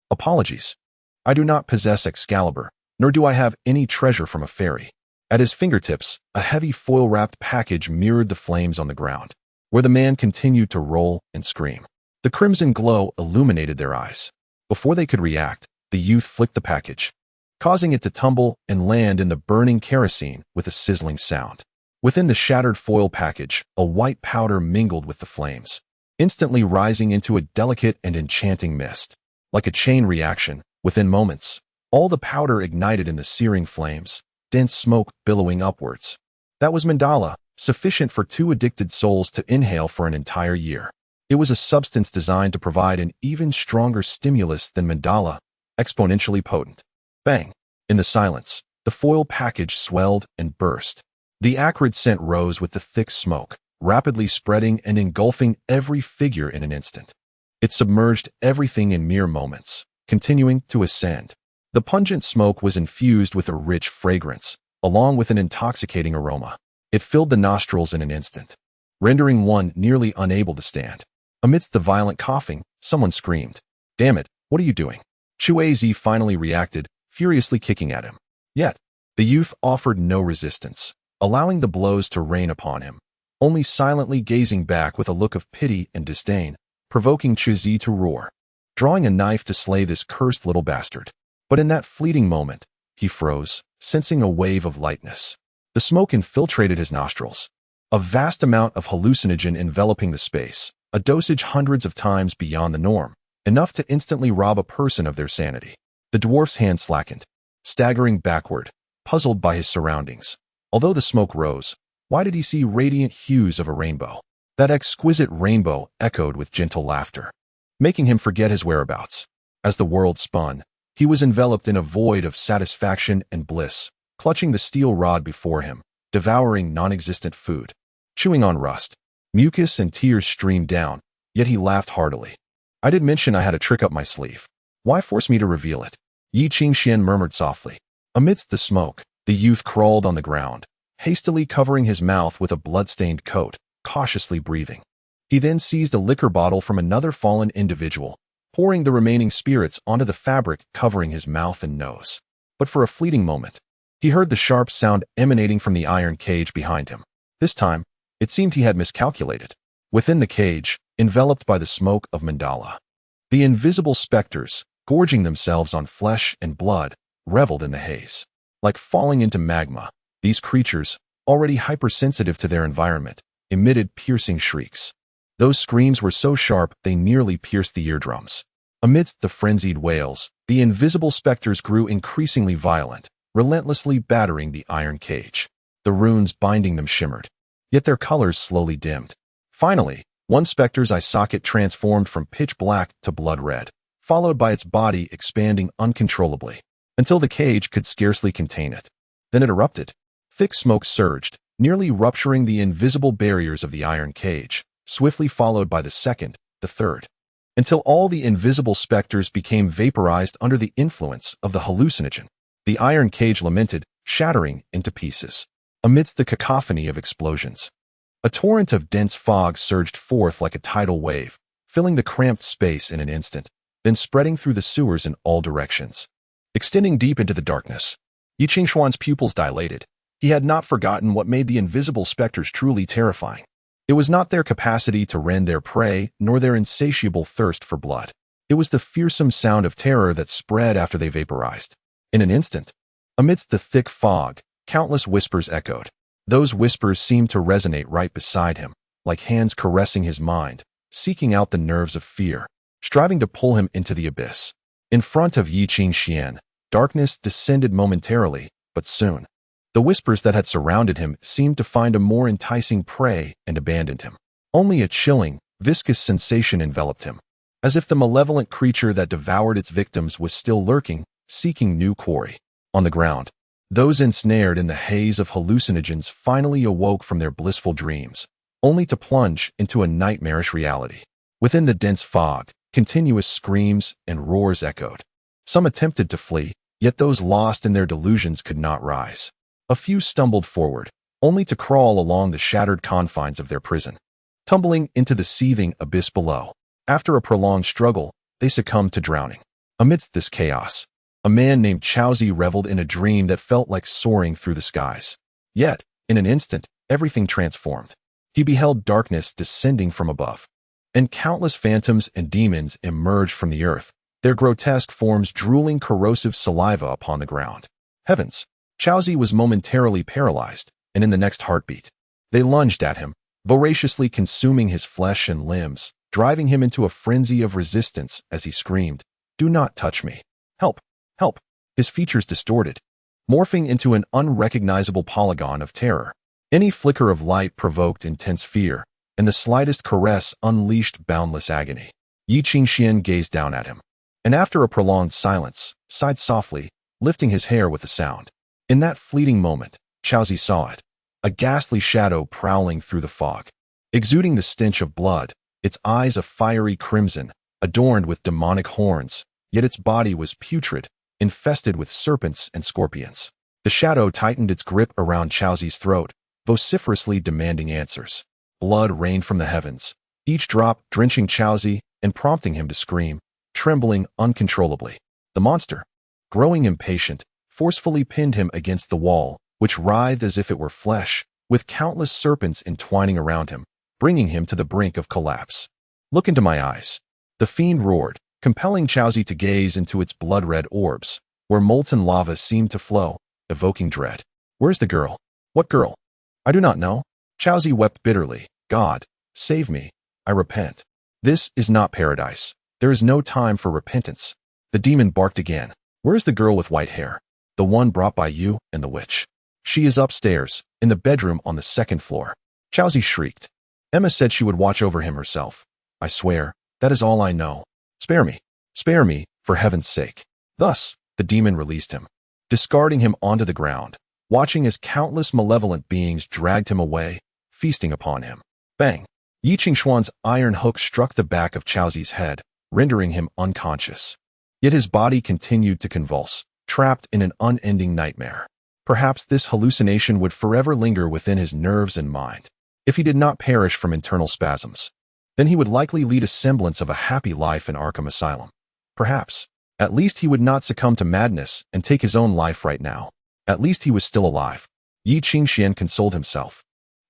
Apologies. I do not possess Excalibur, nor do I have any treasure from a fairy. At his fingertips, a heavy foil-wrapped package mirrored the flames on the ground, where the man continued to roll and scream. The crimson glow illuminated their eyes. Before they could react, the youth flicked the package, causing it to tumble and land in the burning kerosene with a sizzling sound. Within the shattered foil package, a white powder mingled with the flames, instantly rising into a delicate and enchanting mist. Like a chain reaction, within moments, all the powder ignited in the searing flames, dense smoke billowing upwards. That was mandala, sufficient for 2 addicted souls to inhale for an entire year. It was a substance designed to provide an even stronger stimulus than mandala, exponentially potent. Bang! In the silence, the foil package swelled and burst. The acrid scent rose with the thick smoke, rapidly spreading and engulfing every figure in an instant. It submerged everything in mere moments, continuing to ascend. The pungent smoke was infused with a rich fragrance, along with an intoxicating aroma. It filled the nostrils in an instant, rendering one nearly unable to stand. Amidst the violent coughing, someone screamed, "Damn it, what are you doing?" Chuazi finally reacted, furiously kicking at him. Yet, the youth offered no resistance, allowing the blows to rain upon him, only silently gazing back with a look of pity and disdain, provoking Chuazi to roar, drawing a knife to slay this cursed little bastard. But in that fleeting moment, he froze, sensing a wave of lightness. The smoke infiltrated his nostrils, a vast amount of hallucinogen enveloping the space, a dosage hundreds of times beyond the norm, enough to instantly rob a person of their sanity. The dwarf's hand slackened, staggering backward, puzzled by his surroundings. Although the smoke rose, why did he see radiant hues of a rainbow? That exquisite rainbow echoed with gentle laughter, making him forget his whereabouts. As the world spun, he was enveloped in a void of satisfaction and bliss, clutching the steel rod before him, devouring non-existent food, chewing on rust. Mucus and tears streamed down, yet he laughed heartily. "I did mention I had a trick up my sleeve. Why force me to reveal it?" Yi Qingxian murmured softly. Amidst the smoke, the youth crawled on the ground, hastily covering his mouth with a blood-stained coat, cautiously breathing. He then seized a liquor bottle from another fallen individual, pouring the remaining spirits onto the fabric covering his mouth and nose. But for a fleeting moment, he heard the sharp sound emanating from the iron cage behind him. This time, it seemed he had miscalculated. Within the cage, enveloped by the smoke of mandala, the invisible specters, gorging themselves on flesh and blood, reveled in the haze. Like falling into magma, these creatures, already hypersensitive to their environment, emitted piercing shrieks. Those screams were so sharp they nearly pierced the eardrums. Amidst the frenzied wails, the invisible specters grew increasingly violent, relentlessly battering the iron cage. The runes binding them shimmered, yet their colors slowly dimmed. Finally, one specter's eye socket transformed from pitch black to blood red, followed by its body expanding uncontrollably, until the cage could scarcely contain it. Then it erupted. Thick smoke surged, nearly rupturing the invisible barriers of the iron cage, swiftly followed by the second, the third, until all the invisible specters became vaporized under the influence of the hallucinogen. The iron cage lamented, shattering into pieces. Amidst the cacophony of explosions, a torrent of dense fog surged forth like a tidal wave, filling the cramped space in an instant, then spreading through the sewers in all directions. Extending deep into the darkness, Yi Qingshuan's pupils dilated. He had not forgotten what made the invisible specters truly terrifying. It was not their capacity to rend their prey, nor their insatiable thirst for blood. It was the fearsome sound of terror that spread after they vaporized. In an instant, amidst the thick fog, countless whispers echoed. Those whispers seemed to resonate right beside him, like hands caressing his mind, seeking out the nerves of fear, striving to pull him into the abyss. In front of Yi Qingxian, darkness descended momentarily, but soon. The whispers that had surrounded him seemed to find a more enticing prey and abandoned him. Only a chilling, viscous sensation enveloped him, as if the malevolent creature that devoured its victims was still lurking, seeking new quarry. On the ground, those ensnared in the haze of hallucinogens finally awoke from their blissful dreams, only to plunge into a nightmarish reality. Within the dense fog, continuous screams and roars echoed. Some attempted to flee, yet those lost in their delusions could not rise. A few stumbled forward, only to crawl along the shattered confines of their prison, tumbling into the seething abyss below. After a prolonged struggle, they succumbed to drowning. Amidst this chaos, a man named Chaozi reveled in a dream that felt like soaring through the skies. Yet, in an instant, everything transformed. He beheld darkness descending from above, and countless phantoms and demons emerged from the earth, their grotesque forms drooling corrosive saliva upon the ground. Heavens! Chowzi was momentarily paralyzed, and in the next heartbeat, they lunged at him, voraciously consuming his flesh and limbs, driving him into a frenzy of resistance as he screamed, "Do not touch me! Help! Help!" His features distorted, morphing into an unrecognizable polygon of terror. Any flicker of light provoked intense fear, and the slightest caress unleashed boundless agony. Yi Qingxian gazed down at him, and after a prolonged silence, sighed softly, lifting his hair with a sound. In that fleeting moment, Chowzi saw it, a ghastly shadow prowling through the fog, exuding the stench of blood, its eyes a fiery crimson, adorned with demonic horns, yet its body was putrid, infested with serpents and scorpions. The shadow tightened its grip around Chowzi's throat, vociferously demanding answers. Blood rained from the heavens, each drop drenching Chowzi and prompting him to scream, trembling uncontrollably. The monster, growing impatient, forcefully pinned him against the wall, which writhed as if it were flesh, with countless serpents entwining around him, bringing him to the brink of collapse. "Look into my eyes," the fiend roared, compelling Chowzi to gaze into its blood-red orbs, where molten lava seemed to flow, evoking dread. "Where's the girl?" "What girl?" "I do not know." Chowzi wept bitterly. "God, save me. I repent. This is not paradise. There is no time for repentance." The demon barked again. "Where is the girl with white hair? The one brought by you and the witch." "She is upstairs, in the bedroom on the second floor." Chowzi shrieked. "Emma said she would watch over him herself. I swear, that is all I know. Spare me, for heaven's sake." Thus, the demon released him, discarding him onto the ground, watching as countless malevolent beings dragged him away, feasting upon him. Bang! Yi Qingshuan's iron hook struck the back of Chowzi's head, rendering him unconscious. Yet his body continued to convulse, trapped in an unending nightmare. Perhaps this hallucination would forever linger within his nerves and mind. If he did not perish from internal spasms, then he would likely lead a semblance of a happy life in Arkham Asylum. Perhaps. At least he would not succumb to madness and take his own life right now. At least he was still alive. Yi Qingxian consoled himself.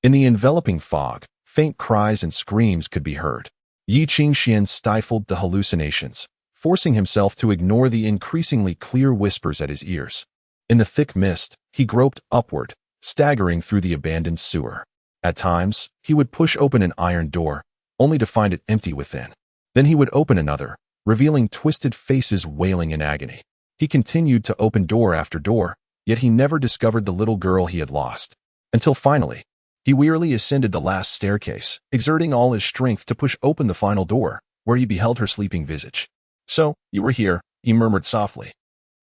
In the enveloping fog, faint cries and screams could be heard. Yi Qingxian stifled the hallucinations, forcing himself to ignore the increasingly clear whispers at his ears. In the thick mist, he groped upward, staggering through the abandoned sewer. At times, he would push open an iron door, only to find it empty within. Then he would open another, revealing twisted faces wailing in agony. He continued to open door after door, yet he never discovered the little girl he had lost. Until finally, he wearily ascended the last staircase, exerting all his strength to push open the final door, where he beheld her sleeping visage. "So, you were here," he murmured softly.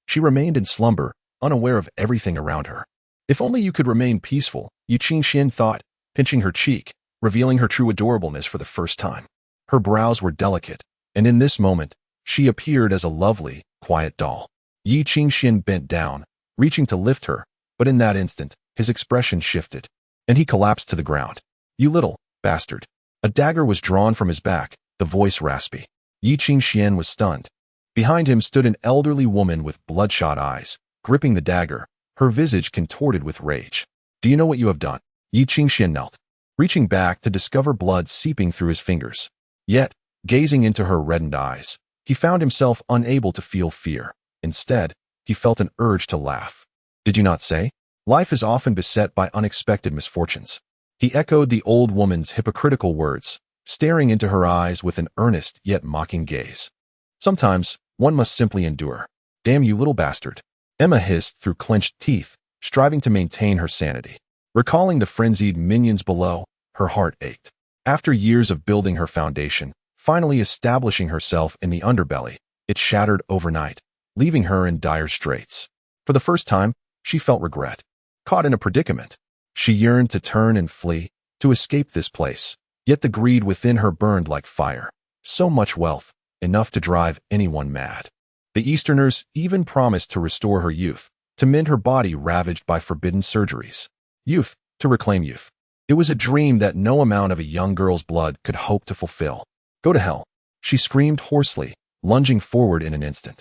She remained in slumber, unaware of everything around her. "If only you could remain peaceful," Yi Qingxian thought, pinching her cheek, revealing her true adorableness for the first time. Her brows were delicate, and in this moment, she appeared as a lovely, quiet doll. Yi Qingxian bent down, reaching to lift her, but in that instant, his expression shifted, and he collapsed to the ground. "You little bastard." A dagger was drawn from his back, the voice raspy. Yi Qingxian was stunned. Behind him stood an elderly woman with bloodshot eyes, gripping the dagger, her visage contorted with rage. "Do you know what you have done?" Yi Qingxian knelt, reaching back to discover blood seeping through his fingers. Yet, gazing into her reddened eyes, he found himself unable to feel fear. Instead, he felt an urge to laugh. "Did you not say? Life is often beset by unexpected misfortunes." He echoed the old woman's hypocritical words, staring into her eyes with an earnest yet mocking gaze. "Sometimes, one must simply endure." "Damn you, little bastard," Emma hissed through clenched teeth, striving to maintain her sanity. Recalling the frenzied minions below, her heart ached. After years of building her foundation, finally establishing herself in the underbelly, it shattered overnight, leaving her in dire straits. For the first time, she felt regret. Caught in a predicament, she yearned to turn and flee, to escape this place, yet the greed within her burned like fire. So much wealth, enough to drive anyone mad. The Easterners even promised to restore her youth, to mend her body ravaged by forbidden surgeries. Youth, to reclaim youth. It was a dream that no amount of a young girl's blood could hope to fulfill. "Go to hell," she screamed hoarsely, lunging forward in an instant.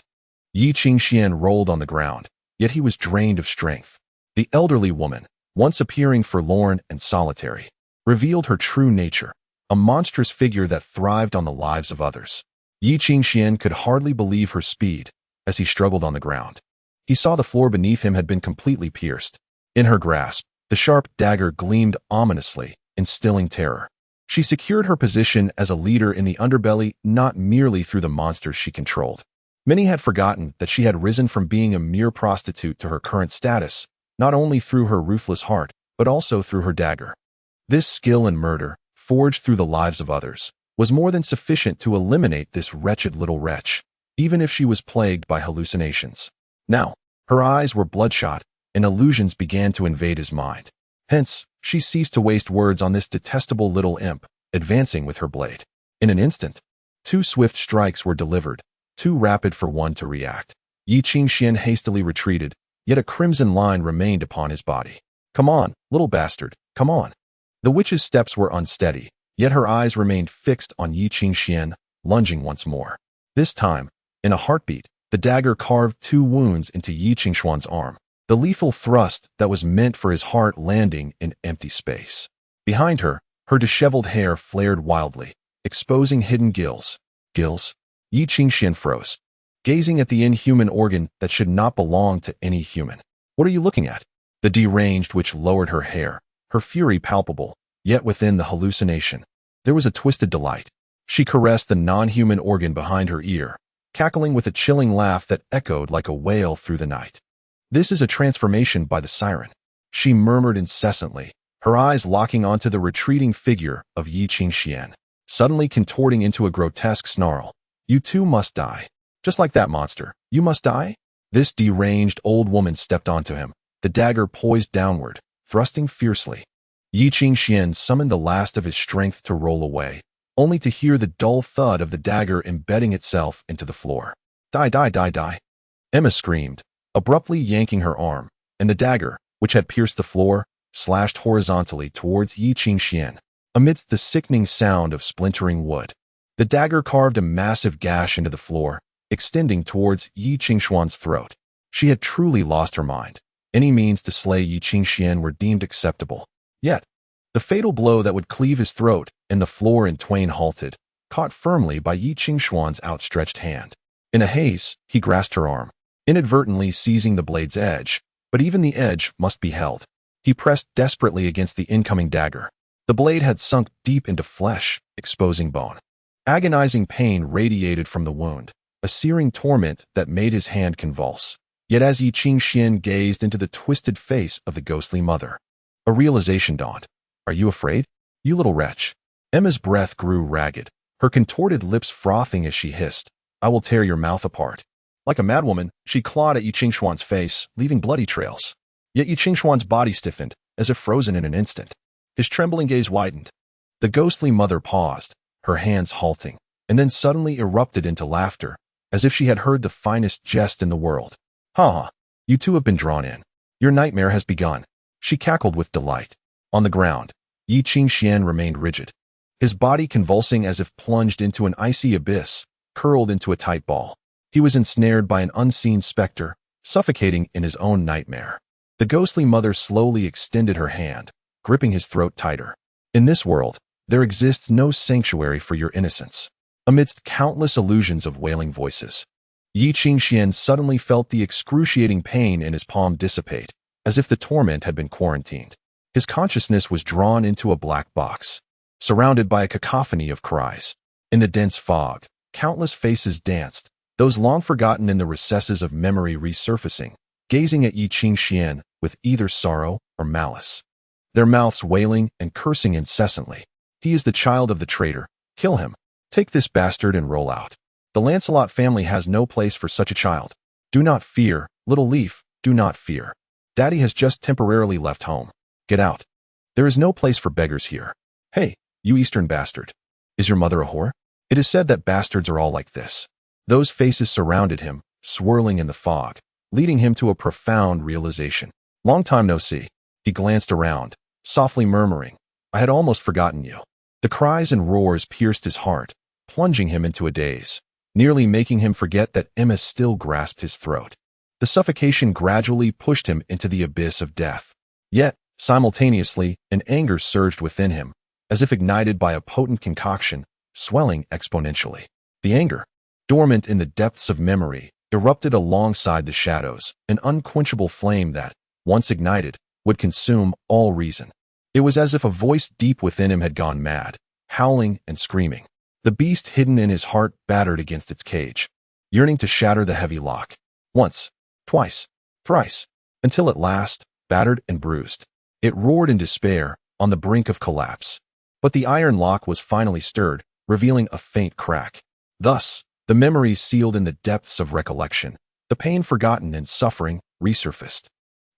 Yi Qingxian rolled on the ground, yet he was drained of strength. The elderly woman, once appearing forlorn and solitary, revealed her true nature, a monstrous figure that thrived on the lives of others. Yi Qingxian could hardly believe her speed as he struggled on the ground. He saw the floor beneath him had been completely pierced. In her grasp, the sharp dagger gleamed ominously, instilling terror. She secured her position as a leader in the underbelly not merely through the monsters she controlled. Many had forgotten that she had risen from being a mere prostitute to her current status, not only through her ruthless heart, but also through her dagger. This skill in murder, forged through the lives of others, was more than sufficient to eliminate this wretched little wretch, even if she was plagued by hallucinations. Now, her eyes were bloodshot, and illusions began to invade his mind. Hence, she ceased to waste words on this detestable little imp, advancing with her blade. In an instant, 2 swift strikes were delivered, too rapid for one to react. Yi Qingxian hastily retreated, yet a crimson line remained upon his body. "Come on, little bastard, come on." The witch's steps were unsteady, yet her eyes remained fixed on Yi Qingxian, lunging once more. This time, in a heartbeat, the dagger carved 2 wounds into Yi Qingxian's arm, the lethal thrust that was meant for his heart landing in empty space. Behind her, her disheveled hair flared wildly, exposing hidden gills. Gills? Yi Qingxian froze, gazing at the inhuman organ that should not belong to any human. "What are you looking at?" The deranged witch lowered her hair, her fury palpable, yet within the hallucination, there was a twisted delight. She caressed the non-human organ behind her ear, cackling with a chilling laugh that echoed like a wail through the night. "This is a transformation by the siren," she murmured incessantly, her eyes locking onto the retreating figure of Yi Qingxian, suddenly contorting into a grotesque snarl. "You too must die. Just like that monster, you must die?" This deranged old woman stepped onto him, the dagger poised downward, thrusting fiercely. Yi Qingxian summoned the last of his strength to roll away, only to hear the dull thud of the dagger embedding itself into the floor. "Die, die, die, die!" Emma screamed, abruptly yanking her arm, and the dagger, which had pierced the floor, slashed horizontally towards Yi Qingxian, amidst the sickening sound of splintering wood. The dagger carved a massive gash into the floor, extending towards Yi Qingxian's throat. She had truly lost her mind. Any means to slay Yi Qingxian were deemed acceptable. Yet, the fatal blow that would cleave his throat and the floor in twain halted, caught firmly by Yi Qingxian's outstretched hand. In a haste, he grasped her arm, inadvertently seizing the blade's edge, but even the edge must be held. He pressed desperately against the incoming dagger. The blade had sunk deep into flesh, exposing bone. Agonizing pain radiated from the wound, a searing torment that made his hand convulse. Yet as Yi Qingxian gazed into the twisted face of the ghostly mother, a realization dawned. "Are you afraid? You little wretch." Emma's breath grew ragged, her contorted lips frothing as she hissed, "I will tear your mouth apart." Like a madwoman, she clawed at Yi Qingxian's face, leaving bloody trails. Yet Yi Qingxian's body stiffened, as if frozen in an instant. His trembling gaze widened. The ghostly mother paused, her hands halting, and then suddenly erupted into laughter, as if she had heard the finest jest in the world. "Ha ha, you two have been drawn in. Your nightmare has begun." She cackled with delight. On the ground, Yi Qingxian remained rigid, his body convulsing as if plunged into an icy abyss, curled into a tight ball. He was ensnared by an unseen specter, suffocating in his own nightmare. The ghostly mother slowly extended her hand, gripping his throat tighter. "In this world, there exists no sanctuary for your innocence." Amidst countless illusions of wailing voices, Yi Qingxian suddenly felt the excruciating pain in his palm dissipate, as if the torment had been quarantined. His consciousness was drawn into a black box, surrounded by a cacophony of cries. In the dense fog, countless faces danced, those long forgotten in the recesses of memory resurfacing, gazing at Yi Qingxian with either sorrow or malice. Their mouths wailing and cursing incessantly. "He is the child of the traitor. Kill him. Take this bastard and roll out. The Lancelot family has no place for such a child. Do not fear, little leaf, do not fear. Daddy has just temporarily left home. Get out. There is no place for beggars here. Hey, you Eastern bastard. Is your mother a whore?" It is said that bastards are all like this. Those faces surrounded him, swirling in the fog, leading him to a profound realization. "Long time no see." He glanced around, softly murmuring, "I had almost forgotten you." The cries and roars pierced his heart, plunging him into a daze, nearly making him forget that Emma still grasped his throat. The suffocation gradually pushed him into the abyss of death. Yet, Simultaneously, an anger surged within him, as if ignited by a potent concoction, swelling exponentially. The anger, dormant in the depths of memory, erupted alongside the shadows, an unquenchable flame that, once ignited, would consume all reason. It was as if a voice deep within him had gone mad, howling and screaming. The beast hidden in his heart battered against its cage, yearning to shatter the heavy lock. Once, twice, thrice, until at last, battered and bruised, it roared in despair, on the brink of collapse. But the iron lock was finally stirred, revealing a faint crack. Thus, the memories sealed in the depths of recollection, the pain forgotten and suffering, resurfaced.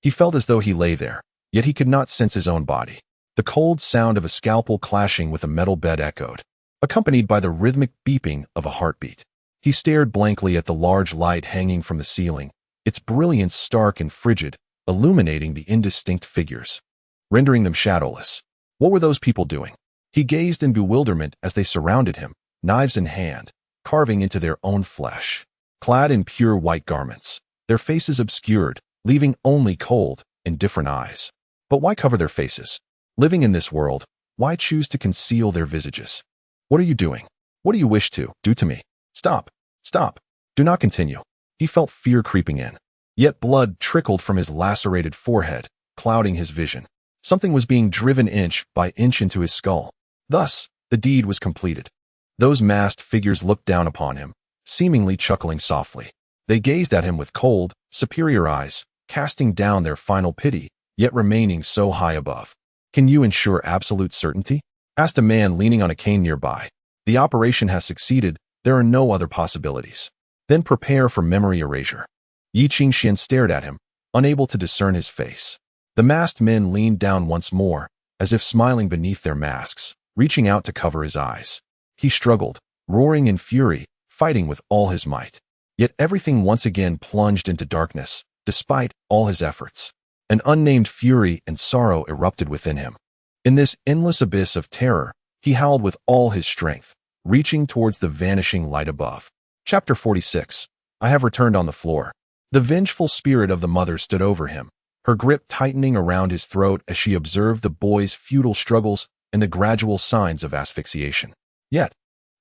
He felt as though he lay there, yet he could not sense his own body. The cold sound of a scalpel clashing with a metal bed echoed, accompanied by the rhythmic beeping of a heartbeat. He stared blankly at the large light hanging from the ceiling, its brilliance stark and frigid, illuminating the indistinct figures, rendering them shadowless. What were those people doing? He gazed in bewilderment as they surrounded him, knives in hand, carving into their own flesh. Clad in pure white garments, their faces obscured, leaving only cold, indifferent eyes. But why cover their faces? Living in this world, why choose to conceal their visages? What are you doing? What do you wish to do to me? Stop! Stop! Do not continue. He felt fear creeping in. Yet blood trickled from his lacerated forehead, clouding his vision. Something was being driven inch by inch into his skull. Thus, the deed was completed. Those masked figures looked down upon him, seemingly chuckling softly. They gazed at him with cold, superior eyes, casting down their final pity, yet remaining so high above. Can you ensure absolute certainty? Asked a man leaning on a cane nearby. The operation has succeeded, there are no other possibilities. Then prepare for memory erasure. Yi Qingxian stared at him, unable to discern his face. The masked men leaned down once more, as if smiling beneath their masks, reaching out to cover his eyes. He struggled, roaring in fury, fighting with all his might. Yet everything once again plunged into darkness, despite all his efforts. An unnamed fury and sorrow erupted within him. In this endless abyss of terror, he howled with all his strength, reaching towards the vanishing light above. Chapter 46. I have returned on the floor. The vengeful spirit of the mother stood over him, her grip tightening around his throat as she observed the boy's futile struggles and the gradual signs of asphyxiation. Yet,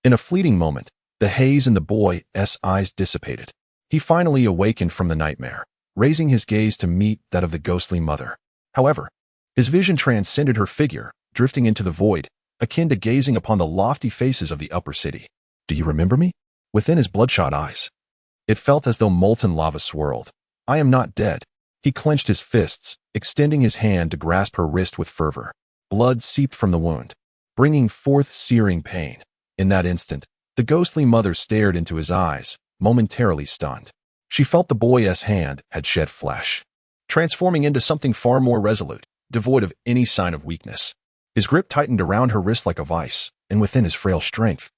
in a fleeting moment, the haze in the boy's eyes dissipated. He finally awakened from the nightmare, raising his gaze to meet that of the ghostly mother. However, his vision transcended her figure, drifting into the void, akin to gazing upon the lofty faces of the upper city. Do you remember me? Within his bloodshot eyes, it felt as though molten lava swirled. I am not dead. He clenched his fists, extending his hand to grasp her wrist with fervor. Blood seeped from the wound, bringing forth searing pain. In that instant, the ghostly mother stared into his eyes, momentarily stunned. She felt the boy's hand had shed flesh, transforming into something far more resolute, devoid of any sign of weakness. His grip tightened around her wrist like a vice, and within his frail strength,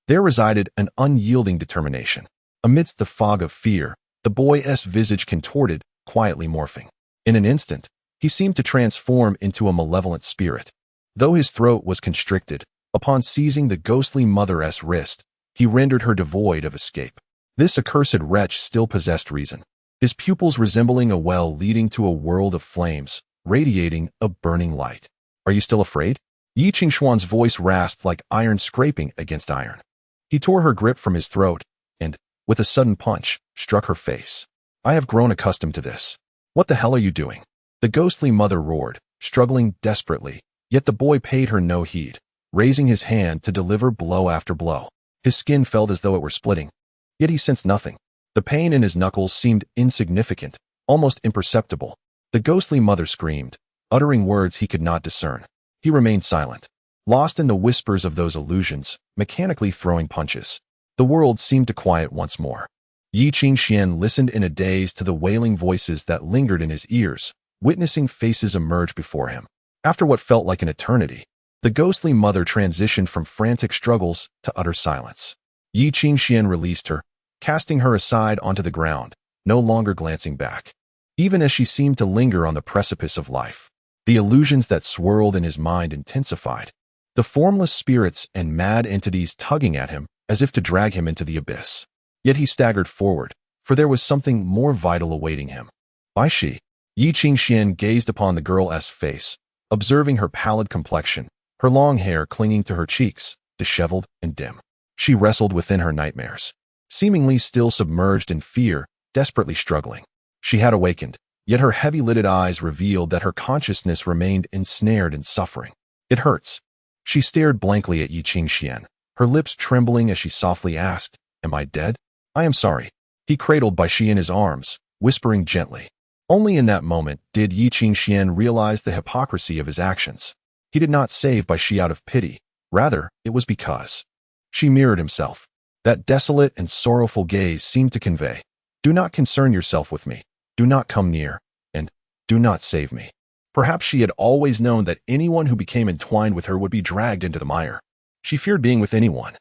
there resided an unyielding determination. Amidst the fog of fear, the boy's visage contorted, quietly morphing. In an instant, he seemed to transform into a malevolent spirit. Though his throat was constricted, upon seizing the ghostly mother's wrist, he rendered her devoid of escape. This accursed wretch still possessed reason, his pupils resembling a well leading to a world of flames, radiating a burning light. Are you still afraid? Yi Qingxuan's voice rasped like iron scraping against iron. He tore her grip from his throat, and, with a sudden punch, struck her face. I have grown accustomed to this. What the hell are you doing? The ghostly mother roared, struggling desperately, yet the boy paid her no heed, raising his hand to deliver blow after blow. His skin felt as though it were splitting, yet he sensed nothing. The pain in his knuckles seemed insignificant, almost imperceptible. The ghostly mother screamed, uttering words he could not discern. He remained silent, lost in the whispers of those illusions, mechanically throwing punches. The world seemed to quiet once more. Yi Qingxian listened in a daze to the wailing voices that lingered in his ears, witnessing faces emerge before him. After what felt like an eternity, the ghostly mother transitioned from frantic struggles to utter silence. Yi Qingxian released her, casting her aside onto the ground, no longer glancing back. Even as she seemed to linger on the precipice of life, the illusions that swirled in his mind intensified. The formless spirits and mad entities tugging at him as if to drag him into the abyss. Yet he staggered forward, for there was something more vital awaiting him. Baishi. Yi Qingxian gazed upon the girl's face, observing her pallid complexion, her long hair clinging to her cheeks, disheveled and dim. She wrestled within her nightmares, seemingly still submerged in fear, desperately struggling. She had awakened, yet her heavy-lidded eyes revealed that her consciousness remained ensnared in suffering. It hurts. She stared blankly at Yi Qingxian, her lips trembling as she softly asked, "Am I dead?" "I am sorry." He cradled Bai Shi in his arms, whispering gently. Only in that moment did Yi Qingxian realize the hypocrisy of his actions. He did not save Bai Shi out of pity. Rather, it was because she mirrored himself. That desolate and sorrowful gaze seemed to convey, "Do not concern yourself with me. Do not come near. And do not save me." Perhaps she had always known that anyone who became entwined with her would be dragged into the mire. She feared being with anyone,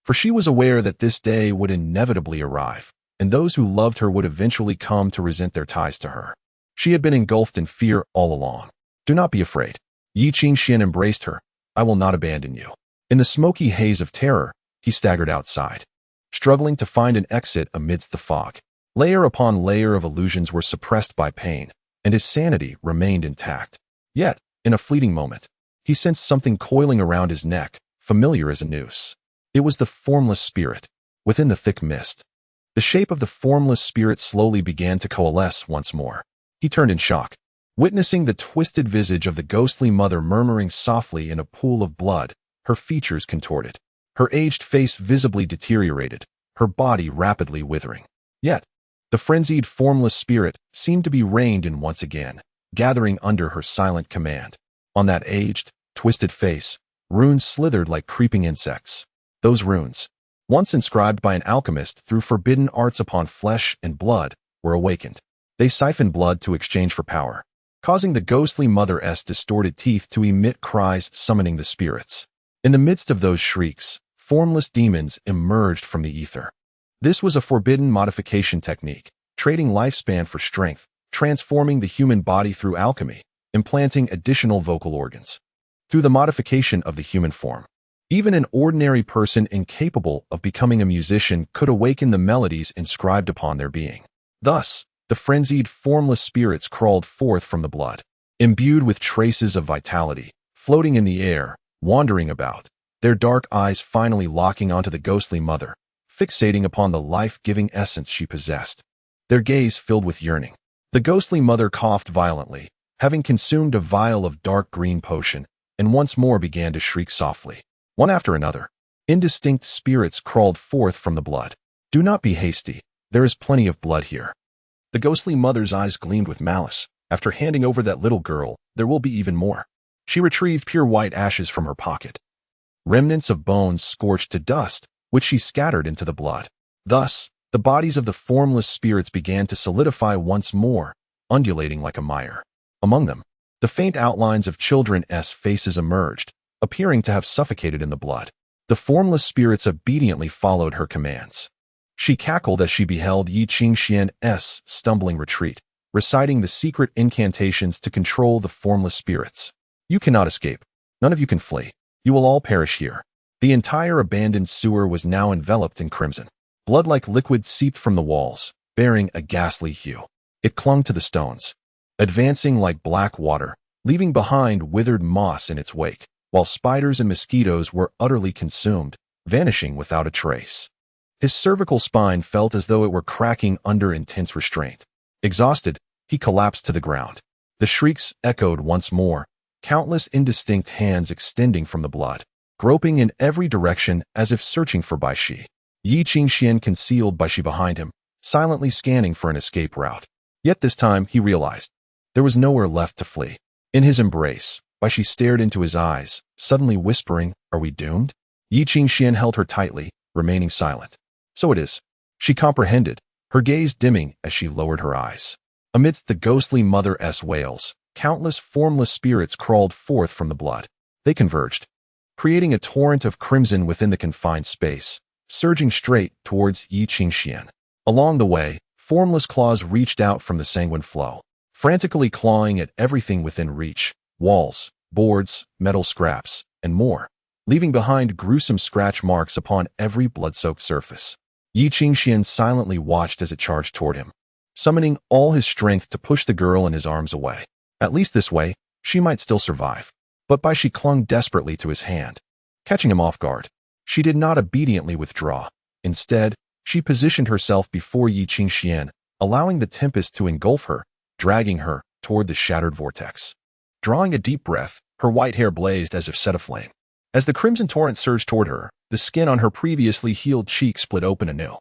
for she was aware that this day would inevitably arrive, and those who loved her would eventually come to resent their ties to her. She had been engulfed in fear all along. "Do not be afraid." Yi Qingxian embraced her. "I will not abandon you." In the smoky haze of terror, he staggered outside, struggling to find an exit amidst the fog. Layer upon layer of illusions were suppressed by pain, and his sanity remained intact. Yet, in a fleeting moment, he sensed something coiling around his neck, familiar as a noose. It was the formless spirit, within the thick mist. The shape of the formless spirit slowly began to coalesce once more. He turned in shock, witnessing the twisted visage of the ghostly mother murmuring softly in a pool of blood, her features contorted, her aged face visibly deteriorated, her body rapidly withering. Yet, the frenzied formless spirit seemed to be reined in once again, gathering under her silent command. On that aged, twisted face, runes slithered like creeping insects. Those runes, once inscribed by an alchemist through forbidden arts upon flesh and blood, were awakened. They siphoned blood to exchange for power, causing the ghostly mother's distorted teeth to emit cries summoning the spirits. In the midst of those shrieks, formless demons emerged from the ether. This was a forbidden modification technique, trading lifespan for strength, transforming the human body through alchemy, implanting additional vocal organs. Through the modification of the human form, even an ordinary person incapable of becoming a musician could awaken the melodies inscribed upon their being. Thus, the frenzied, formless spirits crawled forth from the blood, imbued with traces of vitality, floating in the air, wandering about, their dark eyes finally locking onto the ghostly mother, fixating upon the life-giving essence she possessed. Their gaze filled with yearning. The ghostly mother coughed violently, having consumed a vial of dark green potion, and once more began to shriek softly. One after another, indistinct spirits crawled forth from the blood. "Do not be hasty. There is plenty of blood here." The ghostly mother's eyes gleamed with malice. "After handing over that little girl, there will be even more." She retrieved pure white ashes from her pocket, remnants of bones scorched to dust, which she scattered into the blood. Thus, the bodies of the formless spirits began to solidify once more, undulating like a mire. Among them, the faint outlines of children's faces emerged, appearing to have suffocated in the blood. The formless spirits obediently followed her commands. She cackled as she beheld Yi Qingxian's stumbling retreat, reciting the secret incantations to control the formless spirits. "You cannot escape. None of you can flee. You will all perish here." The entire abandoned sewer was now enveloped in crimson. Blood-like liquid seeped from the walls, bearing a ghastly hue. It clung to the stones, advancing like black water, leaving behind withered moss in its wake, while spiders and mosquitoes were utterly consumed, vanishing without a trace. His cervical spine felt as though it were cracking under intense restraint. Exhausted, he collapsed to the ground. The shrieks echoed once more, countless indistinct hands extending from the blood, groping in every direction as if searching for Bai Shi. Yi Qingxian concealed Bai Shi behind him, silently scanning for an escape route. Yet this time he realized there was nowhere left to flee. In his embrace, Bai Shi stared into his eyes, suddenly whispering, "Are we doomed?" Yi Qingxian held her tightly, remaining silent. "So it is." She comprehended, her gaze dimming as she lowered her eyes. Amidst the ghostly mother's wails, countless formless spirits crawled forth from the blood. They converged, creating a torrent of crimson within the confined space, surging straight towards Yi Qingxian. Along the way, formless claws reached out from the sanguine flow, frantically clawing at everything within reach: walls, boards, metal scraps, and more, leaving behind gruesome scratch marks upon every blood-soaked surface. Yi Qingxian silently watched as it charged toward him. summoning all his strength to push the girl in his arms away. At least this way, she might still survive. But Bai Shi clung desperately to his hand, catching him off guard. She did not obediently withdraw. Instead, she positioned herself before Yi Qingxian, allowing the tempest to engulf her, dragging her toward the shattered vortex. Drawing a deep breath, her white hair blazed as if set aflame. As the crimson torrent surged toward her, the skin on her previously healed cheek split open anew,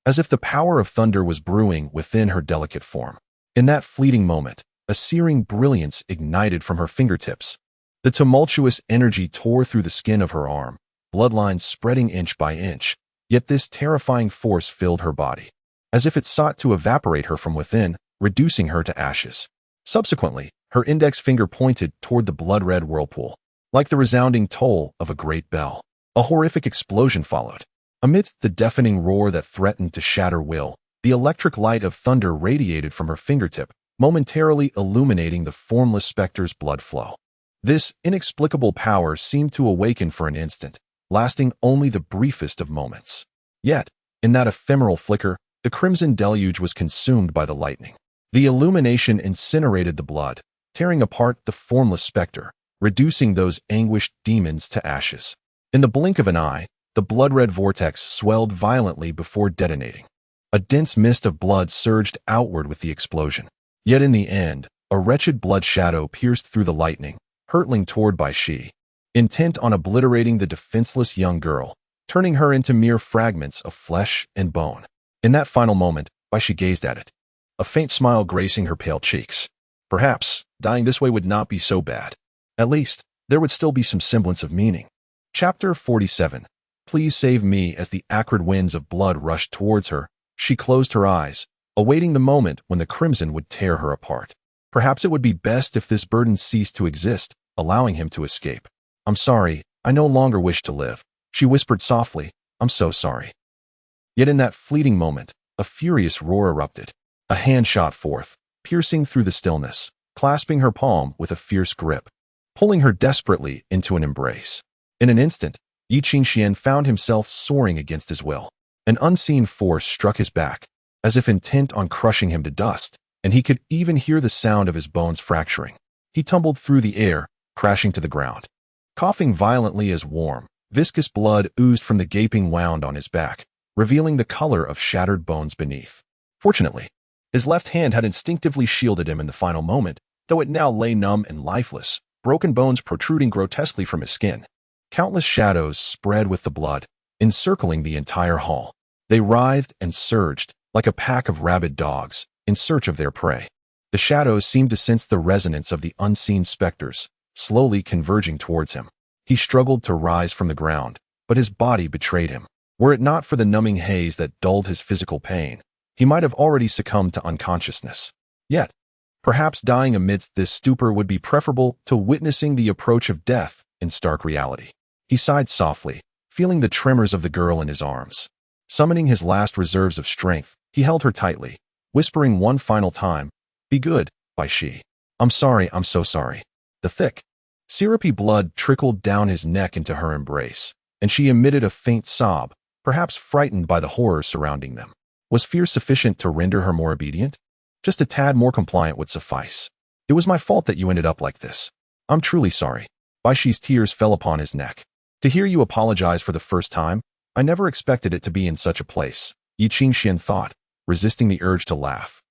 as if the power of thunder was brewing within her delicate form. In that fleeting moment, a searing brilliance ignited from her fingertips. The tumultuous energy tore through the skin of her arm, bloodlines spreading inch by inch, yet this terrifying force filled her body, as if it sought to evaporate her from within, reducing her to ashes. Subsequently, her index finger pointed toward the blood-red whirlpool, like the resounding toll of a great bell. A horrific explosion followed. Amidst the deafening roar that threatened to shatter will, the electric light of thunder radiated from her fingertip, momentarily illuminating the formless specter's blood flow. This inexplicable power seemed to awaken for an instant, lasting only the briefest of moments. Yet, in that ephemeral flicker, the crimson deluge was consumed by the lightning. The illumination incinerated the blood, tearing apart the formless specter, reducing those anguished demons to ashes. In the blink of an eye, the blood-red vortex swelled violently before detonating. A dense mist of blood surged outward with the explosion. Yet in the end, a wretched blood shadow pierced through the lightning, hurtling toward Bai Shi, intent on obliterating the defenseless young girl, turning her into mere fragments of flesh and bone. In that final moment, Bai Shi gazed at it, a faint smile gracing her pale cheeks. Perhaps, dying this way would not be so bad. At least, there would still be some semblance of meaning. Chapter 47. Please save me. As the acrid winds of blood rushed towards her, she closed her eyes, awaiting the moment when the crimson would tear her apart. Perhaps it would be best if this burden ceased to exist, allowing him to escape. I'm sorry, I no longer wish to live, she whispered softly. I'm so sorry. Yet in that fleeting moment, a furious roar erupted. A hand shot forth, piercing through the stillness, clasping her palm with a fierce grip, pulling her desperately into an embrace. In an instant, Yi Qingxian found himself soaring against his will. An unseen force struck his back, as if intent on crushing him to dust, and he could even hear the sound of his bones fracturing. He tumbled through the air, crashing to the ground. Coughing violently as warm, viscous blood oozed from the gaping wound on his back, revealing the color of shattered bones beneath. Fortunately, his left hand had instinctively shielded him in the final moment, though it now lay numb and lifeless, broken bones protruding grotesquely from his skin. Countless shadows spread with the blood, encircling the entire hall. They writhed and surged, like a pack of rabid dogs, in search of their prey. The shadows seemed to sense the resonance of the unseen specters, slowly converging towards him. He struggled to rise from the ground, but his body betrayed him. Were it not for the numbing haze that dulled his physical pain, he might have already succumbed to unconsciousness. Yet, perhaps dying amidst this stupor would be preferable to witnessing the approach of death in stark reality. He sighed softly, feeling the tremors of the girl in his arms. Summoning his last reserves of strength, he held her tightly, whispering one final time, "Be good, Bai Shi. I'm sorry, I'm so sorry." The thick, syrupy blood trickled down his neck into her embrace, and she emitted a faint sob, perhaps frightened by the horror surrounding them. Was fear sufficient to render her more obedient? Just a tad more compliant would suffice. It was my fault that you ended up like this. I'm truly sorry. Bai Shi's tears fell upon his neck. To hear you apologize for the first time, I never expected it to be in such a place, Yi Qingxian thought, resisting the urge to laugh.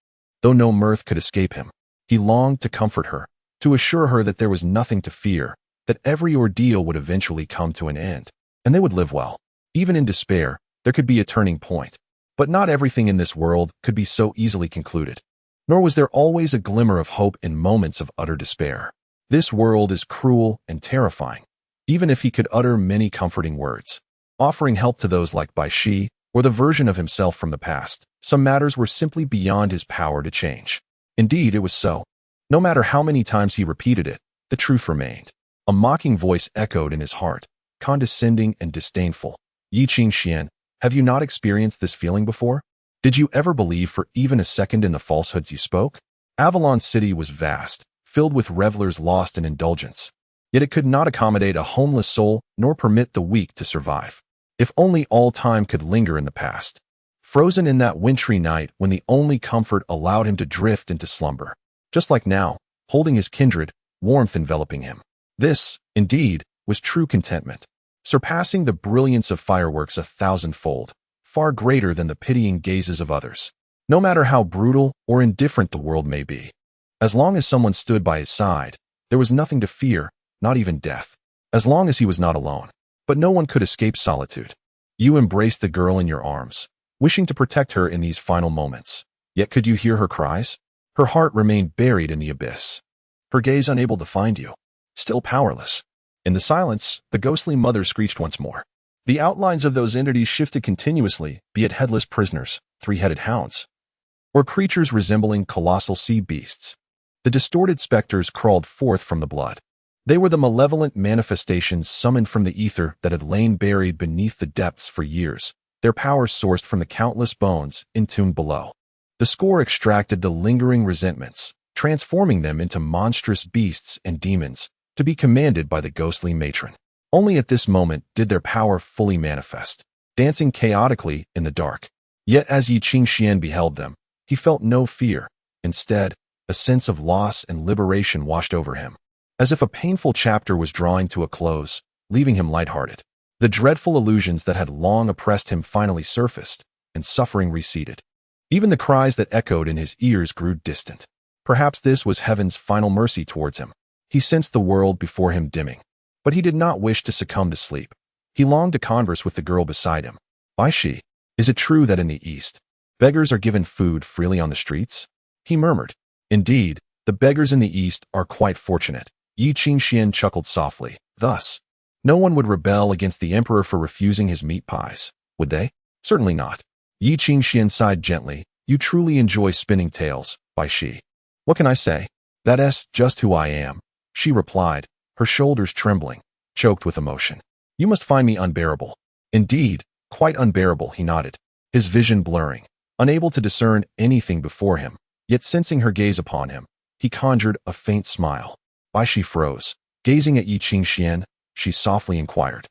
Though no mirth could escape him, he longed to comfort her, to assure her that there was nothing to fear, that every ordeal would eventually come to an end, and they would live well. Even in despair, there could be a turning point. But not everything in this world could be so easily concluded. Nor was there always a glimmer of hope in moments of utter despair. This world is cruel and terrifying, even if he could utter many comforting words, offering help to those like Bai Shi, or the version of himself from the past. Some matters were simply beyond his power to change. Indeed, it was so. No matter how many times he repeated it, the truth remained. A mocking voice echoed in his heart, condescending and disdainful. Yi Qingxian, have you not experienced this feeling before? Did you ever believe for even a second in the falsehoods you spoke? Avalon City was vast, filled with revelers lost in indulgence. Yet it could not accommodate a homeless soul nor permit the weak to survive. If only all time could linger in the past. frozen in that wintry night when the only comfort allowed him to drift into slumber. Just like now, holding his kindred, warmth enveloping him. This, indeed, was true contentment, surpassing the brilliance of fireworks 1,000-fold, far greater than the pitying gazes of others. No matter how brutal or indifferent the world may be, as long as someone stood by his side, there was nothing to fear, not even death, as long as he was not alone. But no one could escape solitude. You embraced the girl in your arms, wishing to protect her in these final moments. Yet could you hear her cries? Her heart remained buried in the abyss. Her gaze unable to find you. Still powerless. In the silence, the ghostly mother screeched once more. The outlines of those entities shifted continuously, be it headless prisoners, three-headed hounds, or creatures resembling colossal sea beasts. The distorted specters crawled forth from the blood. They were the malevolent manifestations summoned from the ether that had lain buried beneath the depths for years, their power sourced from the countless bones entombed below. The score extracted the lingering resentments, transforming them into monstrous beasts and demons, to be commanded by the ghostly matron. Only at this moment did their power fully manifest, dancing chaotically in the dark. Yet as Yi Qingxian beheld them, he felt no fear. Instead, a sense of loss and liberation washed over him, as if a painful chapter was drawing to a close, leaving him lighthearted. The dreadful illusions that had long oppressed him finally surfaced, and suffering receded. Even the cries that echoed in his ears grew distant. Perhaps this was heaven's final mercy towards him. He sensed the world before him dimming. But he did not wish to succumb to sleep. He longed to converse with the girl beside him. Baishi, is it true that in the East, beggars are given food freely on the streets? He murmured. Indeed, the beggars in the East are quite fortunate. Yi Qingxian chuckled softly. Thus, no one would rebel against the emperor for refusing his meat pies, would they? Certainly not. Yi Qingxian sighed gently. You truly enjoy spinning tales, Baishi. What can I say? That's just who I am, she replied, her shoulders trembling, choked with emotion. You must find me unbearable. Indeed, quite unbearable, he nodded, his vision blurring, unable to discern anything before him, yet sensing her gaze upon him, he conjured a faint smile. Baishi froze. Gazing at Yi Qingxian, she softly inquired.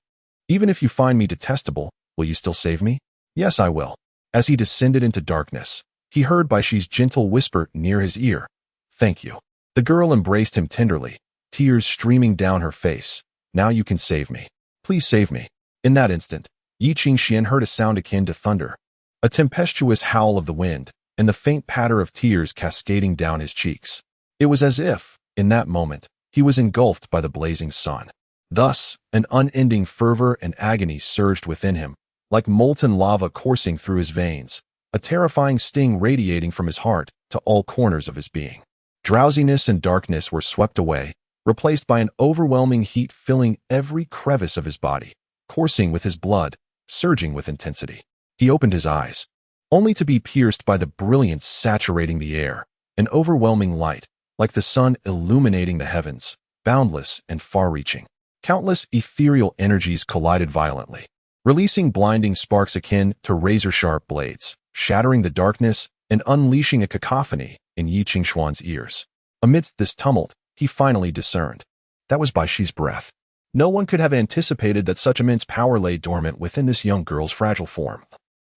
Even if you find me detestable, will you still save me? Yes, I will. As he descended into darkness, he heard Baishi's gentle whisper near his ear. Thank you. The girl embraced him tenderly, tears streaming down her face. Now you can save me. Please save me. In that instant, Yi Qingxian heard a sound akin to thunder, a tempestuous howl of the wind, and the faint patter of tears cascading down his cheeks. It was as if, in that moment, he was engulfed by the blazing sun. Thus, an unending fervor and agony surged within him, like molten lava coursing through his veins, a terrifying sting radiating from his heart to all corners of his being. Drowsiness and darkness were swept away, replaced by an overwhelming heat filling every crevice of his body, coursing with his blood, surging with intensity. He opened his eyes, only to be pierced by the brilliance saturating the air, an overwhelming light, like the sun illuminating the heavens, boundless and far-reaching. Countless ethereal energies collided violently, releasing blinding sparks akin to razor-sharp blades, shattering the darkness and unleashing a cacophony in Yi Qingxian's ears. Amidst this tumult, he finally discerned. That was Baishi's breath. No one could have anticipated that such immense power lay dormant within this young girl's fragile form.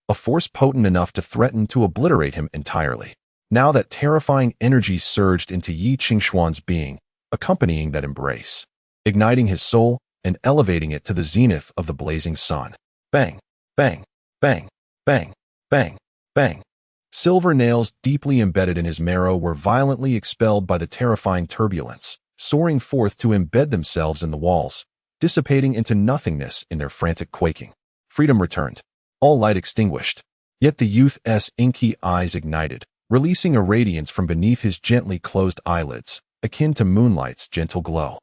A force potent enough to threaten to obliterate him entirely. Now that terrifying energy surged into Yi Qingxian's being, accompanying that embrace, igniting his soul and elevating it to the zenith of the blazing sun. Bang, bang, bang, bang, bang, bang. Silver nails deeply embedded in his marrow were violently expelled by the terrifying turbulence, soaring forth to embed themselves in the walls, dissipating into nothingness in their frantic quaking. Freedom returned, all light extinguished. Yet the youth's inky eyes ignited, releasing a radiance from beneath his gently closed eyelids, akin to moonlight's gentle glow.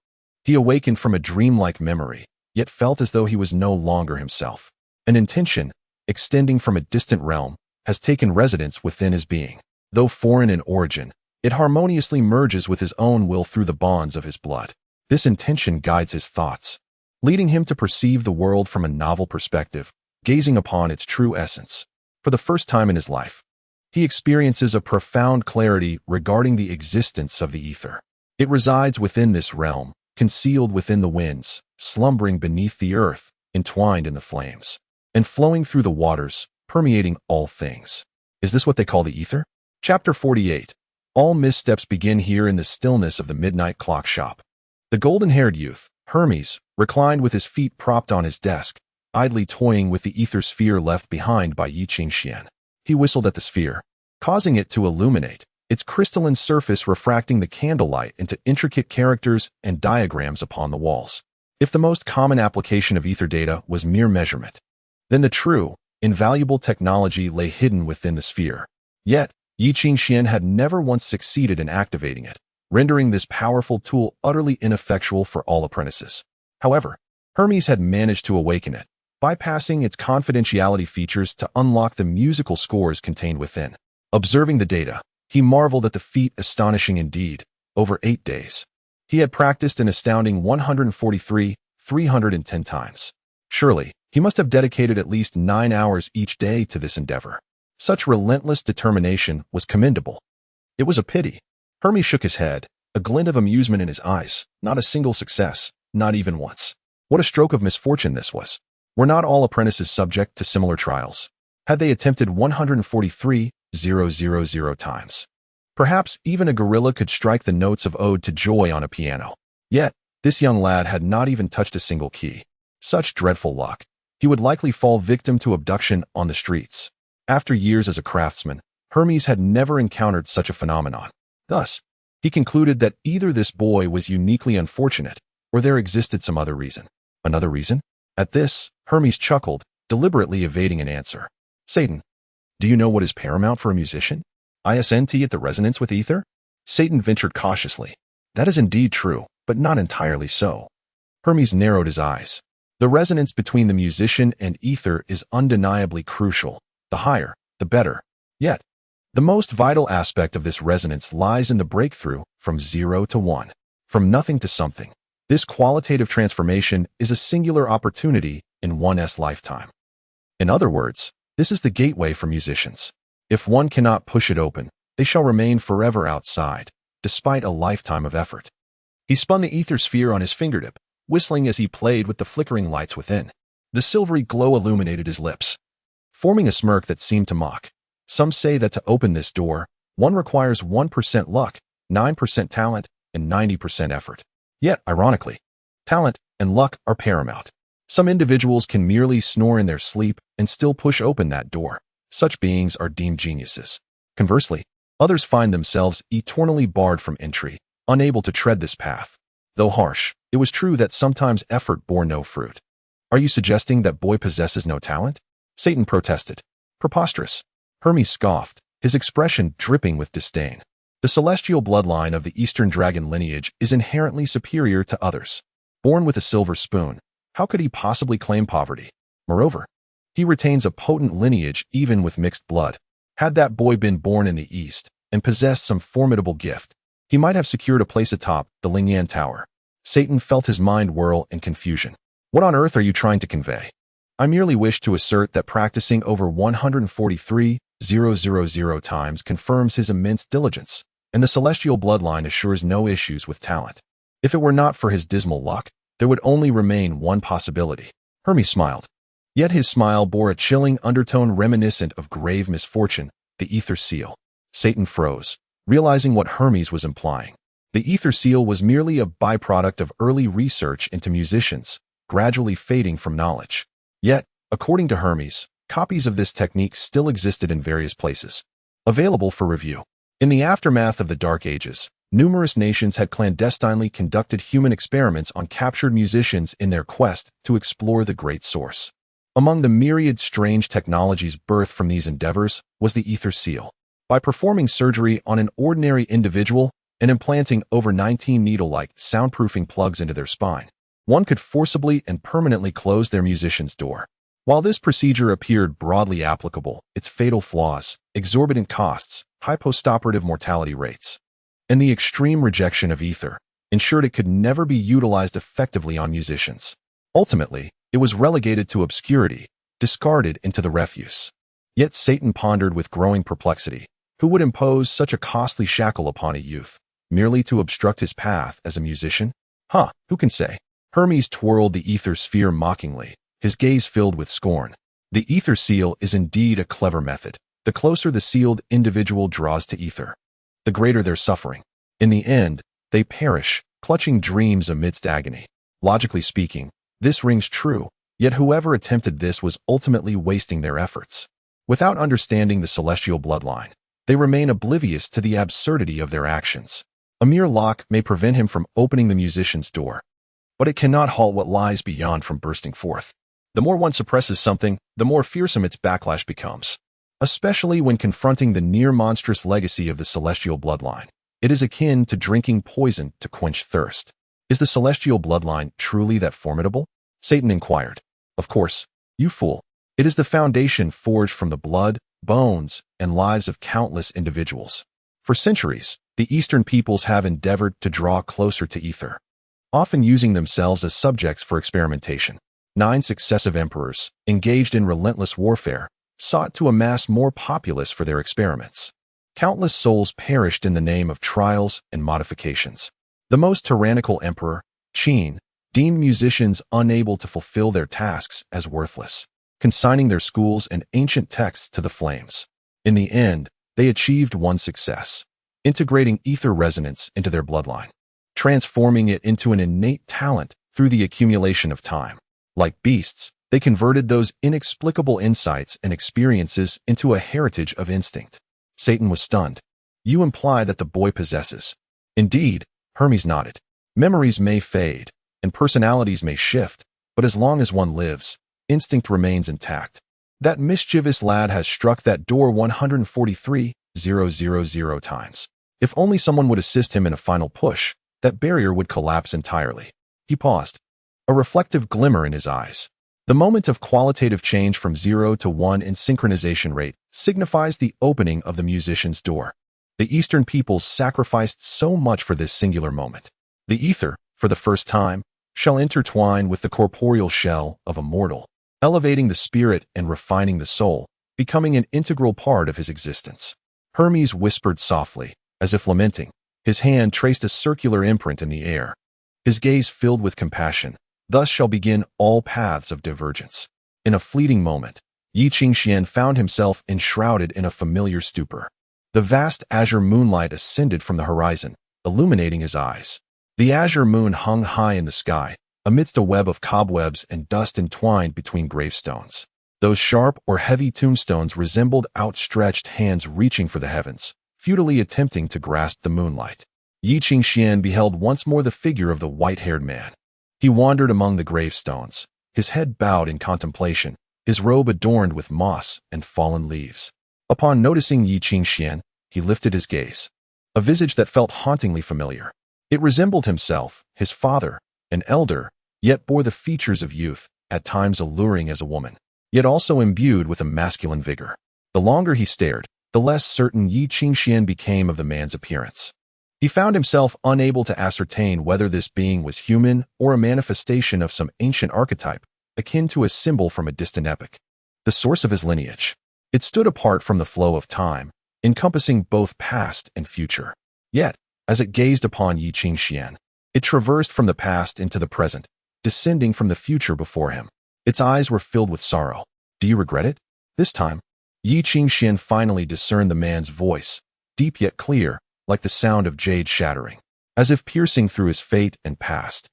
He awakened from a dreamlike memory, yet felt as though he was no longer himself. An intention, extending from a distant realm, has taken residence within his being. Though foreign in origin, it harmoniously merges with his own will through the bonds of his blood. This intention guides his thoughts, leading him to perceive the world from a novel perspective, gazing upon its true essence. For the first time in his life, he experiences a profound clarity regarding the existence of the ether. It resides within this realm, concealed within the winds, slumbering beneath the earth, entwined in the flames, and flowing through the waters, permeating all things. Is this what they call the ether? Chapter 48. All missteps begin here in the stillness of the midnight clock shop. The golden-haired youth, Hermes, reclined with his feet propped on his desk, idly toying with the ether sphere left behind by Yi Qingxian. He whistled at the sphere, causing it to illuminate, its crystalline surface refracting the candlelight into intricate characters and diagrams upon the walls. If the most common application of ether data was mere measurement, then the true, invaluable technology lay hidden within the sphere. Yet, Yi Qingxian had never once succeeded in activating it, rendering this powerful tool utterly ineffectual for all apprentices. However, Hermes had managed to awaken it, bypassing its confidentiality features to unlock the musical scores contained within. Observing the data, he marveled at the feat astonishing indeed. Over 8 days, he had practiced an astounding 143,310 times. Surely, he must have dedicated at least 9 hours each day to this endeavor. Such relentless determination was commendable. It was a pity. Hermes shook his head, a glint of amusement in his eyes. Not a single success, not even once. What a stroke of misfortune this was. Were not all apprentices subject to similar trials? Had they attempted 143,000 times? Perhaps even a gorilla could strike the notes of Ode to Joy on a piano. Yet, this young lad had not even touched a single key. Such dreadful luck. He would likely fall victim to abduction on the streets. After years as a craftsman, Hermes had never encountered such a phenomenon. Thus, he concluded that either this boy was uniquely unfortunate, or there existed some other reason. Another reason? At this, Hermes chuckled, deliberately evading an answer. Satan, do you know what is paramount for a musician? ISNT at the resonance with ether? Satan ventured cautiously. That is indeed true, but not entirely so. Hermes narrowed his eyes. The resonance between the musician and ether is undeniably crucial. The higher, the better. Yet, the most vital aspect of this resonance lies in the breakthrough from 0 to 1, from nothing to something. This qualitative transformation is a singular opportunity in one's lifetime. In other words, this is the gateway for musicians. If one cannot push it open, they shall remain forever outside, despite a lifetime of effort. He spun the ether sphere on his fingertip, whistling as he played with the flickering lights within. The silvery glow illuminated his lips, forming a smirk that seemed to mock. Some say that to open this door, one requires 1% luck, 9% talent, and 90% effort. Yet, ironically, talent and luck are paramount. Some individuals can merely snore in their sleep and still push open that door. Such beings are deemed geniuses. Conversely, others find themselves eternally barred from entry, unable to tread this path. Though harsh, it was true that sometimes effort bore no fruit. Are you suggesting that boy possesses no talent? Satan protested. Preposterous. Hermes scoffed, his expression dripping with disdain. The celestial bloodline of the Eastern dragon lineage is inherently superior to others. Born with a silver spoon, how could he possibly claim poverty? Moreover, he retains a potent lineage even with mixed blood. Had that boy been born in the East and possessed some formidable gift, he might have secured a place atop the Lingyan Tower. Satan felt his mind whirl in confusion. What on earth are you trying to convey? I merely wish to assert that practicing over 143,000 times confirms his immense diligence, and the celestial bloodline assures no issues with talent. If it were not for his dismal luck, there would only remain one possibility. Hermes smiled. Yet his smile bore a chilling undertone reminiscent of grave misfortune, the ether seal. Satan froze, realizing what Hermes was implying. The ether seal was merely a byproduct of early research into musicians, gradually fading from knowledge. Yet, according to Hermes, copies of this technique still existed in various places, available for review. In the aftermath of the Dark Ages, numerous nations had clandestinely conducted human experiments on captured musicians in their quest to explore the great source. Among the myriad strange technologies birthed from these endeavors was the ether seal. By performing surgery on an ordinary individual and implanting over 19 needle-like soundproofing plugs into their spine, one could forcibly and permanently close their musician's door. While this procedure appeared broadly applicable, its fatal flaws, exorbitant costs, high postoperative mortality rates, and the extreme rejection of ether ensured it could never be utilized effectively on musicians. Ultimately, it was relegated to obscurity, discarded into the refuse. Yet Satan pondered with growing perplexity, who would impose such a costly shackle upon a youth, merely to obstruct his path as a musician? Who can say? Hermes twirled the ether sphere mockingly, his gaze filled with scorn. The ether seal is indeed a clever method. The closer the sealed individual draws to ether, the greater their suffering. In the end, they perish, clutching dreams amidst agony. Logically speaking, this rings true, yet whoever attempted this was ultimately wasting their efforts. Without understanding the celestial bloodline, they remain oblivious to the absurdity of their actions. A mere lock may prevent him from opening the musician's door, but it cannot halt what lies beyond from bursting forth. The more one suppresses something, the more fearsome its backlash becomes. Especially when confronting the near-monstrous legacy of the celestial bloodline. It is akin to drinking poison to quench thirst. Is the celestial bloodline truly that formidable? Satan inquired. Of course, you fool. It is the foundation forged from the blood, bones, and lives of countless individuals. For centuries, the Eastern peoples have endeavored to draw closer to ether, often using themselves as subjects for experimentation. 9 successive emperors, engaged in relentless warfare, sought to amass more populace for their experiments. Countless souls perished in the name of trials and modifications. The most tyrannical emperor, Qin, deemed musicians unable to fulfill their tasks as worthless, consigning their schools and ancient texts to the flames. In the end, they achieved one success: integrating ether resonance into their bloodline, transforming it into an innate talent through the accumulation of time. Like beasts, they converted those inexplicable insights and experiences into a heritage of instinct. Satan was stunned. You imply that the boy possesses. Indeed, Hermes nodded. Memories may fade, and personalities may shift, but as long as one lives, instinct remains intact. That mischievous lad has struck that door 143,000 times. If only someone would assist him in a final push, that barrier would collapse entirely. He paused, a reflective glimmer in his eyes. The moment of qualitative change from 0 to 1 in synchronization rate signifies the opening of the musician's door. The Eastern peoples sacrificed so much for this singular moment. The ether, for the first time, shall intertwine with the corporeal shell of a mortal, elevating the spirit and refining the soul, becoming an integral part of his existence. Hermes whispered softly, as if lamenting. His hand traced a circular imprint in the air. His gaze filled with compassion. Thus shall begin all paths of divergence. In a fleeting moment, Yi Qingxian found himself enshrouded in a familiar stupor. The vast azure moonlight ascended from the horizon, illuminating his eyes. The azure moon hung high in the sky, amidst a web of cobwebs and dust entwined between gravestones. Those sharp or heavy tombstones resembled outstretched hands reaching for the heavens, futilely attempting to grasp the moonlight. Yi Qingxian beheld once more the figure of the white-haired man. He wandered among the gravestones, his head bowed in contemplation, his robe adorned with moss and fallen leaves. Upon noticing Yi Qingxian, he lifted his gaze. A visage that felt hauntingly familiar. It resembled himself, his father, an elder, yet bore the features of youth, at times alluring as a woman, yet also imbued with a masculine vigor. The longer he stared, the less certain Yi Qingxian became of the man's appearance. He found himself unable to ascertain whether this being was human or a manifestation of some ancient archetype, akin to a symbol from a distant epoch. The source of his lineage. It stood apart from the flow of time, encompassing both past and future. Yet, as it gazed upon Yi Qingxian, it traversed from the past into the present, descending from the future before him. Its eyes were filled with sorrow. Do you regret it? This time, Yi Qingxian finally discerned the man's voice, deep yet clear, like the sound of jade shattering, as if piercing through his fate and past.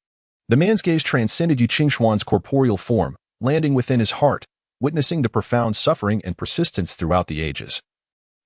The man's gaze transcended Yi Qingxian's corporeal form, landing within his heart, witnessing the profound suffering and persistence throughout the ages,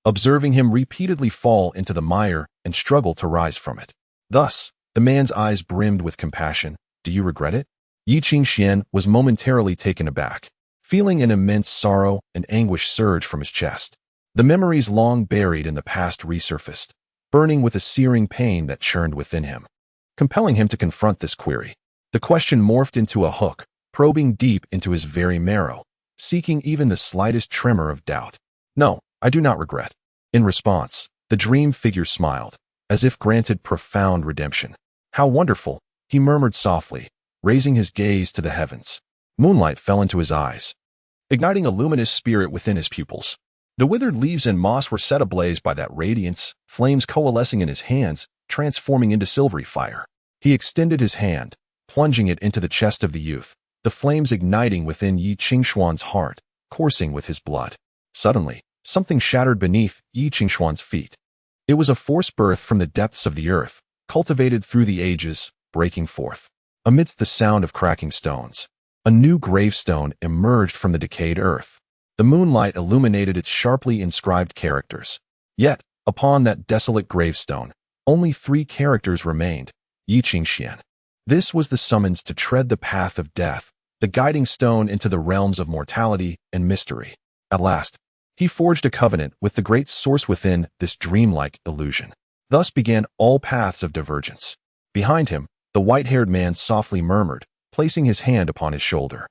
observing him repeatedly fall into the mire and struggle to rise from it. Thus, the man's eyes brimmed with compassion. Do you regret it? Yi Qingxian was momentarily taken aback, feeling an immense sorrow and anguish surge from his chest. The memories long buried in the past resurfaced, burning with a searing pain that churned within him, compelling him to confront this query. The question morphed into a hook, probing deep into his very marrow, seeking even the slightest tremor of doubt. No, I do not regret. In response, the dream figure smiled, as if granted profound redemption. How wonderful, he murmured softly, raising his gaze to the heavens. Moonlight fell into his eyes, igniting a luminous spirit within his pupils. The withered leaves and moss were set ablaze by that radiance, flames coalescing in his hands, transforming into silvery fire. He extended his hand, plunging it into the chest of the youth, the flames igniting within Yi Qingxian's heart, coursing with his blood. Suddenly, something shattered beneath Yi Qingshuan's feet. It was a force birth from the depths of the earth, cultivated through the ages, breaking forth. Amidst the sound of cracking stones, a new gravestone emerged from the decayed earth. The moonlight illuminated its sharply inscribed characters. Yet, upon that desolate gravestone, only 3 characters remained: Yi Qingxian. This was the summons to tread the path of death, the guiding stone into the realms of mortality and mystery. At last, he forged a covenant with the great source within this dreamlike illusion. Thus began all paths of divergence. Behind him, the white-haired man softly murmured, placing his hand upon his shoulder.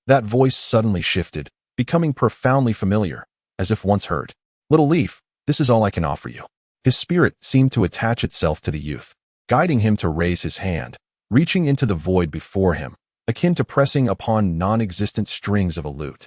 That voice suddenly shifted, becoming profoundly familiar, as if once heard. "Little Leaf, this is all I can offer you." His spirit seemed to attach itself to the youth, guiding him to raise his hand, reaching into the void before him, akin to pressing upon non-existent strings of a lute.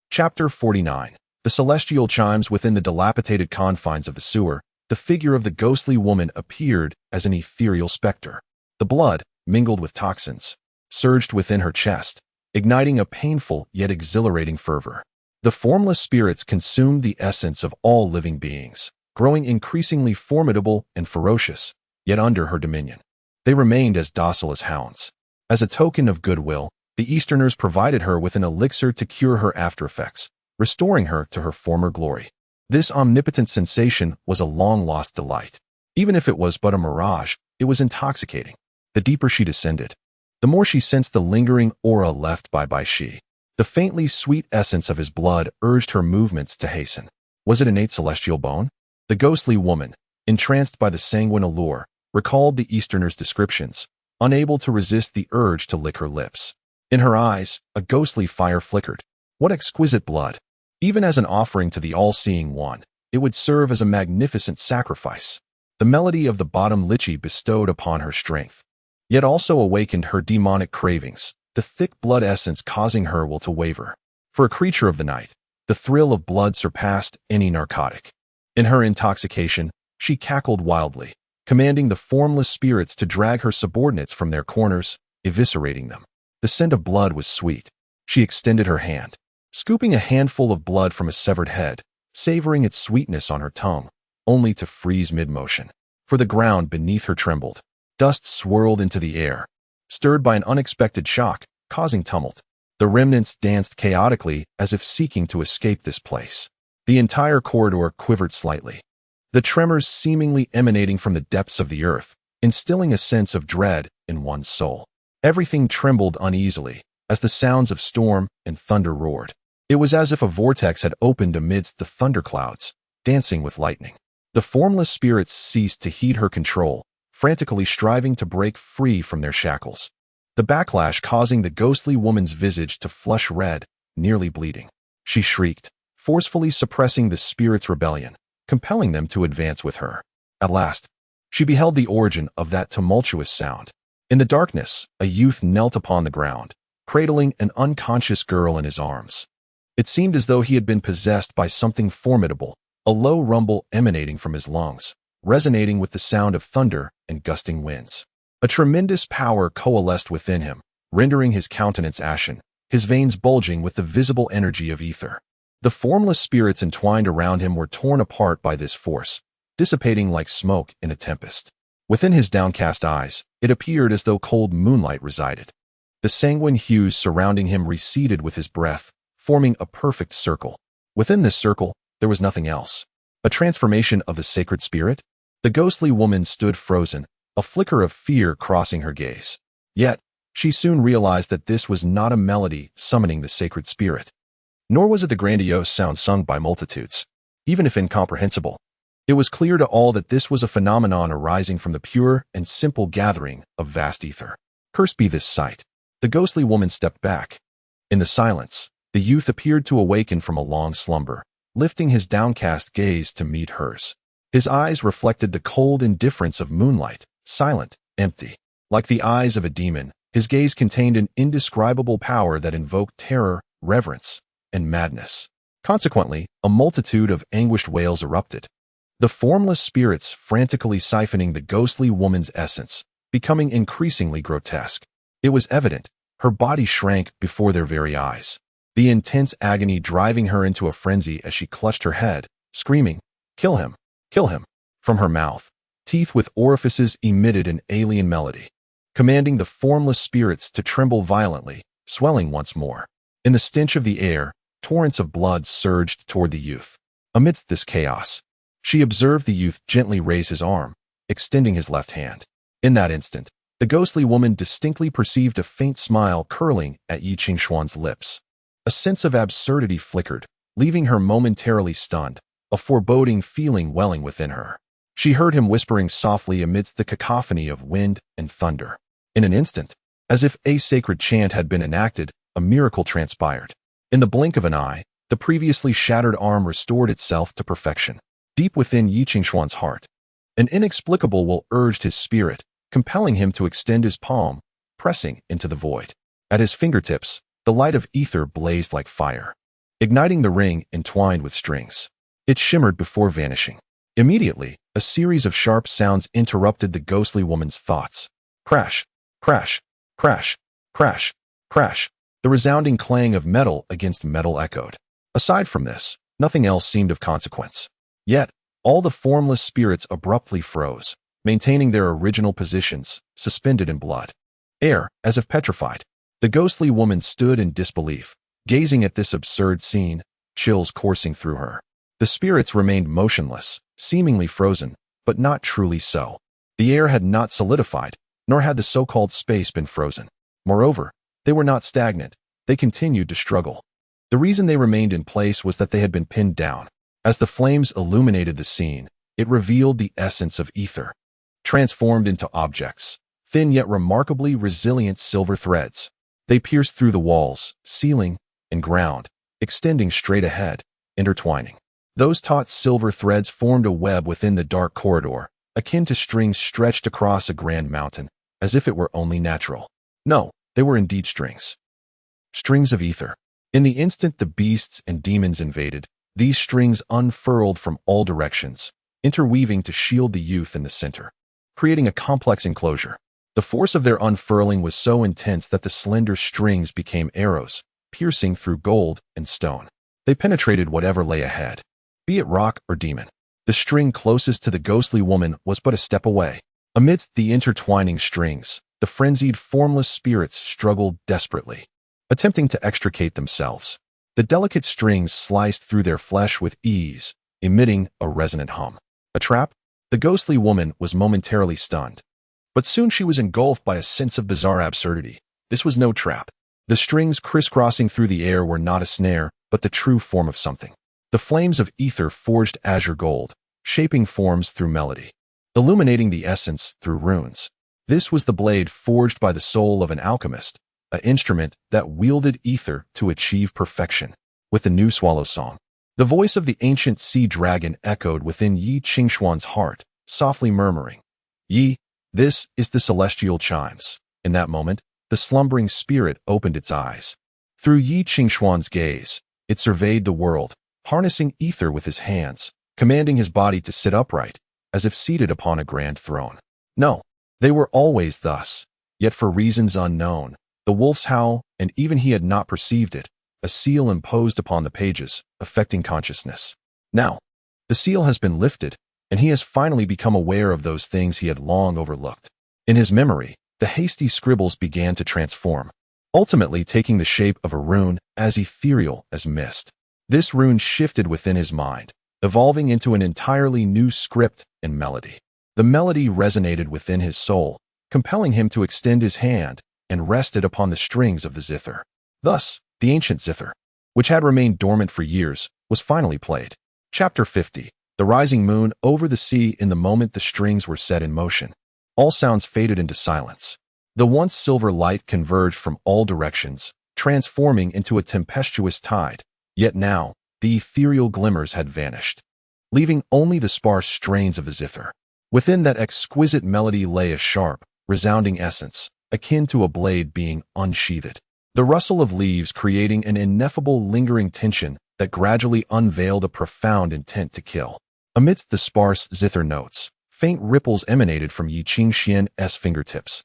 Chapter 49. The celestial chimes within the dilapidated confines of the sewer. The figure of the ghostly woman appeared as an ethereal specter. The blood, mingled with toxins, surged within her chest, igniting a painful yet exhilarating fervor. The formless spirits consumed the essence of all living beings, growing increasingly formidable and ferocious, yet under her dominion. They remained as docile as hounds. As a token of goodwill, the Easterners provided her with an elixir to cure her aftereffects, restoring her to her former glory. This omnipotent sensation was a long-lost delight. Even if it was but a mirage, it was intoxicating. The deeper she descended, the more she sensed the lingering aura left by Bai Shi. The faintly sweet essence of his blood urged her movements to hasten. Was it innate celestial bone? The ghostly woman, entranced by the sanguine allure, recalled the Easterner's descriptions, unable to resist the urge to lick her lips. In her eyes, a ghostly fire flickered. What exquisite blood! Even as an offering to the all-seeing one, it would serve as a magnificent sacrifice. The melody of the bottom lychee bestowed upon her strength, yet also awakened her demonic cravings, the thick blood essence causing her will to waver. For a creature of the night, the thrill of blood surpassed any narcotic. In her intoxication, she cackled wildly, commanding the formless spirits to drag her subordinates from their corners, eviscerating them. The scent of blood was sweet. She extended her hand, scooping a handful of blood from a severed head, savoring its sweetness on her tongue, only to freeze mid-motion. For the ground beneath her trembled. Dust swirled into the air, stirred by an unexpected shock, causing tumult. The remnants danced chaotically as if seeking to escape this place. The entire corridor quivered slightly, the tremors seemingly emanating from the depths of the earth, instilling a sense of dread in one's soul. Everything trembled uneasily as the sounds of storm and thunder roared. It was as if a vortex had opened amidst the thunderclouds, dancing with lightning. The formless spirits ceased to heed her control, frantically striving to break free from their shackles. The backlash causing the ghostly woman's visage to flush red, nearly bleeding. She shrieked, forcefully suppressing the spirit's rebellion, compelling them to advance with her. At last, she beheld the origin of that tumultuous sound. In the darkness, a youth knelt upon the ground, cradling an unconscious girl in his arms. It seemed as though he had been possessed by something formidable, a low rumble emanating from his lungs, resonating with the sound of thunder and gusting winds. A tremendous power coalesced within him, rendering his countenance ashen, his veins bulging with the visible energy of ether. The formless spirits entwined around him were torn apart by this force, dissipating like smoke in a tempest. Within his downcast eyes, it appeared as though cold moonlight resided. The sanguine hues surrounding him receded with his breath, forming a perfect circle. Within this circle, there was nothing else. A transformation of the sacred spirit? The ghostly woman stood frozen, a flicker of fear crossing her gaze. Yet, she soon realized that this was not a melody summoning the sacred spirit. Nor was it the grandiose sound sung by multitudes. Even if incomprehensible, it was clear to all that this was a phenomenon arising from the pure and simple gathering of vast ether. Cursed be this sight. The ghostly woman stepped back. In the silence, the youth appeared to awaken from a long slumber, lifting his downcast gaze to meet hers. His eyes reflected the cold indifference of moonlight, silent, empty. Like the eyes of a demon, his gaze contained an indescribable power that invoked terror, reverence, and madness. Consequently, a multitude of anguished wails erupted. The formless spirits frantically siphoning the ghostly woman's essence, becoming increasingly grotesque. It was evident, her body shrank before their very eyes. the intense agony driving her into a frenzy as she clutched her head, screaming, "Kill him! Kill him!" From her mouth, teeth with orifices emitted an alien melody, commanding the formless spirits to tremble violently, swelling once more. In the stench of the air, torrents of blood surged toward the youth. Amidst this chaos, she observed the youth gently raise his arm, extending his left hand. In that instant, the ghostly woman distinctly perceived a faint smile curling at Yi Qingxuan's lips. A sense of absurdity flickered, leaving her momentarily stunned, a foreboding feeling welling within her. She heard him whispering softly amidst the cacophony of wind and thunder. In an instant, as if a sacred chant had been enacted, a miracle transpired. In the blink of an eye, the previously shattered arm restored itself to perfection. Deep within Yi Qingxuan's heart, an inexplicable will urged his spirit, compelling him to extend his palm, pressing into the void. At his fingertips, the light of ether blazed like fire, igniting the ring entwined with strings. It shimmered before vanishing. Immediately, a series of sharp sounds interrupted the ghostly woman's thoughts. Crash, crash, crash, crash, crash. The resounding clang of metal against metal echoed. Aside from this, nothing else seemed of consequence. Yet, all the formless spirits abruptly froze, maintaining their original positions, suspended in blood. Air, as if petrified. The ghostly woman stood in disbelief, gazing at this absurd scene, chills coursing through her. The spirits remained motionless, seemingly frozen, but not truly so. The air had not solidified, nor had the so-called space been frozen. Moreover, they were not stagnant, they continued to struggle. The reason they remained in place was that they had been pinned down. As the flames illuminated the scene, it revealed the essence of ether, transformed into objects, thin yet remarkably resilient silver threads. They pierced through the walls, ceiling, and ground, extending straight ahead, intertwining. Those taut silver threads formed a web within the dark corridor, akin to strings stretched across a grand mountain, as if it were only natural. No, they were indeed strings. Strings of ether. In the instant the beasts and demons invaded, these strings unfurled from all directions, interweaving to shield the youth in the center, creating a complex enclosure. The force of their unfurling was so intense that the slender strings became arrows, piercing through gold and stone. They penetrated whatever lay ahead, be it rock or demon. The string closest to the ghostly woman was but a step away. Amidst the intertwining strings, the frenzied, formless spirits struggled desperately, attempting to extricate themselves. The delicate strings sliced through their flesh with ease, emitting a resonant hum. A trap? The ghostly woman was momentarily stunned. But soon she was engulfed by a sense of bizarre absurdity. This was no trap. The strings crisscrossing through the air were not a snare, but the true form of something. The flames of ether forged azure gold, shaping forms through melody, illuminating the essence through runes. This was the blade forged by the soul of an alchemist, an instrument that wielded ether to achieve perfection. With the new swallow song, the voice of the ancient sea dragon echoed within Yi Qingxuan's heart, softly murmuring, "Yi, this is the celestial chimes." In that moment, the slumbering spirit opened its eyes. Through Yi Qingxuan's gaze, it surveyed the world, harnessing ether with his hands, commanding his body to sit upright, as if seated upon a grand throne. No, they were always thus, yet for reasons unknown, the wolf's howl, and even he had not perceived it, a seal imposed upon the pages, affecting consciousness. Now, the seal has been lifted, and he has finally become aware of those things he had long overlooked. In his memory, the hasty scribbles began to transform, ultimately taking the shape of a rune as ethereal as mist. This rune shifted within his mind, evolving into an entirely new script and melody. The melody resonated within his soul, compelling him to extend his hand and rest it upon the strings of the zither. Thus, the ancient zither, which had remained dormant for years, was finally played. Chapter 50. The rising moon over the sea. In the moment the strings were set in motion, all sounds faded into silence. The once silver light converged from all directions, transforming into a tempestuous tide. Yet now, the ethereal glimmers had vanished, leaving only the sparse strains of the zither. Within that exquisite melody lay a sharp, resounding essence, akin to a blade being unsheathed. The rustle of leaves creating an ineffable lingering tension that gradually unveiled a profound intent to kill. Amidst the sparse zither notes, faint ripples emanated from Yi Qingxian's fingertips,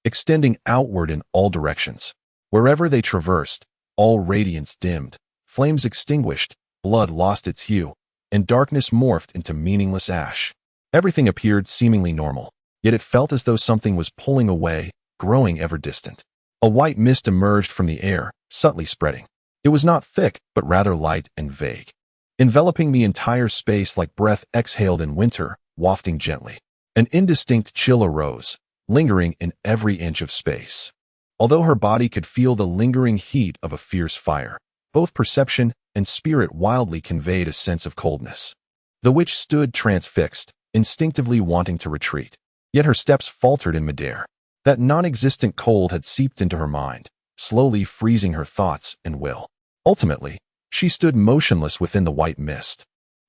extending outward in all directions. Wherever they traversed, All radiance dimmed, flames extinguished, blood lost its hue, and darkness morphed into meaningless ash. Everything appeared seemingly normal, yet it felt as though something was pulling away, growing ever distant. A white mist emerged from the air, subtly spreading. It was not thick, but rather light and vague, enveloping the entire space like breath exhaled in winter, wafting gently. An indistinct chill arose, lingering in every inch of space. Although her body could feel the lingering heat of a fierce fire, both perception and spirit wildly conveyed a sense of coldness. The witch stood transfixed, instinctively wanting to retreat. Yet her steps faltered in midair. That non-existent cold had seeped into her mind, slowly freezing her thoughts and will. Ultimately, she stood motionless within the white mist.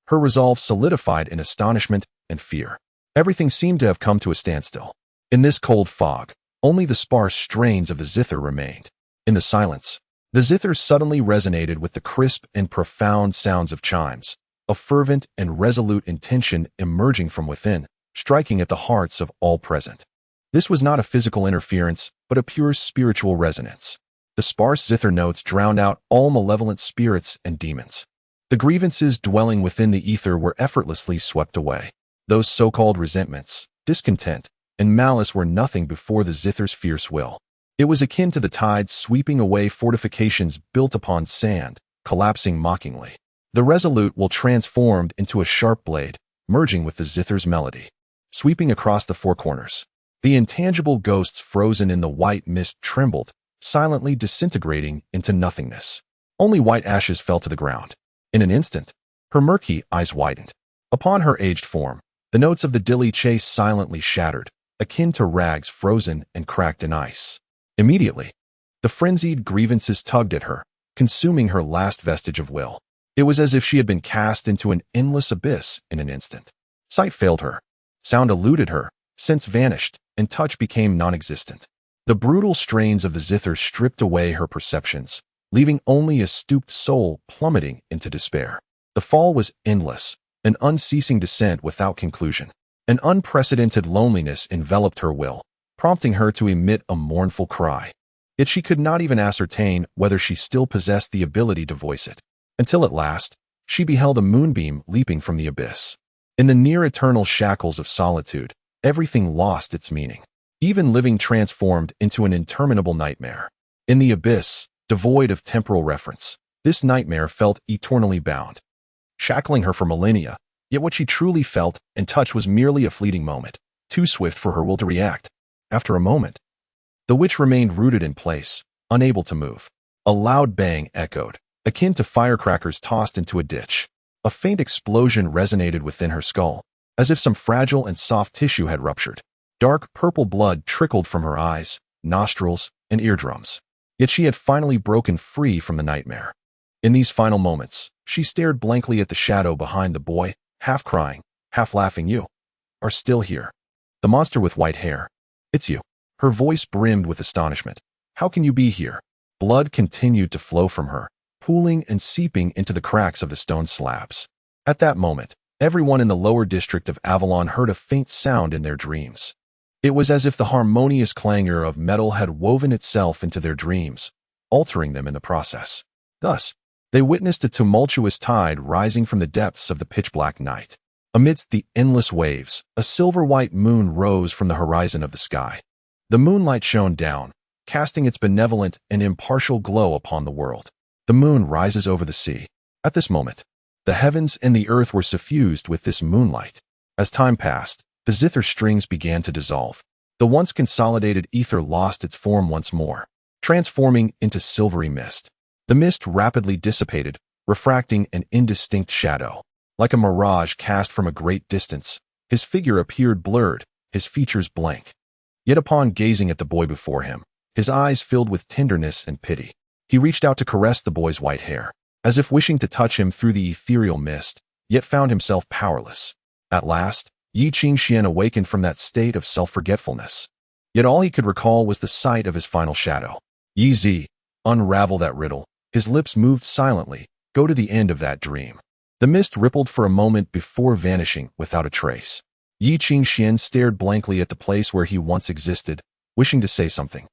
Her resolve solidified in astonishment and fear. Everything seemed to have come to a standstill. In this cold fog, only the sparse strains of the zither remained. In the silence, the zither suddenly resonated with the crisp and profound sounds of chimes, a fervent and resolute intention emerging from within, striking at the hearts of all present. This was not a physical interference, but a pure spiritual resonance. The sparse zither notes drowned out all malevolent spirits and demons. The grievances dwelling within the ether were effortlessly swept away. Those so-called resentments, discontent, and malice were nothing before the zither's fierce will. It was akin to the tides sweeping away fortifications built upon sand, collapsing mockingly. The resolute will transformed into a sharp blade, merging with the zither's melody, sweeping across the four corners. The intangible ghosts frozen in the white mist trembled, silently disintegrating into nothingness. Only white ashes fell to the ground. In an instant, her murky eyes widened. Upon her aged form, the notes of the dilly chase silently shattered, akin to rags frozen and cracked in ice. Immediately, the frenzied grievances tugged at her, consuming her last vestige of will. It was as if she had been cast into an endless abyss in an instant. Sight failed her, sound eluded her, sense vanished, and touch became non-existent. The brutal strains of the zither stripped away her perceptions, leaving only a stooped soul plummeting into despair. The fall was endless, an unceasing descent without conclusion. An unprecedented loneliness enveloped her will, prompting her to emit a mournful cry. Yet she could not even ascertain whether she still possessed the ability to voice it. Until at last, she beheld a moonbeam leaping from the abyss. In the near-eternal shackles of solitude, everything lost its meaning. Even living transformed into an interminable nightmare. In the abyss, devoid of temporal reference, this nightmare felt eternally bound, shackling her for millennia. Yet what she truly felt and touched was merely a fleeting moment, too swift for her will to react. After a moment, the witch remained rooted in place, unable to move. A loud bang echoed, akin to firecrackers tossed into a ditch. A faint explosion resonated within her skull, as if some fragile and soft tissue had ruptured. Dark purple blood trickled from her eyes, nostrils, and eardrums. Yet she had finally broken free from the nightmare. In these final moments, she stared blankly at the shadow behind the boy, half crying, half laughing. "You are still here." The monster with white hair. "It's you." Her voice brimmed with astonishment. "How can you be here?" Blood continued to flow from her, pooling and seeping into the cracks of the stone slabs. At that moment, everyone in the lower district of Avalon heard a faint sound in their dreams. It was as if the harmonious clangor of metal had woven itself into their dreams, altering them in the process. Thus, they witnessed a tumultuous tide rising from the depths of the pitch-black night. Amidst the endless waves, a silver-white moon rose from the horizon of the sky. The moonlight shone down, casting its benevolent and impartial glow upon the world. The moon rises over the sea. At this moment, the heavens and the earth were suffused with this moonlight. As time passed, the zither strings began to dissolve. The once consolidated ether lost its form once more, transforming into silvery mist. The mist rapidly dissipated, refracting an indistinct shadow. Like a mirage cast from a great distance, his figure appeared blurred, his features blank. Yet upon gazing at the boy before him, his eyes filled with tenderness and pity. He reached out to caress the boy's white hair, as if wishing to touch him through the ethereal mist, yet found himself powerless. At last, Yi Qingxian awakened from that state of self-forgetfulness. Yet all he could recall was the sight of his final shadow. Yi Zi, unravel that riddle. His lips moved silently. Go to the end of that dream. The mist rippled for a moment before vanishing without a trace. Yi Qingxian stared blankly at the place where he once existed, wishing to say something.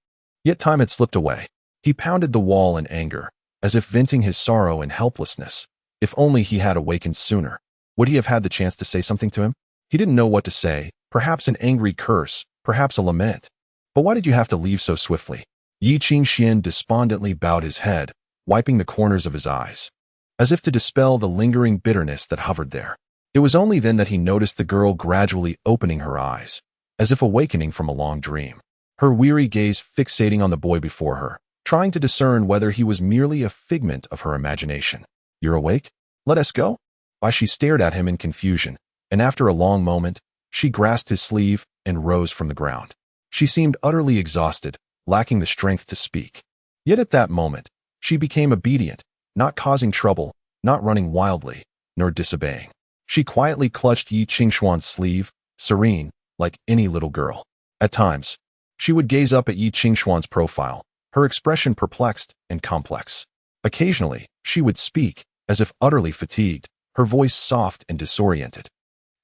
Yet time had slipped away. He pounded the wall in anger, as if venting his sorrow and helplessness. If only he had awakened sooner. Would he have had the chance to say something to him? He didn't know what to say, perhaps an angry curse, perhaps a lament. But why did you have to leave so swiftly? Yi Qingxian despondently bowed his head, wiping the corners of his eyes, as if to dispel the lingering bitterness that hovered there. It was only then that he noticed the girl gradually opening her eyes, as if awakening from a long dream, her weary gaze fixating on the boy before her, trying to discern whether he was merely a figment of her imagination. "You're awake? Let us go?" Why, she stared at him in confusion, and after a long moment, she grasped his sleeve and rose from the ground. She seemed utterly exhausted, lacking the strength to speak. Yet at that moment, she became obedient, not causing trouble, not running wildly, nor disobeying. She quietly clutched Yi Qingxuan's sleeve, serene, like any little girl. At times, she would gaze up at Yi Qingxuan's profile, her expression perplexed and complex. Occasionally, she would speak, as if utterly fatigued, her voice soft and disoriented.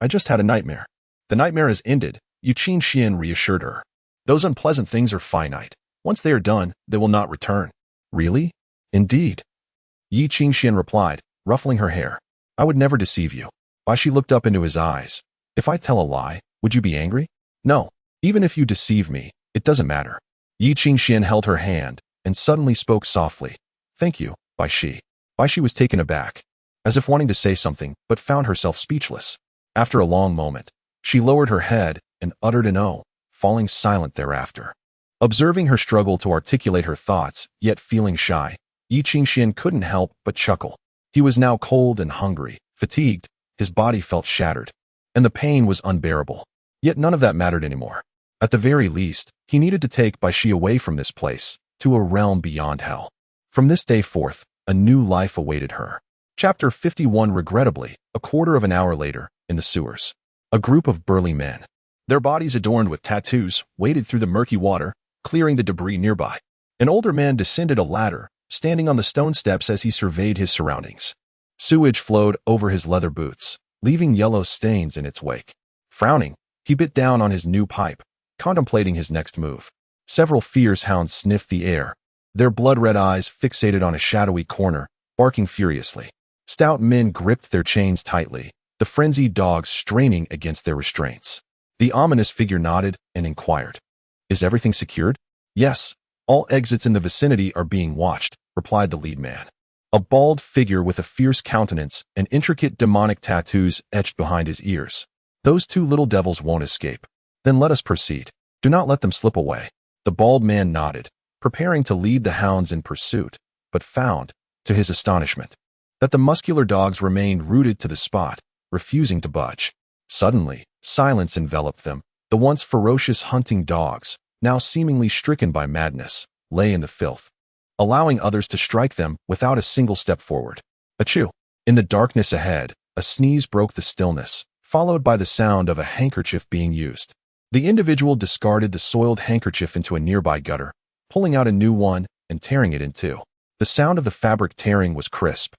"I just had a nightmare." "The nightmare has ended," Yi Qingxian reassured her. "Those unpleasant things are finite. Once they are done, they will not return." "Really?" "Indeed," Yi Qingxian replied, ruffling her hair. "I would never deceive you." Why, she looked up into his eyes. "If I tell a lie, would you be angry?" "No. Even if you deceive me, it doesn't matter." Yi Qingxian held her hand and suddenly spoke softly. "Thank you." She was taken aback, as if wanting to say something, but found herself speechless. After a long moment, she lowered her head and uttered an "oh," falling silent thereafter. Observing her struggle to articulate her thoughts, yet feeling shy, Yi Qingxian couldn't help but chuckle. He was now cold and hungry, fatigued, his body felt shattered, and the pain was unbearable. Yet none of that mattered anymore. At the very least, he needed to take Shi away from this place, to a realm beyond hell. From this day forth, a new life awaited her. Chapter 51. Regrettably, a quarter of an hour later, in the sewers, a group of burly men, their bodies adorned with tattoos, waded through the murky water, clearing the debris nearby. An older man descended a ladder, standing on the stone steps as he surveyed his surroundings. Sewage flowed over his leather boots, leaving yellow stains in its wake. Frowning, he bit down on his new pipe, contemplating his next move. Several fierce hounds sniffed the air, their blood-red eyes fixated on a shadowy corner, barking furiously. Stout men gripped their chains tightly, the frenzied dogs straining against their restraints. The ominous figure nodded and inquired, "Is everything secured?" "Yes, all exits in the vicinity are being watched," replied the lead man. A bald figure with a fierce countenance and intricate demonic tattoos etched behind his ears. "Those two little devils won't escape." "Then let us proceed. Do not let them slip away." The bald man nodded, preparing to lead the hounds in pursuit, but found, to his astonishment, that the muscular dogs remained rooted to the spot, refusing to budge. Suddenly, silence enveloped them. The once ferocious hunting dogs, now seemingly stricken by madness, lay in the filth, allowing others to strike them without a single step forward. Achoo! In the darkness ahead, a sneeze broke the stillness, followed by the sound of a handkerchief being used. The individual discarded the soiled handkerchief into a nearby gutter, pulling out a new one and tearing it in two. The sound of the fabric tearing was crisp,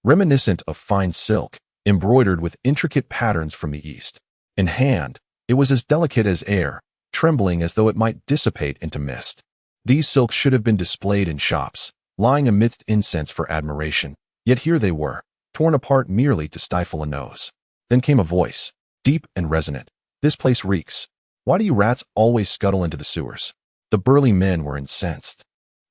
reminiscent of fine silk, embroidered with intricate patterns from the east. In hand, it was as delicate as air, trembling as though it might dissipate into mist. These silks should have been displayed in shops, lying amidst incense for admiration, yet here they were, torn apart merely to stifle a nose. Then came a voice, deep and resonant. "This place reeks. Why do you rats always scuttle into the sewers?" The burly men were incensed,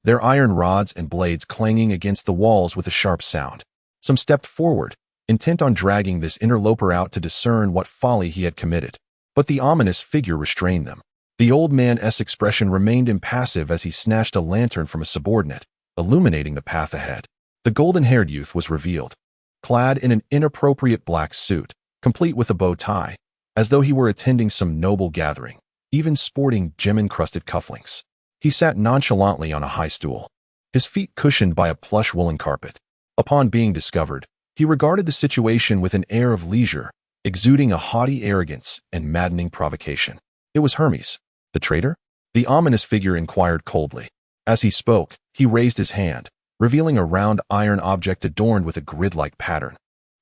their iron rods and blades clanging against the walls with a sharp sound. Some stepped forward, intent on dragging this interloper out to discern what folly he had committed. But the ominous figure restrained them. The old man's expression remained impassive as he snatched a lantern from a subordinate, illuminating the path ahead. The golden-haired youth was revealed, clad in an inappropriate black suit, complete with a bow tie, as though he were attending some noble gathering, even sporting gem-encrusted cufflinks. He sat nonchalantly on a high stool, his feet cushioned by a plush woolen carpet. Upon being discovered, he regarded the situation with an air of leisure, exuding a haughty arrogance and maddening provocation. It was Hermes. "The traitor?" the ominous figure inquired coldly. As he spoke, he raised his hand, revealing a round iron object adorned with a grid-like pattern,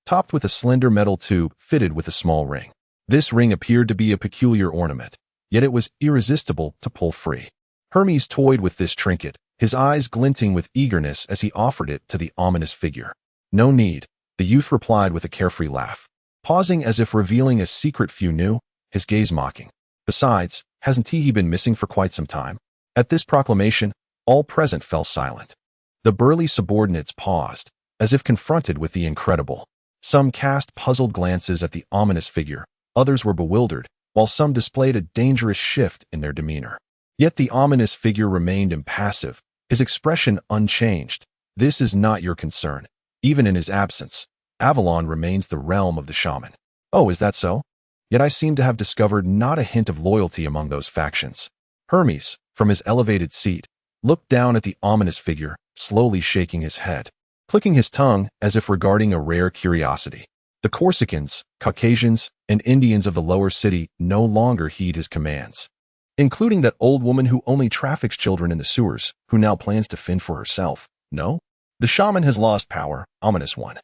topped with a slender metal tube fitted with a small ring. This ring appeared to be a peculiar ornament, yet it was irresistible to pull free. Hermes toyed with this trinket, his eyes glinting with eagerness as he offered it to the ominous figure. "No need," the youth replied with a carefree laugh, pausing as if revealing a secret few knew, his gaze mocking. "Besides, hasn't he been missing for quite some time?" At this proclamation, all present fell silent. The burly subordinates paused, as if confronted with the incredible. Some cast puzzled glances at the ominous figure, others were bewildered, while some displayed a dangerous shift in their demeanor. Yet the ominous figure remained impassive, his expression unchanged. "This is not your concern. Even in his absence, Avalon remains the realm of the shaman." "Oh, is that so? Yet I seem to have discovered not a hint of loyalty among those factions." Hermes, from his elevated seat, looked down at the ominous figure, slowly shaking his head, clicking his tongue as if regarding a rare curiosity. The Corsicans, Caucasians, and Indians of the lower city no longer heed his commands, including that old woman who only traffics children in the sewers, who now plans to fend for herself. No? The shaman has lost power, ominous one.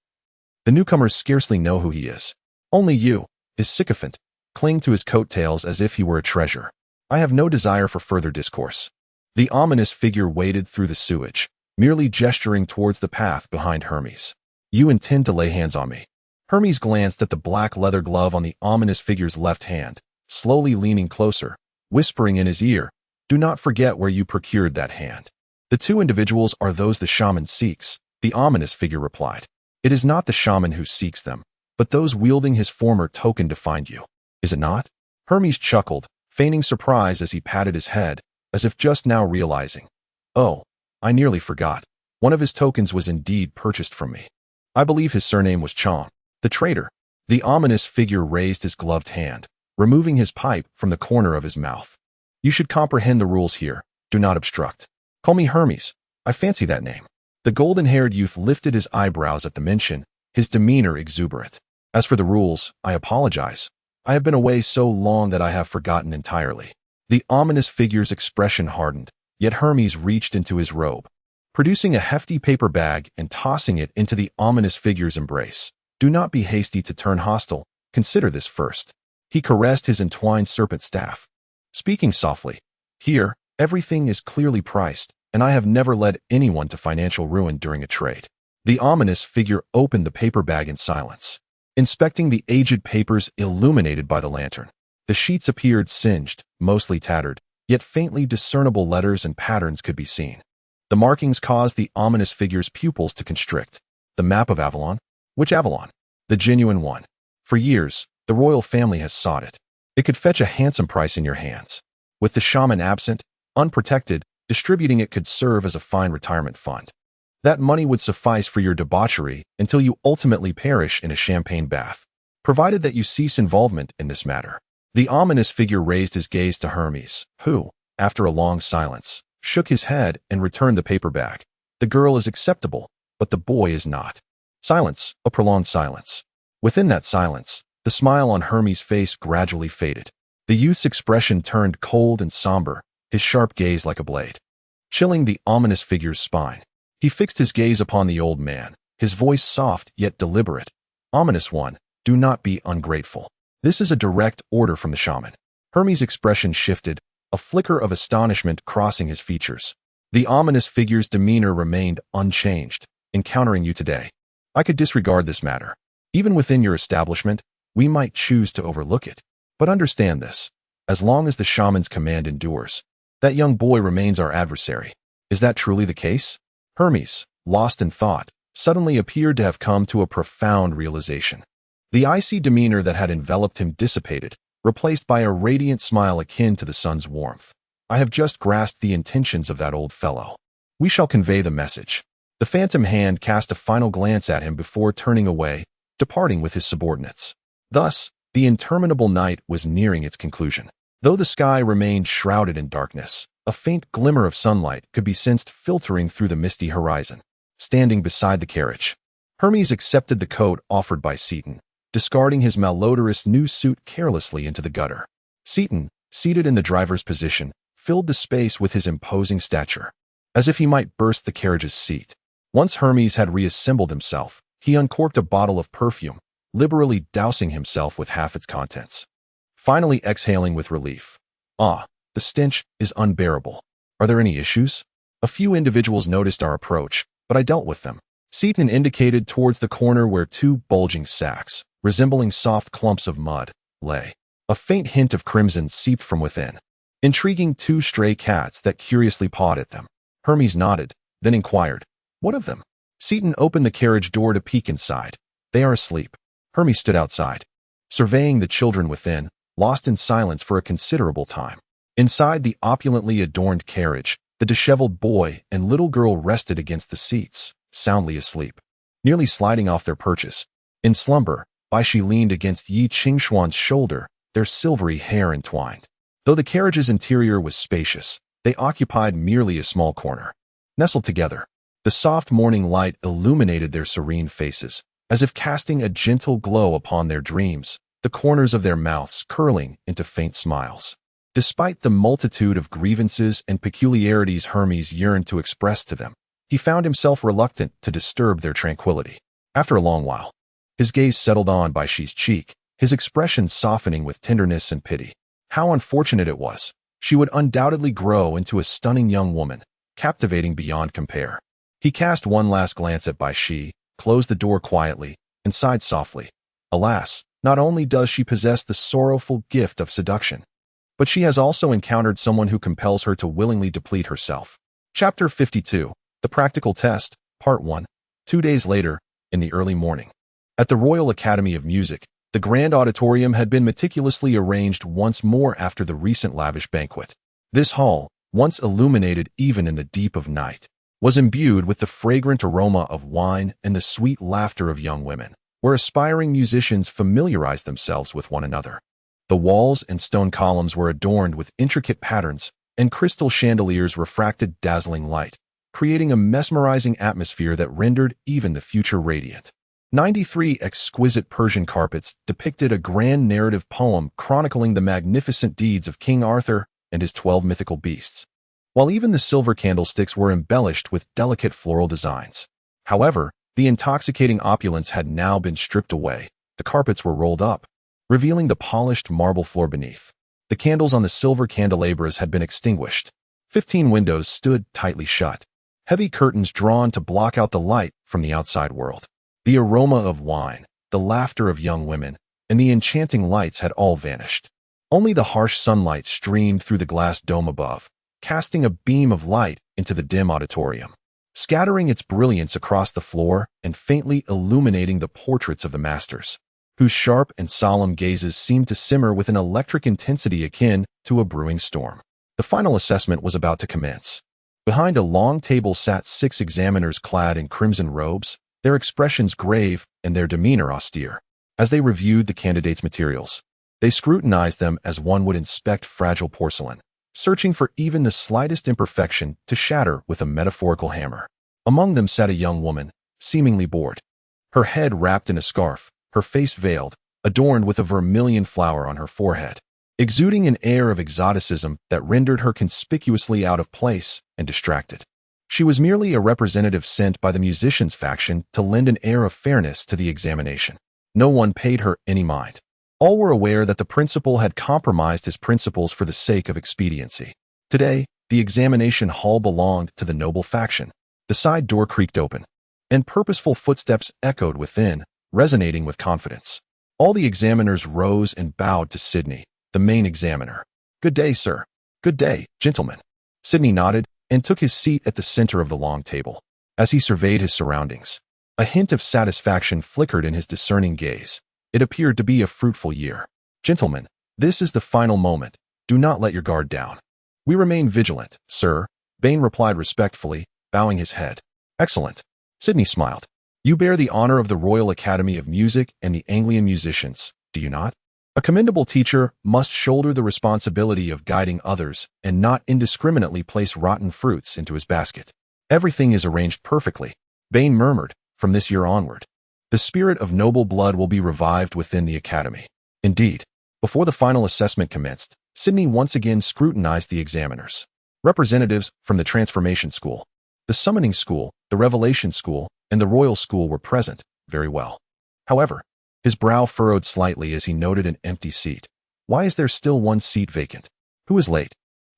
The newcomers scarcely know who he is. Only you, his sycophant, cling to his coattails as if he were a treasure. I have no desire for further discourse. The ominous figure waded through the sewage, merely gesturing towards the path behind Hermes. "You intend to lay hands on me." Hermes glanced at the black leather glove on the ominous figure's left hand, slowly leaning closer, whispering in his ear, "Do not forget where you procured that hand." "The two individuals are those the shaman seeks," the ominous figure replied. "It is not the shaman who seeks them, but those wielding his former token to find you. Is it not?" Hermes chuckled, feigning surprise as he patted his head, as if just now realizing, "Oh, I nearly forgot. One of his tokens was indeed purchased from me. I believe his surname was Chong, the traitor." The ominous figure raised his gloved hand, removing his pipe from the corner of his mouth. "You should comprehend the rules here. Do not obstruct. Call me Hermes. I fancy that name." The golden-haired youth lifted his eyebrows at the mention, his demeanor exuberant. "As for the rules, I apologize. I have been away so long that I have forgotten entirely." The ominous figure's expression hardened, yet Hermes reached into his robe, producing a hefty paper bag and tossing it into the ominous figure's embrace. "Do not be hasty to turn hostile. Consider this first." He caressed his entwined serpent staff, speaking softly. "Here, everything is clearly priced, and I have never led anyone to financial ruin during a trade." The ominous figure opened the paper bag in silence, inspecting the aged papers illuminated by the lantern. The sheets appeared singed, mostly tattered, yet faintly discernible letters and patterns could be seen. The markings caused the ominous figure's pupils to constrict. "The map of Avalon? Which Avalon?" "The genuine one. For years, the royal family has sought it. It could fetch a handsome price in your hands. With the shaman absent, unprotected, distributing it could serve as a fine retirement fund. That money would suffice for your debauchery until you ultimately perish in a champagne bath, provided that you cease involvement in this matter." The ominous figure raised his gaze to Hermes, who, after a long silence, shook his head and returned the paper bag. "The girl is acceptable, but the boy is not." Silence, a prolonged silence. Within that silence, the smile on Hermes' face gradually faded. The youth's expression turned cold and somber, his sharp gaze like a blade, chilling the ominous figure's spine. He fixed his gaze upon the old man, his voice soft yet deliberate. "Ominous one, do not be ungrateful. This is a direct order from the shaman." Hermes' expression shifted, a flicker of astonishment crossing his features. The ominous figure's demeanor remained unchanged. "Encountering you today, I could disregard this matter. Even within your establishment, we might choose to overlook it. But understand this, as long as the shaman's command endures, that young boy remains our adversary." "Is that truly the case?" Hermes, lost in thought, suddenly appeared to have come to a profound realization. The icy demeanor that had enveloped him dissipated, replaced by a radiant smile akin to the sun's warmth. "I have just grasped the intentions of that old fellow. We shall convey the message." The phantom hand cast a final glance at him before turning away, departing with his subordinates. Thus, the interminable night was nearing its conclusion. Though the sky remained shrouded in darkness, a faint glimmer of sunlight could be sensed filtering through the misty horizon. Standing beside the carriage, Hermes accepted the coat offered by Seaton, discarding his malodorous new suit carelessly into the gutter. Seaton, seated in the driver's position, filled the space with his imposing stature, as if he might burst the carriage's seat. Once Hermes had reassembled himself, he uncorked a bottle of perfume, liberally dousing himself with half its contents, finally exhaling with relief. "Ah, the stench is unbearable. Are there any issues?" A few individuals noticed our approach, but I dealt with them. Seaton indicated towards the corner where two bulging sacks, resembling soft clumps of mud, lay. A faint hint of crimson seeped from within, intriguing two stray cats that curiously pawed at them. Hermes nodded, then inquired, "What of them?" Seaton opened the carriage door to peek inside. "They are asleep." Hermes stood outside, surveying the children within, lost in silence for a considerable time. Inside the opulently adorned carriage, the disheveled boy and little girl rested against the seats, soundly asleep, nearly sliding off their perches. In slumber, Bai Shi leaned against Yi Qingxuan's shoulder, their silvery hair entwined. Though the carriage's interior was spacious, they occupied merely a small corner. Nestled together, the soft morning light illuminated their serene faces, as if casting a gentle glow upon their dreams, the corners of their mouths curling into faint smiles. Despite the multitude of grievances and peculiarities Hermes yearned to express to them, he found himself reluctant to disturb their tranquility. After a long while, his gaze settled on Bai Shi's cheek, his expression softening with tenderness and pity. How unfortunate it was. She would undoubtedly grow into a stunning young woman, captivating beyond compare. He cast one last glance at Bai Shi, closed the door quietly, and sighed softly. Alas, not only does she possess the sorrowful gift of seduction, but she has also encountered someone who compels her to willingly deplete herself. Chapter 52, The Practical Test, Part 1. 2 days later, in the early morning. At the Royal Academy of Music, the grand auditorium had been meticulously arranged once more after the recent lavish banquet. This hall, once illuminated even in the deep of night, was imbued with the fragrant aroma of wine and the sweet laughter of young women, where aspiring musicians familiarized themselves with one another. The walls and stone columns were adorned with intricate patterns, and crystal chandeliers refracted dazzling light, creating a mesmerizing atmosphere that rendered even the future radiant. 93 exquisite Persian carpets depicted a grand narrative poem chronicling the magnificent deeds of King Arthur and his 12 mythical beasts, while even the silver candlesticks were embellished with delicate floral designs. However, the intoxicating opulence had now been stripped away. The carpets were rolled up, revealing the polished marble floor beneath. The candles on the silver candelabras had been extinguished. 15 windows stood tightly shut, heavy curtains drawn to block out the light from the outside world. The aroma of wine, the laughter of young women, and the enchanting lights had all vanished. Only the harsh sunlight streamed through the glass dome above, casting a beam of light into the dim auditorium, scattering its brilliance across the floor and faintly illuminating the portraits of the masters, whose sharp and solemn gazes seemed to simmer with an electric intensity akin to a brewing storm. The final assessment was about to commence. Behind a long table sat 6 examiners clad in crimson robes, their expressions grave and their demeanor austere. As they reviewed the candidates' materials, they scrutinized them as one would inspect fragile porcelain, searching for even the slightest imperfection to shatter with a metaphorical hammer. Among them sat a young woman, seemingly bored, her head wrapped in a scarf, her face veiled, adorned with a vermilion flower on her forehead, exuding an air of exoticism that rendered her conspicuously out of place and distracted. She was merely a representative sent by the musicians' faction to lend an air of fairness to the examination. No one paid her any mind. All were aware that the principal had compromised his principles for the sake of expediency. Today, the examination hall belonged to the noble faction. The side door creaked open, and purposeful footsteps echoed within, resonating with confidence. All the examiners rose and bowed to Sydney, the main examiner. "Good day, sir." "Good day, gentlemen." Sydney nodded and took his seat at the center of the long table. As he surveyed his surroundings, a hint of satisfaction flickered in his discerning gaze. It appeared to be a fruitful year. "Gentlemen, this is the final moment. Do not let your guard down." "We remain vigilant, sir," Bain replied respectfully, bowing his head. "Excellent." Sydney smiled. "You bear the honor of the Royal Academy of Music and the Anglian musicians, do you not? A commendable teacher must shoulder the responsibility of guiding others and not indiscriminately place rotten fruits into his basket. Everything is arranged perfectly," Bain murmured. "From this year onward, the spirit of noble blood will be revived within the academy." Indeed, before the final assessment commenced, Sydney once again scrutinized the examiners. Representatives from the Transformation School, the Summoning School, the Revelation School, and the Royal School were present. Very well. However, his brow furrowed slightly as he noted an empty seat. Why is there still one seat vacant? Who is late?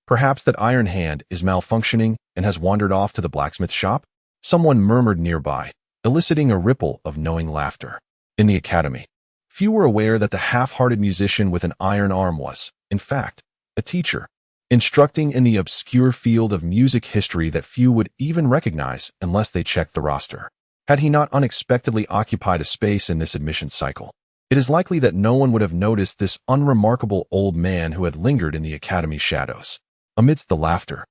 Perhaps that iron hand is malfunctioning and has wandered off to the blacksmith shop? Someone murmured nearby, eliciting a ripple of knowing laughter. In the academy, few were aware that the half-hearted musician with an iron arm was, in fact, a teacher, instructing in the obscure field of music history that few would even recognize unless they checked the roster. Had he not unexpectedly occupied a space in this admissions cycle, it is likely that no one would have noticed this unremarkable old man who had lingered in the academy's shadows. Amidst the laughter,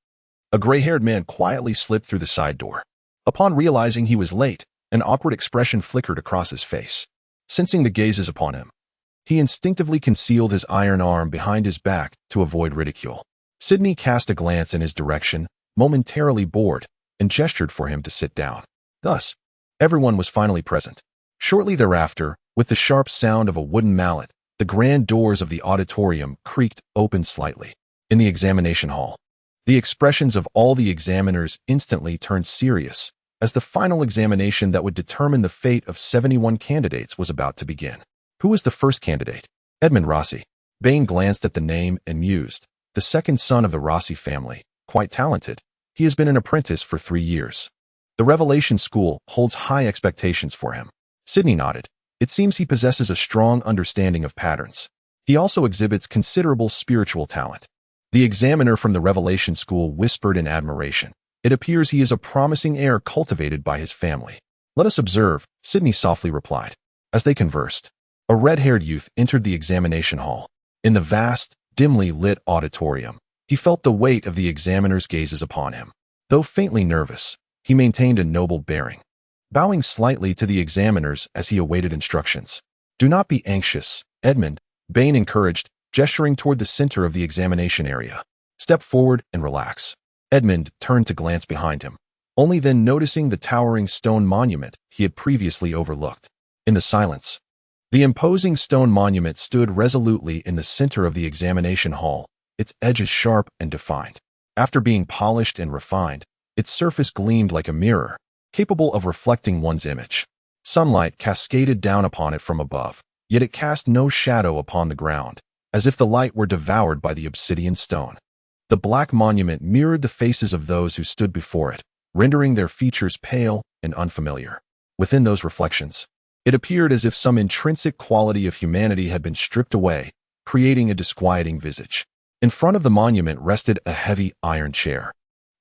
a gray-haired man quietly slipped through the side door. Upon realizing he was late, an awkward expression flickered across his face. Sensing the gazes upon him, he instinctively concealed his iron arm behind his back to avoid ridicule. Sydney cast a glance in his direction, momentarily bored, and gestured for him to sit down. Thus, everyone was finally present. Shortly thereafter, with the sharp sound of a wooden mallet, the grand doors of the auditorium creaked open slightly. In the examination hall, the expressions of all the examiners instantly turned serious, as the final examination that would determine the fate of 71 candidates was about to begin. Who was the first candidate? Edmund Rossi. Bain glanced at the name and mused. The second son of the Rossi family, quite talented. He has been an apprentice for 3 years. The Revelation School holds high expectations for him. Sydney nodded. It seems he possesses a strong understanding of patterns. He also exhibits considerable spiritual talent. The examiner from the Revelation School whispered in admiration. It appears he is a promising heir cultivated by his family. Let us observe, Sydney softly replied. As they conversed, a red-haired youth entered the examination hall. In the vast, dimly lit auditorium, he felt the weight of the examiner's gazes upon him. Though faintly nervous, he maintained a noble bearing, bowing slightly to the examiners as he awaited instructions. Do not be anxious, Edmund, Bain encouraged, gesturing toward the center of the examination area. Step forward and relax. Edmund turned to glance behind him, only then noticing the towering stone monument he had previously overlooked. In the silence, the imposing stone monument stood resolutely in the center of the examination hall, its edges sharp and defined. After being polished and refined, its surface gleamed like a mirror, capable of reflecting one's image. Sunlight cascaded down upon it from above, yet it cast no shadow upon the ground, as if the light were devoured by the obsidian stone. The black monument mirrored the faces of those who stood before it, rendering their features pale and unfamiliar. Within those reflections, it appeared as if some intrinsic quality of humanity had been stripped away, creating a disquieting visage. In front of the monument rested a heavy iron chair,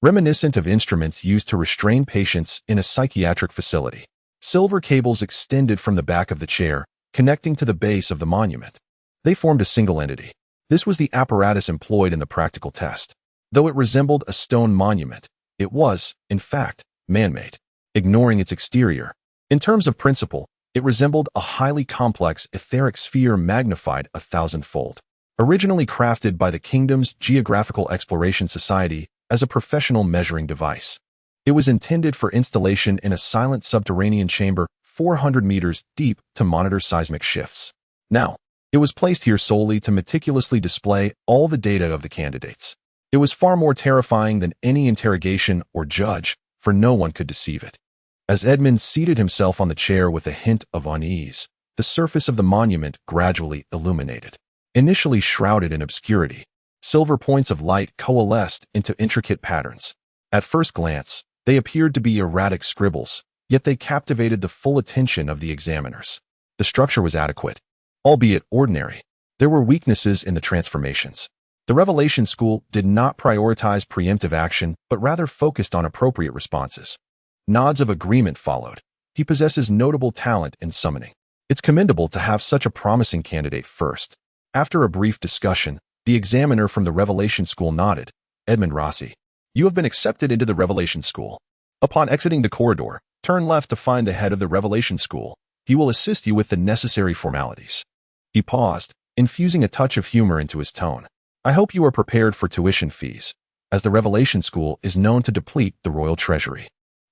reminiscent of instruments used to restrain patients in a psychiatric facility. Silver cables extended from the back of the chair, connecting to the base of the monument. They formed a single entity. This was the apparatus employed in the practical test. Though it resembled a stone monument, it was, in fact, man-made. Ignoring its exterior, in terms of principle, it resembled a highly complex etheric sphere magnified 1,000-fold. Originally crafted by the kingdom's Geographical Exploration Society as a professional measuring device, it was intended for installation in a silent subterranean chamber 400 meters deep to monitor seismic shifts. Now, it was placed here solely to meticulously display all the data of the candidates. It was far more terrifying than any interrogation or judge, for no one could deceive it. As Edmund seated himself on the chair with a hint of unease, the surface of the monument gradually illuminated. Initially shrouded in obscurity, silver points of light coalesced into intricate patterns. At first glance, they appeared to be erratic scribbles, yet they captivated the full attention of the examiners. The structure was adequate, albeit ordinary. There were weaknesses in the transformations. The Revelation School did not prioritize preemptive action, but rather focused on appropriate responses. Nods of agreement followed. He possesses notable talent in summoning. It's commendable to have such a promising candidate first. After a brief discussion, the examiner from the Revelation School nodded. Edmund Rossi, you have been accepted into the Revelation School. Upon exiting the corridor, turn left to find the head of the Revelation School. He will assist you with the necessary formalities. He paused, infusing a touch of humor into his tone. I hope you are prepared for tuition fees, as the Revelation School is known to deplete the royal treasury.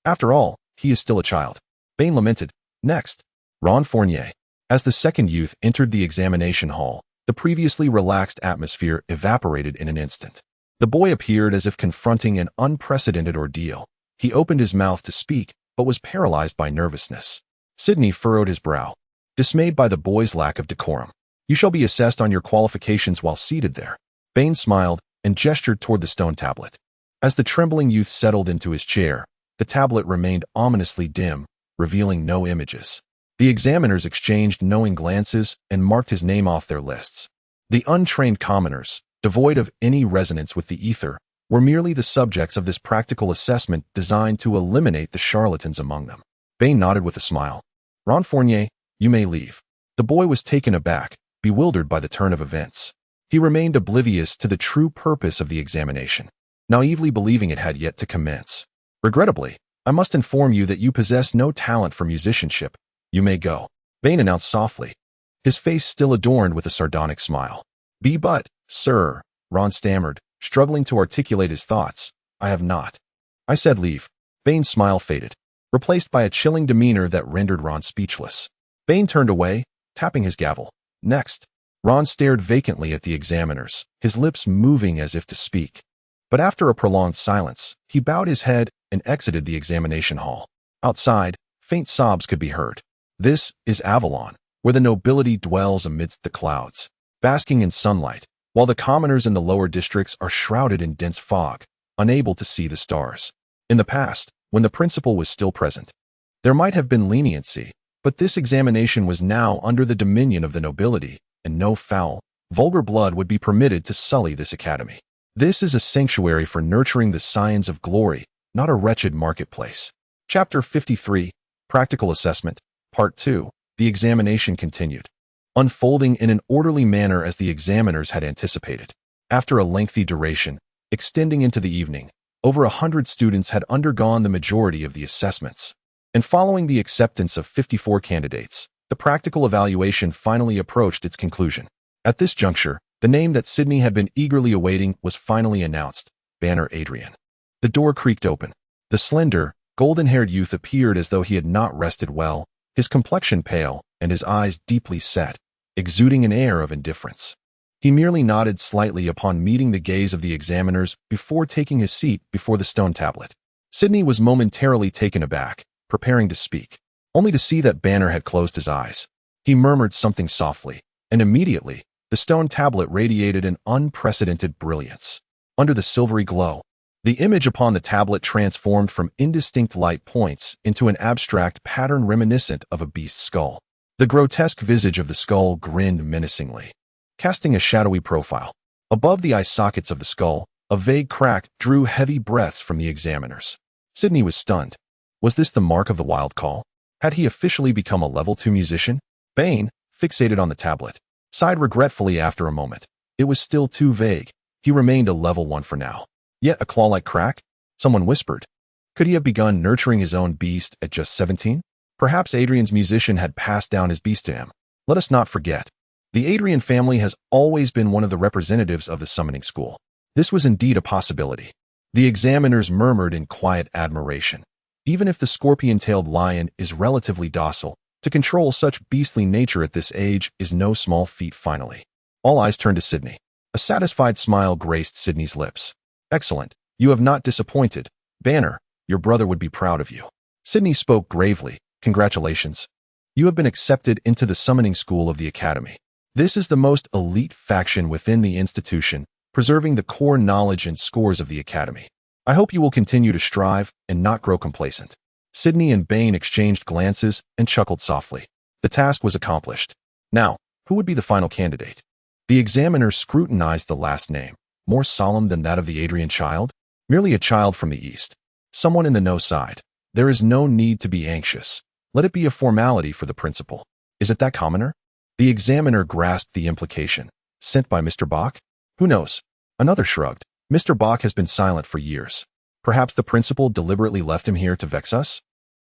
After all, he is still a child. Bain lamented. Next, Ron Fournier. As the second youth entered the examination hall, the previously relaxed atmosphere evaporated in an instant. The boy appeared as if confronting an unprecedented ordeal. He opened his mouth to speak, but was paralyzed by nervousness. Sydney furrowed his brow, dismayed by the boy's lack of decorum. You shall be assessed on your qualifications while seated there. Bain smiled and gestured toward the stone tablet. As the trembling youth settled into his chair, the tablet remained ominously dim, revealing no images. The examiners exchanged knowing glances and marked his name off their lists. The untrained commoners, devoid of any resonance with the ether, were merely the subjects of this practical assessment designed to eliminate the charlatans among them. Bain nodded with a smile. Ron Fournier, you may leave. The boy was taken aback, bewildered by the turn of events. He remained oblivious to the true purpose of the examination, naively believing it had yet to commence. Regrettably, I must inform you that you possess no talent for musicianship. You may go, Bain announced softly, his face still adorned with a sardonic smile. But, sir, Ron stammered, struggling to articulate his thoughts. I have not. I said leave. Bain's smile faded, replaced by a chilling demeanor that rendered Ron speechless. Bain turned away, tapping his gavel. Next. Ron stared vacantly at the examiners, his lips moving as if to speak. But after a prolonged silence, he bowed his head and exited the examination hall. Outside, faint sobs could be heard. This is Avalon, where the nobility dwells amidst the clouds, basking in sunlight, while the commoners in the lower districts are shrouded in dense fog, unable to see the stars. In the past, when the principal was still present, there might have been leniency, but this examination was now under the dominion of the nobility, and no foul, vulgar blood would be permitted to sully this academy. This is a sanctuary for nurturing the scions of glory, not a wretched marketplace. Chapter 53, Practical Assessment, Part 2, the examination continued, unfolding in an orderly manner as the examiners had anticipated. After a lengthy duration, extending into the evening, over 100 students had undergone the majority of the assessments. And following the acceptance of 54 candidates, the practical evaluation finally approached its conclusion. At this juncture, the name that Sydney had been eagerly awaiting was finally announced, Banner Adrian. The door creaked open. The slender, golden-haired youth appeared as though he had not rested well, his complexion pale and his eyes deeply set, exuding an air of indifference. He merely nodded slightly upon meeting the gaze of the examiners before taking his seat before the stone tablet. Sydney was momentarily taken aback, preparing to speak, only to see that Banner had closed his eyes. He murmured something softly, and immediately, the stone tablet radiated an unprecedented brilliance. Under the silvery glow, the image upon the tablet transformed from indistinct light points into an abstract pattern reminiscent of a beast's skull. The grotesque visage of the skull grinned menacingly, casting a shadowy profile. Above the eye sockets of the skull, a vague crack drew heavy breaths from the examiners. Sydney was stunned. Was this the mark of the wild call? Had he officially become a level 2 musician? Bain, fixated on the tablet, sighed regretfully after a moment. It was still too vague. He remained a level 1 for now. Yet a claw-like crack? Someone whispered. Could he have begun nurturing his own beast at just 17? Perhaps Adrian's musician had passed down his beast to him. Let us not forget. The Adrian family has always been one of the representatives of the summoning school. This was indeed a possibility. The examiners murmured in quiet admiration. Even if the scorpion-tailed lion is relatively docile, to control such beastly nature at this age is no small feat finally. All eyes turned to Sydney. A satisfied smile graced Sydney's lips. Excellent. You have not disappointed. Banner, your brother would be proud of you. Sydney spoke gravely. Congratulations. You have been accepted into the summoning school of the academy. This is the most elite faction within the institution, preserving the core knowledge and scores of the academy. I hope you will continue to strive and not grow complacent. Sydney and Bain exchanged glances and chuckled softly. The task was accomplished. Now, who would be the final candidate? The examiner scrutinized the last name. More solemn than that of the Adrian child? Merely a child from the East. Someone in the no side. There is no need to be anxious. Let it be a formality for the principal. Is it that commoner? The examiner grasped the implication. Sent by Mr. Bach? Who knows? Another shrugged. Mr. Bach has been silent for years. Perhaps the principal deliberately left him here to vex us?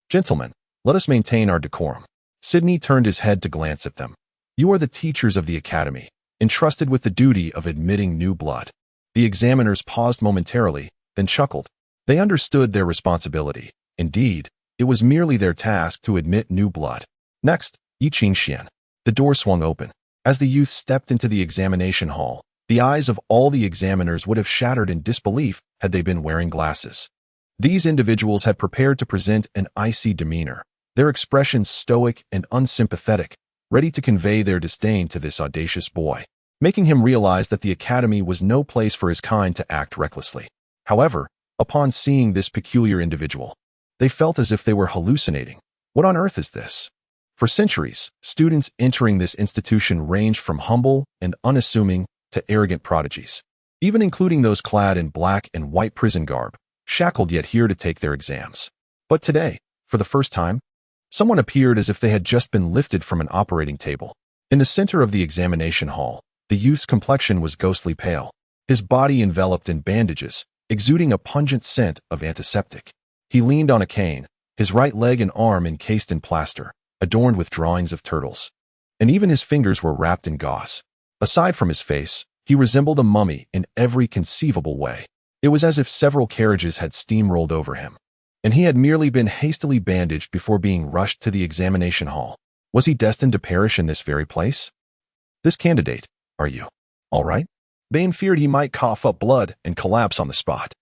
Gentlemen, let us maintain our decorum. Sydney turned his head to glance at them. You are the teachers of the academy, entrusted with the duty of admitting new blood. The examiners paused momentarily, then chuckled. They understood their responsibility. Indeed, it was merely their task to admit new blood. Next, Yi Qingxian. The door swung open. As the youth stepped into the examination hall, the eyes of all the examiners would have shattered in disbelief had they been wearing glasses. These individuals had prepared to present an icy demeanor, their expressions stoic and unsympathetic, ready to convey their disdain to this audacious boy, making him realize that the academy was no place for his kind to act recklessly. However, Upon seeing this peculiar individual, they felt as if they were hallucinating. What on earth is this? For centuries, students entering this institution ranged from humble and unassuming to arrogant prodigies, even including those clad in black and white prison garb, shackled yet here to take their exams. But today, for the first time, someone appeared as if they had just been lifted from an operating table. In the center of the examination hall, the youth's complexion was ghostly pale, his body enveloped in bandages, exuding a pungent scent of antiseptic. He leaned on a cane, his right leg and arm encased in plaster, adorned with drawings of turtles. And even his fingers were wrapped in gauze. Aside from his face, he resembled a mummy in every conceivable way. It was as if several carriages had steamrolled over him, and he had merely been hastily bandaged before being rushed to the examination hall. Was he destined to perish in this very place? This candidate, are you all right? Bane feared he might cough up blood and collapse on the spot.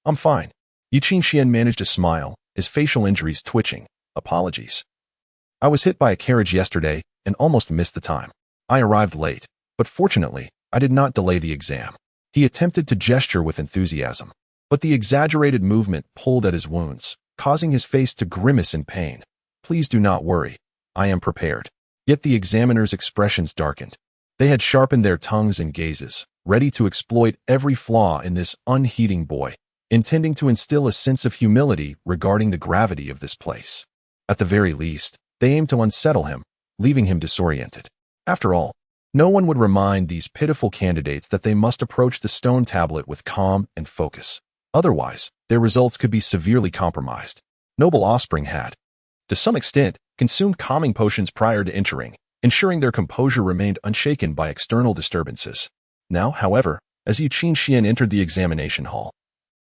I'm fine. Yuqing Xian managed to smile, his facial injuries twitching. Apologies. I was hit by a carriage yesterday and almost missed the time. I arrived late, but fortunately, I did not delay the exam. He attempted to gesture with enthusiasm, but the exaggerated movement pulled at his wounds, causing his face to grimace in pain. Please do not worry. I am prepared. Yet the examiner's expressions darkened. They had sharpened their tongues and gazes, ready to exploit every flaw in this unheeding boy, intending to instill a sense of humility regarding the gravity of this place. At the very least, they aimed to unsettle him, leaving him disoriented. After all, no one would remind these pitiful candidates that they must approach the stone tablet with calm and focus. Otherwise, their results could be severely compromised. Noble offspring had, to some extent, consumed calming potions prior to entering, ensuring their composure remained unshaken by external disturbances. Now, however, as Yuqing Xian entered the examination hall,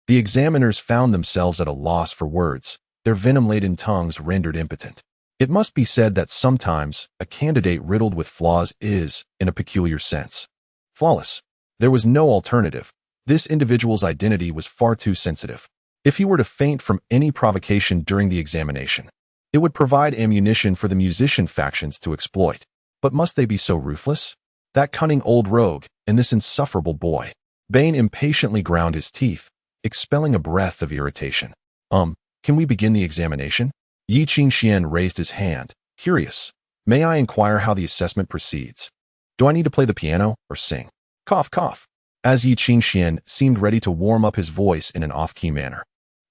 the examiners found themselves at a loss for words, their venom-laden tongues rendered impotent. It must be said that sometimes a candidate riddled with flaws is, in a peculiar sense, flawless. There was no alternative. This individual's identity was far too sensitive. If he were to faint from any provocation during the examination, it would provide ammunition for the musician factions to exploit. But must they be so ruthless? That cunning old rogue and this insufferable boy. Bane impatiently ground his teeth, expelling a breath of irritation. Can we begin the examination? Yuqing Xian raised his hand, curious. May I inquire how the assessment proceeds? Do I need to play the piano or sing? Cough, cough. As Yuqing Xian seemed ready to warm up his voice in an off-key manner,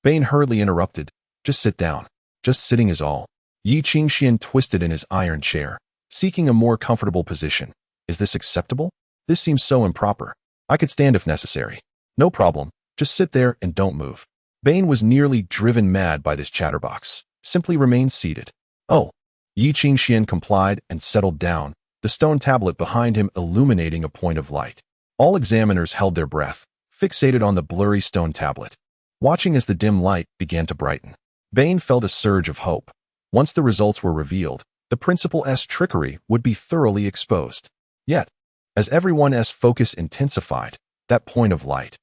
Bane hurriedly interrupted. Just sit down. Just sitting is all. Yuqing Xian twisted in his iron chair, seeking a more comfortable position. Is this acceptable? This seems so improper. I could stand if necessary. No problem. Just sit there and don't move. Bane was nearly driven mad by this chatterbox. Simply remain seated. Oh. Yuqing Xian complied and settled down, the stone tablet behind him illuminating a point of light. All examiners held their breath, fixated on the blurry stone tablet, watching as the dim light began to brighten. Bane felt a surge of hope. Once the results were revealed, the principal's trickery would be thoroughly exposed. Yet, as everyone's focus intensified, that point of light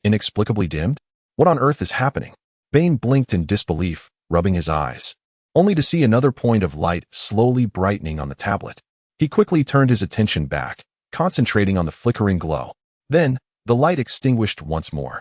inexplicably dimmed? What on earth is happening? Bane blinked in disbelief, rubbing his eyes, only to see another point of light slowly brightening on the tablet. He quickly turned his attention back, concentrating on the flickering glow. Then, the light extinguished once more.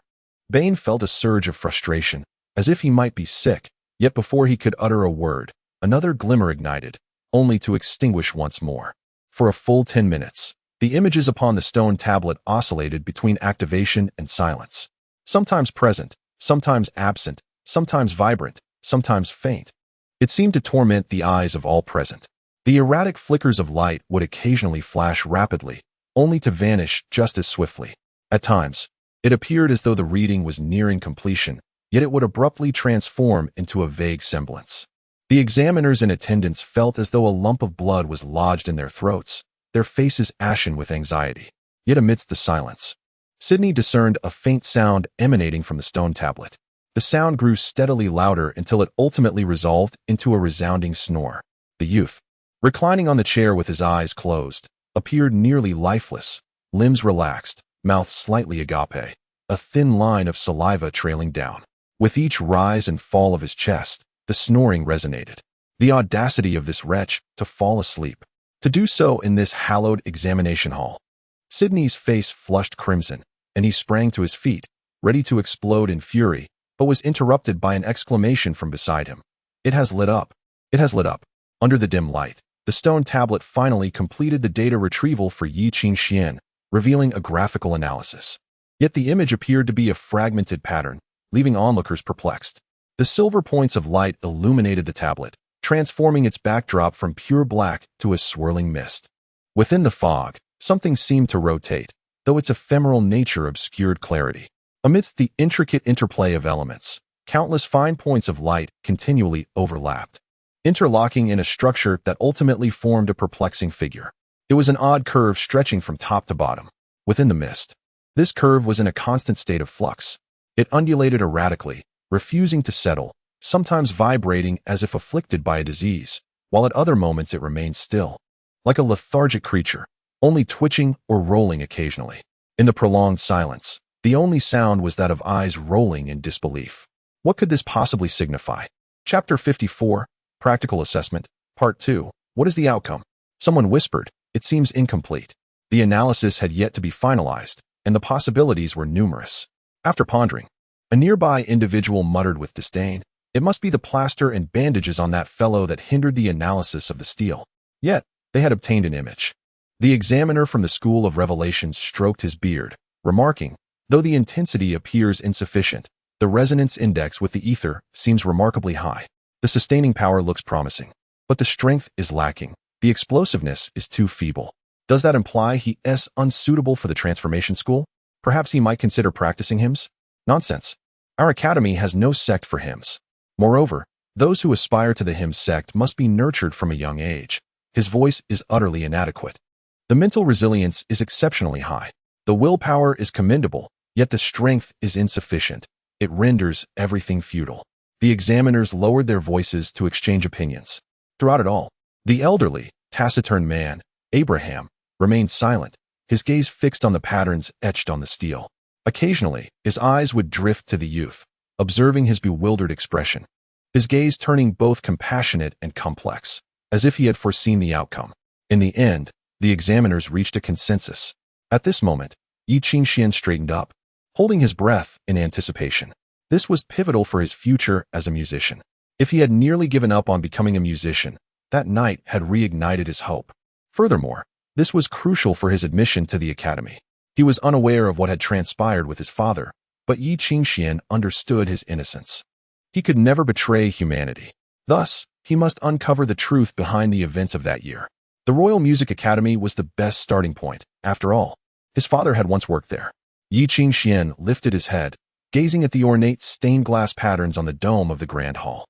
Bane felt a surge of frustration, as if he might be sick, yet before he could utter a word, another glimmer ignited, only to extinguish once more. For a full 10 minutes, the images upon the stone tablet oscillated between activation and silence. Sometimes present, sometimes absent, sometimes vibrant, sometimes faint. It seemed to torment the eyes of all present. The erratic flickers of light would occasionally flash rapidly, only to vanish just as swiftly. At times, it appeared as though the reading was nearing completion, yet it would abruptly transform into a vague semblance. The examiners in attendance felt as though a lump of blood was lodged in their throats, their faces ashen with anxiety. Yet amidst the silence, Sydney discerned a faint sound emanating from the stone tablet. The sound grew steadily louder until it ultimately resolved into a resounding snore. The youth, reclining on the chair with his eyes closed, appeared nearly lifeless, limbs relaxed, mouth slightly agape, a thin line of saliva trailing down. With each rise and fall of his chest, the snoring resonated. The audacity of this wretch to fall asleep, to do so in this hallowed examination hall. Sydney's face flushed crimson, and he sprang to his feet, ready to explode in fury, but was interrupted by an exclamation from beside him. It has lit up. It has lit up. Under the dim light, the stone tablet finally completed the data retrieval for Yi Qingxian, revealing a graphical analysis. Yet the image appeared to be a fragmented pattern, leaving onlookers perplexed. The silver points of light illuminated the tablet, transforming its backdrop from pure black to a swirling mist. Within the fog, something seemed to rotate, though its ephemeral nature obscured clarity. Amidst the intricate interplay of elements, countless fine points of light continually overlapped, interlocking in a structure that ultimately formed a perplexing figure. It was an odd curve stretching from top to bottom, within the mist. This curve was in a constant state of flux. It undulated erratically, refusing to settle, sometimes vibrating as if afflicted by a disease, while at other moments it remained still, like a lethargic creature, only twitching or rolling occasionally. In the prolonged silence, the only sound was that of eyes rolling in disbelief. What could this possibly signify? Chapter 54, Practical Assessment, Part 2. What is the outcome? Someone whispered, "It seems incomplete." The analysis had yet to be finalized, and the possibilities were numerous. After pondering, a nearby individual muttered with disdain, "It must be the plaster and bandages on that fellow that hindered the analysis of the steel." Yet, they had obtained an image. The examiner from the School of Revelations stroked his beard, remarking, "Though the intensity appears insufficient, the resonance index with the ether seems remarkably high. The sustaining power looks promising, but the strength is lacking. The explosiveness is too feeble. Does that imply he is unsuitable for the transformation school? Perhaps he might consider practicing hymns? Nonsense. Our academy has no sect for hymns. Moreover, those who aspire to the hymn sect must be nurtured from a young age. His voice is utterly inadequate. The mental resilience is exceptionally high. The willpower is commendable, yet the strength is insufficient. It renders everything futile." The examiners lowered their voices to exchange opinions. Throughout it all, the elderly, taciturn man, Abraham, remained silent, his gaze fixed on the patterns etched on the steel. Occasionally, his eyes would drift to the youth, observing his bewildered expression, his gaze turning both compassionate and complex, as if he had foreseen the outcome. In the end, the examiners reached a consensus. At this moment, Yi Qingxian straightened up, holding his breath in anticipation. This was pivotal for his future as a musician. If he had nearly given up on becoming a musician, that night had reignited his hope. Furthermore, this was crucial for his admission to the academy. He was unaware of what had transpired with his father, but Yi Qingxian understood his innocence. He could never betray humanity. Thus, he must uncover the truth behind the events of that year. The Royal Music Academy was the best starting point, after all. His father had once worked there. Yi Qingxian lifted his head, gazing at the ornate stained glass patterns on the dome of the grand hall.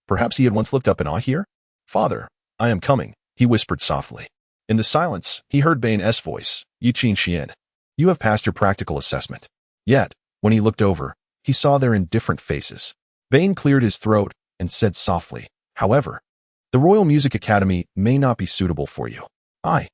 Perhaps he had once looked up in awe here? "Father, I am coming," he whispered softly. In the silence, he heard Bain's voice, "Yi Qingxian, you have passed your practical assessment." Yet, when he looked over, he saw their indifferent faces. Bain cleared his throat and said softly, "However, the Royal Music Academy may not be suitable for you." I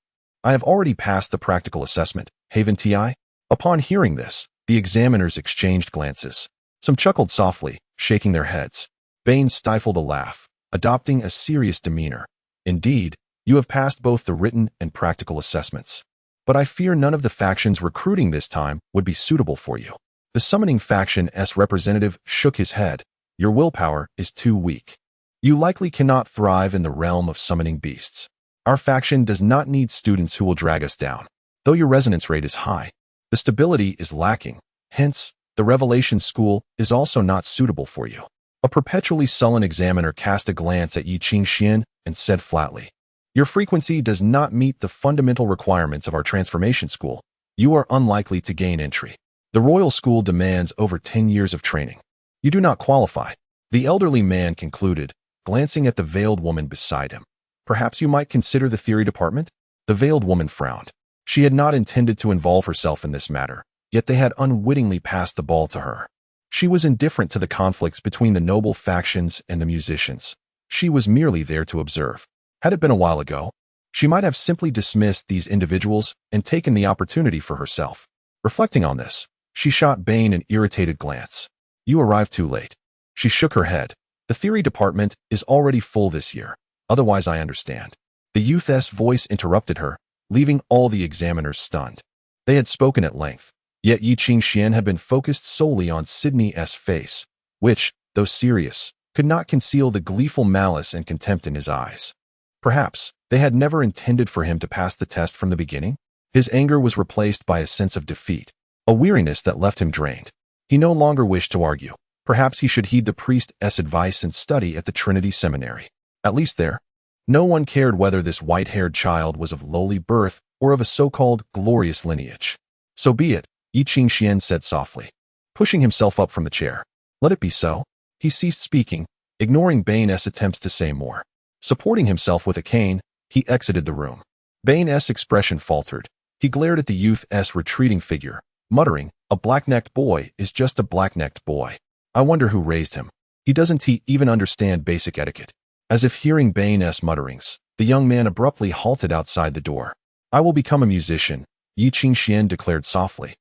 have already passed the practical assessment, Haven Ti." Upon hearing this, the examiners exchanged glances. Some chuckled softly, shaking their heads. Bain stifled a laugh, adopting a serious demeanor. "Indeed, you have passed both the written and practical assessments. But I fear none of the factions recruiting this time would be suitable for you." The summoning faction's representative shook his head. "Your willpower is too weak. You likely cannot thrive in the realm of summoning beasts. Our faction does not need students who will drag us down. Though your resonance rate is high, the stability is lacking. Hence, the Revelation School is also not suitable for you." A perpetually sullen examiner cast a glance at Yi Qingxian and said flatly, "Your frequency does not meet the fundamental requirements of our transformation school. You are unlikely to gain entry. The Royal School demands over 10 years of training. You do not qualify." The elderly man concluded, glancing at the veiled woman beside him. "Perhaps you might consider the theory department?" The veiled woman frowned. She had not intended to involve herself in this matter, yet they had unwittingly passed the ball to her. She was indifferent to the conflicts between the noble factions and the musicians. She was merely there to observe. Had it been a while ago, she might have simply dismissed these individuals and taken the opportunity for herself. Reflecting on this, she shot Bain an irritated glance. "You arrived too late." She shook her head. "The theory department is already full this year. Otherwise, I understand." The youth's voice interrupted her, leaving all the examiners stunned. They had spoken at length, Yet Yi Qingxian had been focused solely on Sydney's face, which, though serious, could not conceal the gleeful malice and contempt in his eyes. Perhaps they had never intended for him to pass the test from the beginning? His anger was replaced by a sense of defeat, a weariness that left him drained. He no longer wished to argue. Perhaps he should heed the priest's advice and study at the Trinity Seminary. At least there, no one cared whether this white-haired child was of lowly birth or of a so-called glorious lineage. So be it, Yi Qingxian said softly, pushing himself up from the chair. Let it be so. He ceased speaking, ignoring Bain's attempts to say more. Supporting himself with a cane, he exited the room. Bain's expression faltered. He glared at the youth's retreating figure, muttering, "A black-necked boy is just a black-necked boy. I wonder who raised him. He doesn't even understand basic etiquette." As if hearing Bain's mutterings, the young man abruptly halted outside the door. "I will become a musician," Yi Qingxian declared softly.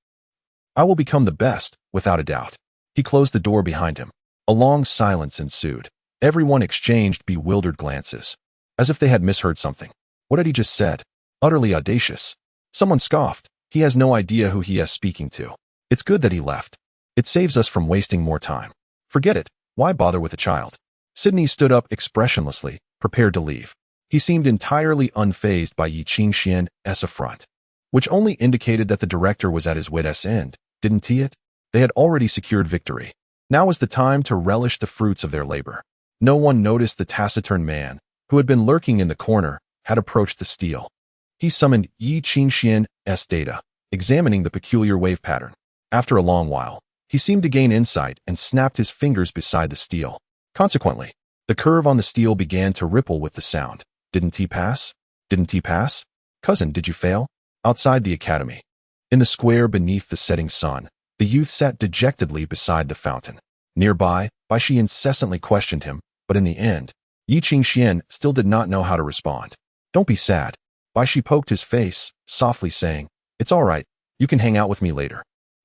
"I will become the best, without a doubt." He closed the door behind him. A long silence ensued. Everyone exchanged bewildered glances, as if they had misheard something. What had he just said? Utterly audacious. Someone scoffed. He has no idea who he is speaking to. It's good that he left. It saves us from wasting more time. Forget it. Why bother with a child? Sydney stood up expressionlessly, prepared to leave. He seemed entirely unfazed by Yi Qingxian's affront, which only indicated that the director was at his wit's end, didn't he it? They had already secured victory. Now was the time to relish the fruits of their labor. No one noticed the taciturn man, who had been lurking in the corner, had approached the steel. He summoned Yi Qingxian's data, examining the peculiar wave pattern. After a long while, he seemed to gain insight and snapped his fingers beside the steel. Consequently, the curve on the steel began to ripple with the sound. Didn't he pass? Didn't he pass? Cousin, did you fail? Outside the academy, in the square beneath the setting sun, the youth sat dejectedly beside the fountain. Nearby, Baishi incessantly questioned him, but in the end, Yi Qingxian still did not know how to respond. Don't be sad. Baishi poked his face, softly saying, "It's all right. You can hang out with me later.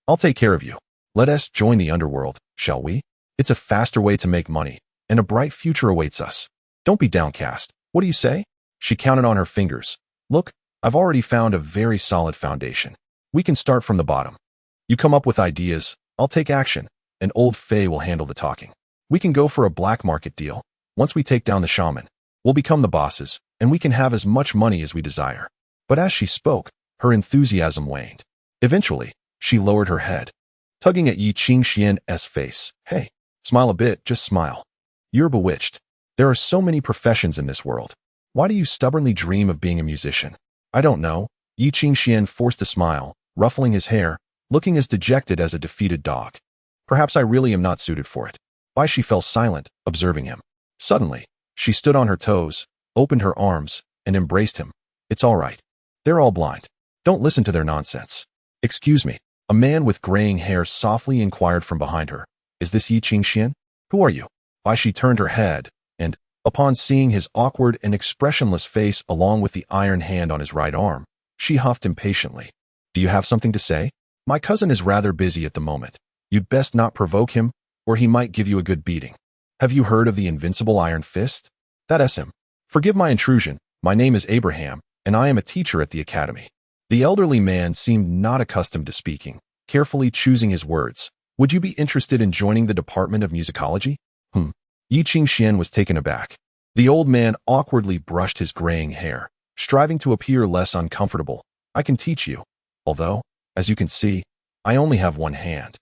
I'll take care of you. Let us join the underworld, shall we? It's a faster way to make money, and a bright future awaits us. Don't be downcast. What do you say?" She counted on her fingers. "Look, I've already found a very solid foundation. We can start from the bottom. You come up with ideas, I'll take action, and old Faye will handle the talking. We can go for a black market deal. Once we take down the shaman, we'll become the bosses, and we can have as much money as we desire." But as she spoke, her enthusiasm waned. Eventually, she lowered her head, tugging at Yi Qingxian's face. "Hey, smile a bit, just smile. You're bewitched. There are so many professions in this world. Why do you stubbornly dream of being a musician?" "I don't know." Yi Qingxian forced a smile, ruffling his hair, looking as dejected as a defeated dog. "Perhaps I really am not suited for it." Baishi fell silent, observing him. Suddenly, she stood on her toes, opened her arms, and embraced him. "It's all right. They're all blind. Don't listen to their nonsense." "Excuse me." A man with graying hair softly inquired from behind her. "Is this Yi Qingxian? Who are you?" Baishi turned her head, and, upon seeing his awkward and expressionless face along with the iron hand on his right arm, she huffed impatiently. "Do you have something to say?" "My cousin is rather busy at the moment. You'd best not provoke him, or he might give you a good beating. Have you heard of the invincible iron fist? That's him. Forgive my intrusion. My name is Abraham, and I am a teacher at the academy." The elderly man seemed not accustomed to speaking, carefully choosing his words. "Would you be interested in joining the Department of Musicology?" Yi Qingxian was taken aback. The old man awkwardly brushed his graying hair, striving to appear less uncomfortable. "I can teach you. Although, as you can see, I only have one hand.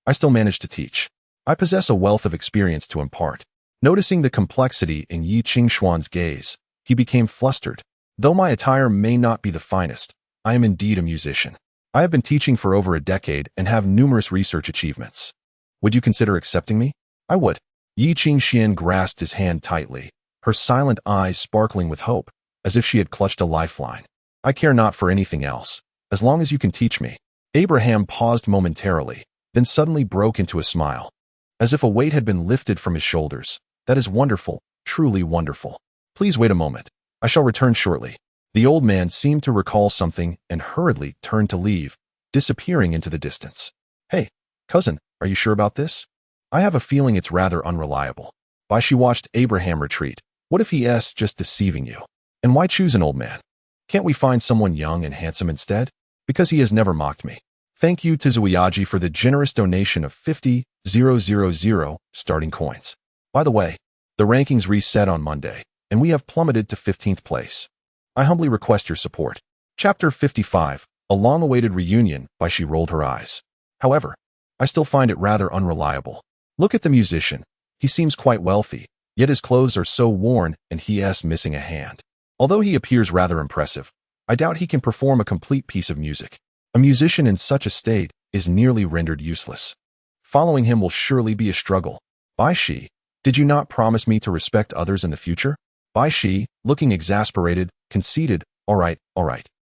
I still manage to teach. I possess a wealth of experience to impart." Noticing the complexity in Yi Qingxian's gaze, he became flustered. "Though my attire may not be the finest, I am indeed a musician. I have been teaching for over a decade and have numerous research achievements. Would you consider accepting me?" "I would." Yi Qingxian grasped his hand tightly, her silent eyes sparkling with hope, as if she had clutched a lifeline. "I care not for anything else, as long as you can teach me." Abraham paused momentarily, then suddenly broke into a smile, as if a weight had been lifted from his shoulders. "That is wonderful, truly wonderful. Please wait a moment. I shall return shortly." The old man seemed to recall something and hurriedly turned to leave, disappearing into the distance. "Hey, cousin, are you sure about this? I have a feeling it's rather unreliable." Baishi watched Abraham retreat. "What if he is just deceiving you? And why choose an old man? Can't we find someone young and handsome instead? Because he has never mocked me. Thank you to Zuiyaji for the generous donation of 50,000 starting coins. By the way, the rankings reset on Monday, and we have plummeted to 15th place. I humbly request your support. Chapter 55, A Long-Awaited Reunion by She Rolled Her Eyes. However, I still find it rather unreliable. Look at the musician. He seems quite wealthy, yet his clothes are so worn and he is missing a hand. Although he appears rather impressive, I doubt he can perform a complete piece of music. A musician in such a state is nearly rendered useless. Following him will surely be a struggle. Bai Shi, did you not promise me to respect others in the future? Bai Shi, looking exasperated, conceded, all right,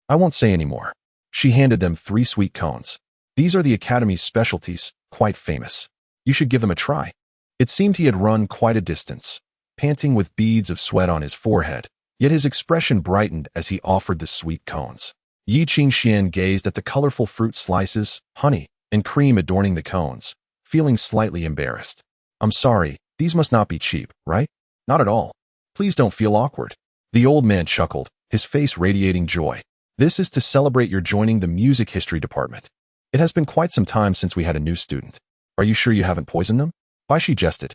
I won't say any more. She handed them 3 sweet cones. These are the Academy's specialties, quite famous. You should give them a try. It seemed he had run quite a distance, panting with beads of sweat on his forehead, yet his expression brightened as he offered the sweet cones. Yi Qingxian gazed at the colorful fruit slices, honey, and cream adorning the cones, feeling slightly embarrassed. I'm sorry, these must not be cheap, right? Not at all. Please don't feel awkward. The old man chuckled, his face radiating joy. This is to celebrate your joining the music history department. It has been quite some time since we had a new student. Are you sure you haven't poisoned them? Bai Shi jested.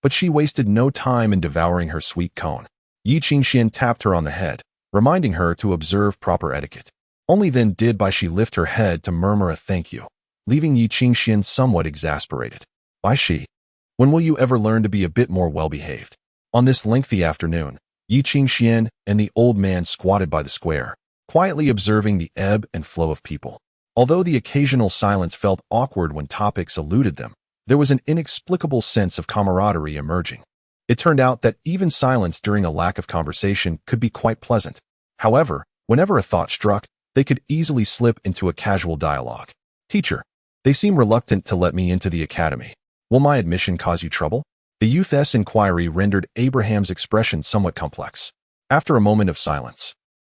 But she wasted no time in devouring her sweet cone. Yi Qingxian tapped her on the head, reminding her to observe proper etiquette. Only then did Bai Shi lift her head to murmur a thank you, leaving Yi Qingxian somewhat exasperated. Bai Shi, when will you ever learn to be a bit more well-behaved? On this lengthy afternoon, Yi Qingxian and the old man squatted by the square, quietly observing the ebb and flow of people. Although the occasional silence felt awkward when topics eluded them, there was an inexplicable sense of camaraderie emerging. It turned out that even silence during a lack of conversation could be quite pleasant. However, whenever a thought struck, they could easily slip into a casual dialogue. Teacher, they seem reluctant to let me into the academy. Will my admission cause you trouble? The youth's inquiry rendered Abraham's expression somewhat complex. After a moment of silence,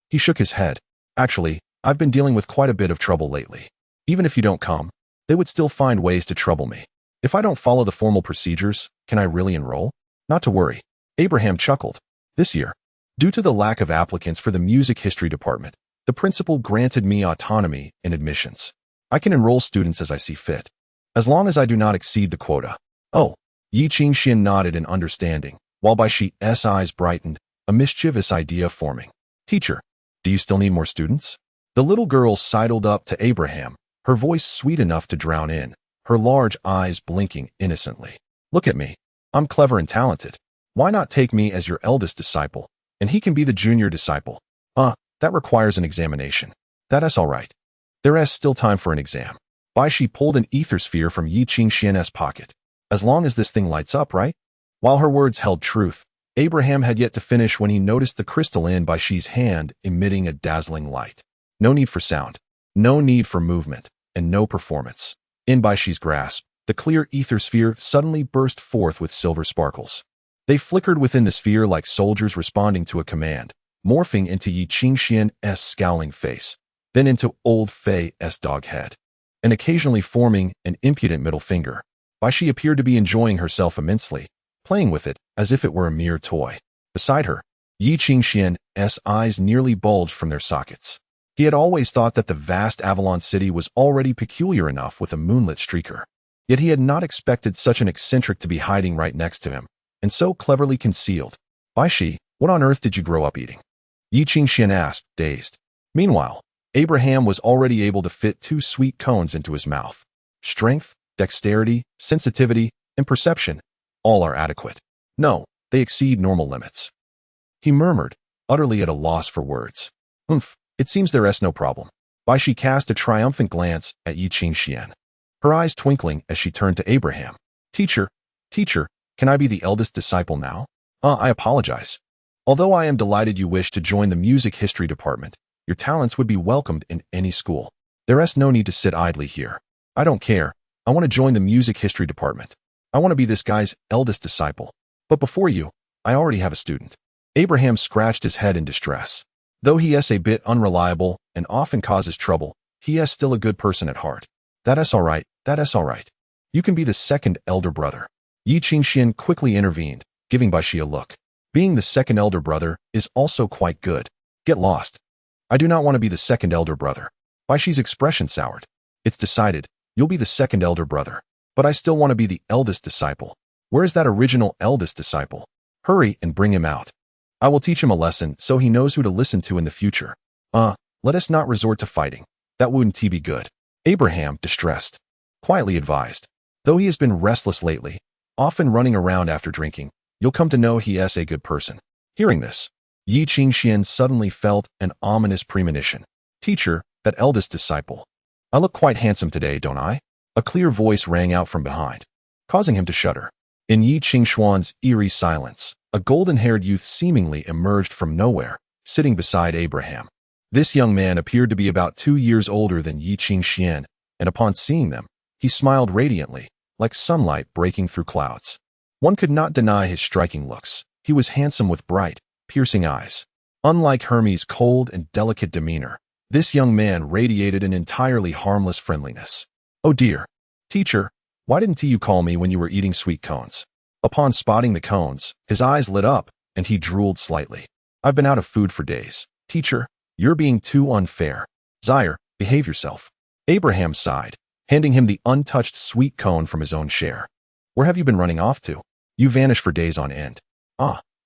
he shook his head. Actually, I've been dealing with quite a bit of trouble lately. Even if you don't come, they would still find ways to trouble me. If I don't follow the formal procedures, can I really enroll? Not to worry. Abraham chuckled. This year, due to the lack of applicants for the music history department, the principal granted me autonomy in admissions. I can enroll students as I see fit, as long as I do not exceed the quota. Oh, Yi Qingxian nodded in understanding, while Bai Shi's eyes brightened, a mischievous idea forming. Teacher, do you still need more students? The little girl sidled up to Abraham, her voice sweet enough to drown in, her large eyes blinking innocently. Look at me. I'm clever and talented. Why not take me as your eldest disciple, and he can be the junior disciple? That requires an examination. That's all right. There is still time for an exam. Bai Shi pulled an ether sphere from Yi Qingxian's pocket. As long as this thing lights up, right? While her words held truth, Abraham had yet to finish when he noticed the crystal in Bai Shi's hand emitting a dazzling light. No need for sound, no need for movement, and no performance. In Bai Shi's grasp, the clear ether sphere suddenly burst forth with silver sparkles. They flickered within the sphere like soldiers responding to a command, morphing into Yi Qingxian's scowling face, then into Old Fei's dog head, and occasionally forming an impudent middle finger. Bai Shi appeared to be enjoying herself immensely, playing with it as if it were a mere toy. Beside her, Yi Qingxian's eyes nearly bulged from their sockets. He had always thought that the vast Avalon city was already peculiar enough with a moonlit streaker. Yet he had not expected such an eccentric to be hiding right next to him, and so cleverly concealed. Bai Shi, what on earth did you grow up eating? Yi Qingxian asked, dazed. Meanwhile, Abraham was already able to fit 2 sweet cones into his mouth. Strength, dexterity, sensitivity, and perception, all are adequate. No, they exceed normal limits. He murmured, utterly at a loss for words. It seems there is no problem. Bai Shi cast a triumphant glance at Yi Qingxian, her eyes twinkling as she turned to Abraham. Teacher, can I be the eldest disciple now? I apologize. Although I am delighted you wish to join the music history department, your talents would be welcomed in any school. There is no need to sit idly here. I don't care. I want to join the music history department. I want to be this guy's eldest disciple. But before you, I already have a student. Abraham scratched his head in distress. Though he is a bit unreliable and often causes trouble, he is still a good person at heart. That is all right. You can be the second elder brother. Yi Qingxian quickly intervened, giving Bai Shi a look. Being the second elder brother is also quite good. Get lost. I do not want to be the second elder brother. Bai Shi's expression soured. It's decided. You'll be the second elder brother. But I still want to be the eldest disciple. Where is that original eldest disciple? Hurry and bring him out. I will teach him a lesson so he knows who to listen to in the future. Let us not resort to fighting. That wouldn't be good. Abraham, distressed, quietly advised. Though he has been restless lately, often running around after drinking, you'll come to know he is a good person. Hearing this, Yi Qingxian suddenly felt an ominous premonition. Teacher, that eldest disciple. I look quite handsome today, don't I? A clear voice rang out from behind, causing him to shudder. In Yi Qingxuan's eerie silence, a golden-haired youth seemingly emerged from nowhere, sitting beside Abraham. This young man appeared to be about 2 years older than Yi Qingxian, and upon seeing them, he smiled radiantly, like sunlight breaking through clouds. One could not deny his striking looks. He was handsome with bright, piercing eyes. Unlike Hermes' cold and delicate demeanor, this young man radiated an entirely harmless friendliness. Oh dear. Teacher, why didn't you call me when you were eating sweet cones? Upon spotting the cones, his eyes lit up, and he drooled slightly. I've been out of food for days. Teacher, you're being too unfair. Sire, behave yourself. Abraham sighed, handing him the untouched sweet cone from his own share. Where have you been running off to? You vanished for days on end.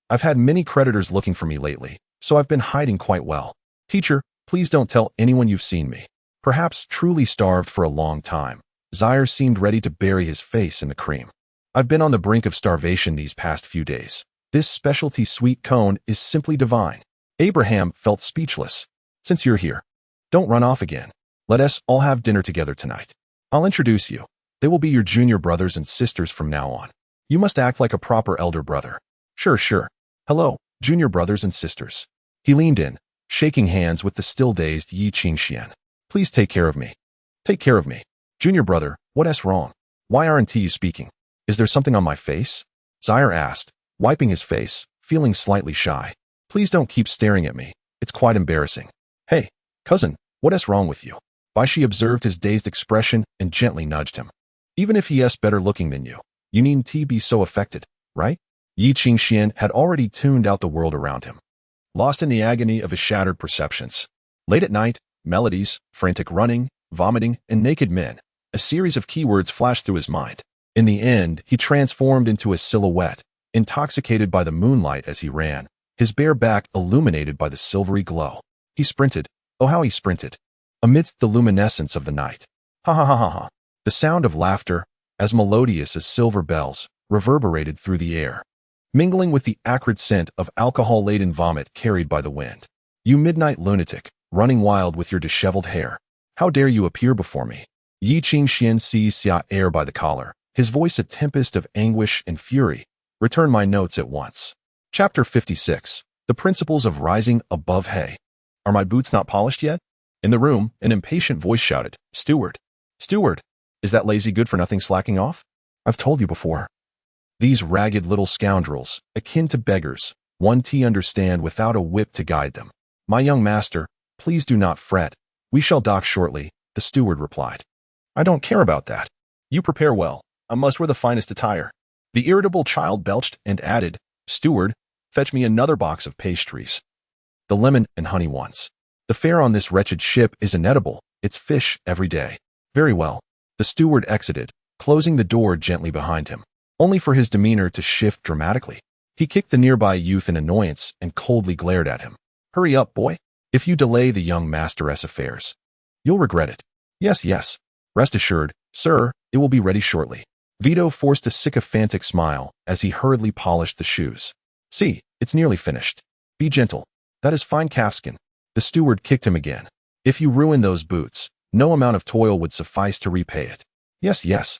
I've had many creditors looking for me lately, so I've been hiding quite well. Teacher, please don't tell anyone you've seen me. Perhaps truly starved for a long time. Sire seemed ready to bury his face in the cream. I've been on the brink of starvation these past few days. This specialty sweet cone is simply divine. Abraham felt speechless. Since you're here, don't run off again. Let us all have dinner together tonight. I'll introduce you. They will be your junior brothers and sisters from now on. You must act like a proper elder brother. Sure. Hello, junior brothers and sisters. He leaned in, shaking hands with the still-dazed Yi Qingxian. Please take care of me. Take care of me. Junior brother, what's wrong? Why aren't you speaking? Is there something on my face? Sire asked, wiping his face, feeling slightly shy. Please don't keep staring at me. It's quite embarrassing. Hey, cousin, what's wrong with you? She observed his dazed expression and gently nudged him. Even if he is better looking than you needn't be so affected, right? Yi Qingxian had already tuned out the world around him, lost in the agony of his shattered perceptions. Late at night, melodies, frantic running, vomiting, and naked men. A series of keywords flashed through his mind. In the end, he transformed into a silhouette, intoxicated by the moonlight as he ran, his bare back illuminated by the silvery glow. He sprinted. Oh, how he sprinted! Amidst the luminescence of the night. Ha ha ha ha ha. The sound of laughter, as melodious as silver bells, reverberated through the air, mingling with the acrid scent of alcohol-laden vomit carried by the wind. You midnight lunatic, running wild with your disheveled hair. How dare you appear before me? Yi Qingxian seized Xia Er by the collar, his voice a tempest of anguish and fury. Return my notes at once. Chapter 56. The Principles of Rising Above Hay. Are my boots not polished yet? In the room, an impatient voice shouted, Steward! Steward! Is that lazy good-for-nothing slacking off? I've told you before. These ragged little scoundrels, akin to beggars, one to understand without a whip to guide them. My young master, please do not fret. We shall dock shortly, the steward replied. I don't care about that. You prepare well. I must wear the finest attire. The irritable child belched and added, Steward, fetch me another box of pastries. The lemon and honey ones. The fare on this wretched ship is inedible. It's fish every day. Very well. The steward exited, closing the door gently behind him, only for his demeanor to shift dramatically. He kicked the nearby youth in annoyance and coldly glared at him. Hurry up, boy. If you delay the young master's affairs, you'll regret it. Yes. Rest assured, sir, it will be ready shortly. Vito forced a sycophantic smile as he hurriedly polished the shoes. See, it's nearly finished. Be gentle. That is fine calfskin. The steward kicked him again. If you ruin those boots, no amount of toil would suffice to repay it. Yes.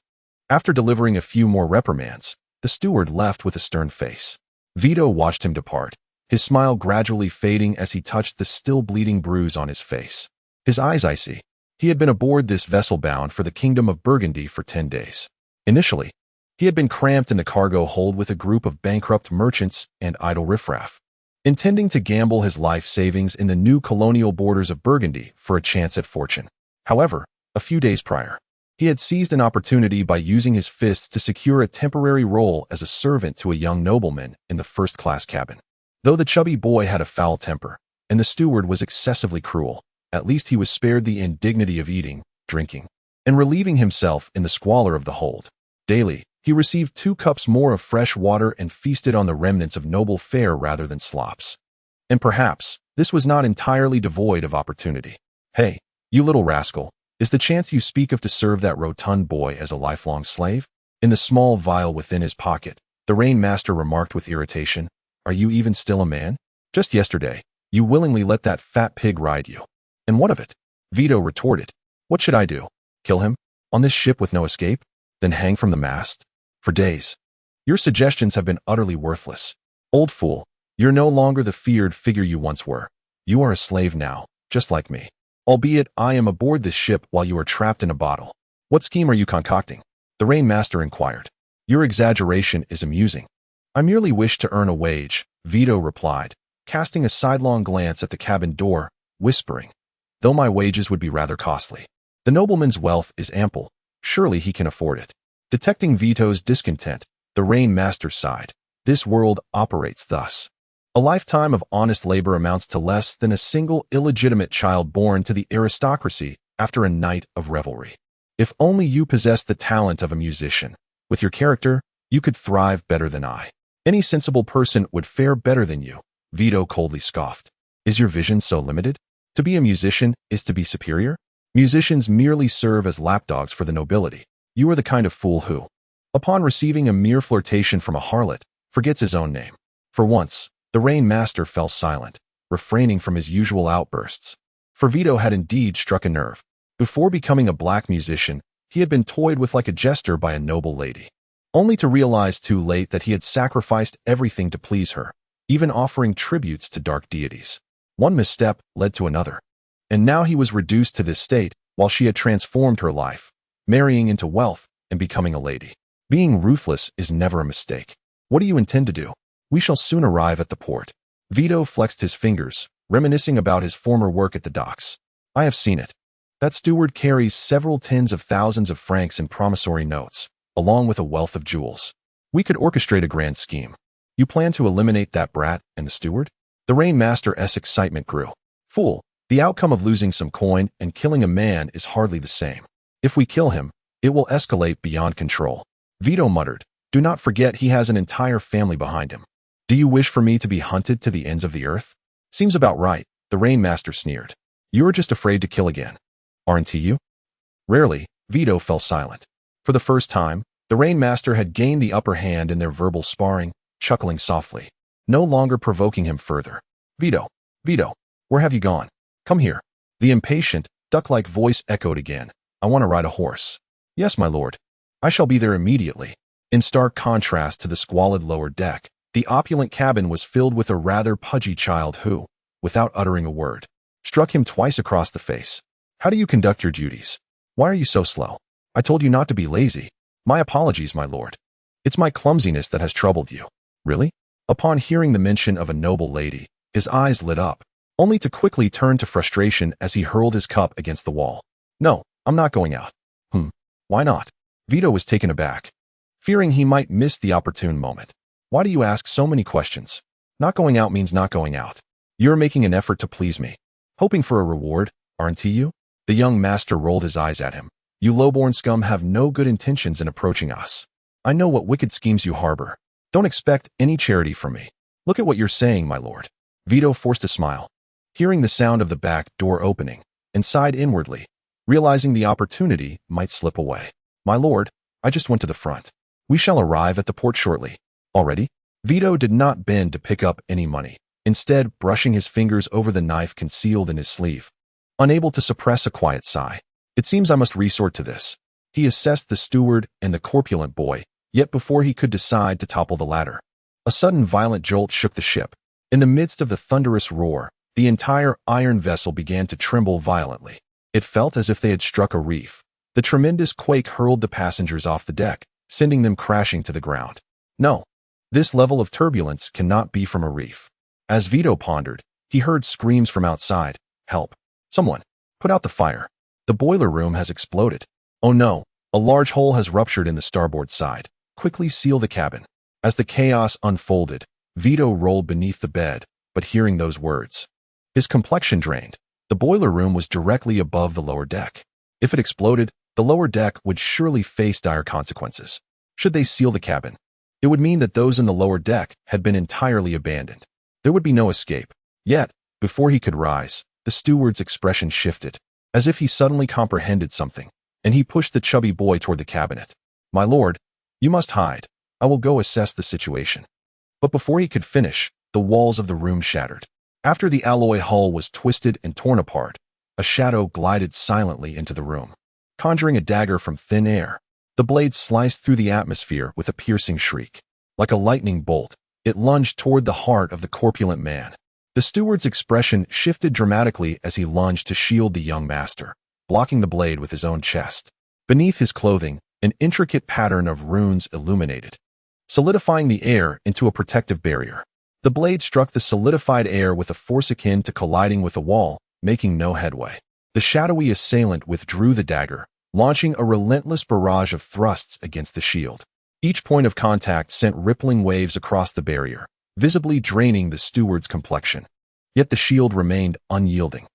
After delivering a few more reprimands, the steward left with a stern face. Vito watched him depart, his smile gradually fading as he touched the still bleeding bruise on his face. His eyes icy. He had been aboard this vessel bound for the kingdom of Burgundy for 10 days. Initially, he had been cramped in the cargo hold with a group of bankrupt merchants and idle riffraff, intending to gamble his life savings in the new colonial borders of Burgundy for a chance at fortune. However, a few days prior, he had seized an opportunity by using his fists to secure a temporary role as a servant to a young nobleman in the first-class cabin. Though the chubby boy had a foul temper, and the steward was excessively cruel, at least he was spared the indignity of eating, drinking, and relieving himself in the squalor of the hold. Daily, he received 2 cups more of fresh water and feasted on the remnants of noble fare rather than slops. And perhaps, this was not entirely devoid of opportunity. Hey, you little rascal, is the chance you speak of to serve that rotund boy as a lifelong slave? In the small vial within his pocket, the rain master remarked with irritation, "Are you even still a man? Just yesterday, you willingly let that fat pig ride you. And what of it?" Vito retorted, "What should I do? Kill him? On this ship with no escape? Then hang from the mast? For days. Your suggestions have been utterly worthless. Old fool, you're no longer the feared figure you once were. You are a slave now, just like me. Albeit I am aboard this ship while you are trapped in a bottle. What scheme are you concocting?" The rain master inquired. "Your exaggeration is amusing." "I merely wish to earn a wage," Vito replied, casting a sidelong glance at the cabin door, whispering, "Though my wages would be rather costly. The nobleman's wealth is ample. Surely he can afford it." Detecting Vito's discontent, the rain master sighed. This world operates thus. A lifetime of honest labor amounts to less than a single illegitimate child born to the aristocracy after a night of revelry. If only you possessed the talent of a musician. With your character, you could thrive better than I. Any sensible person would fare better than you, Vito coldly scoffed. Is your vision so limited? To be a musician is to be superior? Musicians merely serve as lapdogs for the nobility. You are the kind of fool who, upon receiving a mere flirtation from a harlot, forgets his own name. For once, the rain master fell silent, refraining from his usual outbursts. For Vito had indeed struck a nerve. Before becoming a black musician, he had been toyed with like a jester by a noble lady, only to realize too late that he had sacrificed everything to please her, even offering tributes to dark deities. One misstep led to another, and now he was reduced to this state while she had transformed her life, marrying into wealth and becoming a lady. Being ruthless is never a mistake. What do you intend to do? We shall soon arrive at the port. Vito flexed his fingers, reminiscing about his former work at the docks. I have seen it. That steward carries several tens of thousands of francs in promissory notes, along with a wealth of jewels. We could orchestrate a grand scheme. You plan to eliminate that brat and the steward? The rain master's excitement grew. Fool, the outcome of losing some coin and killing a man is hardly the same. If we kill him, it will escalate beyond control. Vito muttered, do not forget he has an entire family behind him. Do you wish for me to be hunted to the ends of the earth? Seems about right, the rain master sneered. You are just afraid to kill again. Aren't you? Rarely, Vito fell silent. For the first time, the rain master had gained the upper hand in their verbal sparring, chuckling softly, no longer provoking him further. Vito, where have you gone? Come here. The impatient, duck-like voice echoed again. I want to ride a horse. Yes, my lord. I shall be there immediately. In stark contrast to the squalid lower deck, the opulent cabin was filled with a rather pudgy child who, without uttering a word, struck him twice across the face. How do you conduct your duties? Why are you so slow? I told you not to be lazy. My apologies, my lord. It's my clumsiness that has troubled you. Really? Upon hearing the mention of a noble lady, his eyes lit up, only to quickly turn to frustration as he hurled his cup against the wall. No, I'm not going out. Why not? Vito was taken aback, fearing he might miss the opportune moment. Why do you ask so many questions? Not going out means not going out. You're making an effort to please me, hoping for a reward, aren't you? The young master rolled his eyes at him. You low-born scum have no good intentions in approaching us. I know what wicked schemes you harbor. Don't expect any charity from me. Look at what you're saying, my lord. Vito forced a smile, hearing the sound of the back door opening, and sighed inwardly, realizing the opportunity might slip away. My lord, I just went to the front. We shall arrive at the port shortly. Already? Vito did not bend to pick up any money, instead brushing his fingers over the knife concealed in his sleeve. Unable to suppress a quiet sigh. It seems I must resort to this. He assessed the steward and the corpulent boy, yet before he could decide to topple the latter, a sudden violent jolt shook the ship. In the midst of the thunderous roar, the entire iron vessel began to tremble violently. It felt as if they had struck a reef. The tremendous quake hurled the passengers off the deck, sending them crashing to the ground. No, this level of turbulence cannot be from a reef. As Vito pondered, he heard screams from outside. Help. Someone. Put out the fire. The boiler room has exploded. Oh no, a large hole has ruptured in the starboard side. Quickly seal the cabin. As the chaos unfolded, Vito rolled beneath the bed, but hearing those words, his complexion drained. The boiler room was directly above the lower deck. If it exploded, the lower deck would surely face dire consequences. Should they seal the cabin, it would mean that those in the lower deck had been entirely abandoned. There would be no escape. Yet, before he could rise, the steward's expression shifted, as if he suddenly comprehended something, and he pushed the chubby boy toward the cabinet. "My lord, you must hide. I will go assess the situation." But before he could finish, the walls of the room shattered. After the alloy hull was twisted and torn apart, a shadow glided silently into the room, conjuring a dagger from thin air. The blade sliced through the atmosphere with a piercing shriek. Like a lightning bolt, it lunged toward the heart of the corpulent man. The steward's expression shifted dramatically as he lunged to shield the young master, blocking the blade with his own chest. Beneath his clothing, an intricate pattern of runes illuminated, solidifying the air into a protective barrier. The blade struck the solidified air with a force akin to colliding with a wall, making no headway. The shadowy assailant withdrew the dagger, launching a relentless barrage of thrusts against the shield. Each point of contact sent rippling waves across the barrier, visibly draining the steward's complexion. Yet the shield remained unyielding.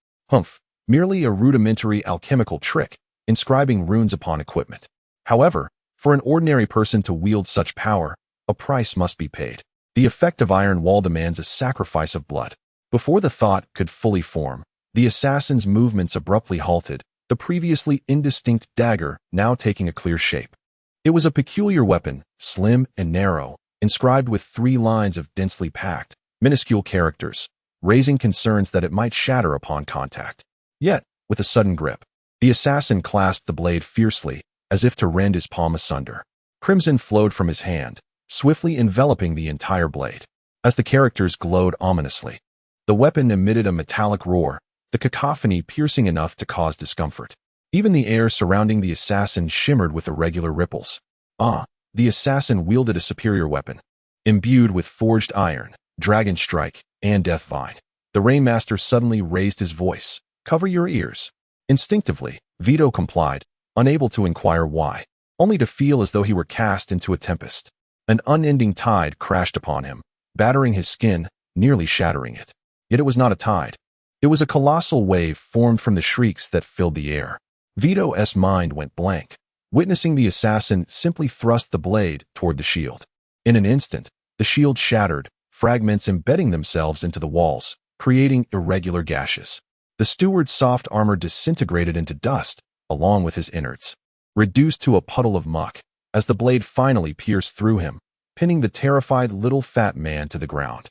Merely a rudimentary alchemical trick, inscribing runes upon equipment. However, for an ordinary person to wield such power, a price must be paid. The effect of iron wall demands a sacrifice of blood. Before the thought could fully form, the assassin's movements abruptly halted, the previously indistinct dagger now taking a clear shape. It was a peculiar weapon, slim and narrow, inscribed with 3 lines of densely packed, minuscule characters, raising concerns that it might shatter upon contact. Yet, with a sudden grip, the assassin clasped the blade fiercely, as if to rend his palm asunder. Crimson flowed from his hand, swiftly enveloping the entire blade. As the characters glowed ominously, the weapon emitted a metallic roar, the cacophony piercing enough to cause discomfort. Even the air surrounding the assassin shimmered with irregular ripples. The assassin wielded a superior weapon, imbued with forged iron, dragon strike, and death vine. The Rainmaster suddenly raised his voice. "Cover your ears." Instinctively, Vito complied, unable to inquire why, only to feel as though he were cast into a tempest. An unending tide crashed upon him, battering his skin, nearly shattering it. Yet it was not a tide. It was a colossal wave formed from the shrieks that filled the air. Vito's mind went blank, witnessing the assassin simply thrust the blade toward the shield. In an instant, the shield shattered, fragments embedding themselves into the walls, creating irregular gashes. The steward's soft armor disintegrated into dust, along with his innards, reduced to a puddle of muck, as the blade finally pierced through him, pinning the terrified little fat man to the ground.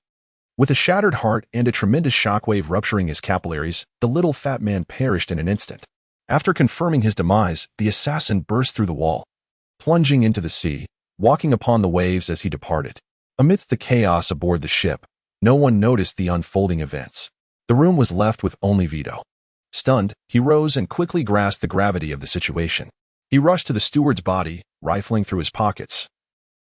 With a shattered heart and a tremendous shockwave rupturing his capillaries, the little fat man perished in an instant. After confirming his demise, the assassin burst through the wall, plunging into the sea, walking upon the waves as he departed. Amidst the chaos aboard the ship, no one noticed the unfolding events. The room was left with only Vito. Stunned, he rose and quickly grasped the gravity of the situation. He rushed to the steward's body, rifling through his pockets,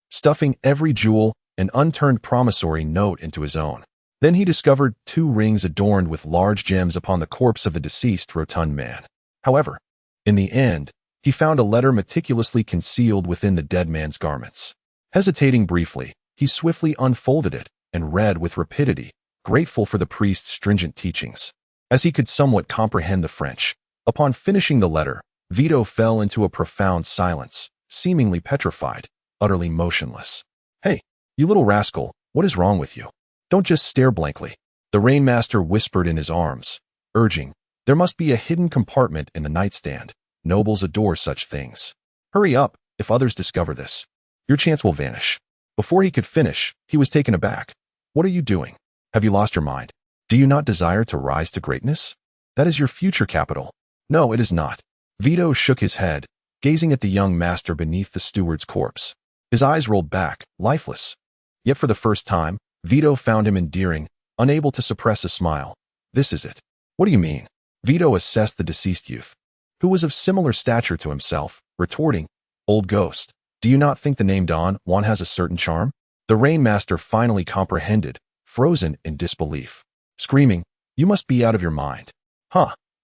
stuffing every jewel and unturned promissory note into his own. Then he discovered 2 rings adorned with large gems upon the corpse of the deceased rotund man. However, in the end, he found a letter meticulously concealed within the dead man's garments. Hesitating briefly, he swiftly unfolded it and read with rapidity, grateful for the priest's stringent teachings. As he could somewhat comprehend the French, upon finishing the letter, Vito fell into a profound silence, seemingly petrified, utterly motionless. "Hey, you little rascal, what is wrong with you? Don't just stare blankly." The Rainmaster whispered in his arms, urging, "There must be a hidden compartment in the nightstand. Nobles adore such things. Hurry up, if others discover this. Your chance will vanish." Before he could finish, he was taken aback. "What are you doing? Have you lost your mind? Do you not desire to rise to greatness? That is your future capital." "No, it is not." Vito shook his head, gazing at the young master beneath the steward's corpse. His eyes rolled back, lifeless. Yet for the first time, Vito found him endearing, unable to suppress a smile. "This is it." "What do you mean?" Vito assessed the deceased youth, who was of similar stature to himself, retorting, "Old ghost, do you not think the name Don Juan has a certain charm?" The Rainmaster finally comprehended, frozen in disbelief, screaming, "You must be out of your mind.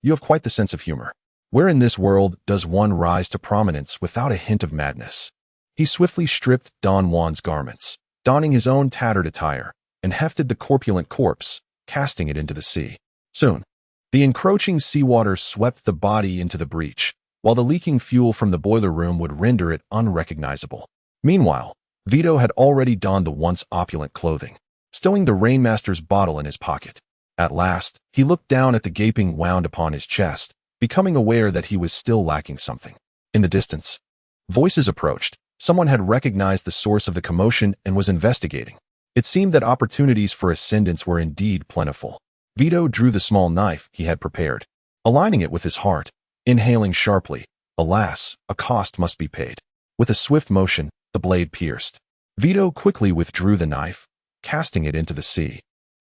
You have quite the sense of humor. Where in this world does one rise to prominence without a hint of madness?" He swiftly stripped Don Juan's garments, donning his own tattered attire, and hefted the corpulent corpse, casting it into the sea. Soon, the encroaching seawater swept the body into the breach, while the leaking fuel from the boiler room would render it unrecognizable. Meanwhile, Vito had already donned the once opulent clothing, stowing the Rainmaster's bottle in his pocket. At last, he looked down at the gaping wound upon his chest, becoming aware that he was still lacking something. In the distance, voices approached. Someone had recognized the source of the commotion and was investigating. It seemed that opportunities for ascendance were indeed plentiful. Vito drew the small knife he had prepared, aligning it with his heart, inhaling sharply. Alas, a cost must be paid. With a swift motion, the blade pierced. Vito quickly withdrew the knife, casting it into the sea,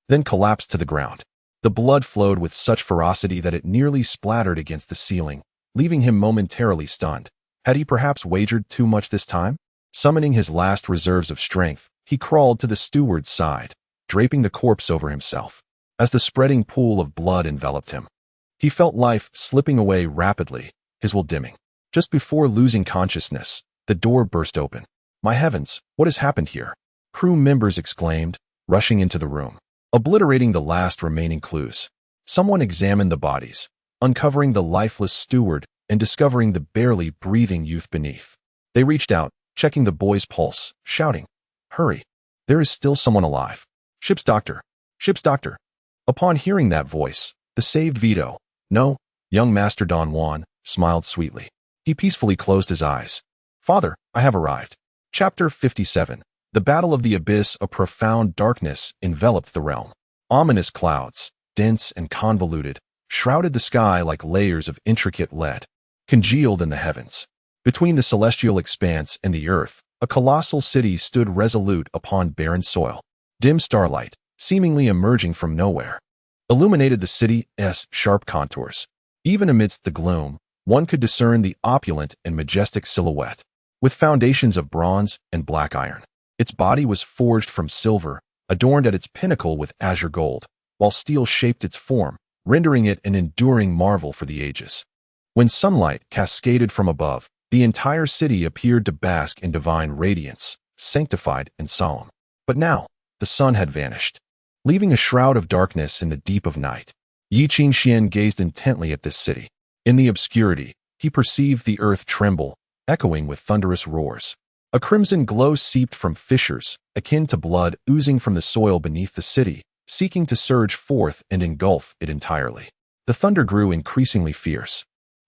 then collapsed to the ground. The blood flowed with such ferocity that it nearly splattered against the ceiling, leaving him momentarily stunned. Had he perhaps wagered too much this time? Summoning his last reserves of strength, he crawled to the steward's side, draping the corpse over himself. As the spreading pool of blood enveloped him, he felt life slipping away rapidly, his will dimming. Just before losing consciousness, the door burst open. "My heavens, what has happened here?" Crew members exclaimed, rushing into the room, obliterating the last remaining clues. Someone examined the bodies, uncovering the lifeless steward and discovering the barely breathing youth beneath. They reached out, checking the boy's pulse, shouting, "Hurry! There is still someone alive. Ship's doctor! Ship's doctor!" Upon hearing that voice, the saved Vito, no, young Master Don Juan, smiled sweetly. He peacefully closed his eyes. "Father, I have arrived." Chapter 57. The Battle of the Abyss. A profound darkness enveloped the realm. Ominous clouds, dense and convoluted, shrouded the sky like layers of intricate lead, congealed in the heavens. Between the celestial expanse and the earth, a colossal city stood resolute upon barren soil. Dim starlight, seemingly emerging from nowhere, illuminated the city's sharp contours. Even amidst the gloom, one could discern the opulent and majestic silhouette, with foundations of bronze and black iron. Its body was forged from silver, adorned at its pinnacle with azure gold, while steel shaped its form, rendering it an enduring marvel for the ages. When sunlight cascaded from above, the entire city appeared to bask in divine radiance, sanctified and solemn. But now, the sun had vanished, leaving a shroud of darkness in the deep of night. Yi Qingxian gazed intently at this city. In the obscurity, he perceived the earth tremble, echoing with thunderous roars. A crimson glow seeped from fissures, akin to blood oozing from the soil beneath the city, seeking to surge forth and engulf it entirely. The thunder grew increasingly fierce,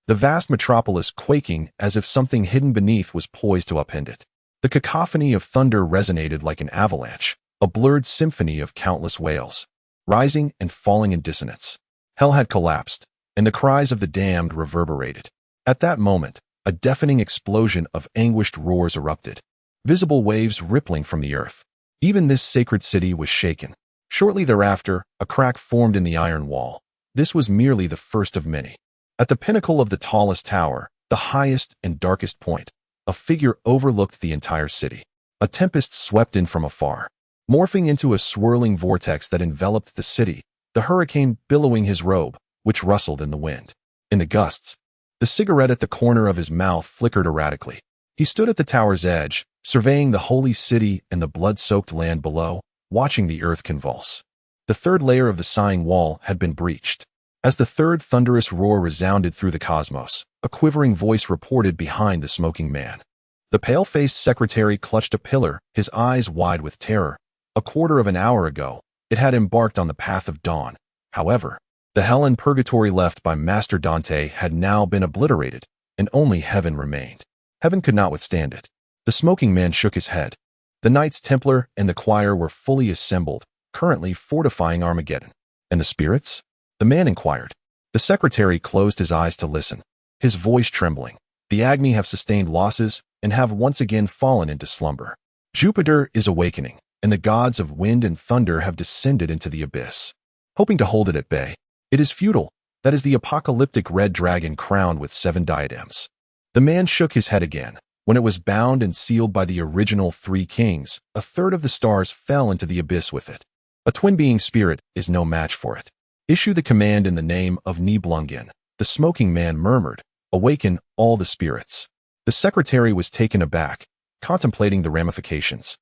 the vast metropolis quaking as if something hidden beneath was poised to upend it. The cacophony of thunder resonated like an avalanche, a blurred symphony of countless wails, rising and falling in dissonance. Hell had collapsed, and the cries of the damned reverberated. At that moment, a deafening explosion of anguished roars erupted, visible waves rippling from the earth. Even this sacred city was shaken. Shortly thereafter, a crack formed in the iron wall. This was merely the first of many. At the pinnacle of the tallest tower, the highest and darkest point, a figure overlooked the entire city. A tempest swept in from afar, morphing into a swirling vortex that enveloped the city, the hurricane billowing his robe, which rustled in the wind. In the gusts, the cigarette at the corner of his mouth flickered erratically. He stood at the tower's edge, surveying the holy city and the blood-soaked land below, watching the earth convulse. The third layer of the sighing wall had been breached. As the third thunderous roar resounded through the cosmos, a quivering voice reported behind the smoking man. The pale-faced secretary clutched a pillar, his eyes wide with terror. A quarter of an hour ago, it had embarked on the path of dawn. However, the hell and purgatory left by Master Dante had now been obliterated, and only heaven remained. Heaven could not withstand it. The smoking man shook his head. The Knights Templar and the choir were fully assembled, currently fortifying Armageddon. And the spirits? The man inquired. The secretary closed his eyes to listen, his voice trembling. The Agni have sustained losses and have once again fallen into slumber. Jupiter is awakening, and the gods of wind and thunder have descended into the abyss, hoping to hold it at bay. It is futile. That is the apocalyptic red dragon crowned with 7 diadems. The man shook his head again. When it was bound and sealed by the original 3 kings, a third of the stars fell into the abyss with it. A twin-being spirit is no match for it. Issue the command in the name of Nibelungen, the smoking man murmured. Awaken all the spirits. The secretary was taken aback, contemplating the ramifications,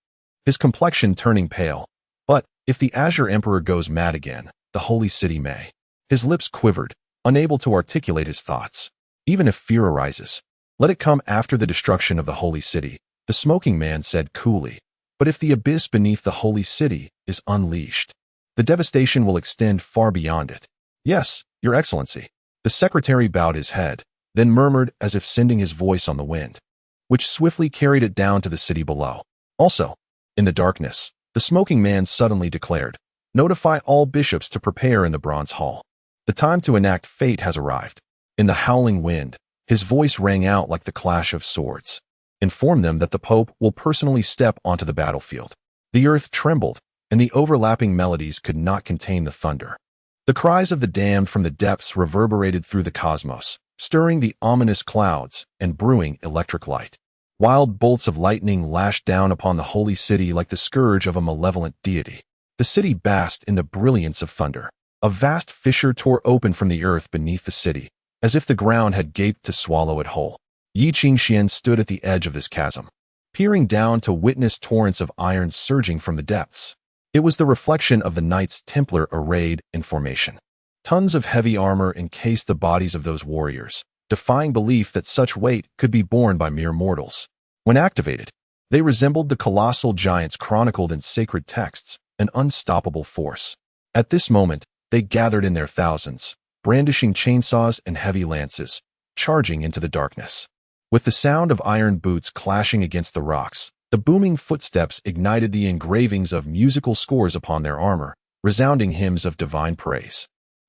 his complexion turning pale. But if the Azure Emperor goes mad again, the holy city may. His lips quivered, unable to articulate his thoughts. even if fear arises. Let it come after the destruction of the holy city, the smoking man said coolly. But if the abyss beneath the holy city is unleashed, the devastation will extend far beyond it. Yes, Your Excellency. The secretary bowed his head, then murmured as if sending his voice on the wind, which swiftly carried it down to the city below. Also, in the darkness, the smoking man suddenly declared, "Notify all bishops to prepare in the bronze hall. The time to enact fate has arrived." In the howling wind, his voice rang out like the clash of swords. "Inform them that the Pope will personally step onto the battlefield." The earth trembled, and the overlapping melodies could not contain the thunder. The cries of the damned from the depths reverberated through the cosmos, stirring the ominous clouds and brewing electric light. Wild bolts of lightning lashed down upon the holy city like the scourge of a malevolent deity. The city basked in the brilliance of thunder. A vast fissure tore open from the earth beneath the city, as if the ground had gaped to swallow it whole. Yi Qingxian stood at the edge of this chasm, peering down to witness torrents of iron surging from the depths. It was the reflection of the Knights Templar arrayed in formation. Tons of heavy armor encased the bodies of those warriors, defying belief that such weight could be borne by mere mortals. When activated, they resembled the colossal giants chronicled in sacred texts, an unstoppable force. At this moment, they gathered in their thousands, brandishing chainsaws and heavy lances, charging into the darkness. With the sound of iron boots clashing against the rocks, the booming footsteps ignited the engravings of musical scores upon their armor, resounding hymns of divine praise.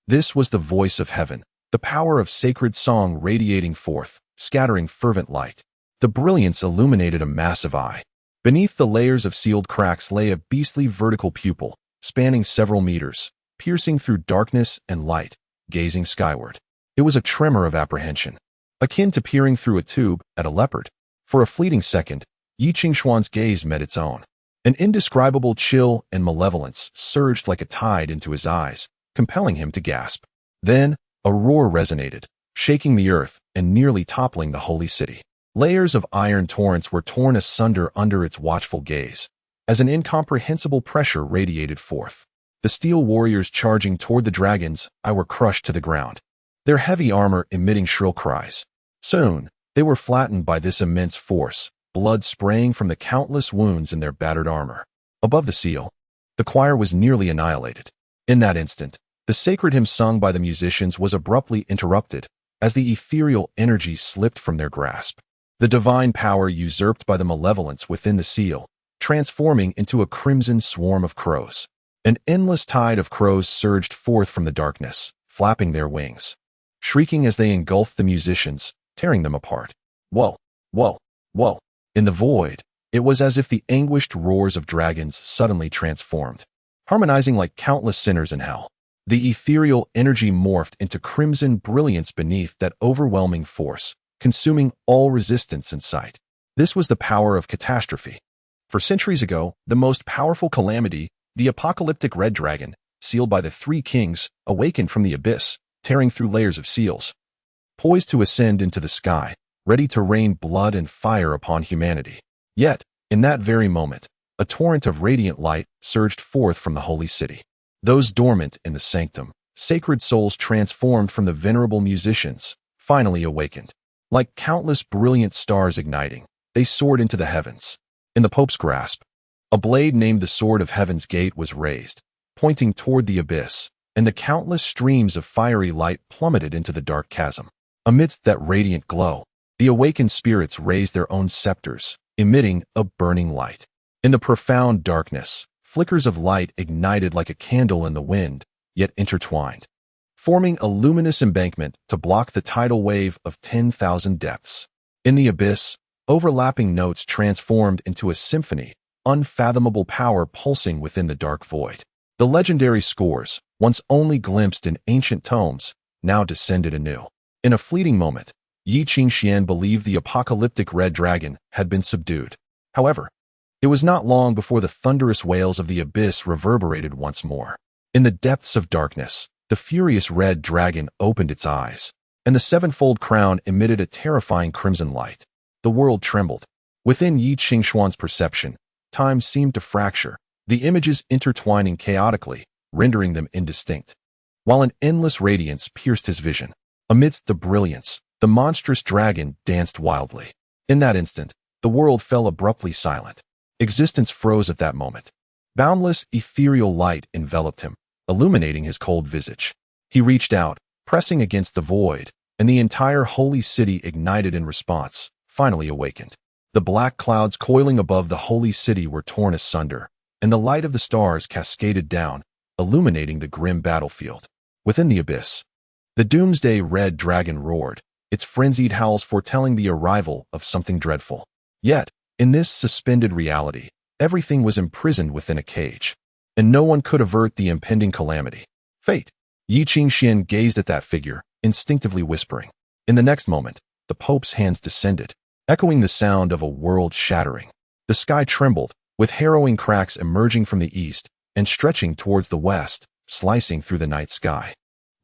This was the voice of heaven, the power of sacred song radiating forth, scattering fervent light. The brilliance illuminated a massive eye. Beneath the layers of sealed cracks lay a beastly vertical pupil, spanning several meters, piercing through darkness and light, gazing skyward. It was a tremor of apprehension, akin to peering through a tube at a leopard. For a fleeting second, Yi Qingxuan's gaze met its own. An indescribable chill and malevolence surged like a tide into his eyes, compelling him to gasp. Then, a roar resonated, shaking the earth and nearly toppling the holy city. Layers of iron torrents were torn asunder under its watchful gaze, as an incomprehensible pressure radiated forth. The steel warriors charging toward the dragon's eye were crushed to the ground, their heavy armor emitting shrill cries. Soon, they were flattened by this immense force, blood spraying from the countless wounds in their battered armor. Above the seal, the choir was nearly annihilated. In that instant, the sacred hymn sung by the musicians was abruptly interrupted, as the ethereal energy slipped from their grasp. The divine power usurped by the malevolence within the seal, transforming into a crimson swarm of crows. An endless tide of crows surged forth from the darkness, flapping their wings, shrieking as they engulfed the musicians, tearing them apart. Whoa, whoa, whoa. In the void, it was as if the anguished roars of dragons suddenly transformed, harmonizing like countless sinners in hell. The ethereal energy morphed into crimson brilliance beneath that overwhelming force, consuming all resistance in sight. This was the power of catastrophe. For centuries ago, the most powerful calamity, the apocalyptic red dragon, sealed by the three kings, awakened from the abyss, tearing through layers of seals, poised to ascend into the sky, ready to rain blood and fire upon humanity. Yet, in that very moment, a torrent of radiant light surged forth from the holy city. Those dormant in the sanctum, sacred souls transformed from the venerable musicians, finally awakened. Like countless brilliant stars igniting, they soared into the heavens. In the Pope's grasp, a blade named the Sword of Heaven's Gate was raised, pointing toward the abyss, and the countless streams of fiery light plummeted into the dark chasm. Amidst that radiant glow, the awakened spirits raised their own scepters, emitting a burning light. In the profound darkness, flickers of light ignited like a candle in the wind, yet intertwined, forming a luminous embankment to block the tidal wave of 10,000 depths. In the abyss, overlapping notes transformed into a symphony, unfathomable power pulsing within the dark void. The legendary scores, once only glimpsed in ancient tomes, now descended anew. In a fleeting moment, Yi Qingxian believed the apocalyptic red dragon had been subdued. However, it was not long before the thunderous wails of the abyss reverberated once more. In the depths of darkness, the furious red dragon opened its eyes, and the sevenfold crown emitted a terrifying crimson light. The world trembled. Within Yi Qingxuan's perception, time seemed to fracture, the images intertwining chaotically, rendering them indistinct. While an endless radiance pierced his vision, amidst the brilliance, The monstrous dragon danced wildly. In that instant, the world fell abruptly silent. Existence froze at that moment. Boundless, ethereal light enveloped him, illuminating his cold visage. He reached out, pressing against the void, and the entire holy city ignited in response, finally awakened. The black clouds coiling above the holy city were torn asunder, and the light of the stars cascaded down, illuminating the grim battlefield. Within the abyss, the doomsday red dragon roared, its frenzied howls foretelling the arrival of something dreadful. Yet, in this suspended reality, everything was imprisoned within a cage, and no one could avert the impending calamity. Fate. Yi Qingxian gazed at that figure, instinctively whispering. In the next moment, the Pope's hands descended, echoing the sound of a world shattering. The sky trembled, with harrowing cracks emerging from the east and stretching towards the west, slicing through the night sky.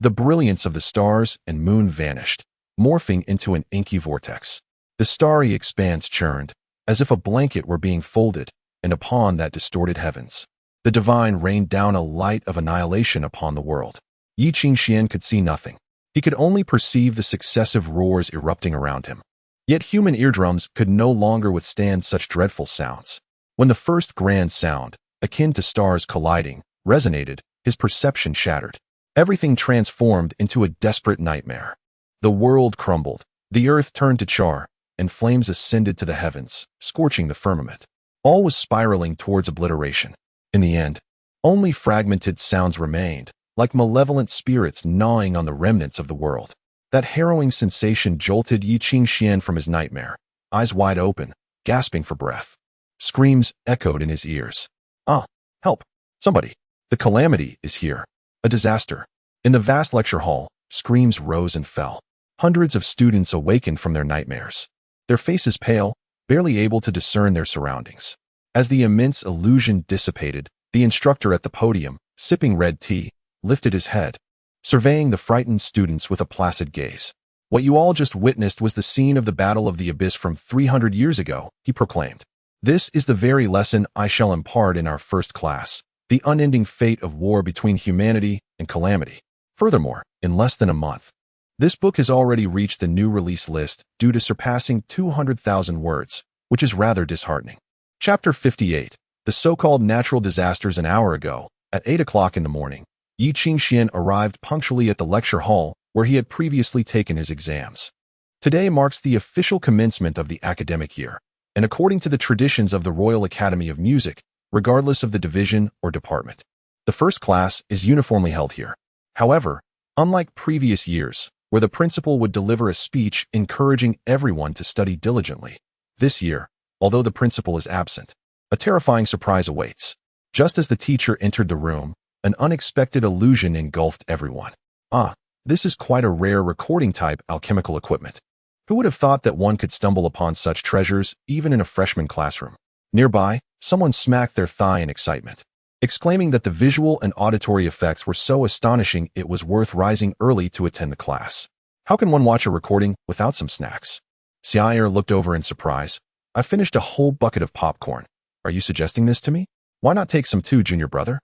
The brilliance of the stars and moon vanished, morphing into an inky vortex. The starry expanse churned, as if a blanket were being folded, and upon that distorted heavens, the divine rained down a light of annihilation upon the world. Yi Qingxian could see nothing. He could only perceive the successive roars erupting around him. Yet human eardrums could no longer withstand such dreadful sounds. When the first grand sound, akin to stars colliding, resonated, his perception shattered. Everything transformed into a desperate nightmare. The world crumbled, the earth turned to char, and flames ascended to the heavens, scorching the firmament. All was spiraling towards obliteration. In the end, only fragmented sounds remained, like malevolent spirits gnawing on the remnants of the world. That harrowing sensation jolted Yi Qingxian from his nightmare, eyes wide open, gasping for breath. Screams echoed in his ears. "Ah, help! Somebody! The calamity is here! A disaster!" In the vast lecture hall, screams rose and fell. Hundreds of students awakened from their nightmares, their faces pale, barely able to discern their surroundings. As the immense illusion dissipated, the instructor at the podium, sipping red tea, lifted his head, surveying the frightened students with a placid gaze. "What you all just witnessed was the scene of the Battle of the Abyss from 300 years ago," he proclaimed. "This is the very lesson I shall impart in our first class, the unending fate of war between humanity and calamity." Furthermore, in less than a month, this book has already reached the new release list due to surpassing 200,000 words, which is rather disheartening. Chapter 58. The so-called natural disasters. An hour ago, at 8 o'clock in the morning, Yi Qingxian arrived punctually at the lecture hall where he had previously taken his exams. Today marks the official commencement of the academic year, and according to the traditions of the Royal Academy of Music, regardless of the division or department, the first class is uniformly held here. However, unlike previous years, where the principal would deliver a speech encouraging everyone to study diligently, this year, although the principal is absent, a terrifying surprise awaits. Just as the teacher entered the room, an unexpected illusion engulfed everyone. "Ah, this is quite a rare recording-type alchemical equipment. Who would have thought that one could stumble upon such treasures even in a freshman classroom?" Nearby, someone smacked their thigh in excitement, exclaiming that the visual and auditory effects were so astonishing it was worth rising early to attend the class. "How can one watch a recording without some snacks?" Xiao'er looked over in surprise. "I finished a whole bucket of popcorn. Are you suggesting this to me? Why not take some too, junior brother?"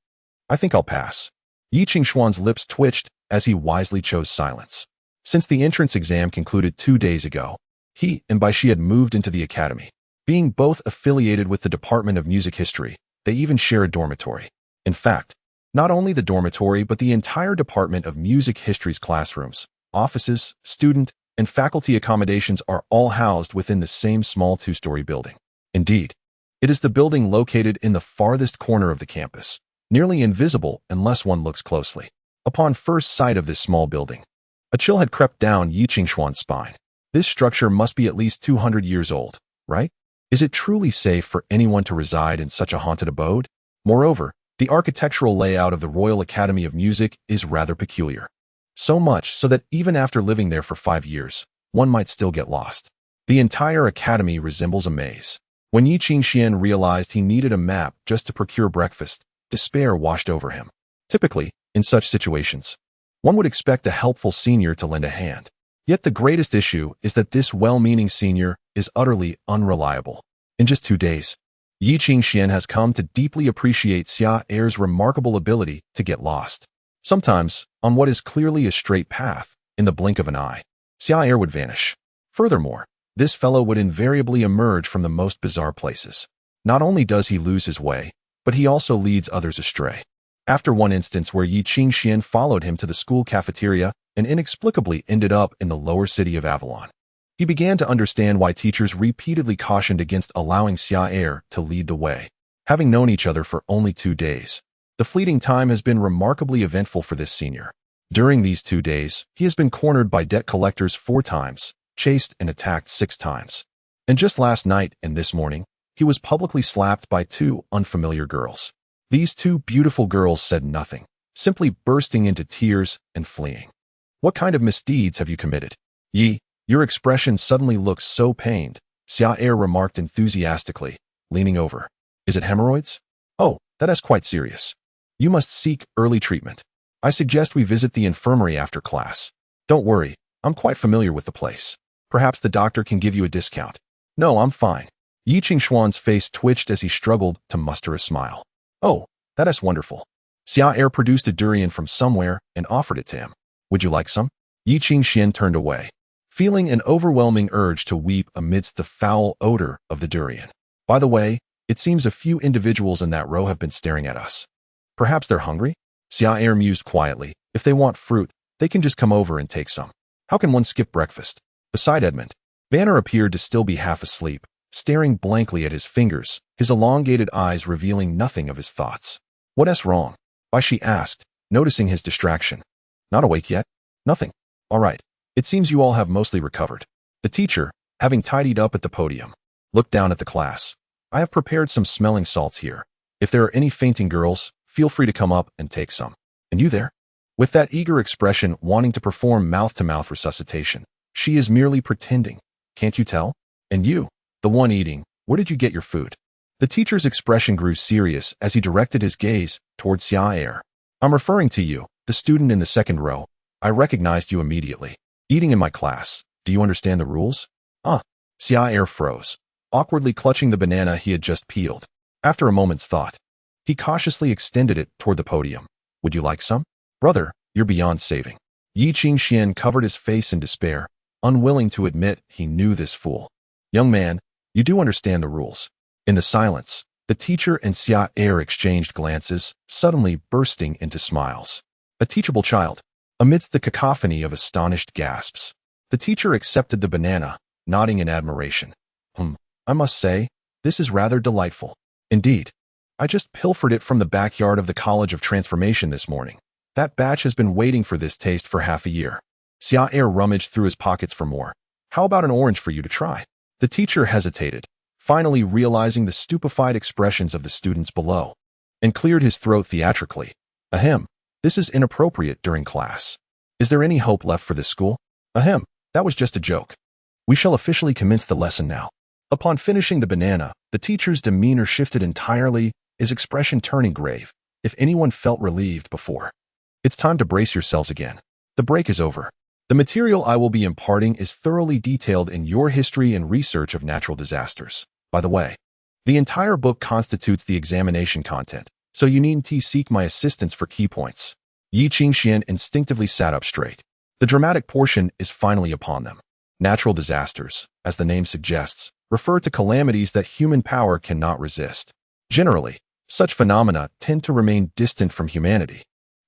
"I think I'll pass." Yi Qingxuan's lips twitched as he wisely chose silence. Since the entrance exam concluded 2 days ago, he and Baishi had moved into the academy. Being both affiliated with the Department of Music History, they even share a dormitory. In fact, not only the dormitory but the entire Department of Music History's classrooms, offices, student, and faculty accommodations are all housed within the same small 2-story building. Indeed, it is the building located in the farthest corner of the campus, nearly invisible unless one looks closely. Upon first sight of this small building, a chill had crept down Yi Qingxuan's spine. This structure must be at least 200 years old, right? Is it truly safe for anyone to reside in such a haunted abode? Moreover, the architectural layout of the Royal Academy of Music is rather peculiar. So much so that even after living there for 5 years, one might still get lost. The entire academy resembles a maze. When Yi Qingxian realized he needed a map just to procure breakfast, despair washed over him. Typically, in such situations, one would expect a helpful senior to lend a hand. Yet the greatest issue is that this well-meaning senior is utterly unreliable. In just 2 days, Yi Qingxian has come to deeply appreciate Xiao'er's remarkable ability to get lost, sometimes on what is clearly a straight path, in the blink of an eye. Xia Air would vanish. Furthermore, this fellow would invariably emerge from the most bizarre places. Not only does he lose his way, but he also leads others astray. After one instance where Yi Qingxian followed him to the school cafeteria and inexplicably ended up in the lower city of Avalon, he began to understand why teachers repeatedly cautioned against allowing Xia Air to lead the way. Having known each other for only 2 days, the fleeting time has been remarkably eventful for this senior. During these 2 days, he has been cornered by debt collectors 4 times, chased and attacked 6 times. And just last night and this morning, he was publicly slapped by 2 unfamiliar girls. These 2 beautiful girls said nothing, simply bursting into tears and fleeing. What kind of misdeeds have you committed? Yi, your expression suddenly looks so pained, Xia Air remarked enthusiastically, leaning over. Is it hemorrhoids? Oh, that is quite serious. You must seek early treatment. I suggest we visit the infirmary after class. Don't worry, I'm quite familiar with the place. Perhaps the doctor can give you a discount. No, I'm fine. Yi Qingxuan's face twitched as he struggled to muster a smile. Oh, that is wonderful. Xia Air produced a durian from somewhere and offered it to him. Would you like some? Yi Qingxian turned away, feeling an overwhelming urge to weep amidst the foul odor of the durian. By the way, it seems a few individuals in that row have been staring at us. Perhaps they're hungry? Xia Air mused quietly. If they want fruit, they can just come over and take some. How can one skip breakfast? Beside Edmund, Banner appeared to still be half asleep, staring blankly at his fingers, his elongated eyes revealing nothing of his thoughts. What's wrong? Why, she asked, noticing his distraction. Not awake yet? Nothing. All right. It seems you all have mostly recovered. The teacher, having tidied up at the podium, looked down at the class. I have prepared some smelling salts here. If there are any fainting girls, feel free to come up and take some. And you there? With that eager expression wanting to perform mouth-to-mouth resuscitation, she is merely pretending. Can't you tell? And you, the one eating, where did you get your food? The teacher's expression grew serious as he directed his gaze towards Xia Air. I'm referring to you, the student in the second row. I recognized you immediately. Eating in my class. Do you understand the rules? Xia Air froze, awkwardly clutching the banana he had just peeled. After a moment's thought, he cautiously extended it toward the podium. Would you like some? Brother, you're beyond saving. Yi Qingxian covered his face in despair, unwilling to admit he knew this fool. Young man, you do understand the rules. In the silence, the teacher and Xia Air exchanged glances, suddenly bursting into smiles. A teachable child. Amidst the cacophony of astonished gasps, the teacher accepted the banana, nodding in admiration. I must say, this is rather delightful. Indeed. I just pilfered it from the backyard of the College of Transformation this morning. That batch has been waiting for this taste for half a year. Xia Air rummaged through his pockets for more. How about an orange for you to try? The teacher hesitated, finally realizing the stupefied expressions of the students below, and cleared his throat theatrically. Ahem. This is inappropriate during class. Is there any hope left for this school? Ahem. That was just a joke. We shall officially commence the lesson now. Upon finishing the banana, the teacher's demeanor shifted entirely, his expression turning grave, if anyone felt relieved before. It's time to brace yourselves again. The break is over. The material I will be imparting is thoroughly detailed in your history and research of natural disasters. By the way, the entire book constitutes the examination content, so you needn't seek my assistance for key points. Yi Qingxian instinctively sat up straight. The dramatic portion is finally upon them. Natural disasters, as the name suggests, refer to calamities that human power cannot resist. Generally, such phenomena tend to remain distant from humanity.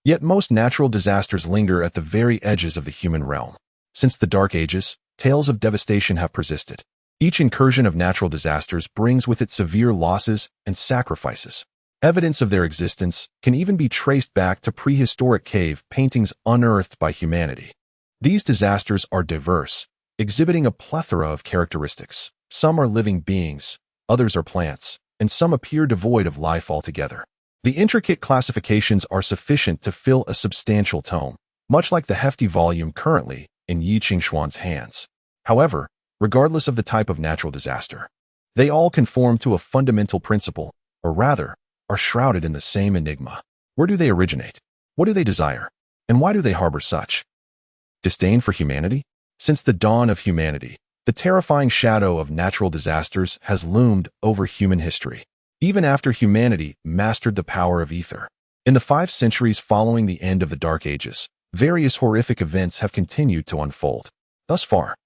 Yet most natural disasters linger at the very edges of the human realm. Since the Dark Ages, tales of devastation have persisted. Each incursion of natural disasters brings with it severe losses and sacrifices. Evidence of their existence can even be traced back to prehistoric cave paintings unearthed by humanity. These disasters are diverse, exhibiting a plethora of characteristics. Some are living beings, others are plants, and some appear devoid of life altogether. The intricate classifications are sufficient to fill a substantial tome, much like the hefty volume currently in Yi Qingxuan's hands. However, regardless of the type of natural disaster, they all conform to a fundamental principle, or rather, are shrouded in the same enigma. Where do they originate? What do they desire? And why do they harbor such disdain for humanity? Since the dawn of humanity, the terrifying shadow of natural disasters has loomed over human history, even after humanity mastered the power of ether. In the 5 centuries following the end of the Dark Ages, various horrific events have continued to unfold. Thus far,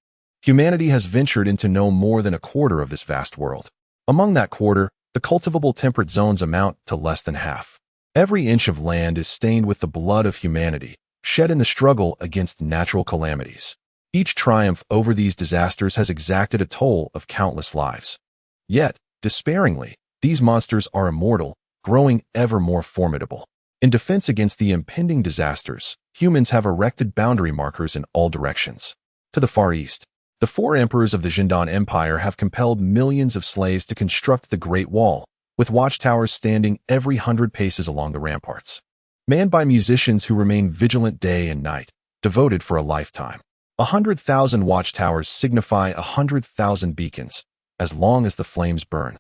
humanity has ventured into no more than a quarter of this vast world. Among that quarter, the cultivable temperate zones amount to less than half. Every inch of land is stained with the blood of humanity, shed in the struggle against natural calamities. Each triumph over these disasters has exacted a toll of countless lives. Yet, despairingly, these monsters are immortal, growing ever more formidable. In defense against the impending disasters, humans have erected boundary markers in all directions. To the far east, the four emperors of the Jindan Empire have compelled millions of slaves to construct the Great Wall, with watchtowers standing every 100 paces along the ramparts. Manned by musicians who remain vigilant day and night, devoted for a lifetime. 100,000 watchtowers signify 100,000 beacons, as long as the flames burn.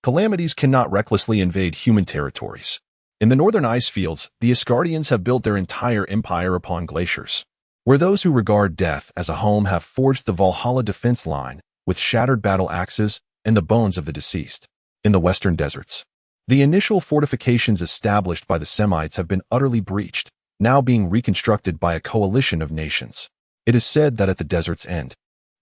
Calamities cannot recklessly invade human territories. In the northern ice fields, the Asgardians have built their entire empire upon glaciers, where those who regard death as a home have forged the Valhalla defense line with shattered battle axes and the bones of the deceased. In the western deserts, the initial fortifications established by the Semites have been utterly breached, now being reconstructed by a coalition of nations. It is said that at the desert's end,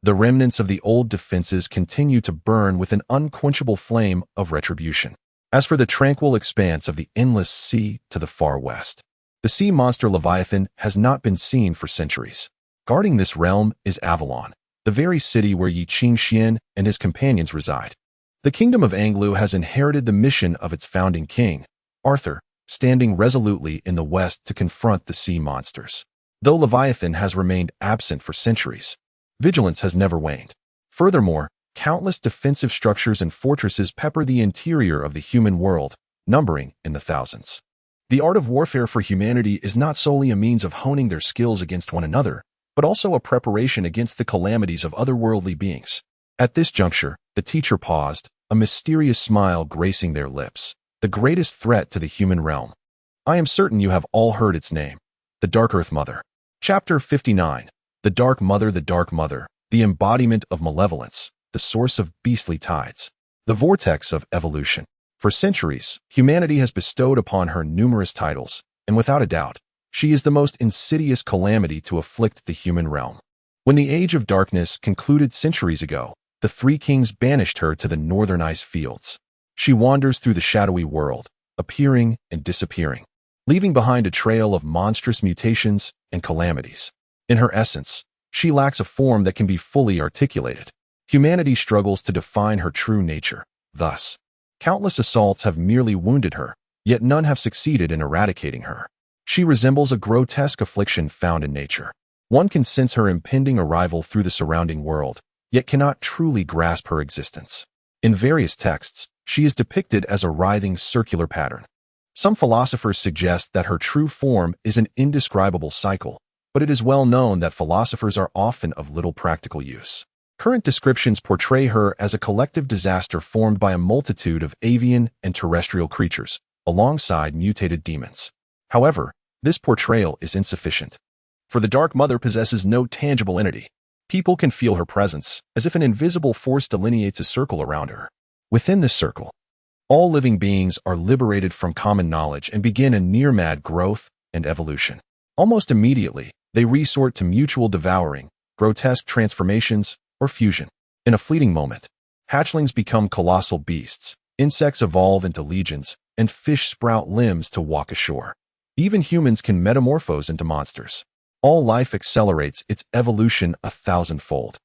the remnants of the old defenses continue to burn with an unquenchable flame of retribution. As for the tranquil expanse of the endless sea to the far west, the sea monster Leviathan has not been seen for centuries. Guarding this realm is Avalon, the very city where Yi Qingxian and his companions reside. The kingdom of Anglu has inherited the mission of its founding king, Arthur, standing resolutely in the west to confront the sea monsters. Though Leviathan has remained absent for centuries, vigilance has never waned. Furthermore, countless defensive structures and fortresses pepper the interior of the human world, numbering in the thousands. The art of warfare for humanity is not solely a means of honing their skills against one another, but also a preparation against the calamities of otherworldly beings. At this juncture, the teacher paused, a mysterious smile gracing their lips. The greatest threat to the human realm. I am certain you have all heard its name, the Dark Earth Mother. Chapter 59. The Dark Mother, the embodiment of malevolence, the source of beastly tides, the vortex of evolution. For centuries, humanity has bestowed upon her numerous titles, and without a doubt, she is the most insidious calamity to afflict the human realm. When the Age of Darkness concluded centuries ago, the three kings banished her to the northern ice fields. She wanders through the shadowy world, appearing and disappearing, leaving behind a trail of monstrous mutations and calamities. In her essence, she lacks a form that can be fully articulated. Humanity struggles to define her true nature. Thus, countless assaults have merely wounded her, yet none have succeeded in eradicating her. She resembles a grotesque affliction found in nature. One can sense her impending arrival through the surrounding world, yet cannot truly grasp her existence. In various texts, she is depicted as a writhing circular pattern. Some philosophers suggest that her true form is an indescribable cycle, but it is well known that philosophers are often of little practical use. Current descriptions portray her as a collective disaster formed by a multitude of avian and terrestrial creatures, alongside mutated demons. However, this portrayal is insufficient, for the Dark Mother possesses no tangible entity. People can feel her presence, as if an invisible force delineates a circle around her. Within this circle, all living beings are liberated from common knowledge and begin a near-mad growth and evolution. Almost immediately, they resort to mutual devouring, grotesque transformations, or fusion. In a fleeting moment, hatchlings become colossal beasts, insects evolve into legions, and fish sprout limbs to walk ashore. Even humans can metamorphose into monsters. All life accelerates its evolution 1,000-fold,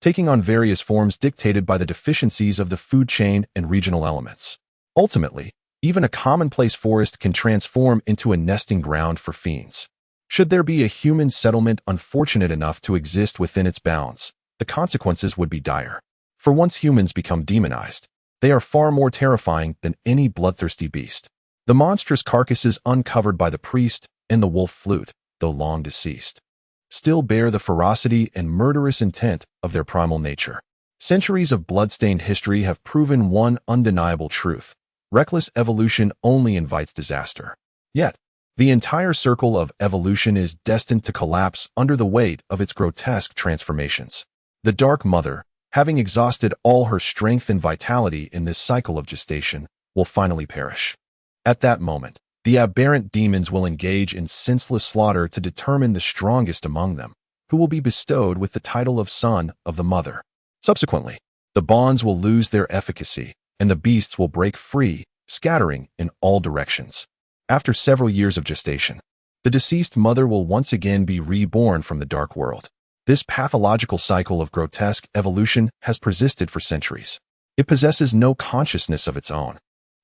taking on various forms dictated by the deficiencies of the food chain and regional elements. Ultimately, even a commonplace forest can transform into a nesting ground for fiends. Should there be a human settlement unfortunate enough to exist within its bounds, the consequences would be dire. For once humans become demonized, they are far more terrifying than any bloodthirsty beast. The monstrous carcasses uncovered by the priest and the wolf flute, though long deceased, still bear the ferocity and murderous intent of their primal nature. Centuries of blood-stained history have proven one undeniable truth: reckless evolution only invites disaster. Yet, the entire circle of evolution is destined to collapse under the weight of its grotesque transformations. The Dark Mother, having exhausted all her strength and vitality in this cycle of gestation, will finally perish. At that moment, the aberrant demons will engage in senseless slaughter to determine the strongest among them, who will be bestowed with the title of son of the mother. Subsequently, the bonds will lose their efficacy, and the beasts will break free, scattering in all directions. After several years of gestation, the deceased mother will once again be reborn from the dark world. This pathological cycle of grotesque evolution has persisted for centuries. It possesses no consciousness of its own,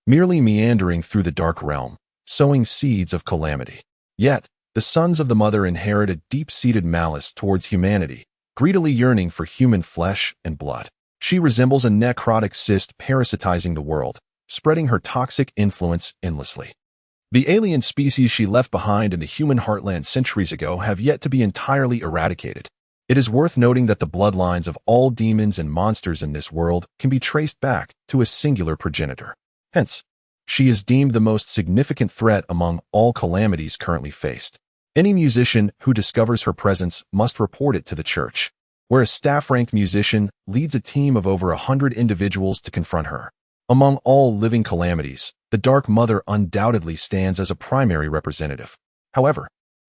merely meandering through the dark realm, sowing seeds of calamity. Yet, the sons of the mother inherit a deep-seated malice towards humanity, greedily yearning for human flesh and blood. She resembles a necrotic cyst parasitizing the world, spreading her toxic influence endlessly. The alien species she left behind in the human heartland centuries ago have yet to be entirely eradicated. It is worth noting that the bloodlines of all demons and monsters in this world can be traced back to a singular progenitor. Hence, she is deemed the most significant threat among all calamities currently faced. Any musician who discovers her presence must report it to the church, where a staff-ranked musician leads a team of over 100 individuals to confront her. Among all living calamities, the Dark Mother undoubtedly stands as a primary representative. However,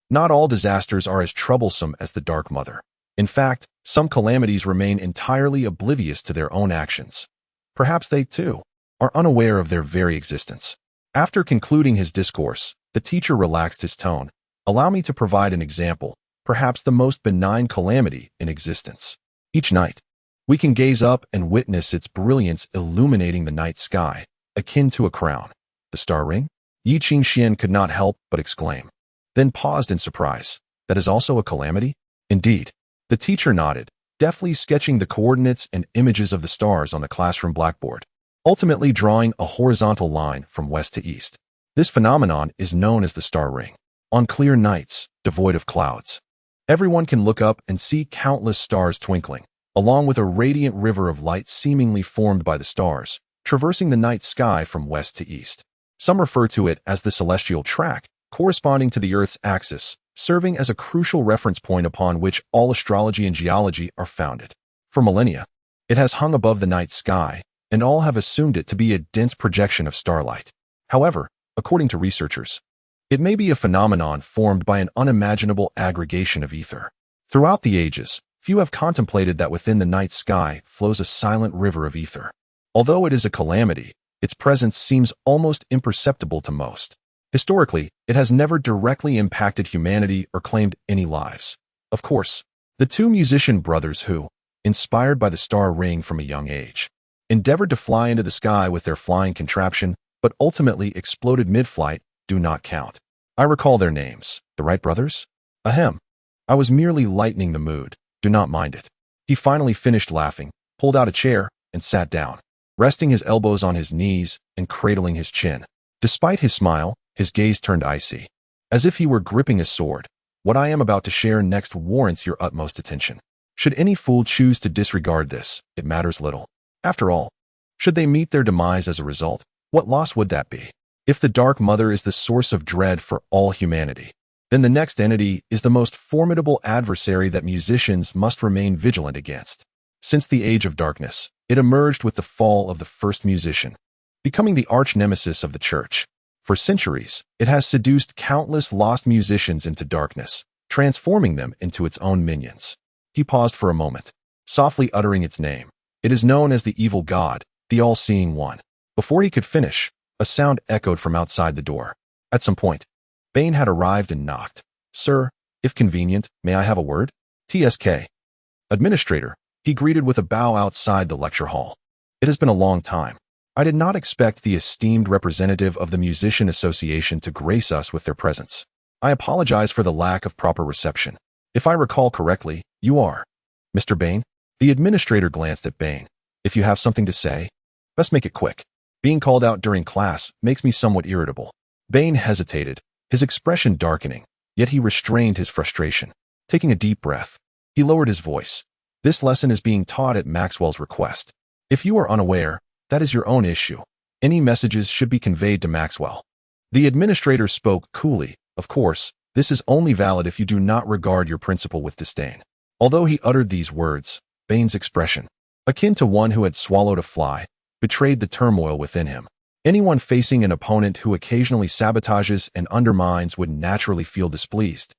not all disasters are as troublesome as the Dark Mother. In fact, some calamities remain entirely oblivious to their own actions. Perhaps they, too, are unaware of their very existence. After concluding his discourse, the teacher relaxed his tone. Allow me to provide an example, perhaps the most benign calamity in existence. Each night, we can gaze up and witness its brilliance illuminating the night sky, akin to a crown. The star ring? Yi Qingxian could not help but exclaim, then paused in surprise. That is also a calamity? Indeed. The teacher nodded, deftly sketching the coordinates and images of the stars on the classroom blackboard, ultimately drawing a horizontal line from west to east. This phenomenon is known as the star ring. On clear nights, devoid of clouds, everyone can look up and see countless stars twinkling, along with a radiant river of light seemingly formed by the stars, traversing the night sky from west to east. Some refer to it as the celestial track, corresponding to the Earth's axis, serving as a crucial reference point upon which all astrology and geology are founded. For millennia, it has hung above the night sky, and all have assumed it to be a dense projection of starlight. However, according to researchers, it may be a phenomenon formed by an unimaginable aggregation of ether. Throughout the ages, few have contemplated that within the night sky flows a silent river of ether. Although it is a calamity, its presence seems almost imperceptible to most. Historically, it has never directly impacted humanity or claimed any lives. Of course, the two musician brothers who, inspired by the star ring from a young age, endeavored to fly into the sky with their flying contraption, but ultimately exploded mid-flight, do not count. I recall their names. The Wright brothers? Ahem. I was merely lightening the mood. Do not mind it. He finally finished laughing, pulled out a chair, and sat down, resting his elbows on his knees and cradling his chin. Despite his smile, his gaze turned icy, as if he were gripping a sword. What I am about to share next warrants your utmost attention. Should any fool choose to disregard this, it matters little. After all, should they meet their demise as a result, what loss would that be? If the Dark Mother is the source of dread for all humanity, then the next entity is the most formidable adversary that musicians must remain vigilant against. Since the Age of Darkness, it emerged with the fall of the first musician, becoming the arch-nemesis of the Church. For centuries, it has seduced countless lost musicians into darkness, transforming them into its own minions. He paused for a moment, softly uttering its name. It is known as the Evil God, the All-Seeing One. Before he could finish, a sound echoed from outside the door. At some point, Bane had arrived and knocked. Sir, if convenient, may I have a word? TSK. Administrator, he greeted with a bow outside the lecture hall. It has been a long time. I did not expect the esteemed representative of the Musician Association to grace us with their presence. I apologize for the lack of proper reception. If I recall correctly, you are Mr. Bane? The administrator glanced at Bane. If you have something to say, best make it quick. Being called out during class makes me somewhat irritable. Bane hesitated, his expression darkening, yet he restrained his frustration. Taking a deep breath, he lowered his voice. This lesson is being taught at Maxwell's request. If you are unaware, that is your own issue. Any messages should be conveyed to Maxwell. The administrator spoke coolly. Of course, this is only valid if you do not regard your principal with disdain. Although he uttered these words, Bane's expression, akin to one who had swallowed a fly, betrayed the turmoil within him. Anyone facing an opponent who occasionally sabotages and undermines would naturally feel displeased.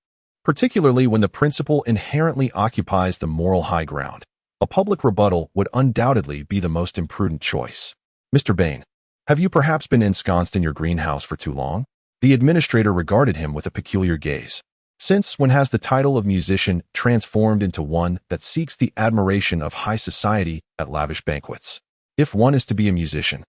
particularly when the principal inherently occupies the moral high ground. A public rebuttal would undoubtedly be the most imprudent choice. Mr. Bain, have you perhaps been ensconced in your greenhouse for too long? The administrator regarded him with a peculiar gaze. Since when has the title of musician transformed into one that seeks the admiration of high society at lavish banquets? If one is to be a musician,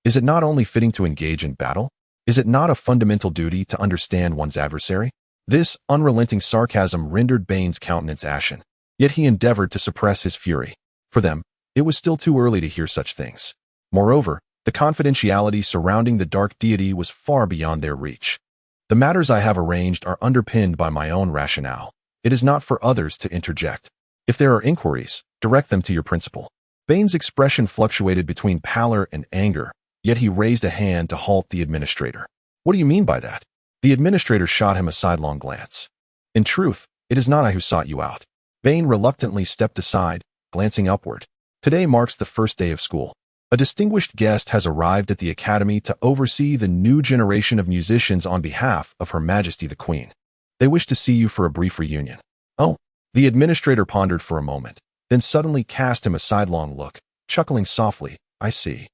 is it not only fitting to engage in battle? Is it not a fundamental duty to understand one's adversary? This unrelenting sarcasm rendered Bain's countenance ashen, yet he endeavored to suppress his fury. For them, it was still too early to hear such things. Moreover, the confidentiality surrounding the dark deity was far beyond their reach. The matters I have arranged are underpinned by my own rationale. It is not for others to interject. If there are inquiries, direct them to your principal. Bain's expression fluctuated between pallor and anger, yet he raised a hand to halt the administrator. What do you mean by that? The administrator shot him a sidelong glance. In truth, it is not I who sought you out. Bain reluctantly stepped aside, glancing upward. Today marks the first day of school. A distinguished guest has arrived at the academy to oversee the new generation of musicians on behalf of Her Majesty the Queen. They wish to see you for a brief reunion. Oh, the administrator pondered for a moment, then suddenly cast him a sidelong look, chuckling softly. I see.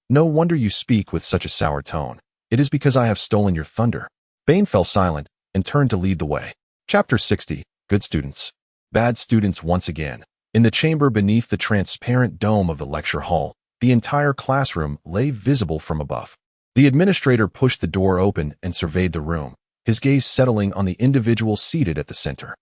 No wonder you speak with such a sour tone. It is because I have stolen your thunder. Bain fell silent and turned to lead the way. Chapter 60. Good students. Bad students once again. In the chamber beneath the transparent dome of the lecture hall, the entire classroom lay visible from above. The administrator pushed the door open and surveyed the room, his gaze settling on the individual seated at the center.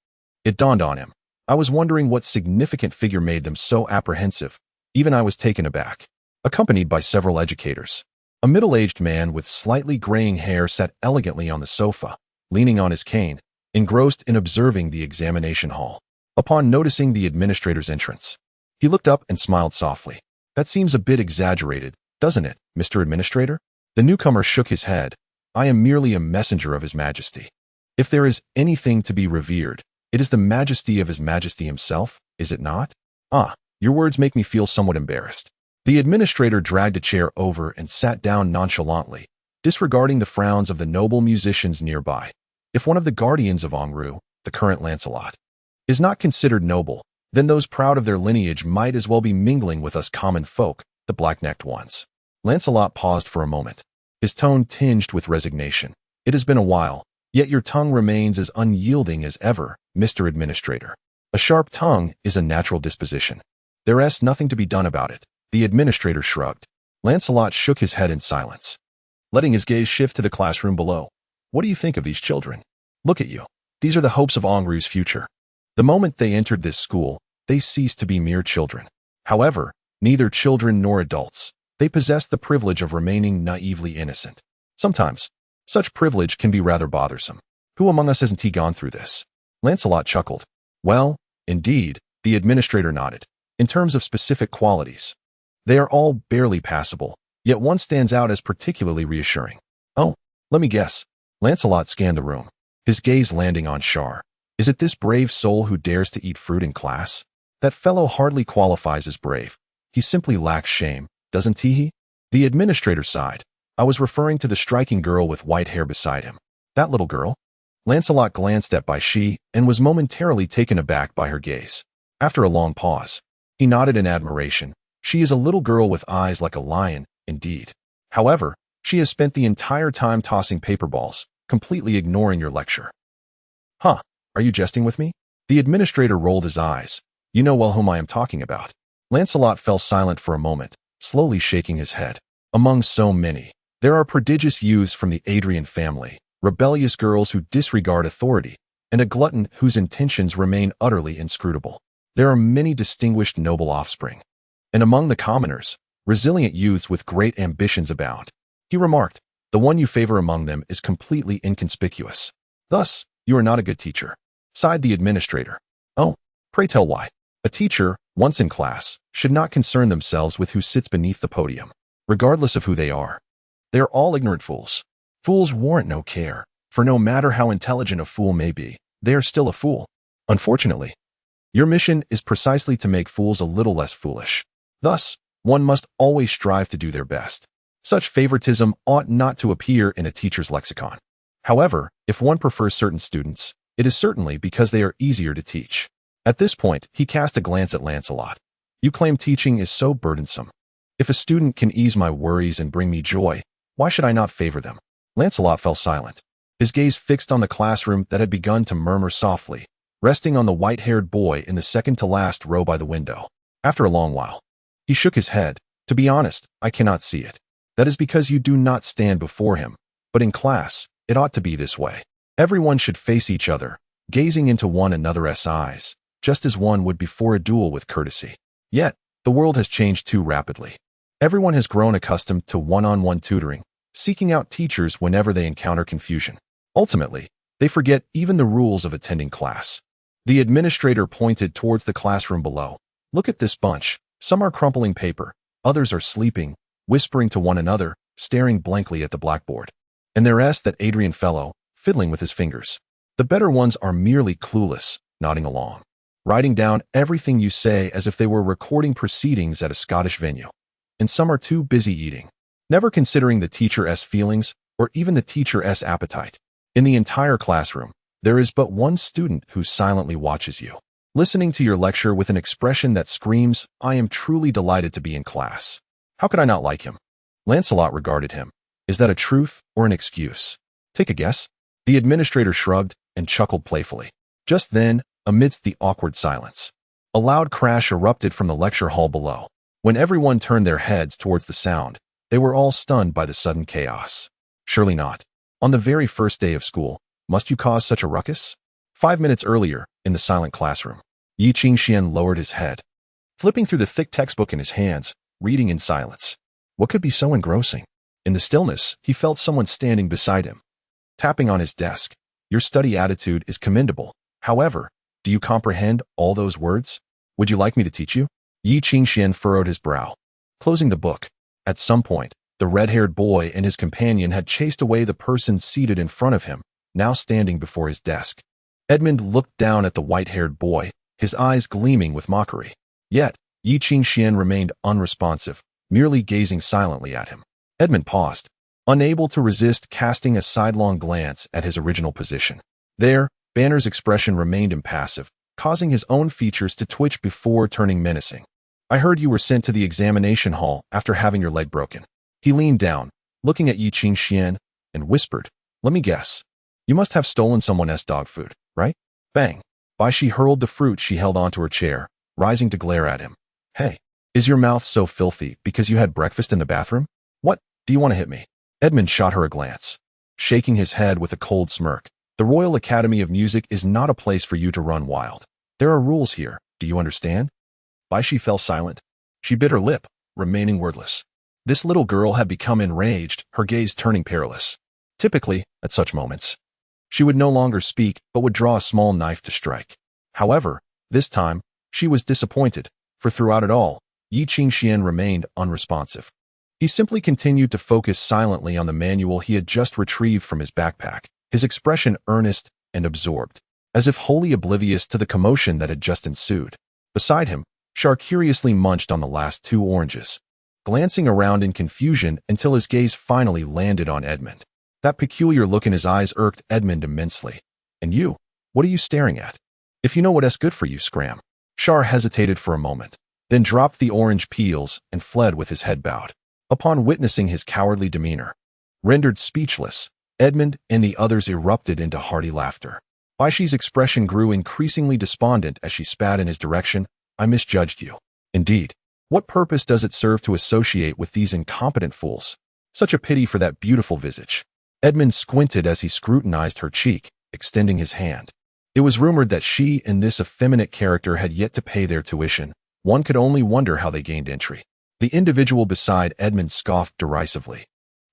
It dawned on him. I was wondering what significant figure made them so apprehensive. Even I was taken aback. Accompanied by several educators. A middle-aged man with slightly graying hair sat elegantly on the sofa, leaning on his cane, engrossed in observing the examination hall. Upon noticing the administrator's entrance, he looked up and smiled softly. That seems a bit exaggerated, doesn't it, Mr. Administrator? The newcomer shook his head. I am merely a messenger of His Majesty. If there is anything to be revered, it is the majesty of His Majesty himself, is it not? Ah, your words make me feel somewhat embarrassed. The administrator dragged a chair over and sat down nonchalantly, disregarding the frowns of the noble musicians nearby. If one of the guardians of Angru, the current Lancelot, is not considered noble, then those proud of their lineage might as well be mingling with us common folk, the black-necked ones. Lancelot paused for a moment, his tone tinged with resignation. It has been a while, yet your tongue remains as unyielding as ever, Mr. Administrator. A sharp tongue is a natural disposition. There is nothing to be done about it. The administrator shrugged. Lancelot shook his head in silence, letting his gaze shift to the classroom below. What do you think of these children? Look at you. These are the hopes of Angru's future. The moment they entered this school, they ceased to be mere children. However, neither children nor adults, they possess the privilege of remaining naively innocent. Sometimes, such privilege can be rather bothersome. Who among us hasn't gone through this? Lancelot chuckled. Well, indeed, the administrator nodded. In terms of specific qualities, they are all barely passable, yet one stands out as particularly reassuring. Oh, let me guess. Lancelot scanned the room, his gaze landing on Char. Is it this brave soul who dares to eat fruit in class? That fellow hardly qualifies as brave. He simply lacks shame, doesn't he? The administrator sighed. I was referring to the striking girl with white hair beside him. That little girl? Lancelot glanced at she and was momentarily taken aback by her gaze. After a long pause, he nodded in admiration. She is a little girl with eyes like a lion, indeed. However, she has spent the entire time tossing paper balls, completely ignoring your lecture. Huh, are you jesting with me? The administrator rolled his eyes. You know well whom I am talking about. Lancelot fell silent for a moment, slowly shaking his head. Among so many, there are prodigious youths from the Adrian family, rebellious girls who disregard authority, and a glutton whose intentions remain utterly inscrutable. There are many distinguished noble offspring. And among the commoners, resilient youths with great ambitions abound. He remarked, the one you favor among them is completely inconspicuous. Thus, you are not a good teacher. Sighed the administrator. Oh, pray tell why. A teacher, once in class, should not concern themselves with who sits beneath the podium, regardless of who they are. They are all ignorant fools. Fools warrant no care, for no matter how intelligent a fool may be, they are still a fool. Unfortunately, your mission is precisely to make fools a little less foolish. Thus, one must always strive to do their best. Such favoritism ought not to appear in a teacher's lexicon. However, if one prefers certain students, It is certainly because they are easier to teach. At this point, he cast a glance at Lancelot. You claim teaching is so burdensome. If a student can ease my worries and bring me joy, why should I not favor them? Lancelot fell silent, his gaze fixed on the classroom that had begun to murmur softly, resting on the white-haired boy in the second-to-last row by the window. After a long while, he shook his head. To be honest, I cannot see it. That is because you do not stand before him, but in class, it ought to be this way. Everyone should face each other, gazing into one another's eyes, just as one would before a duel with courtesy. Yet, the world has changed too rapidly. Everyone has grown accustomed to one-on-one tutoring, seeking out teachers whenever they encounter confusion. Ultimately, they forget even the rules of attending class. The administrator pointed towards the classroom below. Look at this bunch. Some are crumpling paper, others are sleeping, whispering to one another, staring blankly at the blackboard. And the rest, that Adrian fellow, fiddling with his fingers. The better ones are merely clueless, nodding along, writing down everything you say as if they were recording proceedings at a Scottish venue. And some are too busy eating, never considering the teacher's feelings or even the teacher's appetite. In the entire classroom, there is but one student who silently watches you, listening to your lecture with an expression that screams, I am truly delighted to be in class. How could I not like him? Lancelot regarded him. Is that a truth or an excuse? Take a guess. The administrator shrugged and chuckled playfully. Just then, amidst the awkward silence, a loud crash erupted from the lecture hall below. When everyone turned their heads towards the sound, they were all stunned by the sudden chaos. Surely not. On the very first day of school, must you cause such a ruckus? 5 minutes earlier, in the silent classroom, Yi Qingxian lowered his head, flipping through the thick textbook in his hands, reading in silence. What could be so engrossing? In the stillness, he felt someone standing beside him, tapping on his desk. Your study attitude is commendable. However, do you comprehend all those words? Would you like me to teach you? Yi Qingxian furrowed his brow, closing the book. At some point, the red-haired boy and his companion had chased away the person seated in front of him, now standing before his desk. Edmund looked down at the white-haired boy, his eyes gleaming with mockery. Yet, Yi Qingxian remained unresponsive, merely gazing silently at him. Edmund paused, unable to resist casting a sidelong glance at his original position. There, Banner's expression remained impassive, causing his own features to twitch before turning menacing. I heard you were sent to the examination hall after having your leg broken. He leaned down, looking at Yi Qingxian, and whispered, let me guess. You must have stolen someone's dog food, right? Bang. Baishi hurled the fruit she held onto her chair, rising to glare at him. Hey, is your mouth so filthy because you had breakfast in the bathroom? What, do you want to hit me? Edmund shot her a glance, shaking his head with a cold smirk. The Royal Academy of Music is not a place for you to run wild. There are rules here, do you understand? Baishi fell silent. She bit her lip, remaining wordless. This little girl had become enraged, her gaze turning perilous. Typically, at such moments, she would no longer speak but would draw a small knife to strike. However, this time, she was disappointed, for throughout it all, Yi Qingxian remained unresponsive. He simply continued to focus silently on the manual he had just retrieved from his backpack, his expression earnest and absorbed, as if wholly oblivious to the commotion that had just ensued. Beside him, Char curiously munched on the last 2 oranges, glancing around in confusion until his gaze finally landed on Edmund. That peculiar look in his eyes irked Edmund immensely. And you? What are you staring at? If you know what's good for you, scram. Char hesitated for a moment, then dropped the orange peels and fled with his head bowed. Upon witnessing his cowardly demeanor, rendered speechless, Edmund and the others erupted into hearty laughter. Baishi's expression grew increasingly despondent as she spat in his direction. I misjudged you. Indeed. What purpose does it serve to associate with these incompetent fools? Such a pity for that beautiful visage. Edmund squinted as he scrutinized her cheek, extending his hand. It was rumored that she and this effeminate character had yet to pay their tuition. One could only wonder how they gained entry. The individual beside Edmund scoffed derisively.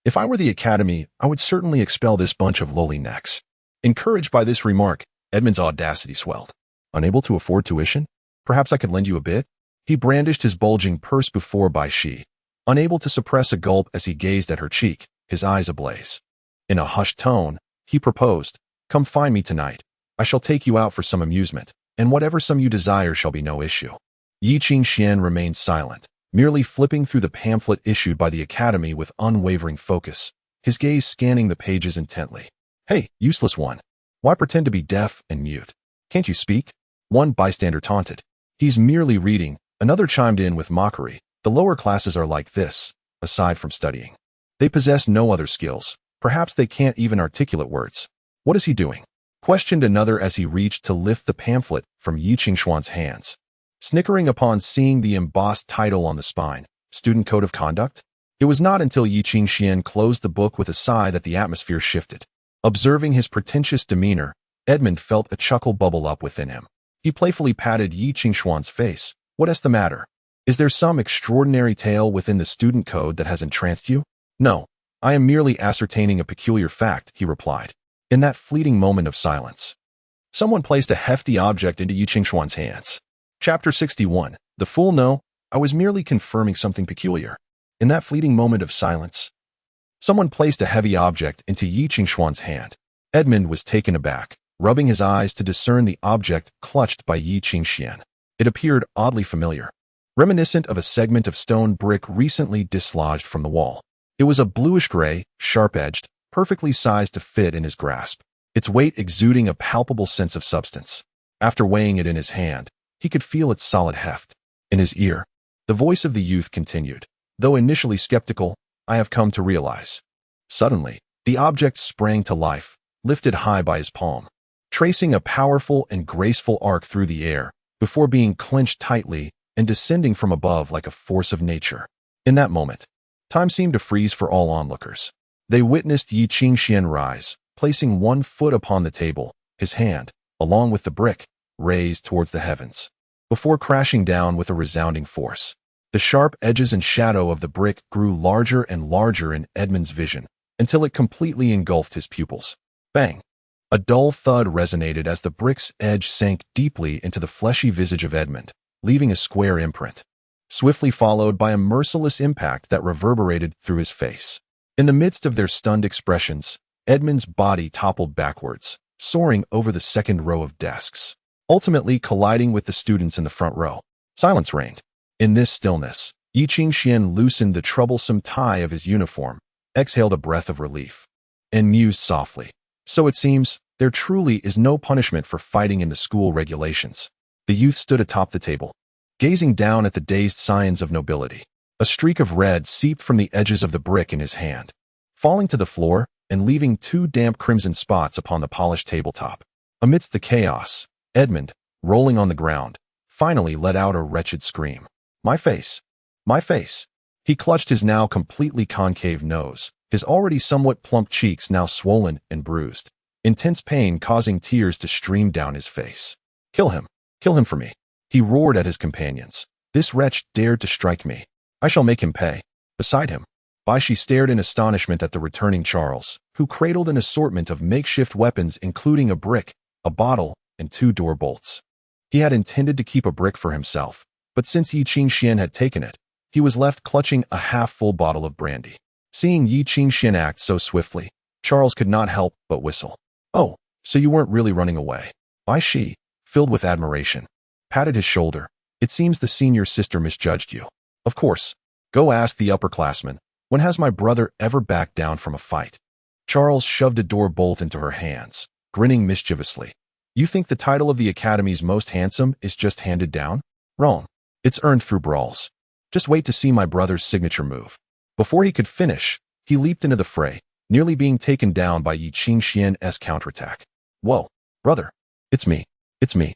If I were the academy, I would certainly expel this bunch of lowly necks. Encouraged by this remark, Edmund's audacity swelled. Unable to afford tuition? Perhaps I could lend you a bit? He brandished his bulging purse before Baishi, unable to suppress a gulp as he gazed at her cheek, his eyes ablaze. In a hushed tone, he proposed, come find me tonight. I shall take you out for some amusement, and whatever sum you desire shall be no issue. Yi Qingxian remained silent, merely flipping through the pamphlet issued by the academy with unwavering focus, his gaze scanning the pages intently. Hey, useless one. Why pretend to be deaf and mute? Can't you speak? One bystander taunted. He's merely reading. Another chimed in with mockery. The lower classes are like this, aside from studying. They possess no other skills. Perhaps they can't even articulate words. What is he doing? Questioned another as he reached to lift the pamphlet from Yi Qingxuan's hands. Snickering upon seeing the embossed title on the spine, Student Code of Conduct? It was not until Yi Qingxian closed the book with a sigh that the atmosphere shifted. Observing his pretentious demeanor, Edmund felt a chuckle bubble up within him. He playfully patted Yi Qingxuan's face. What is the matter? Is there some extraordinary tale within the student code that has entranced you? No, I am merely ascertaining a peculiar fact, he replied. In that fleeting moment of silence, someone placed a hefty object into Yi Qingxuan's hands. Chapter 61. The fool? No, I was merely confirming something peculiar. In that fleeting moment of silence, someone placed a heavy object into Yi Qingxuan's hand. Edmund was taken aback, rubbing his eyes to discern the object clutched by Yi Qingxian. It appeared oddly familiar, reminiscent of a segment of stone brick recently dislodged from the wall. It was a bluish-gray, sharp-edged, perfectly sized to fit in his grasp, its weight exuding a palpable sense of substance. After weighing it in his hand, he could feel its solid heft. In his ear, the voice of the youth continued, though initially skeptical, I have come to realize. Suddenly, the object sprang to life, lifted high by his palm, tracing a powerful and graceful arc through the air, before being clenched tightly and descending from above like a force of nature. In that moment, time seemed to freeze for all onlookers. They witnessed Yi Qingxian rise, placing one foot upon the table, his hand, along with the brick, raised towards the heavens, before crashing down with a resounding force. The sharp edges and shadow of the brick grew larger and larger in Edmund's vision, until it completely engulfed his pupils. Bang! A dull thud resonated as the brick's edge sank deeply into the fleshy visage of Edmund, leaving a square imprint, swiftly followed by a merciless impact that reverberated through his face. In the midst of their stunned expressions, Edmund's body toppled backwards, soaring over the second row of desks, ultimately colliding with the students in the front row. Silence reigned. In this stillness, Yi Qingxian loosened the troublesome tie of his uniform, exhaled a breath of relief, and mused softly. So it seems, there truly is no punishment for fighting in the school regulations. The youth stood atop the table, gazing down at the dazed scions of nobility. A streak of red seeped from the edges of the brick in his hand, falling to the floor and leaving two damp crimson spots upon the polished tabletop. Amidst the chaos, Edmund, rolling on the ground, finally let out a wretched scream. My face! My face! He clutched his now completely concave nose, his already somewhat plump cheeks now swollen and bruised, intense pain causing tears to stream down his face. Kill him! Kill him for me! He roared at his companions. This wretch dared to strike me. I shall make him pay. Beside him, Baishi stared in astonishment at the returning Charles, who cradled an assortment of makeshift weapons including a brick, a bottle, and 2 door bolts. He had intended to keep a brick for himself, but since Yi Qingxian had taken it, he was left clutching a half-full bottle of brandy. Seeing Yi Qingxian act so swiftly, Charles could not help but whistle. Oh, so you weren't really running away. Baishi, filled with admiration, patted his shoulder. It seems the senior sister misjudged you. Of course. Go ask the upperclassmen. When has my brother ever backed down from a fight? Charles shoved a door bolt into her hands, grinning mischievously. You think the title of the Academy's most handsome is just handed down? Wrong. It's earned through brawls. Just wait to see my brother's signature move. Before he could finish, he leaped into the fray, nearly being taken down by Yi Qingxian's counterattack. Whoa, brother. It's me. It's me.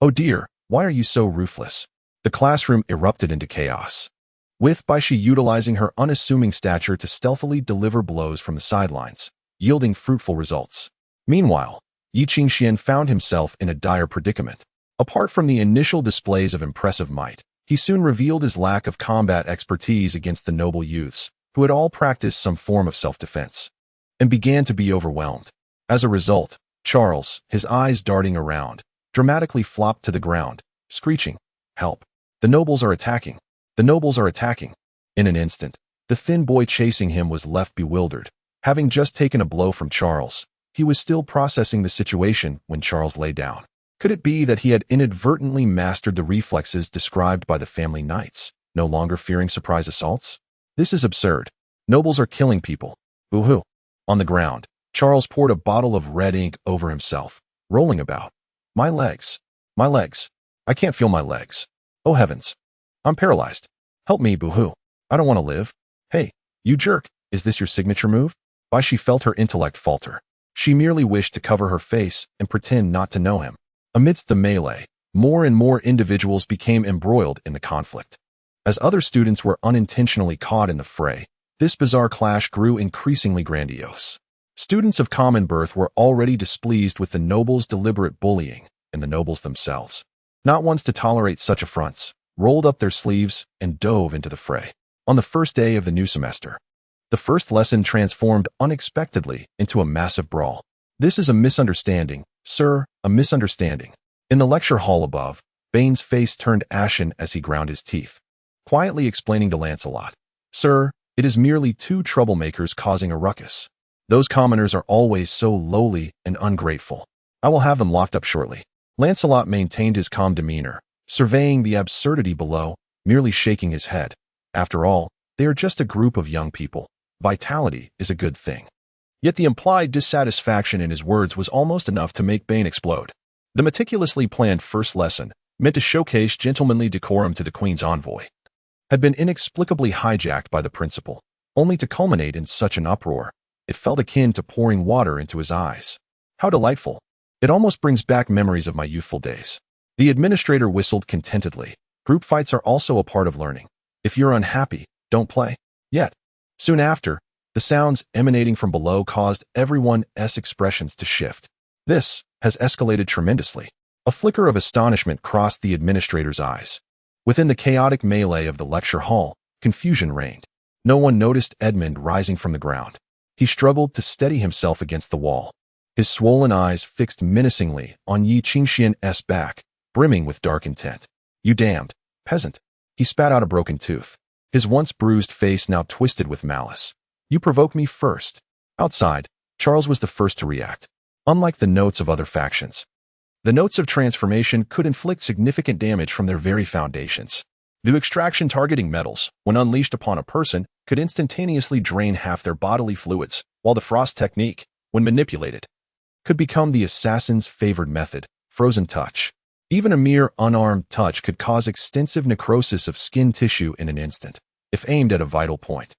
Oh dear, why are you so ruthless? The classroom erupted into chaos, with Baishi utilizing her unassuming stature to stealthily deliver blows from the sidelines, yielding fruitful results. Meanwhile, Yi Qingxian found himself in a dire predicament. Apart from the initial displays of impressive might, he soon revealed his lack of combat expertise against the noble youths, who had all practiced some form of self-defense, and began to be overwhelmed. As a result, Charles, his eyes darting around, dramatically flopped to the ground, screeching, "Help! The nobles are attacking! The nobles are attacking!" In an instant, the thin boy chasing him was left bewildered. Having just taken a blow from Charles, he was still processing the situation when Charles lay down. Could it be that he had inadvertently mastered the reflexes described by the family knights, no longer fearing surprise assaults? This is absurd. Nobles are killing people. Boo-hoo. On the ground, Charles poured a bottle of red ink over himself, rolling about. My legs. My legs. I can't feel my legs. Oh heavens. I'm paralyzed. Help me, boo-hoo. I don't want to live. Hey, you jerk, is this your signature move? Why, she felt her intellect falter. She merely wished to cover her face and pretend not to know him. Amidst the melee, more and more individuals became embroiled in the conflict. As other students were unintentionally caught in the fray, this bizarre clash grew increasingly grandiose. Students of common birth were already displeased with the nobles' deliberate bullying, and the nobles themselves, not ones to tolerate such affronts, rolled up their sleeves and dove into the fray. On the first day of the new semester, the first lesson transformed unexpectedly into a massive brawl. This is a misunderstanding, sir, a misunderstanding. In the lecture hall above, Bane's face turned ashen as he ground his teeth, quietly explaining to Lancelot, Sir, it is merely two troublemakers causing a ruckus. Those commoners are always so lowly and ungrateful. I will have them locked up shortly. Lancelot maintained his calm demeanor, surveying the absurdity below, merely shaking his head. After all, they are just a group of young people. Vitality is a good thing. Yet the implied dissatisfaction in his words was almost enough to make Bane explode. The meticulously planned first lesson, meant to showcase gentlemanly decorum to the Queen's envoy, had been inexplicably hijacked by the principal, only to culminate in such an uproar. It felt akin to pouring water into his eyes. How delightful. It almost brings back memories of my youthful days. The administrator whistled contentedly. Group fights are also a part of learning. If you're unhappy, don't play. Yet. Soon after, the sounds emanating from below caused everyone's expressions to shift. This has escalated tremendously. A flicker of astonishment crossed the administrator's eyes. Within the chaotic melee of the lecture hall, confusion reigned. No one noticed Edmund rising from the ground. He struggled to steady himself against the wall, his swollen eyes fixed menacingly on Yi Qingxian's back, brimming with dark intent. You damned peasant. He spat out a broken tooth, his once bruised face now twisted with malice. You provoked me first. Outside, Charles was the first to react. Unlike the notes of other factions, the notes of transformation could inflict significant damage from their very foundations. The extraction targeting metals, when unleashed upon a person, could instantaneously drain half their bodily fluids, while the frost technique, when manipulated, could become the assassin's favored method, frozen touch. Even a mere unarmed touch could cause extensive necrosis of skin tissue in an instant, if aimed at a vital point.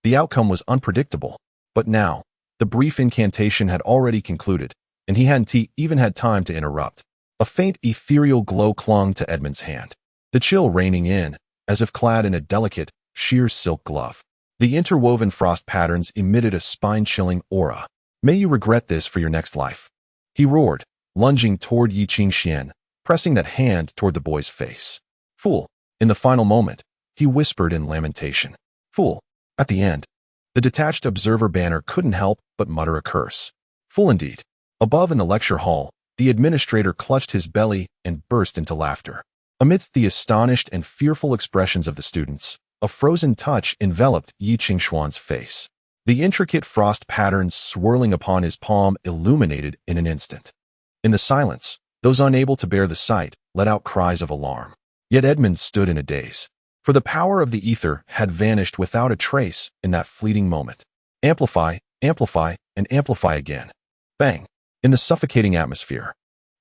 The outcome was unpredictable, but now, the brief incantation had already concluded, and he hadn't even had time to interrupt. A faint ethereal glow clung to Edmund's hand, the chill raining in, as if clad in a delicate, sheer silk glove. The interwoven frost patterns emitted a spine-chilling aura. May you regret this for your next life. He roared, lunging toward Yi Qingxian, pressing that hand toward the boy's face. Fool. In the final moment, he whispered in lamentation. Fool. At the end, the detached observer banner couldn't help but mutter a curse. Fool indeed. Above in the lecture hall, the administrator clutched his belly and burst into laughter. Amidst the astonished and fearful expressions of the students, a frozen touch enveloped Yi Qingxuan's face. The intricate frost patterns swirling upon his palm illuminated in an instant. In the silence, those unable to bear the sight let out cries of alarm. Yet Edmund stood in a daze, for the power of the ether had vanished without a trace in that fleeting moment. Amplify, amplify, and amplify again. Bang! In the suffocating atmosphere,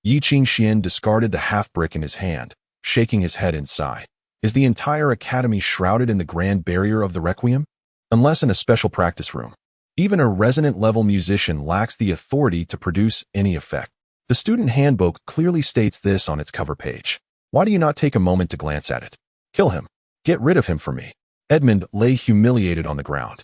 Yi Qingxian discarded the half-brick in his hand, shaking his head in sigh. Is the entire academy shrouded in the grand barrier of the Requiem? Unless in a special practice room. Even a resonant-level musician lacks the authority to produce any effect. The student handbook clearly states this on its cover page. Why do you not take a moment to glance at it? Kill him. Get rid of him for me. Edmund lay humiliated on the ground,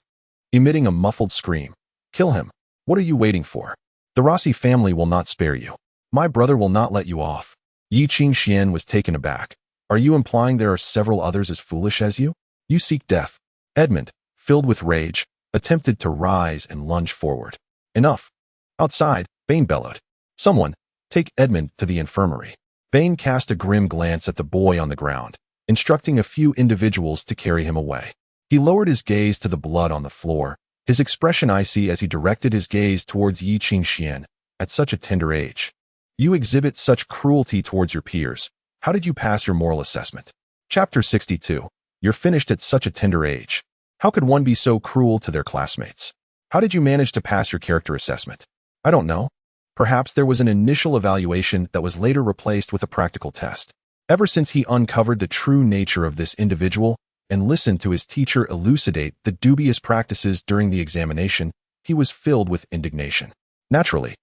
emitting a muffled scream. Kill him. What are you waiting for? The Rossi family will not spare you. My brother will not let you off. Yi Qingxian was taken aback. Are you implying there are several others as foolish as you? You seek death. Edmund, filled with rage, attempted to rise and lunge forward. Enough. Outside, Bane bellowed. Someone, take Edmund to the infirmary. Bane cast a grim glance at the boy on the ground, instructing a few individuals to carry him away. He lowered his gaze to the blood on the floor, his expression icy as he directed his gaze towards Yi Qingxian. At such a tender age, you exhibit such cruelty towards your peers. How did you pass your moral assessment? Chapter 62. You're finished at such a tender age. How could one be so cruel to their classmates? How did you manage to pass your character assessment? I don't know. Perhaps there was an initial evaluation that was later replaced with a practical test. Ever since he uncovered the true nature of this individual and listened to his teacher elucidate the dubious practices during the examination, he was filled with indignation. Naturally,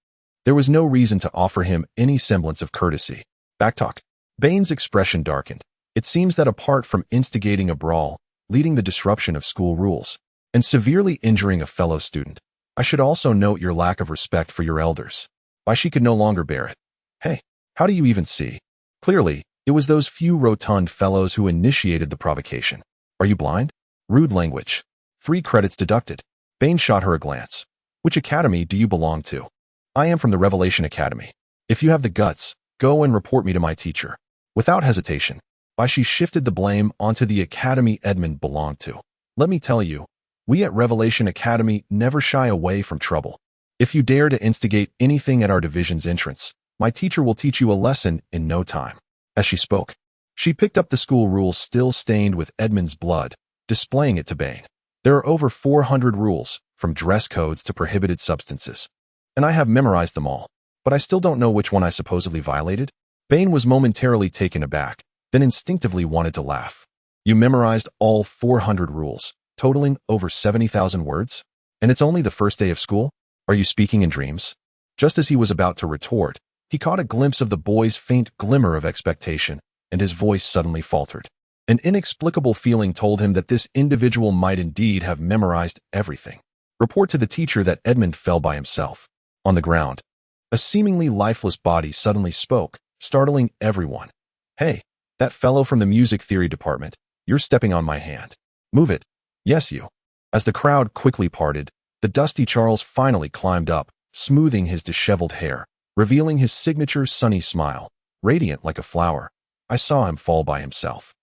there was no reason to offer him any semblance of courtesy. Backtalk. Bane's expression darkened. It seems that apart from instigating a brawl, leading the disruption of school rules, and severely injuring a fellow student, I should also note your lack of respect for your elders. Why she could no longer bear it. Hey, how do you even see? Clearly, it was those few rotund fellows who initiated the provocation. Are you blind? Rude language. 3 credits deducted. Bane shot her a glance. Which academy do you belong to? I am from the Revelation Academy. If you have the guts, go and report me to my teacher. Without hesitation, she shifted the blame onto the academy Edmund belonged to. Let me tell you, we at Revelation Academy never shy away from trouble. If you dare to instigate anything at our division's entrance, my teacher will teach you a lesson in no time. As she spoke, she picked up the school rules still stained with Edmund's blood, displaying it to Bane. There are over 400 rules, from dress codes to prohibited substances. And I have memorized them all, but I still don't know which one I supposedly violated. Bane was momentarily taken aback, then instinctively wanted to laugh. You memorized all 400 rules, totaling over 70,000 words? And it's only the first day of school? Are you speaking in dreams? Just as he was about to retort, he caught a glimpse of the boy's faint glimmer of expectation, and his voice suddenly faltered. An inexplicable feeling told him that this individual might indeed have memorized everything. Report to the teacher that Edmund fell by himself. On the ground, a seemingly lifeless body suddenly spoke, startling everyone. Hey, that fellow from the music theory department, you're stepping on my hand. Move it. Yes, you. As the crowd quickly parted, the dusty Charles finally climbed up, smoothing his disheveled hair, revealing his signature sunny smile, radiant like a flower. I saw him fall by himself.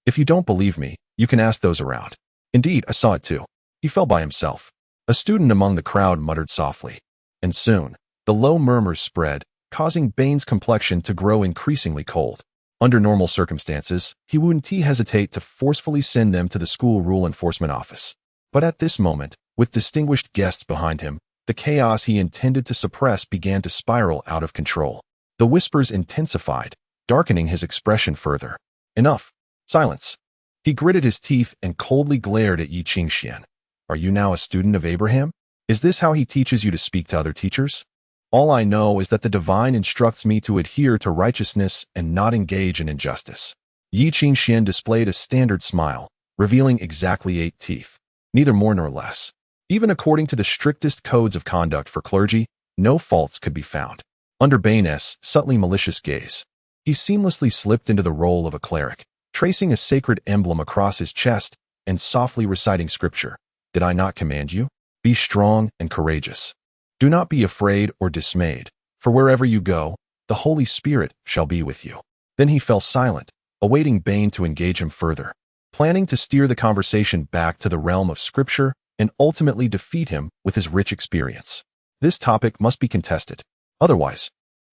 If you don't believe me, you can ask those around. Indeed, I saw it too. He fell by himself. A student among the crowd muttered softly. And soon, the low murmurs spread, causing Bane's complexion to grow increasingly cold. Under normal circumstances, he wouldn't hesitate to forcefully send them to the school rule enforcement office. But at this moment, with distinguished guests behind him, the chaos he intended to suppress began to spiral out of control. The whispers intensified, darkening his expression further. Enough. Silence. He gritted his teeth and coldly glared at Yi Qingxian. Are you now a student of Abraham? Is this how he teaches you to speak to other teachers? All I know is that the divine instructs me to adhere to righteousness and not engage in injustice. Yi Qingxian displayed a standard smile, revealing exactly 8 teeth. Neither more nor less. Even according to the strictest codes of conduct for clergy, no faults could be found. Under Bane's subtly malicious gaze, he seamlessly slipped into the role of a cleric, tracing a sacred emblem across his chest and softly reciting scripture. Did I not command you? Be strong and courageous. Do not be afraid or dismayed, for wherever you go, the Holy Spirit shall be with you. Then he fell silent, awaiting Bane to engage him further, planning to steer the conversation back to the realm of scripture and ultimately defeat him with his rich experience. This topic must be contested. Otherwise,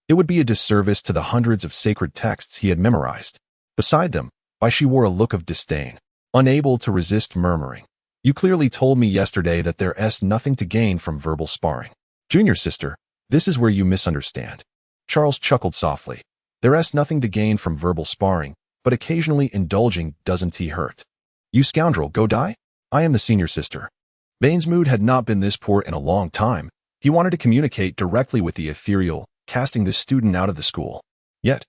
it would be a disservice to the hundreds of sacred texts he had memorized. Beside them, she wore a look of disdain, unable to resist murmuring. You clearly told me yesterday that there's nothing to gain from verbal sparring. Junior sister, this is where you misunderstand. Charles chuckled softly. There's nothing to gain from verbal sparring, but occasionally indulging doesn't hurt. You scoundrel, go die? I am the senior sister. Bane's mood had not been this poor in a long time. He wanted to communicate directly with the ethereal, casting this student out of the school. Yet,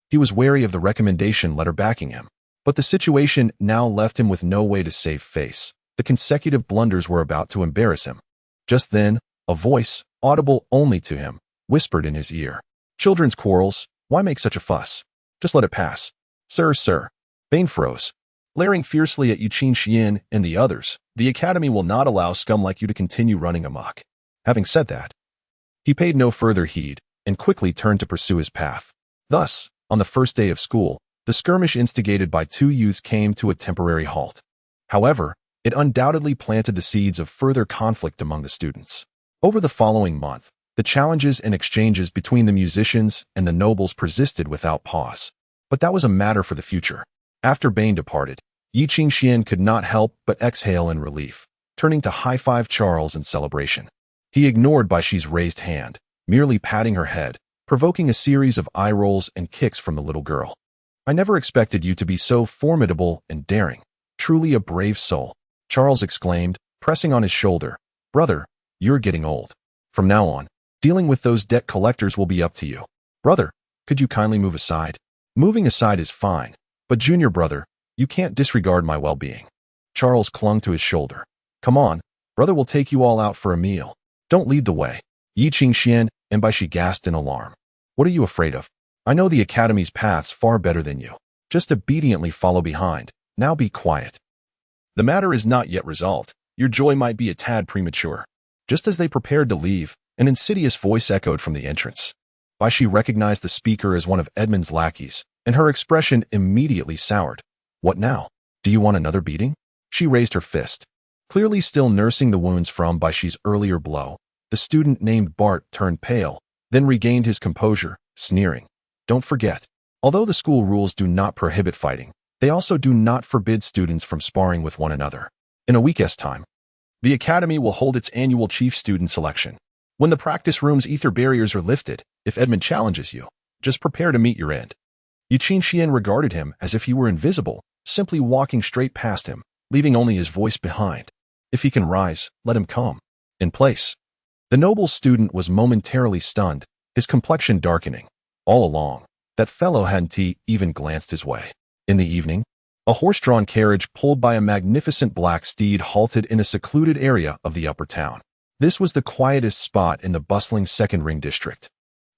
he was wary of the recommendation letter backing him. But the situation now left him with no way to save face. The consecutive blunders were about to embarrass him. Just then, a voice, audible only to him, whispered in his ear. Children's quarrels, why make such a fuss? Just let it pass. Sir. Bane froze. Glaring fiercely at Yi Qingxian and the others, the academy will not allow scum like you to continue running amok. Having said that, he paid no further heed and quickly turned to pursue his path. Thus, on the first day of school, the skirmish instigated by 2 youths came to a temporary halt. However, it undoubtedly planted the seeds of further conflict among the students. Over the following month, the challenges and exchanges between the musicians and the nobles persisted without pause. But that was a matter for the future. After Bane departed, Yi Qingxian could not help but exhale in relief. turning to high-five Charles in celebration. He ignored Baishi's raised hand, merely patting her head, provoking a series of eye rolls and kicks from the little girl. "I never expected you to be so formidable and daring. Truly a brave soul," Charles exclaimed, pressing on his shoulder. "Brother, you're getting old. From now on, dealing with those debt collectors will be up to you. Brother, could you kindly move aside?" "Moving aside is fine, but junior brother, you can't disregard my well-being." Charles clung to his shoulder. "Come on, brother will take you all out for a meal. Don't lead the way." Yi Qingxian and Baishi gasped in alarm. "What are you afraid of? I know the Academy's paths far better than you. Just obediently follow behind. Now be quiet." "The matter is not yet resolved. Your joy might be a tad premature." Just as they prepared to leave, an insidious voice echoed from the entrance. Baishi recognized the speaker as one of Edmund's lackeys, and her expression immediately soured. "What now? Do you want another beating?" She raised her fist. Clearly still nursing the wounds from Baishi's earlier blow, the student named Bart turned pale, then regained his composure, sneering. "Don't forget, although the school rules do not prohibit fighting, they also do not forbid students from sparring with one another. In a week's time, the Academy will hold its annual chief student selection. When the practice room's ether barriers are lifted, if Edmund challenges you, just prepare to meet your end." Yi Qingxian regarded him as if he were invisible, simply walking straight past him, leaving only his voice behind. "If he can rise, let him come." In place. The noble student was momentarily stunned, his complexion darkening. All along, that fellow hadn't even glanced his way. In the evening, a horse-drawn carriage pulled by a magnificent black steed halted in a secluded area of the upper town. This was the quietest spot in the bustling Second Ring district,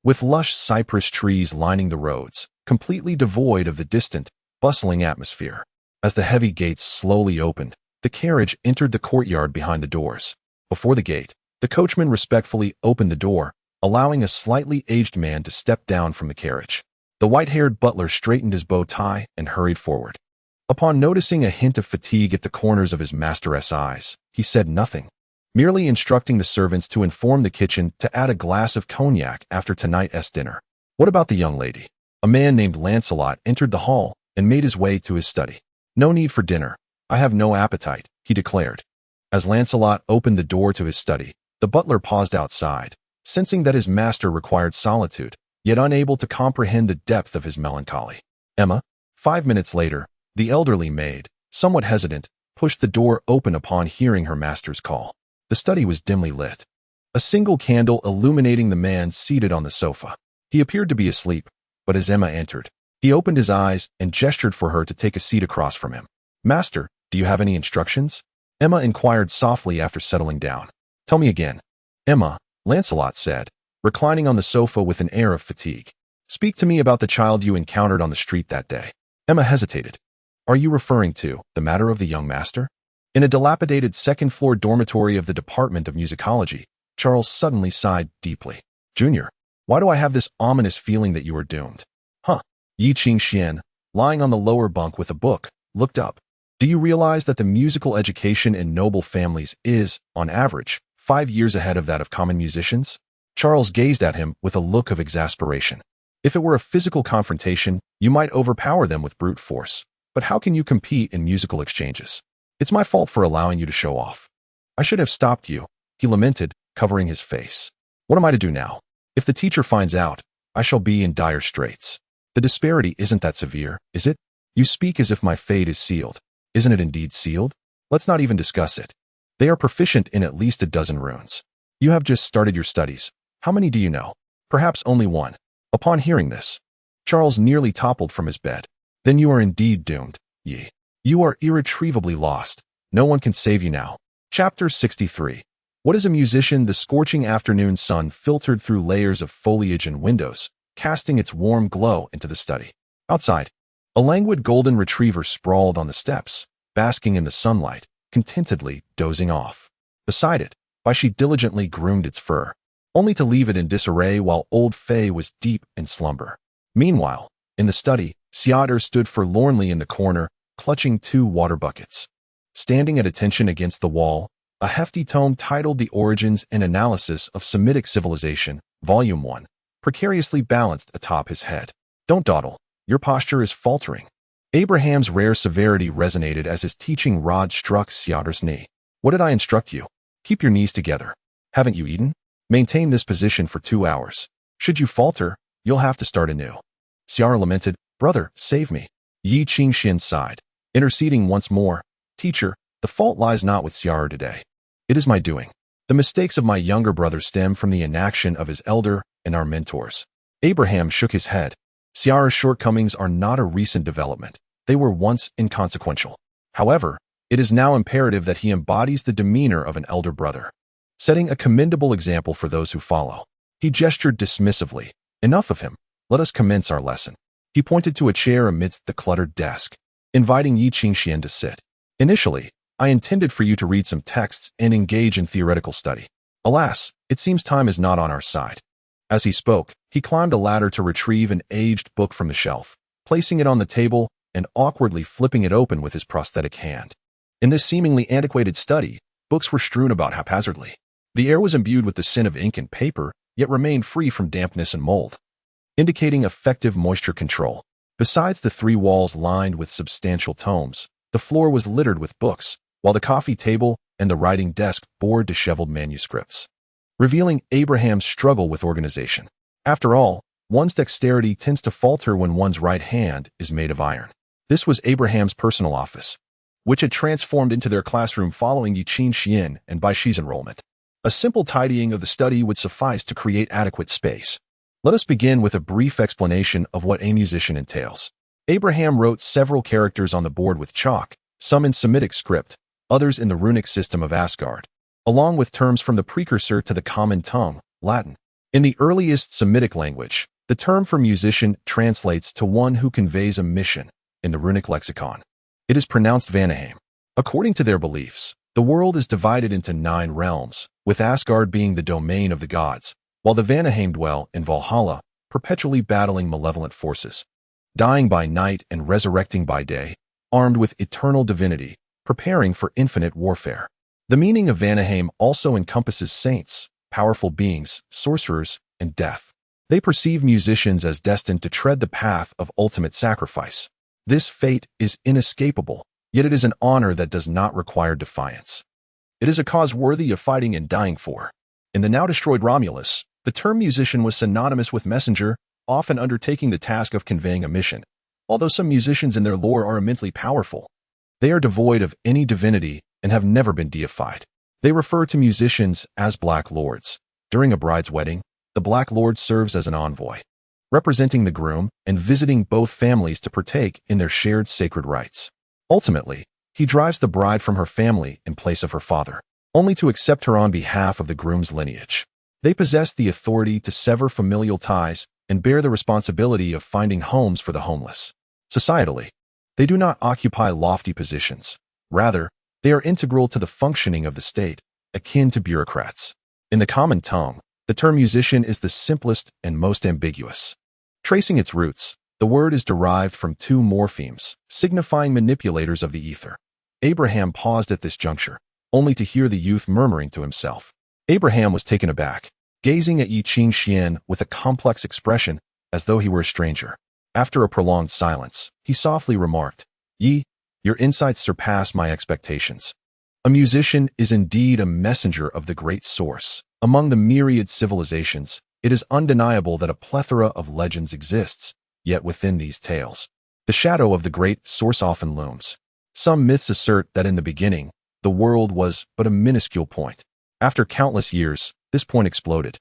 with lush cypress trees lining the roads, completely devoid of the distant, bustling atmosphere. As the heavy gates slowly opened, the carriage entered the courtyard behind the doors. Before the gate, the coachman respectfully opened the door, allowing a slightly aged man to step down from the carriage. The white-haired butler straightened his bow tie and hurried forward. Upon noticing a hint of fatigue at the corners of his master's eyes, he said nothing, merely instructing the servants to inform the kitchen to add a glass of cognac after tonight's dinner. "What about the young lady?" A man named Lancelot entered the hall and made his way to his study. "No need for dinner. I have no appetite," he declared. As Lancelot opened the door to his study, the butler paused outside, sensing that his master required solitude, yet unable to comprehend the depth of his melancholy. "Emma." 5 minutes later, the elderly maid, somewhat hesitant, pushed the door open upon hearing her master's call. The study was dimly lit, a single candle illuminating the man seated on the sofa. He appeared to be asleep, but as Emma entered, he opened his eyes and gestured for her to take a seat across from him. "Master, do you have any instructions?" Emma inquired softly after settling down. "Tell me again." "Emma," Lancelot said, reclining on the sofa with an air of fatigue. "Speak to me about the child you encountered on the street that day." Emma hesitated. "Are you referring to the matter of the young master?" In a dilapidated second-floor dormitory of the Department of Musicology, Charles suddenly sighed deeply. "Junior, why do I have this ominous feeling that you are doomed?" "Huh." Yi Qingxian, lying on the lower bunk with a book, looked up. "Do you realize that the musical education in noble families is, on average, 5 years ahead of that of common musicians?" Charles gazed at him with a look of exasperation. "If it were a physical confrontation, you might overpower them with brute force. But how can you compete in musical exchanges? It's my fault for allowing you to show off. I should have stopped you," he lamented, covering his face. "What am I to do now? If the teacher finds out, I shall be in dire straits. The disparity isn't that severe, is it? You speak as if my fate is sealed. Isn't it indeed sealed? Let's not even discuss it. They are proficient in at least a dozen runes. You have just started your studies. How many do you know? Perhaps only one." Upon hearing this, Charles nearly toppled from his bed. "Then you are indeed doomed, Yi. You are irretrievably lost. No one can save you now." Chapter 63. What is a musician? The scorching afternoon sun filtered through layers of foliage and windows, casting its warm glow into the study. Outside, a languid golden retriever sprawled on the steps, basking in the sunlight, contentedly dozing off. Beside it, Baishi diligently groomed its fur, only to leave it in disarray while old Fei was deep in slumber. Meanwhile, in the study, Xiaoder stood forlornly in the corner, clutching 2 water buckets. Standing at attention against the wall, a hefty tome titled The Origins and Analysis of Semitic Civilization, Volume 1, precariously balanced atop his head. "Don't dawdle. Your posture is faltering." Abraham's rare severity resonated as his teaching rod struck Xiaoder's knee. What did I instruct you? Keep your knees together. Haven't you eaten? Maintain this position for 2 hours. Should you falter, you'll have to start anew. Xiara lamented, Brother, save me. Yi Qingxian sighed, interceding once more. Teacher, the fault lies not with Xiara today. It is my doing. The mistakes of my younger brother stem from the inaction of his elder and our mentors. Abraham shook his head. Xiara's shortcomings are not a recent development. They were once inconsequential. However, it is now imperative that he embodies the demeanor of an elder brother, setting a commendable example for those who follow. He gestured dismissively. Enough of him. Let us commence our lesson. He pointed to a chair amidst the cluttered desk, inviting Yi Qingxian to sit. Initially, I intended for you to read some texts and engage in theoretical study. Alas, it seems time is not on our side. As he spoke, he climbed a ladder to retrieve an aged book from the shelf, placing it on the table and awkwardly flipping it open with his prosthetic hand. In this seemingly antiquated study, books were strewn about haphazardly. The air was imbued with the scent of ink and paper, yet remained free from dampness and mold, indicating effective moisture control. Besides the 3 walls lined with substantial tomes, the floor was littered with books, while the coffee table and the writing desk bore disheveled manuscripts, revealing Abraham's struggle with organization. After all, one's dexterity tends to falter when one's right hand is made of iron. This was Abraham's personal office, which had transformed into their classroom following Yi Qingxian and Bai Shi's enrollment. A simple tidying of the study would suffice to create adequate space. Let us begin with a brief explanation of what a musician entails. Abraham wrote several characters on the board with chalk, some in Semitic script, others in the runic system of Asgard, along with terms from the precursor to the common tongue, Latin. In the earliest Semitic language, the term for musician translates to one who conveys a mission in the runic lexicon. It is pronounced Vanaheim. According to their beliefs, the world is divided into 9 realms, with Asgard being the domain of the gods, while the Vanaheim dwell in Valhalla, perpetually battling malevolent forces, dying by night and resurrecting by day, armed with eternal divinity, preparing for infinite warfare. The meaning of Vanaheim also encompasses saints, powerful beings, sorcerers, and death. They perceive musicians as destined to tread the path of ultimate sacrifice. This fate is inescapable, yet it is an honor that does not require defiance. It is a cause worthy of fighting and dying for. In the now-destroyed Romulus, the term musician was synonymous with messenger, often undertaking the task of conveying a mission. Although some musicians in their lore are immensely powerful, they are devoid of any divinity and have never been deified. They refer to musicians as Black Lords. During a bride's wedding, the Black Lord serves as an envoy, representing the groom and visiting both families to partake in their shared sacred rites. Ultimately, he drives the bride from her family in place of her father, only to accept her on behalf of the groom's lineage. They possess the authority to sever familial ties and bear the responsibility of finding homes for the homeless. Societally, they do not occupy lofty positions. Rather, they are integral to the functioning of the state, akin to bureaucrats. In the common tongue, the term musician is the simplest and most ambiguous. Tracing its roots, the word is derived from 2 morphemes, signifying manipulators of the ether. Abraham paused at this juncture, only to hear the youth murmuring to himself. Abraham was taken aback, gazing at Yi Qingxian with a complex expression as though he were a stranger. After a prolonged silence, he softly remarked, Yi, your insights surpass my expectations. A musician is indeed a messenger of the great source. Among the myriad civilizations, it is undeniable that a plethora of legends exists, yet within these tales, the shadow of the great source often looms. Some myths assert that in the beginning, the world was but a minuscule point. After countless years, this point exploded,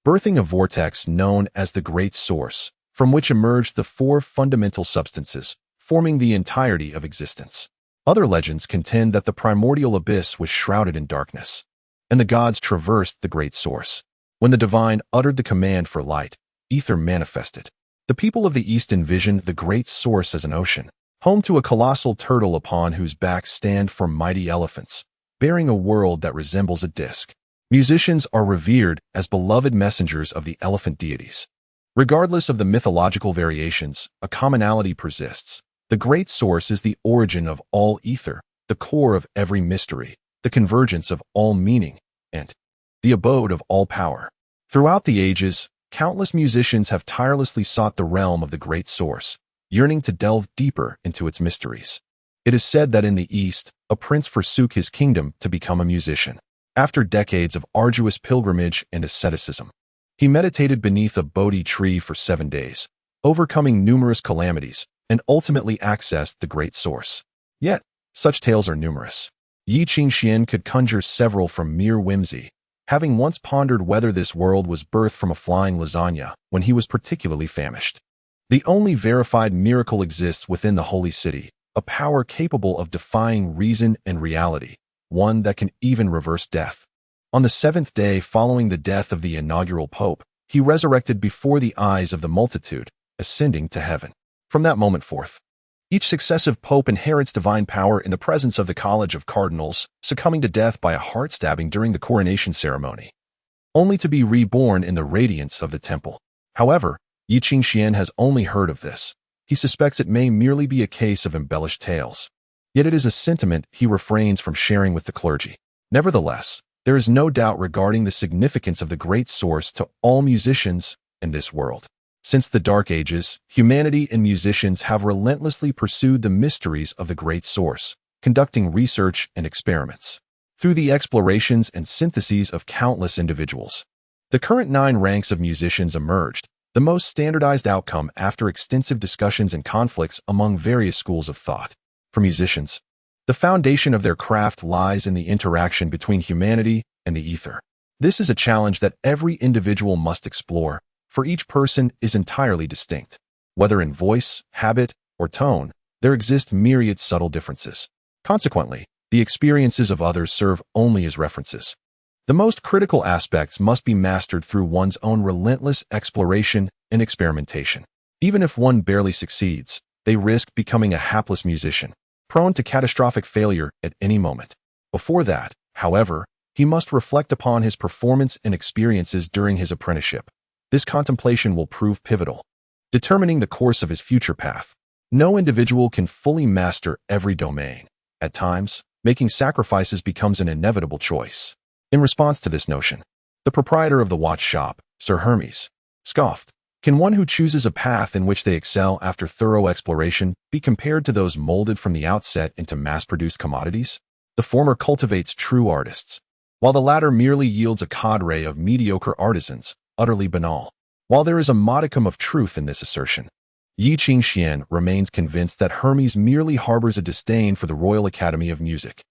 birthing a vortex known as the Great Source, from which emerged the 4 fundamental substances, forming the entirety of existence. Other legends contend that the primordial abyss was shrouded in darkness, and the gods traversed the Great Source. When the divine uttered the command for light, ether manifested. The people of the East envisioned the Great Source as an ocean, home to a colossal turtle upon whose back stand 4 mighty elephants, bearing a world that resembles a disk. Musicians are revered as beloved messengers of the elephant deities. Regardless of the mythological variations, a commonality persists. The Great Source is the origin of all ether, the core of every mystery, the convergence of all meaning, and the abode of all power. Throughout the ages, countless musicians have tirelessly sought the realm of the Great Source, yearning to delve deeper into its mysteries. It is said that in the East, a prince forsook his kingdom to become a musician. After decades of arduous pilgrimage and asceticism, he meditated beneath a Bodhi tree for 7 days, overcoming numerous calamities, and ultimately accessed the great source. Yet, such tales are numerous. Yi Qingxian could conjure several from mere whimsy, having once pondered whether this world was birthed from a flying lasagna when he was particularly famished. The only verified miracle exists within the holy city, a power capable of defying reason and reality, one that can even reverse death. On the 7th day following the death of the inaugural pope, he resurrected before the eyes of the multitude, ascending to heaven. From that moment forth, each successive pope inherits divine power in the presence of the College of Cardinals, succumbing to death by a heart stabbing during the coronation ceremony, only to be reborn in the radiance of the temple. However, Yi Qingxian has only heard of this. He suspects it may merely be a case of embellished tales. Yet it is a sentiment he refrains from sharing with the clergy. Nevertheless, there is no doubt regarding the significance of the great source to all musicians in this world. Since the Dark Ages, humanity and musicians have relentlessly pursued the mysteries of the great source, conducting research and experiments. Through the explorations and syntheses of countless individuals, the current 9 ranks of musicians emerged, the most standardized outcome after extensive discussions and conflicts among various schools of thought. For musicians, the foundation of their craft lies in the interaction between humanity and the ether. This is a challenge that every individual must explore, for each person is entirely distinct. Whether in voice, habit, or tone, there exist myriad subtle differences. Consequently, the experiences of others serve only as references. The most critical aspects must be mastered through one's own relentless exploration and experimentation. Even if one barely succeeds, they risk becoming a hapless musician, prone to catastrophic failure at any moment. Before that, however, he must reflect upon his performance and experiences during his apprenticeship. This contemplation will prove pivotal, determining the course of his future path. No individual can fully master every domain. At times, making sacrifices becomes an inevitable choice. In response to this notion, the proprietor of the watch shop, Sir Hermes, scoffed. Can one who chooses a path in which they excel after thorough exploration be compared to those molded from the outset into mass-produced commodities? The former cultivates true artists, while the latter merely yields a cadre of mediocre artisans, utterly banal. While there is a modicum of truth in this assertion, Yi Qingxian remains convinced that Hermes merely harbors a disdain for the Royal Academy of Music.